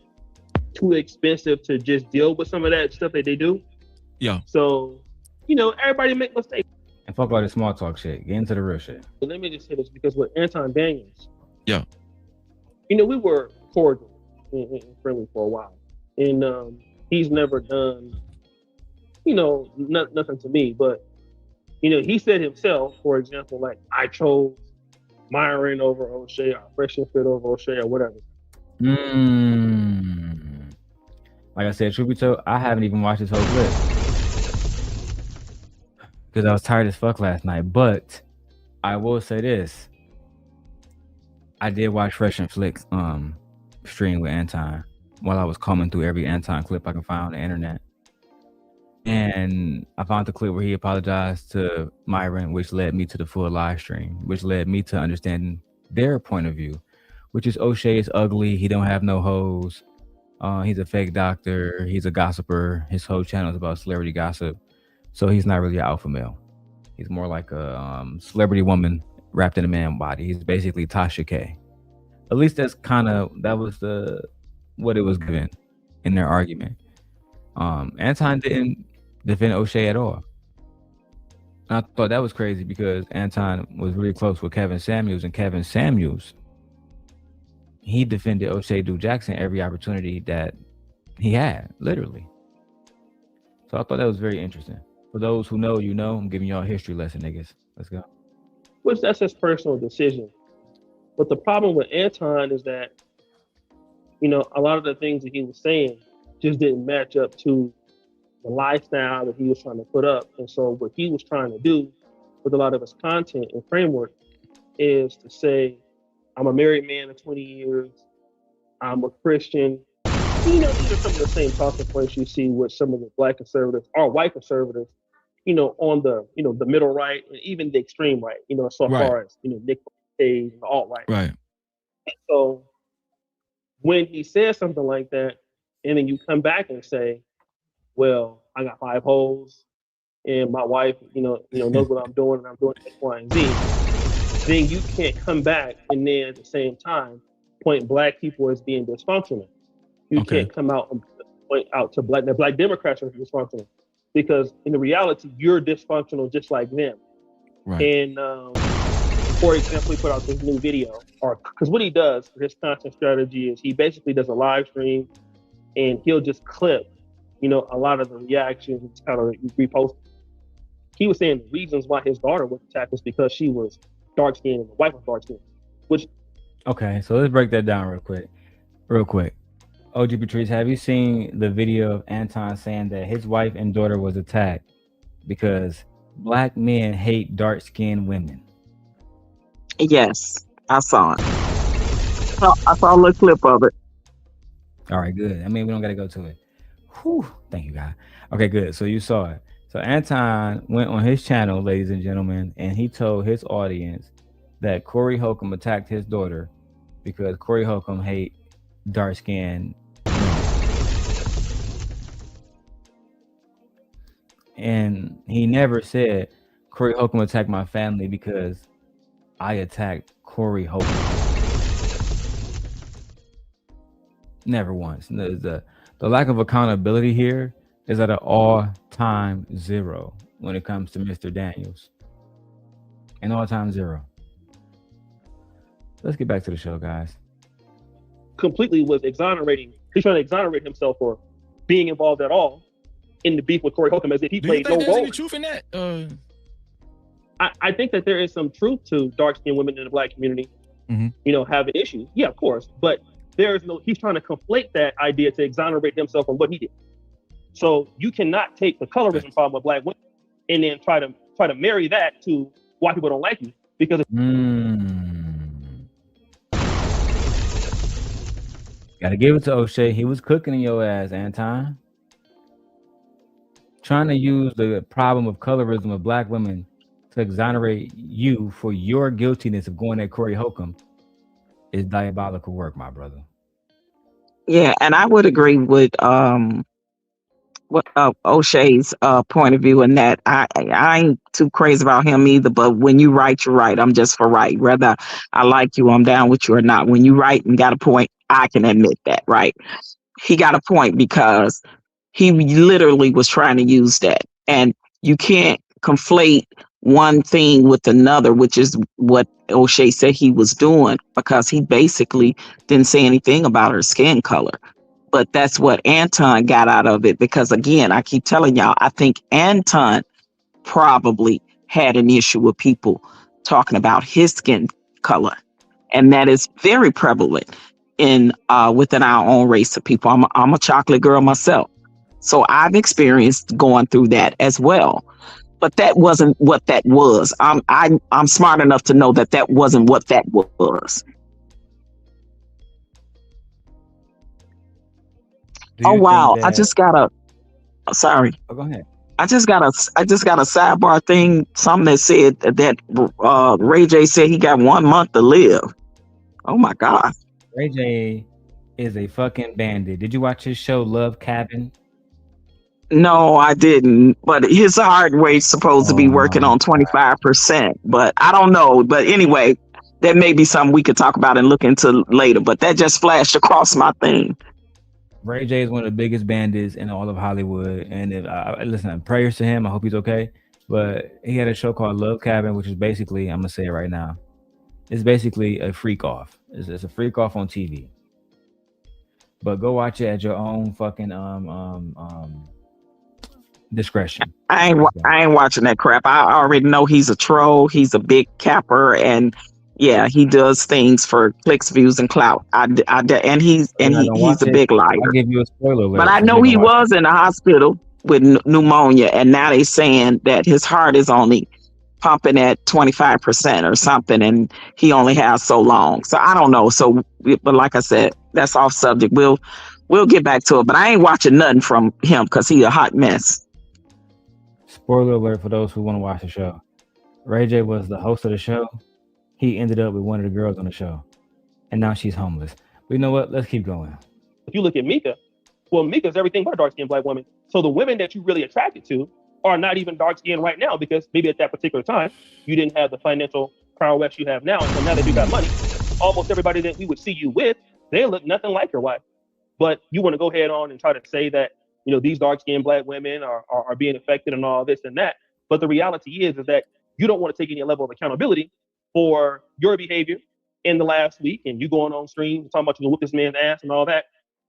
too expensive to just deal with some of that stuff that they do. Yeah. So, you know, everybody make mistakes. And fuck all this small talk shit. Get into the real shit. But let me just say this, because with Anton Daniels, yeah, you know, we were cordial and friendly for a while, and he's never done, you know, nothing to me. But you know, he said himself, for example, like, I chose Myron over Oshay, or Fresh and Fit over Oshay, or whatever. Like I said, truth be told, I haven't even watched this whole clip because I was tired as fuck last night. But I will say this: I did watch Fresh and Flick's stream with Anton while I was combing through every Anton clip I can find on the internet, and I found the clip where he apologized to Myron, which led me to the full live stream, which led me to understanding their point of view, which is Oshay is ugly. He don't have no hoes. He's a fake doctor. He's a gossiper. His whole channel is about celebrity gossip. So he's not really an alpha male. He's more like a celebrity woman wrapped in a man body. He's basically Tasha K. At least that was what it was given in their argument. Anton didn't defend Oshay at all. And I thought that was crazy because Anton was really close with Kevin Samuels, and Kevin Samuels, he defended Oshay Duke Jackson every opportunity that he had, literally. So I thought that was very interesting. For those who know, you know, I'm giving y'all a history lesson, niggas. Let's go. Which that's his personal decision. But the problem with Anton is that, you know, a lot of the things that he was saying just didn't match up to the lifestyle that he was trying to put up. And so what he was trying to do with a lot of his content and framework is to say, I'm a married man of 20 years. I'm a Christian. You know, these are some of the same talking points you see with some of the black conservatives or white conservatives, you know, on the, you know, the middle right and even the extreme right, you know, so far as, you know, Nick Cage and the alt-right. Right. And so when he says something like that, and then you come back and say, well, I got 5 hoes and my wife, you know, knows what I'm doing and I'm doing X, Y, and Z. then you can't come back and then at the same time point black people as being dysfunctional. You can't come out and point out to black Democrats are dysfunctional, because in the reality you're dysfunctional just like them. Right. And for example, he put out this new video, or because what he does for his content strategy is he basically does a live stream and he'll just clip, a lot of the reactions and kind of repost. He was saying the reasons why his daughter was attacked was because she was dark skinned and the wife was dark skinned. Which Okay, so let's break that down real quick. OG Patrice, have you seen the video of Anton saying that his wife and daughter was attacked because black men hate dark-skinned women? Yes, I saw it. I saw a little clip of it. All right, good. I mean, we don't got to go to it. Whew, thank you, God. Okay, good. So you saw it. So Anton went on his channel, ladies and gentlemen, and he told his audience that Corey Holcomb attacked his daughter because Corey Holcomb hate dark-skinned women. And he never said Corey Holcomb attacked my family because I attacked Corey Holcomb. Never once. The lack of accountability here is at an all-time zero when it comes to Mr. Daniels. An all-time zero. Let's get back to the show, guys. completely was exonerating. He's trying to exonerate himself for being involved at all in the beef with Corey Holcomb, as if he played no role. Any truth in that? I think that there is some truth to dark-skinned women in the Black community, having issues. Yeah, of course. But there is no, he's trying to conflate that idea to exonerate himself from what he did. So you cannot take the colorism problem with Black women and then try to marry that to why people don't like you, because Gotta give it to Oshay. He was cooking in your ass, Anton. Trying to use the problem of colorism of Black women to exonerate you for your guiltiness of going at Corey Holcomb is diabolical work, my brother. Yeah, and I would agree with O'Shea's point of view in that I ain't too crazy about him either, but when you right, you're right. I'm just for right. Whether I like you, I'm down with you or not. When you right and got a point, I can admit that, right? He got a point because he literally was trying to use that. And you can't conflate one thing with another, which is what O'Shea said he was doing, because he basically didn't say anything about her skin color. But that's what Anton got out of it, because again, I keep telling y'all, I think Anton probably had an issue with people talking about his skin color. And that is very prevalent in within our own race of people. I'm a chocolate girl myself. So I've experienced going through that as well. But that wasn't what that was. I'm smart enough to know that that wasn't what that was. Oh wow! I just got a. Sorry. Oh, go ahead. I just got a sidebar thing. Something that said that Ray J said he got 1 month to live. Oh my God. Ray J is a fucking bandit. Did you watch his show Love Cabin? No, I didn't. But his heart rate's supposed to be working on 25%. But I don't know. But anyway, that may be something we could talk about and look into later. But that just flashed across my thing. Ray J is one of the biggest bandits in all of Hollywood, and listen, prayers to him. I hope he's okay. But he had a show called Love Cabin, which is basically, I'm gonna say it right now, it's basically a freak off. It's a freak off on TV. But go watch it at your own fucking discretion. I ain't watching that crap. I already know he's a troll. He's a big capper, and yeah, he does things for clicks, views, and clout. And he's a big liar. I'll give you a spoiler alert. But I know he was in the hospital with pneumonia, and now they're saying that his heart is only pumping at 25% or something, and he only has so long. So I don't know. So, but like I said, that's off subject. We'll get back to it. But I ain't watching nothing from him because he's a hot mess. Spoiler alert for those who want to watch the show. Ray J was the host of the show. He ended up with one of the girls on the show, and now she's homeless. But you know what? Let's keep going. If you look at Mika, well, Mika's everything but a dark-skinned Black woman. So the women that you really attracted to are not even dark-skinned right now, because maybe at that particular time you didn't have the financial prowess you have now. So now that you got money, almost everybody that we would see you with, they look nothing like your wife. But you want to go ahead on and try to say that, you know, these dark-skinned Black women are being affected and all this and that. But the reality is that you don't want to take any level of accountability for your behavior in the last week, and you going on stream talking about you whip this man's ass and all that.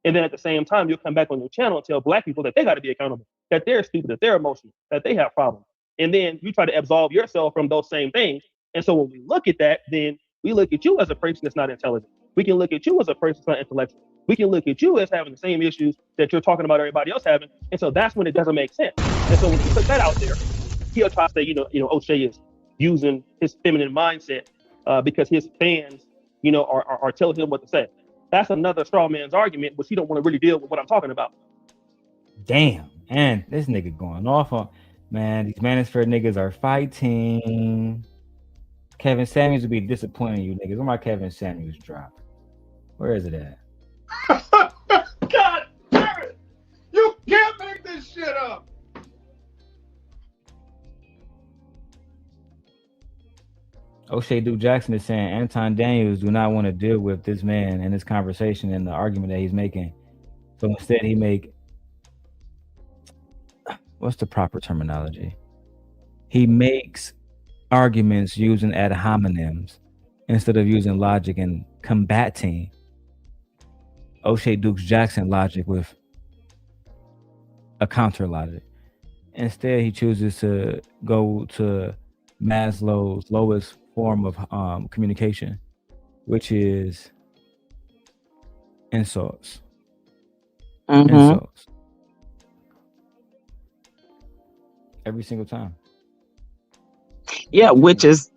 And then at the same time, you'll come back on your channel and tell Black people that they got to be accountable, that they're stupid, that they're emotional, that they have problems. And then you try to absolve yourself from those same things. And so when we look at that, then we look at you as a person that's not intelligent. We can look at you as a person that's not intellectual. We can look at you as having the same issues that you're talking about everybody else having. And so that's when it doesn't make sense. And so when you put that out there, he'll try to say, you know, Oshay is using his feminine mindset because his fans, you know, are telling him what to say. That's another straw man's argument, but he don't want to really deal with what I'm talking about. Damn, man, this nigga going off on, man, these Manosphere niggas are fighting. Kevin Samuels would be disappointing you niggas. Where my Kevin Samuels drop? Where is it at? God damn it! You can't make this shit up. Oshay Duke Jackson is saying Anton Daniels do not want to deal with this man and this conversation and the argument that he's making. So instead he make, what's the proper terminology? He makes arguments using ad hominems instead of using logic and combating Oshay Duke Jackson logic with a counter logic. Instead, he chooses to go to Maslow's lowest form of communication, which is insults. Insults. Every single time. Yeah, which is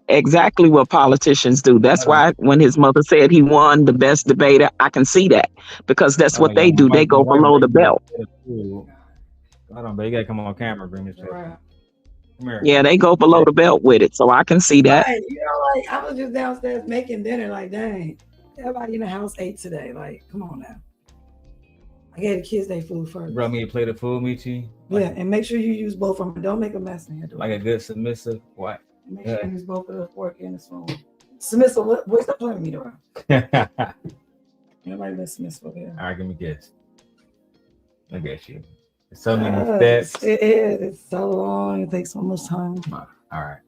exactly what politicians do. That's why when his mother said he won the best debater, I can see that, because that's what they do. They go below the belt. Hold on, but you gotta come on camera, bring this up. Come here. Yeah, they go below the belt with it, so I can see that. Right, you know, like I was just downstairs making dinner. Like, dang, everybody in the house ate today. Like, come on now. I gave the kids their food first. Brought me a plate of food, Michi. Yeah, and make sure you use both of them. Don't make a mess in here. Like a good submissive wife. Make sure you use both of the fork and the spoon. Submissive, what's the playing with me around? Nobody been submissive over here. All right, give me a guess. Look at you. There's so many steps. It is. It's so long. It takes so much time. All right.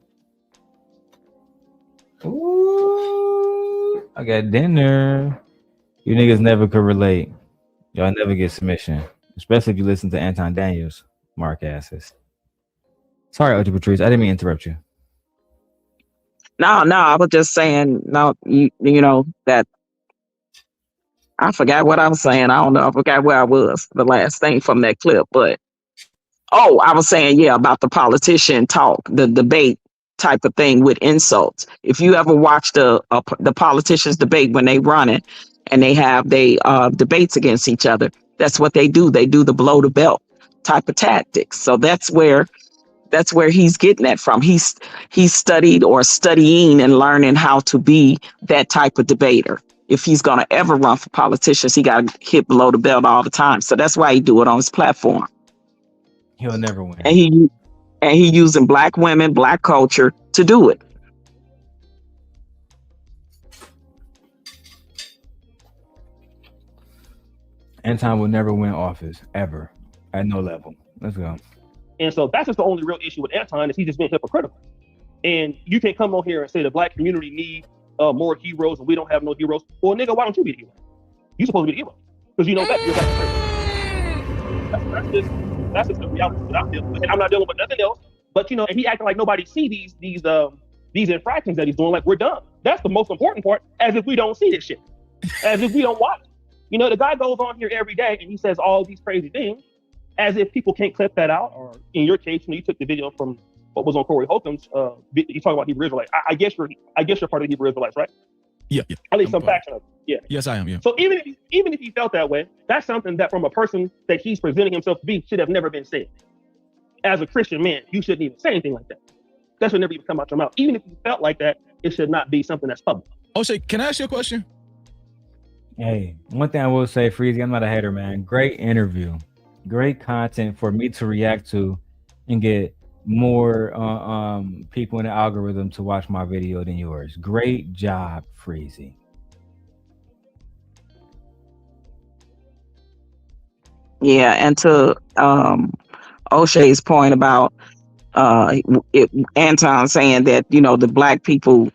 Ooh, I got dinner. You niggas never could relate. Y'all never get submission, especially if you listen to Anton Daniels, Mark asses. Sorry, OG Patrice, I didn't mean to interrupt you. No, I was just saying, you know, that I forgot what I was saying. I don't know. I forgot where I was, the last thing from that clip. But, I was saying, yeah, about the politician talk, the debate type of thing with insults. If you ever watch the politicians debate when they run it and they have debates against each other, that's what they do. They do the below the belt type of tactics. So that's where he's getting that from. He's studied or studying and learning how to be that type of debater. If he's going to ever run for politicians, he got to hit below the belt all the time. So that's why he do it on his platform. He'll never win. And he using Black women, Black culture to do it. Anton will never win office, ever, at no level. Let's go. And so that's just the only real issue with Anton, is he's just being hypocritical. And you can't come on here and say the Black community need more heroes and we don't have no heroes. Well, nigga, why don't you be the hero? You supposed to be the hero because you know that you're Black. That's just the reality that I'm dealing with, and I'm not dealing with nothing else. But you know, and he acting like nobody see these infractions that he's doing. Like we're done. That's the most important part. As if we don't see this shit. As if we don't watch. You know, the guy goes on here every day and he says all these crazy things, as if people can't clip that out. Or in your case, you took the video from what was on Corey Holcomb's. You talk about Hebrew Israelites. I guess you're part of the Hebrew Israelites, right? Yeah. At least some faction of it. Yeah. Yes, I am. Yeah. So even if he felt that way, that's something that from a person that he's presenting himself to be should have never been said. As a Christian man, you shouldn't even say anything like that. That should never even come out your mouth. Even if you felt like that, it should not be something that's public. Oshay, can I ask you a question? Hey, one thing I will say, Freezy, I'm not a hater, man. Great interview. Great content for me to react to and get more people in the algorithm to watch my video than yours. Great job, Freezy. Yeah, and to Oshay's point about Anton saying that, you know, the black people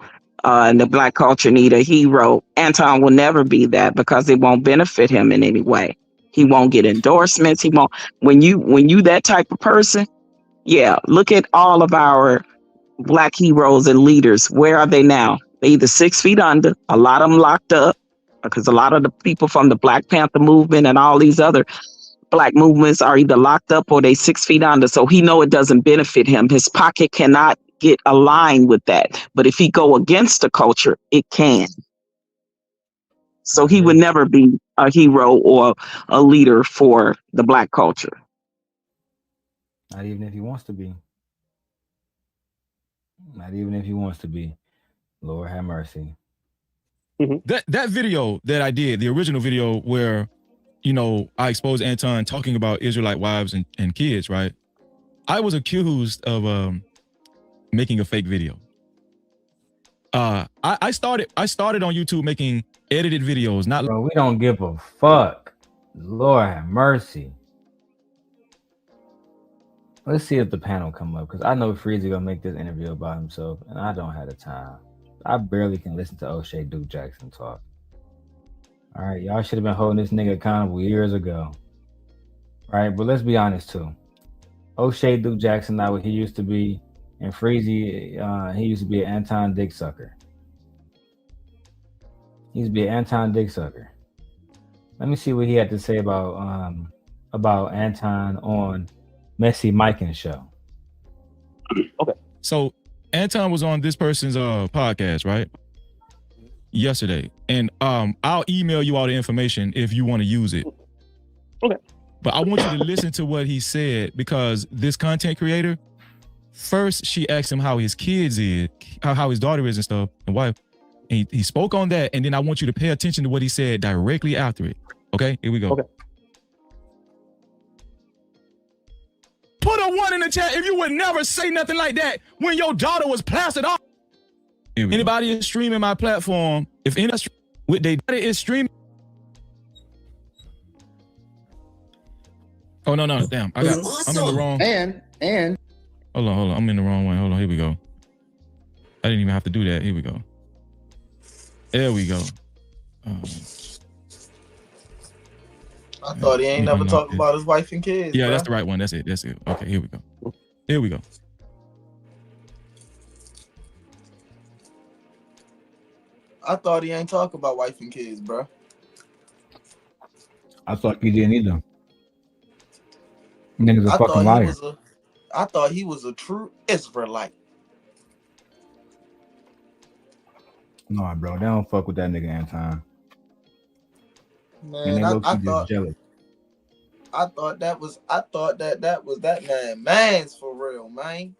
and the black culture need a hero. Anton will never be that because it won't benefit him in any way. He won't get endorsements. He won't. When you that type of person, yeah, look at all of our black heroes and leaders. Where are they now? They either 6 feet under, a lot of them locked up, because a lot of the people from the Black Panther movement and all these other black movements are either locked up or they 6 feet under. So he know it doesn't benefit him. His pocket cannot get aligned with that. But if he go against the culture, it can. So he would never be a hero or a leader for the black culture. Not even if he wants to be. Not even if he wants to be. Lord have mercy. That video that I did, the original video where, you know, I exposed Anton talking about Israelite wives and kids, right? I was accused of making a fake video. I started on YouTube making edited videos, not. Bro, we don't give a fuck. Lord have mercy. Let's see if the panel come up, because I know Freezy gonna make this interview about himself, and I don't have the time. I barely can listen to Oshay Duke Jackson talk. All right, y'all should have been holding this nigga accountable years ago. All right, but let's be honest too. Oshay Duke Jackson, not what he used to be, and Freezy, he used to be an Anton dick sucker. He used to be an Anton dick sucker. Let me see what he had to say about Anton on Messy Mike and Show. Okay. So Anton was on this person's podcast, right? Yesterday. And I'll email you all the information if you want to use it. Okay. But I want you to listen to what he said, because this content creator, first she asked him how his kids is, how his daughter is and stuff, and wife. And he spoke on that, and then I want you to pay attention to what he said directly after it. Okay, here we go. Okay. Put a 1 in the chat if you would never say nothing like that when your daughter was plastered off. Anybody is streaming my platform, if any with their daughter is streaming. Oh no, damn. I'm in the wrong. And hold on. I'm in the wrong one. Hold on, here we go. I didn't even have to do that. Here we go. There we go. I thought he ain't never talked about his wife and kids. Yeah, bro. that's the right one. That's it. Okay, here we go. I thought he ain't talk about wife and kids, bro. I thought you didn't either. Nigga's a fucking liar. I thought he was a true Israelite. No, bro, they don't fuck with that nigga Anton. Man, I thought jealous. I thought that was that man man's for real, man.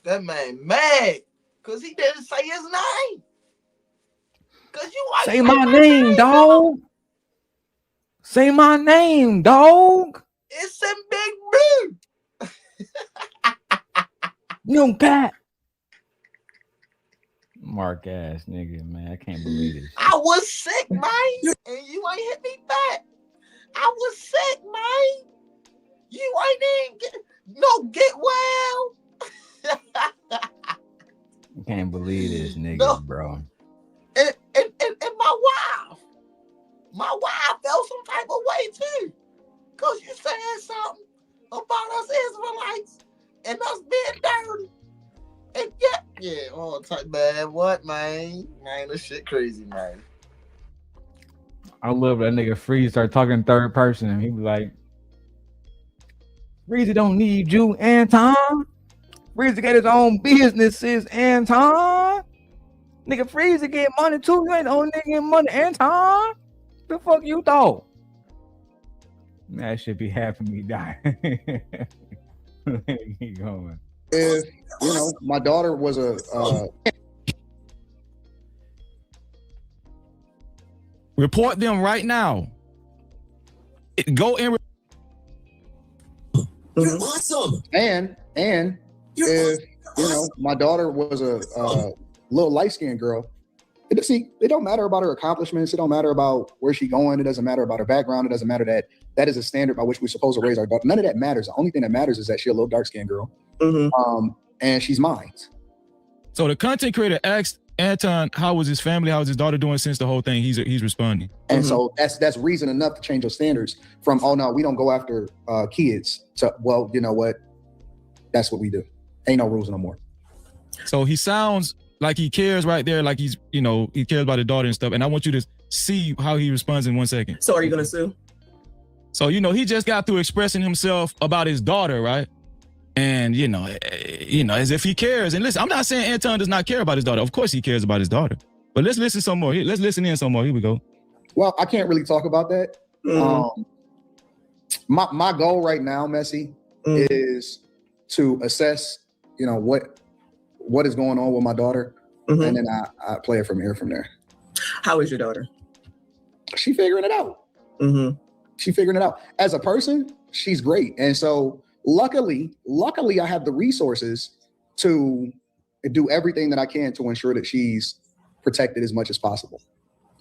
That man mad because he didn't say his name. Cause you say my name, dog. Say my name, dog. It's in Big Blue. No cat. Mark ass nigga, man. I can't believe this. I was sick, man, and you ain't hit me back. I was sick, man. You ain't even get well. I can't believe this nigga, bro. And my wife felt some type of way too, cause you said something about us Israelites and us being dirty. And yeah, all type, man. What, man? Man, this shit crazy, man. I love that nigga Freezy start talking in third person, and he be like, Freezy don't need you, Anton. Freezy got his own businesses, Anton. Nigga, Freezy get money too. You ain't the only nigga getting money, Anton. The fuck you thought? That should be having me die. Keep going. If my daughter was a report them right now. Go and You're awesome. And if my daughter was a little light-skinned girl, it don't matter about her accomplishments. It don't matter about where she's going. It doesn't matter about her background. It doesn't matter that is a standard by which we're supposed to raise our daughter. None of that matters. The only thing that matters is that she's a little dark-skinned girl. And she's mine. So the content creator asked Anton, how was his family? How was his daughter doing since the whole thing? He's responding. And so that's reason enough to change your standards from, oh no, we don't go after kids, to, well, you know what? That's what we do. Ain't no rules no more. So he sounds like he cares right there, like he's, he cares about his daughter and stuff. And I want you to see how he responds in 1 second. So are you gonna sue? So, he just got through expressing himself about his daughter, right? And, as if he cares. And listen, I'm not saying Anton does not care about his daughter. Of course he cares about his daughter. But let's listen some more. Let's listen in some more. Here we go. Well, I can't really talk about that. My goal right now, Messi, is to assess, what is going on with my daughter. And then I play it from there. How is your daughter? She figuring it out. She figuring it out. As a person, she's great. And so luckily, I have the resources to do everything that I can to ensure that she's protected as much as possible.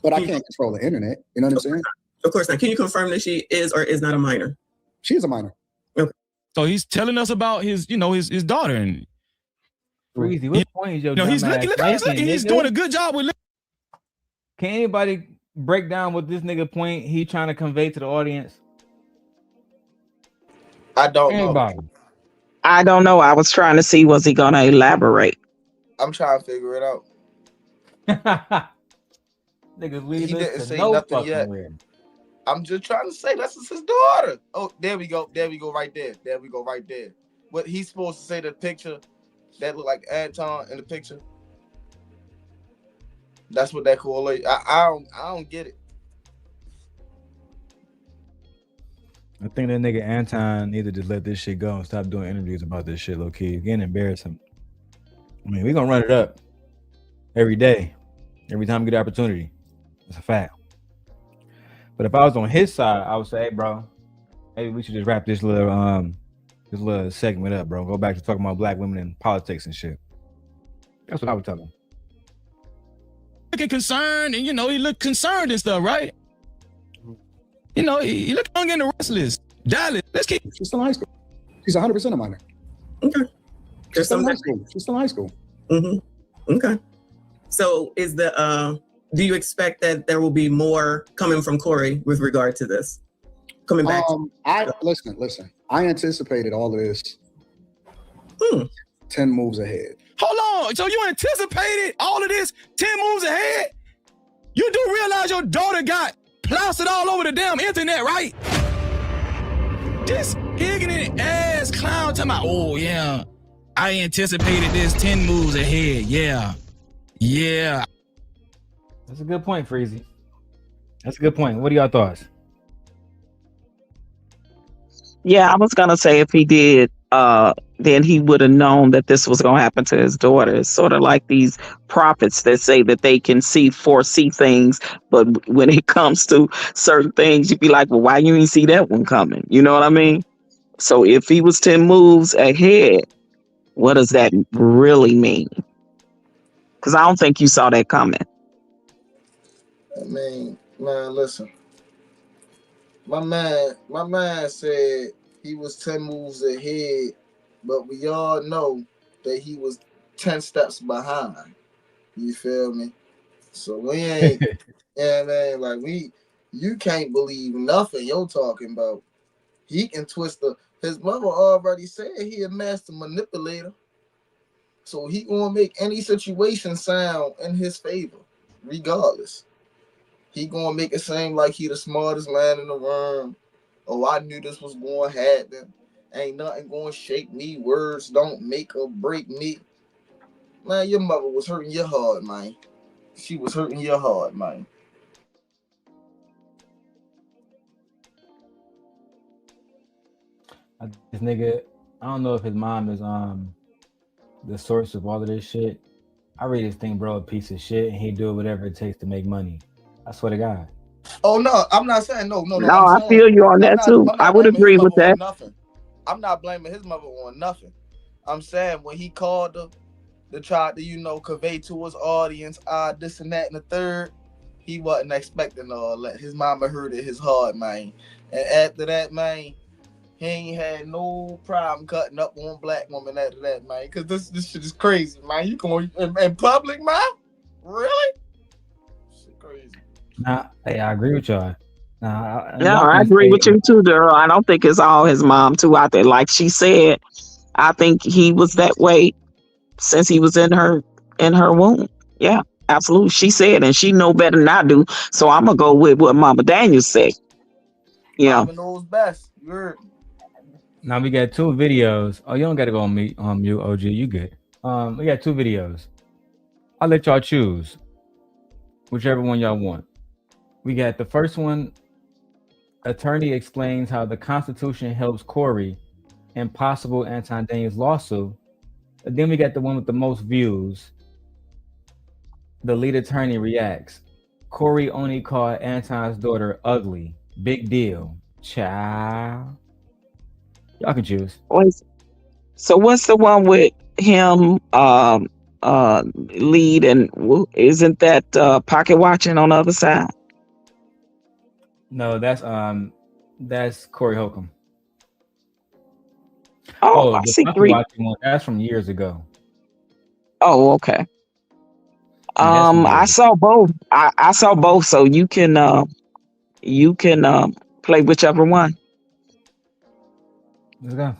But I can't control the internet. You know what I'm saying? Of course not. Can you confirm that she is or is not a minor? She is a minor. Okay. So he's telling us about his daughter. And Freezy, what point is your he's looking. He's doing a good job with. Can anybody break down what this nigga point he trying to convey to the audience? I don't know. I don't know. I was trying to see, was he going to elaborate? I'm trying to figure it out. Niggas leave He this didn't to say no nothing fucking yet. where. I'm just trying to say that's his daughter. Oh, there we go. There we go right there. There we go right there. What he's supposed to say, the picture that look like Anton in the picture. That's what that correlate. I don't get it. I think that nigga Anton need to just let this shit go and stop doing interviews about this shit, low key. It's getting embarrassing. I mean, we gonna run it up every day, every time we get the opportunity. It's a fact. But if I was on his side, I would say, hey, bro, maybe we should just wrap this little segment up, bro. Go back to talking about black women and politics and shit. That's what I would tell him. Looking concerned, and he looked concerned and stuff, right? He looked young and restless. Dallas, let's keep. She's still in high school. She's 100% a minor. Okay. She's still in high school. She's still in high school. Okay. So is do you expect that there will be more coming from Corey with regard to this? Coming back. Listen. I anticipated all of this 10 moves ahead. Hold on. So you anticipated all of this 10 moves ahead? You do realize your daughter got plastered all over the damn internet, right? This ignorant ass clown talking about, oh yeah, I anticipated this 10 moves ahead. Yeah. That's a good point, Freezy. That's a good point. What are y'all thoughts? Yeah, I was going to say if he did, then he would have known that this was going to happen to his daughter. It's sort of like these prophets that say that they can foresee things, but when it comes to certain things, you'd be like, well, why you didn't see that one coming? You know what I mean? So if he was 10 moves ahead, what does that really mean? Because I don't think you saw that coming. I mean, man, listen. My man said he was 10 moves ahead, but we all know that he was 10 steps behind. You feel me? So we ain't, yeah, man, like you can't believe nothing you're talking about. He can twist his mother already said he a master manipulator. So he gonna make any situation sound in his favor, regardless. He gonna make it seem like he the smartest man in the room. Oh, I knew this was going to happen. Ain't nothing going to shake me. Words don't make or break me. Man, your mother was hurting your heart, man. She was hurting your heart, man. This nigga, I don't know if his mom is the source of all of this shit. I read this thing, bro, a piece of shit, and he do whatever it takes to make money. I swear to God. Oh no, I'm not saying no. No, I feel you on that too. I would agree with that. I'm not blaming his mother on nothing. I'm saying when he called her to try to, convey to his audience, this and that and the third, he wasn't expecting all that. His mama heard it his heart, man. And after that, man, he ain't had no problem cutting up on black woman after that, man. Cause this shit is crazy, man. You going in public, man? Really? Shit crazy. Nah, hey, I agree with y'all. Nah, No, I agree with you too, Darrel. I don't think it's all his mom too out there. Like she said, I think he was that way since he was in her womb. Yeah, absolutely. She said, and she know better than I do. So I'm gonna go with what Mama Daniels said. Yeah. Mama knows best. You heard me. Now we got 2 videos. Oh, you don't gotta go on mute, OG. You good? We got 2 videos. I'll let y'all choose whichever one y'all want. We got the first one. Attorney explains how the Constitution helps Corey in possible Anton Daniels lawsuit. And then we got the one with the most views. The lead attorney reacts. Corey only called Anton's daughter ugly. Big deal. Child. Y'all can choose. So what's the one with him lead, and isn't that pocket watching on the other side? No, that's Corey Holcomb. Oh, I see 3. One, that's from years ago. Oh, okay. I saw both. I saw both, so you can play whichever one. Let's go.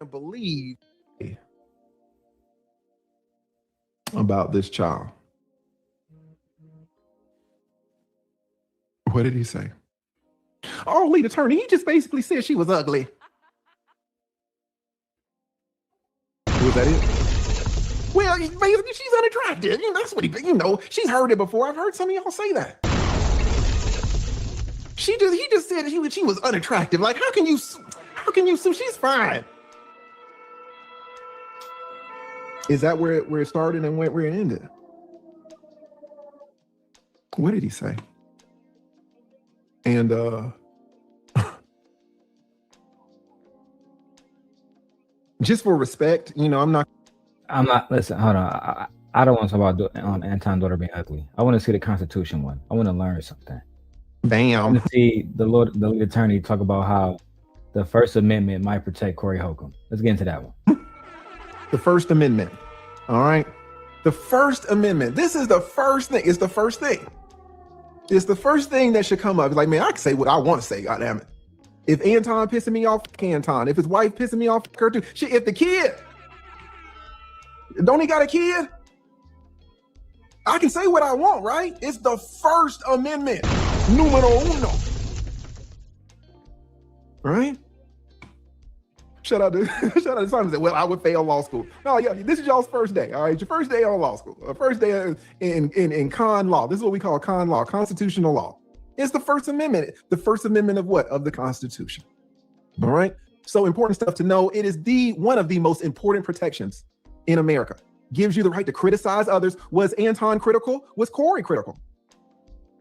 I believe about this child. What did he say? Oh, lead attorney, he just basically said she was ugly. Was that it? Well, basically, she's unattractive. That's what she's heard it before. I've heard some of y'all say that. He just said she was unattractive. Like, how can you sue? She's fine. Is that where it started and where it ended? What did he say? And just for respect, I'm not. Listen, hold on. I don't want to talk about Anton's daughter being ugly. I want to see the Constitution one. I want to learn something. Bam. I want to see the lead attorney talk about how the First Amendment might protect Corey Holcomb. Let's get into that one. The First Amendment. All right. The First Amendment. This is the first thing. It's the first thing. It's the first thing that should come up. It's like, man, I can say what I want to say, goddammit. If Anton pissing me off, Anton. If his wife pissing me off, her too. Shit, if the kid, don't he got a kid? I can say what I want, right? It's the First Amendment. Numero uno. Right? Shout out to Simon said, well, I would fail law school. No, yeah, this is y'all's first day. All right, your first day on law school. First day in con law. This is what we call con law, constitutional law. It's the First Amendment. The First Amendment of what? Of the Constitution. All right. So important stuff to know. It is one of the most important protections in America. Gives you the right to criticize others. Was Anton critical? Was Corey critical?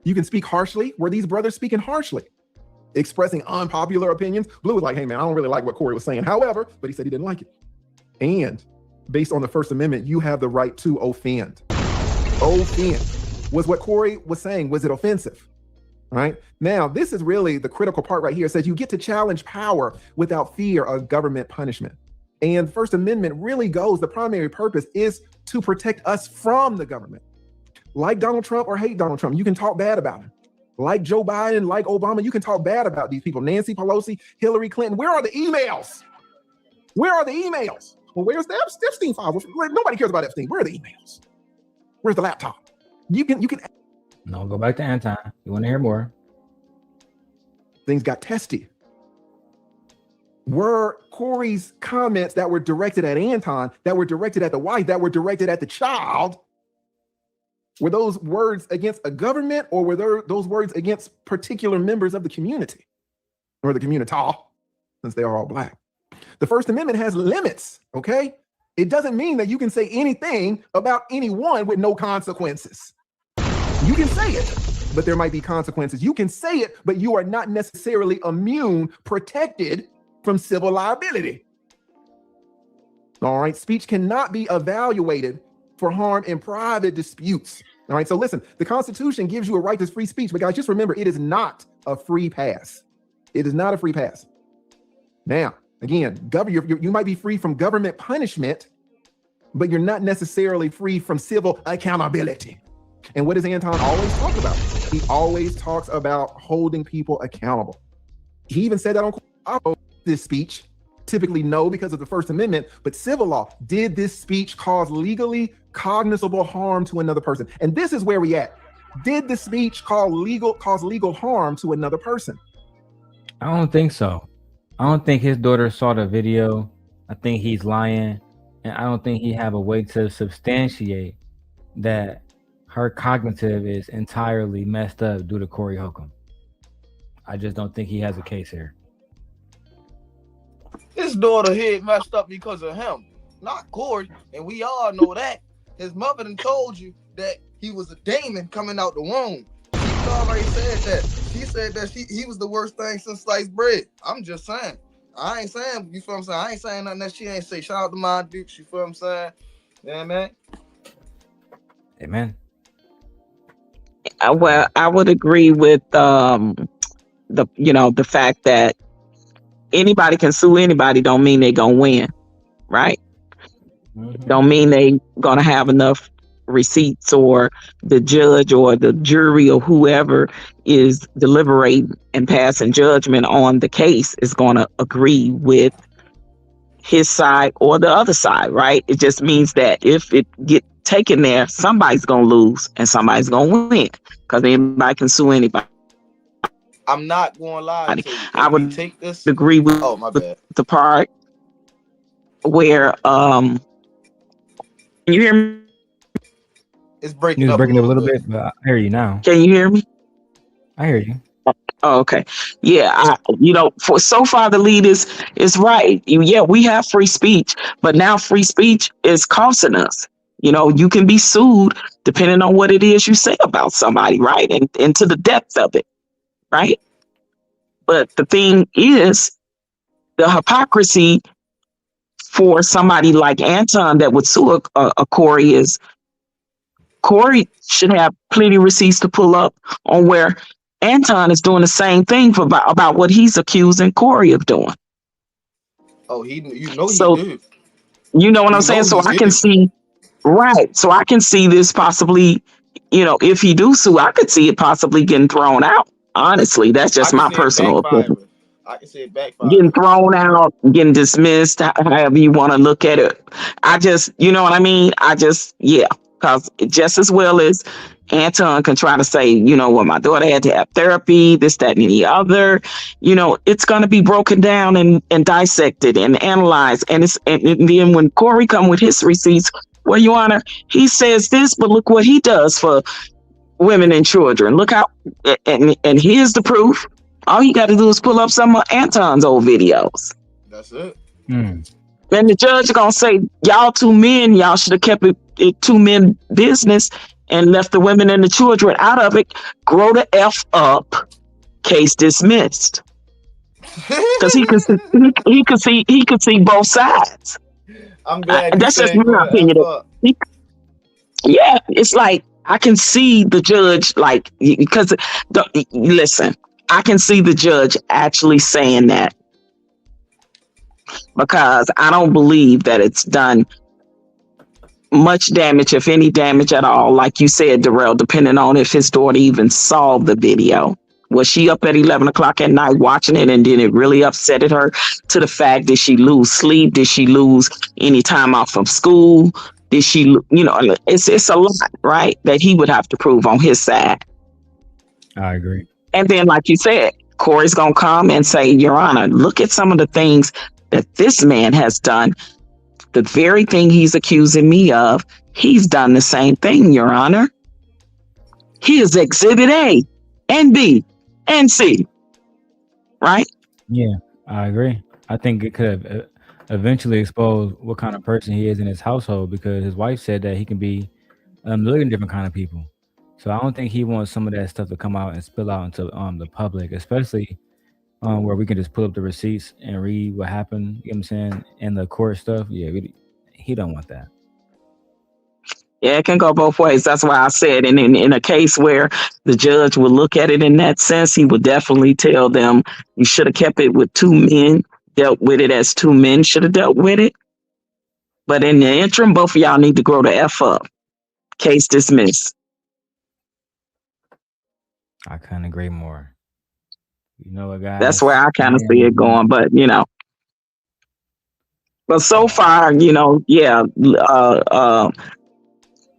You can speak harshly. Were these brothers speaking harshly? Expressing unpopular opinions. Blue was like, hey man, I don't really like what Corey was saying. However, but he said he didn't like it. And based on the First Amendment, you have the right to offend. Offend. Was what Corey was saying, was it offensive? Right? Now, this is really the critical part right here. It says you get to challenge power without fear of government punishment. And First Amendment really goes, the primary purpose is to protect us from the government. Like Donald Trump or hate Donald Trump, you can talk bad about him. Like Joe Biden, like Obama, you can talk bad about these people. Nancy Pelosi, Hillary Clinton, where are the emails? Where are the emails? Well, where's the Epstein files? Nobody cares about Epstein. Where are the emails? Where's the laptop? You can. No, go back to Anton. You want to hear more? Things got testy. Were Corey's comments that were directed at Anton, that were directed at the wife, that were directed at the child, were those words against a government, or were there those words against particular members of the community or the community, since they are all Black? The First Amendment has limits, okay? It doesn't mean that you can say anything about anyone with no consequences. You can say it, but there might be consequences. You can say it, but you are not necessarily immune, protected from civil liability. All right, speech cannot be evaluated for harm in private disputes. All right, so listen, the Constitution gives you a right to free speech, but guys, just remember, it is not a free pass. It is not a free pass. Now, again, you might be free from government punishment, but you're not necessarily free from civil accountability. And what does Anton always talk about? He always talks about holding people accountable. He even said that on this speech. Typically no, because of the First Amendment, but civil law. Did this speech cause legally cognizable harm to another person? And this is where we at. Did the speech cause legal harm to another person? I don't think so. I don't think his daughter saw the video. I think he's lying. And I don't think he have a way to substantiate that her cognitive is entirely messed up due to Corey Holcomb. I just don't think he has a case here. His daughter head messed up because of him, not Corey, and we all know that. His mother done told you that he was a demon coming out the womb. She already said that. She said that he was the worst thing since sliced bread. I'm just saying. I ain't saying, you feel what I'm saying? I ain't saying nothing that she ain't say. Shout out to my Dukes, you feel what I'm saying? Yeah, man. Amen. Well, I would agree with the fact that anybody can sue anybody don't mean they gonna win, right? Don't mean they gonna have enough receipts, or the judge or the jury or whoever is deliberating and passing judgment on the case is gonna agree with his side or the other side, right? It just means that if it get taken there, somebody's gonna lose and somebody's gonna win, because anybody can sue anybody. I'm not going to lie to you. I would take this. agree with, my bad. the part where can you hear me? It's breaking You was up breaking up a little bit, but I hear you now. Can you hear me? I hear you. Oh, okay. Yeah, for so far the lead is right. Yeah, we have free speech, but now free speech is costing us. You can be sued depending on what it is you say about somebody, right? And to the depth of it. Right. But the thing is, the hypocrisy for somebody like Anton that would sue a Corey is Corey should have plenty of receipts to pull up on where Anton is doing the same thing about what he's accusing Corey of doing. Oh, he did. You know what I'm saying? So I can see, right. So I can see this possibly, if he do sue, I could see it possibly getting thrown out. Honestly, that's just my personal opinion. I can see it backfire. Getting thrown out, getting dismissed, however you want to look at it. I just, you know what I mean? Because just as well as Anton can try to say, my daughter had to have therapy, this, that, and the other, it's going to be broken down and dissected and analyzed. And then when Corey come with his receipts, well, Your Honor, he says this, but look what he does for women and children. Look how, and here's the proof. All you got to do is pull up some of Anton's old videos. That's it. And the judge is going to say, y'all two men, y'all should have kept it two men business and left the women and the children out of it. Grow the F up. Case dismissed. Because he could see both sides. I'm glad that's just my opinion. Yeah, it's like I can see the judge, listen, I can see the judge actually saying that, because I don't believe that it's done much damage, if any damage at all. Like you said, Darrell, depending on if his daughter even saw the video. Was she up at 11 o'clock at night watching it, and then it really upsetted her to the fact, did she lose sleep? Did she lose any time off from school? Did she, it's a lot, right, that he would have to prove on his side. I agree. And then, like you said, Corey's going to come and say, Your Honor, look at some of the things that this man has done. The very thing he's accusing me of, he's done the same thing, Your Honor. He is Exhibit A and B and C. Right? Yeah, I agree. I think it could have eventually exposed what kind of person he is in his household, because his wife said that he can be a million different kind of people. So I don't think he wants some of that stuff to come out and spill out into the public, especially where we can just pull up the receipts and read what happened. You know what I'm saying? And the court stuff. Yeah, he don't want that. Yeah, it can go both ways. That's why I said, and in a case where the judge would look at it in that sense, he would definitely tell them you should have kept it with two men, dealt with it as two men should have dealt with it. But in the interim, both of y'all need to grow the F up. Case dismissed. I couldn't agree more. You know what, guys? That's where I kind of see it going, but but so far,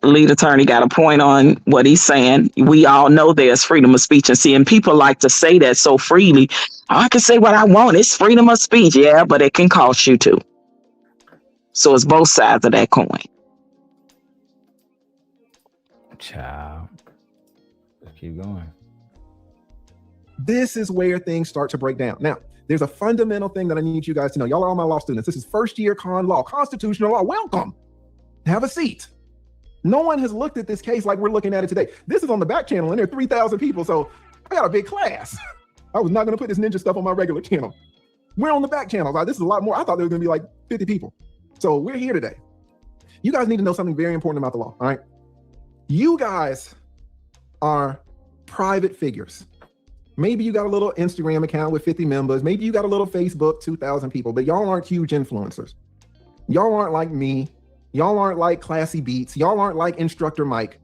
lead attorney got a point on what he's saying. We all know there's freedom of speech, and people like to say that so freely. I can say what I want. It's freedom of speech. Yeah, but it can cost you too. So it's both sides of that coin. Child. Let's keep going. This is where things start to break down. Now, there's a fundamental thing that I need you guys to know. Y'all are all my law students. This is first year con law, constitutional law. Welcome. Have a seat. No one has looked at this case like we're looking at it today. This is on the back channel, and there are 3,000 people, so I got a big class. I was not going to put this ninja stuff on my regular channel. We're on the back channel. This is a lot more. I thought there was going to be like 50 people. So we're here today. You guys need to know something very important about the law, all right? You guys are private figures. Maybe you got a little Instagram account with 50 members. Maybe you got a little Facebook, 2,000 people, but y'all aren't huge influencers. Y'all aren't like me. Y'all aren't like Classy Beats. Y'all aren't like Instructor Mike.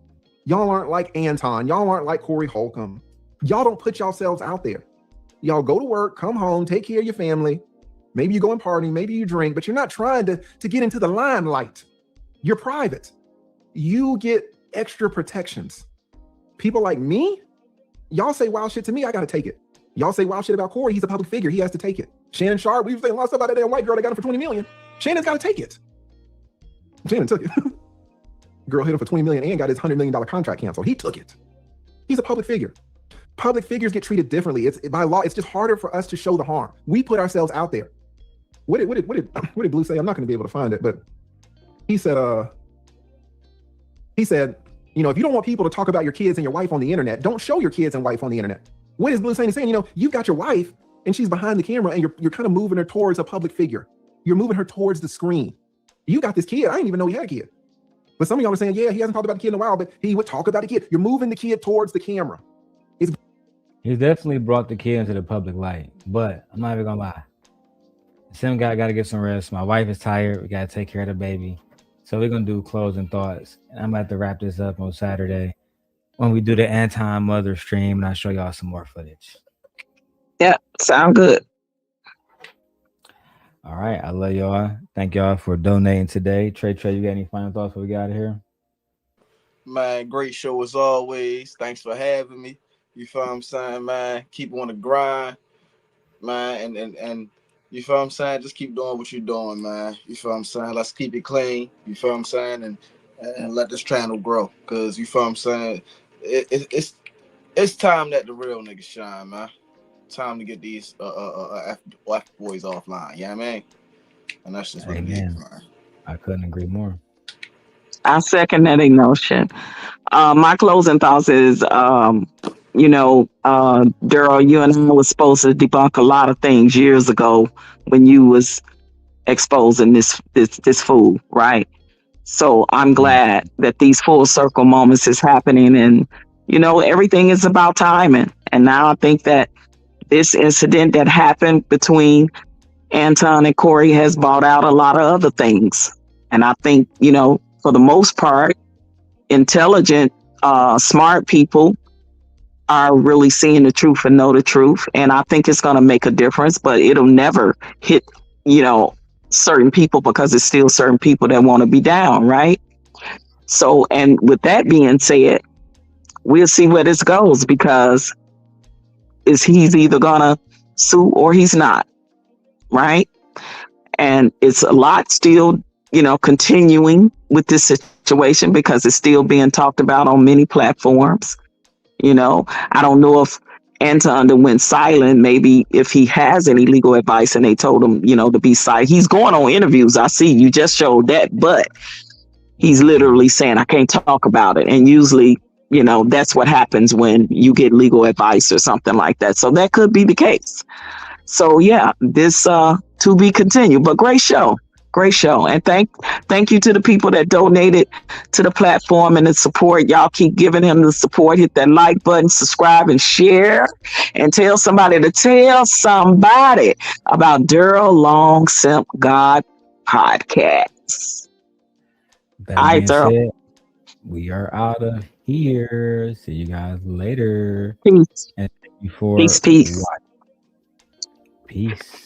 Y'all aren't like Anton. Y'all aren't like Corey Holcomb. Y'all don't put yourselves out there. Y'all go to work, come home, take care of your family. Maybe you go and party, maybe you drink, but you're not trying to get into the limelight. You're private. You get extra protections. People like me, y'all say wild shit to me, I gotta take it. Y'all say wild shit about Corey, he's a public figure, he has to take it. Shannon Sharp, we were saying a lot of stuff about that damn white girl that got it for 20 million. Shannon's gotta take it. Shannon took it. Girl hit him for 20 million and got his $100 million contract canceled. He took it. He's a public figure. Public figures get treated differently. It's by law, it's just harder for us to show the harm. We put ourselves out there. What did Blue say? I'm not gonna be able to find it, but he said, you know, if you don't want people to talk about your kids and your wife on the internet, don't show your kids and wife on the internet. What is Blue saying? He's saying, you know, you've got your wife and she's behind the camera and you're kind of moving her towards a public figure. You're moving her towards the screen. You got this kid. I didn't even know he had a kid. But some of y'all are saying, yeah, he hasn't talked about the kid in a while, but he would talk about the kid. You're moving the kid towards the camera. He's definitely brought the kid into the public light, but I'm not even gonna lie. Some guy got to get some rest. My wife is tired. We got to take care of the baby. So we're going to do closing thoughts. And I'm going to have to wrap this up on Saturday when we do the Anton Mother stream, and I'll show y'all some more footage. Yeah, sound good. All right. I love y'all. Thank y'all for donating today. Trey, you got any final thoughts before we get out of here? Man, great show as always. Thanks for having me. You feel what I'm saying, man? Keep on the grind, man. And you feel what I'm saying? Just keep doing what you're doing, man. You feel what I'm saying? Let's keep it clean. You feel what I'm saying? And let this channel grow. Because you feel what I'm saying? It's time that the real niggas shine, man. Time to get these F boys offline. You know what I mean? And that's just what it is, man. I couldn't agree more. I second that notion. My closing thoughts is, Darrel, you and I was supposed to debunk a lot of things years ago when you was exposing this fool, right? So I'm glad that these full circle moments is happening, and everything is about timing. And now I think that this incident that happened between Anton and Corey has brought out a lot of other things. And I think, for the most part, intelligent, smart people are really seeing the truth and know the truth. And I think it's going to make a difference, but it'll never hit, certain people, because it's still certain people that want to be down, right? So, and with that being said, we'll see where this goes, because he's either going to sue or he's not, right? And it's a lot still, continuing with this situation, because it's still being talked about on many platforms. I don't know if Anton went silent, maybe if he has any legal advice and they told him, to be silent. He's going on interviews. I see you just showed that, but he's literally saying, I can't talk about it. And usually, you know, that's what happens when you get legal advice or something like that. So that could be the case. So yeah, this to be continued, but great show. Great show. And thank you to the people that donated to the platform and the support. Y'all keep giving him the support. Hit that like button, subscribe, and share. And tell somebody to tell somebody about Darrel Long Simp God podcast. That All right, being Darrel. said, we are out of here. See you guys later. Peace. And thank you for Peace. watching. Peace.